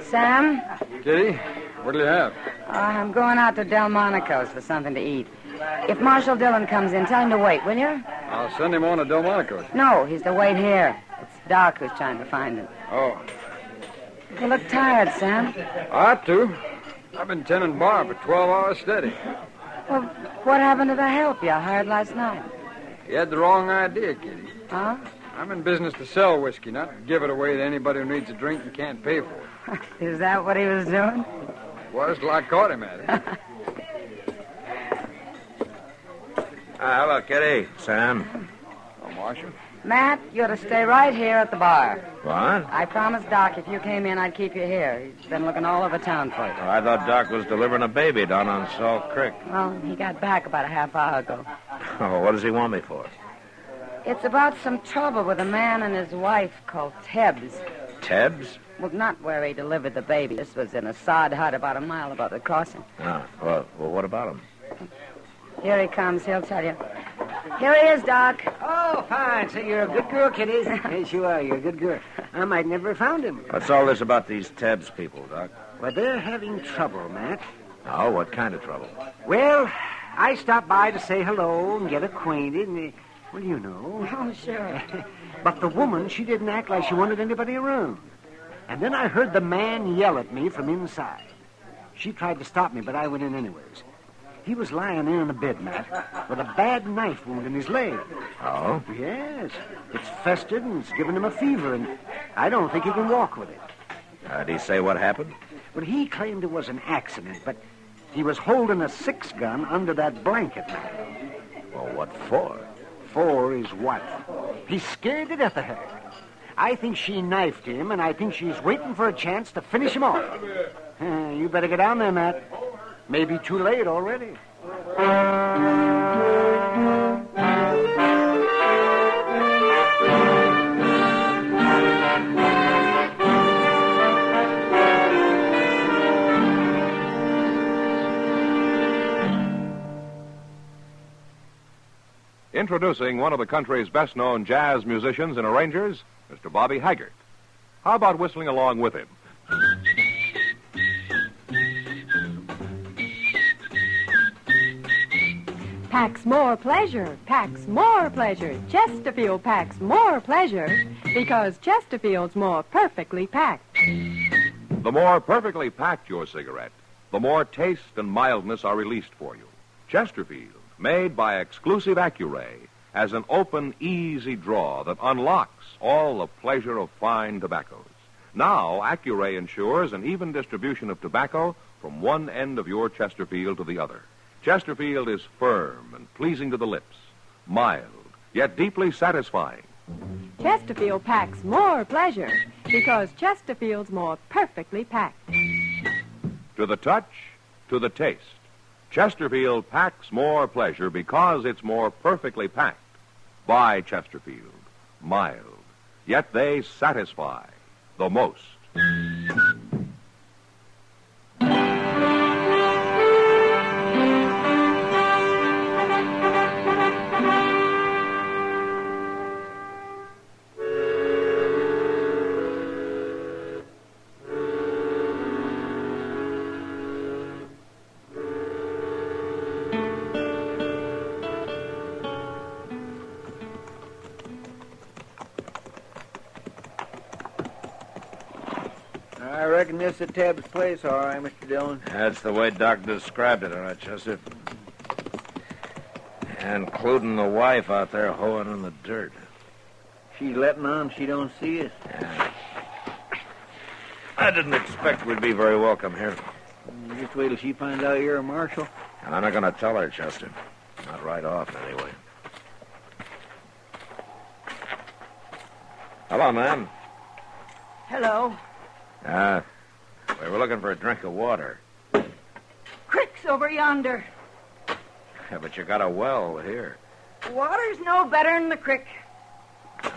Sam? Kitty, what'll you have? I'm going out to Delmonico's for something to eat. If Marshal Dillon comes in, tell him to wait, will you? I'll send him on to Delmonico's. No, he's to wait here. It's Doc who's trying to find him. Oh. You look tired, Sam. I ought to. I've been tending bar for 12 hours steady. Well, what happened to the help you hired last night? You had the wrong idea, Kitty. Huh? I'm in business to sell whiskey, not to give it away to anybody who needs a drink and can't pay for it. Is that what he was doing? Was till I caught him at it. Hello, Kitty. Sam. Oh, Marshal. Matt, you're to stay right here at the bar. What? I promised Doc if you came in, I'd keep you here. He's been looking all over town for you. Oh, I thought Doc was delivering a baby down on Salt Creek. Well, he got back about a half hour ago. Oh, what does he want me for? It's about some trouble with a man and his wife called Tebbs. Tebbs? Well, not where he delivered the baby. This was in a sod hut about a mile above the crossing. Ah, well, what about him? Here he comes. He'll tell you. Here he is, Doc. Oh, fine. So you're a good girl, Kitty. Yes, you are. You're a good girl. I might never have found him. What's all this about these Tebbs people, Doc? Well, they're having trouble, Matt. Oh, what kind of trouble? Well, I stopped by to say hello and get acquainted, and, well, you know. Oh, sure. But the woman, she didn't act like she wanted anybody around. And then I heard the man yell at me from inside. She tried to stop me, but I went in anyways. He was lying in a bed, Matt, with a bad knife wound in his leg. Oh? Yes. It's festered and it's given him a fever, and I don't think he can walk with it. Did he say what happened? Well, he claimed it was an accident, but he was holding a 6-gun under that blanket, Matt. Well, what for? For his wife. He's scared to death of her. I think she knifed him, and I think she's waiting for a chance to finish him off. You better get down there, Matt. Maybe too late already. Introducing one of the country's best-known jazz musicians and arrangers, Mr. Bobby Haggart. How about whistling along with him? Packs more pleasure, packs more pleasure. Chesterfield packs more pleasure because Chesterfield's more perfectly packed. The more perfectly packed your cigarette, the more taste and mildness are released for you. Chesterfield, made by exclusive Accuray, has an open, easy draw that unlocks all the pleasure of fine tobaccos. Now, Accuray ensures an even distribution of tobacco from one end of your Chesterfield to the other. Chesterfield is firm and pleasing to the lips, mild, yet deeply satisfying. Chesterfield packs more pleasure because Chesterfield's more perfectly packed. To the touch, to the taste, Chesterfield packs more pleasure because it's more perfectly packed. By Chesterfield, mild, yet they satisfy the most. I reckon this is Tebbs' place, all right, Mr. Dillon. That's the way Doc described it, all right, Chester. Including the wife out there hoeing in the dirt. She's letting on she don't see us. Yeah. I didn't expect we'd be very welcome here. Just wait till she finds out you're a marshal. And I'm not going to tell her, Chester. Not right off, anyway. Hello, ma'am. Hello. We were looking for a drink of water. Crick's over yonder. Yeah, but you got a well here. Water's no better than the crick.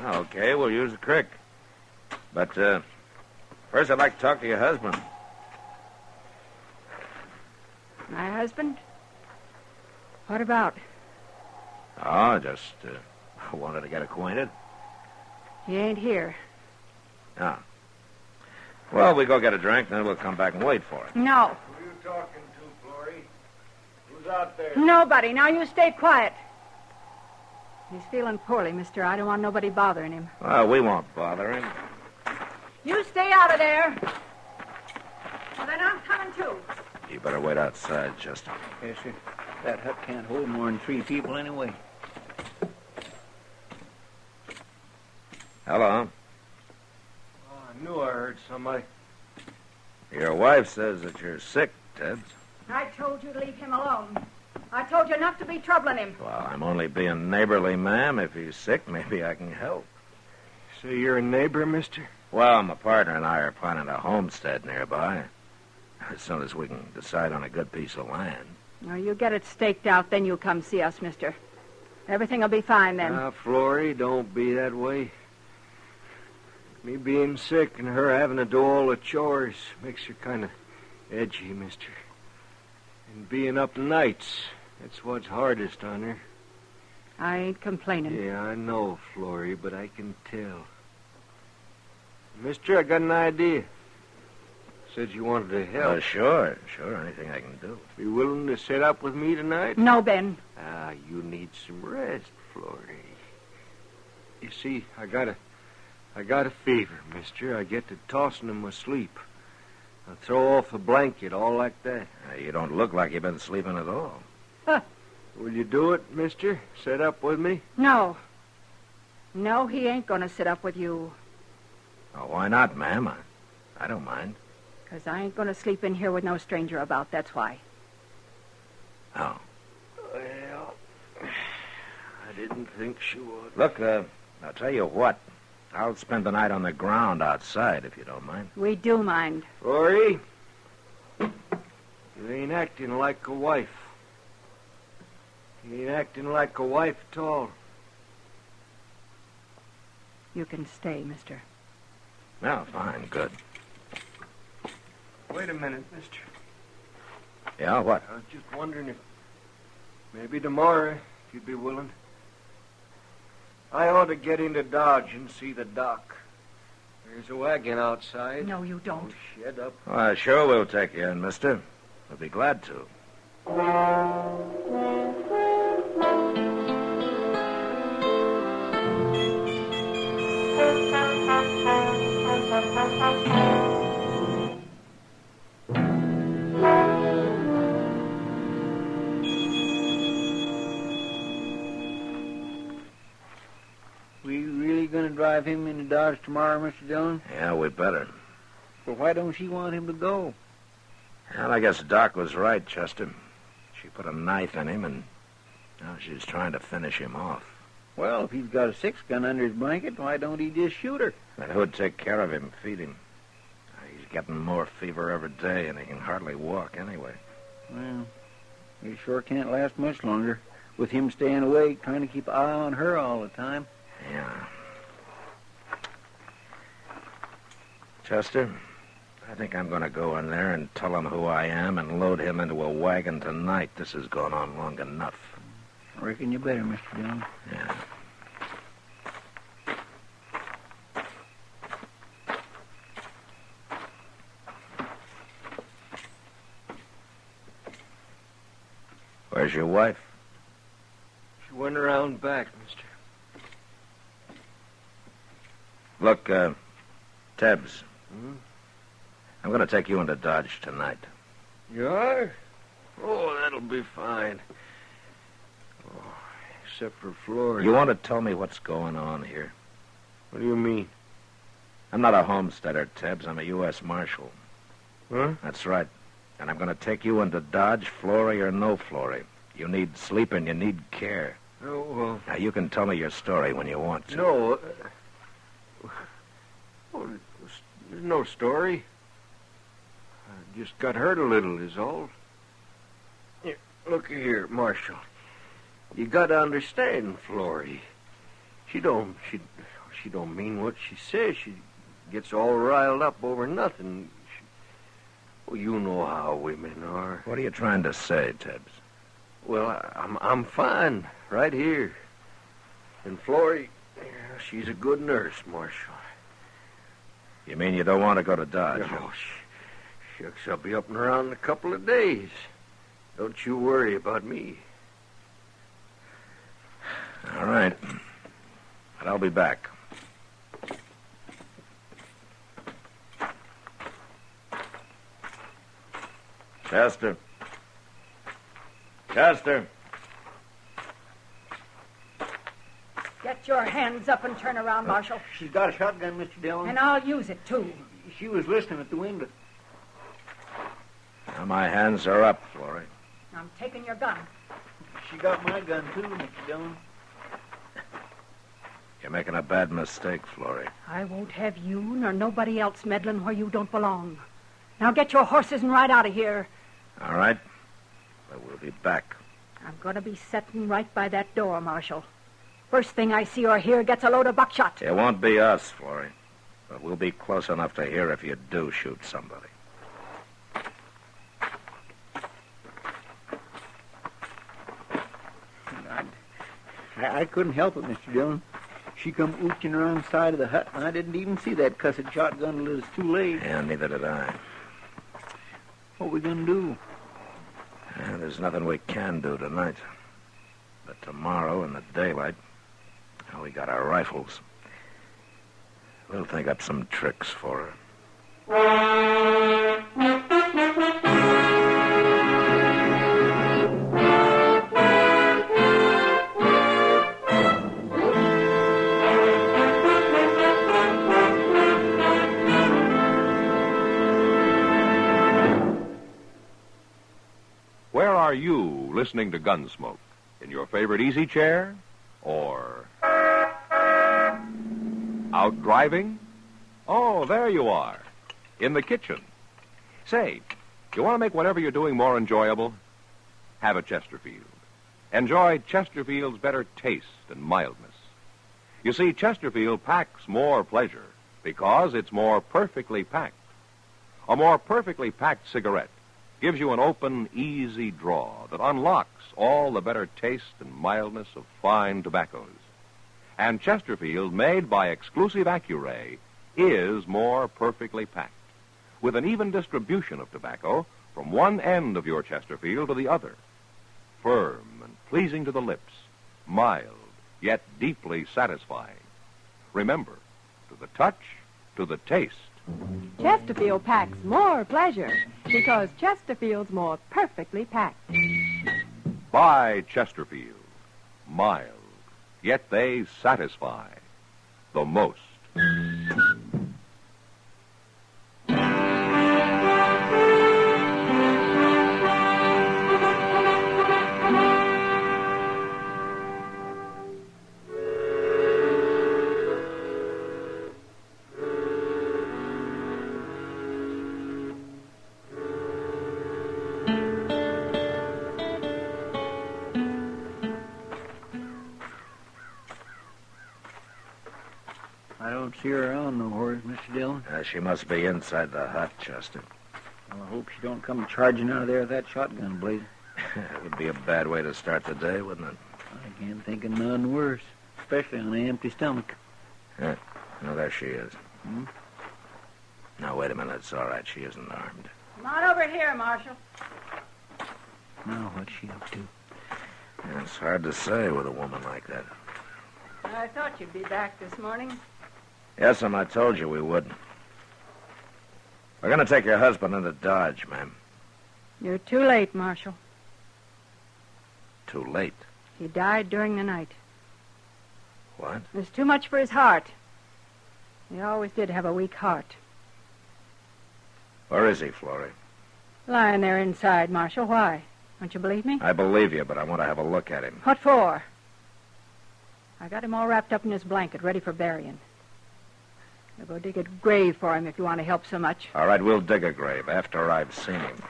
Okay, we'll use the creek. But, first I'd like to talk to your husband. My husband? What about? Oh, just wanted to get acquainted. He ain't here. Oh. Well, we go get a drink, then we'll come back and wait for him. No. Who are you talking to, Florrie? Who's out there? Nobody. Now you stay quiet. He's feeling poorly, mister. I don't want nobody bothering him. Well, we won't bother him. You stay out of there. Well, then I'm coming too. You better wait outside, Chester. Yes, sir. That hut can't hold more than 3 people anyway. Hello. Oh, I knew I heard somebody. Your wife says that you're sick, Ted. I told you to leave him alone. I told you not to be troubling him. Well, I'm only being neighborly, ma'am. If he's sick, maybe I can help. So you're a neighbor, mister? Well, my partner and I are planning a homestead nearby. As soon as we can decide on a good piece of land. Now, you get it staked out, then you come see us, mister. Everything will be fine then. Now, Florrie, don't be that way. Me being sick and her having to do all the chores makes her kind of edgy, mister. And being up nights, that's what's hardest on her. I ain't complaining. Yeah, I know, Florrie, but I can tell. Mister, I got an idea. Said you wanted to help. Sure. Anything I can do. Be willing to sit up with me tonight? No, Ben. You need some rest, Florrie. You see, I got a fever, mister. I get to tossing in my sleep. I throw off a blanket, all like that. You don't look like you've been sleeping at all. Huh. Will you do it, mister? Sit up with me? No. No, he ain't going to sit up with you. Oh, why not, ma'am? I don't mind. 'Cause I ain't going to sleep in here with no stranger about, that's why. Oh. Well, I didn't think she would. Look, I'll tell you what. I'll spend the night on the ground outside, if you don't mind. We do mind. Rory, you ain't acting like a wife. You ain't acting like a wife at all. You can stay, mister. No, fine, good. Wait a minute, mister. Yeah, what? I was just wondering if maybe tomorrow, if you'd be willing. I ought to get into Dodge and see the doc. There's a wagon outside. No, you don't. Oh, shut up. Well, sure we'll take you in, mister. We'll be glad to. We really going to drive him into Dodge tomorrow, Mr. Dillon? Yeah, we better. Well, why don't she want him to go? Well, I guess Doc was right, Chester. She put a knife in him, and now she's trying to finish him off. Well, if he's got a 6-gun under his blanket, why don't he just shoot her? That would take care of him, feed him. He's getting more fever every day, and he can hardly walk anyway. Well, he sure can't last much longer, with him staying awake, trying to keep an eye on her all the time. Yeah. Chester, I think I'm going to go in there and tell him who I am and load him into a wagon tonight. This has gone on long enough. I reckon you better, Mr. Dillon. Yeah. Where's your wife? She went around back, mister. Look, Tebbs. Hmm? I'm going to take you into Dodge tonight. You are? Oh, that'll be fine. Oh, except for Florida. You want to tell me what's going on here? What do you mean? I'm not a homesteader, Tibbs. I'm a U.S. Marshal. Huh? That's right. And I'm going to take you into Dodge, Flory or no Flory. You need sleep and you need care. Oh, well... Now, you can tell me your story when you want to. No. There's no story. I just got hurt a little, is all. Here, look here, Marshal. You got to understand, Flory. She don't mean what she says. She gets all riled up over nothing. Well, you know how women are. What are you trying to say, Tibbs? Well, I'm fine right here. And Flory, she's a good nurse, Marshal. You mean you don't want to go to Dodge? Oh, shucks, I'll be up and around in a couple of days. Don't you worry about me. All right. But I'll be back. Chester. Chester. Get your hands up and turn around, Marshal. She's got a shotgun, Mr. Dillon. And I'll use it, too. She was listening at the window. Now my hands are up, Flory. I'm taking your gun. She got my gun, too, Mr. Dillon. You're making a bad mistake, Flory. I won't have you nor nobody else meddling where you don't belong. Now get your horses and ride out of here. All right. But we'll be back. I'm going to be sitting right by that door, Marshal. First thing I see or hear gets a load of buckshot. It won't be us, Flory. But we'll be close enough to hear if you do shoot somebody. I couldn't help it, Mr. Dillon. She come ooching around the side of the hut, and I didn't even see that cussed shotgun until it was too late. Yeah, neither did I. What we gonna do? There's nothing we can do tonight. But tomorrow in the daylight, we got our rifles. We'll think up some tricks for her. Where are you listening to Gunsmoke? In your favorite easy chair? Or out driving? Oh, there you are. In the kitchen. Say, you want to make whatever you're doing more enjoyable? Have a Chesterfield. Enjoy Chesterfield's better taste and mildness. You see, Chesterfield packs more pleasure because it's more perfectly packed. A more perfectly packed cigarette gives you an open, easy draw that unlocks all the better taste and mildness of fine tobaccos. And Chesterfield, made by exclusive Accuray, is more perfectly packed, with an even distribution of tobacco from one end of your Chesterfield to the other. Firm and pleasing to the lips, mild, yet deeply satisfying. Remember, to the touch, to the taste. Chesterfield packs more pleasure because Chesterfield's more perfectly packed. Buy Chesterfield. Mild, yet they satisfy the most. I don't see her around no horse, Mr. Dillon. She must be inside the hut, Chester. Well, I hope she don't come charging out of there with that shotgun blade. It would be a bad way to start the day, wouldn't it? I can't think of none worse, especially on an empty stomach. Yeah. No, there she is. Hmm? Now, wait a minute. It's all right. She isn't armed. Not over here, Marshal. Now, what's she up to? Yeah, it's hard to say with a woman like that. I thought you'd be back this morning. Yes, I told you we would. We're going to take your husband into Dodge, ma'am. You're too late, Marshal. Too late. He died during the night. What? It was too much for his heart. He always did have a weak heart. Where is he, Florrie? Lying there inside, Marshal. Why? Don't you believe me? I believe you, but I want to have a look at him. What for? I got him all wrapped up in his blanket, ready for burying. I'll go dig a grave for him if you want to help so much. All right, we'll dig a grave after I've seen him.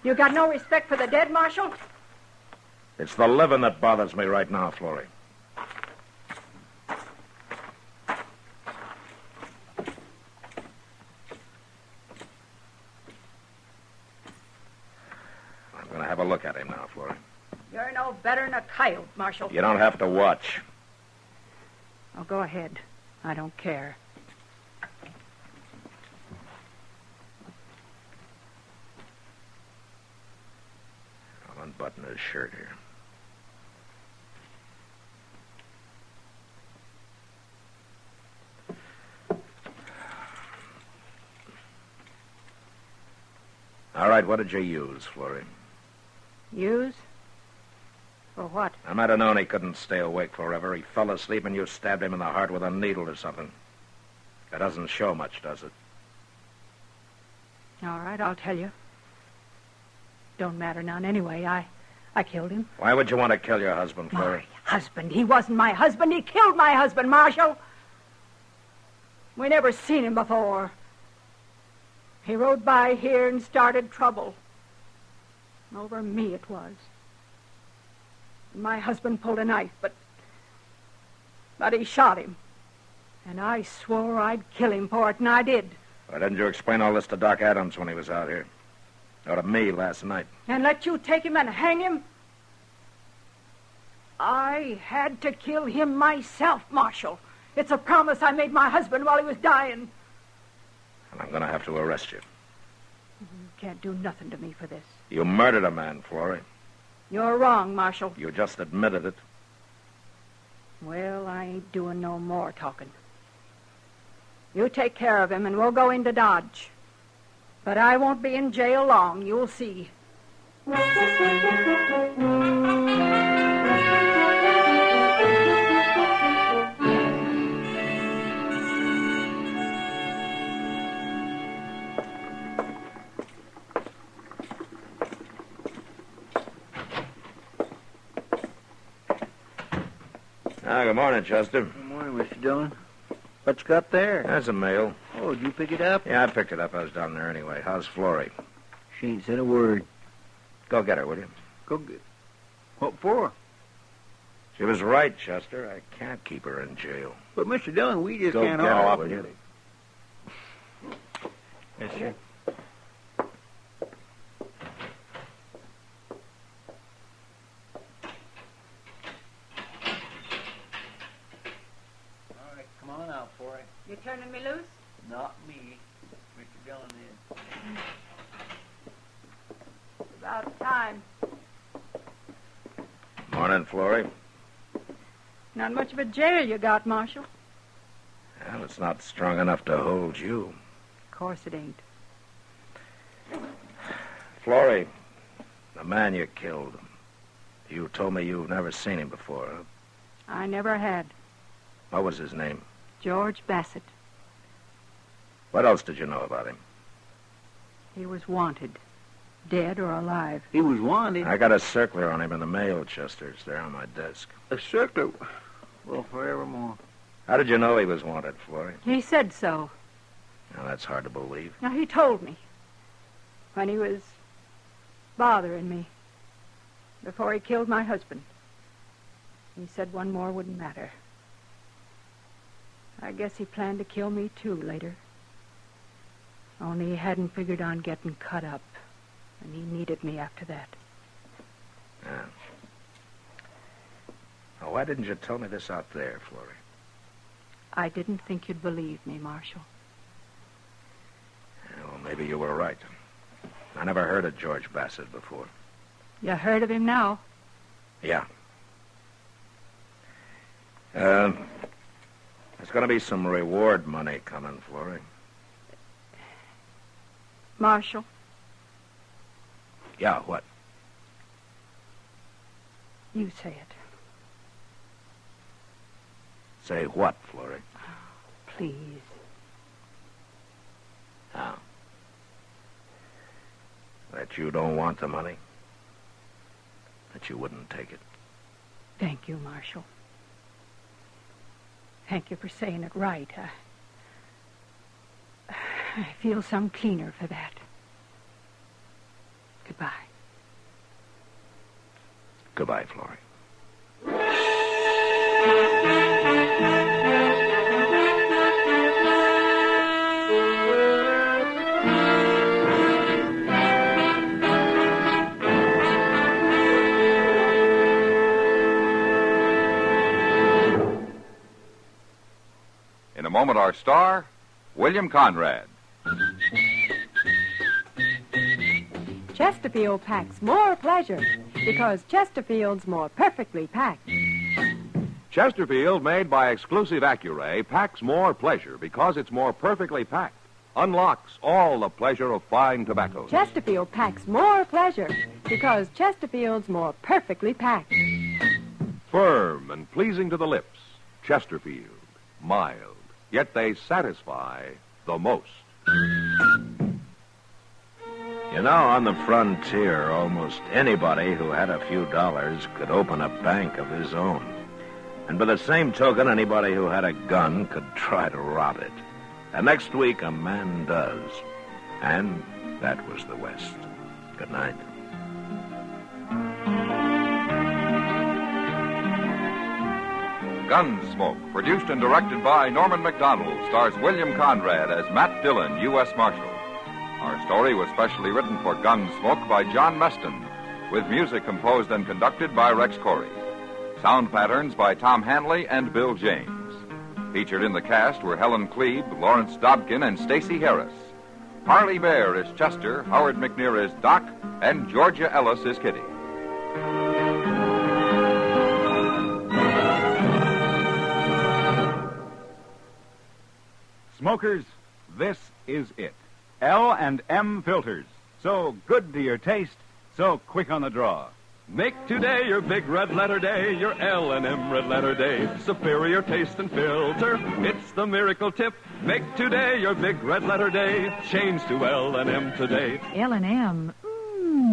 You got no respect for the dead, Marshal? It's the living that bothers me right now, Florrie. I'm going to have a look at him now, Florrie. You're no better than a coyote, Marshal. You don't have to watch. Oh, go ahead. I don't care. I'll unbutton his shirt here. All right, what did you use, Florrie? Use? For what? I might have known he couldn't stay awake forever. He fell asleep and you stabbed him in the heart with a needle or something. That doesn't show much, does it? All right, I'll tell you. Don't matter none anyway. I killed him. Why would you want to kill your husband, Florrie? My husband? He wasn't my husband. He killed my husband, Marshal. We never seen him before. He rode by here and started trouble. Over me it was. My husband pulled a knife, but he shot him. And I swore I'd kill him for it, and I did. Why didn't you explain all this to Doc Adams when he was out here? Or to me last night? And let you take him and hang him? I had to kill him myself, Marshal. It's a promise I made my husband while he was dying. And I'm going to have to arrest you. You can't do nothing to me for this. You murdered a man, Florrie. You're wrong, Marshal. You just admitted it. Well, I ain't doing no more talking. You take care of him, and we'll go into Dodge. But I won't be in jail long, you'll see. Good morning, Chester. Good morning, Mr. Dillon. What you got there? That's a mail. Oh, did you pick it up? Yeah, I picked it up. I was down there anyway. How's Florrie? She ain't said a word. Go get her, will you? Go get... What for? She was right, Chester. I can't keep her in jail. But, Mr. Dillon, we just can't get her, offer will you? Yes, sir. You turning me loose? Not me. Mr. Dillon is. It's about time. Morning, Florrie. Not much of a jail you got, Marshal. Well, it's not strong enough to hold you. Of course it ain't. Florrie, the man you killed, you told me you've never seen him before, huh? I never had. What was his name? George Bassett. What else did you know about him? He was wanted. Dead or alive. He was wanted? I got a circular on him in the mail, Chester. It's there on my desk. A circular? Well, forevermore. How did you know he was wanted, Florrie? He said so. Now, that's hard to believe. Now, he told me. When he was bothering me. Before he killed my husband. He said one more wouldn't matter. I guess he planned to kill me, too, later. Only he hadn't figured on getting cut up. And he needed me after that. Yeah. Now, why didn't you tell me this out there, Florrie? I didn't think you'd believe me, Marshal. Yeah, well, maybe you were right. I never heard of George Bassett before. You heard of him now? Yeah. There's going to be some reward money coming, Florrie. Marshal? Yeah, what? You say it. Say what, Florrie? Please. Now, that you don't want the money? That you wouldn't take it? Thank you, Marshal. Thank you for saying it right. I feel some cleaner for that. Goodbye. Goodbye, Florrie. In a moment, our star, William Conrad. Chesterfield packs more pleasure because Chesterfield's more perfectly packed. Chesterfield, made by exclusive Accuray, packs more pleasure because it's more perfectly packed. Unlocks all the pleasure of fine tobaccos. Chesterfield packs more pleasure because Chesterfield's more perfectly packed. Firm and pleasing to the lips. Chesterfield. Mild. Yet they satisfy the most. You know, on the frontier, almost anybody who had a few dollars could open a bank of his own. And by the same token, anybody who had a gun could try to rob it. And next week, a man does. And that was the West. Good night. Gunsmoke, produced and directed by Norman McDonald, stars William Conrad as Matt Dillon, U.S. Marshal. Our story was specially written for Gunsmoke by John Meston, with music composed and conducted by Rex Corey. Sound patterns by Tom Hanley and Bill James. Featured in the cast were Helen Klebe, Lawrence Dobkin, and Stacey Harris. Harley Bear is Chester, Howard McNear is Doc, and Georgia Ellis is Kitty. Smokers, this is it. L&M filters. So good to your taste, so quick on the draw. Make today your big red letter day, your L&M red letter day. Superior taste and filter, it's the miracle tip. Make today your big red letter day. Change to L&M today. L&M,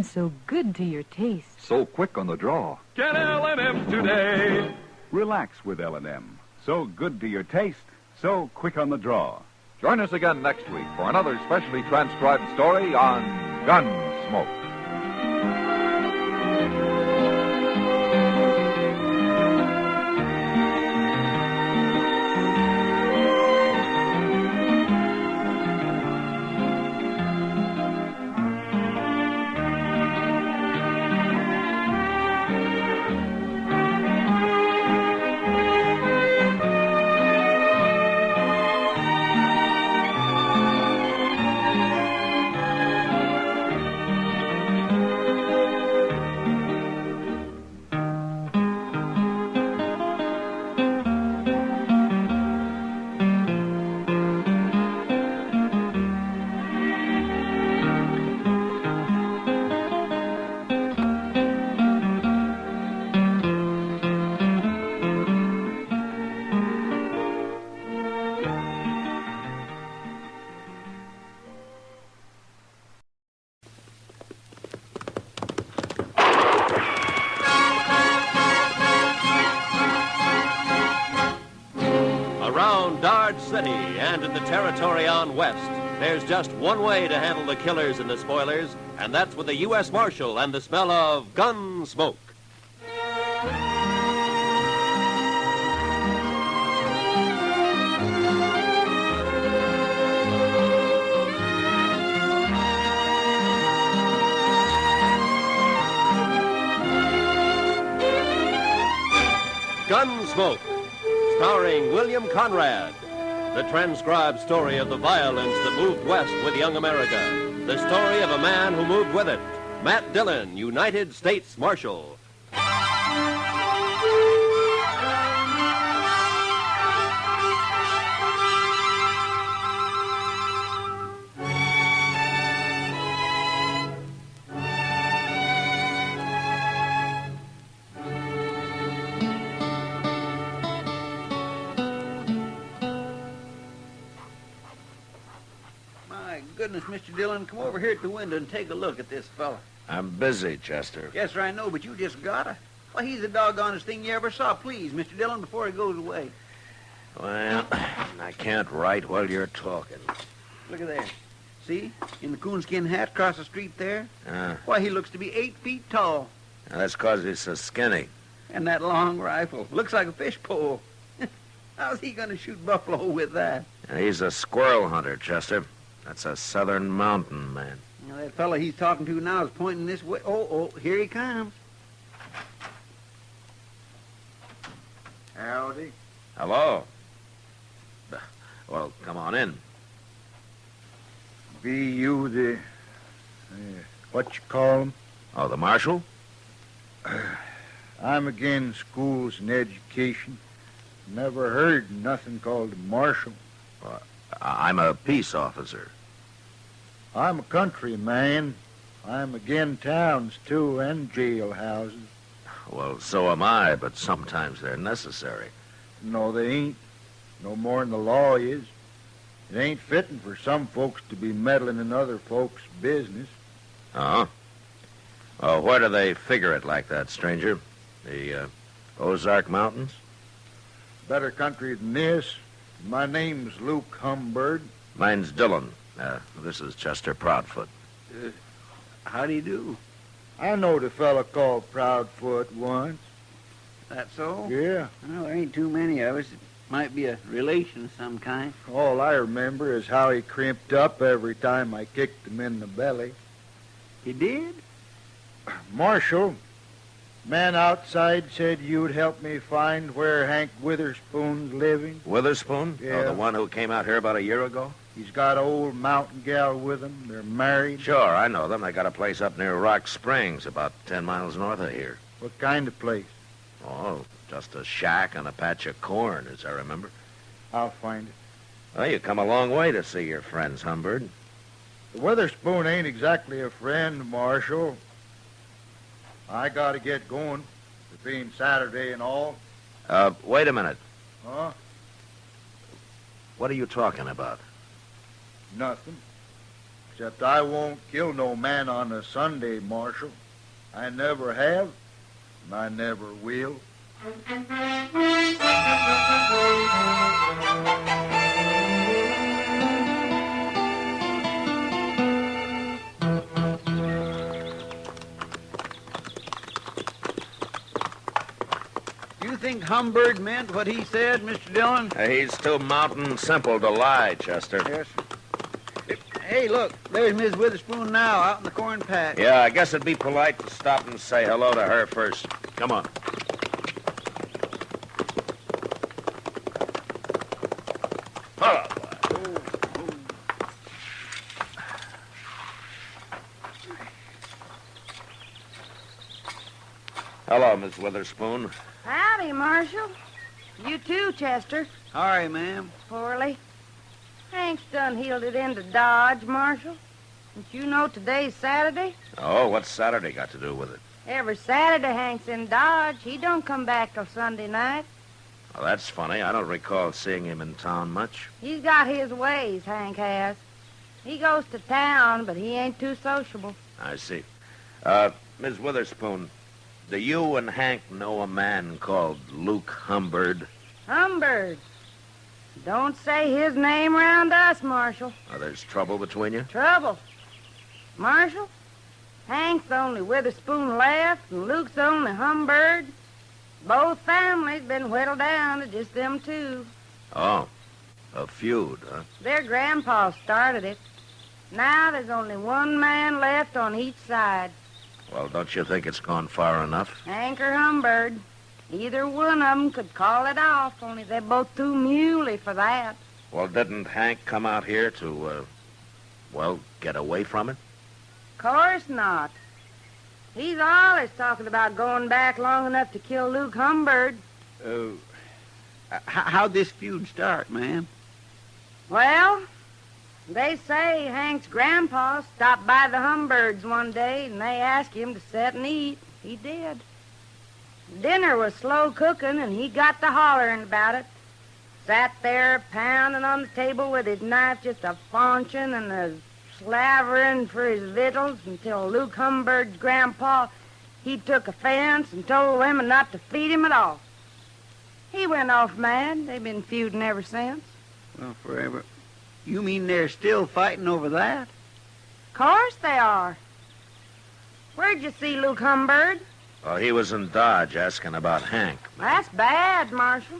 so good to your taste. So quick on the draw. Get L&M today. Relax with L&M. So good to your taste, so quick on the draw. Join us again next week for another specially transcribed story on Gunsmoke. City and in the territory on west, there's just one way to handle the killers and the spoilers, and that's with the U.S. Marshal and the smell of Gunsmoke. Gunsmoke, starring William Conrad. The transcribed story of the violence that moved west with young America. The story of a man who moved with it. Matt Dillon, United States Marshal. goodness, Mr. Dillon, come over here at the window and take a look at this fella. I'm busy, Chester. Yes, sir, I know, but you just gotta. Why, he's the doggonest thing you ever saw. Please, Mr. Dillon, before he goes away. Well, I can't write while you're talking. Look at there. See? In the coonskin hat across the street there? Ah. Why, he looks to be 8 feet tall. Now, that's 'cause he's so skinny. And that long rifle. Looks like a fish pole. How's he going to shoot buffalo with that? And he's a squirrel hunter, Chester. That's a southern mountain man. Now, that fella he's talking to now is pointing this way. Oh, here he comes. Howdy. Hello. Well, come on in. Be you the... what you call 'em? Oh, the marshal? I'm again schools and education. Never heard nothing called a marshal. I'm a peace officer. I'm a country man. I'm again towns, too, and jailhouses. Well, so am I, but sometimes they're necessary. No, they ain't. No more than the law is. It ain't fitting for some folks to be meddling in other folks' business. Uh-huh. Oh, where do they figure it like that, stranger? The Ozark Mountains? Better country than this. My name's Luke Humbird. Mine's Dillon. This is Chester Proudfoot. How do you do? I knowed a fella called Proudfoot once. That so? Yeah. Well, there ain't too many of us. It might be a relation of some kind. All I remember is how he crimped up every time I kicked him in the belly. He did? Marshal, man outside said you'd help me find where Hank Witherspoon's living. Witherspoon? Yeah. Oh, the one who came out here about a year ago? He's got an old mountain gal with him. They're married. Sure, I know them. They got a place up near Rock Springs, about 10 miles north of here. What kind of place? Oh, just a shack and a patch of corn, as I remember. I'll find it. Well, you come a long way to see your friends, Humbird. The Witherspoon ain't exactly a friend, Marshal. I gotta get going. It being Saturday and all. Wait a minute. Huh? What are you talking about? Nothing. Except I won't kill no man on a Sunday, Marshal. I never have, and I never will. You think Humbird meant what he said, Mr. Dillon? He's too mountain simple to lie, Chester. Yes, sir. Hey, look, there's Miss Witherspoon now, out in the corn patch. Yeah, I guess it'd be polite to stop and say hello to her first. Come on. Hello. Hello, Miss Witherspoon. Howdy, Marshal. You too, Chester. Sorry, ma'am. Poorly. Hank's done heeled it into Dodge, Marshal. Don't you know today's Saturday? Oh, what's Saturday got to do with it? Every Saturday Hank's in Dodge. He don't come back till Sunday night. Well, that's funny. I don't recall seeing him in town much. He's got his ways, Hank has. He goes to town, but he ain't too sociable. I see. Miss Witherspoon, do you and Hank know a man called Luke Humbird? Humbird. Don't say his name round us, Marshal. Oh, there's trouble between you? Trouble. Marshal, Hank's the only Witherspoon left, and Luke's the only Humbird. Both families been whittled down to just them two. Oh, a feud, huh? Their grandpa started it. Now there's only one man left on each side. Well, don't you think it's gone far enough? Hank or Humbird. Either one of them could call it off, only they're both too muley for that. Well, didn't Hank come out here to, get away from it? Course not. He's always talking about going back long enough to kill Luke Humbird. How'd this feud start, ma'am? Well, they say Hank's grandpa stopped by the Humbirds one day, and they asked him to sit and eat. He did. Dinner was slow cooking, and he got to hollering about it. Sat there pounding on the table with his knife just a faunching and as slavering for his victuals until Luke Humbert's grandpa, he took offense and told women not to feed him at all. He went off mad. They've been feuding ever since. Well, forever. You mean they're still fighting over that? Of course they are. Where'd you see Luke Humbert? Oh, he was in Dodge asking about Hank. That's bad, Marshal.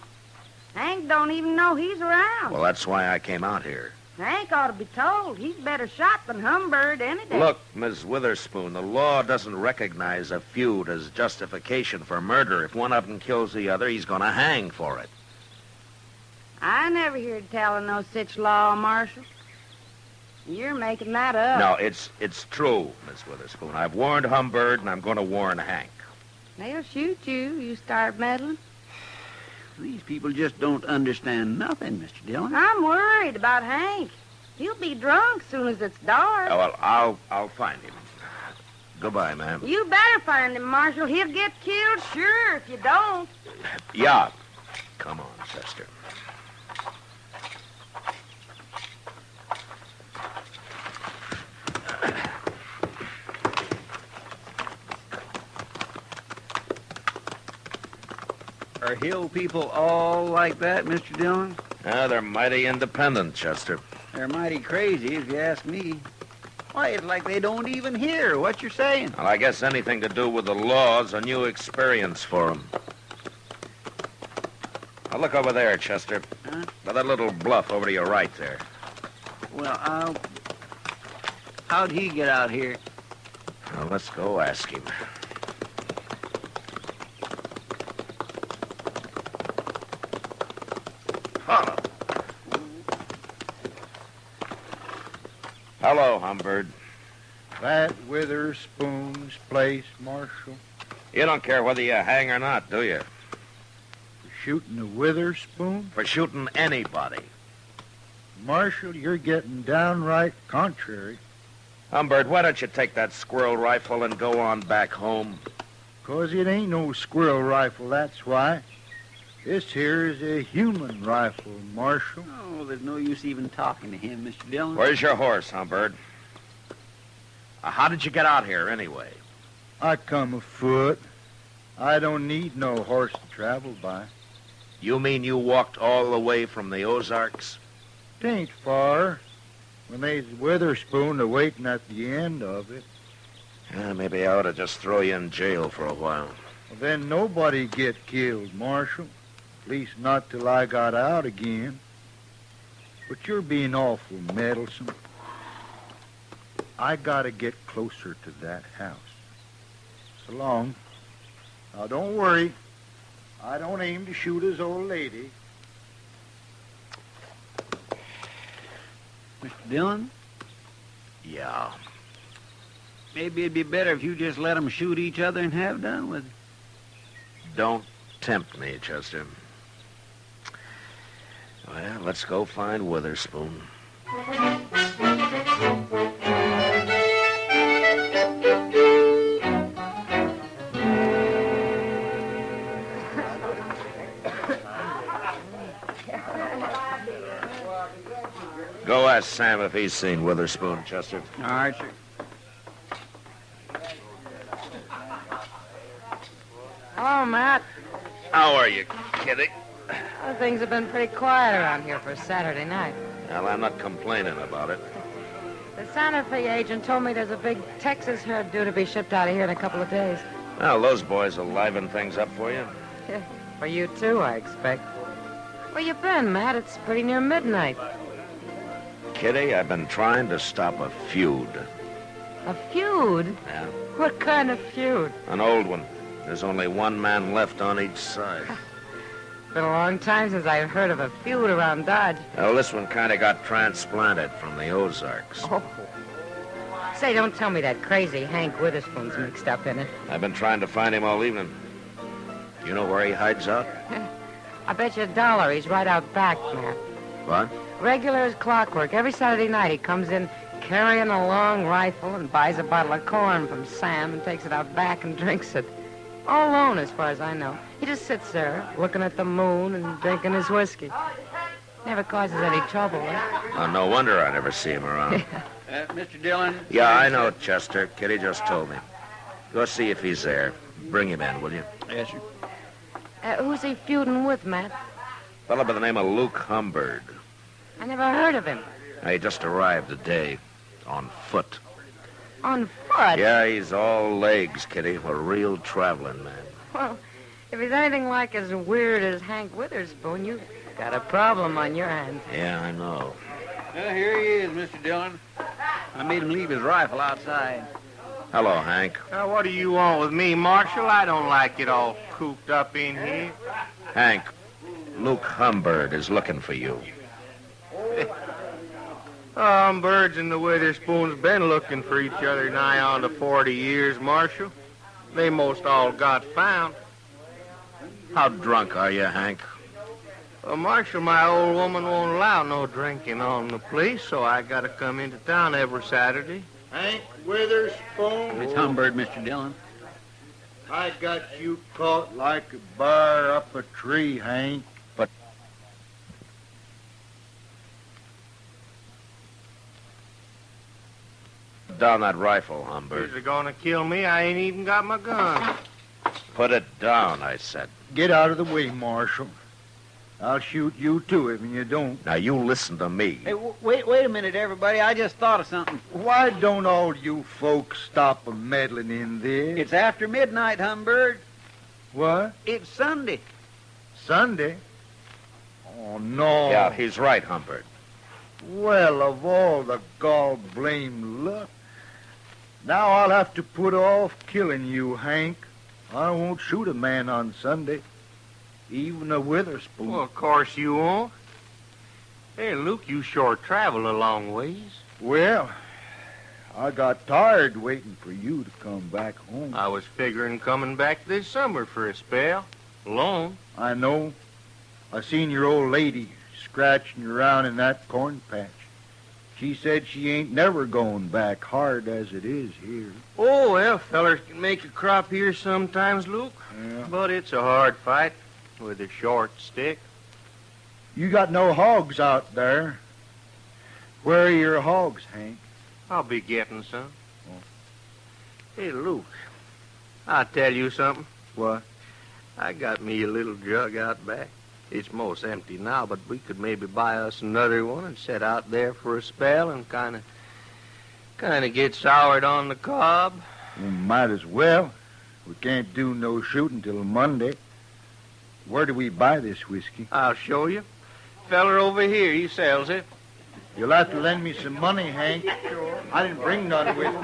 Hank don't even know he's around. Well, that's why I came out here. Hank ought to be told. He's better shot than Humbert any day. Look, Miss Witherspoon, the law doesn't recognize a feud as justification for murder. If one of them kills the other, he's going to hang for it. I never heard tell of no such law, Marshal. You're making that up. No, it's true, Miss Witherspoon. I've warned Humbert, and I'm going to warn Hank. They'll shoot you. You start meddling. These people just don't understand nothing, Mr. Dillon. I'm worried about Hank. He'll be drunk soon as it's dark. Oh, well, I'll find him. Goodbye, ma'am. You better find him, Marshal. He'll get killed, sure, if you don't. Yeah. Come on, Chester. Are hill people all like that, Mr. Dillon? They're mighty independent, Chester. They're mighty crazy, if you ask me. Why, it's like they don't even hear what you're saying. Well, I guess anything to do with the law is a new experience for them. Now, look over there, Chester. Huh? By that little bluff over to your right there. Well, how'd he get out here? Well, let's go ask him. Hello, Humbert. That Witherspoon's place, Marshal? You don't care whether you hang or not, do you? For shooting a Witherspoon? For shooting anybody. Marshal, you're getting downright contrary. Humbert, why don't you take that squirrel rifle and go on back home? 'Cause it ain't no squirrel rifle, that's why. This here is a human rifle, Marshal. Oh, there's no use even talking to him, Mr. Dillon. Where's your horse, Humbert? How did you get out here, anyway? I come afoot. I don't need no horse to travel by. You mean you walked all the way from the Ozarks? 'Tain't far. When they's Witherspoon a-waiting at the end of it. Maybe I ought to just throw you in jail for a while. Well, then nobody get killed, Marshal. At least not till I got out again. But you're being awful meddlesome. I gotta get closer to that house. So long. Now, don't worry. I don't aim to shoot his old lady. Mr. Dillon? Yeah. Maybe it'd be better if you just let them shoot each other and have done with it. Don't tempt me, Chester. Well, let's go find Witherspoon. Go ask Sam if he's seen Witherspoon, Chester. All right, sir. Hello, Matt. How are you, Kitty? Well, things have been pretty quiet around here for Saturday night. Well, I'm not complaining about it. The Santa Fe agent told me there's a big Texas herd due to be shipped out of here in a couple of days. Well, those boys will liven things up for you. For you, too, I expect. Where you been, Matt? It's pretty near midnight. Kitty, I've been trying to stop a feud. A feud? Yeah. What kind of feud? An old one. There's only one man left on each side. It's been a long time since I've heard of a feud around Dodge. Well, this one kind of got transplanted from the Ozarks. Oh. Say, don't tell me that crazy Hank Witherspoon's mixed up in it. I've been trying to find him all evening. You know where he hides out? I bet you $1 he's right out back, Matt. What? Regular as clockwork. Every Saturday night he comes in carrying a long rifle and buys a bottle of corn from Sam and takes it out back and drinks it. All alone, as far as I know. He just sits there, looking at the moon and drinking his whiskey. Never causes any trouble, huh? Oh, no wonder I never see him around. Mr. Dillon? Yeah, I know, Chester. Kitty just told me. Go see if he's there. Bring him in, will you? Yes, sir. Who's he feuding with, Matt? Fellow by the name of Luke Humbird. I never heard of him. He just arrived today. On foot. On foot? Yeah, he's all legs, Kitty. A real traveling man. Well, if he's anything like as weird as Hank Witherspoon, you've got a problem on your hands. Yeah, I know. Well, here he is, Mr. Dillon. I made him leave his rifle outside. Hello, Hank. What do you want with me, Marshal? I don't like it all cooped up in here. Hank, Luke Humbird is looking for you. Birds and the Witherspoons been looking for each other nigh on to 40 years, Marshal. They most all got found. How drunk are you, Hank? Marshal, my old woman won't allow no drinking on the place, so I gotta come into town every Saturday. Hank Witherspoon? It's Humbird, Mr. Dillon. I got you caught like a bear up a tree, Hank. But... Down that rifle, Humbird. If you're gonna kill me, I ain't even got my gun. Put it down, I said. Get out of the way, Marshal. I'll shoot you, too, if you don't. Now, you listen to me. Hey, wait a minute, everybody. I just thought of something. Why don't all you folks stop meddling in this? It's after midnight, Humbird. What? It's Sunday. Sunday? Oh, no. Yeah, he's right, Humbird. Well, of all the gall-blamed luck. Now I'll have to put off killing you, Hank. I won't shoot a man on Sunday. Even a Witherspoon. Well, of course you won't. Hey, Luke, you sure travel a long ways. Well, I got tired waiting for you to come back home. I was figuring coming back this summer for a spell. Alone. I know. I seen your old lady scratching around in that corn patch. She said she ain't never going back, hard as it is here. Oh, well, fellers can make a crop here sometimes, Luke. Yeah. But it's a hard fight with a short stick. You got no hogs out there. Where are your hogs, Hank? I'll be getting some. Oh. Hey, Luke, I'll tell you something. What? I got me a little jug out back. It's most empty now, but we could maybe buy us another one and set out there for a spell and kind of get soured on the cob. Well, might as well. We can't do no shooting till Monday. Where do we buy this whiskey? I'll show you. Feller over here, he sells it. You'll have to lend me some money, Hank. Sure. I didn't bring none with me.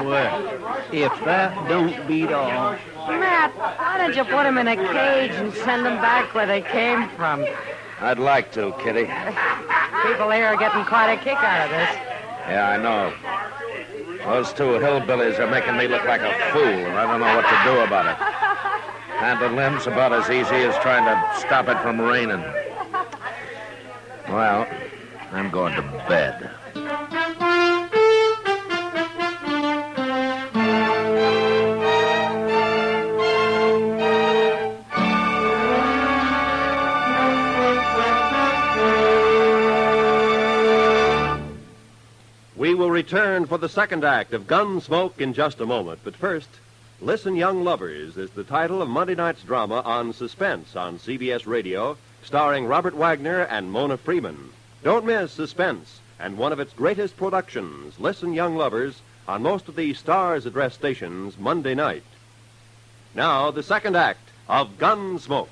Well, if that don't beat all. Matt, why don't you put them in a cage and send them back where they came from? I'd like to, Kitty. People here are getting quite a kick out of this. Yeah, I know. Those two hillbillies are making me look like a fool, and I don't know what to do about it. Handling them's about as easy as trying to stop it from raining. Well, I'm going to bed. We will return for the second act of Gunsmoke in just a moment. But first, Listen, Young Lovers is the title of Monday night's drama on Suspense on CBS Radio, starring Robert Wagner and Mona Freeman. Don't miss Suspense and one of its greatest productions, Listen, Young Lovers, on most of the Stars Address stations Monday night. Now, the second act of Gunsmoke.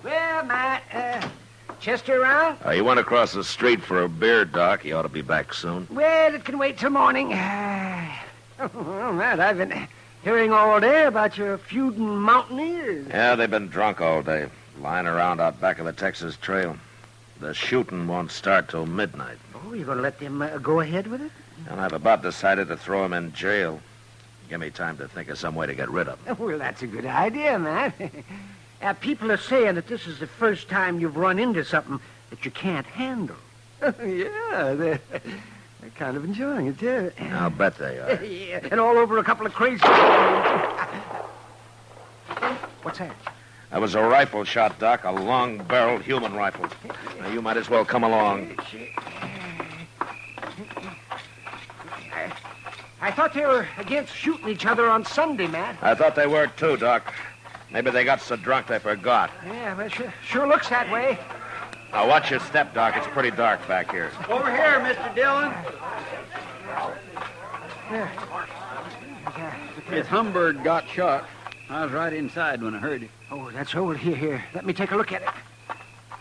Well, Matt, Chester around? He went across the street for a beer, Doc. He ought to be back soon. Well, it can wait till morning. Well, Matt, I've been hearing all day about your feuding mountaineers. Yeah, they've been drunk all day, lying around out back of the Texas Trail. The shooting won't start till midnight. Oh, you're going to let them go ahead with it? And I've about decided to throw him in jail. Give me time to think of some way to get rid of him. Well, that's a good idea, Matt. People are saying that this is the first time you've run into something that you can't handle. Yeah, they're kind of enjoying it, too. I'll bet they are. Yeah, and all over a couple of crazy... What's that? That was a rifle shot, Doc, a long-barreled human rifle. Now, you might as well come along. I thought they were against shooting each other on Sunday, Matt. I thought they were, too, Doc. Maybe they got so drunk they forgot. Yeah, well, sure looks that way. Now, watch your step, Doc. It's pretty dark back here. Over here, Mr. Dillon. If Humbird got shot, I was right inside when I heard it. Oh, that's over here. Let me take a look at it.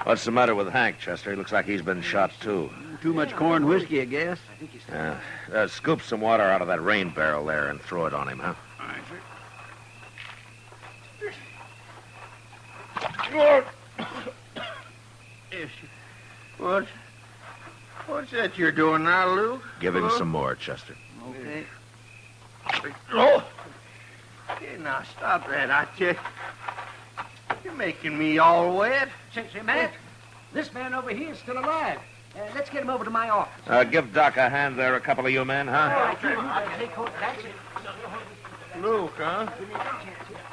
What's the matter with Hank, Chester? He looks like he's been shot, too. Too much corn whiskey, I guess. Scoop some water out of that rain barrel there and throw it on him, huh? All right, sir. What's that you're doing now, Lou? Give him some more, Chester. Okay. Oh! Hey, now, stop that, I tell you. You're making me all wet. Say, Matt, this man over here is still alive. Let's get him over to my office. Give Doc a hand there, a couple of you men, huh? Luke, huh?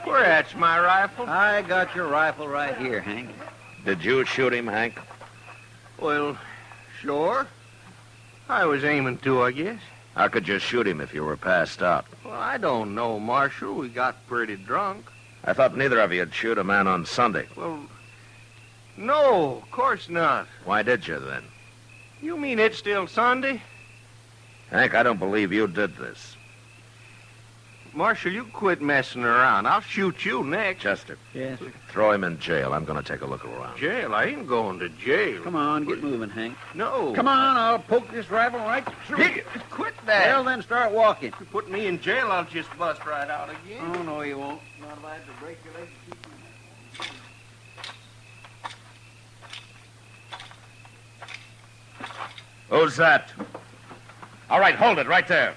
Where at's my rifle? I got your rifle right here, Hank. Did you shoot him, Hank? Well, sure. I was aiming to, I guess. How could you shoot him if you were passed out? Well, I don't know, Marshal. We got pretty drunk. I thought neither of you'd shoot a man on Sunday. Well, no, of course not. Why did you, then? You mean it's still Sunday? Hank, I don't believe you did this. Marshal, you quit messing around. I'll shoot you next. Chester. Yes, sir. Throw him in jail. I'm going to take a look around. Jail? I ain't going to jail. Come on, get moving, Hank. No. Come on, I'll poke this rifle right through you. Quit that. Well, then start walking. If you put me in jail, I'll just bust right out again. Oh, no, you won't. Not if I have to break your leg to keep you. Who's that? All right, hold it right there.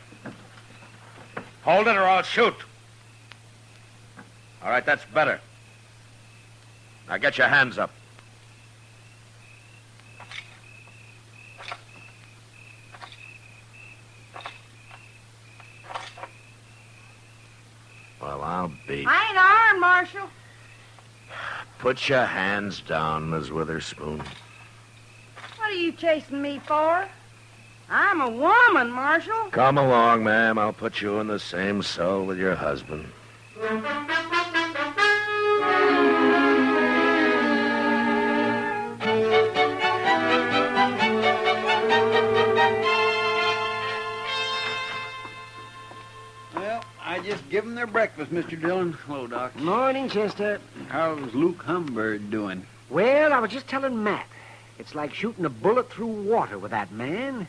Hold it or I'll shoot. All right, that's better. Now get your hands up. Well, I'll be... I ain't armed, Marshal. Put your hands down, Miss Witherspoon. What are you chasing me for? I'm a woman, Marshal. Come along, ma'am. I'll put you in the same cell with your husband. Well, I just give them their breakfast, Mr. Dillon. Hello, Doc. Morning, Chester. How's Luke Humbird doing? Well, I was just telling Matt. It's like shooting a bullet through water with that man.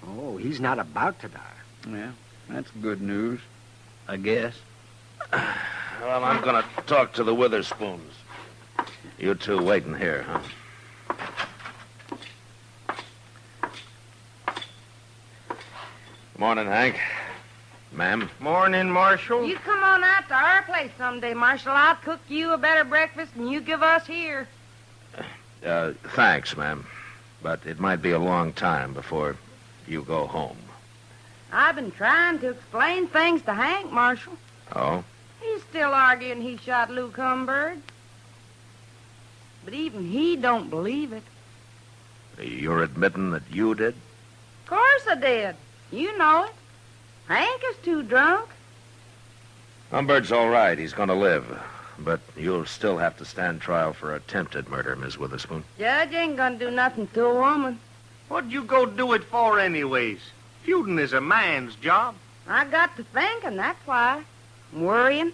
Oh, he's not about to die. Yeah, that's good news, I guess. Well, I'm going to talk to the Witherspoons. You two waiting here, huh? Morning, Hank. Ma'am. Morning, Marshal. You come on out to our place someday, Marshal. I'll cook you a better breakfast than you give us here. Thanks, ma'am. But it might be a long time before you go home. I've been trying to explain things to Hank, Marshal. Oh? He's still arguing he shot Luke Humbird. But even he don't believe it. You're admitting that you did? Of course I did. You know it. Hank is too drunk. Humbird's all right. He's going to live. But you'll still have to stand trial for attempted murder, Miss Witherspoon. Judge ain't gonna do nothing to a woman. What'd you go do it for anyways? Feuding is a man's job. I got to thinking, that's why. Worrying.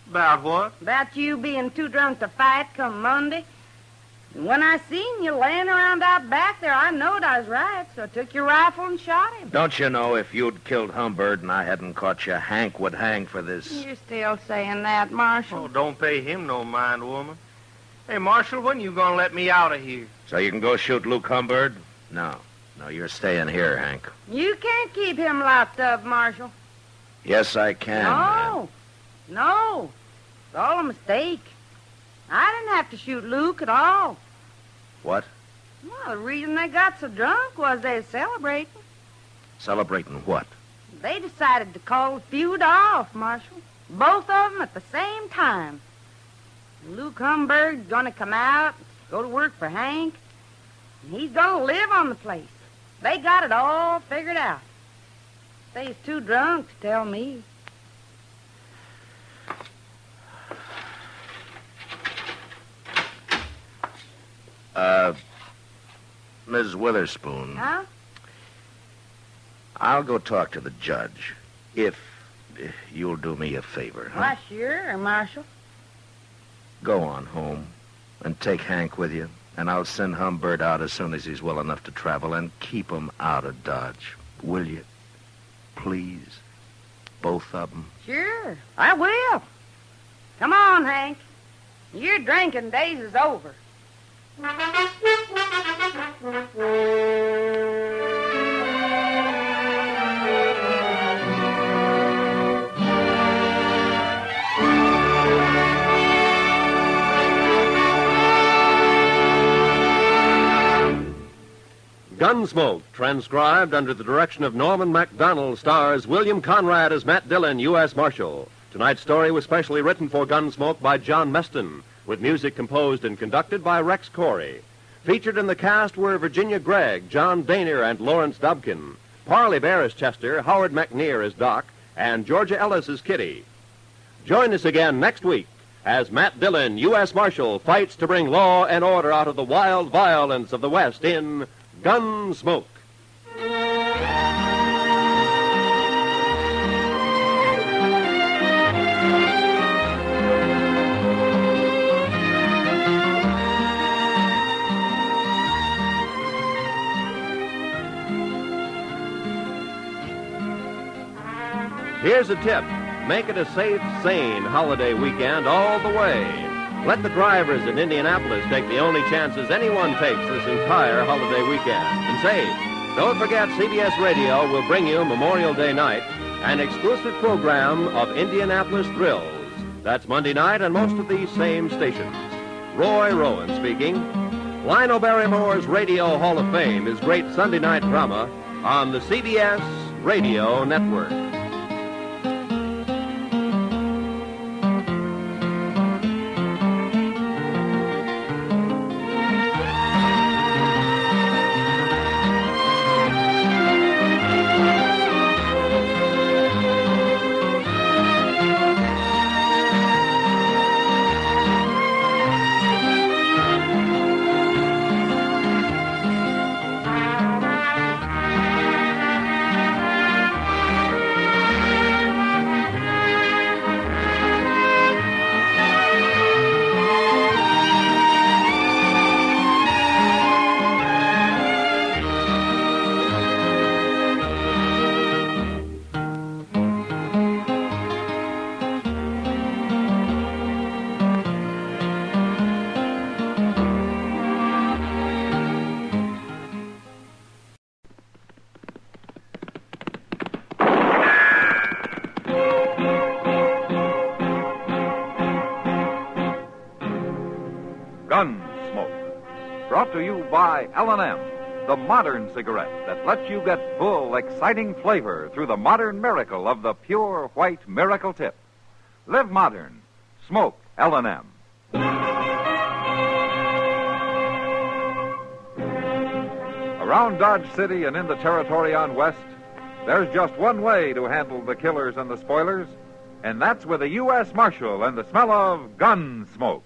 About what? About you being too drunk to fight come Monday. And when I seen you laying around out back there, I knowed I was right, so I took your rifle and shot him. Don't you know if you'd killed Humbird and I hadn't caught you, Hank would hang for this? You're still saying that, Marshal. Oh, don't pay him no mind, woman. Hey, Marshal, when you gonna let me out of here? So you can go shoot Luke Humbird? No, you're staying here, Hank. You can't keep him locked up, Marshal. Yes, I can. No. It's all a mistake. I didn't have to shoot Luke at all. What? Well, the reason they got so drunk was they were celebrating. Celebrating what? They decided to call the feud off, Marshal. Both of them at the same time. Luke Humberg's going to come out, go to work for Hank, and he's going to live on the place. They got it all figured out. They's too drunk to tell me. Ms. Witherspoon. Huh? I'll go talk to the judge. If you'll do me a favor, huh? Why, sure, Marshal. Go on home and take Hank with you, and I'll send Humbird out as soon as he's well enough to travel, and keep him out of Dodge. Will you? Please? Both of them? Sure, I will. Come on, Hank. Your drinking days is over. Gunsmoke, transcribed under the direction of Norman MacDonald, stars William Conrad as Matt Dillon, U.S. Marshal. Tonight's story was specially written for Gunsmoke by John Meston, with music composed and conducted by Rex Corey. Featured in the cast were Virginia Gregg, John Daner, and Lawrence Dobkin. Parley Bear as Chester, Howard McNear as Doc, and Georgia Ellis as Kitty. Join us again next week as Matt Dillon, U.S. Marshal, fights to bring law and order out of the wild violence of the West in Gunsmoke. Here's a tip. Make it a safe, sane holiday weekend all the way. Let the drivers in Indianapolis take the only chances anyone takes this entire holiday weekend. And say, don't forget CBS Radio will bring you Memorial Day night, an exclusive program of Indianapolis thrills. That's Monday night on most of these same stations. Roy Rowan speaking. Lionel Barrymore's Radio Hall of Fame is great Sunday night drama on the CBS Radio Network. Gunsmoke. Brought to you by L&M, the modern cigarette that lets you get full, exciting flavor through the modern miracle of the pure white miracle tip. Live modern. Smoke L&M. Around Dodge City and in the territory on West, there's just one way to handle the killers and the spoilers, and that's with a U.S. Marshal and the smell of gun smoke.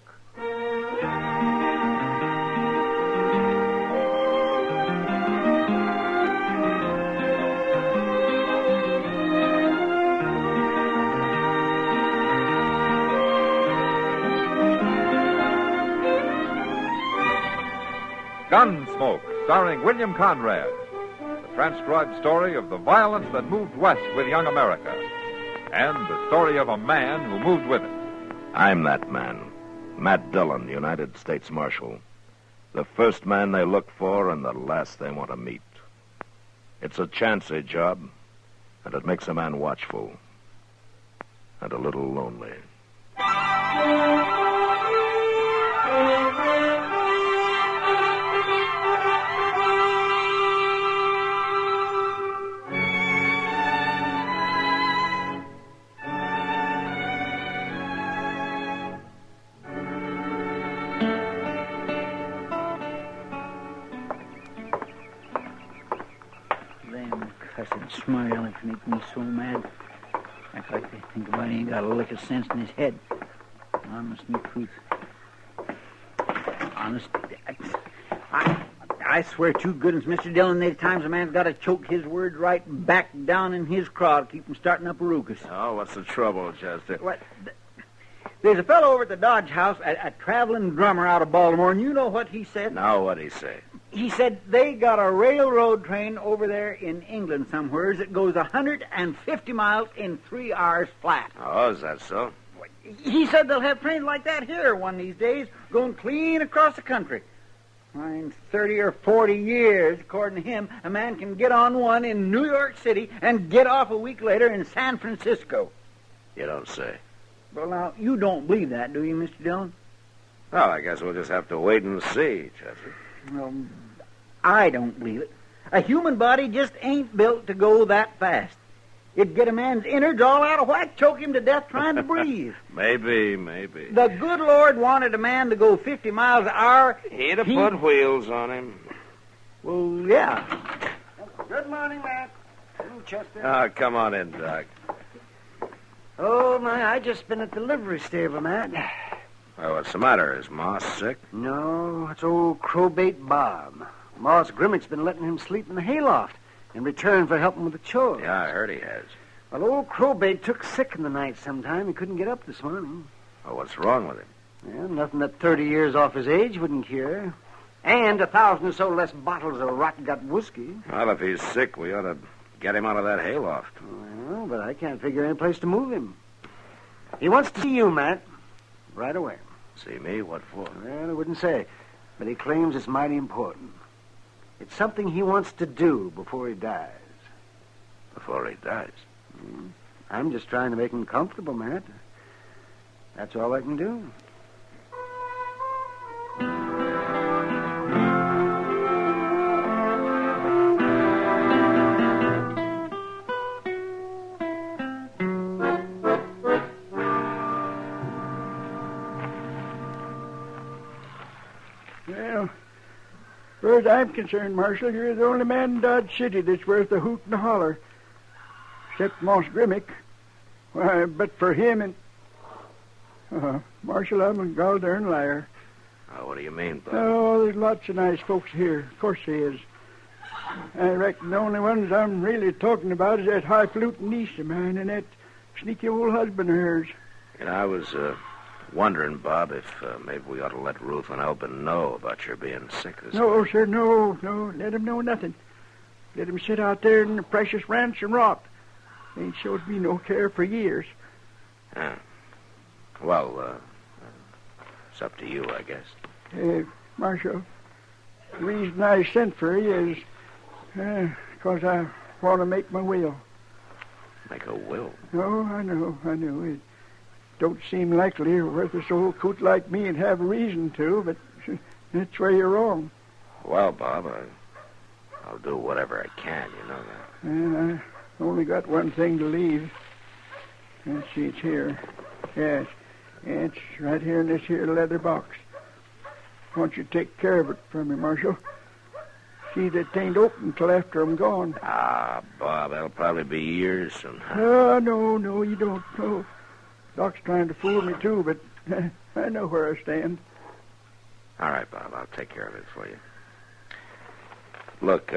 Gunsmoke, starring William Conrad. The transcribed story of the violence that moved west with young America. And the story of a man who moved with it. I'm that man. Matt Dillon, United States Marshal. The first man they look for and the last they want to meet. It's a chancy job, and it makes a man watchful. and a little lonely. Them cussed smart alecks make me so mad. Act like they think about ain't got a lick of sense in his head. Honest me truth. Honest. I swear to goodness, Mr. Dillon, there's times a man's got to choke his words right back down in his craw to keep him starting up a ruckus. Oh, what's the trouble, Chester? What? There's a fellow over at the Dodge House, a traveling drummer out of Baltimore, and you know what he said? Now what'd he say? He said they got a railroad train over there in England somewheres that goes 150 miles in 3 hours flat. Oh, is that so? He said they'll have trains like that here one of these days, going clean across the country. In 30 or 40 years, according to him, a man can get on one in New York City and get off a week later in San Francisco. You don't say. Well, now, you don't believe that, do you, Mr. Dillon? Well, I guess we'll just have to wait and see, Chester. Well, I don't believe it. A human body just ain't built to go that fast. It'd get a man's innards all out of whack, choke him to death trying to breathe. Maybe. The good Lord wanted a man to go 50 miles an hour. He'd have put wheels on him. Well, yeah. Good morning, Matt. Chester. Oh, come on in, Doc. Oh, my, I just been at the livery stable, Matt. Well, what's the matter? Is Moss sick? No, it's old crowbait Bob. Moss Grimmick's been letting him sleep in the hayloft in return for helping with the chores. Yeah, I heard he has. Well, old crowbait took sick in the night sometime. He couldn't get up this morning. Well, what's wrong with him? Well, nothing that 30 years off his age wouldn't cure. And 1,000 or so less bottles of rot-gut whiskey. Well, if he's sick, we ought to get him out of that hayloft. Well, but I can't figure any place to move him. He wants to see you, Matt. Right away. See me? What for? Well, I wouldn't say. But he claims it's mighty important. It's something he wants to do before he dies. Before he dies? I'm just trying to make him comfortable, Matt. That's all I can do. Well, as far as I'm concerned, Marshal, you're the only man in Dodge City that's worth a hoot and a holler. Except Moss Grimmick. Why, but for him and... Marshal, I'm a gol darn liar. Oh, what do you mean, Bob? Oh, there's lots of nice folks here. Of course there is. I reckon the only ones I'm really talking about is that highfalutin niece of mine and that sneaky old husband of hers. And I was wondering, Bob, if maybe we ought to let Ruth and Elbin know about your being sick this No, morning. sir, no. Let them know nothing. Let them sit out there in the precious ranch and rot. They ain't showed me no care for years. Yeah. Well, it's up to you, I guess. Marshal, the reason I sent for you is because I want to make my will. Make a will? Oh, I know. It don't seem likely a worthless old coot like me'd have a reason to, but that's where you're wrong. Well, Bob, I'll do whatever I can, you know that. And I only got one thing to leave. Let's see, it's here. Yes, it's right here in this here leather box. I want you to take care of it for me, Marshal. See that it ain't open till after I'm gone. Ah, Bob, that'll probably be years from now. Oh, no, you don't know. Doc's trying to fool me, too, but I know where I stand. All right, Bob, I'll take care of it for you. Look,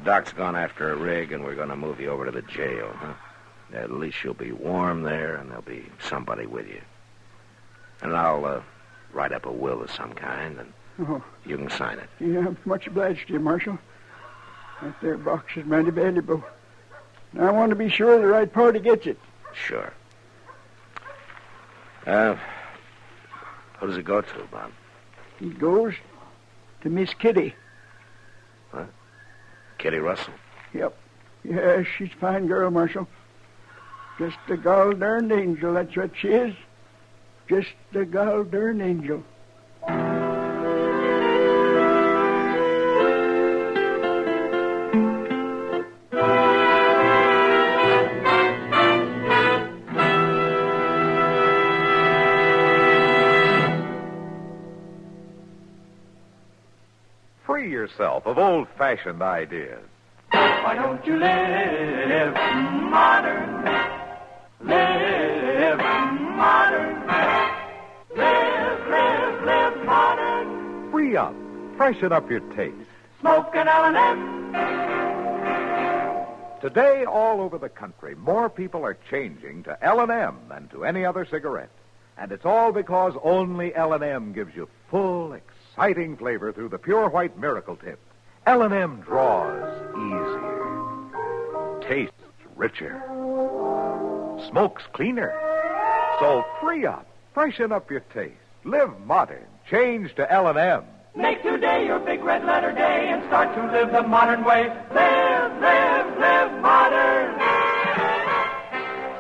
Doc's gone after a rig, and we're going to move you over to the jail, huh? At least you'll be warm there, and there'll be somebody with you. And I'll write up a will of some kind, and you can sign it. Yeah, I'm much obliged to you, Marshal. That there box is mighty valuable. I want to be sure the right party gets it. Sure. Who does it go to, Bob? It goes to Miss Kitty. What? Kitty Russell? Yep. Yeah, she's a fine girl, Marshal. Just a gol-darned angel, that's what she is. Just a gol-darned angel. Free yourself of old-fashioned ideas. Why don't you live modern? Live modern. Live modern. Free up. Freshen up your taste. Smoke an L&M. Today, all over the country, more people are changing to L&M than to any other cigarette. And it's all because only L&M gives you full, exciting flavor through the pure white miracle tip. L&M draws easier, tastes richer, smokes cleaner. So free up, freshen up your taste, live modern, change to L&M. Make today your big red letter day and start to live the modern way. Live modern.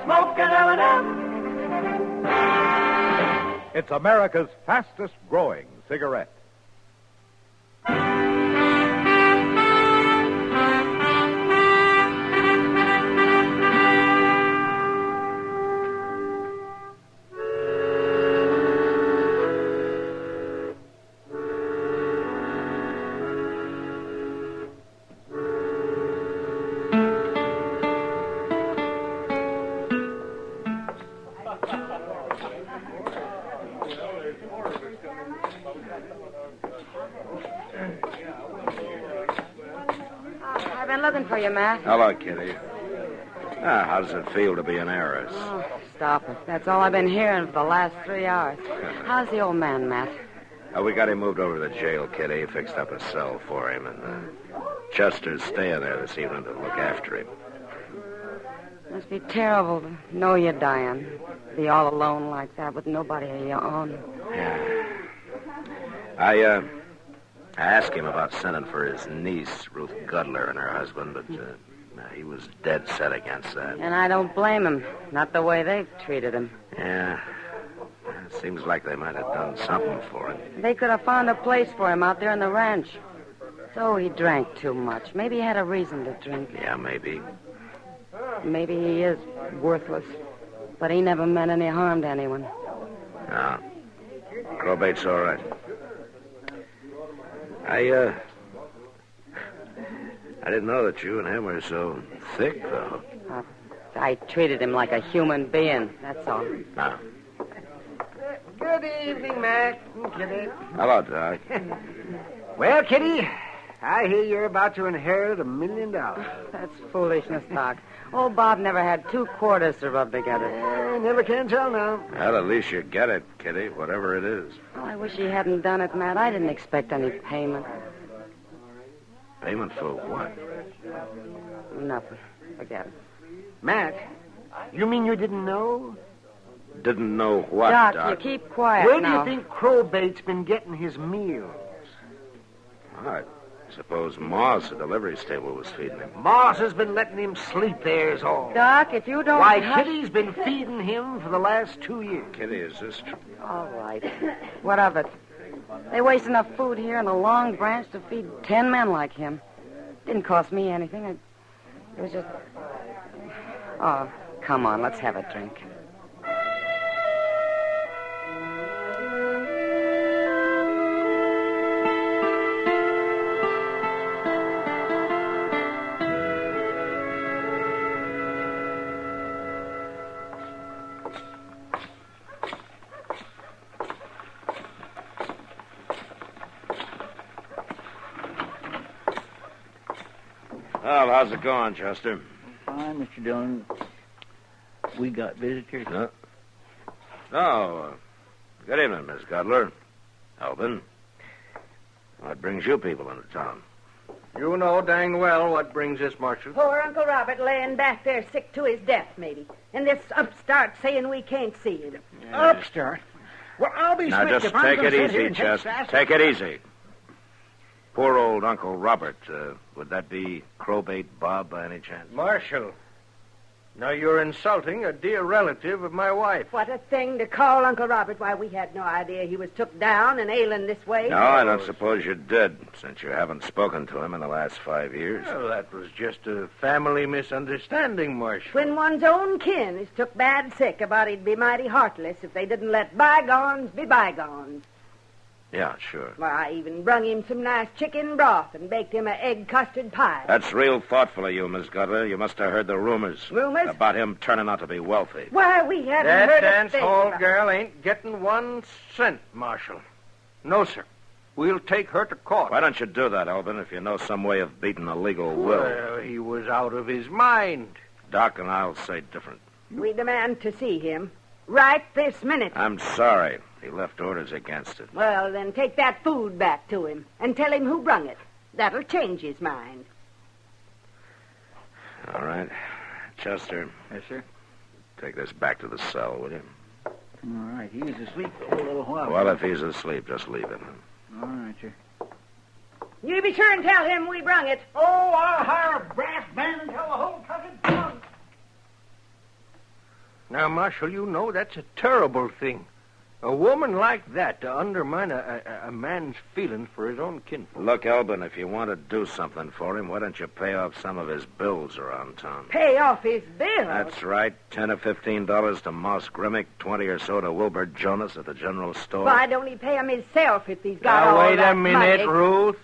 Smoke an L&M. It's America's fastest growing cigarette. I've been looking for you, Matt. Hello, Kitty. How does it feel to be an heiress? Oh, stop it. That's all I've been hearing for the last 3 hours. How's the old man, Matt? We got him moved over to the jail, Kitty. Fixed up a cell for him, and Chester's staying there this evening to look after him. Must be terrible to know you're dying. Be all alone like that with nobody of your own. I asked him about sending for his niece, Ruth Gudler, and her husband, but he was dead set against that. And I don't blame him. Not the way they've treated him. Yeah. It seems like they might have done something for him. They could have found a place for him out there in the ranch. So he drank too much. Maybe he had a reason to drink. Yeah, maybe. Maybe he is worthless. But he never meant any harm to anyone. No. Probate's all right. I didn't know that you and him were so thick, though. I treated him like a human being, that's all. No. Good evening, Mac and Kitty. Hello, Doc. Well, Kitty, I hear you're about to inherit $1 million. That's foolishness, Doc. Old Bob never had 2 quarters to rub together. Never can tell now. Well, at least you get it, Kitty, whatever it is. Oh, I wish he hadn't done it, Matt. I didn't expect any payment. Payment for what? Nothing. Forget it. Mac, you mean you didn't know? Didn't know what, Doc, Doc? you keep quiet Where now. do you think Crowbait's been getting his meals? I suppose Moss, the delivery stable, was feeding him. Moss has been letting him sleep there is all. Doc, if you don't... Why, Kitty's been feeding him for the last 2 years. Kitty, is this true? All right. What of it? They waste enough food here in the Long Branch to feed 10 men like him. Didn't cost me anything. It was just... Oh, come on, let's have a drink. Well, how's it going, Chester? Fine, Mr. Dillon. We got visitors. No. Oh, good evening, Miss Gudler. Alvin. What brings you people into town? You know dang well what brings us, Marshal. Poor Uncle Robert laying back there sick to his death, maybe. And this upstart saying we can't see him. Upstart? Well, I'll be Now, switched just if I'm take gonna it sit here easy, and take Chester. sass. Take it easy. Poor old Uncle Robert. Would that be Crowbait Bob by any chance? Marshal, Now, you're insulting a dear relative of my wife. What a thing to call Uncle Robert. Why, we had no idea he was took down and ailing this way. No, I don't suppose you did, since you haven't spoken to him in the last 5 years. Well, that was just a family misunderstanding, Marshal. When one's own kin is took bad sick, a body'd be mighty heartless if they didn't let bygones be bygones. Yeah, sure. Why, I even brung him some nice chicken broth and baked him an egg custard pie. That's real thoughtful of you, Miss Gutter. You must have heard the rumors. Rumors? About him turning out to be wealthy. Why, we hadn't That heard dance a thing hall about... girl ain't getting 1 cent, Marshal. No, sir. We'll take her to court. Why don't you do that, Elvin, if you know some way of beating a legal will? Well, he was out of his mind. Doc and I'll say different. We demand to see him. Right this minute. I'm sorry. He left orders against it. Well, then take that food back to him and tell him who brung it. That'll change his mind. All right. Chester. Yes, sir. Take this back to the cell, will you? All right. He was asleep for a little while. Well, if he's asleep, just leave him. All right, sir. You be sure and tell him we brung it. Oh, I'll hire a brass band and tell the whole country tongue. Now, Marshal, you know that's a terrible thing. A woman like that to undermine a man's feeling for his own kinfolk. Look, Elvin, if you want to do something for him, why don't you pay off some of his bills around town? Pay off his bill. That's right. $10 or $15 to Moss Grimmick, 20 or so to Wilbur Jonas at the general store. Why don't he pay him himself if he's got Now, all wait that a minute, money? Ruth.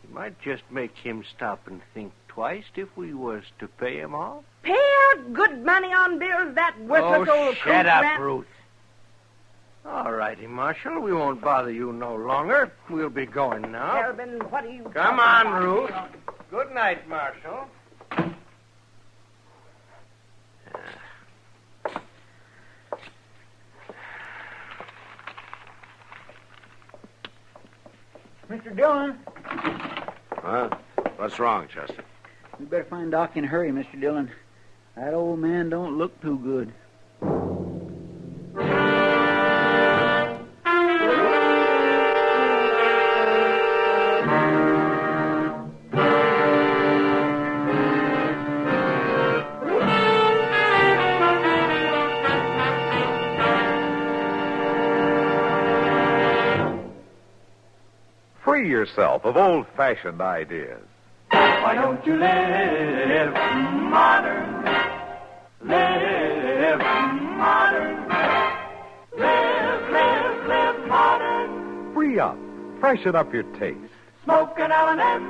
You might just make him stop and think twice if we was to pay him off. Pay out good money on bills that worthless old shut coot up, rat- Ruth. All righty, Marshal. We won't bother you no longer. We'll be going now. Elvin, what are you Come talking on, about? Ruth. Good night, Marshal. Mr. Dillon. Huh? What's wrong, Chester? We better find Doc in a hurry, Mr. Dillon. That old man don't look too good. Free yourself of old-fashioned ideas. Why don't you live modern? Live modern. Live modern. Free up. Freshen up your taste. Smoke an L&M.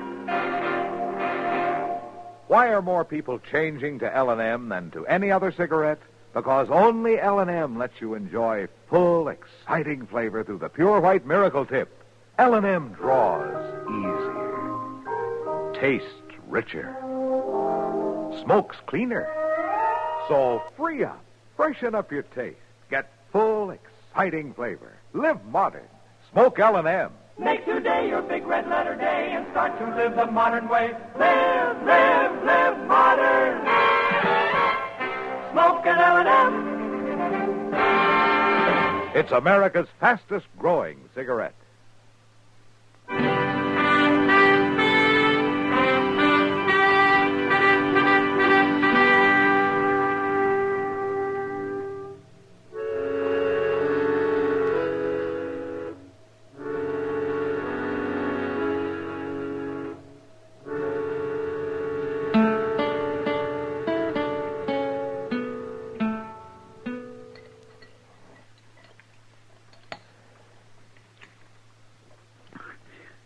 Why are more people changing to L&M than to any other cigarette? Because only L&M lets you enjoy full, exciting flavor through the pure white miracle tip. L&M draws easier, tastes richer, smokes cleaner. So free up, freshen up your taste, get full, exciting flavor. Live modern. Smoke L&M. Make today your big red letter day and start to live the modern way. Live modern. Smoke an L&M. It's America's fastest growing cigarette.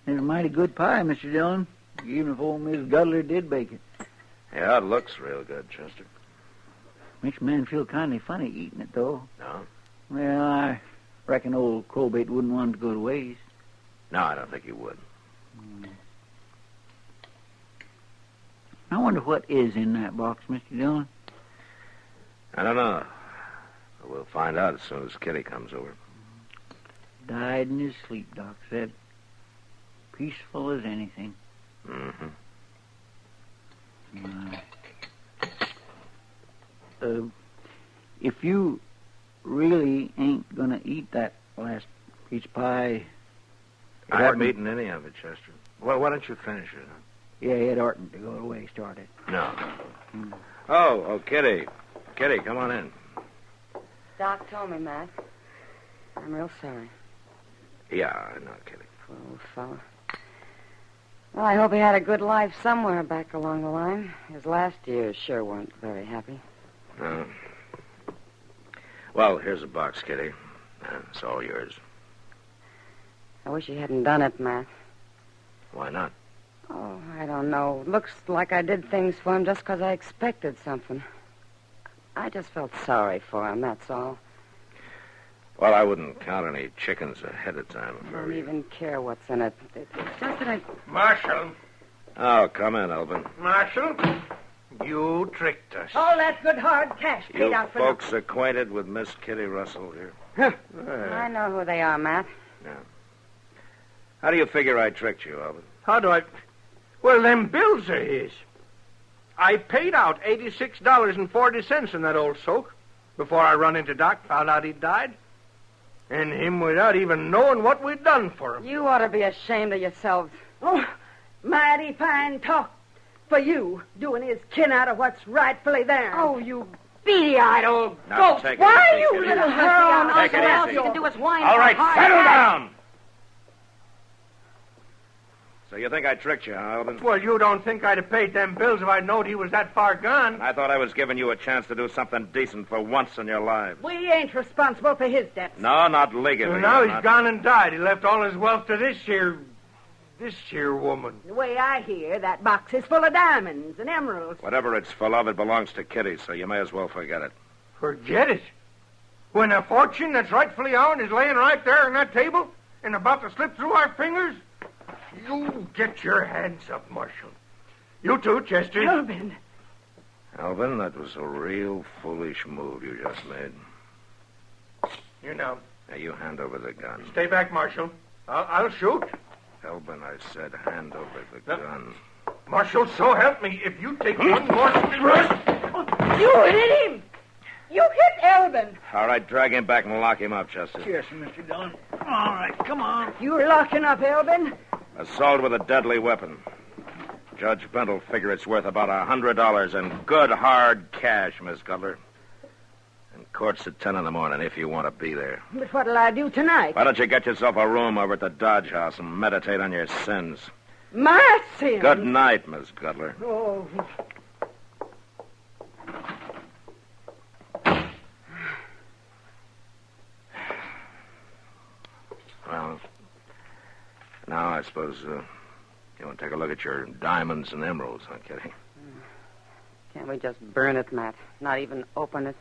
It's a mighty good pie, Mr. Dillon, even if old Miss Gudler did bake it. Yeah, it looks real good, Chester. Makes a man feel kind of funny eating it, though. No? Well, I reckon old Crowbait wouldn't want it to go to waste. No, I don't think he would. I wonder what is in that box, Mr. Dillon. I don't know. We'll find out as soon as Kitty comes over. Died in his sleep, Doc said. Peaceful as anything. Mm-hmm. If you really ain't gonna eat that last piece of pie... I haven't eaten any of it, Chester. Well, why don't you finish it? Huh? Yeah, it oughtn't to go to waste, ought it? No. Oh, Kitty. Kitty, come on in. Doc told me, Matt. I'm real sorry. Yeah, I know, Kitty. Poor old fella. Well, I hope he had a good life somewhere back along the line. His last years sure weren't very happy. No. Well, here's a box, Kitty. It's all yours. I wish he hadn't done it, Matt. Why not? Oh, I don't know. Looks like I did things for him just because I expected something. I just felt sorry for him, that's all. Well, I wouldn't count any chickens ahead of time if I I were don't you. even care what's in it. It's just that I... Marshal. Oh, come in, Elvin. Marshal, you tricked us. All that good hard cash paid You out for folks acquainted with Miss Kitty Russell here? I know who they are, Matt. Yeah. How do you figure I tricked you, Elvin? How do I... Well, them bills are his. I paid out $86.40 in that old soak before I run into Doc, found out he'd died. And him without even knowing what we'd done for him. You ought to be ashamed of yourselves. Oh, mighty fine talk for you, doing his kin out of what's rightfully theirs. Oh, you beady-eyed old Now, goat. take it Why easy, you Kitty. little girl? Take it All easy. you can do is whine. All for right, hard settle cash. down! So you think I tricked you, huh, Elvin? Well, you don't think I'd have paid them bills if I'd known he was that far gone. I thought I was giving you a chance to do something decent for once in your lives. We ain't responsible for his debts. No, not legally. So now you're he's not. gone and died. He left all his wealth to this here woman. The way I hear, that box is full of diamonds and emeralds. Whatever it's full of, it belongs to Kitty, so you may as well forget it. Forget it. When a fortune that's rightfully ours is laying right there on that table and about to slip through our fingers, you get your hands up, Marshal. You too, Chester. Elvin. Elvin, that was a real foolish move you just made. You know. Now, you hand over the gun. Stay back, Marshal. I'll shoot. Elvin, I said hand over the gun. Marshal, so help me, if you take one more thrust... You hit him! You hit Elvin! All right, drag him back and lock him up, Chester. Yes, Mr. Dillon. All right, come on. You're locking up Elvin? Assault with a deadly weapon. Judge Bent will figure it's worth about $100 in good, hard cash, Miss Cutler. And court's at 10 in the morning if you want to be there. But what'll I do tonight? Why don't you get yourself a room over at the Dodge House and meditate on your sins? My sin? Good night, Miss Cutler. Oh. Well, now I suppose you want to take a look at your diamonds and emeralds, huh, Kitty? Can't we just burn it, Matt? Not even open it?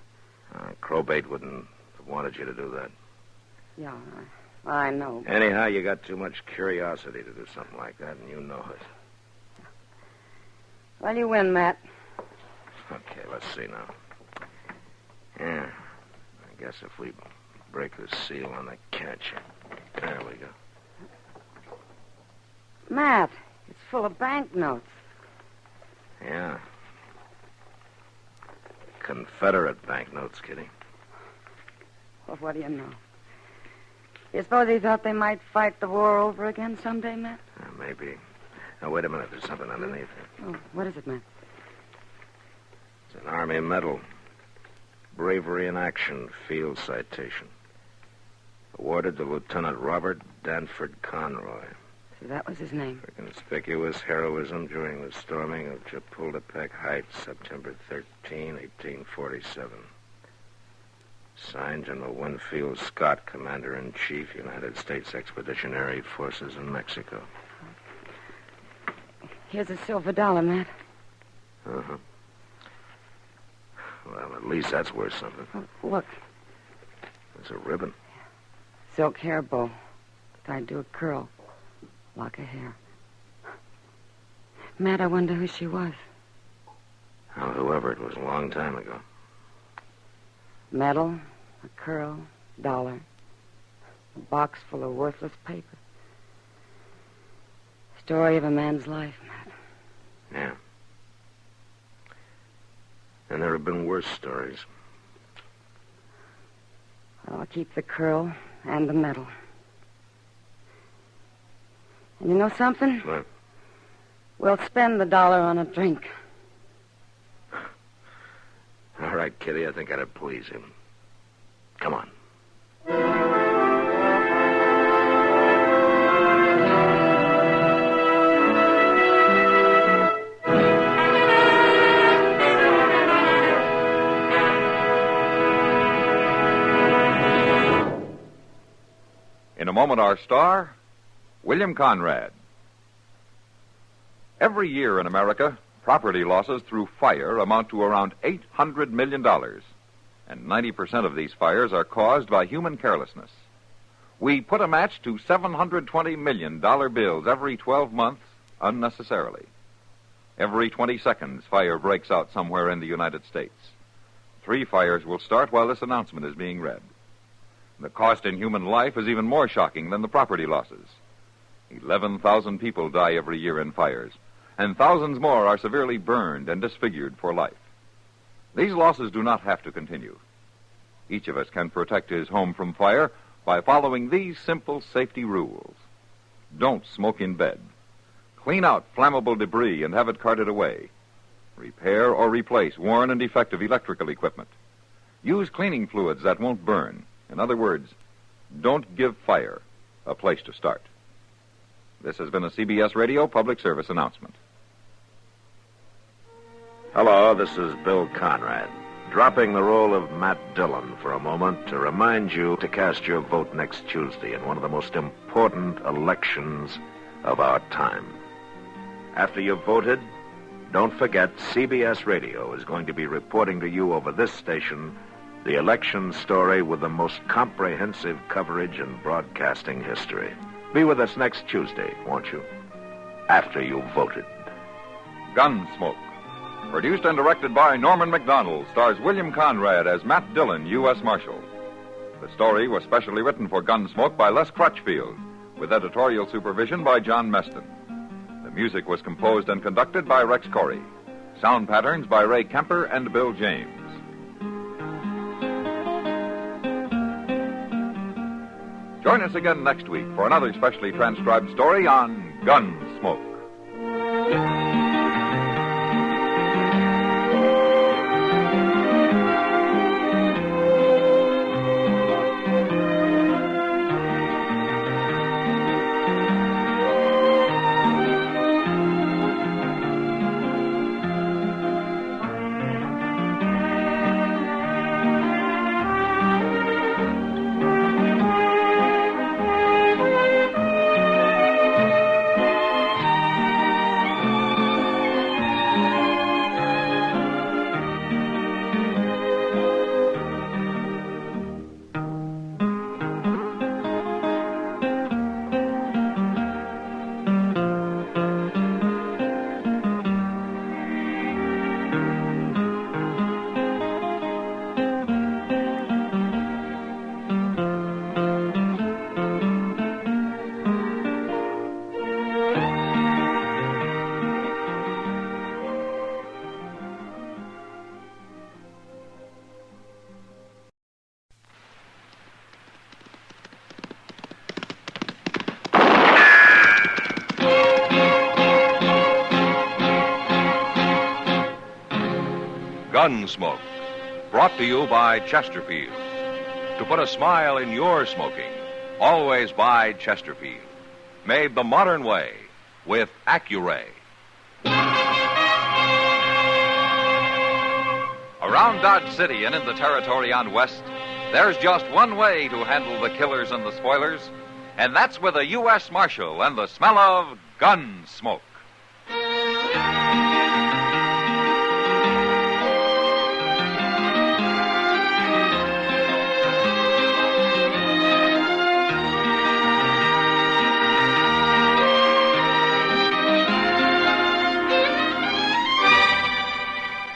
Crowbait wouldn't have wanted you to do that. Yeah, I know. Anyhow, you got too much curiosity to do something like that, and you know it. Well, you win, Matt. Okay, let's see now. Yeah, I guess if we break the seal on the catch. There we go. Matt, it's full of banknotes. Yeah. Confederate banknotes, Kitty. Well, what do you know? You suppose he thought they might fight the war over again someday, Matt? Maybe. Now, wait a minute. There's something underneath it. Oh, what is it, Matt? It's an Army medal. Bravery in Action Field Citation. Awarded to Lieutenant Robert Danford Conroy. See, that was his name. For conspicuous heroism during the storming of Chapultepec Heights, September 13, 1847. Signed, General Winfield Scott, Commander-in-Chief, United States Expeditionary Forces in Mexico. Here's a silver dollar, Matt. Uh-huh. Well, at least that's worth something. Oh, look, It's a ribbon. silk hair bow. Tied to a curl. Lock of hair. Matt, I wonder who she was. Well, whoever it was, a long time ago. Medal, a curl, dollar. A box full of worthless paper. Story of a man's life, Matt. Yeah. And there have been worse stories. Well, I'll keep the curl and the medal. And you know something? What? We'll spend the dollar on a drink. right, Kitty. I think that'd please him. Come on. In a moment, our star, William Conrad. Every year in America, property losses through fire amount to around $800 million. And 90% of these fires are caused by human carelessness. We put a match to $720 million bills every 12 months unnecessarily. Every 20 seconds, fire breaks out somewhere in the United States. 3 fires will start while this announcement is being read. The cost in human life is even more shocking than the property losses. 11,000 people die every year in fires, and thousands more are severely burned and disfigured for life. These losses do not have to continue. Each of us can protect his home from fire by following these simple safety rules. Don't smoke in bed. Clean out flammable debris and have it carted away. Repair or replace worn and defective electrical equipment. Use cleaning fluids that won't burn. In other words, don't give fire a place to start. This has been a CBS Radio public service announcement. Hello, this is Bill Conrad, dropping the role of Matt Dillon for a moment to remind you to cast your vote next Tuesday in one of the most important elections of our time. After you've voted, don't forget CBS Radio is going to be reporting to you over this station the election story with the most comprehensive coverage in broadcasting history. Be with us next Tuesday, won't you? After you've voted. Gunsmoke. Produced and directed by Norman McDonald, stars William Conrad as Matt Dillon, U.S. Marshal. The story was specially written for Gunsmoke by Les Crutchfield, with editorial supervision by John Meston. The music was composed and conducted by Rex Corey. Sound patterns by Ray Kemper and Bill James. Join us again next week for another specially transcribed story on Gunsmoke. Gunsmoke, brought to you by Chesterfield. To put a smile in your smoking, always buy Chesterfield. Made the modern way with Accuray. Around Dodge City and in the territory on West, there's just one way to handle the killers and the spoilers, and that's with a U.S. Marshal and the smell of Gunsmoke.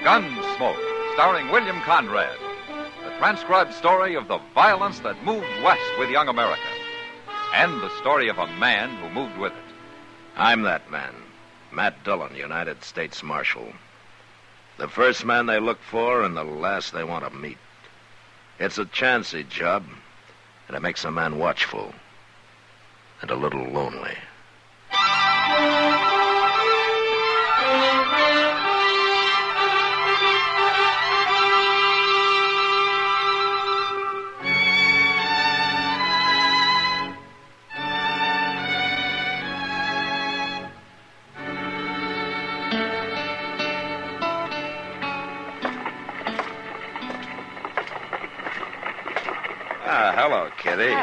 Gunsmoke, starring William Conrad. The transcribed story of the violence that moved west with young America. And the story of a man who moved with it. I'm that man, Matt Dillon, United States Marshal. The first man they look for and the last they want to meet. It's a chancy job, and it makes a man watchful and a little lonely. Hello, Kitty.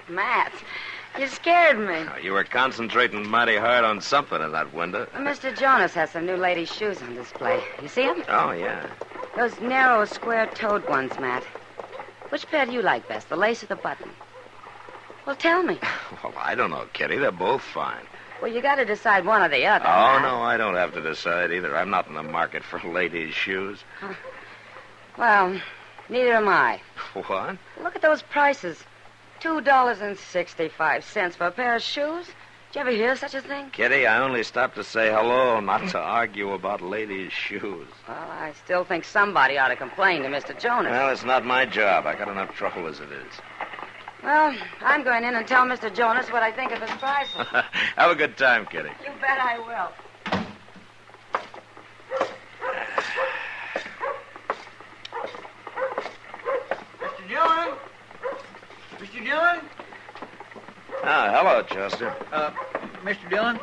Matt, you scared me. You were concentrating mighty hard on something in that window. Mr. Jonas has some new ladies' shoes on display. You see them? Oh, yeah. Those narrow, square-toed ones, Matt. Which pair do you like best, the lace or the button? Well, tell me. Well, I don't know, Kitty. They're both fine. Well, you got to decide one or the other. Oh, Matt. no, I don't have to decide either. I'm not in the market for ladies' shoes. Well, neither am I. What? Look at those prices. $2.65 for a pair of shoes. Did you ever hear of such a thing? Kitty, I only stopped to say hello, not to argue about ladies' shoes. Well, I still think somebody ought to complain to Mr. Jonas. Well, it's not my job. I got enough trouble as it is. Well, I'm going in and tell Mr. Jonas what I think of his prices. Have a good time, Kitty. You bet I will. Mr. Dillon? Mr. Dillon? Hello, Chester. Mr. Dillon,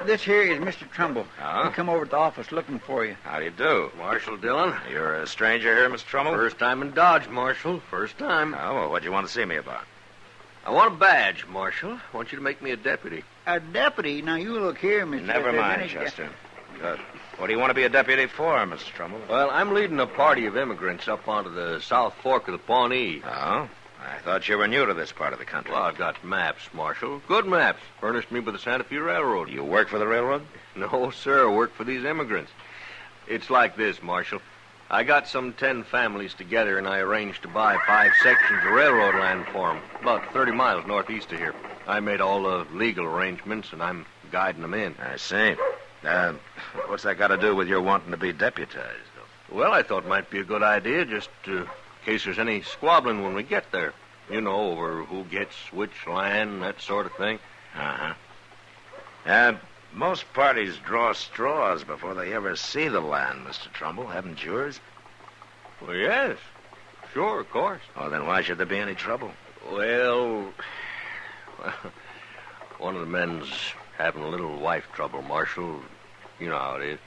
this here is Mr. Trumbull. Huh? He come over to the office looking for you. How do you do? Marshal Dillon. You're a stranger here, Mr. Trumbull? First time in Dodge, Marshal. First time. Oh, well, what do you want to see me about? I want a badge, Marshal. I want you to make me a deputy. A deputy? Now, you look here, Mr. Never mind, Chester. Good. What do you want to be a deputy for, Mr. Trumbull? Well, I'm leading a party of immigrants up onto the South Fork of the Pawnee. Oh? I thought you were new to this part of the country. Well, I've got maps, Marshal. Good maps. Furnished me by the Santa Fe Railroad. You work for the railroad? No, sir. I work for these immigrants. It's like this, Marshal. I got some 10 families together, and I arranged to buy 5 sections of railroad land for them, about 30 miles northeast of here. I made all the legal arrangements, and I'm guiding them in. I see. What's that got to do with your wanting to be deputized? Well, I thought it might be a good idea, just in case there's any squabbling when we get there. You know, over who gets which land, that sort of thing. Uh-huh. Most parties draw straws before they ever see the land, Mr. Trumbull. Haven't yours? Well, yes. Sure, of course. Oh, then why should there be any trouble? Well, one of the men's having a little wife trouble, Marshal. You know how it is.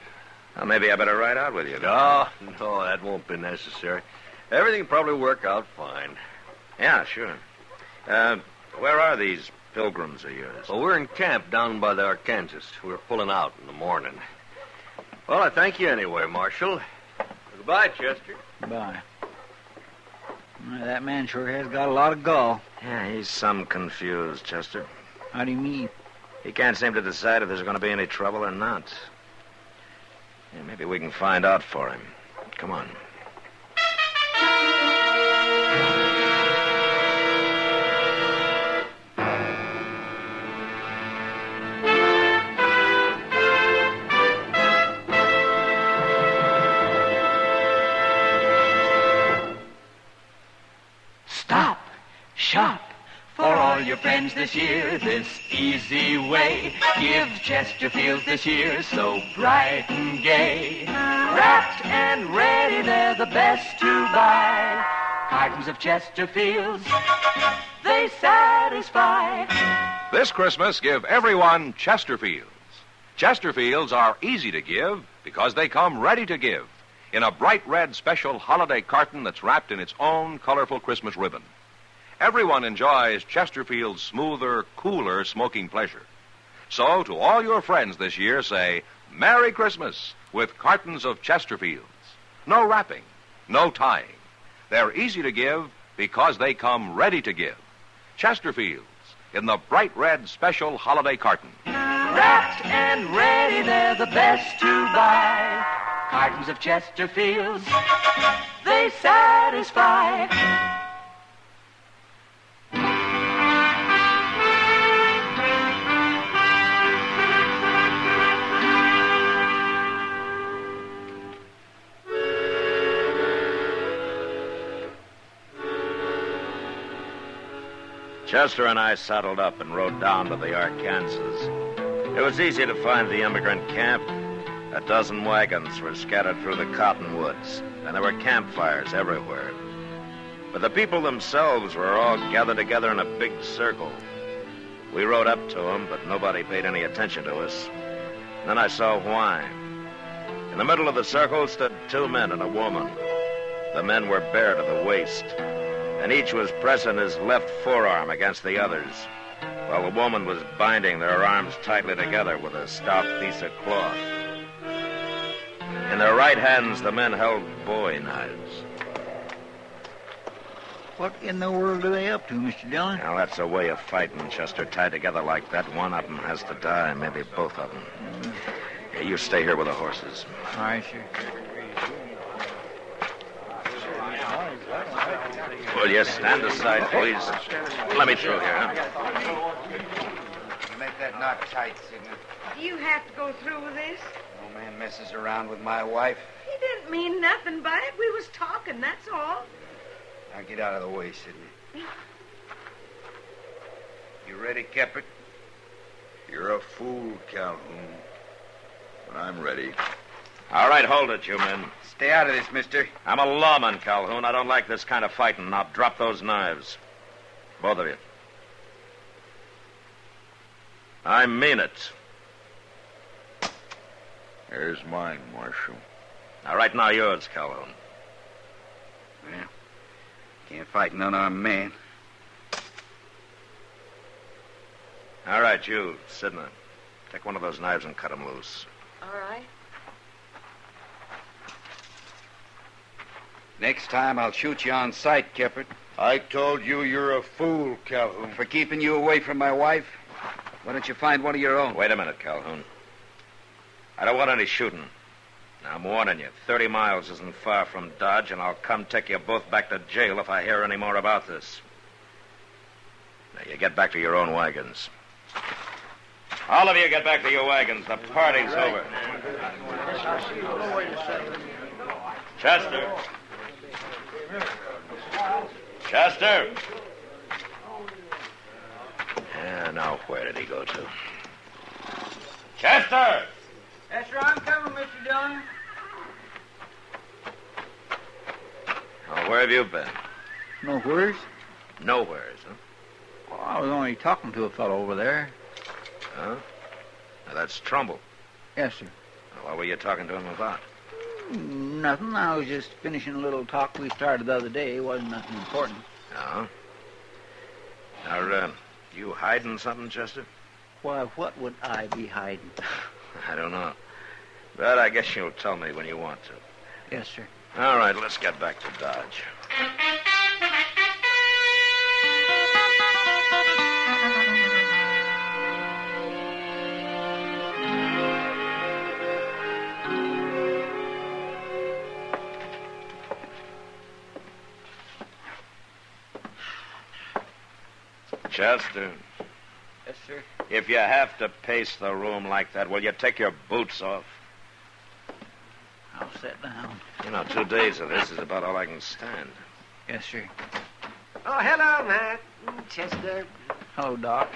Well, maybe I better ride out with you. No, that won't be necessary. Everything will probably work out fine. Yeah, sure. Where are these pilgrims of yours? Well, we're in camp down by the Arkansas. We're pulling out in the morning. Well, I thank you anyway, Marshal. Goodbye, Chester. Goodbye. Well, that man sure has got a lot of gall. Yeah, he's some confused, Chester. How do you mean? He can't seem to decide if there's going to be any trouble or not. Yeah, maybe we can find out for him. Come on. Stop, shop, for all your friends this year, this easy way. Give Chesterfields this year so bright and gay. Wrapped and ready, they're the best to buy. Cartons of Chesterfields, they satisfy. This Christmas, give everyone Chesterfields. Chesterfields are easy to give because they come ready to give in a bright red special holiday carton that's wrapped in its own colorful Christmas ribbon. Everyone enjoys Chesterfield's smoother, cooler smoking pleasure. So, to all your friends this year, say, Merry Christmas with cartons of Chesterfields. No wrapping, no tying. They're easy to give because they come ready to give. Chesterfields in the bright red special holiday carton. Wrapped and ready, they're the best to buy. Cartons of Chesterfields, they satisfy. Chester and I saddled up and rode down to the Arkansas. It was easy to find the immigrant camp. A dozen wagons were scattered through the cottonwoods, and there were campfires everywhere. But the people themselves were all gathered together in a big circle. We rode up to them, but nobody paid any attention to us. And then I saw why. In the middle of the circle stood 2 men and a woman. The men were bare to the waist, and each was pressing his left forearm against the others, while the woman was binding their arms tightly together with a stout piece of cloth. In their right hands, the men held bowie knives. What in the world are they up to, Mr. Dillon? Now, that's a way of fighting, Chester. Tied together like that, one of them has to die, maybe both of them. Hey, you stay here with the horses. All right, sir. Will you stand aside, please? Let me through here, huh? Make that knot tight, Signet. Do you have to go through with this? No man messes around with my wife. He didn't mean nothing by it. We was talking, that's all. Now get out of the way, Sidney. You ready, Keppert? You're a fool, Calhoun. But I'm ready. All right, hold it, you men. Stay out of this, mister. I'm a lawman, Calhoun. I don't like this kind of fighting. Now drop those knives. Both of you. I mean it. Here's mine, Marshal. All right, now yours, Calhoun. Well, can't fight an unarmed man. All right, you, Sidney. Take one of those knives and cut him loose. All right. Next time, I'll shoot you on sight, Keppert. I told you you're a fool, Calhoun. For keeping you away from my wife? Why don't you find one of your own? Wait a minute, Calhoun. I don't want any shooting. Now, I'm warning you. 30 miles isn't far from Dodge, and I'll come take you both back to jail if I hear any more about this. Now, you get back to your own wagons. All of you get back to your wagons. The party's over. Chester. Chester. Yeah, now where did he go to? Chester! Yes, sir, I'm coming, Mr. Dillon. Oh, where have you been? Nowheres? Nowheres, huh? Well, I was only talking to a fellow over there. Huh? Now, that's Trumbull. Yes, sir. Now, what were you talking to him about? Nothing. I was just finishing a little talk we started the other day. It wasn't nothing important. Oh? Now, you hiding something, Chester? Why, what would I be hiding? I don't know. But I guess you'll tell me when you want to. Yes, sir. All right, let's get back to Dodge. Chester. Yes, sir. If you have to pace the room like that, will you take your boots off? I'll sit down. 2 days of this is about all I can stand. Yes, sir. Oh, hello, Matt. Chester. Hello, Doc.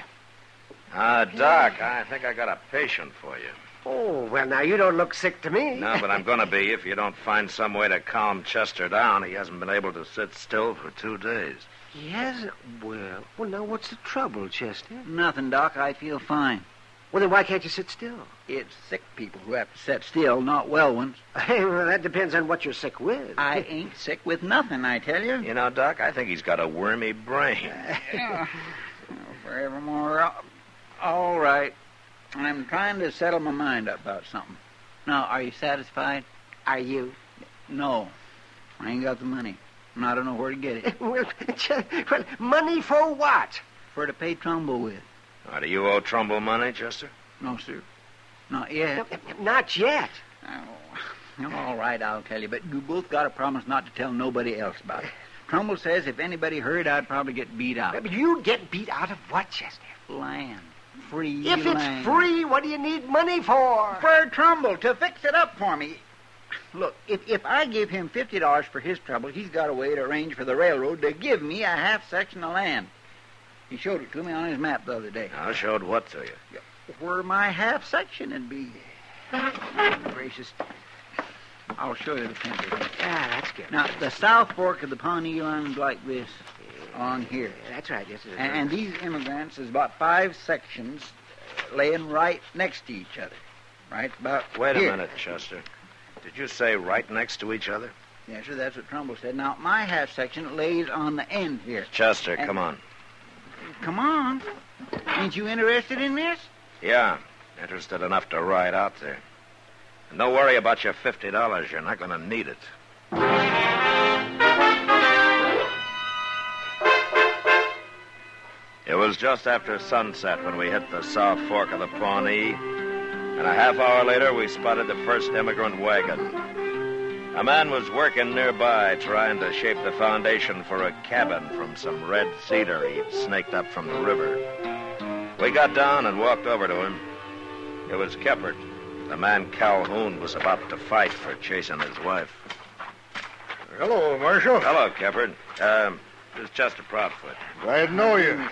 Doc, I think I got a patient for you. Oh, well, now, you don't look sick to me. No, but I'm going to be if you don't find some way to calm Chester down. He hasn't been able to sit still for 2 days. He hasn't? Well, now, what's the trouble, Chester? Nothing, Doc. I feel fine. Well, then why can't you sit still? It's sick people who have to sit still, not well ones. Hey, well, that depends on what you're sick with. I ain't sick with nothing, I tell you. You know, Doc, I think he's got a wormy brain. Forevermore. All right. I'm trying to settle my mind up about something. Now, are you satisfied? Are you? No. I ain't got the money. And I don't know where to get it. Well, money for what? For to pay Trumbull with. Do you owe Trumbull money, Chester? No, sir. Not yet. Not yet. Oh, all right, I'll tell you. But you both got to promise not to tell nobody else about it. Trumbull says if anybody heard, I'd probably get beat out. But you'd get beat out of what, Chester? Land. Free If land. it's free, what do you need money for? For Trumbull, to fix it up for me. Look, if I give him $50 for his trouble, he's got a way to arrange for the railroad to give me a half section of land. He showed it to me on his map the other day. I showed what to you? Where my half section would be. Gracious. I'll show you the picture. That's good. Now, the South Fork of the Pawnee line's like this, on here. That's right, yes, it is. And these immigrants is about 5 sections laying right next to each other. Right about Wait here. a minute, Chester. Did you say right next to each other? Yes, sir, that's what Trumbull said. Now, my half section lays on the end here. Chester, come on. Come on. Ain't you interested in this? Yeah, interested enough to ride out there. And don't worry about your $50. You're not going to need it. It was just after sunset when we hit the South Fork of the Pawnee, and a half hour later we spotted the first immigrant wagon. A man was working nearby trying to shape the foundation for a cabin from some red cedar he'd snaked up from the river. We got down and walked over to him. It was Keppert. The man Calhoun was about to fight for chasing his wife. Hello, Marshal. Hello, Keppert. This is Chester Proudfoot. Glad to know you.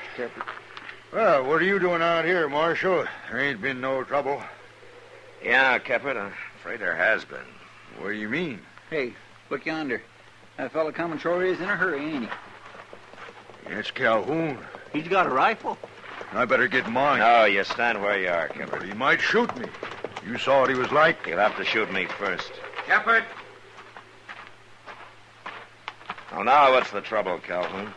Well, what are you doing out here, Marshal? There ain't been no trouble. Yeah, Keppert, I'm afraid there has been. What do you mean? Hey, look yonder. That fella coming sure is in a hurry, ain't he? It's Calhoun. He's got a rifle. I better get mine. No, you stand where you are, Keppert. But he might shoot me. You saw what he was like? You'll have to shoot me first. Keppert! Oh, now what's the trouble, Calhoun?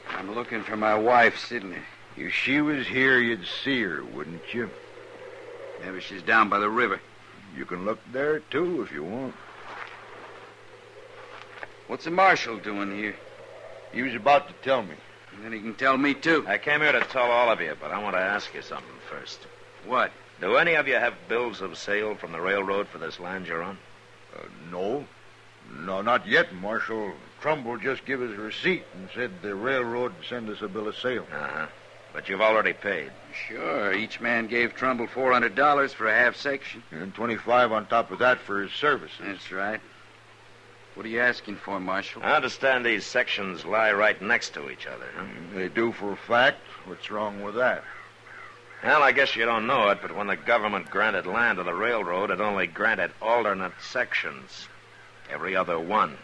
I'm looking for my wife, Sidney. If she was here, you'd see her, wouldn't you? Maybe she's down by the river. You can look there, too, if you want. What's the marshal doing here? He was about to tell me. And then he can tell me, too. I came here to tell all of you, but I want to ask you something first. What? Do any of you have bills of sale from the railroad for this land you're on? No. No, not yet, Marshal. Trumbull just gave us a receipt and said the railroad would send us a bill of sale. Uh-huh. But you've already paid. Sure. Each man gave Trumbull $400 for a half section. And $25 on top of that for his services. That's right. What are you asking for, Marshal? I understand these sections lie right next to each other, huh? They do for a fact. What's wrong with that? Well, I guess you don't know it, but when the government granted land to the railroad, it only granted alternate sections. Every other one.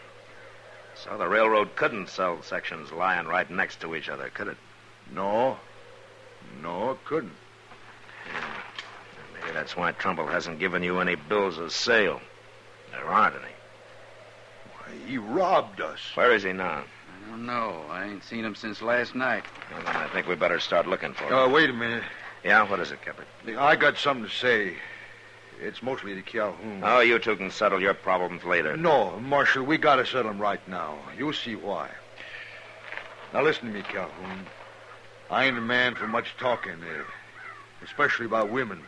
So the railroad couldn't sell sections lying right next to each other, could it? No. No, it couldn't. Maybe that's why Trumbull hasn't given you any bills of sale. There aren't any. Why, he robbed us. Where is he now? I don't know. I ain't seen him since last night. Well, then I think we better start looking for him. Wait a minute. Yeah, what is it, Keppert? I got something to say. It's mostly to Calhoun. Oh, you two can settle your problems later. No, Marshal, we gotta settle them right now. You'll see why. Now listen to me, Calhoun. I ain't a man for much talking, especially about women.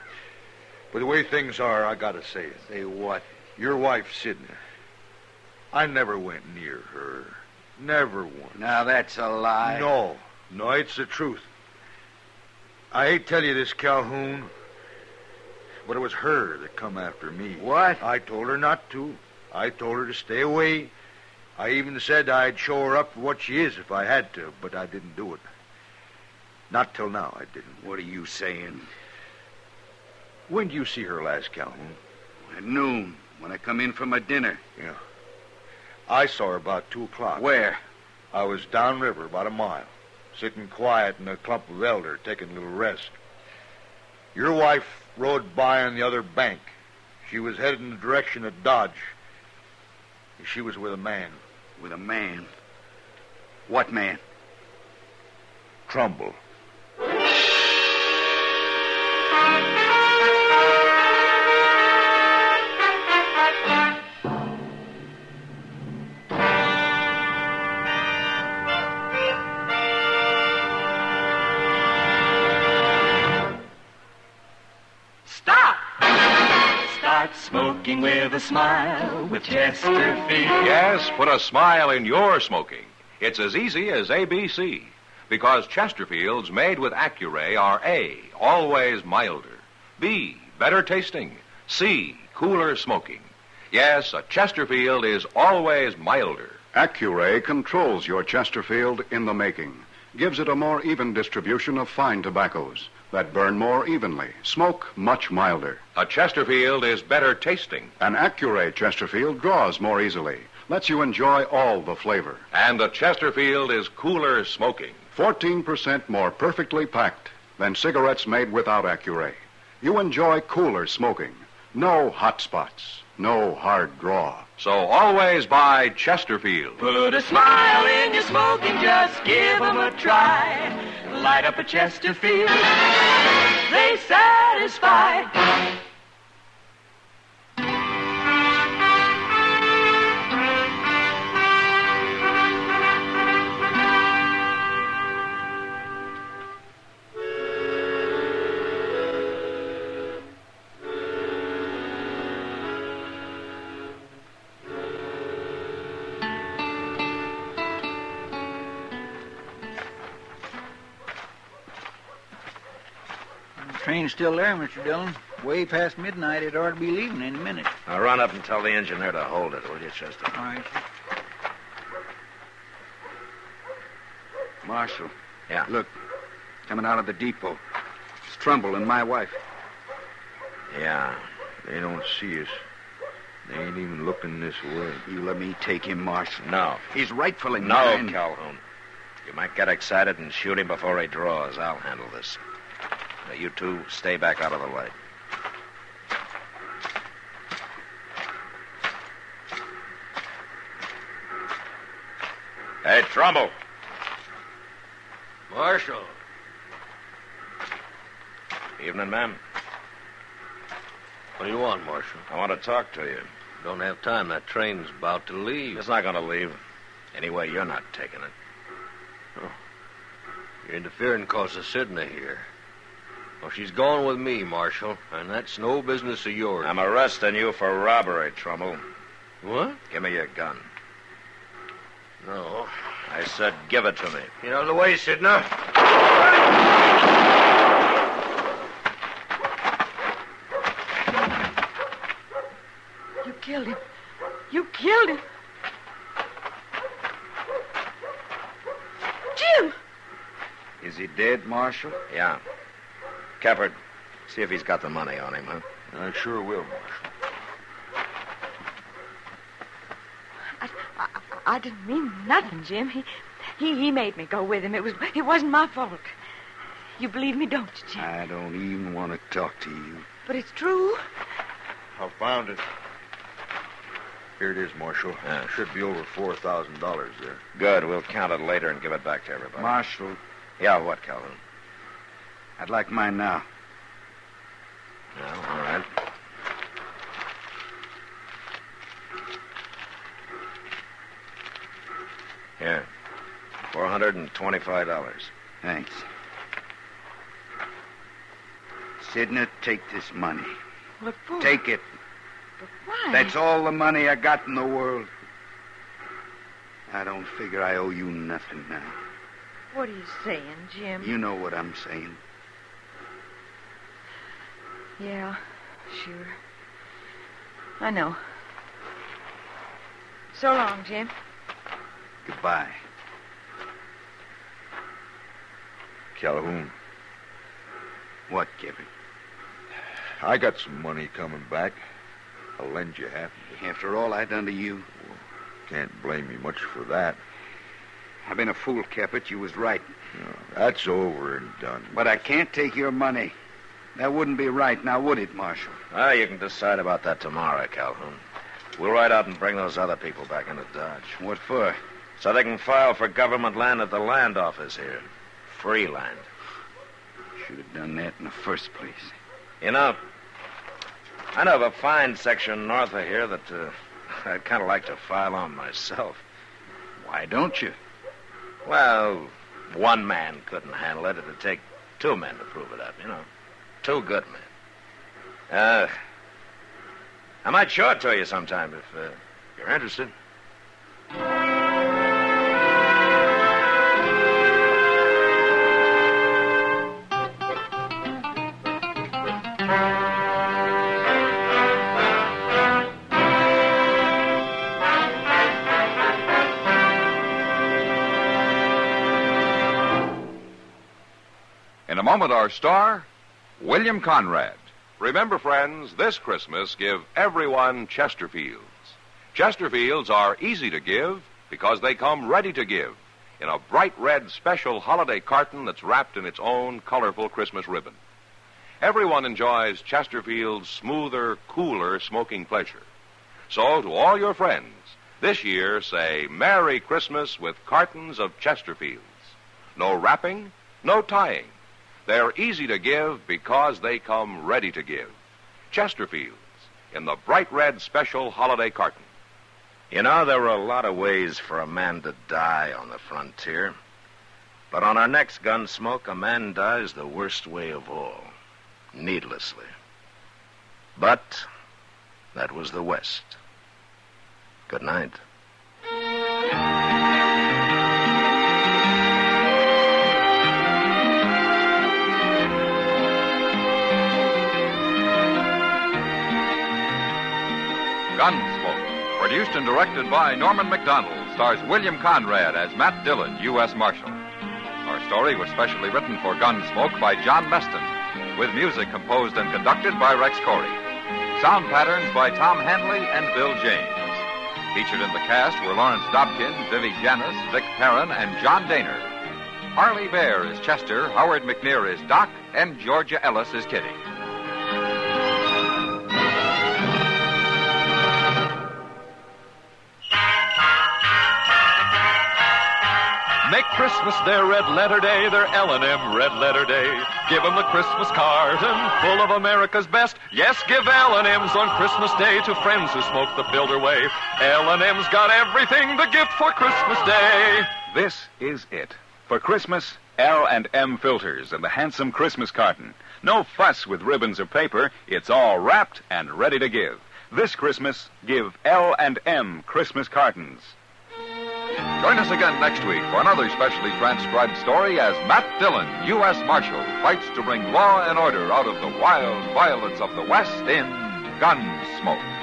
But the way things are, I gotta say it. Say what? Your wife, Sidney. I never went near her. Never once. Now, that's a lie. No, it's the truth. I hate to tell you this, Calhoun, but it was her that come after me. What? I told her not to. I told her to stay away. I even said I'd show her up for what she is if I had to, but I didn't do it. Not till now, I didn't. What are you saying? When did you see her last, Calhoun? At noon, when I come in from my dinner. Yeah. I saw her about 2 o'clock. Where? I was downriver about a mile, sitting quiet in a clump of elder, taking a little rest. Your wife rode by on the other bank. She was headed in the direction of Dodge. She was with a man. With a man? What man? Trumbull. Smoking with a smile with Chesterfield. Yes, put a smile in your smoking. It's as easy as ABC. Because Chesterfields made with Accuray are A, always milder. B, better tasting. C, cooler smoking. Yes, a Chesterfield is always milder. Accuray controls your Chesterfield in the making. Gives it a more even distribution of fine tobaccos that burn more evenly, smoke much milder. A Chesterfield is better tasting. An Accuray Chesterfield draws more easily, lets you enjoy all the flavor. And the Chesterfield is cooler smoking. 14% more perfectly packed than cigarettes made without Accuray. You enjoy cooler smoking. No hot spots, no hard draw. So always buy Chesterfield. Put a smile in your smoke and just give 'em a try. Light up a Chesterfield. They satisfy. Train's still there, Mr. Dillon. Way past midnight. It ought to be leaving any minute. Now run up and tell the engineer to hold it, will you, Chester? All right. Marshal. Yeah? Look, coming out of the depot. It's Trumbull and my wife. Yeah. They don't see us. They ain't even looking this way. You let me take him, Marshal. No. He's rightfully No, mine. Calhoun. You might get excited and shoot him before he draws. I'll handle this. Now, you two stay back out of the light. Hey, Trumbull. Marshal. Evening, ma'am. What do you want, Marshal? I want to talk to you. Don't have time. That train's about to leave. It's not going to leave. Anyway, you're not taking it. Oh. You're interfering because of Sidney here. Well, she's going with me, Marshal, and that's no business of yours. I'm arresting you for robbery, Trumbull. What? Give me your gun. No. I said give it to me. Get out of the way, Sidney. You killed him. You killed him. Jim! Is he dead, Marshal? Yeah. Keppard, see if he's got the money on him, huh? I sure will, Marshal. I didn't mean nothing, Jim. He made me go with him. It wasn't my fault. You believe me, don't you, Jim? I don't even want to talk to you. But it's true. I found it. Here it is, Marshal. Yeah. Should be over $4,000 there. Good. We'll count it later and give it back to everybody. Marshal. Yeah, what, Calhoun? I'd like mine now. Yeah, all right. Here. $425. Thanks. Sidney, take this money. What for? Take it. But why? That's all the money I got in the world. I don't figure I owe you nothing now. What are you saying, Jim? You know what I'm saying. Yeah, sure. I know. So long, Jim. Goodbye. Calhoun. What, Kevin? I got some money coming back. I'll lend you half of it. After all I done to you? Well, can't blame me much for that. I've been a fool, Caput. You was right. No, that's over and done. But I can't take your money. That wouldn't be right, now would it, Marshal? Well, you can decide about that tomorrow, Calhoun. We'll ride out and bring those other people back into Dodge. What for? So they can file for government land at the land office here. Free land. Should have done that in the first place. You know, I know of a fine section north of here that I'd kind of like to file on myself. Why don't you? Well, one man couldn't handle it. It'd take two men to prove it up, you know. Two good men. I might show it to you sometime if you're interested. In a moment, our star, William Conrad. Remember, friends, this Christmas, give everyone Chesterfields. Chesterfields are easy to give because they come ready to give in a bright red special holiday carton that's wrapped in its own colorful Christmas ribbon. Everyone enjoys Chesterfield's smoother, cooler smoking pleasure. So, to all your friends, this year say Merry Christmas with cartons of Chesterfields. No wrapping, no tying. They're easy to give because they come ready to give. Chesterfields in the bright red special holiday carton. You know, there were a lot of ways for a man to die on the frontier. But on our next Gunsmoke, a man dies the worst way of all, needlessly. But that was the West. Good night. Gunsmoke, produced and directed by Norman Macdonald, stars William Conrad as Matt Dillon, U.S. Marshal. Our story was specially written for Gunsmoke by John Meston, with music composed and conducted by Rex Corey. Sound patterns by Tom Hanley and Bill James. Featured in the cast were Lawrence Dobkin, Vivi Janis, Vic Perrin, and John Daner. Harley Bear is Chester, Howard McNear is Doc, and Georgia Ellis is Kitty. Make Christmas their red letter day, their L&M red letter day. Give 'em the Christmas carton full of America's best. Yes, give L&M's on Christmas Day to friends who smoke the filter way. L&M's got everything, the gift for Christmas Day. This is it. For Christmas, L&M filters and the handsome Christmas carton. No fuss with ribbons or paper. It's all wrapped and ready to give. This Christmas, give L&M Christmas cartons. Join us again next week for another specially transcribed story as Matt Dillon, U.S. Marshal, fights to bring law and order out of the wild violence of the West in Gunsmoke.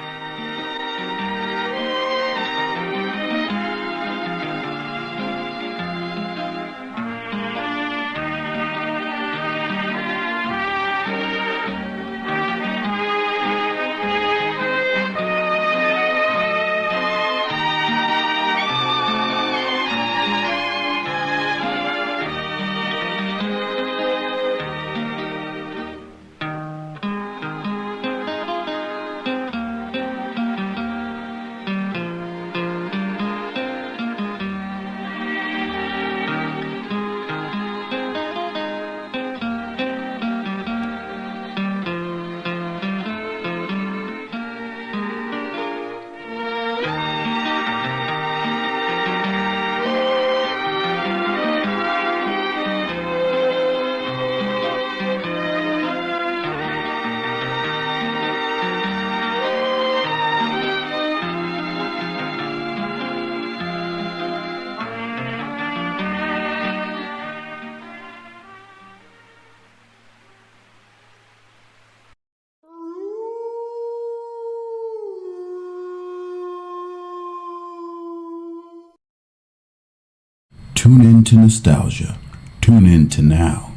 Tune in to nostalgia. Tune in to now.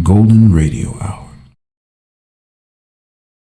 Golden Radio Hour.